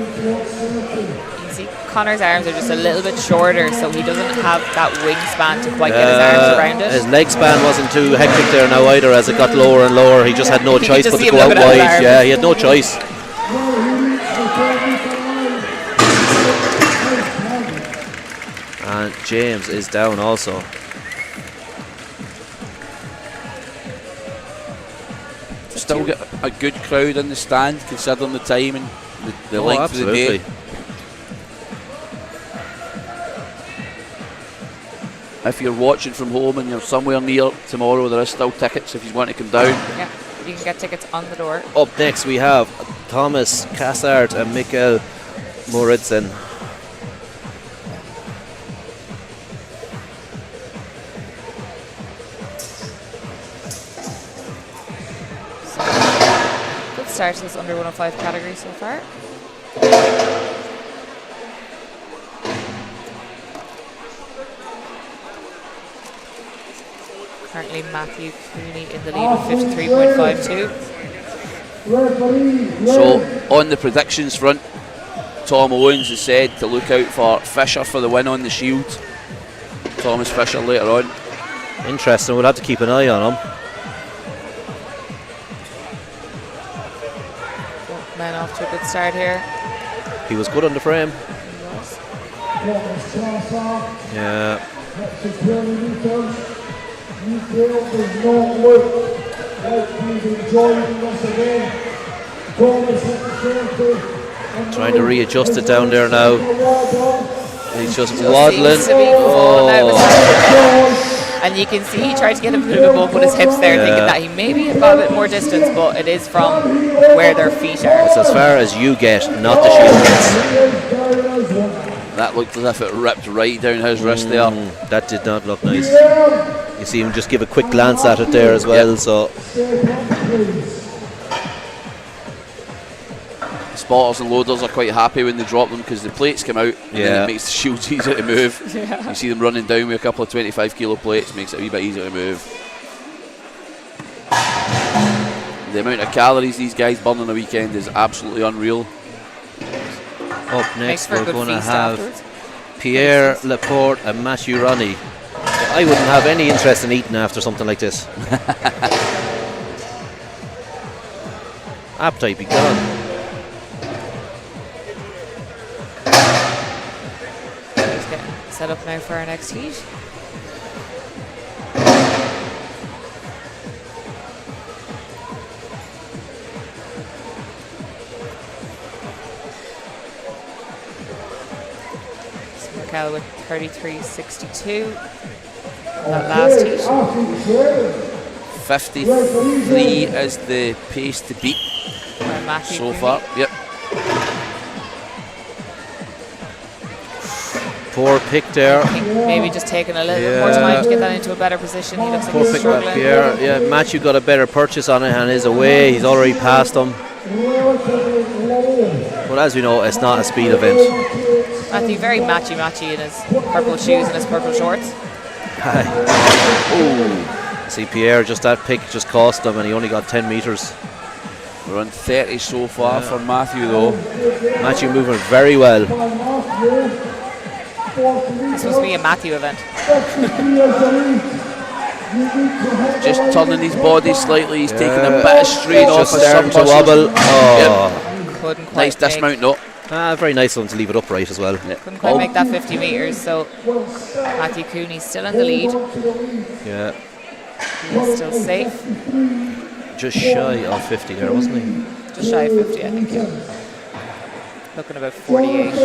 can see Conor's arms are just a little bit shorter, so he doesn't have that wingspan to quite get his arms around it. His leg span wasn't too hectic there now either, as it got lower and lower. He just had no choice but to go out wide. Yeah, he had no choice. And James is down also. Still get a good crowd in the stand considering the time and the length of the day. If you're watching from home and you're somewhere near tomorrow, there is still tickets if you want to come down. Yeah, you can get tickets on the door. Up next we have Thomas Cassard and Mikkel Moritzen. Start to this under 105 category so far. Currently Matthew Cooney in the lead with 53.52. So on the predictions front, Tom Owens has said to look out for Fisher for the win on the Shield. Thomas Fisher later on. Interesting, we'll have to keep an eye on him. Man off to a good start here. He was good on the frame. He was. Yeah. Trying to readjust it down there now. He's just waddling. And you can see he tried to get a bit of a bump with his hips there, thinking that he maybe had got a bit more distance, but it is from where their feet are. It's as far as you get, not the Shield gets. That looked as if it ripped right down his wrist there. That did not look nice. You see him just give a quick glance at it there as well. So spotters and loaders are quite happy when they drop them because the plates come out and then it makes the shields easier to move. You see them running down with a couple of 25 kilo plates, makes it a wee bit easier to move. The amount of calories these guys burn on a weekend is absolutely unreal. Up next we're going to have Pierre Laporte and Matthew Ronnie. I wouldn't have any interest in eating after something like this. Appetite be gone. Set up now for our next heat. Mikel with 33.62. That last heat. 53 is the pace to beat so far. Yep. Poor pick there. I think maybe just taking a little bit more time to get that into a better position. He looks like Poor he's pick by struggling. Pierre. Yeah, Matthew got a better purchase on it and is away. He's already passed him. But as we know, it's not a speed event. Matthew very matchy in his purple shoes and his purple shorts. See, Pierre, just that pick just cost him and he only got 10 metres. We're on 30 so far for Matthew though. Matthew moving very well. This must be a Matthew event. Just turning his body slightly, he's taking a bit of strain off Just his starting to surplus. wobble. Couldn't quite Nice make, dismount though. Very nice of him to leave it upright as well. couldn't quite make that 50 metres, so Matthew Cooney's still in the lead. Yeah, He's still safe. just shy of 50 there, wasn't he? Just shy of 50, I think, yeah. Looking about 48.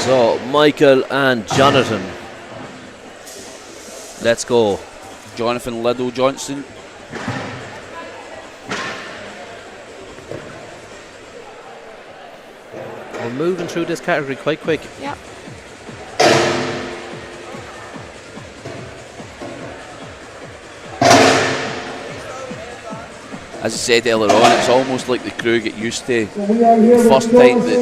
So, Michael and Jonathan. Let's go. Jonathan Liddell Johnson. We're moving through this category quite quick. Yeah. As I said earlier on, it's almost like the crew get used to the first time that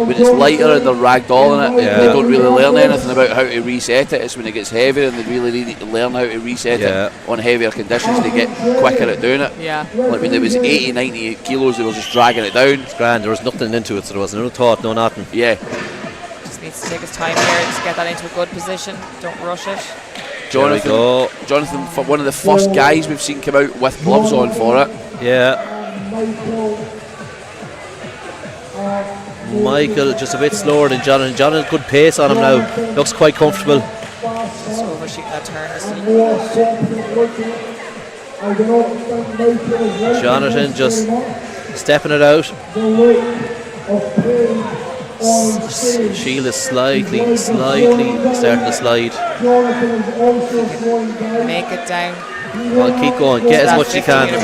when it's lighter and they're ragdolling it, they don't really learn anything about how to reset it. It's when it gets heavier and they really need to learn how to reset it on heavier conditions to get quicker at doing it. Yeah. Like when it was 80, 90 kilos, they were just dragging it down. It's grand, there was nothing into it, so there was no thought, no nothing. Yeah. Just needs to take his time here and just get that into a good position. Don't rush it. Jonathan, for one of the first guys we've seen come out with gloves on for it. Yeah. Michael just a bit slower than Jonathan. Jonathan, good pace on him now. Looks quite comfortable. Just overshooting that turn. Jonathan just stepping it out. Shield is slightly starting to slide. Make it down. Well, keep going, get as much as you can. There we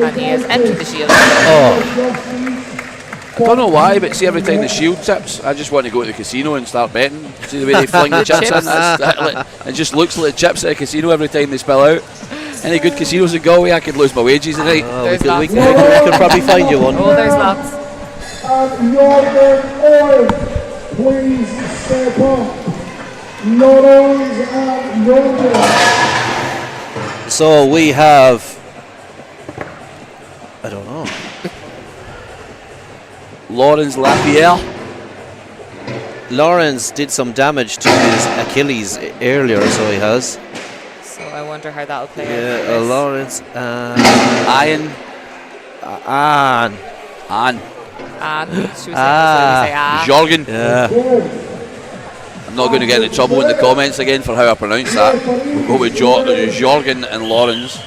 go. And he has entered the shield. Oh, I don't know why, but see, every time the shield tips, I just want to go to the casino and start betting. See the way they fling the chips in? It just looks like the chips at a casino every time they spill out. Any good casinos in Galway, I could lose my wages tonight. we can probably find you one. Oh, there's lots. Please step up. So we have, I don't know, Lawrence Lapierre. Lawrence did some damage to his Achilles earlier, so he has. So I wonder how that'll play out. Yeah, Lawrence. Ian. Anne. Should we say Jorgen. Yeah. I'm not going to get into trouble in the comments again for how I pronounce that. We'll go with Jorgen and Lawrence.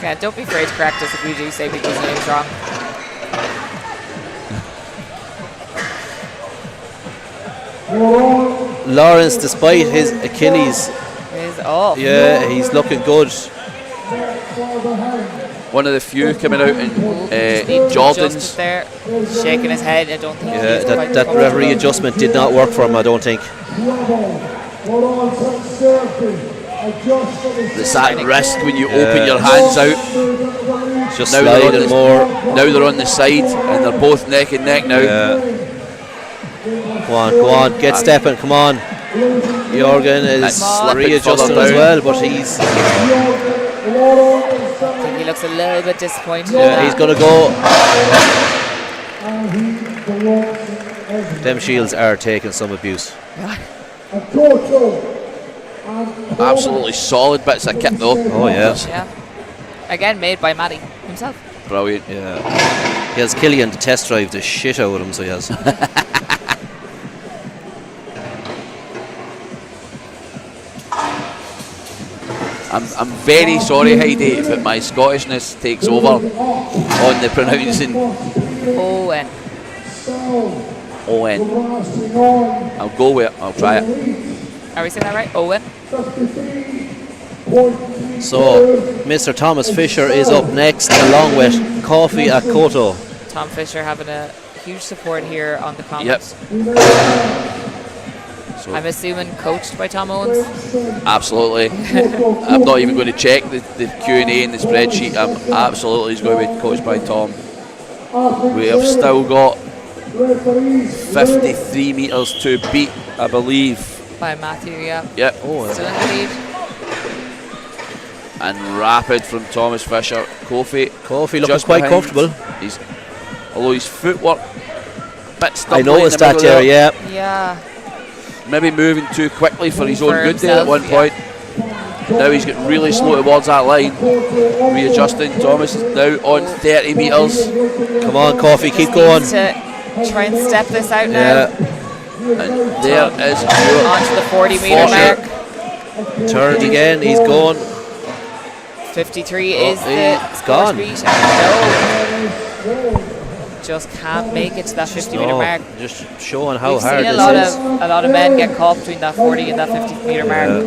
Yeah, don't be afraid to correct us if we do say people's names wrong. Lawrence, despite his Achilles, yeah, he's looking good. One of the few coming out in Jordans. There, shaking his head. I don't think. Yeah, that referee adjustment did not work for him, I don't think. It's that risk when you open your hands out. Just sliding more. Now they're on the side and they're both neck and neck now. Yeah. Go on, get stepping, come on. Jorgen is readjusting as well, but he's... I think he looks a little bit disappointed. Yeah, he's going to go. Them shields are taking some abuse. Absolutely solid bits of kit though. Oh yeah. Yeah. Again, made by Matty himself. Brilliant. Yeah. He has Killian to test drive the shit out of him, so he has. I'm very sorry, Heidi, but my Scottishness takes over on the pronouncing. Owen. I'll go with it. I'll try it. Are we saying that right? Owen. So, Mr. Thomas Fisher is up next, along with Coffee at Koto. Tom Fisher having a huge support here on the comment. Yep. So I'm assuming coached by Tom Owens. absolutely. I'm not even going to check the Q&A in the spreadsheet. I'm absolutely he's going to be coached by Tom. We have still got 53 metres to beat, I believe. By Matthew, yeah. Yep. Still in the lead. And rapid from Thomas Fisher. Kofi looking just quite behind. comfortable. Although his footwork, bit I stumbling noticed in the that, middle Jerry, there. yeah. Yeah. Maybe moving too quickly for his For own good there at himself, one point. Now he's getting really slow towards that line. Readjusting. Thomas is now on 30 metres. Come on, Coffee, keep Just going. needs to try and step this out now. Yeah, And there is your Onto the 40 metre 40. mark. turn it again, he's gone. 53 is the it's score gone. beat. And no, just can't make it to that 50 metre mark. Just showing how We've hard seen this is. a lot of men get caught between that 40 and that 50 metre mark.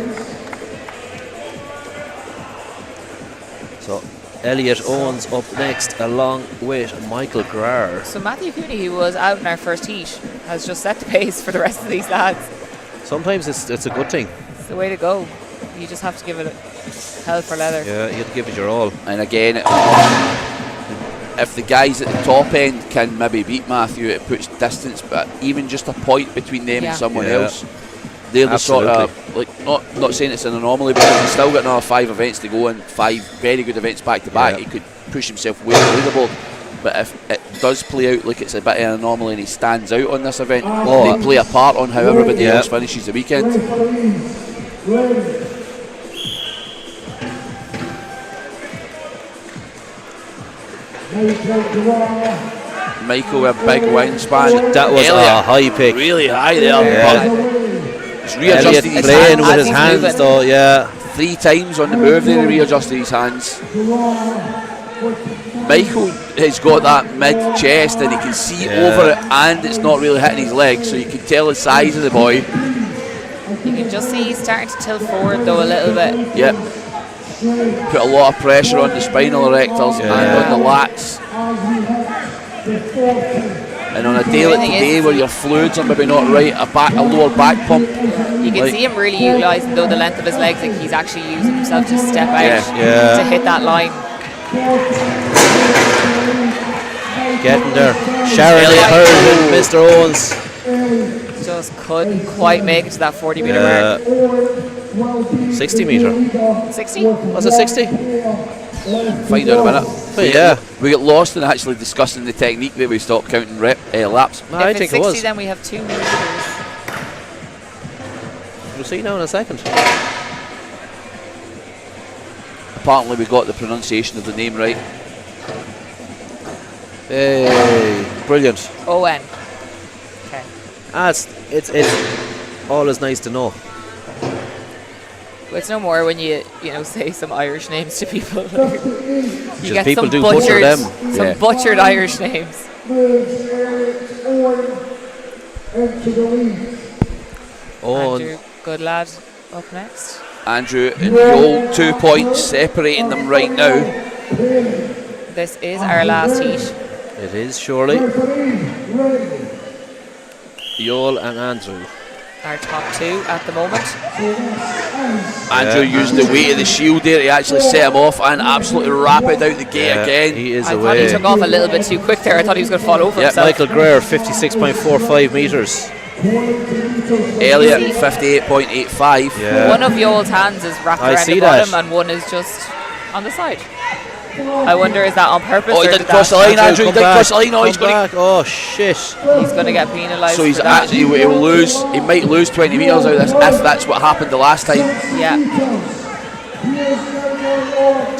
So Elliot Owens up next along with Michael Graer. So Matthew Cooney, who was out in our first heat, has just set the pace for the rest of these lads. Sometimes it's a good thing. It's the way to go. You just have to give it hell for leather. Yeah, you have to give it your all. And again, if the guys at the top end can maybe beat Matthew, it puts distance, but even just a point between them and someone else, they're the sort of, like, not saying it's an anomaly, but he's still got another 5 events to go and 5 very good events back to back. He could push himself way the leaderboard. But if it does play out like it's a bit of an anomaly and he stands out on this event, they play a part on how everybody else finishes the weekend. Michael with a big wingspan. That was a high pick. Really high there. Yeah. He's readjusting his playing hands. with his hands though, yeah. 3 times on the move there, he readjusted his hands. Michael has got that mid-chest and he can see over it, and it's not really hitting his legs, so you can tell the size of the boy. You can just see he's starting to tilt forward though a little bit. Yep. Put a lot of pressure on the spinal erectors and on the lats. And on a day like today where your fluids are maybe not right, a lower back pump. You can see him really utilising though the length of his legs, like he's actually using himself to step out to hit that line. Getting there. Sharon Hurd, Mr. Owens. Just couldn't quite make it to that 40 metre mark. 60 metre. 60? Was it 60? Find out in a minute. But we get lost in actually discussing the technique that we stopped counting laps. No, I If think it's 60, it was. then we have 2 metres. We'll see now in a second. Apparently we got the pronunciation of the name right. Hey, brilliant. O-N. Okay. It's always nice to know. It's no more when you say some Irish names to people. You get people some do butcher them. Some butchered Irish names. Andrew, good lad, up next. Andrew and Joel, 2 points separating them right now. This is our last heat. It is surely. Joel and Andrew. Our top 2 at the moment. Andrew used the weight of the shield there to actually set him off and absolutely rapid out the gate again. He is I thought away. he took off a little bit too quick there. I thought he was going to fall over himself. Michael Greer, 56.45 metres. Elliot, 58.85. Yeah. One of Yoel's hands is wrapped I around see the that. bottom and one is just on the side. I wonder, is that on purpose? Oh, he or didn't did cross the that- line, Andrew. He didn't cross the line. Oh, he's Come going back. Oh, shit. He's going to get penalised. So he's for that. actually, he'll lose. He might lose 20 metres out of this if that's what happened the last time. Yeah.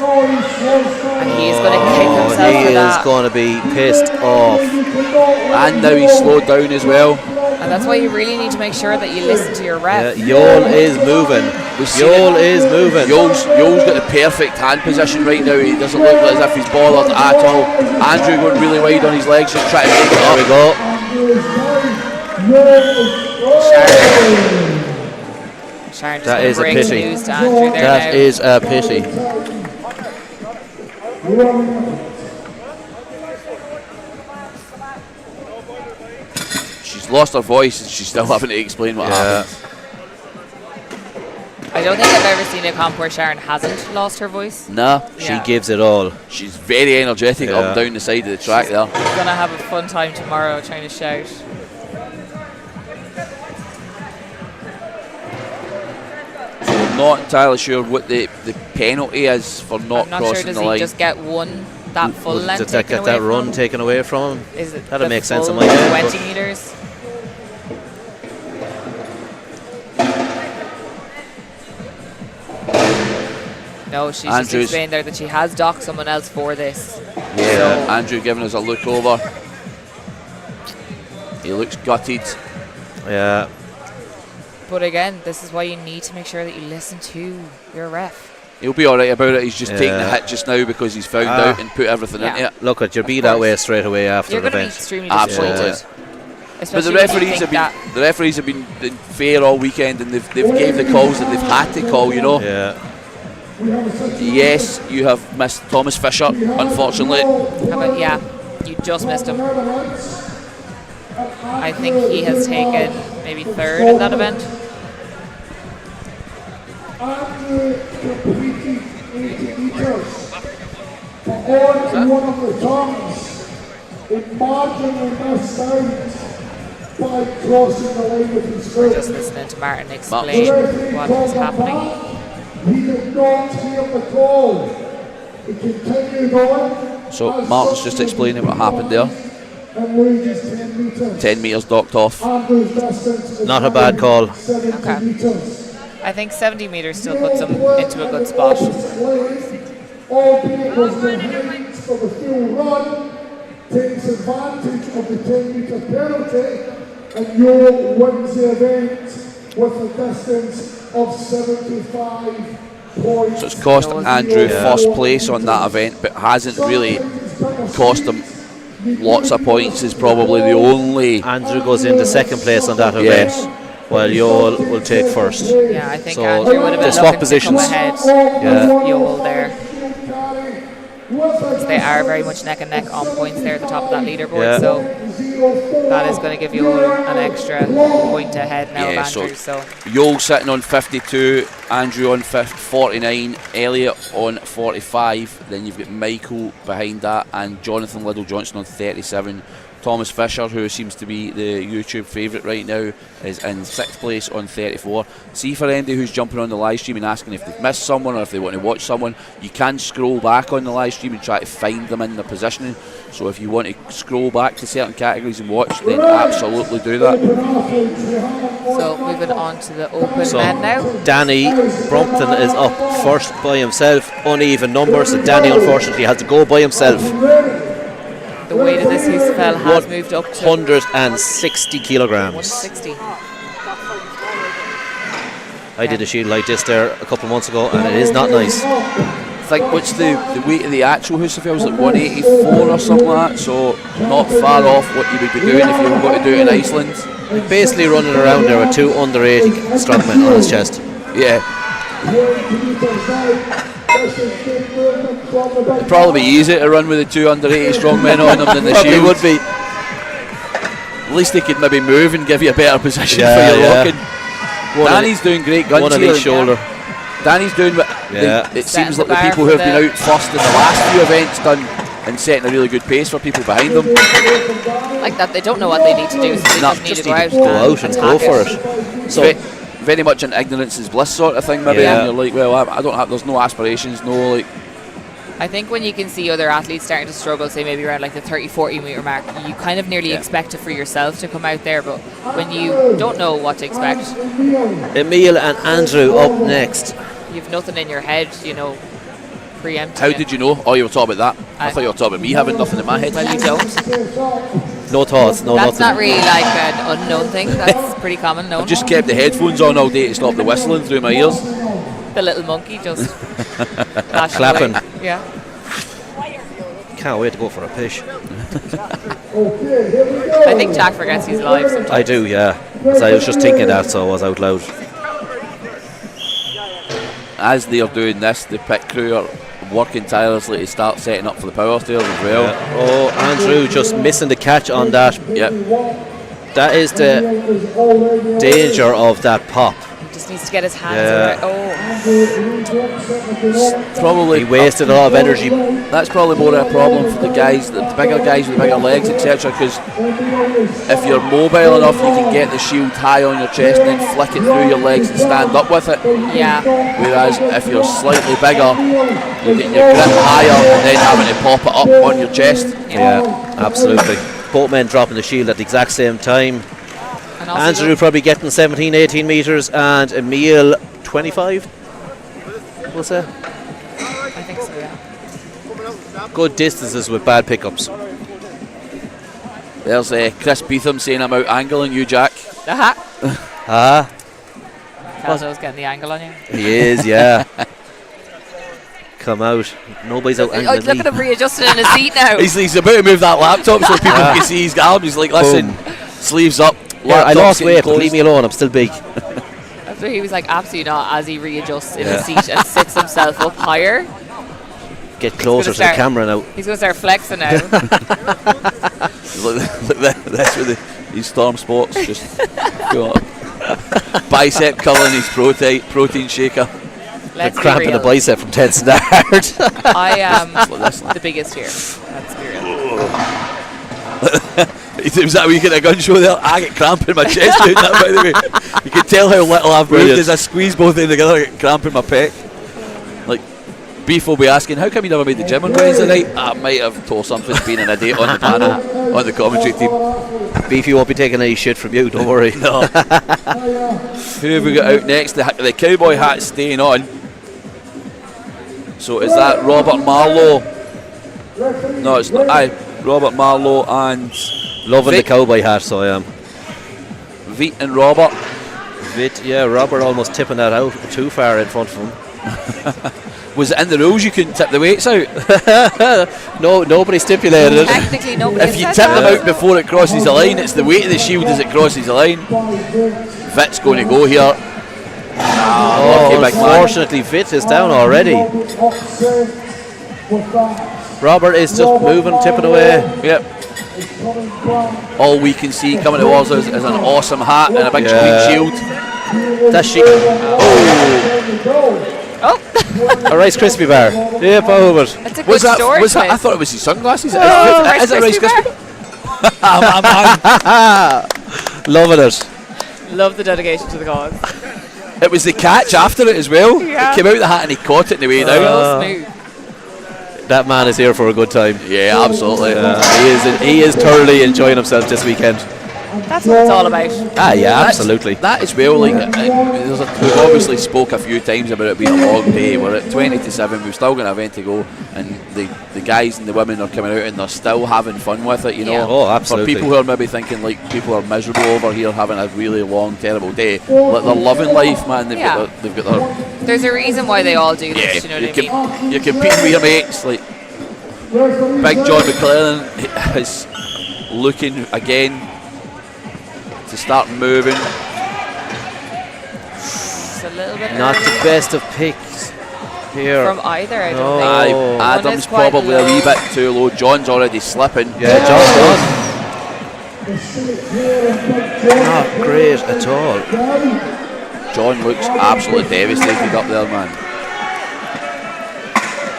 And he's going to kick himself He for is that. going to be pissed off. And now he's slowed down as well. And that's why you really need to make sure that you listen to your rep. Joel is moving. Joel is moving. Yoel's got the perfect hand position right now. He doesn't look as if he's bothered at all. Andrew going really wide on his legs, just trying to make it up. There we go. Sharon just That is a breaks pity. news to Andrew there That now. is a pity. she's lost her voice and she's still having to explain what happened. I don't think I've ever seen a comp where Sharon hasn't lost her voice. Nah, She gives it all. she's very energetic up and down the side of the track there. She's gonna have a fun time tomorrow trying to shout. So we're not entirely sure what the penalty is for not I'm not crossing sure, does the he line. just get that full length Did that taken get that away run from him? taken away from him? Is it That'd the make sense in full my head. 20 metres? No, she's just explained there that she has docked someone else for this. Yeah, Andrew giving us a look over. He looks gutted. Yeah. But again, this is why you need to make sure that you listen to your ref. He'll be alright about it. He's just taking the hit just now because he's found out and put everything into it. Look, you'll be that way straight away after You're the going to be event. extremely Absolutely. disappointed. But the referees have been fair all weekend, and they've gave the calls that they've had to call. You know. Yeah. Yes, you have missed Thomas Fisher, unfortunately. Yeah, you just missed him. I think he has taken maybe third in that event. Andrew completed 80 metres, but on one of the turns, it marginally missed out by crossing the line with his foot. Just listening to Martin explain what is happening. He did not hear the call. He continued on. So Martin's just explaining what happened there. And loses 10 metres. 10 metres docked off. Andrew's distance is Not a bad call. 70 metres. I think 70 metres still puts him into a good spot. Albeit was behind for the full run, takes advantage of the 10 metre penalty, and Yule wins the event with a distance of 75 points. So it's cost Andrew first place on that event, but hasn't really cost him lots of points. Is probably the only. Andrew goes into second place on that event, while Yole will take first. Yeah, I think So Andrew would have they been swap looking positions. to come ahead Yeah. with Yole there. Because they are very much neck and neck on points there at the top of that leaderboard, so that is going to give you an extra point ahead now of Andrew. So Yole sitting on 52, Andrew on 49, Elliot on 45. Then you've got Michael behind that, and Jonathan Liddell Johnson on 37. Thomas Fisher, who seems to be the YouTube favourite right now, is in 6th place on 34. See, for anybody who's jumping on the live stream and asking if they've missed someone or if they want to watch someone, you can scroll back on the live stream and try to find them in their positioning. So if you want to scroll back to certain categories and watch, then absolutely do that. So moving on to the open men now. Danny Brompton is up first by himself, uneven numbers, and Danny unfortunately had to go by himself. The weight of this Husafel has moved up to 160 kilograms. 160. I did a shield like this there a couple of months ago, and it is not nice. I think what's the weight of the actual Husafel is like 184 or something like that, so not far off what you would be doing if you were going to do it in Iceland. Basically running around there with 2 under 80 strongmen on his chest. Yeah. It'd probably be easier to run with the 2 under 80 strongmen on them than the Probably shield. would be. At least they could maybe move and give you a better position for your locking. Danny's doing great guns one on here. each shoulder. Danny's doing what it seems like the people who have been out first in the last few events done, and setting a really good pace for people behind them. Like that, they don't know what they need to do, so they just need to go out and go for it. So very much an ignorance is bliss sort of thing, maybe. And you're like, well, I don't have. There's no aspirations, no like. I think when you can see other athletes starting to struggle, say maybe around like the 30-40 metre mark, you kind of nearly expect it for yourself to come out there, but when you don't know what to expect, Emil and Andrew up next. you've nothing in your head, you know, preempting. How did you know? Oh, you were talking about that. I thought you were talking about me having nothing in my head. Well, you don't. No thoughts, no That's nothing. not really like an unknown thing. That's pretty common known. I've just kept the headphones on all day to stop the whistling through my ears. The little monkey just clapping. away. Yeah. Can't wait to go for a pish. I think Jack forgets he's live sometimes. I do, yeah. So I was just thinking that, so I was out loud. As they are doing this, the pit crew are working tirelessly to start setting up for the power stairs as well. Oh, Andrew just missing the catch on that. Yep. That is the danger of that pop. He just needs to get his hands Yeah. around. Probably He wasted a lot of energy. that's probably more of a problem for the guys, the bigger guys with the bigger legs, etc. Because if you're mobile enough, you can get the shield high on your chest and then flick it through your legs and stand up with it. Yeah. Whereas if you're slightly bigger, you're getting your grip higher and then having to pop it up on your chest. Yeah, absolutely. Both men dropping the shield at the exact same time. And also Andrew probably getting 17, 18 metres, and Emil 25. What's that? I think so, yeah. Good distances with bad pickups. There's Chris Beetham saying I'm out angling you, Jack. Aha. Ah, Caldo's getting the angle on you. he is, yeah. Come out. Nobody's out Oh, angling look me. at him readjusting in his seat now. He's about to move that laptop so people can see his arm. He's like, listen, sleeves up. Yeah, I laptop's lost getting weight, but closed. leave me alone. I'm still big. After he was like, absolutely not, as he readjusts in Yeah. his seat and sits himself up higher. Get closer to the start- camera now. He's going to start flexing now. Look, that's where these Storm Sports just go up. Bicep curling his protein shaker. Let's be Cramping a real. bicep from tense and hard. I am Listen. the biggest here. Let's be real. Was that where you get a gun show there? I get cramp in my chest doing that, by the way. You can tell how little I've moved Brilliant. as I squeeze both of them together, I get cramp in my pec. Like, Beef will be asking, how come you never made the gym on Wednesday night? I might have told something, being an idiot on the panel, on the commentary team. Beefy won't be taking any shit from you, don't worry. No. Who have we got out next? The cowboy hat's staying on. So is that Robert Marlowe? No, it's not. Aye, Robert Marlowe and Loving Vic. the cowboy hat, so I am. Vit and Robert. Vit, yeah, Robert almost tipping that out too far in front of him. Was it in the rules you couldn't tip the weights out? No, nobody stipulated it. Technically, nobody If you has tip said them that. out before it crosses the line, it's the weight of the shield as it crosses the line. Vit's going to go here. Oh, Lucky big man. unfortunately, Vit is down already. Robert is just moving, tipping away. Yep. All we can see coming towards us is an awesome hat and a big Yeah. green shield. That's she. Oh, a Rice Krispie bar. Yep, over it. That's a good Was that? story. Was that? I Chris. thought it was his sunglasses. Rice Is it Rice Krispie Krispie? Loving it. Love the dedication to the cause. It was the catch after it as well. Yeah. It came out of the hat and he caught it in the way down. Real smooth. That man is here for a good time. Yeah, absolutely. He is thoroughly enjoying himself this weekend. That's what it's all about. Ah, yeah, That's- absolutely. That as well. Like, we've obviously spoke a few times about it being a long day. We're at 20 to 7. We've still got an event to go, and the guys and the women are coming out and they're still having fun with it. You know, Yeah. Oh, absolutely. For people who are maybe thinking like people are miserable over here having a really long, terrible day, like they're loving life, man. They've Yeah. got their There's a reason why they all do this, yeah. you know what I mean? You're competing with your mates. Like Big John McClellan is looking again to start moving. It's a little bit Not early the best of picks here. from either, I don't No. think. Aye, Oh. One Adam's is quite probably a wee low. bit too low. John's already slipping. Yeah, John's done. Not great at all. John looks absolutely devastated up there, man.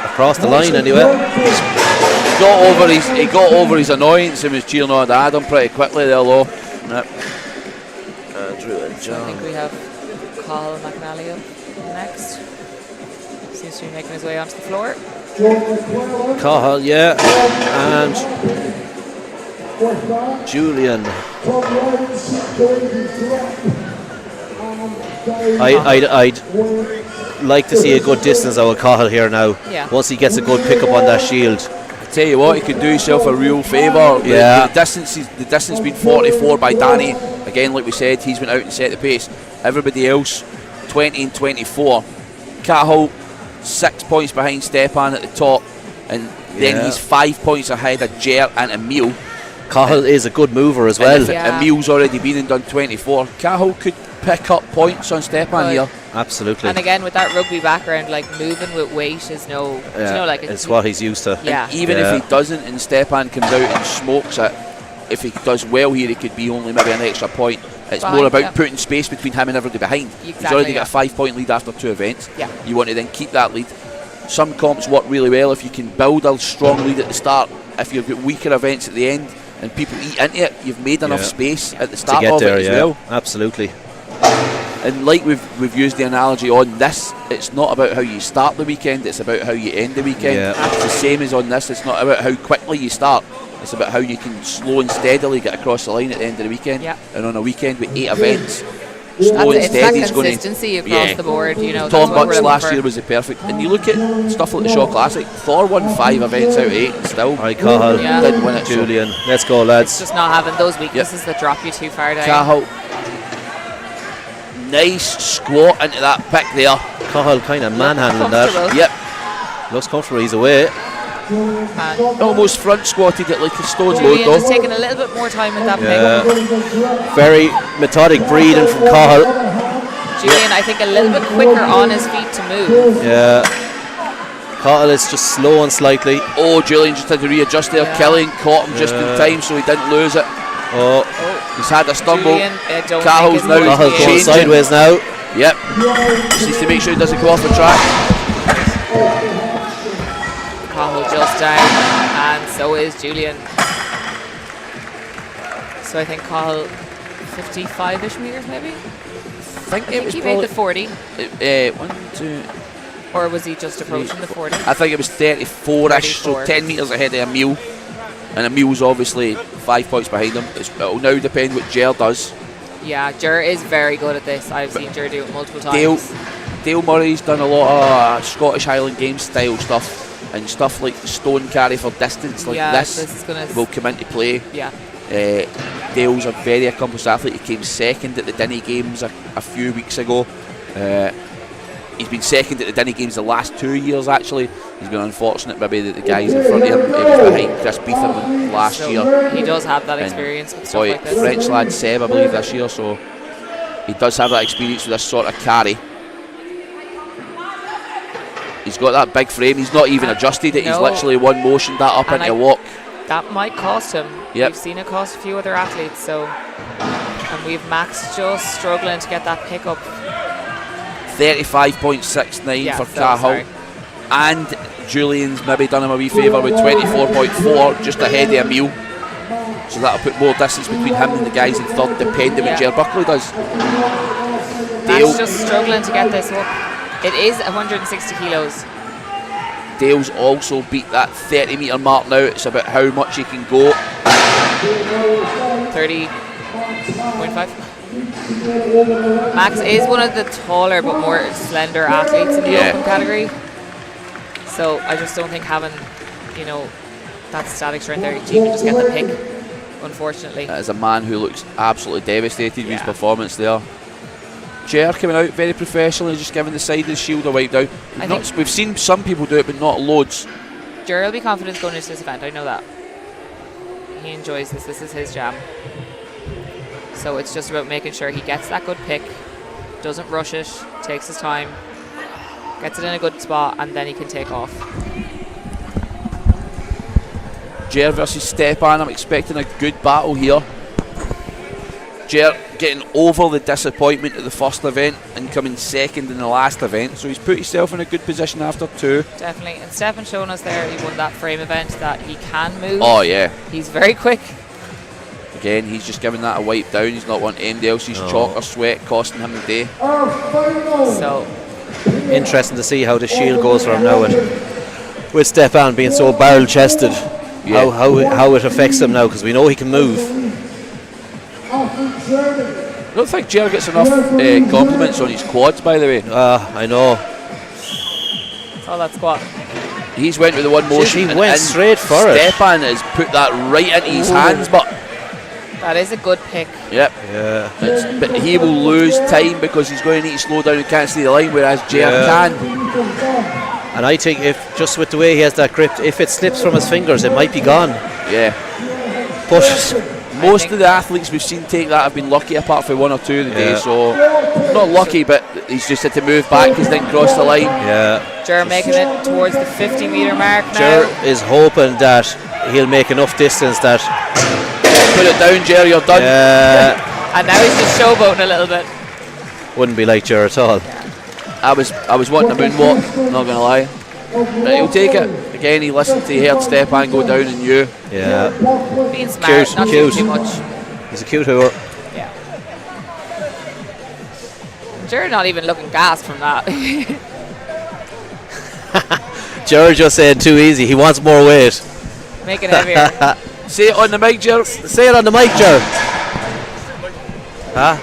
Across the line anyway. He got over his annoyance and was cheering on Adam pretty quickly there, though. Yep. Andrew and I think we have Cathal McNally up next. Seems to be making his way onto the floor. Cathal, yeah. And Julian. I'd like to see a good distance out of Cathal here now. Yeah. Once he gets a good pickup on that shield. Tell you what, he could do himself a real favour. Yeah. The distance being 44 by Danny. Again, like we said, he's went out and set the pace. Everybody else, 20 and 24. Cathal, 6 points behind Stepan at the top, and then Yeah. he's 5 points ahead of Jer and Emil. Cathal is a good mover as well. And if Yeah. Emil's already been and done 24, Cathal could pick up points on Stepan Good. here. Absolutely. And again, with that rugby background, like moving with weight is no, Yeah, you know, like it's what he's used to. Yeah. Even Yeah. if he doesn't and Stepan comes out and smokes it, if he does well here, he could be only maybe an extra point. It's Fine, more about yeah. putting space between him and everybody behind. He's Exactly, already yeah. got a 5-point lead after 2 events. Yeah. You want to then keep that lead. Some comps work really well if you can build a strong lead at the start. If you've got weaker events at the end and people eat into it, you've made enough space at the start to get of there, it as well. Absolutely. And like we've used the analogy on this, it's not about how you start the weekend, it's about how you end the weekend. Yeah. It's the same as on this. It's not about how quickly you start, it's about how you can slow and steadily get across the line at the end of the weekend. Yeah. And on a weekend with 8 events, slow and It's that steady is going to... consistency across the board, you know. Tom that's what we're Bucks looking last for. year was the perfect. And you look at stuff like the Shaw Classic, Thor won 5 events out of 8 and still Right, Cahill. Yeah. didn't win it. So Julian, let's go, lads. Just not having those weaknesses that drop you too far down. Cahill, nice squat into that pick there. Cahill kind of manhandling that. Comfortable. Yep, Looks comfortable. He's away. And almost front squatted it like a stone's Julian load just though. taking a little bit more time with that Yeah. pick. Very methodic breathing from Cahill. Julian, I think, a little bit quicker on his feet to move. Yeah. Cahill is just slow and slightly. Oh, Julian just had to readjust there. Yeah. Killian caught him just in time so he didn't lose it. Oh, He's had a stumble. Julian, I don't Cahill's think is now Cahill's going changing. sideways now. Yep. Just needs to make sure he doesn't go off the track. Cahill just down, and so is Julian. So I think Cahill 55-ish meters maybe? I think I think he made the 40, 1, 2, or was he just approaching the 40? I think it was 34-ish, so 34. 10 metres ahead of Emile. And Emile's obviously 5 points behind him. It'll now depend what Jer does. Yeah, Jer is very good at this. I've seen Jer do it multiple times. Dale Murray's done a lot of Scottish Highland Games style stuff, and stuff like the stone carry for distance like Yeah, this this is gonna will come into play. Yeah. Dale's a very accomplished athlete. He came second at the Dinny Games a few weeks ago. He's been second at the Dinny Games the last 2 years actually. He's been unfortunate maybe that the guys in front of him, he was behind Chris Beetham last So year. he does have that And experience with stuff boy, like this. French lad Seb I believe this year, so he does have that experience with this sort of carry. He's got that big frame, he's not even adjusted it, he's No. literally one motion that up And into a walk. That might cost him. Yep. We've seen it cost a few other athletes, so. And we've Max just struggling to get that pick up. 35.69 Yeah, for so Cahill. sorry. And Julian's maybe done him a wee favour with 24.4, just ahead of Emile. So that'll put more distance between him and the guys in third, depending what Jer Buckley does. Dale, Max just struggling to get this up. It is 160 kilos. Dale's also beat that 30 metre mark now. It's about how much he can go. 30.5. Max is one of the taller but more slender athletes in the open category. So I just don't think having, you know, that static strength there, you can just get the pick, unfortunately. That is a man who looks absolutely devastated with his performance there. Jer coming out very professionally, just giving the side of the shield a wipe down. We've seen some people do it, but not loads. Jer will be confident going into this event, I know that. He enjoys this, this is his jam. So it's just about making sure he gets that good pick, doesn't rush it, takes his time, gets it in a good spot, and then he can take off. Jer versus Stepan, I'm expecting a good battle here. Jer getting over the disappointment of the first event and coming second in the last event, so he's put himself in a good position after 2. Definitely, and Stefan showing us there, he won that frame event, that he can move. Oh yeah. He's very quick. Again, he's just giving that a wipe down. He's not wanting anybody else's chalk or sweat costing him the day. So interesting to see how the shield goes for him now with Stepan being so barrel chested. Yeah. How it affects him now, because we know he can move. I don't think Jer gets enough compliments on his quads, by the way. I know. all that squat. He's went with the one motion. He went straight for it. Stepan has put that right into his hands, but That is a good pick. yep. Yeah. But he will lose time because he's going to need to slow down and can't see the line, whereas Jer can. And I think if just with the way he has that grip, if it slips from his fingers, it might be gone. Yeah. But most of the athletes we've seen take that have been lucky, apart from 1 or 2 of the day. So not lucky, but he's just had to move back because didn't cross the line. yeah, Jer making it towards the 50 metre mark now. Jer is hoping that he'll make enough distance that Put it down, Jerry, you're done. And now he's just showboating a little bit. Wouldn't be like Ger at all. I was wanting a moonwalk, not gonna lie. But he'll take it. Again, he listened to Herd step and go down and you. Yeah. Being smart, Cute, not cute. doing too much. He's a cute whore. Yeah. Jared not even looking gassed from that. Ger just saying too easy. He wants more weight. Make it heavier. Say it on the mic, Ger. Say it on the mic, Ger. Huh?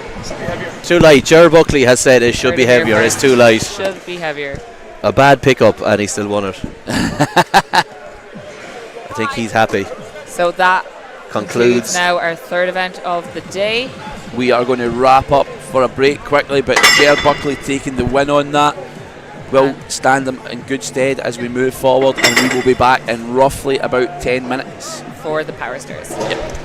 Too light. Ger Buckley has said it should be heavier. It's too light. Should be heavier. A bad pickup and he still won it. I think he's happy. So that Concludes now our third event of the day. We are going to wrap up for a break quickly, but Ger Buckley taking the win on that will stand them in good stead as we move forward, and we will be back in roughly about 10 minutes. For the Power Stairs. Yep.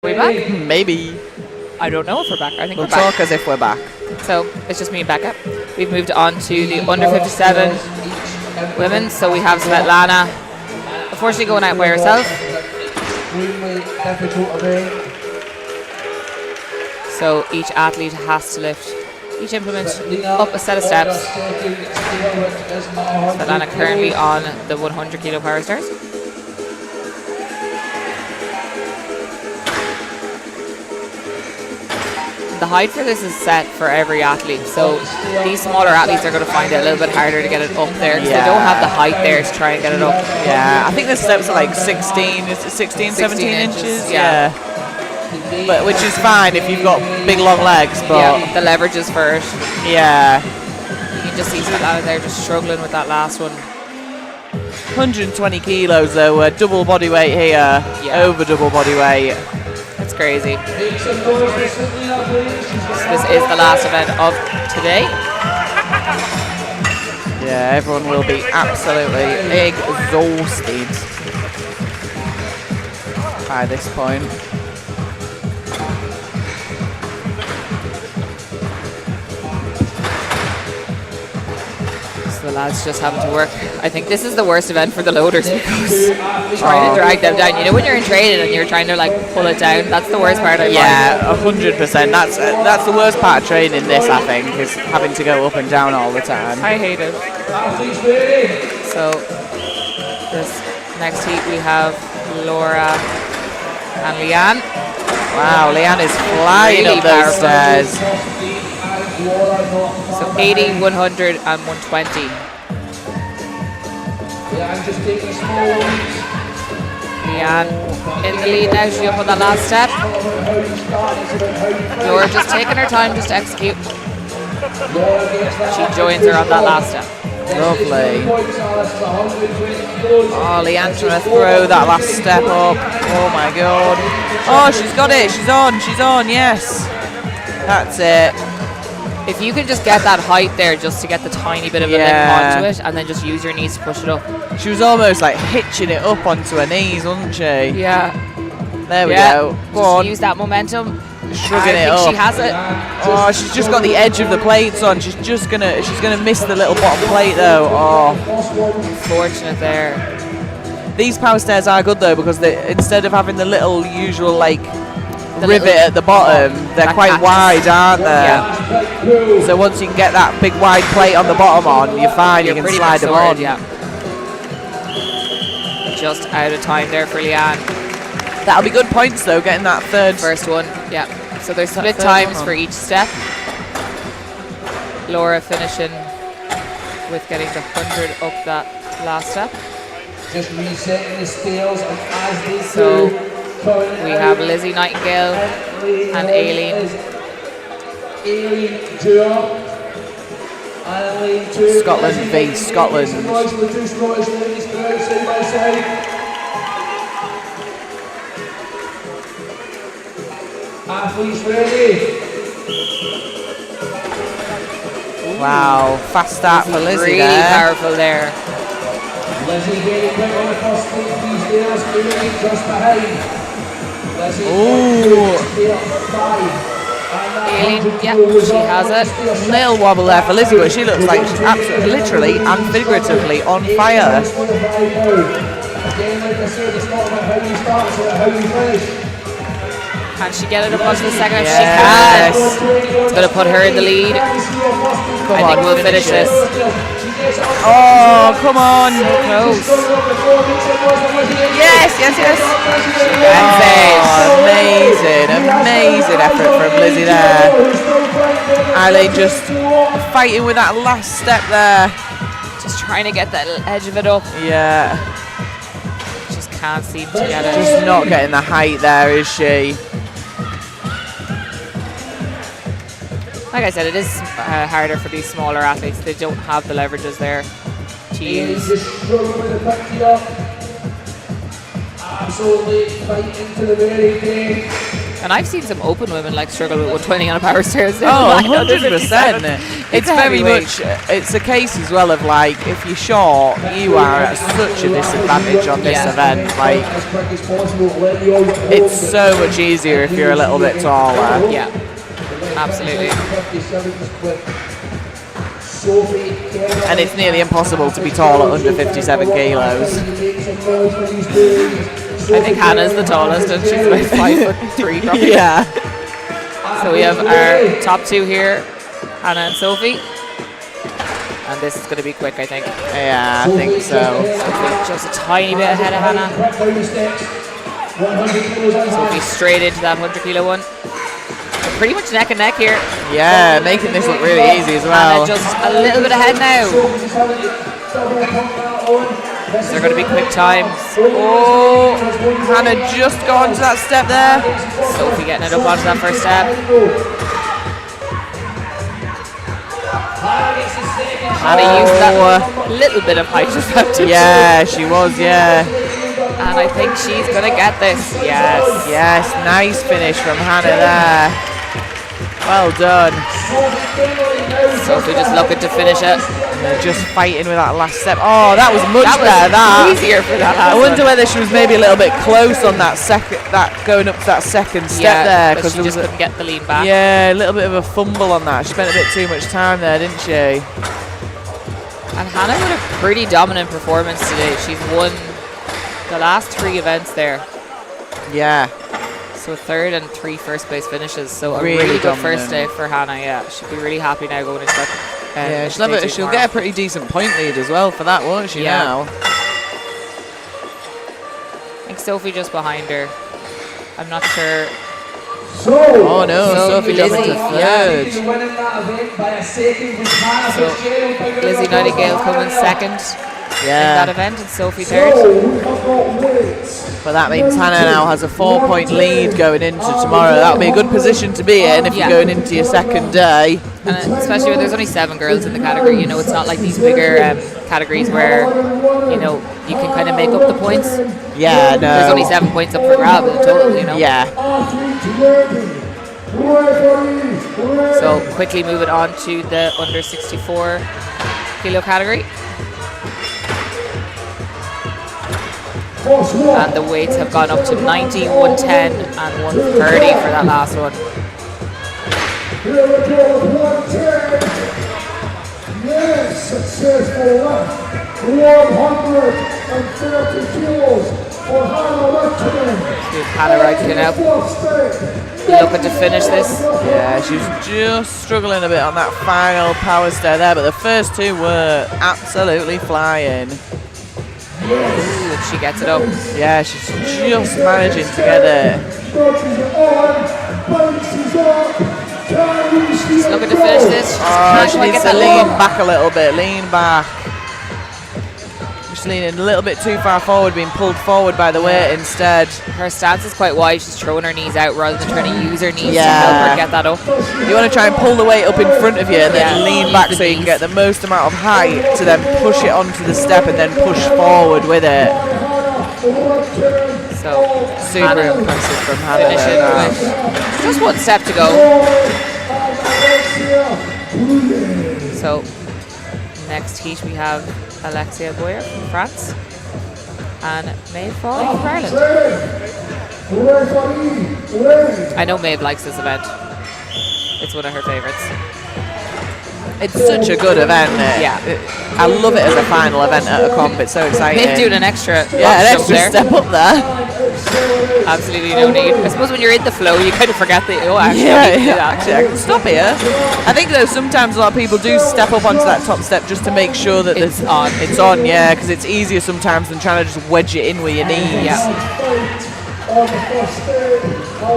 we back? Maybe. I don't know if we're back. I think We'll we're back. talk as if we're back. So it's just me and Becca. We've moved on to the under 57 women. So we have Svetlana, unfortunately going out by herself. So each athlete has to lift each implement up a set of steps. Svetlana currently on the 100 kilo power stairs. The height for this is set for every athlete, so these smaller athletes are going to find it a little bit harder to get it up there because they don't have the height there to try and get it up. Yeah, I think the steps are like 16, 17 inches? Yeah. But which is fine if you've got big long legs, but yeah, the leverage is for it. Yeah. You can just see Svetlana there just struggling with that last one. 120 kilos though, double body weight here, over double body weight. That's crazy. So this is the last event of today. Yeah, everyone will be absolutely exhausted by this point. The lads just having to work. I think this is the worst event for the loaders because trying to drag them down. You know when you're in training and you're trying to like pull it down, that's the worst part. Yeah, 100%. That's the worst part of training. This I think is having to go up and down all the time. I hate it. So this next heat we have Laura and Leanne. Wow, Leanne is flying Really up those stairs. So 80, 100 and 120. Leanne in the lead now, she's up on that last step. Laura just taking her time just to execute. She joins her on that last step. Lovely. Oh, Leanne trying to throw that last step up. Oh my god. Oh, she's got it. She's on, yes. That's it. If you can just get that height there just to get the tiny bit of a lift onto it and then just use your knees to push it up. She was almost like hitching it up onto her knees, wasn't she? Yeah. There we go. Go on. Use that momentum. Shrugging it up. She has it. Oh, she's just got the edge of the plates on. She's gonna miss the little bottom plate though. Oh. Unfortunate there. These power stairs are good though because instead of having the little usual like rivet at the bottom, they're quite wide, aren't they? Yeah. So once you can get that big wide plate on the bottom on, you're fine. You can slide them on. Yeah. Just out of time there for Leanne. That'll be good points though, getting that first one. Yeah. So there's split times for each step. Laura finishing with getting the 100 up that last step. Just resetting the scales and as they so we have Lizzie Nightingale and Aileen. Scotland v Scotland. Athletes ready. Wow, fast start for Lizzie really there. Powerful there. Lizzie getting quick on the first these stairs, Aileen just behind. Ooh. Aileen, yeah, she has it. Little wobble there for Lizzie, but she looks like she's absolutely, literally and figuratively on fire. Again, like I said, it's not about how you start, it's about how you finish. Can she get it up onto the second? Yes. She can. It's going to put her in the lead. I think we'll finish this. Oh, come on. Close. Yes. Amazing effort from Lizzie there. Eileen just fighting with that last step there. Just trying to get that edge of it up. Yeah. Just can't seem to get it. Just not getting the height there, is she? Like I said, it is harder for these smaller athletes. They don't have the leverages there to use. Absolutely fighting to the very end. And I've seen some open women like struggle with 120 on a power stairs. Oh, 100%. It's very much, it's a case as well of like, if you're short, you are at such a disadvantage on this event. Like, it's so much easier if you're a little bit taller. Yeah, absolutely. And it's nearly impossible to be tall at under 57 kilos. I think Hannah's the tallest, and she's about 5'3". Probably. Yeah. So we have our top two here, Hannah and Sophie. And this is going to be quick, I think. Yeah, I think so. Sophie just a tiny bit ahead of Hannah. Sophie straight into that 100 kilo one. Pretty much neck and neck here. Yeah, making this look really easy as well. Hannah just a little bit ahead now. They're going to be quick times. Oh, Hannah just got onto that step there. Sophie getting it up onto that first step. Hannah used that little bit of height advantage. Yeah, she was, yeah. And I think she's going to get this. Yes. Yes, nice finish from Hannah there. Well done. Sophie just looking to finish it. Just fighting with that last step. Oh, that was much better. That easier for that. I wonder whether she was maybe a little bit close on that going up to that second step there, because she just couldn't get the lean back. Yeah, a little bit of a fumble on that. She spent a bit too much time there, didn't she? And Hannah with a pretty dominant performance today. She's won the last 3 events there. Yeah. So 3rd and 3 first place finishes. So a Really really good dominant. first day for Hannah. Yeah, she'll be really happy now going into that. Yeah, she'll get a pretty decent point lead as well for that, won't she? Yeah. Now. I think Sophie just behind her. I'm not sure. Oh no, So Sophie jumping to Lizzie, 3rd. So Lizzie Nightingale coming 2nd in that event, and Sophie 3rd. But that means Hannah now has a 4-point lead going into tomorrow. That'll be a good position to be in if you're going into your second day. And especially when there's only 7 girls in the category, you know, it's not like these bigger categories where, you know, you can kind of make up the points. Yeah, no. There's only 7 points up for grabs in total, you know. Yeah. So quickly moving on to the under 64 kilo category. And the weights have gone up to 90, 110 and 130 for that last one. Here we go with 110. Yes, successful left. 130 kilos for Hannah Rudkin. Hannah Rudkin up. Looking to finish this. Yeah, she's just struggling a bit on that final power stair there, but the first 2 were absolutely flying. Ooh, she gets it up. Yeah, she's just managing to get it. She's looking to finish this. She needs to lean back a little bit. Lean back. Just leaning a little bit too far forward, being pulled forward by the weight instead. Her stance is quite wide. She's throwing her knees out rather than trying to use her knees to help her get that up. You want to try and pull the weight up in front of you and then lean back so you can get the most amount of height to then push it onto the step and then push forward with it. So super impressive from Hannah. Finishing with just 1 step to go. So next heat we have Alexia Boyer from France and Maeve Foley from Ireland. I know Maeve likes this event. It's one of her favourites. It's such a good event. Yeah. I love it as a final event at a comp. It's so exciting. Maeve doing an extra step up there. Absolutely no need. I suppose when you're in the flow, you kind of forget that, actually I can stop here. I think though sometimes a lot of people do step up onto that top step just to make sure that it's on. It's on, yeah, because it's easier sometimes than trying to just wedge it in with your knees. Yeah.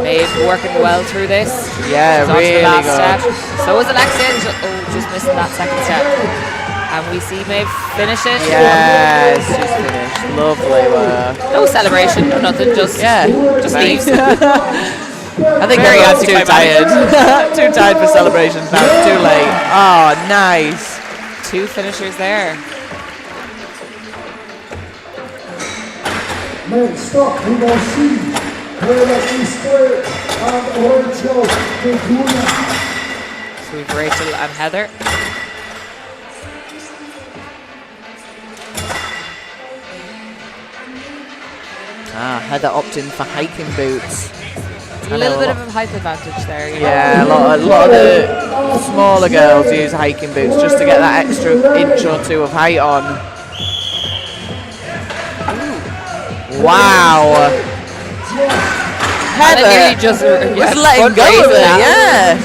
Maeve working well through this. Yeah, She's really on to the last good. step. So is Alexia. Just missing that second step. And we see Maeve finish it. Yes, she's finished. Lovely work. No celebration, no nothing, just leaves. I think everyone's too tired. Too tired for celebrations now. It's too late. Oh, nice. 2 finishers there. Next up, we will see where the East Square and Orange Hill. So we've Rachel and Heather. Heather opting for hiking boots. A little bit of a height advantage there. You know? Yeah, a lot of the smaller girls use hiking boots just to get that extra inch or two of height on. Ooh. Wow. Heather nearly just was letting go of it, yeah.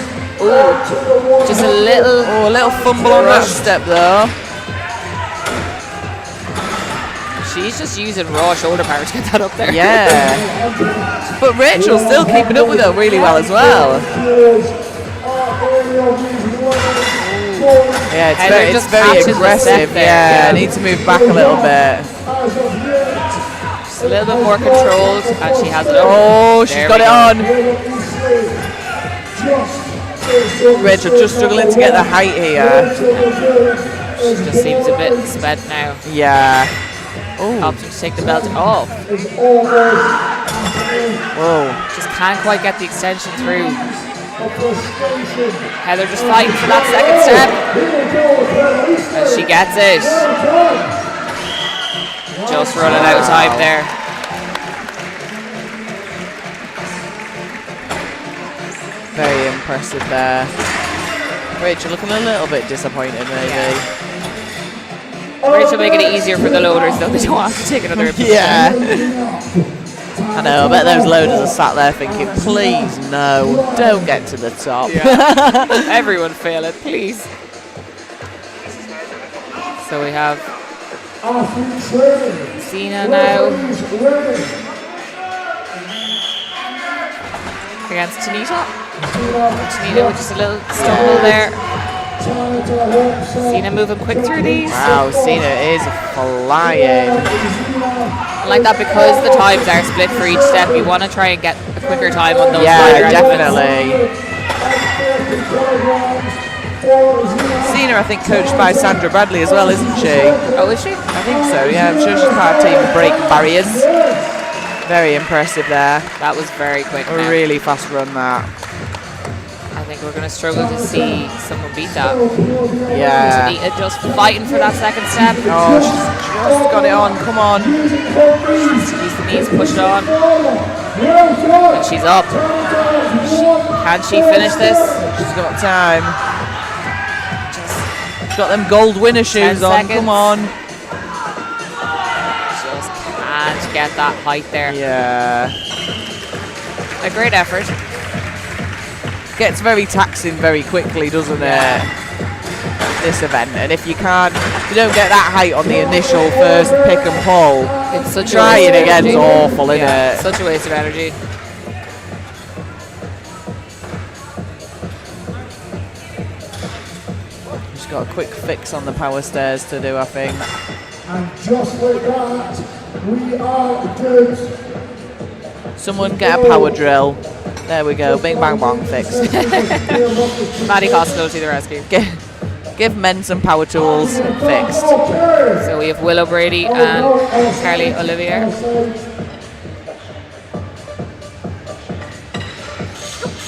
Ooh, just a little fumble on that step though. She's just using raw shoulder power to get that up there. Yeah. But Rachel's still keeping up with her really well as well. Yeah, it's very aggressive. Yeah, I need to move back a little bit. Just a little bit more controlled, and she has it up. Oh, she's got it on. Rachel just struggling to get the height here. She just seems a bit sped now. Yeah. Helps her to take the belt off. Whoa. Just can't quite get the extension through. Heather just fighting for that second step. And she gets it. Just running out of time there. Very impressive there. Rachel looking a little bit disappointed maybe. Rachel making it easier for the loaders though, they don't have to take another episode. Yeah. I know, I bet those loaders are sat there thinking, please no, don't get to the top. Yeah. Everyone fail it, please. So we have Zena now against Tanita. Tanita with just a little stumble there. Zena moving quick through these. Wow, Zena is flying. I like that because the times are split for each step. You want to try and get a quicker time on those. Yeah, definitely. Zena, I think, coached by Sandra Bradley as well, isn't she? Oh, is she? I think so, yeah. I'm sure she's part of Team Break Barriers. Very impressive there. That was very quick. A really fast run, that. I think we're going to struggle to see someone beat that. Yeah. Tanita just fighting for that second step. Oh, she's just got it on. Come on. Squeeze the knees, push it on. And she's up. Can she finish this? She's got time. She's got them gold winner shoes on. Seconds. Come on. Just can't get that height there. Yeah. A great effort. Gets very taxing very quickly, doesn't it? This event, and if you don't get that height on the initial first pick and pull, it's such trying again's awful, isn't it? Such a waste of energy. Just got a quick fix on the power stairs to do, I think. And just like that, we are good. Someone get a power drill. There we go, bing bang bong fixed. Maddie Costello to the rescue. Give men some power tools, fixed. So we have Willow Brady and Carly Olivier.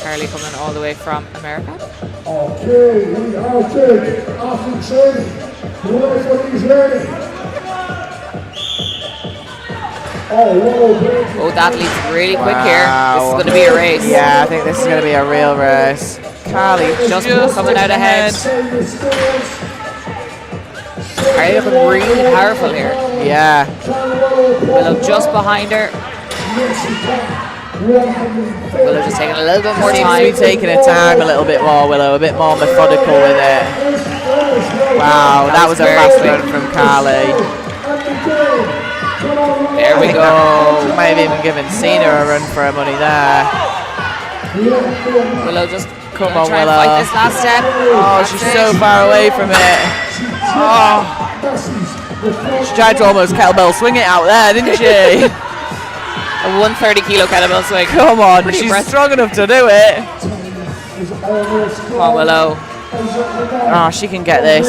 Carly coming all the way from America. Okay, we are good. After training, ready for these learning. Oh, that leads really quick here. This is going to be a race. Yeah, I think this is going to be a real race. Carly just coming out ahead. Carly looking really powerful here. Yeah. Willow just behind her. Willow just taking a little bit more time. Seems to be taking her time a little bit more, Willow. A bit more methodical with it. Wow, that was a fast run from Carly. There we go. Might have even given Cena a run for her money there. Willow just come on, try Willow. and fight this last step. Oh, she's so far away from it. Oh, she tried to almost kettlebell swing it out there, didn't she? A 130 kilo kettlebell swing. Come on, Pretty she's impressive. strong enough to do it. Come on, Willow. Oh, she can get this.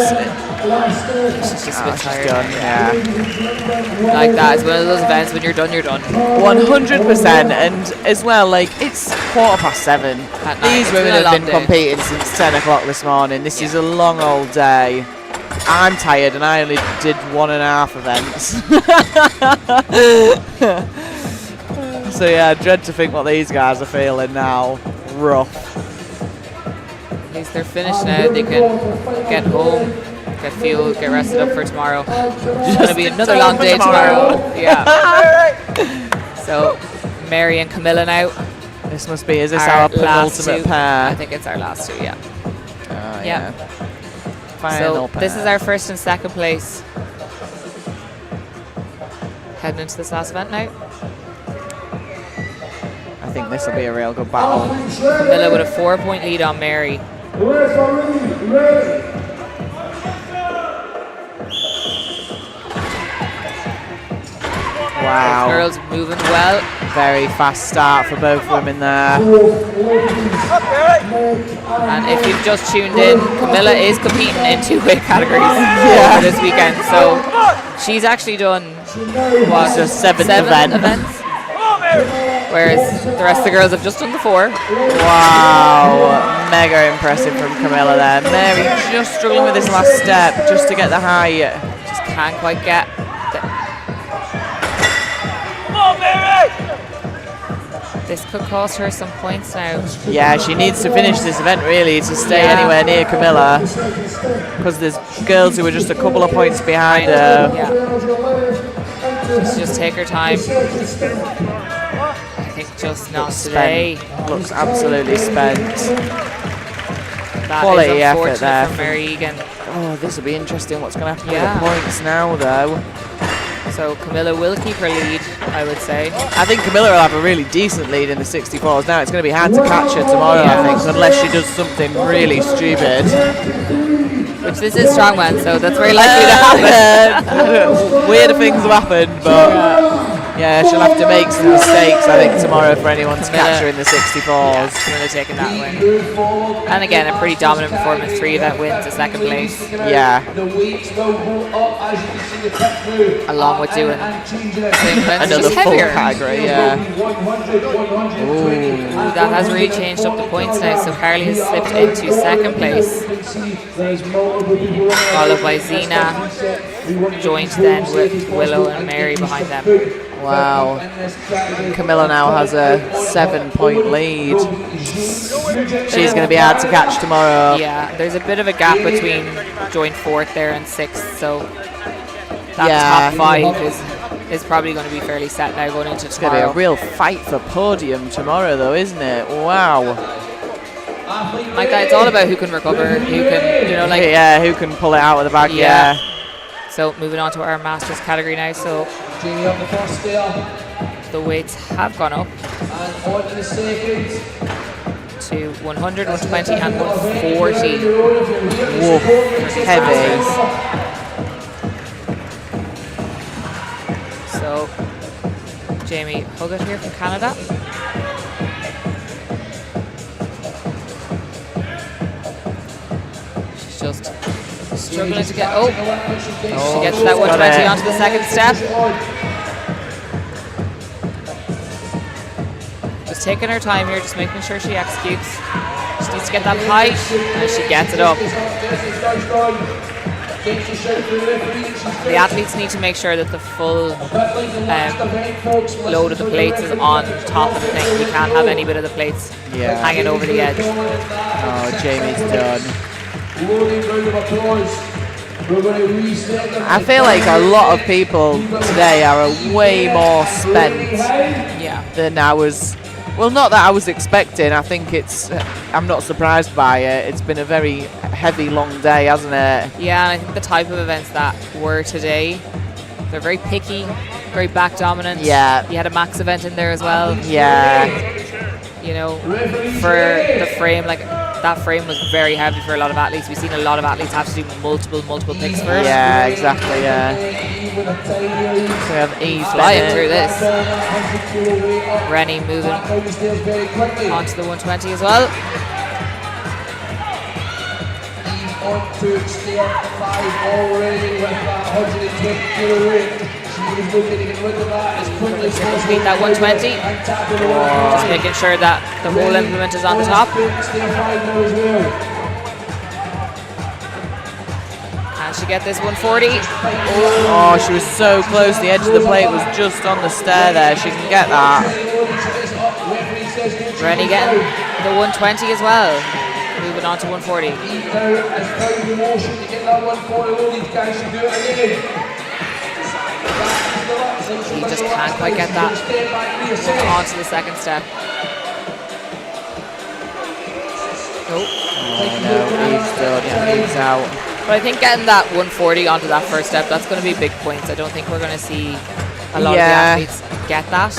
She's just a bit tired. Done, yeah. Like that. It's one of those events when you're done, you're done. 100%. And as well, like, it's 7:15. At night. These It's women been a have long been day. competing since 10 o'clock this morning. This is a long old day. I'm tired and I only did 1.5 events. So yeah, I dread to think what these guys are feeling now. Rough. At least they're finished now. They can get home, get fuel, get rested up for tomorrow. It's going to be another long day tomorrow. Yeah. So, Mary and Camilla now. This must be, is this our penultimate pair? I think it's our last two, yeah. Yeah. So, this is our first and second place. Heading into this last event now. I think this will be a real good battle. Camilla with a 4-point lead on Mary. Wow. Girls moving well. Very fast start for both women there. And if you've just tuned in, Camilla is competing in 2 weight categories for this weekend. So she's actually done what, Just seventh events. Whereas the rest of the girls have just done the 4. Wow, mega impressive from Camilla there. Mary just struggling with this last step just to get the height. Just can't quite get. This could cost her some points now. Yeah, she needs to finish this event really to stay anywhere near Camilla, because there's girls who are just a couple of points behind her. Yeah. Just take her time. I think just not today. Looks absolutely spent. That Quality is effort unfortunate there for Mary Egan. Oh, this will be interesting. What's going to happen Yeah. with the points now, though? So Camilla will keep her lead, I would say. I think Camilla will have a really decent lead in the 64s now. It's going to be hard to catch her tomorrow, I think, unless she does something really stupid. Which this is Strongman, so that's very likely to happen. Weird things have happened, but yeah, she'll have to make some mistakes, I think, tomorrow for anyone to catch her in the 64s. Camilla taking that win. And again, a pretty dominant performance. 3 event wins, a second place. Yeah. Along with doing another full category, yeah. Ooh, that has really changed up the points now. So Carly has slipped into second place, followed by Zena, joined then with Willow and Mary behind them. Wow. Camilla now has a 7-point lead. She's going to be hard to catch tomorrow. Yeah, there's a bit of a gap between joint 4th there and 6th, so that top 5 is probably going to be fairly set now going into tomorrow. It's going to be a real fight for podium tomorrow, though, isn't it? Wow. Like that, it's all about who can recover, who can, yeah, who can pull it out of the bag. Yeah. So moving on to our Masters category now. So the weights have gone up to 100, 120 and 140. Whoa, heavy. So Jamie Huggett here from Canada. She's just struggling to get, she gets that 120 onto the second step. Just taking her time here, just making sure she executes. She needs to get that height, and she gets it up. The athletes need to make sure that the full load of the plates is on top of the thing. We can't have any bit of the plates hanging over the edge. Oh, Jamie's done. I feel like a lot of people today are way more spent than I was. Well, not that I was expecting. I think I'm not surprised by it. It's been a very heavy, long day, hasn't it? Yeah, and I think the type of events that were today, they're very picky, very back dominant. Yeah. You had a max event in there as well. Yeah. You know, for the frame, like that frame was very heavy for a lot of athletes. We've seen a lot of athletes have to do multiple picks first. Yeah, exactly, yeah. So we have Eve flying through this. Rennie moving onto the 120 as well. on to step 5 already with that 120 kilo weight. She is looking to get rid of that as quickly as possible. Beat that 120. Just making sure that the whole implement is on the top. Step 5 now as well. Can she get this 140? Oh, she was so close. The edge of the plate was just on the stair there. She can get that. Rennie getting the 120 as well. Moving on to 140. Now has found the motion to get that 140 loaded. Can she do it again? He just can't quite get that on to the second step. Oh no, he's done. He's out. But I think getting that 140 onto that first step, that's going to be big points. I don't think we're going to see a lot of the athletes get that.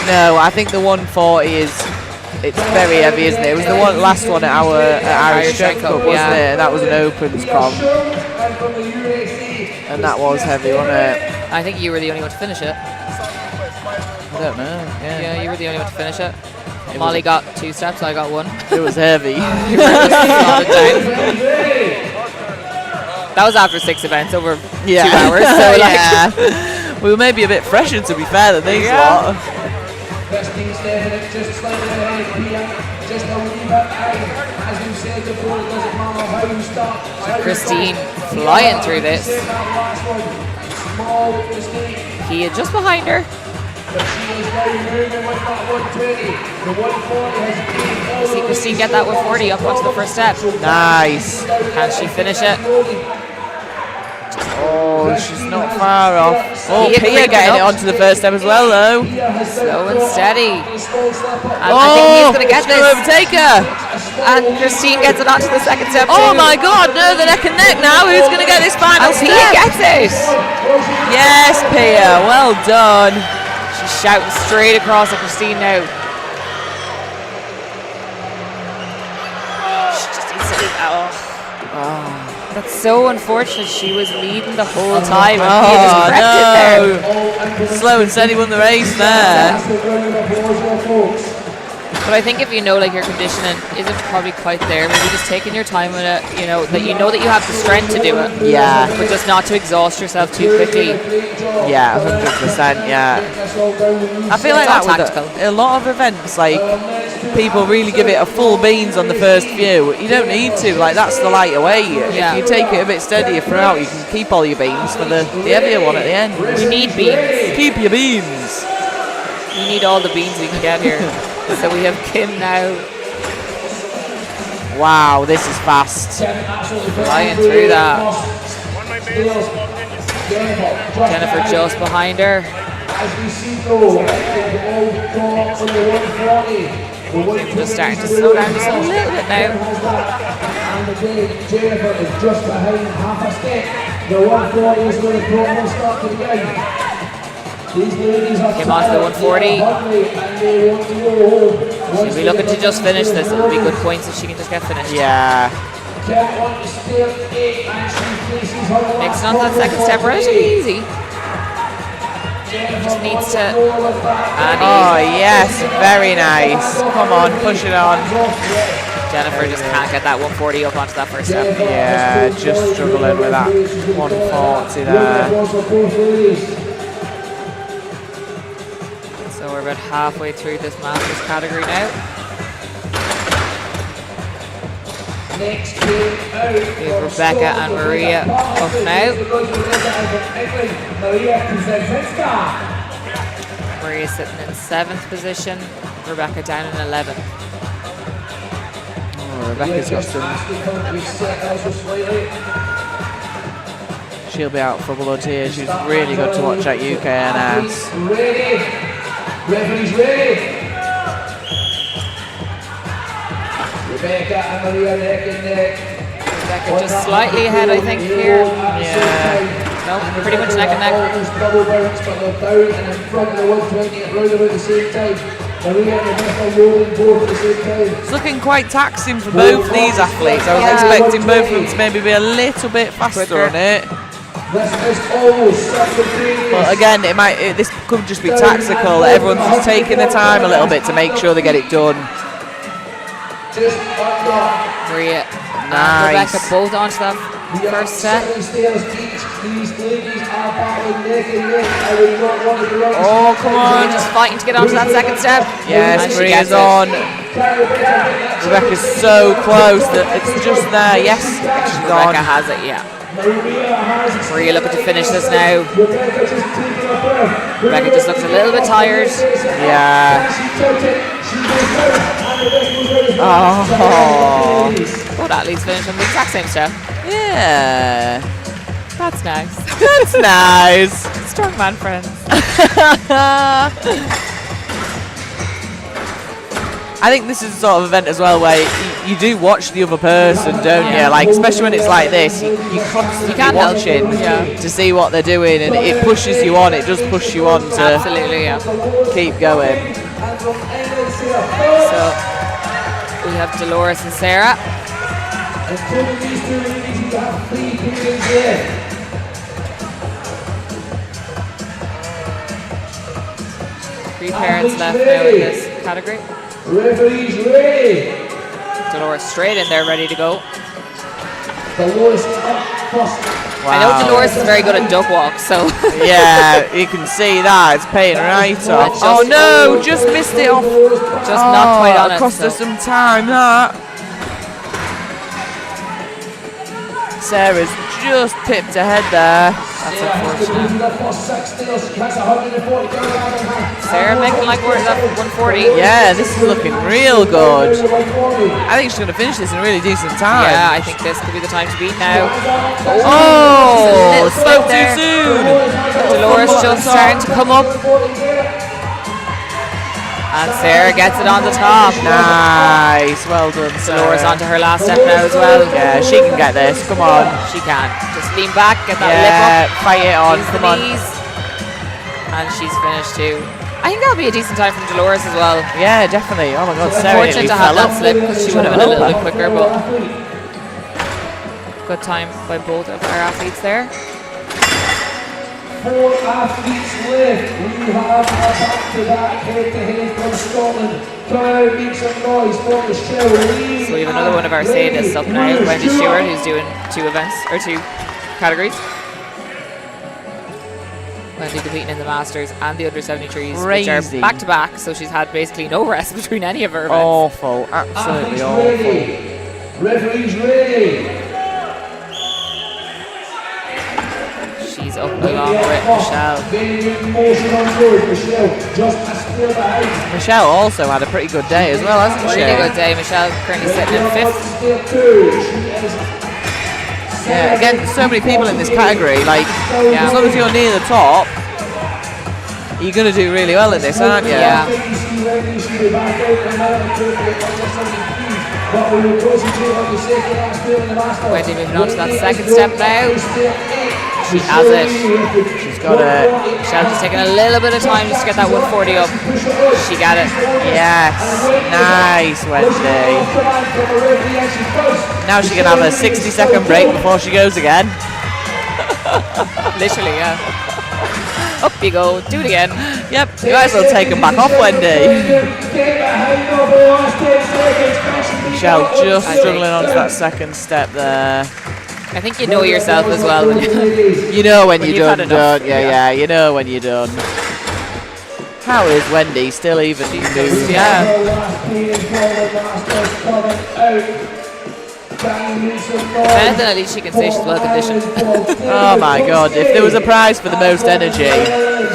No, I think the 140 is, it's very heavy, isn't it? It was the last one at our Irish Strength Cup, wasn't it? That was an opens comp. And that was heavy, wasn't it? I think you were the only one to finish it. I don't know. Yeah, you were the only one to finish it. Molly got 2 steps, I got 1. It was heavy. That was after 6 events over 2 Yeah. hours. So Yeah. We were maybe a bit fresher, to be fair, than these lot. Christine Stefanik just slightly ahead here, just a wee bit out. As we said before, it doesn't matter how you start. Christine flying through this. Small mistake, He is just behind her. but she is now moving with that 120. The 140 has been See Christine get that 140 up onto the first step. Nice. Can she finish it? Oh, she's not far off. Oh, Pia Pia creeping getting it up. onto the first step as well, though. Slow and steady. And I Oh, think he's going to get she's gonna this. overtake her. And Christine gets it onto the second step too. Oh my God, no, the neck and neck now. Who's going to get this final And Pia step? gets it. Yes, Pia, well done. She's shouting straight across at Christine now. She just needs to leave. Oh. That's so unfortunate. She was leading the whole time and Pia just wrecked it there. no. Slow and steady won the race there. But I think if you know like your conditioning isn't probably quite there, maybe just taking your time with it, you know that you have the strength to do it. Yeah. But just not to exhaust yourself too quickly. Yeah, 100%, yeah. I feel like It's all that with tactical. a lot of events, like, people really give it a full beans on the first few. You don't need to, like, that's the lighter weight. Yeah. If you take it a bit steadier throughout, you can keep all your beans for the heavier one at the end. You need beans. Keep your beans. You need all the beans we can get here. So we have Kim now Wow, this is fast. flying through that. Jennifer just behind her. As we see though, the old call on the 140. Just starting to slow down just a little bit now. And again, Jennifer is just behind half a step. The 140 is going to almost start to begin. These ladies are Came on to the 140. hungry and they want to go home. She'll be looking to just finish this. It'll be good points if she can just get finished. Yeah. Kim on the stair 8 and she faces her last Mixing on that second step relatively easy. Just needs to. And Oh, yes, very nice. Come on, push it on. Jennifer just can't get that 140 up onto that first step. Yeah, just struggling with that 140 there. So we're about halfway through this Masters category now. Next game out. We have Rebecca and Maria up now. Maria sitting in 7th position, Rebecca down in 11th. Oh, Rebecca's got some. She'll be out for blood here. She's really good to watch at UKNS. Ready. Referee's ready. Rebecca and Maria neck and neck. Rebecca just slightly ahead, I think, here. Yeah. No, pretty much neck and neck. Double bounce, but they're down and in front of the 120 at round about the same time. Maria and Rebecca rolling both at the same time. It's looking quite taxing for both these athletes. I was expecting both of them to maybe be a little bit faster on it. This is almost simultaneous. But again, this could just be tactical. Everyone's just taking their time a little bit to make sure they get it done. Just under. Maria and Rebecca both onto that first step. Oh, come on. Just fighting to get onto that second step. Yes, And she Maria's gets it. on. Rebecca's so close that it's just there. Yes, she's on. Rebecca has it, yeah. Maria looking to finish this now. Rebecca just looks a little bit tired. Yeah. Oh. Both athletes finish on the exact same step. Yeah. That's nice. That's nice. Strongman friends. I think this is the sort of event as well where you do watch the other person, don't you? Like, especially when it's like this, you constantly can't help. watching to see what they're doing, and it pushes you on. It does push you on to Absolutely, yeah. keep going. So we have Dolores and Sarah. Three parents left now in this category. Referees ready. Dolores straight in there, ready to go. Dolores up first. I know Dolores is very good at duck walks, so Yeah, you can see that. It's paying right off. just- Oh no, just missed it off. just not quite on it. Cost so. us some time, that. Sarah's just tipped ahead there. That's unfortunate. Sarah making like we're at 140. Yeah, this is looking real good. I think she's going to finish this in a really decent time. Yeah, I think this could be the time to beat now. Oh, Just a spoke little too soon. Dolores just starting to come up. And Sarah gets it on the top. Nice, well done, Dolores Sarah. onto her last step now as well. Yeah, she can get this. Come on. She can. Just lean back, get that Yeah, lip up. fight it on. Use Come the on. knees. And she's finished too. I think that'll be a decent time from Dolores as well. Yeah, definitely. Oh my God, Sarah Fortunate nearly to have fell that off. slip because she would have been a little bit quicker, but good time by both of our athletes there. 4 athletes left. We have a back-to-back head-to-head from Scotland. Crowd make some noise for Michelle Lee. So we have another one of our sadists up now, Wendy Stewart, who's doing 2 events, or 2 categories. Wendy competing in the Masters and the under 73s, which are Crazy. back to back, so she's had basically no rest between any of her events. Awful, absolutely Athletes awful. ready. Referees ready. She's up along with Michelle. Getting motion on board. Michelle just a square behind. Michelle also had a pretty good day as well, hasn't she? Really good day. Michelle currently sitting in 5th. Step 2. She is Yeah, again, so many people in this category. Like, Yeah. as long as you're near the top, you're going to do really well in this, aren't you? Yeah. Wendy moving on to that second step now. She has it. She's got it. Michelle's just taking a little bit of time just to get that 140 up. She got it. Yes, nice, Wendy. Now she can have a 60-second break before she goes again. Literally, yeah. Up you go. Do it again. Yep, you might as well take them back off, Wendy. Michelle just struggling onto that second step there. I think you know yourself as well. When You know when you're you've had done, enough. don't you? Yeah, you know when you're done. How is Wendy still even moving? Yeah. If anything, at least she can say she's well conditioned. Oh my God, if there was a prize for the most energy,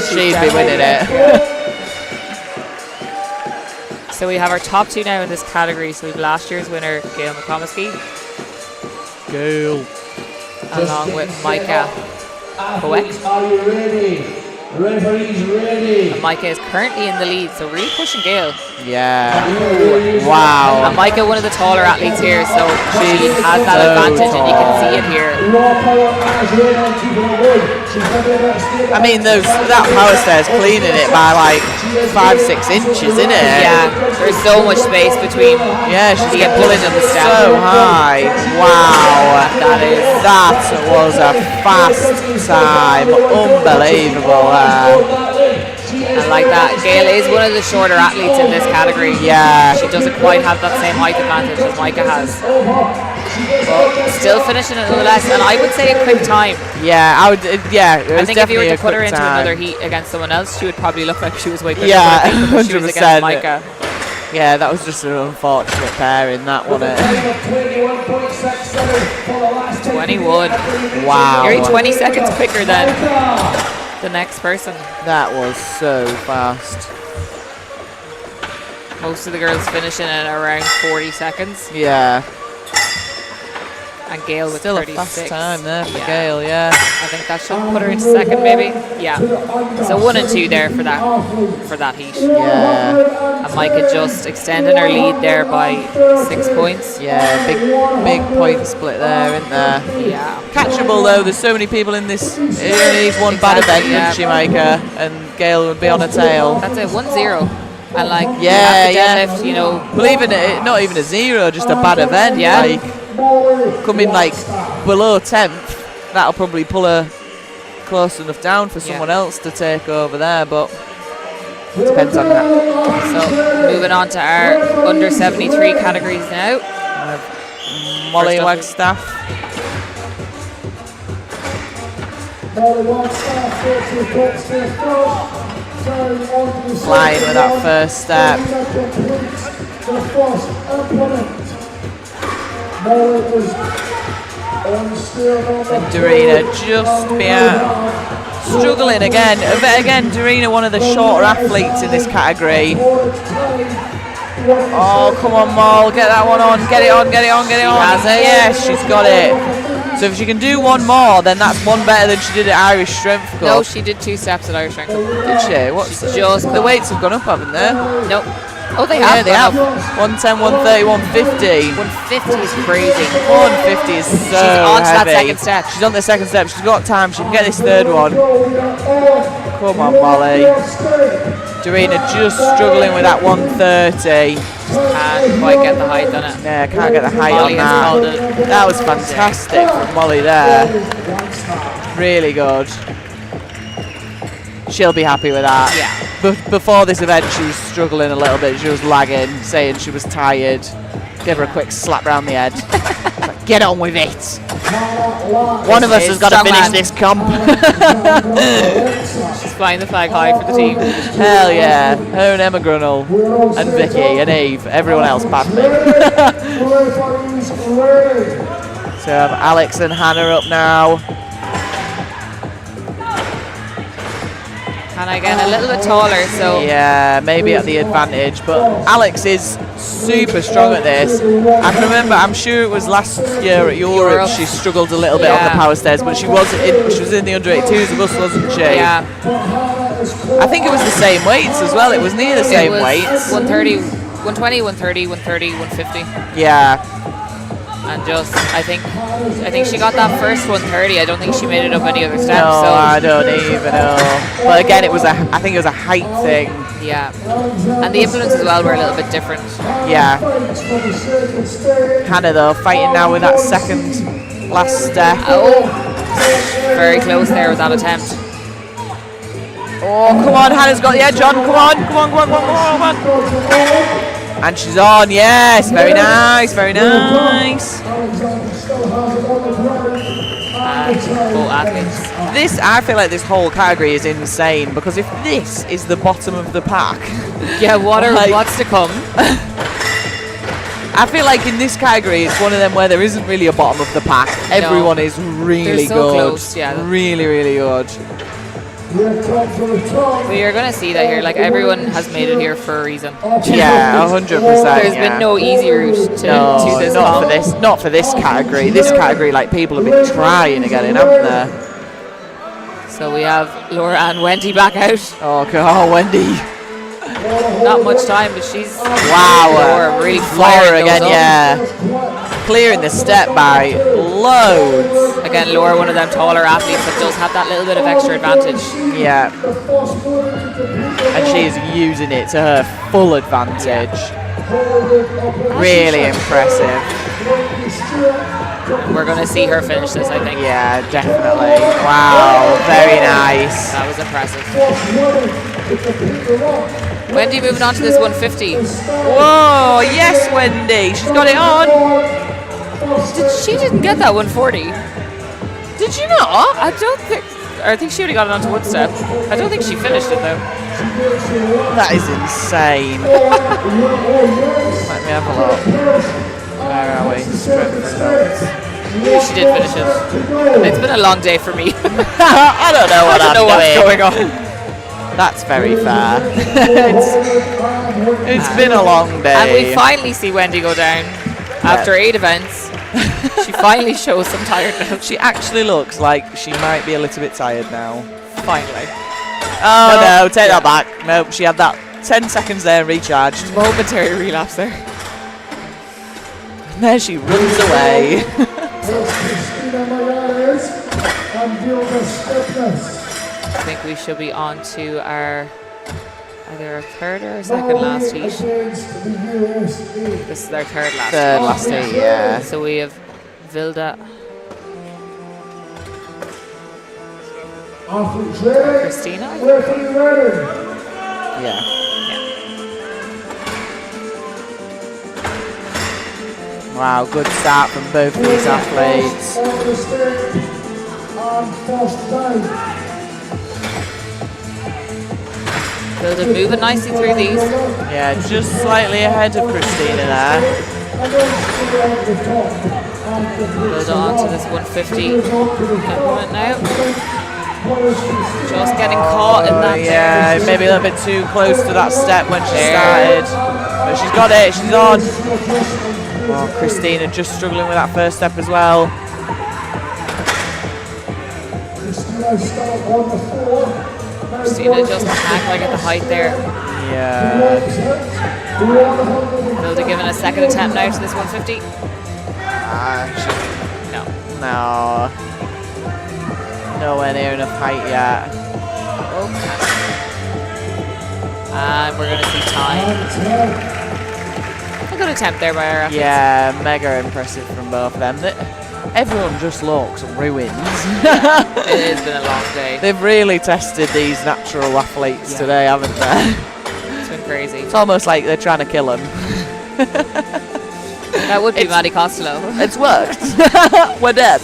she'd be winning it. So we have our top 2 now in this category. So we have last year's winner, Gail McComiskey, Cool. along with Micah Poet. Are you ready? Referees ready. And Micah is currently in the lead, so really pushing Gail. Yeah. Wow. And Micah, one of the taller athletes here, so she She's has that so advantage, and you can see it here. I mean, that power stair's cleaning it by like 5-6 inches, isn't it? Yeah, there's so much space between. Yeah, she's the pulling impulse and the step. so high. Wow. That is. That was a fast time. Unbelievable. I like that. Gail is one of the shorter athletes in this category. Yeah. She doesn't quite have that same height advantage as Micah has. But still finishing it nonetheless, and I would say a quick time. Yeah, I would. Yeah, it was I think if you were definitely to a put her quick into time. another heat against someone else, she would probably look like she was way quicker. Yeah, but I think because she was against 100%. Micah. Yeah, that was just an unfortunate pairing, that one. 21. Wow. You're 20 seconds quicker than the next person. That was so fast. Most of the girls finishing at around 40 seconds. Yeah. And Gail with Still 36. a fast time there for Yeah. Gail, yeah. I think that should put her into second, maybe. Yeah. So 1 and 2 there for that heat. Yeah. And Micah just extending her lead there by 6 points. Yeah, big point split there, isn't there? Yeah. Catchable though, there's so many people in this. It only needs one bad event, yeah. doesn't she, Micah? And Gail would be on her tail. That's it, 1-0. And like, Yeah, you have to deadlift, you know. Well, even not even a 0, just a bad event. Yeah. Like, coming like below 10th, that'll probably pull her close enough down for someone else to take over there, but it depends on that. So moving on to our under 73 categories now. Molly Wagstaff. Flying with that first step. And Dorina just struggling again. Again, Dorina, one of the shorter athletes in this category. Oh, come on, Moll, get that one on, get it on, get it on, get it on. Has it? Yes, she's got it. So if she can do one more, then that's one better than she did at Irish Strength Cup. No, she did 2 steps at Irish Strength Cup. Did she? What's just the weights have gone up, haven't they? Nope. Oh, they Yeah, have. they have. 110, 130, 150. 150 is crazy. 150 is so She's on to that heavy. second step. She's on the second step. She's got time. She can get this third one. Come on, Molly. Dorina just struggling with that 130. Can't quite get the height on it. Yeah, can't get the height Molly on has called it. That was fantastic from Molly there. Really good. She'll be happy with that. Yeah. But before this event, she was struggling a little bit. She was lagging, saying she was tired. Give her a quick slap round the head. Like, get on with it. One of us has got to finish this comp. She's flying the flag high for the team. Hell yeah. Her and Emma Grunnell and Vicky and Eve. Everyone else past me. So I have Alex and Hannah up now. And again, a little bit taller, so Yeah, maybe at the advantage, but Alex is super strong at this. I can remember, I'm sure it was last year at Europe, she struggled a little bit on the power stairs, but she was in the under 82s with us, wasn't she? yeah, I think it was the same weights as well. It was near the same it was weights. 130, 120, 130, 130, 150. Yeah. And just, I think she got that first 130. I don't think she made it up any other steps. No, so I don't even know. But again, I think it was a height thing. yeah, and the implements as well were a little bit different. Yeah. Hannah though, fighting now with that second last step. Oh, very close there with that attempt. Oh, come on, Hannah's got the edge on. Come on. And she's on, yes, very nice, very nice. Both athletes. I feel like this whole category is insane, because if this is the bottom of the pack, Yeah, what's to come? I feel like in this category it's one of them where there isn't really a bottom of the pack. Everyone is really They're so good. close, yeah. Really, really good. We are going to see that here. Like, everyone has made it here for a reason. Yeah, 100%. There's been no easy route to this. Not for this category. This category, like, people have been trying to get in, haven't they? So we have Laura and Wendy back out. Oh God, Wendy. Not much time, but she's Laura really Laura firing again, those up. yeah. Clearing the step by loads. Again, Laura, one of them taller athletes that does have that little bit of extra advantage. Yeah. And she is using it to her full advantage. Really impressive. We're going to see her finish this, I think. Yeah, definitely. Wow, very nice. That was impressive. Wendy moving on to this 150. Whoa, yes, Wendy. She's got it on. She didn't get that 140. Did you not? I think she only got it onto one step. I don't think she finished it though. That is insane. Let me have a look. Where are we? Strength results. Maybe she did finish it. It's been a long day for me. I don't know what what's going on. That's very fair. it's been a long day. And we finally see Wendy go down after 8 events. She finally shows some tiredness. She actually looks like she might be a little bit tired now. Finally. Oh no, take that back. Nope, she had that 10 seconds there and recharged. Momentary relapse there. And there she runs away. I think we should be on to our either our third or second last heat. This is our third last heat, yeah. So we have Vilda, Christina. Yeah. Wow, good start from both of these athletes. Vilda moving nicely through these. Yeah, just slightly ahead of Christina there. Vilda onto this 150 implement now. Just getting caught in that. Yeah, maybe a little bit too close to that step when she started. But she's got it, she's on. Oh, Christina just struggling with that first step as well. Christina just can't quite get the height there. Yeah. Vilda giving a second attempt now to this 150. No. No. Nowhere near enough height yet. Okay. And we're going to see time. A good attempt there by our athletes. Yeah, mega impressive from both of them. Everyone just looks ruined. It has been a long day. They've really tested these natural athletes today, haven't they? It's been crazy. It's almost like they're trying to kill them. That would be Maddie Costello. It's worked. We're dead.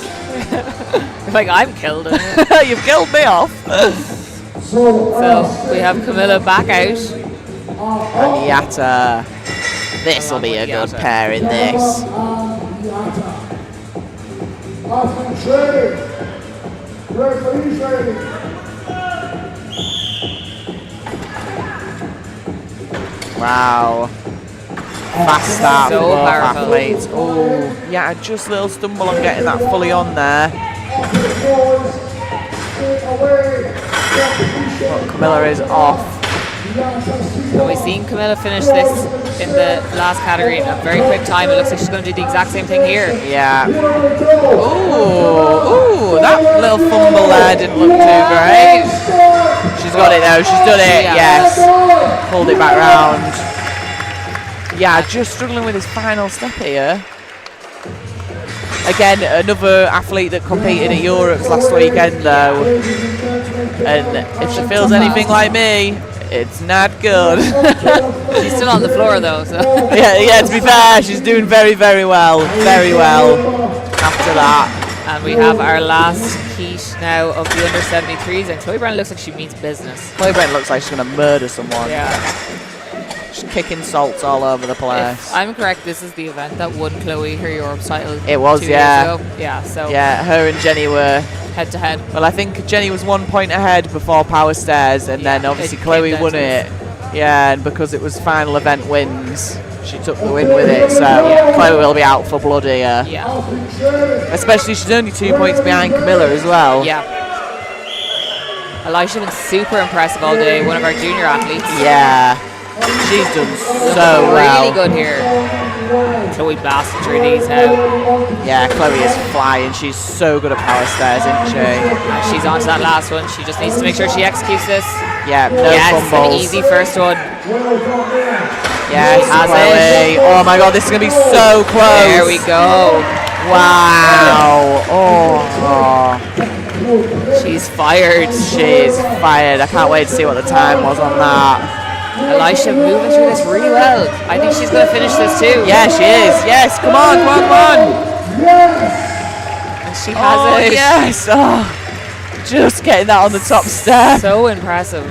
Like, I'm killed. You've killed me off. So we have Camilla back out. And Yatta. This will be a good pair in this. Wow. Fast start for both athletes. Oh, yeah, just a little stumble on getting that fully on there. But Camilla is off. And we've seen Camilla finish this in the last category in a very quick time. It looks like she's going to do the exact same thing here. Yeah. Ooh, that little fumble there didn't look too great. She's got it though, she's done it, yes. Pulled it back round. Yeah, just struggling with his final step here. Again, another athlete that competed at Europe's last weekend though. And if she feels anything like me, it's not good. She's still on the floor though, so. Yeah, to be fair, she's doing very, very well. Very well after that. And we have our last heat now of the under 73s, and Chloe Brown looks like she means business. Chloe Brent looks like she's going to murder someone. Yeah. She's kicking salts all over the place. If I'm correct, this is the event that won Chloe her Europe title. It was, 2 yeah. years ago. Yeah, so. Yeah, her and Jenny were head to head. Well, I think Jenny was 1 point ahead before Power Stairs, and then obviously Chloe won it. Yeah, and because it was final event wins, she took the win with it. So Chloe will be out for blood here. Yeah. Especially she's only 2 points behind Camilla as well. Yeah. Elisha's been super impressive all day. One of our junior athletes. Yeah. She's done so well. Really good here. Chloe blasting through these now. Yeah, Chloe is flying. She's so good at Power Stairs, isn't she? And she's on to that last one. She just needs to make sure she executes this. Yeah, no fumbles. An easy first one. Yes, Chloe. Oh my God, this is going to be so close. There we go. Wow. Oh. She's fired. She's fired. I can't wait to see what the time was on that. Elisha moving through this really well. I think she's going to finish this too. Yeah, she is. Yes, come on, come on, come on. And she has it. Yes. Oh, just getting that on the top step. So impressive.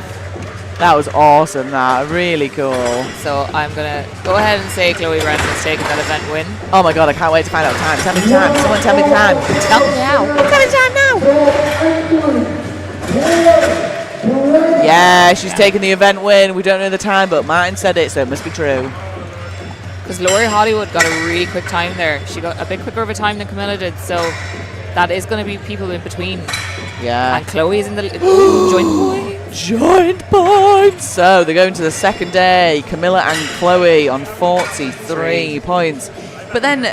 That was awesome, that. Really cool. So I'm going to go ahead and say Chloe Renson's taking that event win. Oh my god, I can't wait to find out the time. Tell me the time. Someone tell me the time. Tell me now. Tell me the time now. Yeah, she's taking the event win. We don't know the time, but Martin said it, so it must be true. Because Laurie Hollywood got a really quick time there. She got a bit quicker of a time than Camilla did, so that is going to be people in between. Yeah. And Chloe's in the joint points. Joint points. So they're going to the second day. Camilla and Chloe on 43 points. But then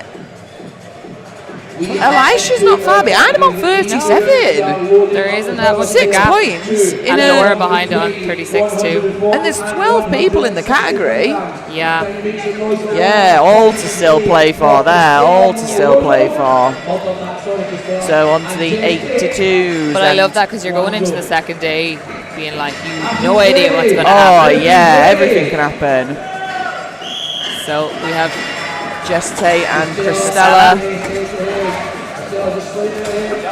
Elisha's not far behind. I'm on 37. There isn't that much 6 gap. points. And Laura behind on 36 too. And there's 12 people in the category. Yeah. Yeah, all to still play for there. All to still play for. So on to the 82s. But I love that because you're going into the second day being like, you have no idea what's going to happen. happen. Oh yeah, everything can happen. So we have Jeste and Christella.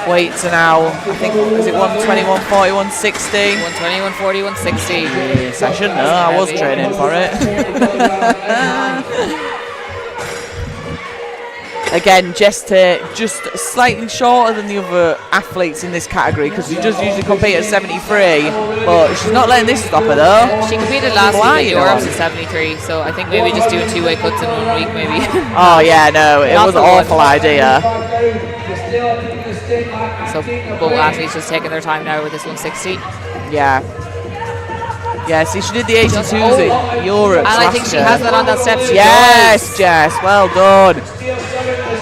Weights are now, I think, is it 120, 140, 160? 120, 140, 160. Yes, I should know, I was training for it. Again, just slightly shorter than the other athletes in this category because she does usually compete at 73, but she's not letting this stop her though. She competed last week in Europe at 73, so I think maybe just doing two-way cuts in 1 week maybe. Oh yeah, no, it was an awful idea. So both athletes just taking their time now with this 160. Yeah. Yeah, see, she did the 82s in Europe. And I think she has that on that step. Yes, Jess, well done.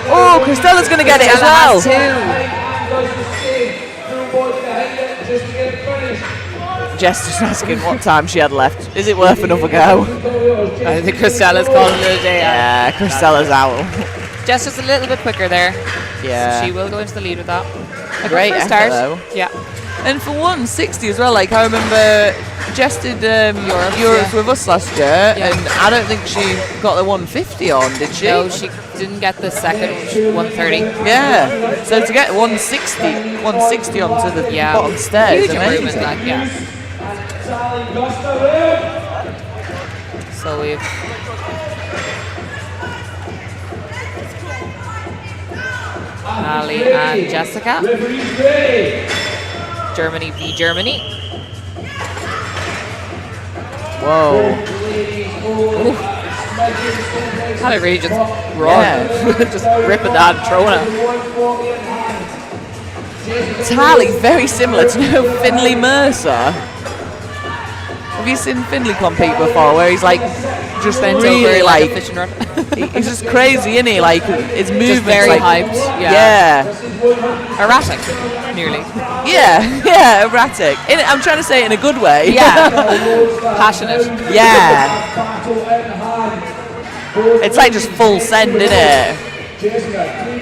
Oh, Christella's going to get it as well. Jess just asking what time she had left. Is it worth another go? I think Christella's calling it a day. Yeah, Christella's out. Jess just a little bit quicker there. Yeah. So she will go into the lead with that. A great effort, start. Though. Yeah. And for 160 as well, like I remember Jess did Europe with us last year, and I don't think she got the 150 on, did she? No, she didn't get the second 130. Yeah. So to get 160 onto the bottom stairs, huge improvement, like, yeah. So we've Ali and Jessica. Germany v Germany. Whoa. Kind of really just run. Just ripping that and throwing it. Tally, very similar to Finley Mercer. Have you seen Finley compete before, where he's like just really like he's just crazy, isn't he? Like his movements, very like, hyped. Yeah. Erratic, nearly. Yeah, erratic. I'm trying to say it in a good way. Yeah. Passionate. Yeah. It's like just full send, isn't it?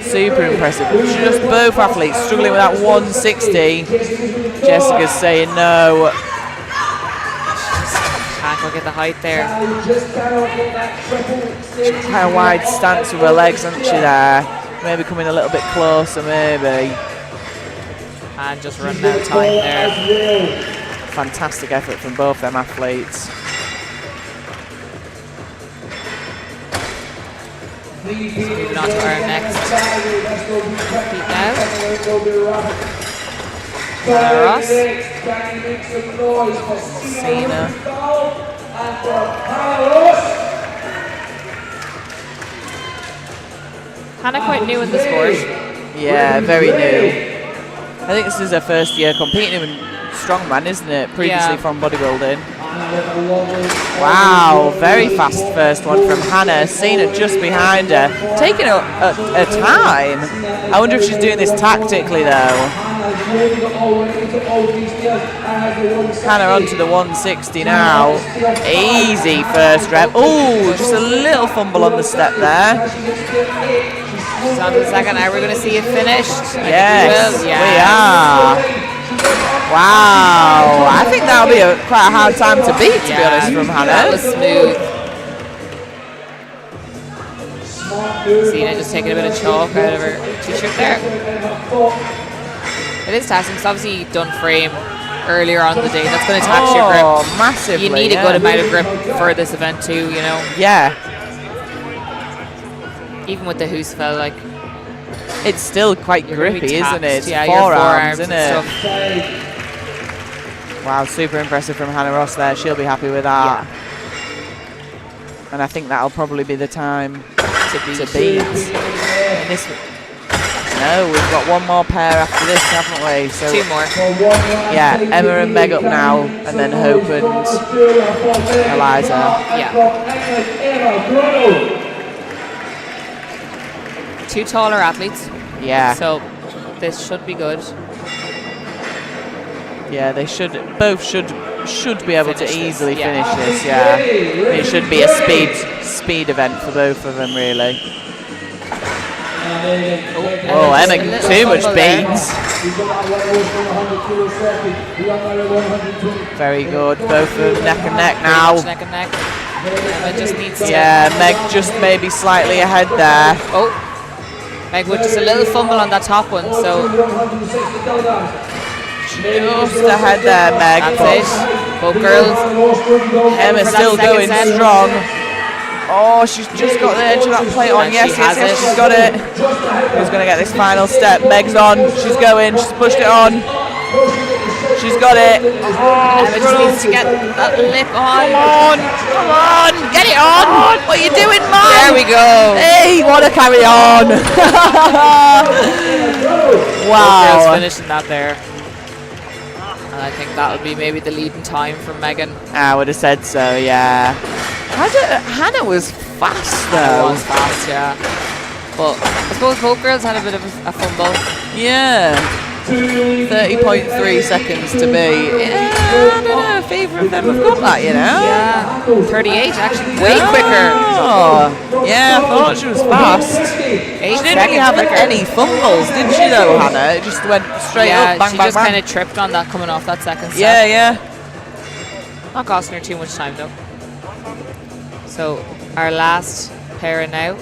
Super impressive. Just both athletes struggling with that 160. Jessica's saying no. Can't go get the height there. Kind of wide stance with her legs, isn't she there? Maybe coming a little bit closer, maybe. And just running out of time there. Fantastic effort from both them athletes. Moving on to our next heat now. Ross. Cena. Hannah quite new in the sport. Yeah, very new. I think this is her first year competing in Strongman, isn't it? Previously from bodybuilding. Wow, very fast first one from Hannah. Cena just behind her. Taking a time. I wonder if she's doing this tactically though. Hannah onto the 160 now. Easy first rep. Oh, just a little fumble on the step there. She's on to the second. Are we going to see it finished? Yes, we are. Wow, I think that'll be quite a hard time to beat, to be honest, from Hannah. That was smooth. Zena just taking a bit of chalk out of her t-shirt there. It is taxing because obviously you've done frame earlier on in the day. That's going to tax your grip. Oh, massively. You need a good amount of grip for this event too, you know. Yeah. Even with the Husfeld, like, it's still quite grippy, isn't it? Yeah, forearms, isn't and it? Wow, super impressive from Hannah Ross there. She'll be happy with that. Yeah. And I think that'll probably be the time to beat. And this, no, we've got one more pair after this, haven't we? So 2 more. Yeah, Emma and Meg up now, and then Hope and Eliza. Yeah. 2 taller athletes. Yeah. So this should be good. Yeah, they both should be able to easily finish this. Yeah, it should be a speed event for both of them, really. Oh, Emma, too much beats. Very good, both of them neck and neck now. Neck and neck. Emma just needs to. Yeah, Meg just maybe slightly ahead there. Oh, Meg with just a little fumble on that top one, so. Just ahead there, Meg. That's it. Both girls. Emma's still going strong. Oh, she's just got the edge of that plate on. Yes, she's got it. Who's going to get this final step? Meg's on. She's going. She's pushed it on. She's got it. Oh, Emma just needs to get that lip on. Come on. Get it on. What are you doing, Mom? There we go. Hey, want to carry on. Wow. Girls finishing that there. And I think that would be maybe the leading time for Megan. I would have said so, yeah. Hannah was fast, though. Hannah was fast, yeah. But I suppose both girls had a bit of a fumble. Yeah. 30.3 seconds to be. Yeah, I don't know. A favour of them have got that, you know? Yeah. 38, actually. Way quicker. Oh. Yeah, I thought she was fast. She didn't really have any fumbles, did she, though, Hannah? It just went straight up, bang, she bang, just bang. kind of tripped on that coming off that second step. Yeah, yeah. Not costing her too much time, though. So, our last pair now.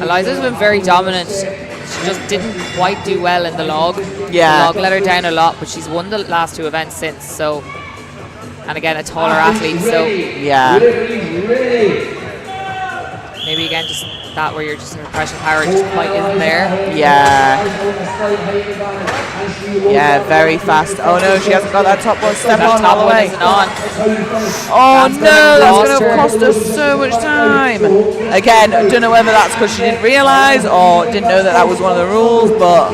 Eliza's been very dominant. She just didn't quite do well in the log. Yeah. The log let her down a lot, but she's won the last 2 events since. So, and again, a taller athlete. So, yeah. maybe again, just that where you're just her pressure power just quite isn't there. Yeah. Yeah, very fast. Oh no, she hasn't got that top one step on all the way. Isn't on. Oh no, that's going to cost us so much time. Again, I don't know whether that's because she didn't realise or didn't know that that was one of the rules, but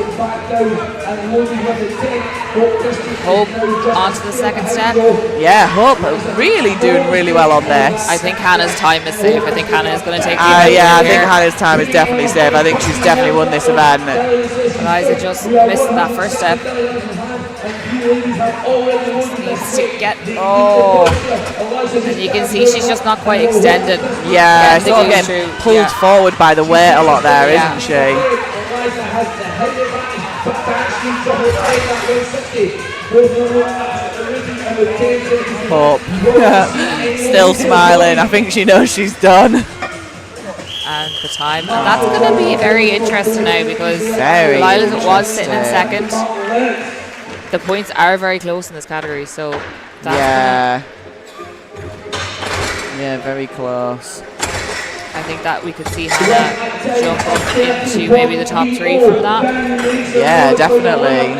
Hope onto the second step. yeah, Hope really doing really well on this. I think Hannah's time is safe. I think Hannah is going to take the yeah, I here. think Hannah's time is definitely safe. I think she's definitely won this event. Eliza just missed that first step. Just needs to get. Oh. And you can see she's just not quite extended. Yeah, Getting the sort of glutes getting through. pulled Yeah. forward by the weight a lot there, Yeah. isn't she? Hope. Still smiling. I think she knows she's done. And the time. And that's going to be very interesting now because Very Lila's was sitting in interesting. second. The points are very close in this category, so that's Yeah, very close. I think that we could see Hannah jump up into maybe the top 3 from that. Yeah, definitely.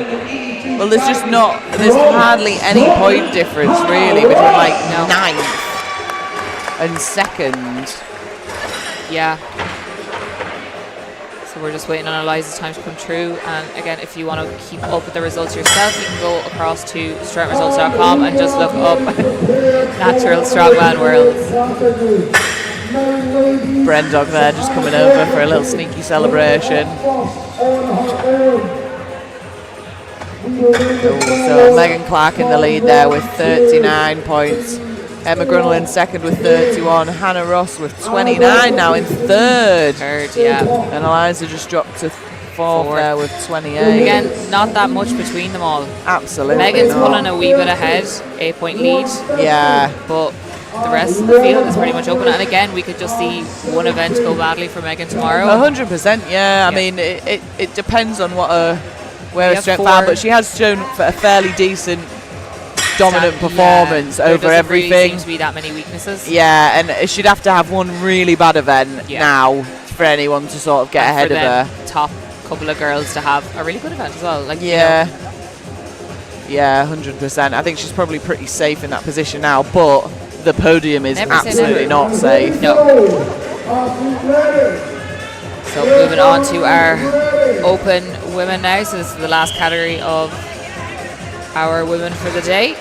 Well, there's hardly any point difference really between like 9th and 2nd. Yeah. So we're just waiting on Eliza's time to come through. And again, if you want to keep up with the results yourself, you can go across to strengthresults.com and just look up Natural Strongman Worlds. Brendog there just coming over for a little sneaky celebration. So Megan Clark in the lead there with 39 points. Emma Grunwald in second with 31. Hannah Ross with 29 now in third. Yeah. And Eliza just dropped to Fourth there with 28. Again, not that much between them all. Absolutely. Megan's not. pulling a wee bit ahead, 8-point lead. Yeah. But the rest of the field is pretty much open. And again, we could just see one event go badly for Megan tomorrow. 100%, yeah. I mean, it depends on where her strengths are, but she has shown a fairly decent dominant performance over there doesn't everything. Really seem to be that many weaknesses. Yeah, and she'd have to have one really bad event now for anyone to sort of get ahead of her. Top couple of girls to have a really good event as well. Like, yeah. Yeah, 100%. I think she's probably pretty safe in that position now, but the podium is absolutely not safe. No. So moving on to our open women now. So this is the last category of our women for the day.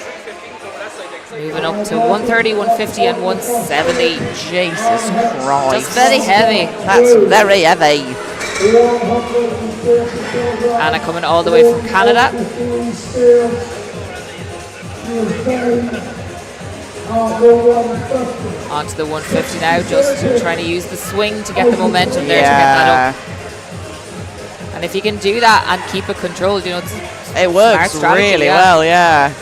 Moving up to 130, 150 and 170. Jesus Christ. Just very heavy. That's very heavy. Anna coming all the way from Canada. Onto the 150 now, just trying to use the swing to get the momentum there to get that up. And if you can do that and keep it controlled, you know, it works really well, yeah.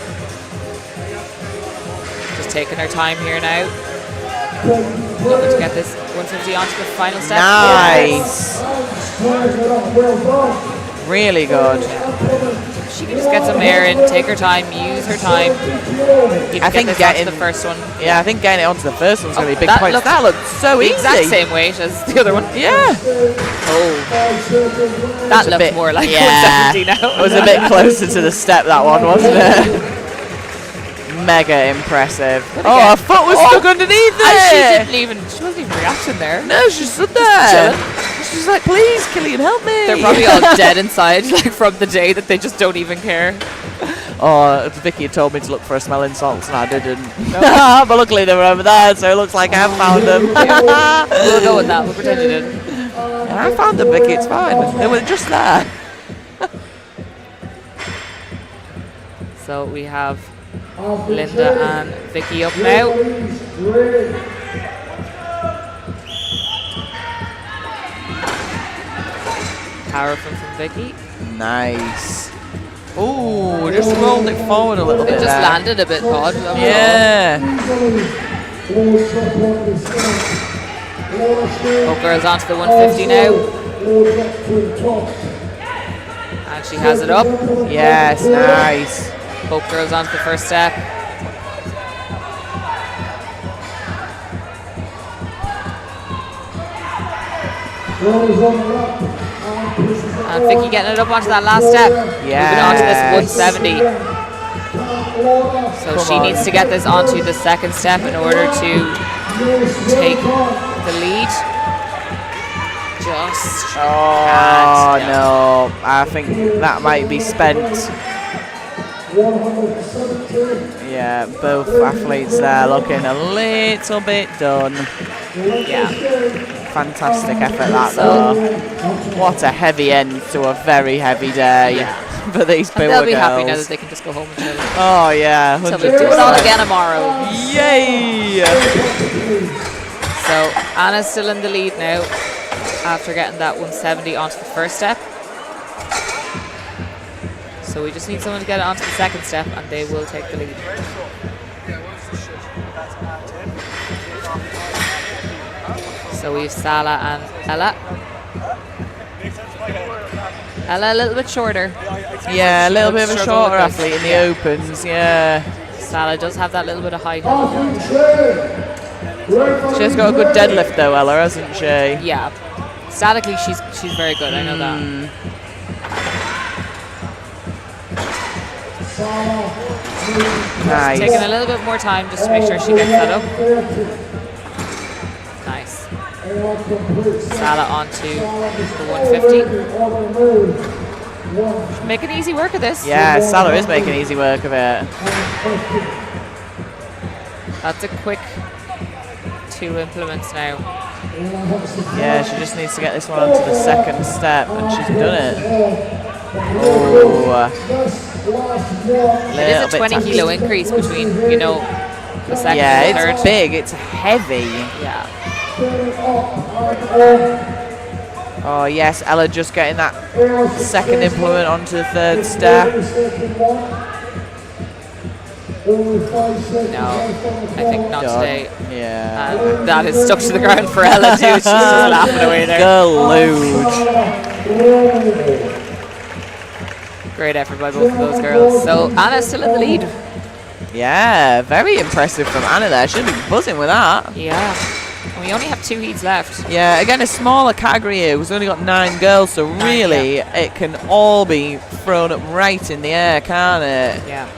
Just taking her time here now. Looking to get this 150 onto the final step. Nice. Really good. She can just get some air in, take her time, use her time. I think getting the first one. Yeah, I think getting it onto the first one's going to be a big point. That looks so easy. Exact same weight as the other one. Yeah. Oh. That looked more like 170 now. It was a bit closer to the step, that one, wasn't it? Mega impressive. Oh, her foot was stuck underneath it. She wasn't even reacting there. No, she stood there. She's like, please, Killian, help me. They're probably all dead inside, like from the day that they just don't even care. Oh, Vicky had told me to look for a smelling salts and I didn't. But luckily they were over there, so it looks like I found them. We'll go with that. We'll pretend you didn't. Yeah, I found them, Vicky. It's fine. They were just there. So we have Linda and Vicky up now. Power from Vicky. Nice. Ooh, just rolled it forward a little bit. It just landed a bit odd. Yeah. Both girls onto the 150 now. And she has it up. Yes, nice. Both girls onto the first step. And Vicky getting it up onto that last step. Moving on to this 170. So she needs to get this onto the second step in order to take the lead. Just can't. No, I think that might be spent. Yeah, both athletes there looking a little bit done. Yeah. Fantastic effort that though. What a heavy end to a very heavy day for these poor girls. They'll be happy now that they can just go home and chill. Oh yeah, 100%. So we do it all again tomorrow. Yay! So Anna's still in the lead now after getting that 170 onto the first step. So we just need someone to get it onto the second step and they will take the lead. So we have Sala and Ella. Ella a little bit shorter. Yeah, a little bit of a shorter athlete in the opens, yeah. Sala does have that little bit of height. She has got a good deadlift though, Ella, hasn't she? Yeah. Statically, she's very good, I know that. Nice. Taking a little bit more time just to make sure she gets that up. Nice. Sala onto the 150. Making easy work of this. Yeah, Sala is making easy work of it. That's a quick 2 implements now. Yeah, she just needs to get this one onto the second step and she's done it. Oh. It is a 20 kilo increase between, you know, the second and the third. It's big, it's heavy. Yeah. Oh yes, Ella just getting that second implement onto the third step. No, I think not today. Yeah. And that is stuck to the ground for Ella too. She's just laughing away there. Galooge. Great effort by both of those girls. So Anna's still in the lead. Yeah, very impressive from Anna there. She'll be buzzing with that. Yeah. And we only have 2 heats left. Yeah, again, a smaller category here. We've only got 9 girls, so really it can all be thrown up right in the air, can't it? Yeah.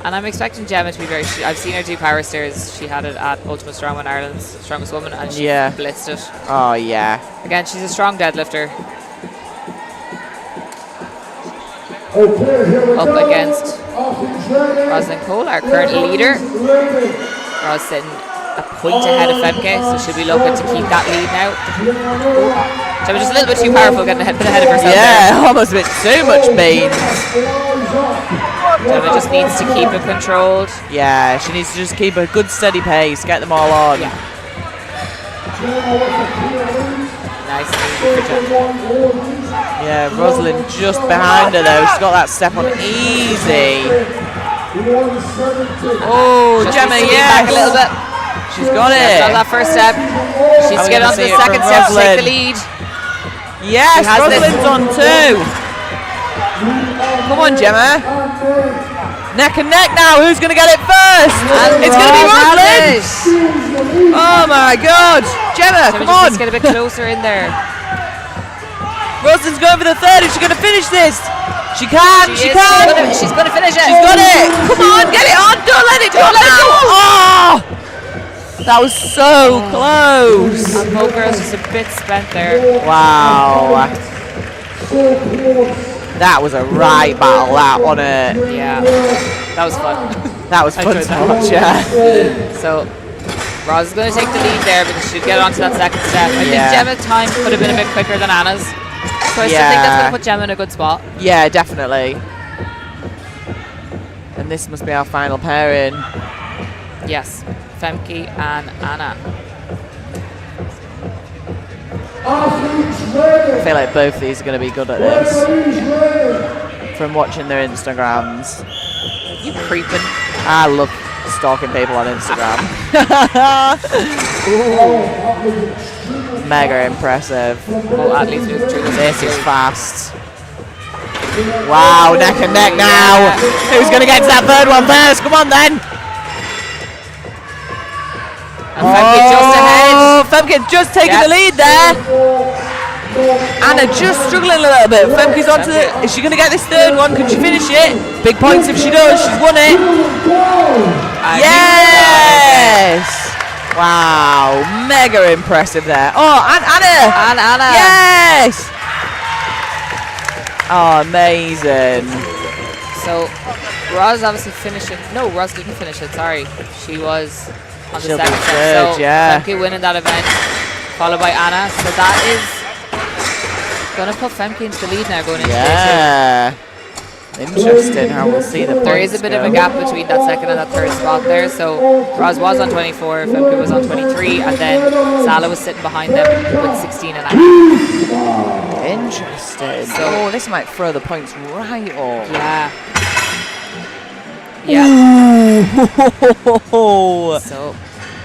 And I'm expecting Gemma to be very... I've seen her do power stairs. She had it at Ultimate Strongman Ireland's Strongest Woman, and she blitzed it. Oh, yeah. Again, she's a strong deadlifter. Up against Rosalind Cole, our current leader. Ros sitting a point ahead of Femke, so she'll be looking to keep that lead now. Gemma just a little bit too powerful, getting a bit ahead of herself. Yeah, almost a bit too much beans. Gemma just needs to keep it controlled. Yeah, she needs to just keep a good steady pace, get them all on. Yeah. Nice lead for Gemma. Yeah, Rosalind just behind her though. She's got that step on easy. Oh, Just Gemma, needs to lean back a little bit. She's got it. Got that first step. She's to get on to the second step to take the lead. Yes, Rosalind's on too. Come on, Gemma. Neck and neck now. Who's going to get it first? It's going to be Rosalind. Oh my God. Gemma, come on. Just get a bit closer in there. Rosalind's going for the third. Is she going to finish this? She can. She can. She's going to finish it. She's got it. Come on, get it on. Don't let it go. Oh, that was so close. And both girls just a bit spent there. Wow. That was a right battle, that, wasn't it? Yeah. That was fun. That was fun to watch, yeah. So, Roz is going to take the lead there because she'll get onto that second step. I think Gemma's time could have been a bit quicker than Anna's. So I still think that's going to put Gemma in a good spot. Yeah, definitely. And this must be our final pairing. Yes. Femke and Anna. I feel like both of these are going to be good at this. From watching their Instagrams. You creeping. I love stalking people on Instagram. Mega impressive. Oh, at least move through this is fast. Wow, neck and neck now. Who's going to get to that third one first? Come on then. And Femke just ahead. Femke just taking the lead there. Anna just struggling a little bit. Femke's onto the... Is she going to get this third one? Can she finish it? Big points if she does. She's won it. Yes! Wow. Mega impressive there. Oh, and Anna. And Anna. Yes! Oh, amazing. So, Roz obviously finishing... No, Roz didn't finish it. Sorry. She was... on the second step. So Femke winning that event, followed by Anna. So that is going to put Femke into the lead now going into day 2. Interesting how we'll see the points. There is a bit of a gap between that second and that third spot there. So Roz was on 24, Femke was on 23, and then Sala was sitting behind them with 16 and a half. Interesting. So this might throw the points right off. Yeah. Yeah. So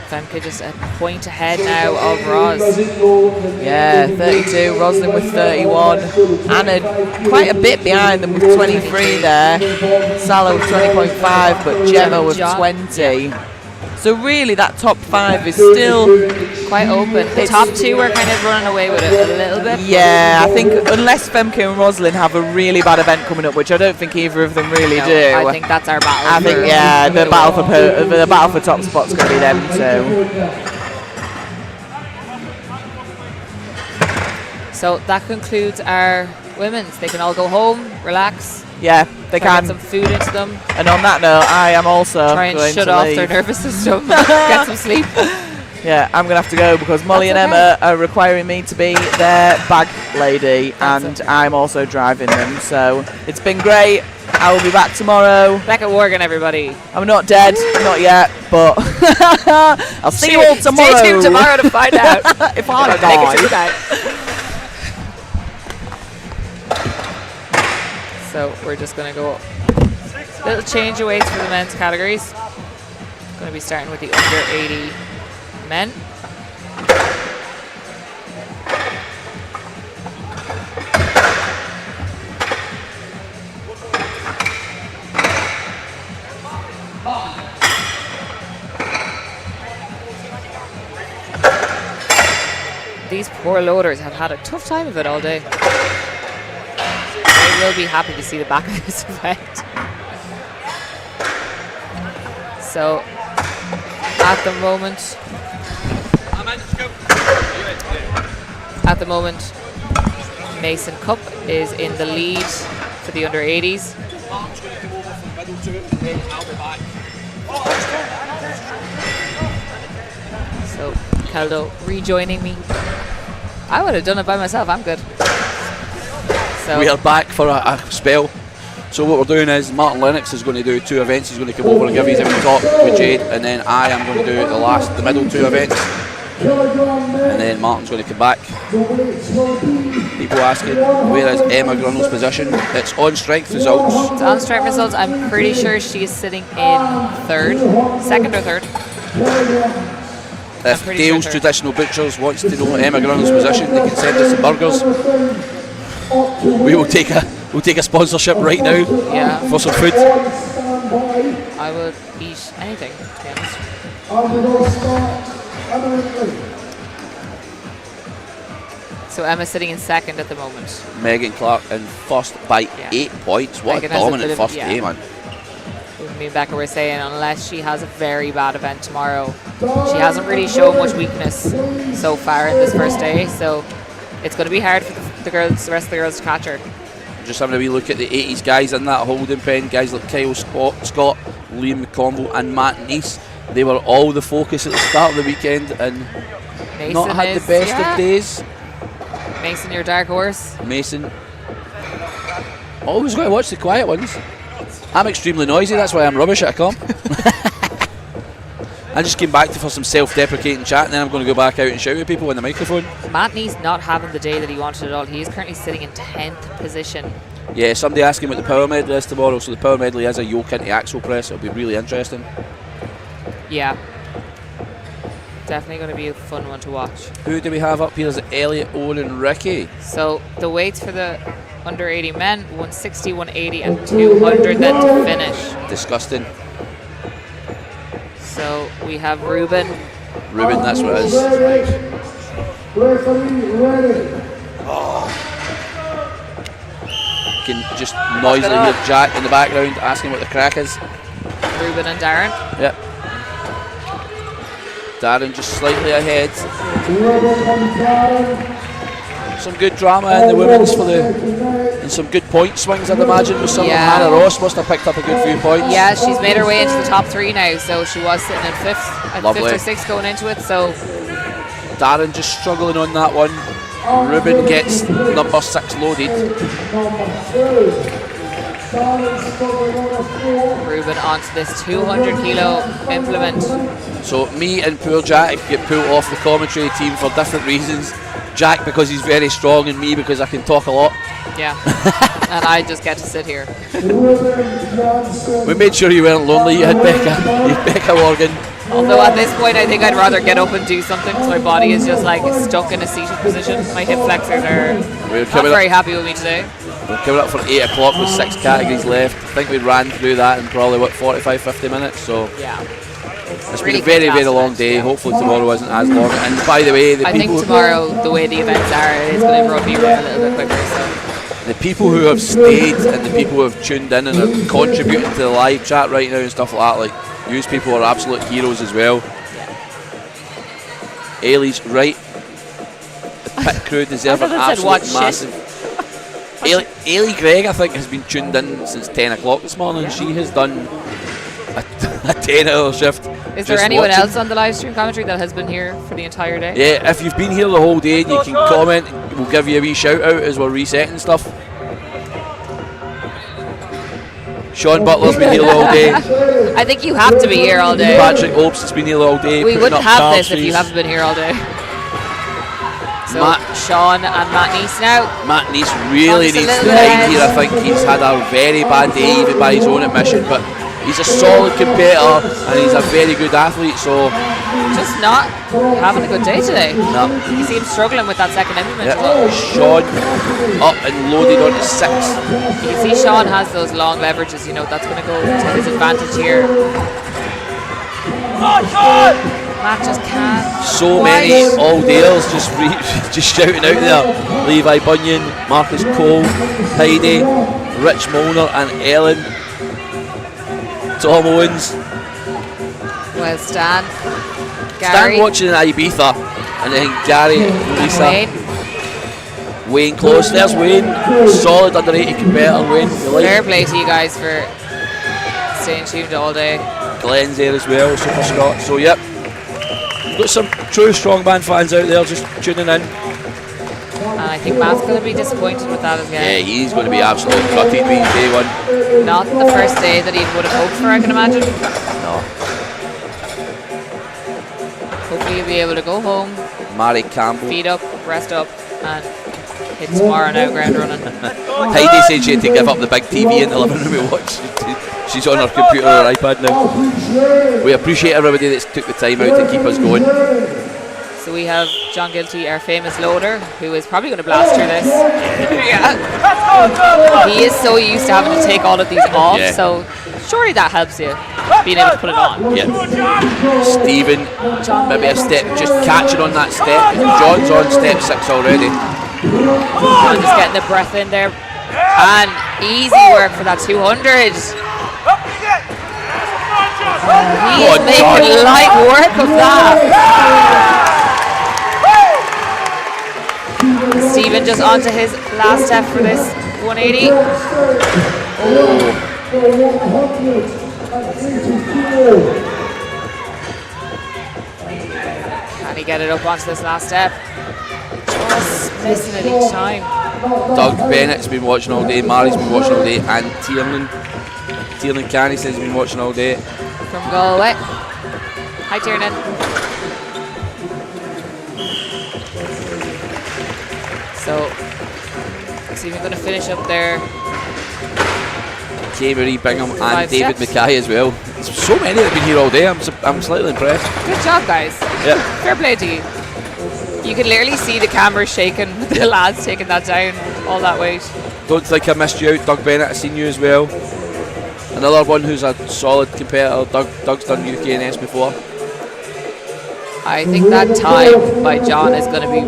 Femke just a point ahead now of Roz. Yeah, 32. Rosalind with 31. Anna quite a bit behind them with 23 there. Salah with 20.5, but Gemma with 20. So really that top 5 is still quite open. The top 2 are kind of running away with it a little bit. Yeah, I think unless Femke and Rosalind have a really bad event coming up, which I don't think either of them really do. I think that's our battle. I think the battle for top spot's going to be them too. So that concludes our women's. They can all go home, relax. Yeah, they can. Get some food into them. And on that note, I am also try and going shut to off leave. their nervous system. Get some sleep. Yeah, I'm going to have to go because Molly and Emma are requiring me to be their bag lady, and I'm also driving them. So it's been great. I will be back tomorrow. Back at Worgan, everybody. I'm not dead, not yet, but I'll see you all tomorrow. Stay tuned tomorrow to find out if I die. So we're just going to go little change of weights for the men's categories. Going to be starting with the under 80 men. These poor loaders have had a tough time of it all day. They will be happy to see the back of this event. So, at the moment, Mason Cup is in the lead for the under 80s. So, Caldo rejoining me. I would have done it by myself, I'm good. So we are back for a spell. So what we're doing is Martin Lennox is going to do 2 events. He's going to come over and give his every talk with Jade, and then I am going to do the middle 2 events. And then Martin's going to come back. People asking, where is Emma Grunnell's position? It's on strength results. It's on strength results. I'm pretty sure she's sitting in 3rd, 2nd or 3rd. If Dale's Traditional Butchers wants to know Emma Grunnell's position, they can send us some burgers. We will take a sponsorship right now for some food. I would eat anything, to be honest. So Emma's sitting in 2nd at the moment. Megan Clark in 1st by 8 points. What Megan a dominant first day, man. Me and Becca were saying, unless she has a very bad event tomorrow, she hasn't really shown much weakness so far in this first day. So it's going to be hard for the rest of the girls to catch her. Just having a wee look at the 80s guys in that holding pen, guys like Kyle Scott, Liam McConville and Matt Neese. They were all the focus at the start of the weekend and Mason not had the best of days. Mason, your dark horse. Mason. Always got to watch the quiet ones. I'm extremely noisy, that's why I'm rubbish at a comp. I just came back for some self-deprecating chat, and then I'm going to go back out and shout at people on the microphone. Matt Neese not having the day that he wanted at all. He is currently sitting in 10th position. Yeah, somebody asking what the power medley is tomorrow. So the power medley is a yoke into axle press. It'll be really interesting. Yeah. Definitely going to be a fun one to watch. Who do we have up here? Is it Elliot, Owen and Ricky? So the weights for the under 80 men, 160, 180 and 200 then to finish. Disgusting. So we have Ruben. Ruben, that's what it is. Oh. You can just noisily hear Jack in the background asking what the crack is. Ruben and Darren. Yep. Darren just slightly ahead. Some good drama in the women's and some good point swings, I'd imagine, with some of them. Hannah Ross must have picked up a good few points. Yeah, she's made her way into the top 3 now, so she was sitting in 5th, at 5th or 6th going into it, so. Darren just struggling on that one. Ruben gets number 6 loaded. Ruben onto this 200 kilo implement. So me and poor Jack get pulled off the commentary team for different reasons. Jack because he's very strong, and me because I can talk a lot. Yeah. And I just get to sit here. We made sure you weren't lonely. You had Becca Morgan. Although at this point I think I'd rather get up and do something, because my body is just like stuck in a seated position. My hip flexors are not very happy with me today. We're coming up for 8 o'clock with 6 categories left. I think we ran through that in probably 45-50 minutes. So yeah. It's been a very, very long day. Yeah. Hopefully tomorrow isn't as long. And by the way, I think tomorrow, the way the events are, it's going to be run a little bit quicker. So the people who have stayed and the people who have tuned in and are contributing to the live chat right now and stuff like that, like, you people are absolute heroes as well. Yeah. Ailey's right. The pit crew deserve an absolute massive. Ailey Gregg, I think, has been tuned in since 10 o'clock this morning. Yeah. She has done a 10-hour shift. Is there anyone else on the live stream commentary that has been here for the entire day? Yeah, if you've been here the whole day and you can comment, we'll give you a wee shout out as we're resetting stuff. Sean Butler's been here all day. I think you have to be here all day. Patrick Opes has been here all day. We wouldn't have this if you haven't been here all day. So Sean and Matt Neese now. Matt Neese really Comes a needs little the bit ride ahead. here. I think he's had a very bad day, even by his own admission, but he's a solid competitor and he's a very good athlete, so Just not having a good day today. no. You see him struggling with that second implement. Yep. Sean up and loaded onto 6. You can see Sean has those long leverages, you know, that's going to go to his advantage here. Matt just can't. So many all-dayers just shouting out there. Levi Bunyan, Marcus Cole, Heidi, Rich Molnar and Ellen. Tom Owens. Well, Stan. Gary. Stan watching in Ibiza, and then Gary and Lisa. Wayne close. There's Wayne. Solid under 80 competitor. Wayne. Fair play to you guys for staying tuned all day. Glenn's there as well, Super Scott. So yep, we've got some true Strongman fans out there just tuning in. And I think Matt's going to be disappointed with that as well. Yeah, he's going to be absolutely gutted being day one. Not the first day that he would have hoped for, I can imagine. No. Hopefully he'll be able to go home, Mary Campbell. feed up, rest up, and hit tomorrow now ground running. Heidi said she had to give up the big TV in the living room to watch. She's on her computer or iPad now. We appreciate everybody that's took the time out to keep us going. So we have John Gilty, our famous loader, who is probably going to blast through this. Yeah. He is so used to having to take all of these off, Yeah. so surely that helps you, being able to put it on. Yeah. Stephen, maybe a step, just catching on that step. John's on step 6 already. John just getting the breath in there. And easy work for that 200. He is making light work of that. Stephen just onto his last step for this 180. Can he get it up onto this last step? Just missing it each time. Doug Bennett's been watching all day, Mary's been watching all day, and Tiernan Canny says he's been watching all day. From Galway. Hi, Tiernan. So, Stephen going to finish up there. Kay Marie Bingham and 5 David steps. Mackay as well. So many that have been here all day. I'm slightly impressed. Good job, guys. Yeah. Fair play to you. You can literally see the camera shaking with the lads taking that down, all that weight. Don't think I missed you out, Doug Bennett. I've seen you as well. Another one who's a solid competitor. Doug's done UKNS before. I think that time by John is going to be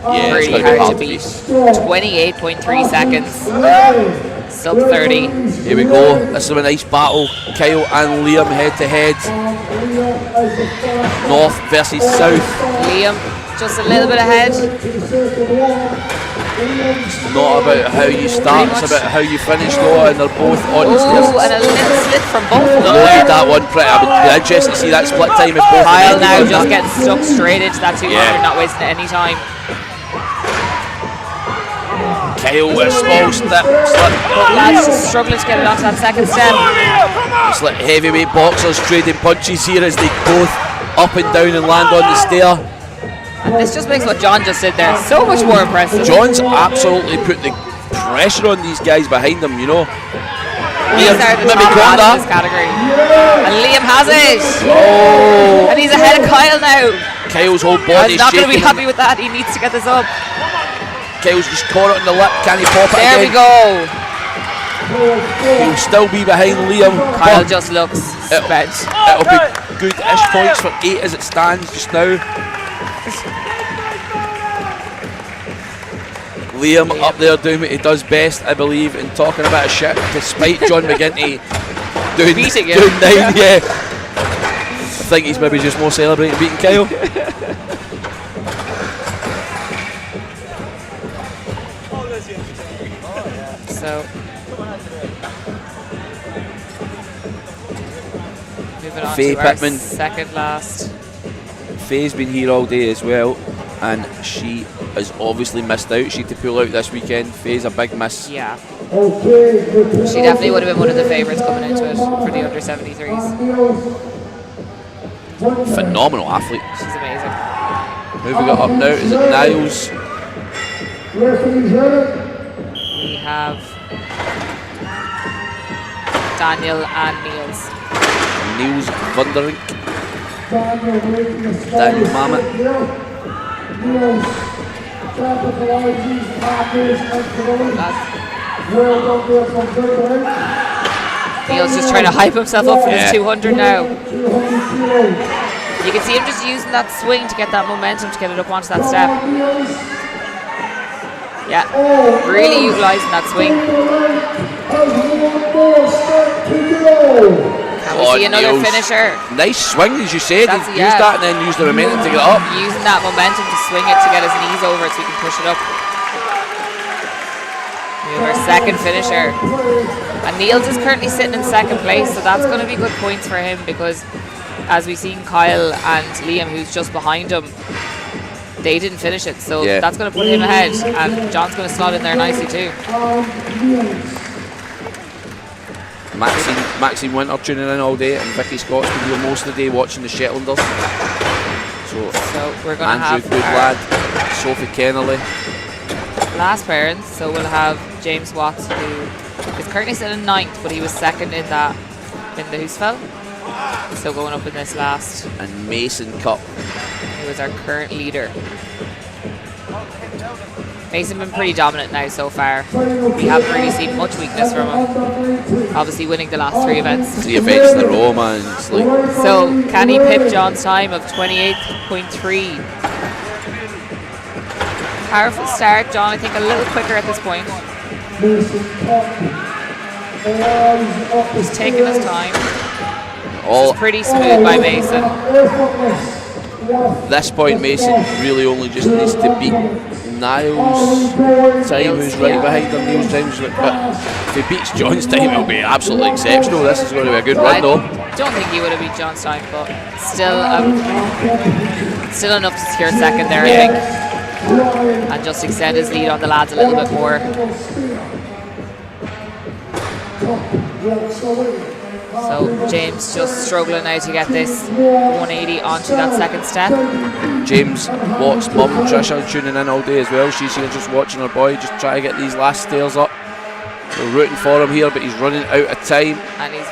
Yeah, it's pretty gonna be hard to hard to beat. 28.3 seconds. Sub 30. Here we go. This is a nice battle. Kyle and Liam head to head. North versus South. Liam just a little bit ahead. It's not about how you start, it's about how you finish though, and they're both on the stairs. Oh, and a little slip from both of them. Loaded that one pretty. I would be interested to see that split time if both Kyle of them now did just that. getting stuck straight into that 200, Yeah. not wasting any time. Kyle with a small slip. Lads just struggling to get it onto that second step. It's like heavyweight boxers trading punches here as they both up and down and land on the stair. And this just makes what John just did there so much more impressive. John's absolutely put the pressure on these guys behind him, you know. These Liam's are the maybe top caught lads in this that. category. And Liam has it. Oh, And he's ahead of Kyle now. Kyle's whole I'm body's not going to be shaking. happy with that. He needs to get this up. Kyle's just caught it on the lip. Can he pop it There again? we go. He'll still be behind Liam. Kyle but just looks spent. it'll be good-ish points for 8 as it stands just now. Liam up there doing what he does best, I believe, in talking about shit, despite John McGinty doing Beating him. 9, yeah. I think he's maybe just more celebrating beating Kyle. So, moving on Faye to our Pittman. second last. Faye's been here all day as well, and she has obviously missed out. She had to pull out this weekend. Faye's a big miss. Yeah. She definitely would have been one of the favourites coming into it for the under 73s. Phenomenal athlete. She's amazing. Who have we got up now? Is it Niles? Referee's ready. We have Daniel and Niels. Niels Vanderink. Daniel Daniel Mamet. Niels, technicalities, package, and That's well done there from Vermont. Niels just trying to hype himself up for Yeah. this 200 now. 200 kilos. You can see him just using that swing to get that momentum to get it up onto that step. Yeah, really utilising that swing. Can we see another Niels. finisher? Nice swing, as you said. That's- He yeah. used that and then used the momentum to get it up. Using that momentum to swing it to get his knees over so he can push it up. We have our second finisher. And Niels is currently sitting in second place, so that's going to be good points for him because as we've seen Kyle and Liam, who's just behind him, they didn't finish it, so Yeah. that's going to put him ahead, and John's going to slot in there nicely too. Maxine Winter tuning in all day, and Vicky Scott's been here most of the day watching the Shetlanders. So we're going to Andrew have Goodlad, Sophie Kennerly. last parents, so we'll have James Watts, who is currently sitting in 9th, but he was second in the Hoosfell. So going up in this last, And Mason Cup. who is our current leader. Mason been pretty dominant now so far. We haven't really seen much weakness from him. Obviously winning the last 3 events. 3 events in a row, man. It's like, So can he pip John's time of 28.3? Powerful start, John. I think a little quicker at this point. He's taking his time. all It's pretty smooth by Mason. this point, Mason really only just needs to beat Niall's time, who's right behind him. Niall's time, but if he beats John's time, it'll be absolutely exceptional. This is going to be a good run, though. I don't think he would have beat John's time, but still enough to secure second there, I think. And just extend his lead on the lads a little bit more. So James just struggling now to get this 180 onto that second step. James Watt's mum, Trisha, tuning in all day as well. She's here just watching her boy, just trying to get these last stairs up. We're rooting for him here, but he's running out of time. And he's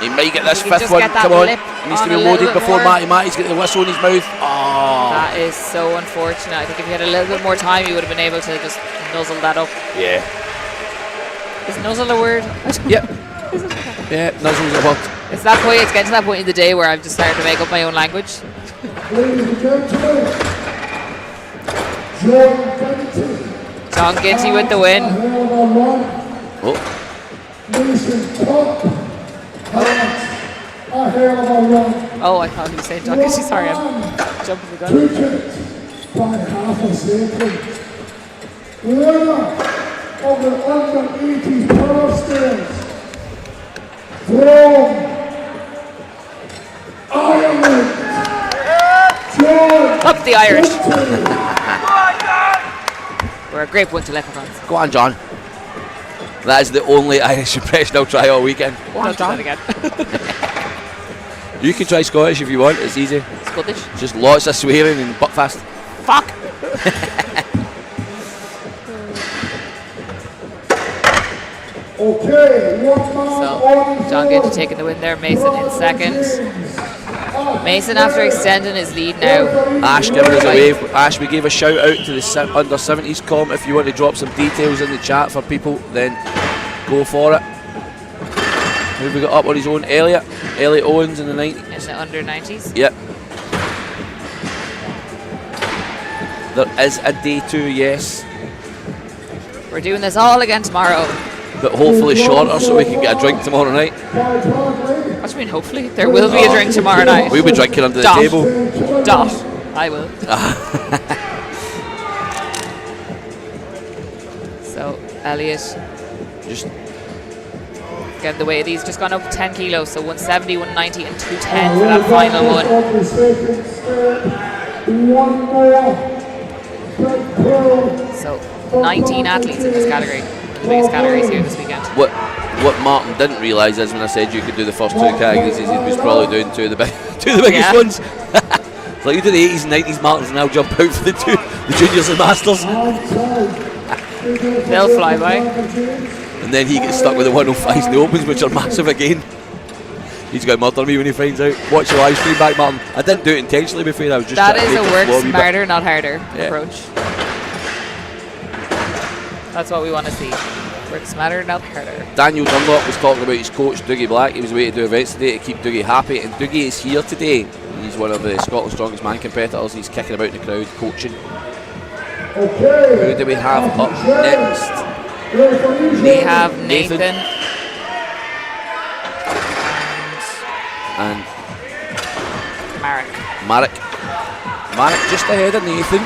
He might get this he can fifth just one. get that Come on. lip He needs to on be a little loaded bit before more. Matty's got the whistle in his mouth. Oh. That is so unfortunate. I think if he had a little bit more time, he would have been able to just nuzzle that up. Yeah. Is nuzzle a word? Yep. Yeah, nuzzles a word. It's getting to that point in the day where I've just started to make up my own language. John Ginty with the win. Oh. Oh, I thought he was saying John Ginty. Sorry, I'm jumping the gun. By half a second. Winner of the under 80s power stairs from Ireland, John. Up the Irish. We're a great bunch of leprechauns. Go on, John. That is the only Irish impression I'll try all weekend. I'll try that again. You can try Scottish if you want, it's easy. Scottish? Just lots of swearing and buckfast. Fuck! Okay, So, John Ginty taking the win there. Mason in second. Mason after extending his lead now. Ash giving us a wave. Ash, we gave a shout out to the under 70s comp. If you want to drop some details in the chat for people, then go for it. Who have we got up on his own? Elliot Owens in the 90s. In the under 90s. Yep. There is a day 2, yes, We're doing this all again tomorrow. but hopefully shorter so we can get a drink tomorrow night. What do you mean, hopefully? There will be a drink tomorrow night. We'll be drinking under the Dot. table. Dot. I will. So, Elliot Just getting the way of these. Just gone up 10 kilos, so 170, 190 and 210 for that final one. So 19 athletes in this category. The biggest categories here this weekend. what Martin didn't realise is when I said you could do the first 2 categories, is he was probably doing two of the biggest Yeah. ones. It's like you do the 80s and 90s Martins and now jump out for the juniors and masters. They'll fly by. And then he gets stuck with the 105s in the opens, which are massive again. He's going to murder me when he finds out. Watch the live stream back, Martin. I didn't do it intentionally before. I was just that trying is to a make work it flow a wee bit. smarter, not harder Yeah. approach. That's what we want to see. Work smarter, not harder. Daniel Dunlop was talking about his coach, Dougie Black. He was away to do events today to keep Dougie happy, and Dougie is here today. He's one of the Scotland's strongest man competitors. He's kicking about in the crowd, coaching. Who do we have up next? We have Nathan. And Marek. Marek just ahead of Nathan.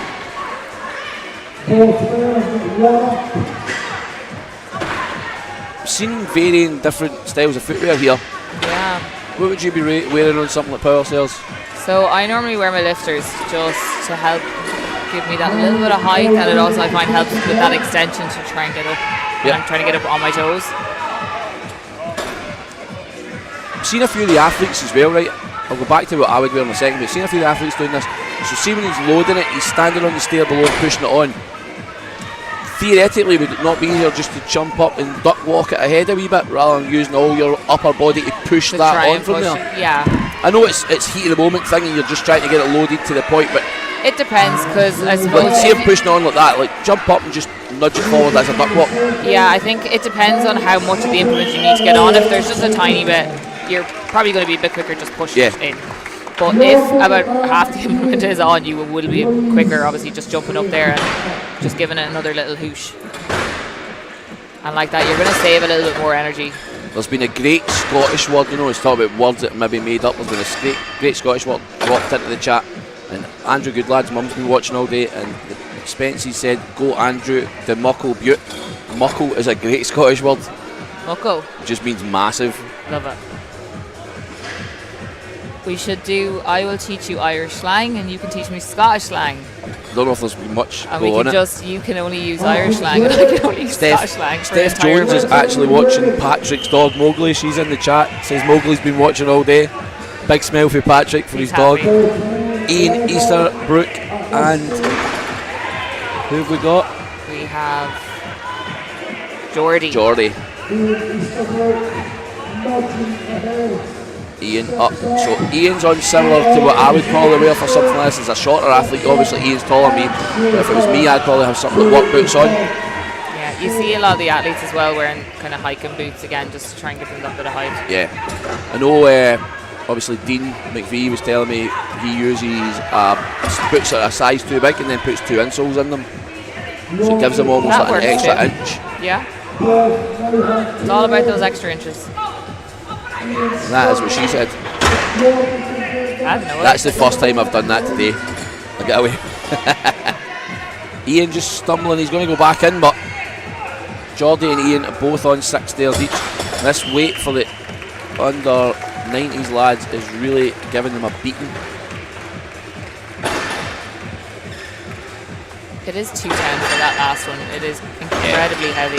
Seen varying different styles of footwear here. Yeah. What would you be wearing on something like Power Sales? So I normally wear my lifters just to help give me that little bit of height, and it also I find helps with that extension to try and get up. Yeah. I'm trying to get up on my toes. I've seen a few of the athletes as well, right? I'll go back to what I would wear in a second, but I've seen a few of the athletes doing this. So see when he's loading it, he's standing on the stair below and pushing it on. Theoretically, would it not be easier just to jump up and duck walk it ahead a wee bit rather than using all your upper body to push To that try on and from push there? it, yeah. I know it's heat of the moment thing and you're just trying to get it loaded to the point, but It depends, because I but suppose see him pushing on like that, like jump up and just nudge it forward as a duck walk. yeah, I think it depends on how much of the implement you need to get on. If there's just a tiny bit, you're probably going to be a bit quicker just pushing it in. But if about half the implement is on, you will be quicker, obviously, just jumping up there and just giving it another little whoosh. And like that, you're going to save a little bit more energy. There's been a great Scottish word, it's talking about words that maybe made up. There's been a great Scottish word dropped into the chat, and Andrew Goodlad's mum's been watching all day, and Spency said, "Go Andrew, the muckle beaut." Muckle is a great Scottish word. Muckle. It just means massive. Love it. We should do, I will teach you Irish slang and you can teach me Scottish slang. Don't know if there's been much And go we on can it. you can only use Irish slang and I can only use Scottish slang. Steph Jones is actually watching Patrick's dog Mowgli. She's in the chat. Says Mowgli's been watching all day. Big smile for Patrick for his dog. Ian Easterbrook, and who have we got? We have Geordie. Ian up. So Ian's on similar to what I would probably wear for something like this. As a shorter athlete, obviously Ian's taller than me. But if it was me, I'd probably have something like work boots on. Yeah, you see a lot of the athletes as well wearing kind of hiking boots again, just to try and give them that bit of height. Yeah, I know. Obviously, Dean McVie was telling me he uses boots that are a size too big and then puts 2 insoles in them, so it gives them almost That like an works extra too. inch. Yeah. It's all about those extra inches. And that is what she said. I don't know. That's the first time I've done that today. I get away. Ian just stumbling. He's going to go back in, but Geordie and Ian are both on 6 stairs each. This weight for the under 90s lads is really giving them a beating. It is 210 for that last one. It is incredibly heavy.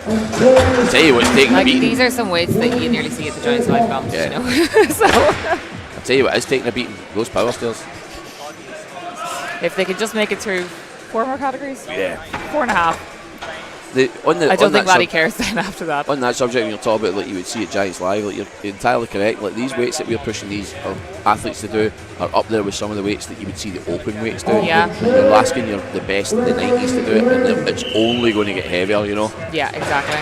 I'll tell you what's taking a beating. These are some weights that you nearly see at the Giants Life Bombs, Yeah. you know. So I'll tell you what is taking a beating. Those power stairs. if they could just make it through 4 more categories. Yeah. 4.5. I On don't think Maddie cares then after that. On that subject, when you're talking about like you would see at Giants Live, like you're entirely correct. Like these weights that we're pushing these athletes to do are up there with some of the weights that you would see the open weights do. Yeah. And you're asking the best in the 90s to do it, and it's only going to get heavier, Yeah, exactly.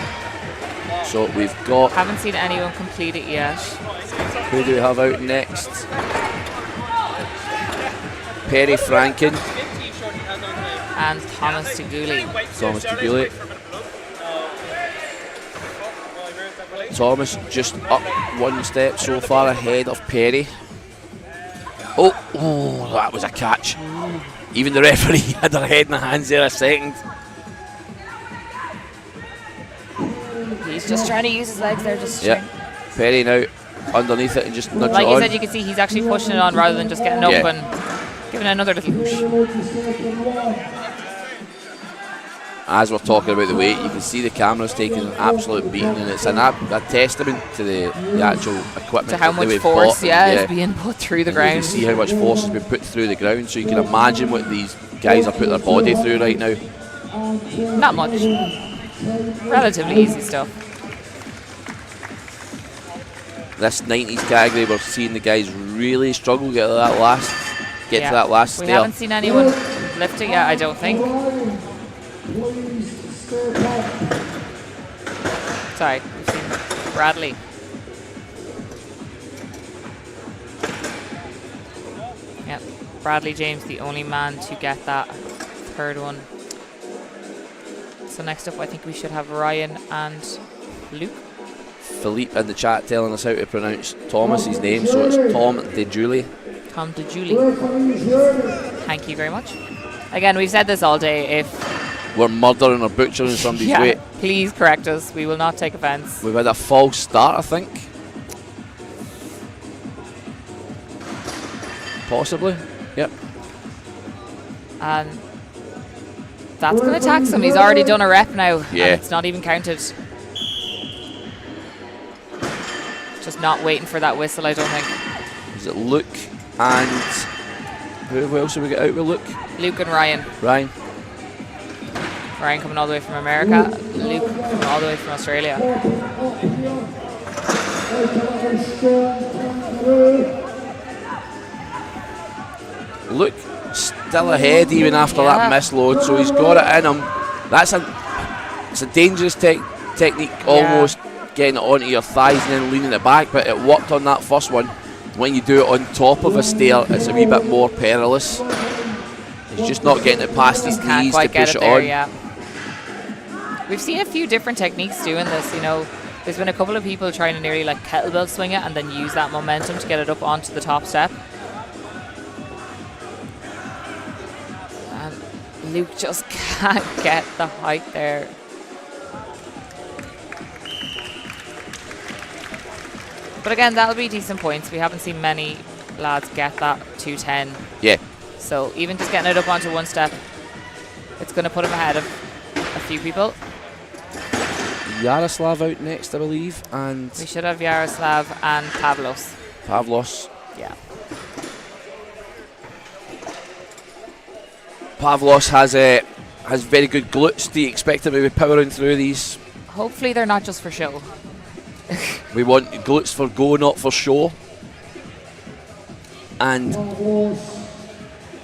So we've got. Haven't seen anyone complete it yet. Who do we have out next? Perry Franken. And Thomas Tuguli. Thomas just up 1 step so far ahead of Perry. Oh, that was a catch. Even the referee had her head in the hands there a second. He's just trying to use his legs there. Perry now underneath it and just nudge like it you on. said, you can see he's actually pushing it on rather than just getting up and giving it another little push. as we're talking about the weight, you can see the camera's taking an absolute beating, and it's a testament to the actual equipment. To how that much they've force, bought. is being put through the ground. You can see how much force has been put through the ground, so you can imagine what these guys are putting their body through right now. Not much. Relatively easy stuff. This 90s category, we're seeing the guys really struggle to get to that last We stair. haven't seen anyone lift it yet, I don't think. Sorry, we've seen Bradley. Yep, Bradley James, the only man to get that third one. So next up, I think we should have Ryan and Luke. Philippe in the chat telling us how to pronounce Thomas's name, so it's Tom De Julie. Tom De Julie. Thank you very much. Again, we've said this all day. If We're murdering or butchering somebody's weight. please correct us. We will not take offence. We've had a false start, I think. Possibly. Yep. And that's going to tax him. He's already done a rep now. Yeah. And it's not even counted. Just not waiting for that whistle, I don't think. Is it Luke and who else have we got out with Luke? Luke and Ryan. Ryan. Ryan coming all the way from America. Luke coming all the way from Australia. Luke still ahead even after that misload, so he's got it in him. It's a dangerous technique, almost getting it onto your thighs and then leaning it back, but it worked on that first one. When you do it on top of a stair, it's a wee bit more perilous. He's just not getting it past his knees to push it on. Yeah. We've seen a few different techniques doing this, you know. There's been a couple of people trying to nearly like kettlebell swing it and then use that momentum to get it up onto the top step. And Luke just can't get the height there. But again, that'll be decent points. We haven't seen many lads get that 210. Yeah. So even just getting it up onto one step, it's going to put him ahead of a few people. Yaroslav out next, I believe, and We should have Yaroslav and Pavlos. Pavlos. Yeah. Pavlos has very good glutes. Do you expect him to be powering through these? Hopefully they're not just for show. We want glutes for go, not for show. And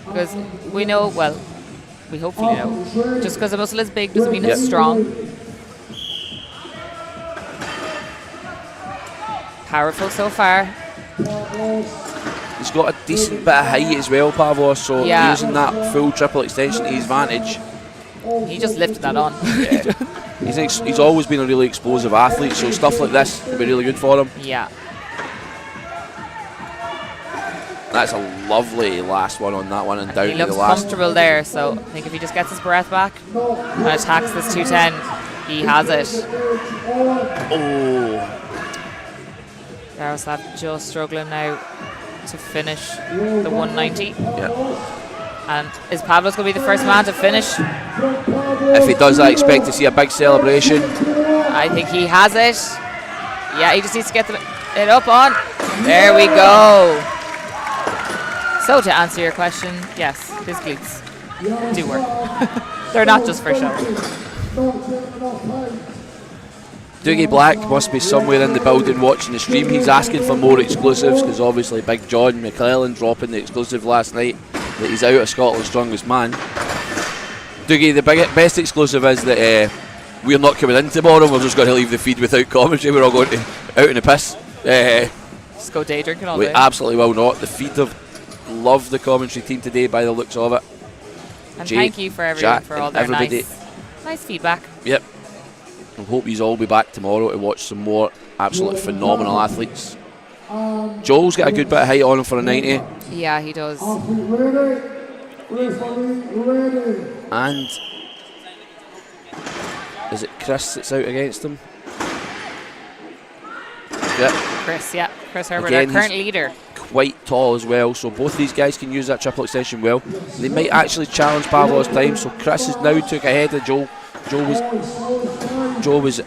Because we know, well, we hopefully know, just because a muscle is big doesn't mean it's strong. Powerful so far. he's got a decent bit of height as well, Pavlos, so Yeah. using that full triple extension to his advantage. He just lifted that on. Yeah. He's always been a really explosive athlete, so stuff like this will be really good for him. Yeah. That's a lovely last one on that one and down He to looks the last. comfortable there, so I think if he just gets his breath back and attacks this 210, he has it. Oh. Yaroslav just struggling now to finish the 190. Yeah. And is Pavlos going to be the first man to finish? If he does, I expect to see a big celebration. I think he has it. Yeah, he just needs to get it up on. There we go. So to answer your question, yes, his glutes do work. They're not just for show. Doogie Black must be somewhere in the building watching the stream. He's asking for more exclusives because obviously Big John McClellan dropping the exclusive last night that he's out of Scotland's Strongest Man. Doogie, the best exclusive is that we're not coming in tomorrow. We're just going to leave the feed without commentary. We're all going to out in the piss. Just go day drinking all We day. absolutely will not. The feed have loved the commentary team today by the looks of it. And Jay, thank you for everyone Jack, for all and their everybody. nice feedback. Yep. I hope you all be back tomorrow to watch some more absolutely phenomenal athletes. Joel's got a good bit of height on him for a 90. Yeah, he does. And is it Chris that's out against him? Yep. Chris Herbert, Again, our current he's leader. quite tall as well, so both these guys can use that triple extension well. They might actually challenge Pavlov's time, so Chris has now took ahead of Joel Joe was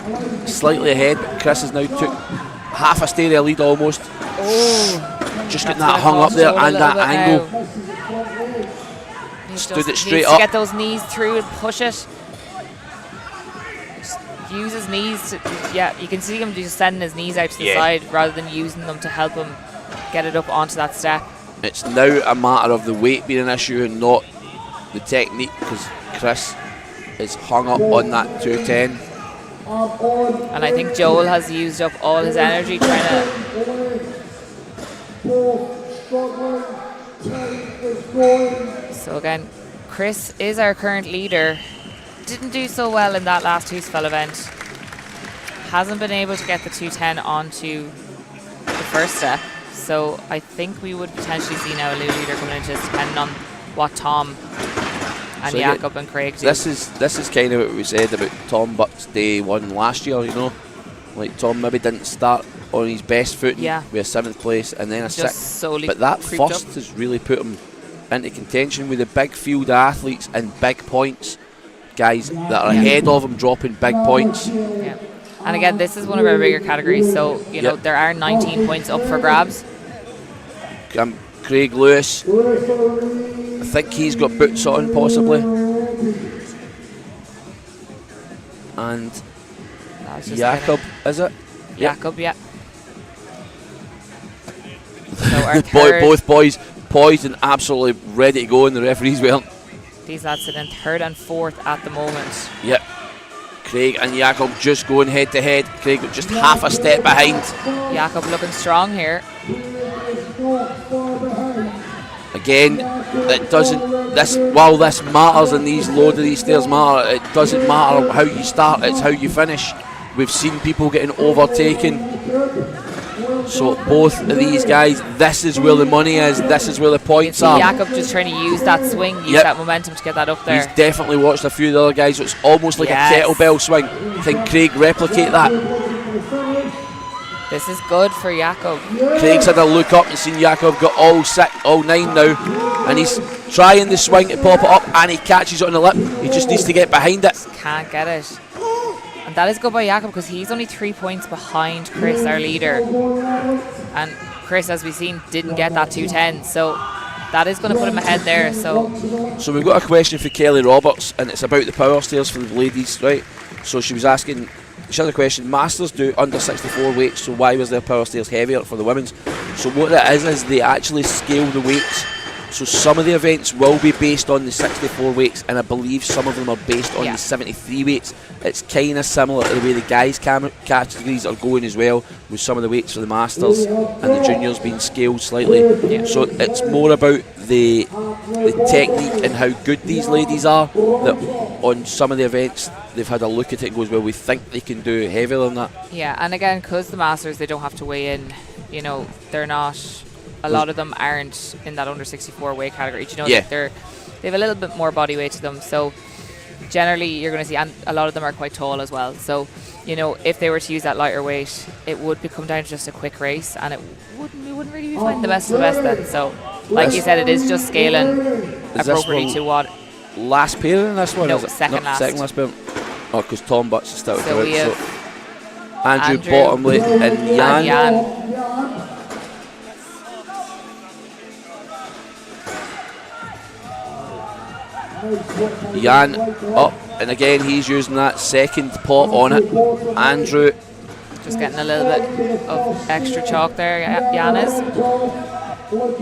slightly ahead, but Chris has now took half a stereo lead almost. Oh, Just getting that hung up there and that angle. Stood it straight up. Get those knees through and push it. Just use his knees. Yeah, you can see him just sending his knees out to the side rather than using them to help him get it up onto that step. It's now a matter of the weight being an issue and not the technique, because Chris is hung up on that 210. And I think Joel has used up all his energy trying to. So again, Chris is our current leader. Didn't do so well in that last Hoosfell event. Hasn't been able to get the 210 onto the first step. So I think we would potentially see now a new leader coming into this, depending on what Tom and Jakob and Craig do. This is kind of what we said about Tom Butt's day one last year, you know. Like Tom maybe didn't start on his best foot with a 7th place and then a 6th. But that first has really put him into contention with a big field of athletes and big points. Guys that are ahead of him dropping big points. Yeah. And again, this is one of our bigger categories, so you know there are 19 points up for grabs. Craig Lewis, I think he's got boots on possibly, and Jakob, is it? Jakob, yeah. So our both boys poised and absolutely ready to go, and the referees weren't. These lads sit in 3rd and 4th at the moment. Yep. Craig and Jakob just going head to head. Craig just half a step behind. Jakob looking strong here. Again, it doesn't. While this matters and these load of these stairs matter, it doesn't matter how you start. It's how you finish. We've seen people getting overtaken. So both of these guys, this is where the money is. This is where the points are. Jakob just trying to use that swing, use that momentum to get that up there. He's definitely watched a few of the other guys. So it's almost like a kettlebell swing. Can Craig replicate that? This is good for Jakob. Craig's had a look up and seen Jakob got all 9 now, and he's trying the swing to pop it up, and he catches it on the lip. He just needs to get behind it. Just can't get it. And that is good by Jakob because he's only 3 points behind Chris, our leader. And Chris, as we've seen, didn't get that 210, so that is going to put him ahead there. So we've got a question for Kelly Roberts, and it's about the power stairs for the ladies, right? So she was asking, she had a question, Masters do under 64 weights, so why was their power stairs heavier for the women's? So what it is they actually scale the weights. So some of the events will be based on the 64 weights, and I believe some of them are based on the 73 weights. It's kind of similar to the way the guys' categories are going as well, with some of the weights for the Masters and the juniors being scaled slightly. So it's more about the technique and how good these ladies are, that on some of the events they've had a look at it and goes, well, we think they can do heavier than that. Yeah, and again, because the Masters, they don't have to weigh in, you know, they're not, a lot of them aren't in that under 64 weight category. You know, they have a little bit more body weight to them, so generally you're going to see, and a lot of them are quite tall as well, so you know, if they were to use that lighter weight, it would become down to just a quick race, and we wouldn't really be finding the best of the best then. So like you said, it is just scaling appropriately to what last pair in this one. No, is it? second last pair. Oh, because Tom Butts is still so we have Andrew Bottomley and Jan. Jan up, and again he's using that second pot on it. Andrew just getting a little bit of extra chalk there. Jan is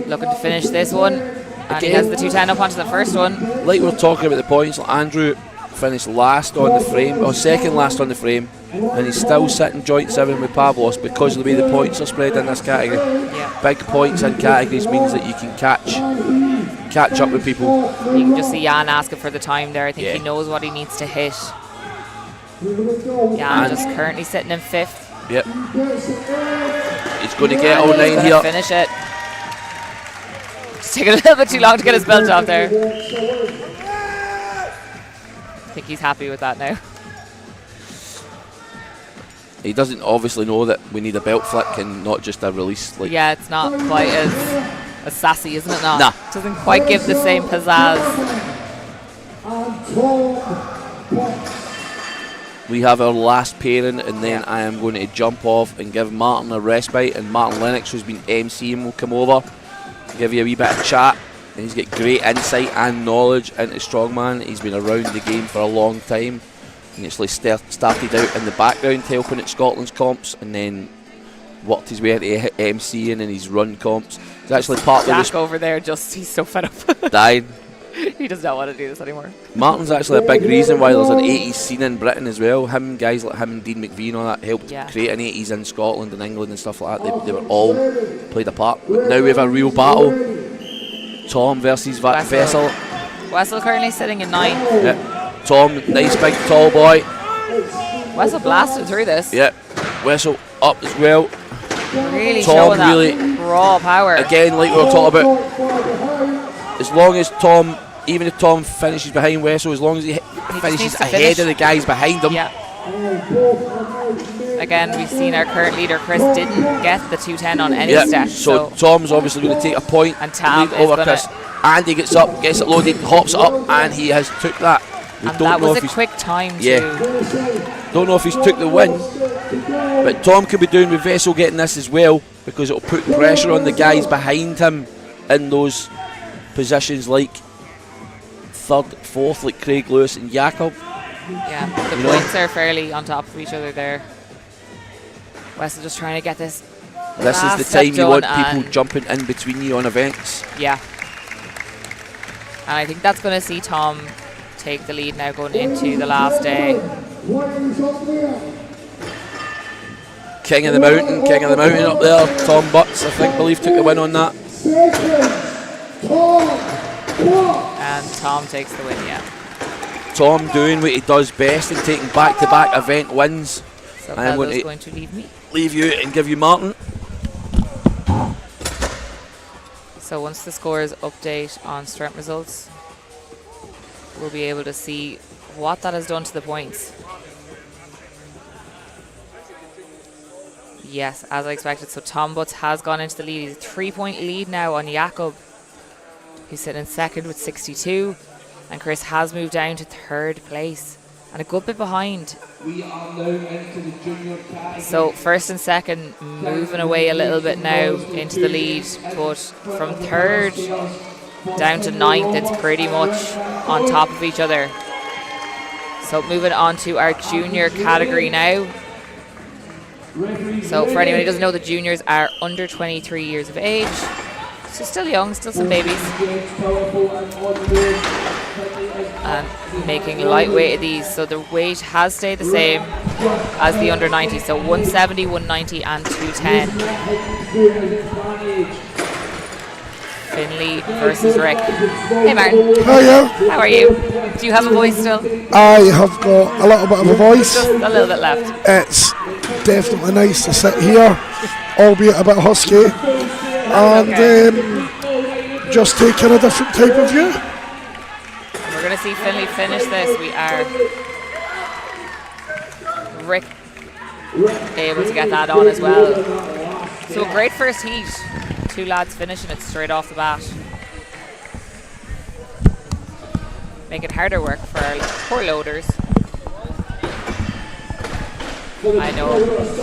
looking to finish this one, and he has the 210 up onto the first one. Like we were talking about the points, Andrew finished last on the frame, or second last on the frame, and he's still sitting joint 7 with Pavlos because of the way the points are spread in this category. Big points in categories means that you can catch up with people. You can just see Jan asking for the time there. I think he knows what he needs to hit. Jan just currently sitting in 5th. Yep. He's going to get all 9 here. Finish it. Just taking a little bit too long to get his belt off there. I think he's happy with that now. He doesn't obviously know that we need a belt flick and not just a release. Like yeah, it's not quite as sassy, isn't it? Not. Nah. Doesn't quite give the same pizzazz. we have our last pairing, and then I am going to jump off and give Martin a respite, and Martin Lennox, who's been MCing, will come over, give you a wee bit of chat. And he's got great insight and knowledge into Strongman. He's been around the game for a long time. He actually started out in the background helping at Scotland's comps, and then worked his way into MCing and his run comps. He's actually part of the over there, he's so fed up. Dying. He does not want to do this anymore. Martin's actually a big reason why there's an 80s scene in Britain as well. Guys like him and Dean McVie and all that helped create an 80s in Scotland and England and stuff like that. They were all played a part. But now we have a real battle. Tom versus Vessel. Wessel currently sitting in 9. Yeah. Tom, nice big tall boy. Wessel blasted through this. Yeah. Wessel up as well. Really Tom showing that really raw power. Again, like we were talking about, as long as Tom, even if Tom finishes behind Wessel, as long as he finishes ahead of the guys behind him. Yeah. Again, we've seen our current leader Chris didn't get the 210 on any step. So Tom's obviously going to take a point and Tam over Chris. And he gets up, gets it loaded, hops it up, and he has took that. And that was a quick time too. Don't know if he's took the win, but Tom could be doing with Vessel getting this as well, because it'll put pressure on the guys behind him in those positions like 3rd, 4th, like Craig Lewis and Jakob. Yeah, the points are fairly on top of each other there. Wes is just trying to get this. This is the time you want people jumping in between you on events. Yeah. And I think that's going to see Tom take the lead now going into the last day. King of the mountain up there. Tom Butts, I believe, took the win on that. And Tom takes the win, yeah. Tom doing what he does best and taking back-to-back event wins. So I'm going to leave me. Leave you and give you Martin. So once the scores update on strength results, we'll be able to see what that has done to the points. Yes, as I expected. So Tom Butts has gone into the lead. He's a 3-point lead now on Jakob, who's sitting in 2nd with 62. And Chris has moved down to 3rd place and a good bit behind. We are now into the junior category. So 1st and 2nd moving away a little bit now into the lead, but from 3rd down to 9th, it's pretty much on top of each other. So moving on to our junior category now. So for anyone who doesn't know, the juniors are under 23 years of age. So still young, still some babies. And making lightweight of these. So the weight has stayed the same as the under 90. So 170, 190 and 210. Finley versus Rick. Hey Martin. Hiya. How are you? Do you have a voice still? I have got a little bit of a voice. Just a little bit left. It's definitely nice to sit here, albeit a bit husky, and just taking a different type of view. We're going to see Finley finish this. We are Rick able to get that on as well. So a great first heat. 2 lads finishing it straight off the bat. Making harder work for our poor loaders. I know,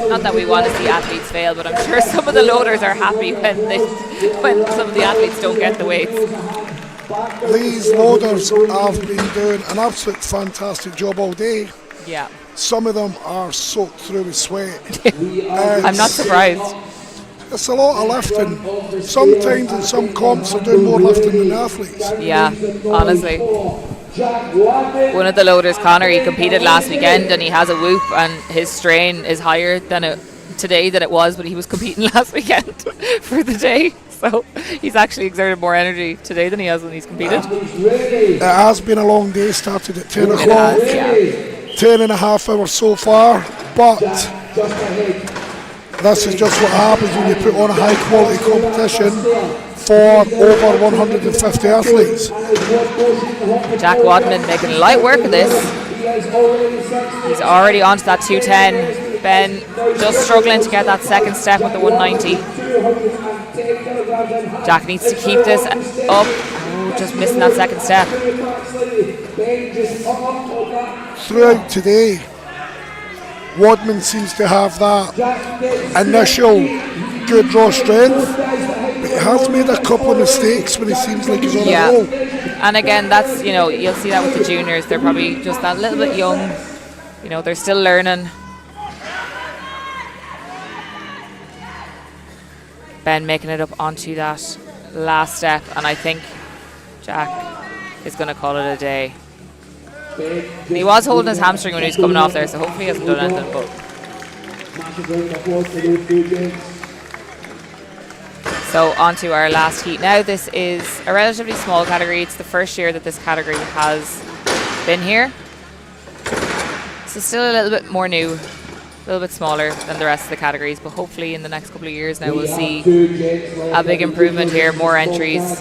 not that we want to see athletes fail, but I'm sure some of the loaders are happy when some of the athletes don't get the weights. These loaders have been doing an absolute fantastic job all day. Yeah. Some of them are soaked through with sweat. I'm not surprised. It's a lot of lifting. Sometimes in some comps are doing more lifting than the athletes. Yeah, honestly. One of the loaders, Connor, he competed last weekend and he has a whoop and his strain is higher today than it was, but he was competing last weekend for the day. So he's actually exerted more energy today than he has when he's competed. It has been a long day, started at 10 o'clock. 10 and a half hours so far, but this is just what happens when you put on a high quality competition for over 150 athletes. Jack Wadman making light work of this. He's already onto that 210. Ben just struggling to get that 2nd step with the 190. Jack needs to keep this up. Oh, just missing that 2nd step. Throughout today, Wadman seems to have that initial good raw strength, but he has made a couple of mistakes when he seems like he's on a roll. And again, that's, you know, you'll see that with the juniors. They're probably just that little bit young. You know, they're still learning. Ben making it up onto that last step, and I think Jack is going to call it a day. He was holding his hamstring when he was coming off there, so hopefully he hasn't done anything. But so on to our last heat now. This is a relatively small category. It's the first year that this category has been here. So still a little bit more new, a little bit smaller than the rest of the categories, but hopefully in the next couple of years now we'll see a big improvement here, more entries,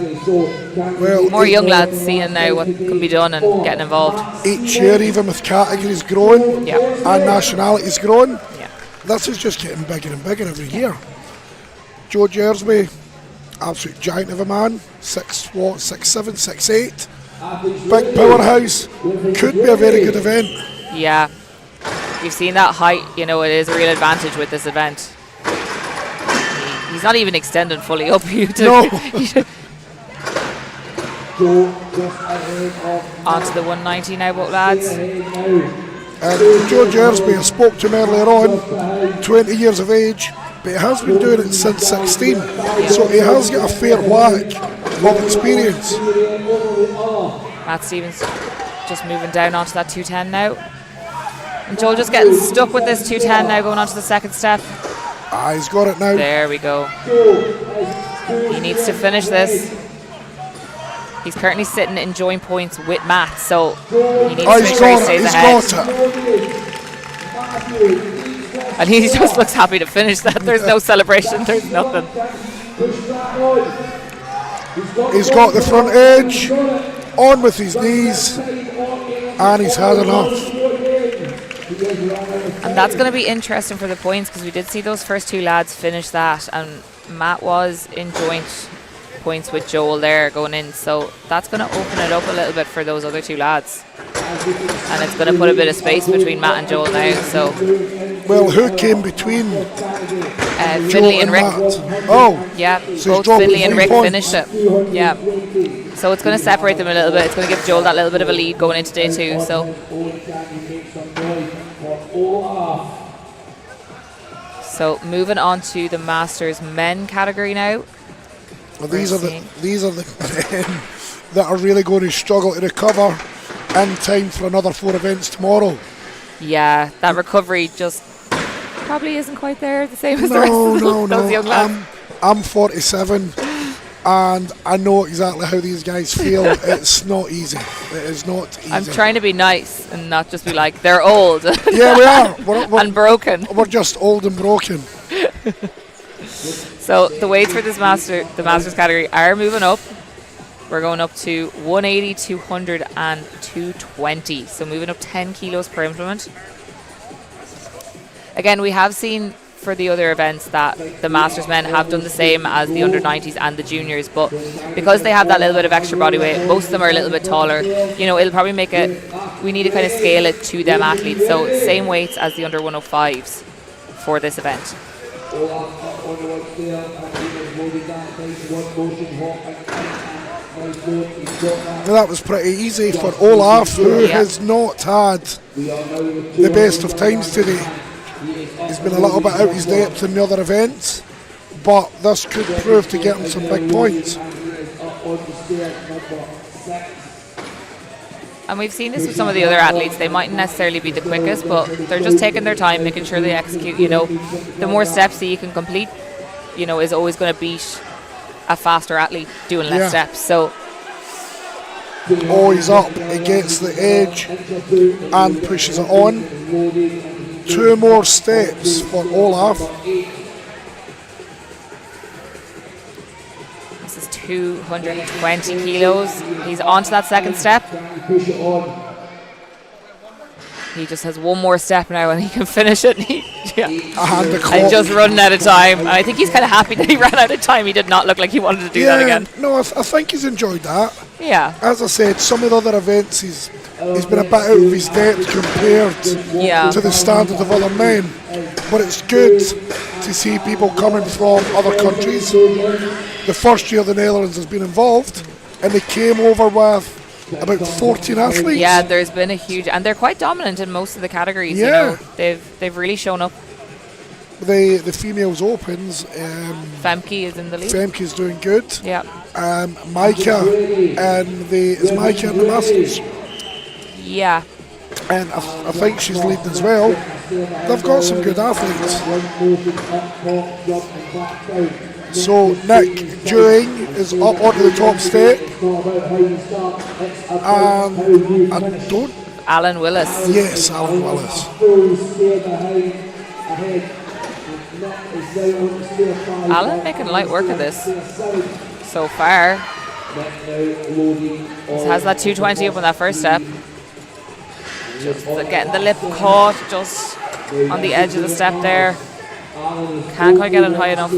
more young lads seeing now what can be done and getting involved. Each year, even with categories growing and nationalities growing, this is just getting bigger and bigger every year. Joe Jersby, absolute giant of a man, 6'7", 6'8", big powerhouse, could be a very good event. Yeah. We've seen that height, you know, it is a real advantage with this event. He's not even extending fully up. On to the 190 now, both lads. Joe Jersby, I spoke to him earlier on, 20 years of age, but he has been doing it since 16, so he has got a fair whack of experience. Matt Stevens just moving down onto that 210 now. And Joel just getting stuck with this 210 now, going on to the second step. He's got it now. There we go. He needs to finish this. He's currently sitting in joint points with Matt, so he needs to make sure he stays ahead. And he just looks happy to finish that. There's no celebration, there's nothing. He's got the front edge, on with his knees, and he's had enough. And that's going to be interesting for the points, because we did see those first two lads finish that, and Matt was in joint points with Joel there going in, so that's going to open it up a little bit for those other two lads, and it's going to put a bit of space between Matt and Joel now. So well, who came between Finley and Rick? Matt? Oh yeah, so both Finley and Rick finished it. Yeah, so it's going to separate them a little bit. It's going to give Joel that little bit of a lead going into day two. So moving on to the Masters men category now. Well, these are the men that are really going to struggle to recover in time for another 4 events tomorrow. Yeah, that recovery just probably isn't quite there the same as the rest of those young lads. I'm 47 and I know exactly how these guys feel. It's not easy. It is not easy. I'm trying to be nice and not just be like, they're old. Yeah, we are. We're and broken. We're just old and broken. So the weights for the Masters category are moving up. We're going up to 180, 200 and 220. So moving up 10 kilos per implement. Again, we have seen for the other events that the Masters men have done the same as the under 90s and the juniors, but because they have that little bit of extra body weight, most of them are a little bit taller, you know, it'll probably make it, we need to kind of scale it to them athletes. So same weights as the under 105s for this event. Well, that was pretty easy for Olaf, who has not had the best of times today. He's been a little bit out his depth in the other events, but this could prove to get him some big points. And we've seen this with some of the other athletes. They mightn't necessarily be the quickest, but they're just taking their time, making sure they execute. You know, the more steps that you can complete, you know, is always going to beat a faster athlete doing less steps. So. Oh, he's up. He gets the edge and pushes it on. 2 more steps for Olaf. This is 220 kilos. He's on to that second step. He just has 1 more step now and he can finish it. And just running out of time. And I think he's kind of happy that he ran out of time. He did not look like he wanted to do that again. No, I think he's enjoyed that. Yeah. As I said, some of the other events he's he's been a bit out of his depth compared to the standard of other men. But it's good to see people coming from other countries. The first year the Netherlands has been involved, and they came over with about 14 athletes. Yeah, there's been a huge, and they're quite dominant in most of the categories. Yeah. You know, they've really shown up. The females opens. Femke is in the lead. Femke is doing good. Yeah. Micah and is Micah in the Masters. Yeah. And I think she's leading as well. They've got some good athletes. So Nick Dewing is up onto the top step. And I don't... Alan Willis. Yes, Alan Willis. Alan making light work of this so far. Has that 220 up on that first step. Just getting the lip caught just on the edge of the step there. Can't quite get it high enough.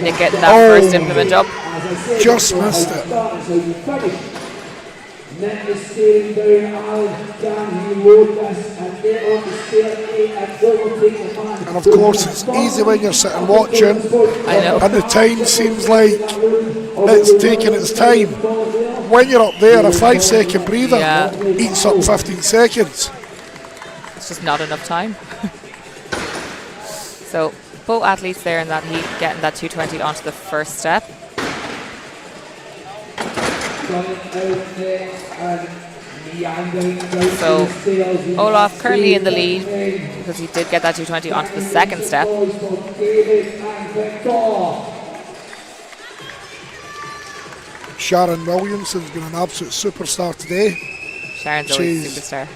Nick getting that first implement up. Just missed it. And of course it's easy when you're sitting watching. I know. And the time seems like it's taking its time. When you're up there, a 5-second breather eats up 15 seconds. It's just not enough time. So both athletes there in that heat getting that 220 onto the first step. So Olaf currently in the lead because he did get that 220 onto the second step. Sharon Williamson's been an absolute superstar today. Sharon's always a superstar.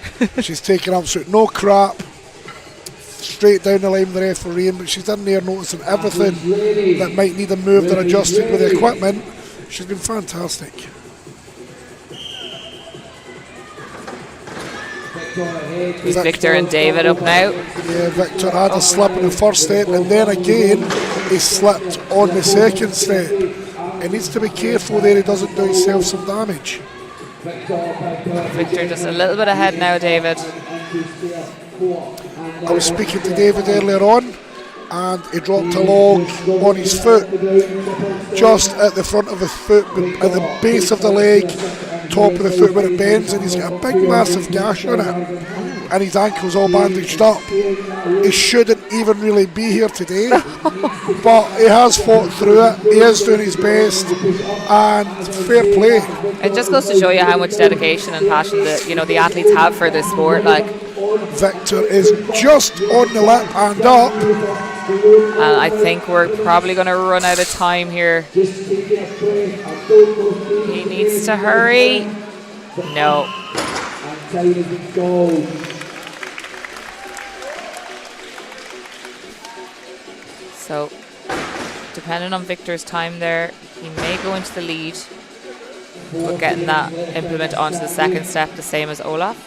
She's taken absolute no crap. Straight down the line with the referee, but she's in there noticing everything that might need a moved or adjusted with the equipment. She's been fantastic. Victor and David up now. Yeah, Victor had a slip in the first step, and then again he slipped on the second step. He needs to be careful there he doesn't do himself some damage. Victor just a little bit ahead now, David. I was speaking to David earlier on, and he dropped a log on his foot, just at the front of the foot, at the base of the leg, top of the foot where it bends, and he's got a big massive gash on it, and his ankle's all bandaged up. He shouldn't even really be here today, but he has fought through it. He is doing his best, and fair play. It just goes to show you how much dedication and passion that the athletes have for this sport. Like, Victor is just on the lip and up. And I think we're probably going to run out of time here. He needs to hurry. No. So, depending on Victor's time there, he may go into the lead. But getting that implement onto the second step, the same as Olaf.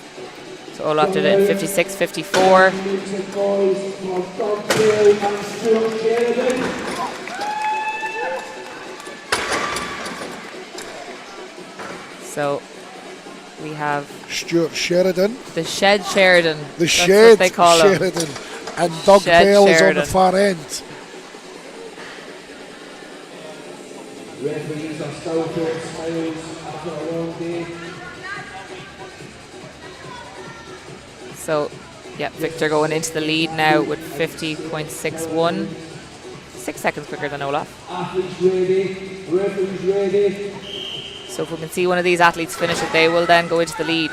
So Olaf did it in 56.54. So we have Stuart Sheridan. The Shed Sheridan. The That's Shed what they call Sheridan. him. And Doug Shed Bell is on Sheridan. the far end. Referees are still doing smiles after a long day. So, yeah, Victor going into the lead now with 50.61. 6 seconds quicker than Olaf. Athletes ready, referees ready. So if we can see one of these athletes finish it, they will then go into the lead.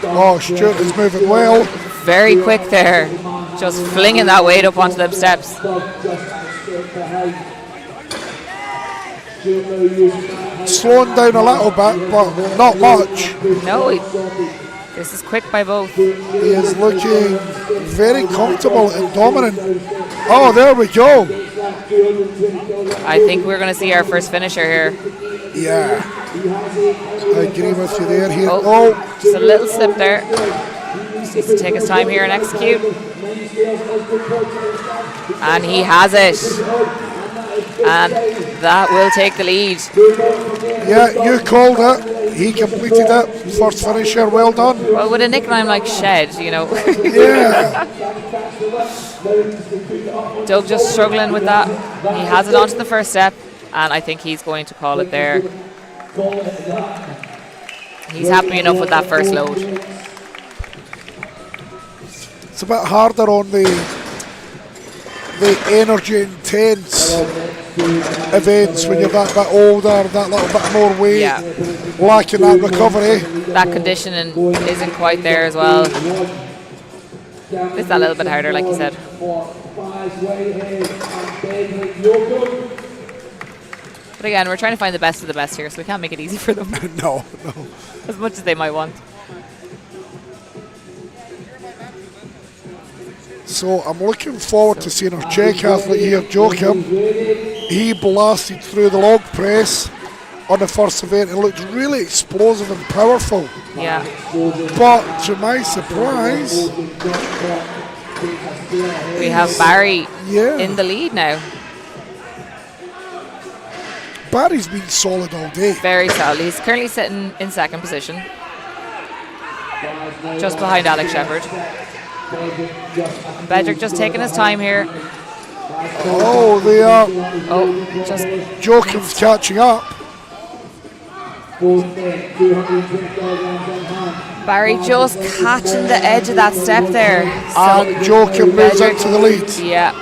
Oh, Stuart is moving well. Very quick there. Just flinging that weight up onto them steps. Slowing down a little bit, but not much. No, this is quick by both. He is looking very comfortable and dominant. Oh, there we go. I think we're going to see our first finisher here. Yeah, I agree with you there. Here, just a little slip there. Just needs to take his time here and execute. And he has it. And that will take the lead. Yeah, you called it. He completed it. First finisher, well done. Well, with a nickname like Shed, you know. Yeah. Doug just struggling with that. He has it onto the first step, and I think he's going to call it there. He's happy enough with that first load. It's a bit harder on the energy intense events when you're that bit older, that little bit more weight, lacking that recovery. That conditioning isn't quite there as well. It's that little bit harder, like you said. But again, we're trying to find the best of the best here, so we can't make it easy for them. No. As much as they might want. So I'm looking forward to seeing our Czech athlete here, Joachim. He blasted through the log press on the first event. It looked really explosive and powerful. Yeah. But to my surprise, we have Barry in the lead now. Barry's been solid all day. Very solid. He's currently sitting in second position, just behind Alex Shepherd. Bedrick just taking his time here. Oh, they are. Oh, just Joachim's catching up. Barry just catching the edge of that step there. And Joachim moves into the lead. Yeah.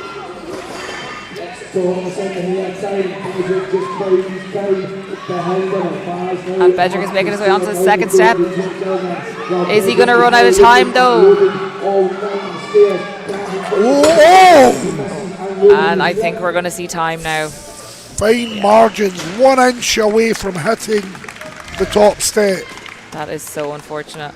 And Bedrick is making his way onto the second step. Is he going to run out of time though? Oh! And I think we're going to see time now. Fine margins, 1 inch away from hitting the top step. That is so unfortunate.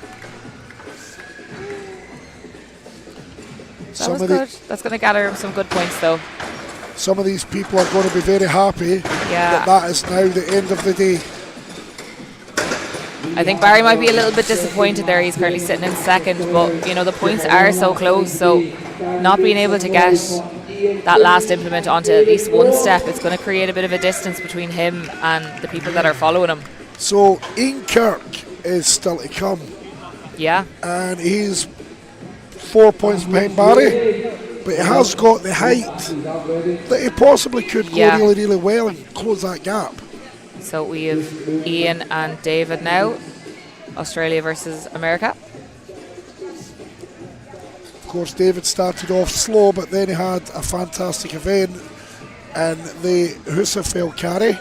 That was good. That's going to gather some good points though. Some of these people are going to be very happy that is now the end of the day. I think Barry might be a little bit disappointed there. He's currently sitting in second, but you know the points are so close, so not being able to get that last implement onto at least one step, it's going to create a bit of a distance between him and the people that are following him. So Ian Kirk is still to come. Yeah. And he's 4 points behind Barry. But he has got the height that he possibly could go really, really well and close that gap. So we have Ian and David now. Australia versus America. Of course, David started off slow, but then he had a fantastic event. And the Husserl carry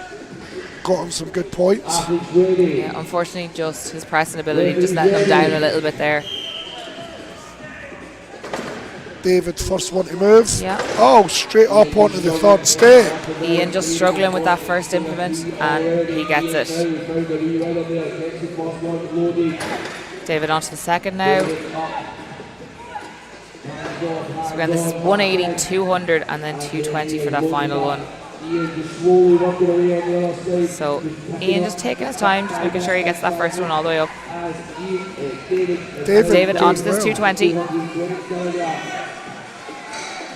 got him some good points. Yeah, unfortunately, just his pressing ability just letting him down a little bit there. David, first one to move. Yeah. Oh, straight up onto the third step. Ian just struggling with that first implement, and he gets it. David onto the second now. So again, this is 180, 200, and then 220 for that final one. So Ian just taking his time, just making sure he gets that first one all the way up. David onto this 220.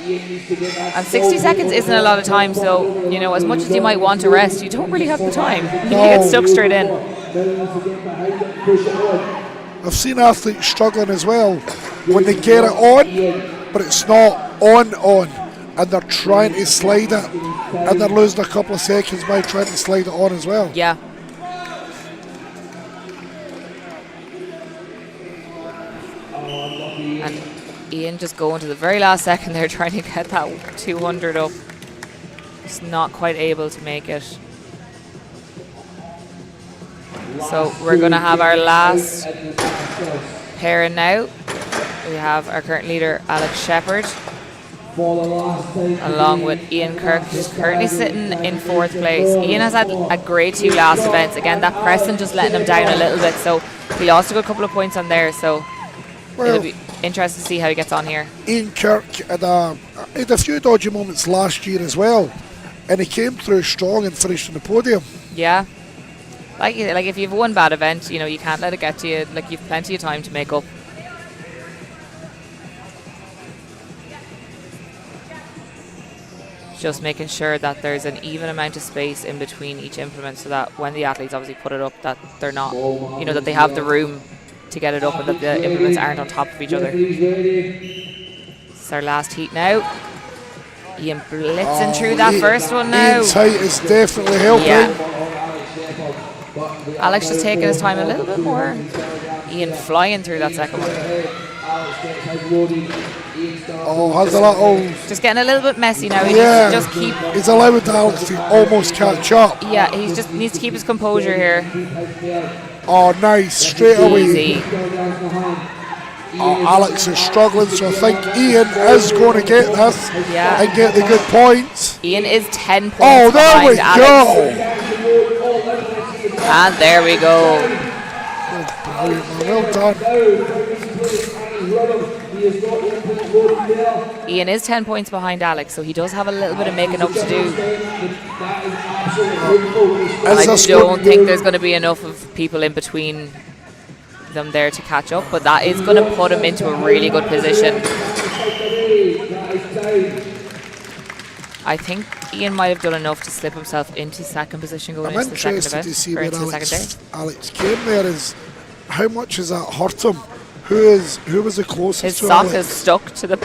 And 60 seconds isn't a lot of time, so you know, as much as you might want to rest, you don't really have the time. You get stuck straight in. I've seen athletes struggling as well when they get it on, but it's not on, and they're trying to slide it, and they're losing a couple of seconds by trying to slide it on as well. Yeah. And Ian just going to the very last second there, trying to get that 200 up. Just not quite able to make it. So we're going to have our last pairing now. We have our current leader, Alex Shepherd, along with Ian Kirk, who's currently sitting in fourth place. Ian has had a great 2 last events. Again, that pressing just letting him down a little bit, so he lost a good couple of points on there. So it'll be interesting to see how he gets on here. Ian Kirk had a few dodgy moments last year as well, and he came through strong and finished on the podium. Yeah. Like if you've one bad event, you know, you can't let it get to you. Like, you've plenty of time to make up. just making sure that there's an even amount of space in between each implement, so that when the athletes obviously put it up, that they're not, that they have the room to get it up and that the implements aren't on top of each other. It's our last heat now. Ian blitzing through that first one now. Ian's height is definitely helping. Yeah. Alex just taking his time a little bit more. Ian flying through that second one. Has a little. Just getting a little bit messy now. He Yeah. needs to just keep. He's allowed Alex to almost catch up. Yeah, he just needs to keep his composure here. Oh, nice. Straight away. Easy. Alex is struggling, so I think Ian is going to get this and get the good points. Ian is 10 points Oh, there we behind go. Alex. And there we go. Brilliant, man. Well done. Ian is 10 points behind Alex, so he does have a little bit of making up to do. And I don't think there's going to be enough of people in between them there to catch up, but that is going to put him into a really good position. I think Ian might have done enough to slip himself into second position going into the second event. I'm interested to see or where into the second day. Alex came there. Is how much has that hurt him? Who was the closest His to sock Alex? is stuck to the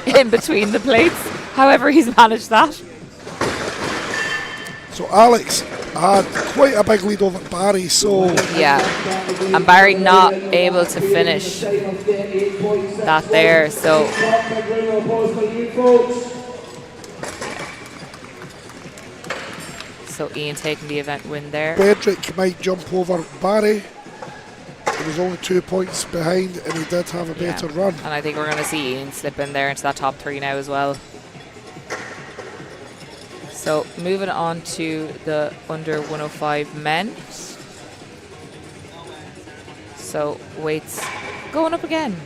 in between the plates. However, he's managed that. So Alex had quite a big lead over Barry. So yeah, and Barry not able to finish that there. So Ian taking the event win there. Bedrick might jump over Barry. He was only 2 points behind, and he did have a better run. And I think we're going to see Ian slip in there into that top 3 now as well. So moving on to the under 105 men. So weights going up again.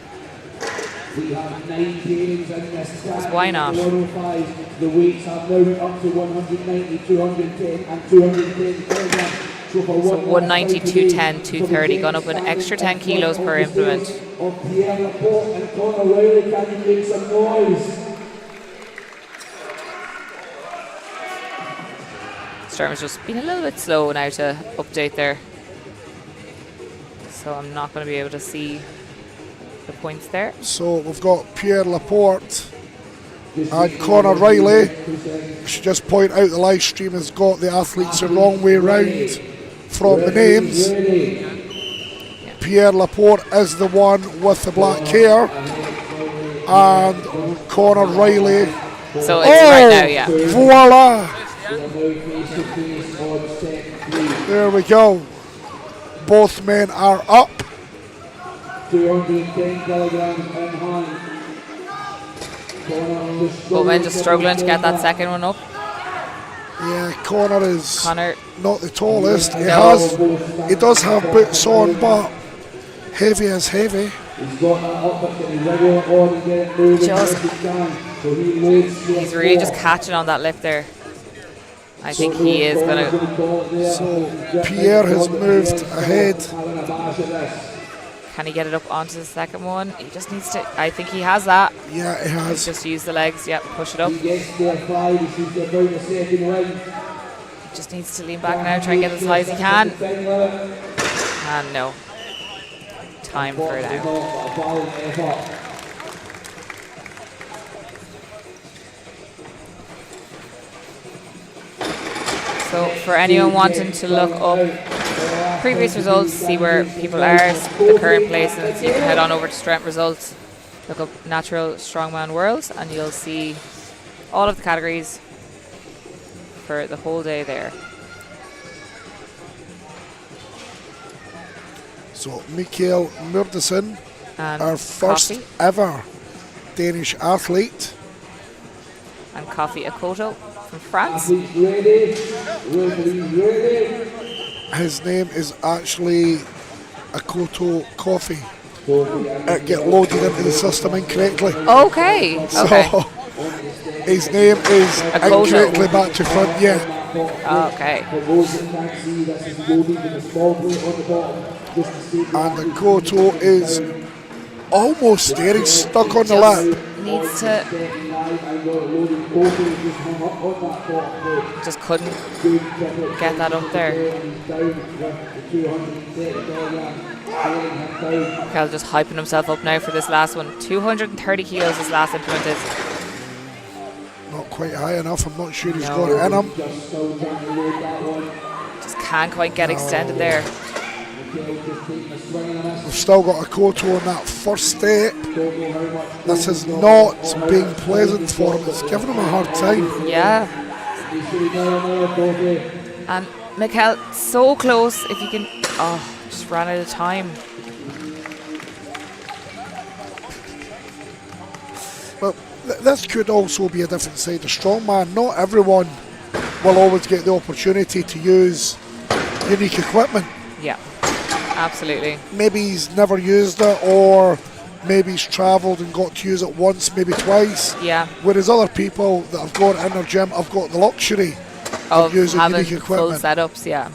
We have 9 games in this. Why not? 105. The weights have now up to 190, 210 and 210 kilograms. So 190, 210, 230, gone up an extra 10 kilos per implement. Of Pierre Laporte and Conor Riley, can you make some noise? Storm's just been a little bit slow now to update there. So I'm not going to be able to see the points there. So we've got Pierre Laporte and Conor Riley. I should just point out the live stream has got the athletes the wrong way round from the names. Pierre Laporte is the one with the black hair, and Conor Riley. So it's right now, yeah. Voila! There we go. Both men are up. 210 kilograms in hand. Both men just struggling to get that second one up. Yeah, Conor is not the tallest. He does have boots on, but heavy is heavy. He's really just catching on that lift there. I think he is going to. So Pierre has moved ahead. Can he get it up onto the second one? He just needs to. I think he has that. Yeah, he has. Just use the legs. Yep, push it up. Just needs to lean back now, try and get as high as he can. And no. Time for it out. So for anyone wanting to look up previous results, see where people are, the current places, you can head on over to Strength Results, look up Natural Strongman Worlds, and you'll see all of the categories for the whole day there. So Mikael Murdesen, And our first Coffee. ever Danish athlete. And Coffee Akoto from France. His name is actually Akoto Coffee. It get loaded into the system incorrectly. Okay. So Okay. his name is Akoto. incorrectly back to front, yeah. Okay. And Akoto is almost there. He's stuck on the lap. needs to. Just couldn't get that up there. Cal just hyping himself up now for this last one. 230 kilos this last implement is. Not quite high enough. I'm not sure he's got it in him. Just can't quite get extended there. We've still got a Koto on that first step. This is not being pleasant for him. It's giving him a hard time. Yeah. And Mikel, so close. If you can. Oh, just ran out of time. But this could also be a different side of Strongman. Not everyone will always get the opportunity to use unique equipment. Yeah. Absolutely. Maybe he's never used it, or maybe he's travelled and got to use it once, maybe twice. Yeah. Whereas other people that have got it in their gym have got the luxury of using having unique full equipment. setups, yeah.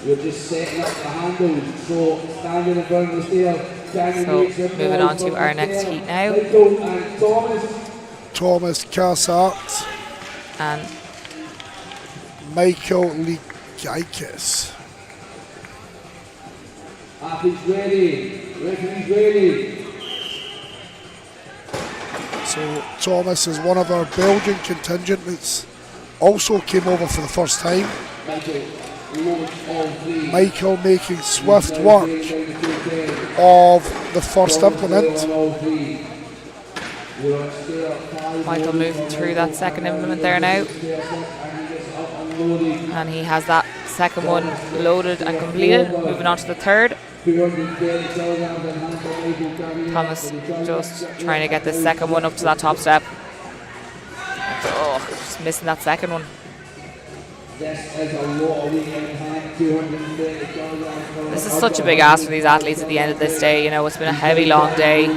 You're just setting up the handle, so standing in front of the stair. So moving on to our next heat now. Thomas Cassart And Michael Ligakis. Athletes ready, referees ready. So Thomas is one of our Belgian contingent that's also came over for the first time. Michael making swift work of the first implement. Michael moving through that second implement there now. And he has that second one loaded and completed. Moving on to the third. Thomas just trying to get the second one up to that top step. Oh, just missing that second one. This is such a big ask for these athletes at the end of this day. You know, it's been a heavy, long day.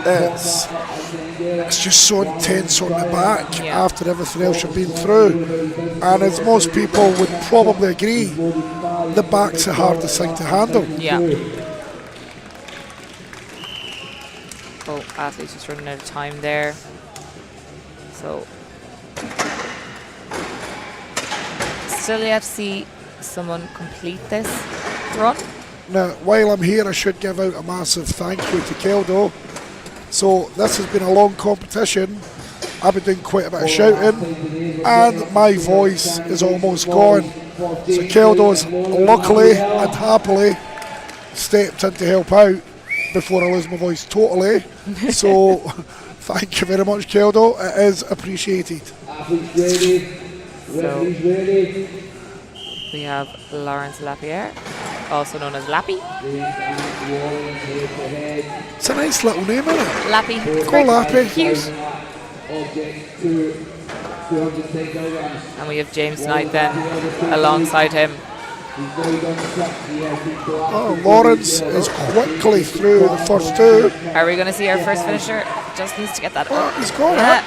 It's just so intense on the back after everything else you've been through. And as most people would probably agree, the back's the hardest thing to handle. Yeah. Oh, athletes just running out of time there. So still yet to see someone complete this run. Now, while I'm here, I should give out a massive thank you to Keldo. So this has been a long competition. I've been doing quite a bit of shouting, and my voice is almost gone. So Keldo's luckily and happily stepped in to help out before I lose my voice totally. So thank you very much, Keldo. It is appreciated. So we have Lawrence Lapierre, also known as Lappy. It's a nice little name, isn't it? Lappy. Go Lappy. Cute. And we have James Knight then alongside him. Oh, Lawrence is quickly through the first two. Are we going to see our first finisher? Just needs to get that up. He's got it.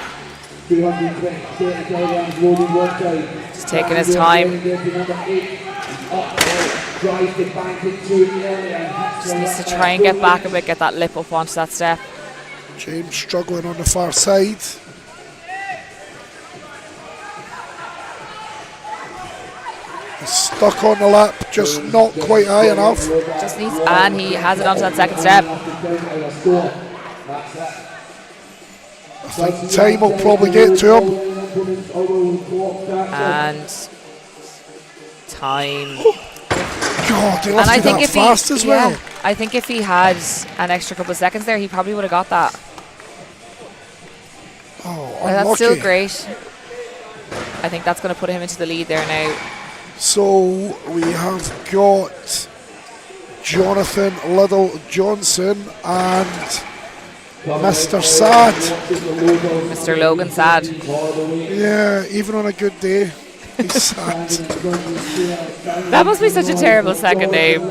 Just taking his time. Just needs to try and get back a bit, get that lip up onto that step. James struggling on the far side. He's stuck on the lap, just not quite high enough. Just needs, and he has it onto that second step. I think time will probably get to him. And time. God, he And I lifted think that if fast as well. I think if he had an extra couple of seconds there, he probably would have got that. Oh, But that's unlucky. still great. I think that's going to put him into the lead there now. So we have got Jonathan Liddell Johnson and Mr. Sad. Mr. Logan Sad. Yeah, even on a good day, he's sad. That must be such a terrible second name.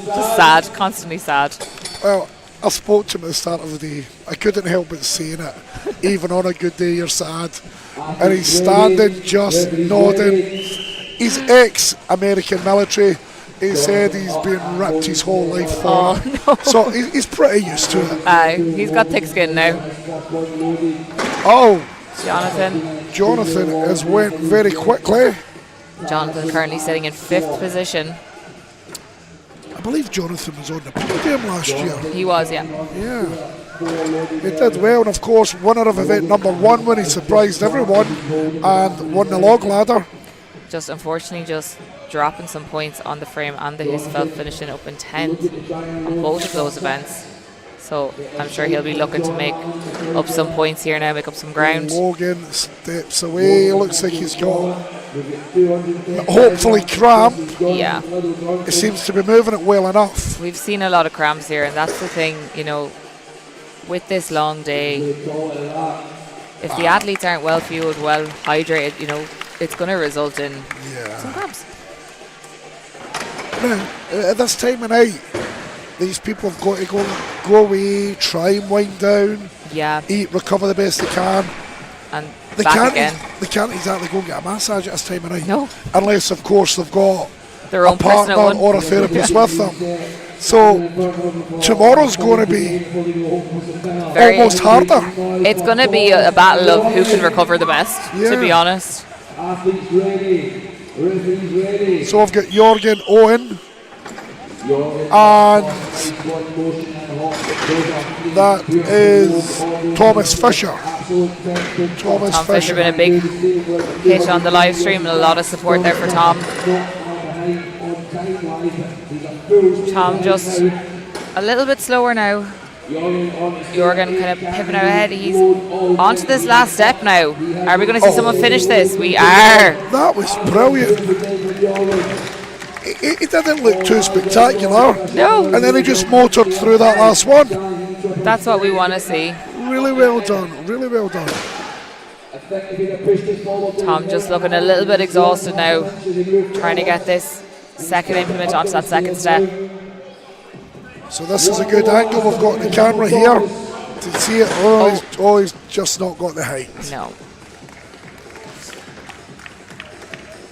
Just sad, constantly sad. Well, I spoke to him at the start of the day. I couldn't help but saying it. Even on a good day, you're sad. And he's standing, just nodding. He's ex-American military. He said he's been ripped his whole life for it. No. So he's pretty used to it. He's got thick skin now. Oh, Jonathan has went very quickly. Jonathan currently sitting in 5th position. I believe Jonathan was on the podium last year. He was, yeah. Yeah. He did well, and of course, winner of event number 1 when he surprised everyone and won the log ladder. Just unfortunately just dropping some points on the frame and the Husfeld, finishing up in 10th on both of those events. So I'm sure he'll be looking to make up some points here now, make up some ground. Morgan steps away. Looks like he's got hopefully cramp. Yeah. He seems to be moving it well enough. We've seen a lot of cramps here, and that's the thing, you know, with this long day, if the athletes aren't well fueled, well hydrated, you know, it's going to result in some cramps. Now, at this time of night, these people have got to go away, try and wind down, eat, recover the best they can. And they back again. They can't exactly go and get a massage at this time of night. No. Unless, of course, they've got their own partner or a therapist with them. So tomorrow's going to be almost harder. It's going to be a battle of who can recover the best, to be honest. So I've got Jorgen Owen, and that is Thomas Fisher. Tom Fisher been a big hit on the live stream, and a lot of support there for Tom. Tom just a little bit slower now. Jorgen kind of pipping out ahead. He's on to this last step now. Are we going to see someone finish this? We are. That was brilliant. It didn't look too spectacular. No. And then he just motored through that last one. That's what we want to see. Really well done. Really well done. Tom just looking a little bit exhausted now, trying to get this second implement onto that second step. So this is a good angle we've got in the camera here to see it. He's just not got the height. No.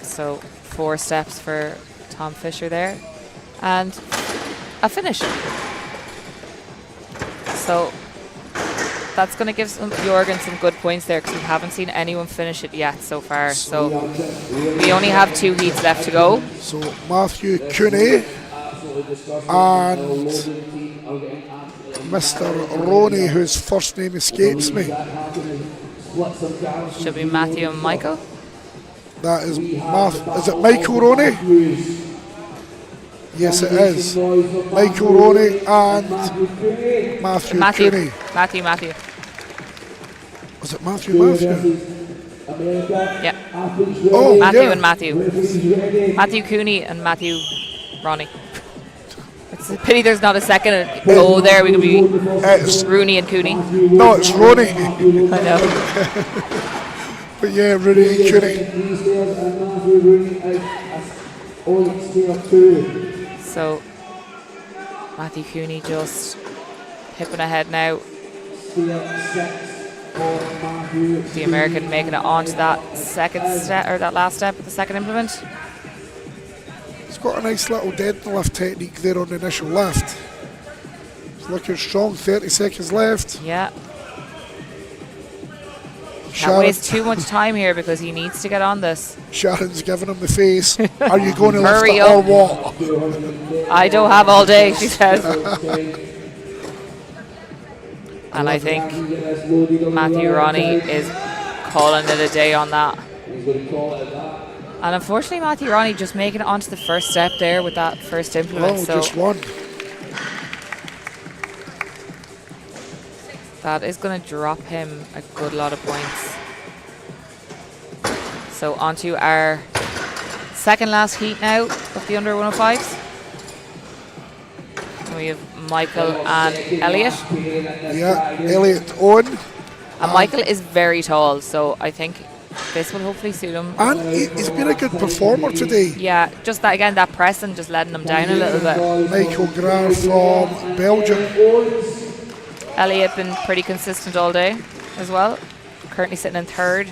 So 4 steps for Tom Fisher there, and a finish. So that's going to give Jorgen some good points there, because we haven't seen anyone finish it yet so far. So we only have 2 heats left to go. So Matthew Cooney and Mr. Roney, whose first name escapes me. Should be Matthew and Michael. That is is it Michael Roney? Yes, it is. Michael Roney and Matthew Cooney. Matthew. Was it Matthew? Yeah. Oh, Matthew and Matthew. Matthew Cooney and Matthew Ronnie. It's a pity there's not a second. Oh, there we could be Rooney and Cooney. No, it's Roney. I know. But yeah, Rooney and Cooney. So Matthew Cooney just hipping ahead now. The American making it onto that second step, or that last step of the second implement. He's got a nice little dead lift technique there on the initial lift. It's looking strong, 30 seconds left. Yeah. Can't waste too much time here, because he needs to get on this. Sharon's giving him the face. Are you going to Hurry lift it up. or what? I don't have all day, she says. And I think Matthew Ronnie is calling it a day on that. And unfortunately, Matthew Ronnie just making it onto the first step there with that first implement. So just one. That is going to drop him a good lot of points. So onto our second last heat now of the under 105s. We have Michael and Elliot. Yeah, Elliot Owen. And Michael is very tall, so I think this will hopefully suit him. And he's been a good performer today. Yeah, just that again, that pressing, just letting him down a little bit. Michael Grant from Belgium. Elliot been pretty consistent all day as well. Currently sitting in third.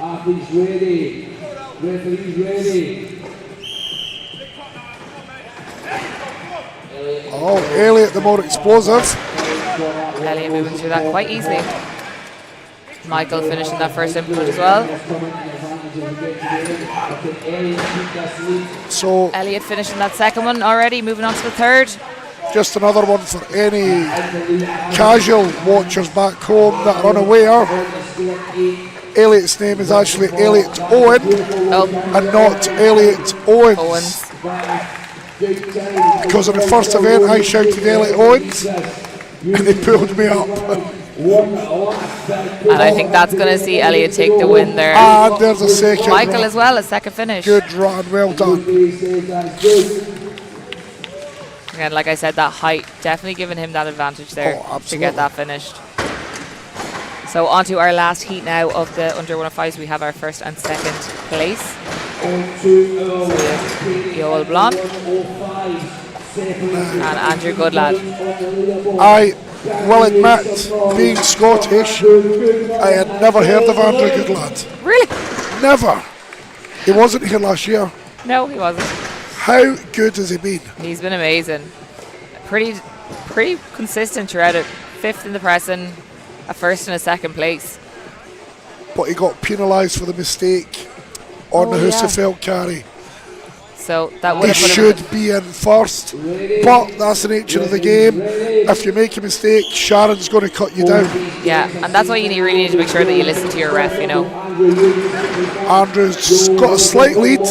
Oh, Elliot the more explosive. Elliot moving through that quite easily. Michael finishing that first implement as well. So Elliot finishing that second one already, moving on to the third. just another one for any casual watchers back home that are unaware. Elliot's name is actually Elliot Owen and not Elliot Owens. Because in the first event I shouted Elliot Owens and they pulled me up. And I think that's going to see Elliot take the win there. And there's a second. Michael as well, a second finish. Good run, well done. Again, like I said, that height definitely giving him that advantage there to get that finished. So on to our last heat now of the under 105s. We have our first and second place. So Yoel Blond and Andrew Goodlad. I will admit, being Scottish, I had never heard of Andrew Goodlad. Really? Never. He wasn't here last year. No, he wasn't. How good has he been? He's been amazing. Pretty consistent throughout it. 5th in the pressing, a first and a second place. But he got penalised for the mistake on the Husafeld carry. So that would he have put should be in first, but that's the nature of the game. If you make a mistake, Sharon's going to cut you down. Yeah, and that's why you really need to make sure that you listen to your ref, you know. Andrew's got a slight lead.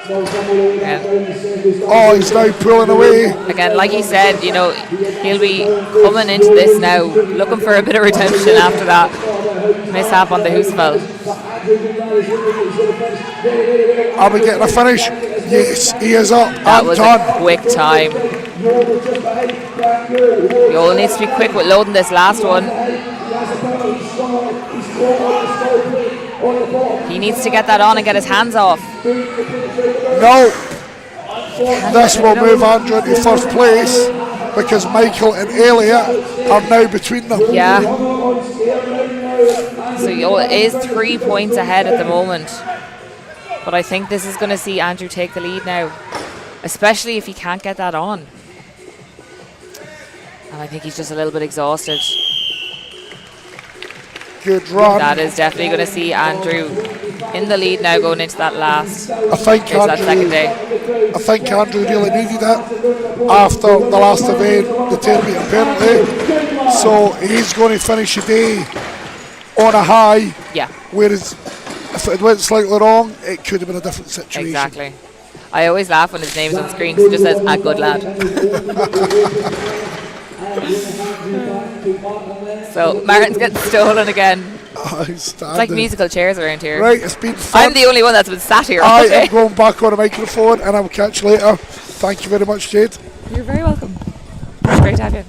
Yeah. Oh, he's now pulling away. Again, like he said, you know, he'll be coming into this now, looking for a bit of redemption after that mishap on the Husafeld. Are we getting a finish? Yes, he is up. That was done. a quick time. Yoel needs to be quick with loading this last one. He needs to get that on and get his hands off. No. This will move Andrew into first place because Michael and Elliot are now between them. Yeah. So Yoel is 3 points ahead at the moment. But I think this is going to see Andrew take the lead now, especially if he can't get that on. And I think he's just a little bit exhausted. Good run. That is definitely going to see Andrew in the lead now going into that last. I think that second day. I think Andrew really needed it after the last event, the 10-metre penalty. So he's going to finish the day on a high. Yeah. Whereas if it went slightly wrong, it could have been a different situation. Exactly. I always laugh when his name's on screen because it just says, "A good lad." So Martin's getting stolen again. It's like musical chairs around here. Right, it's been fun. I'm the only one that's been sat here all I day. am going back on a microphone and I will catch you later. Thank you very much, Jade. You're very welcome. It's great to have you.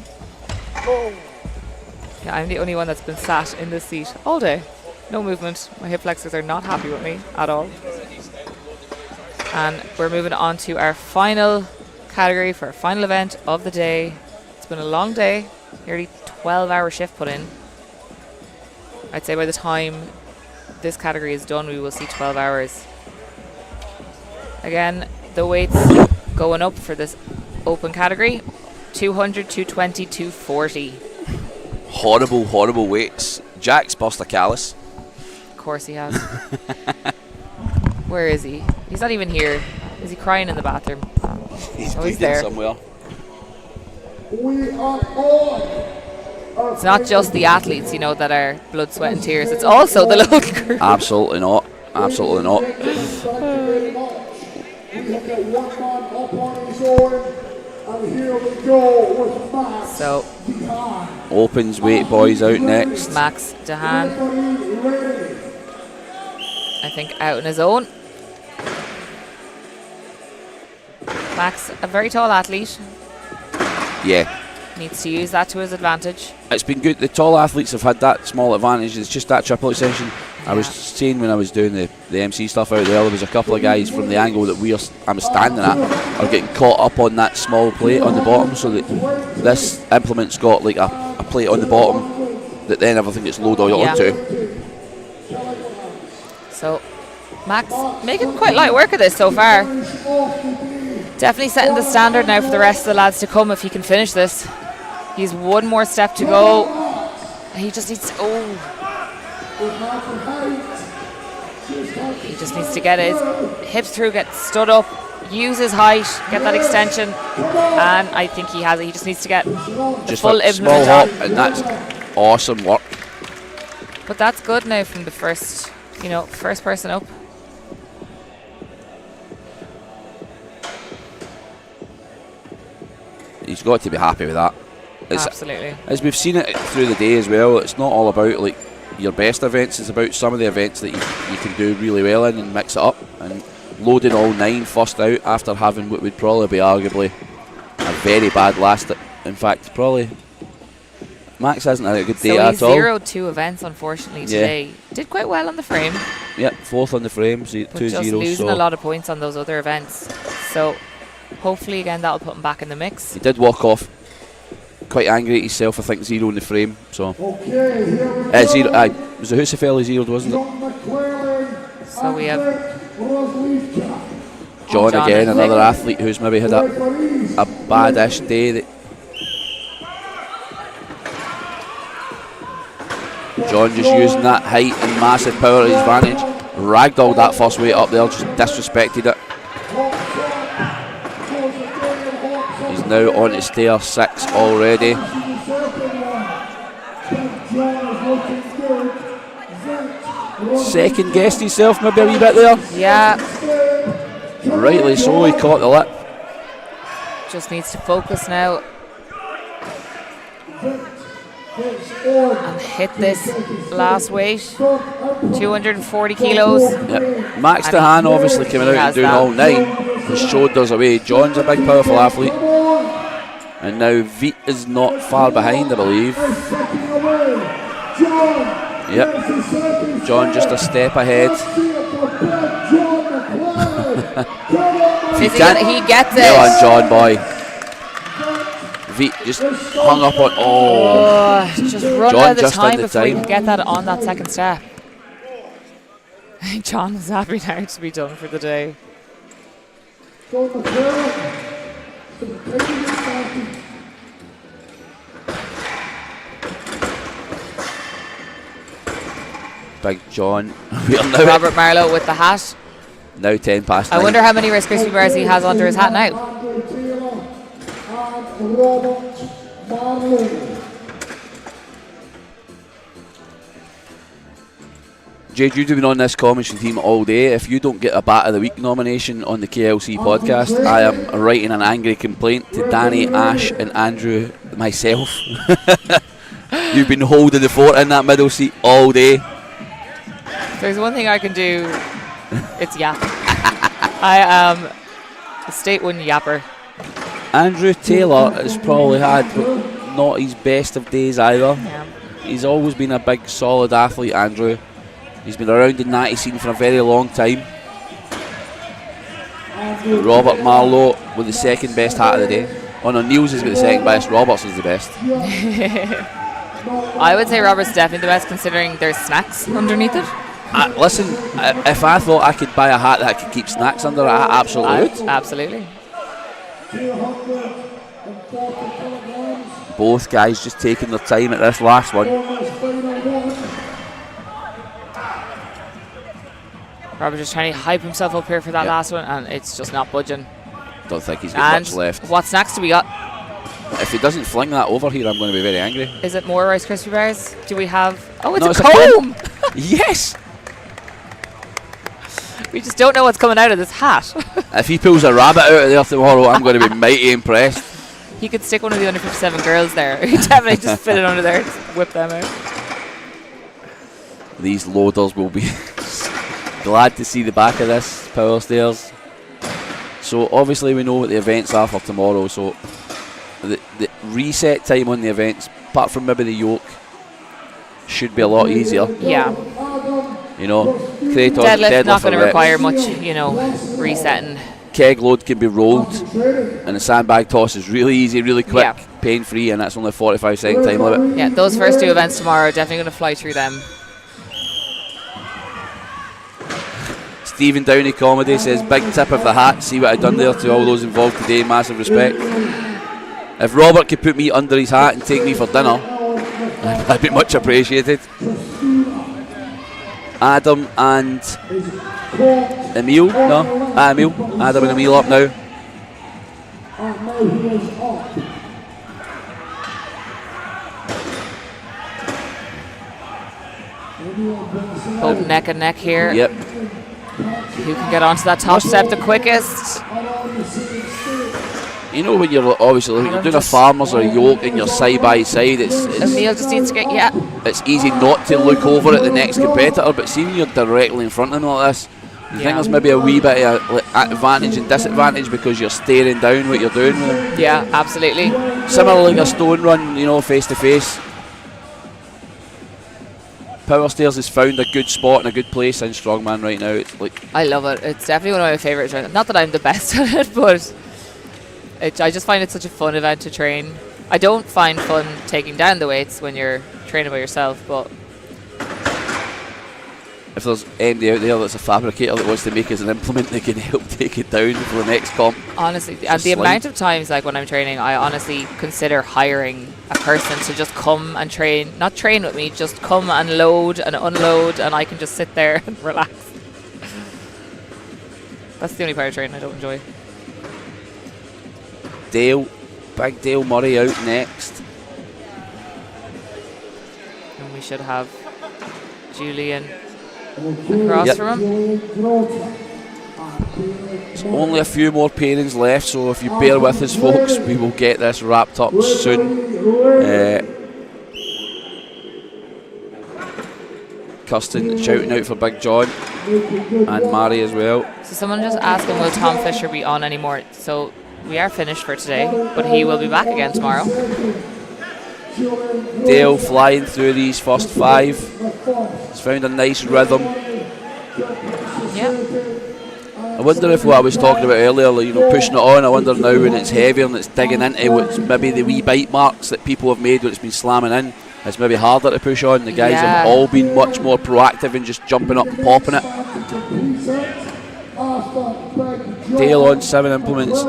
Yeah, I'm the only one that's been sat in this seat all day. No movement. My hip flexors are not happy with me at all. And we're moving on to our final category for our final event of the day. It's been a long day, nearly 12-hour shift put in. I'd say by the time this category is done, we will see 12 hours. Again, the weights going up for this open category: 200, 220, 240. Horrible weights. Jack's burst a callus. Of course he has. Where is he? He's not even here. Is he crying in the bathroom? He's Oh, he's bleeding there. somewhere. We are on. It's not just the athletes, you know, that are blood, sweat and tears. It's also the local crew. Absolutely not. Absolutely not. We have got one man up on his own, and here we go with Max. So, Opens weight boys out next. Max Dehan, I think, out on his own. Max, a very tall athlete, Yeah. needs to use that to his advantage. It's been good. The tall athletes have had that small advantage. It's just that triplet session. I was seeing when I was doing the MC stuff out there was a couple of guys from the angle that I'm standing at are getting caught up on that small plate on the bottom, so that this implement's got like a plate on the bottom that then everything gets loaded onto. So Max making quite light work of this so far. Definitely setting the standard now for the rest of the lads to come if he can finish this. He's one more step to go. He just needs he just needs to get his hips through, get stood up, use his height, get that extension, and I think he has it. He just needs to get Just full a small implement hop, and that's awesome work. But that's good now from the first, first person up. He's got to be happy with that. Absolutely. As we've seen it through the day as well, it's not all about like your best events, it's about some of the events that you can do really well in and mix it up. And loading all 9 first out after having what would probably be arguably a very bad last. In fact, probably Max hasn't had a good day at all. So he zeroed 2 events unfortunately today. Did quite well on the frame. Yep, 4th on the frame, so 2 but just zeros. Losing a lot of points on those other events. So hopefully again that'll put him back in the mix. He did walk off quite angry at himself, I think, 0 in the frame. So was it Husafel he zeroed, wasn't it? So we have John again, another athlete who's maybe had a bad-ish day. John just using that height and massive power at his advantage. Ragdolled that first weight up there, just disrespected it. He's now on to stair 6 already. Second guessed himself maybe a wee bit there. Yeah. Rightly so, he caught the lip. Just needs to focus now. And hit this last weight. 240 kilos. Yep. Max Dehan obviously coming out and doing all 9 has showed us away. John's a big powerful athlete. And now Veet is not far behind, I believe. Yep. John just a step ahead. He gets it. Well on, John, boy. Veet just hung up on. Just run John out of the just time in the before you time. can get that on that second step. John is happy now to be done for the day. Big John. We are now Robert Marlowe with the hat. Now 10 past 9. I wonder how many Rice Krispie bars he has under his hat now. Jade, you've been on this commentary team all day. If you don't get a Bat of the Week nomination on the KLC podcast, I am writing an angry complaint to Danny, Ash and Andrew, myself. You've been holding the fort in that middle seat all day. If there's one thing I can do, it's yap. I am a state one yapper. Andrew Taylor has probably had not his best of days either. Yeah. He's always been a big solid athlete, Andrew. He's been around the natty scene for a very long time. Robert Marlowe with the second best hat of the day. Oh no, Niels has got the second best, Roberts is the best. I would say Robert's definitely the best considering there's snacks underneath it. Listen, if I thought I could buy a hat that could keep snacks under it, I absolutely would. Absolutely. Both guys just taking their time at this last one. Robert just trying to hype himself up here for that last one, and it's just not budging. Don't think he's got much left. What snacks do we got? If he doesn't fling that over here, I'm going to be very angry. Is it more Rice Krispie bars? Do we have... Oh, it's No, a it's a comb! Yes! We just don't know what's coming out of this hat. If he pulls a rabbit out of there tomorrow, I'm going to be mighty impressed. He could stick one of the under 57 girls there. He'd definitely just fit it under there and just whip them out. These loaders will be glad to see the back of this power stairs. So obviously we know what the events are for tomorrow, so the reset time on the events, apart from maybe the yoke, should be a lot easier. Yeah. You know, deadlift's not going to require much, resetting. Keg load can be rolled, and the sandbag toss is really easy, really quick, pain-free, and that's only a 45-second time limit. Yeah, those first 2 events tomorrow are definitely going to fly through them. Stephen Downey Comedy says, big tip of the hat, see what I've done there to all those involved today, massive respect. If Robert could put me under his hat and take me for dinner, that'd be much appreciated. Adam and Emil, no? Emil. Adam and Emil up now. Both neck and neck here. Yep. Who can get onto that top step the quickest? You know when you're obviously when you're doing a farmers or a yoke and you're side by side, it's Emil just needs to get, yeah. It's easy not to look over at the next competitor, but see when you're directly in front of them like this, you think there's maybe a wee bit of advantage and disadvantage because you're staring down what you're doing with them. Yeah, absolutely. Similar like a stone run, you know, face to face. Power Stairs has found a good spot and a good place in Strongman right now. It's like, I love it. It's definitely one of my favourites. Not that I'm the best at it, but I just find it such a fun event to train. I don't find fun taking down the weights when you're training by yourself, but if there's anybody out there that's a fabricator that wants to make us an implement, they can help take it down for the next comp. Honestly, and the amount of times, like when I'm training, I honestly consider hiring a person to just come and train, not train with me, just come and load and unload, and I can just sit there and relax. That's the only part of training I don't enjoy. Dale, big Dale Murray out next. And we should have Julian across from him. There's only a few more pairings left, so if you bear with us, folks, we will get this wrapped up soon. Kirsten shouting out for Big John and Mary as well. So someone just asking, will Tom Fisher be on anymore? So we are finished for today, but he will be back again tomorrow. Dale flying through these first 5. He's found a nice rhythm. Yeah. I wonder if what I was talking about earlier, like, you know, pushing it on, I wonder now when it's heavier and it's digging into what's maybe the wee bite marks that people have made when it's been slamming in, it's maybe harder to push on. The guys have all been much more proactive in just jumping up and popping it. Dale on 7 implements.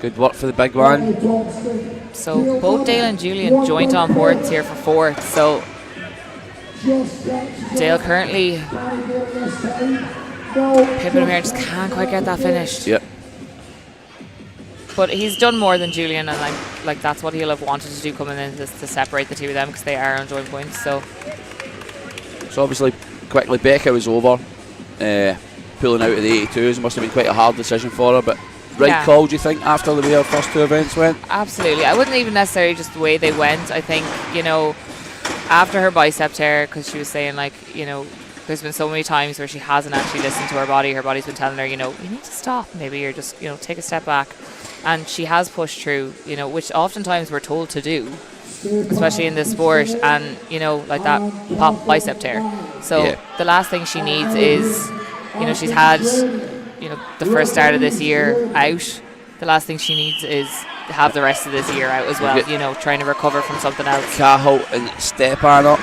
Good work for the big man. So both Dale and Julian joint on boards here for 4th. So Dale currently pipping him here, just can't quite get that finished. Yep. But he's done more than Julian, and like that's what he'll have wanted to do coming in, just to separate the two of them because they are on joint points. So obviously, quickly Becca was over, pulling out of the 82s. Must have been quite a hard decision for her, but right call, do you think, after the way our first 2 events went? Absolutely. I wouldn't even necessarily just the way they went. I think, you know, after her bicep tear, because she was saying, like, you know, there's been so many times where she hasn't actually listened to her body. Her body's been telling her, you know, you need to stop maybe, or just, you know, take a step back. And she has pushed through, you know, which oftentimes we're told to do, especially in this sport, and, you know, like that pop bicep tear. So the last thing she needs is, you know, she's had, you know, the first start of this year out. The last thing she needs is to have the rest of this year out as well, you know, trying to recover from something else. Cahill and Stepan up.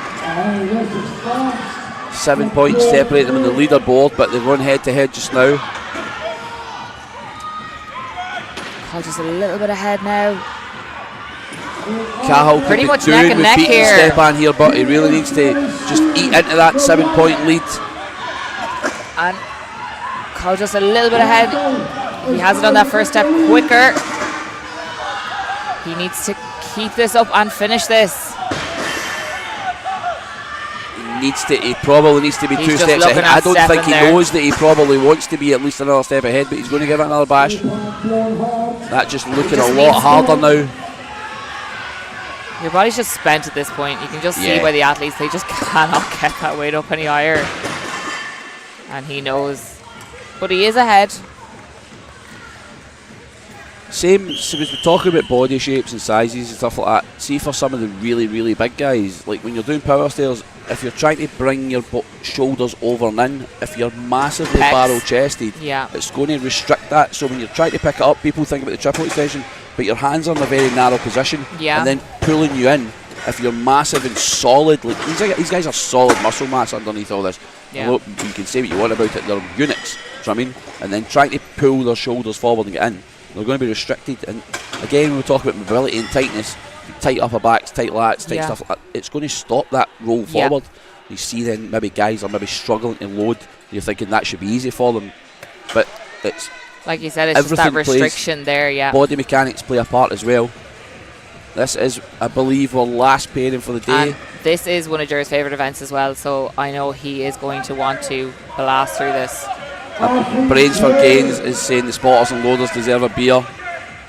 7 points separate them in the leaderboard, but they've run head to head just now. Oh, just a little bit ahead now. Cahill pretty much doing neck and neck beating here. Stepan here, but he really needs to just eat into that 7-point lead. And Cahill just a little bit ahead. He hasn't done that first step quicker. He needs to keep this up and finish this. He probably needs to be 2 steps ahead. I don't think he knows that he probably wants to be at least another step ahead, but he's going to give it another bash. That just looking a lot harder now. Your body's just spent at this point. You can just see by the athletes, they just cannot get that weight up any higher. And he knows. But he is ahead. Same, so we're talking about body shapes and sizes and stuff like that. See, for some of the really, really big guys, like when you're doing power stairs, if you're trying to bring your shoulders over and in, if you're massively barrel chested, it's going to restrict that. So when you're trying to pick it up, people think about the triple extension, but your hands are in a very narrow position, and then pulling you in if you're massive and solid, like these guys are solid muscle mass underneath all this. Yeah. Look, you can say what you want about it, they're units, do you know what I mean? And then trying to pull their shoulders forward and get in, they're going to be restricted. And again, when we talk about mobility and tightness, tight upper backs, tight lats, tight stuff like that, it's going to stop that roll forward. You see then maybe guys are maybe struggling to load, you're thinking that should be easy for them, but it's like you said, it's just that restriction there. Body mechanics play a part as well. This is, I believe, our last pairing for the day. And this is one of Jer's favourite events as well, so I know he is going to want to blast through this. Brains for Gains is saying the spotters and loaders deserve a beer,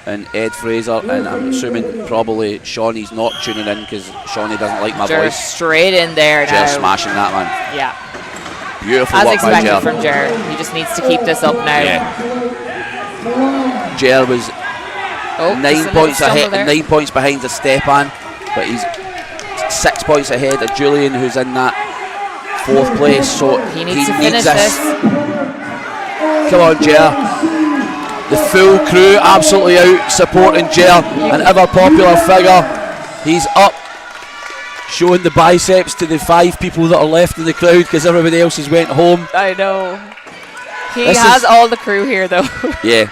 and Ed Fraser, and I'm assuming probably Shawnee's not tuning in because Shawnee doesn't like my voice. Straight in there now. Jer's smashing that, man. Yeah. Beautiful as work by Jer. expected from Jer. He just needs to keep this up now. Yeah. Jer was 9 points ahead, 9 points behind the Stepan, but he's 6 points ahead of Julian, who's in that 4th place. So he needs to finish this. Come on, Jer. The full crew absolutely out supporting Jer, an ever popular figure. He's up, showing the biceps to the 5 people that are left in the crowd because everybody else has went home. I know. He has all the crew here, though. Yeah.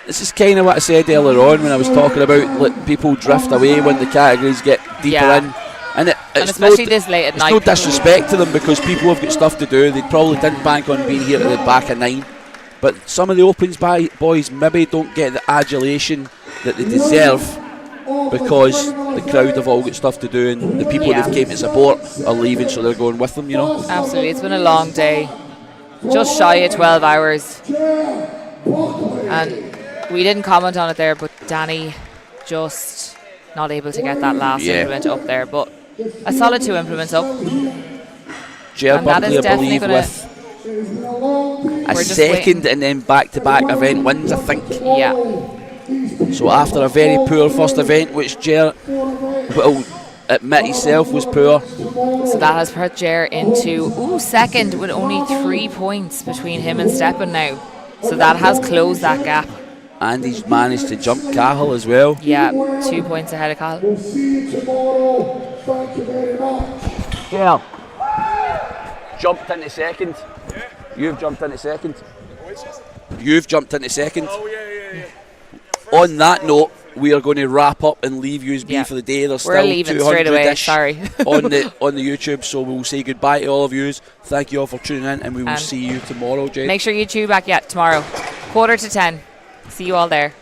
This is kind of what I said earlier on when I was talking about people drift away when the categories get deeper in. And it's especially this late at night. It's no disrespect to them because people have got stuff to do. They probably didn't bank on being here at the back of 9. But some of the Opens boys maybe don't get the adulation that they deserve because the crowd have all got stuff to do and the people they've came to support are leaving, so they're going with them, you know. Absolutely. It's been a long day. Just shy of 12 hours. And we didn't comment on it there, but Danny just not able to get that last implement up there. But a solid 2 implements up. Jer Buckley, I believe, with a second and then back-to-back event wins, I think. Yeah. So after a very poor first event, which Jer will admit himself was poor. So that has put Jer into second with only 3 points between him and Stepan now. So that has closed that gap. And he's managed to jump Cahill as well. Yeah, 2 points ahead of Cahill. We'll see you tomorrow. Thank you very much. Yeah. Jumped into second. Yeah. You've jumped into second. You've jumped into second. Oh, yeah. On that note, we are going to wrap up and leave you be for the day. There's We're still leaving straight away. Sorry. on the YouTube, so we'll say goodbye to all of you. Thank you all for tuning in, and we will see you tomorrow, Jane. Make sure you tune back tomorrow, 9:45. See you all there.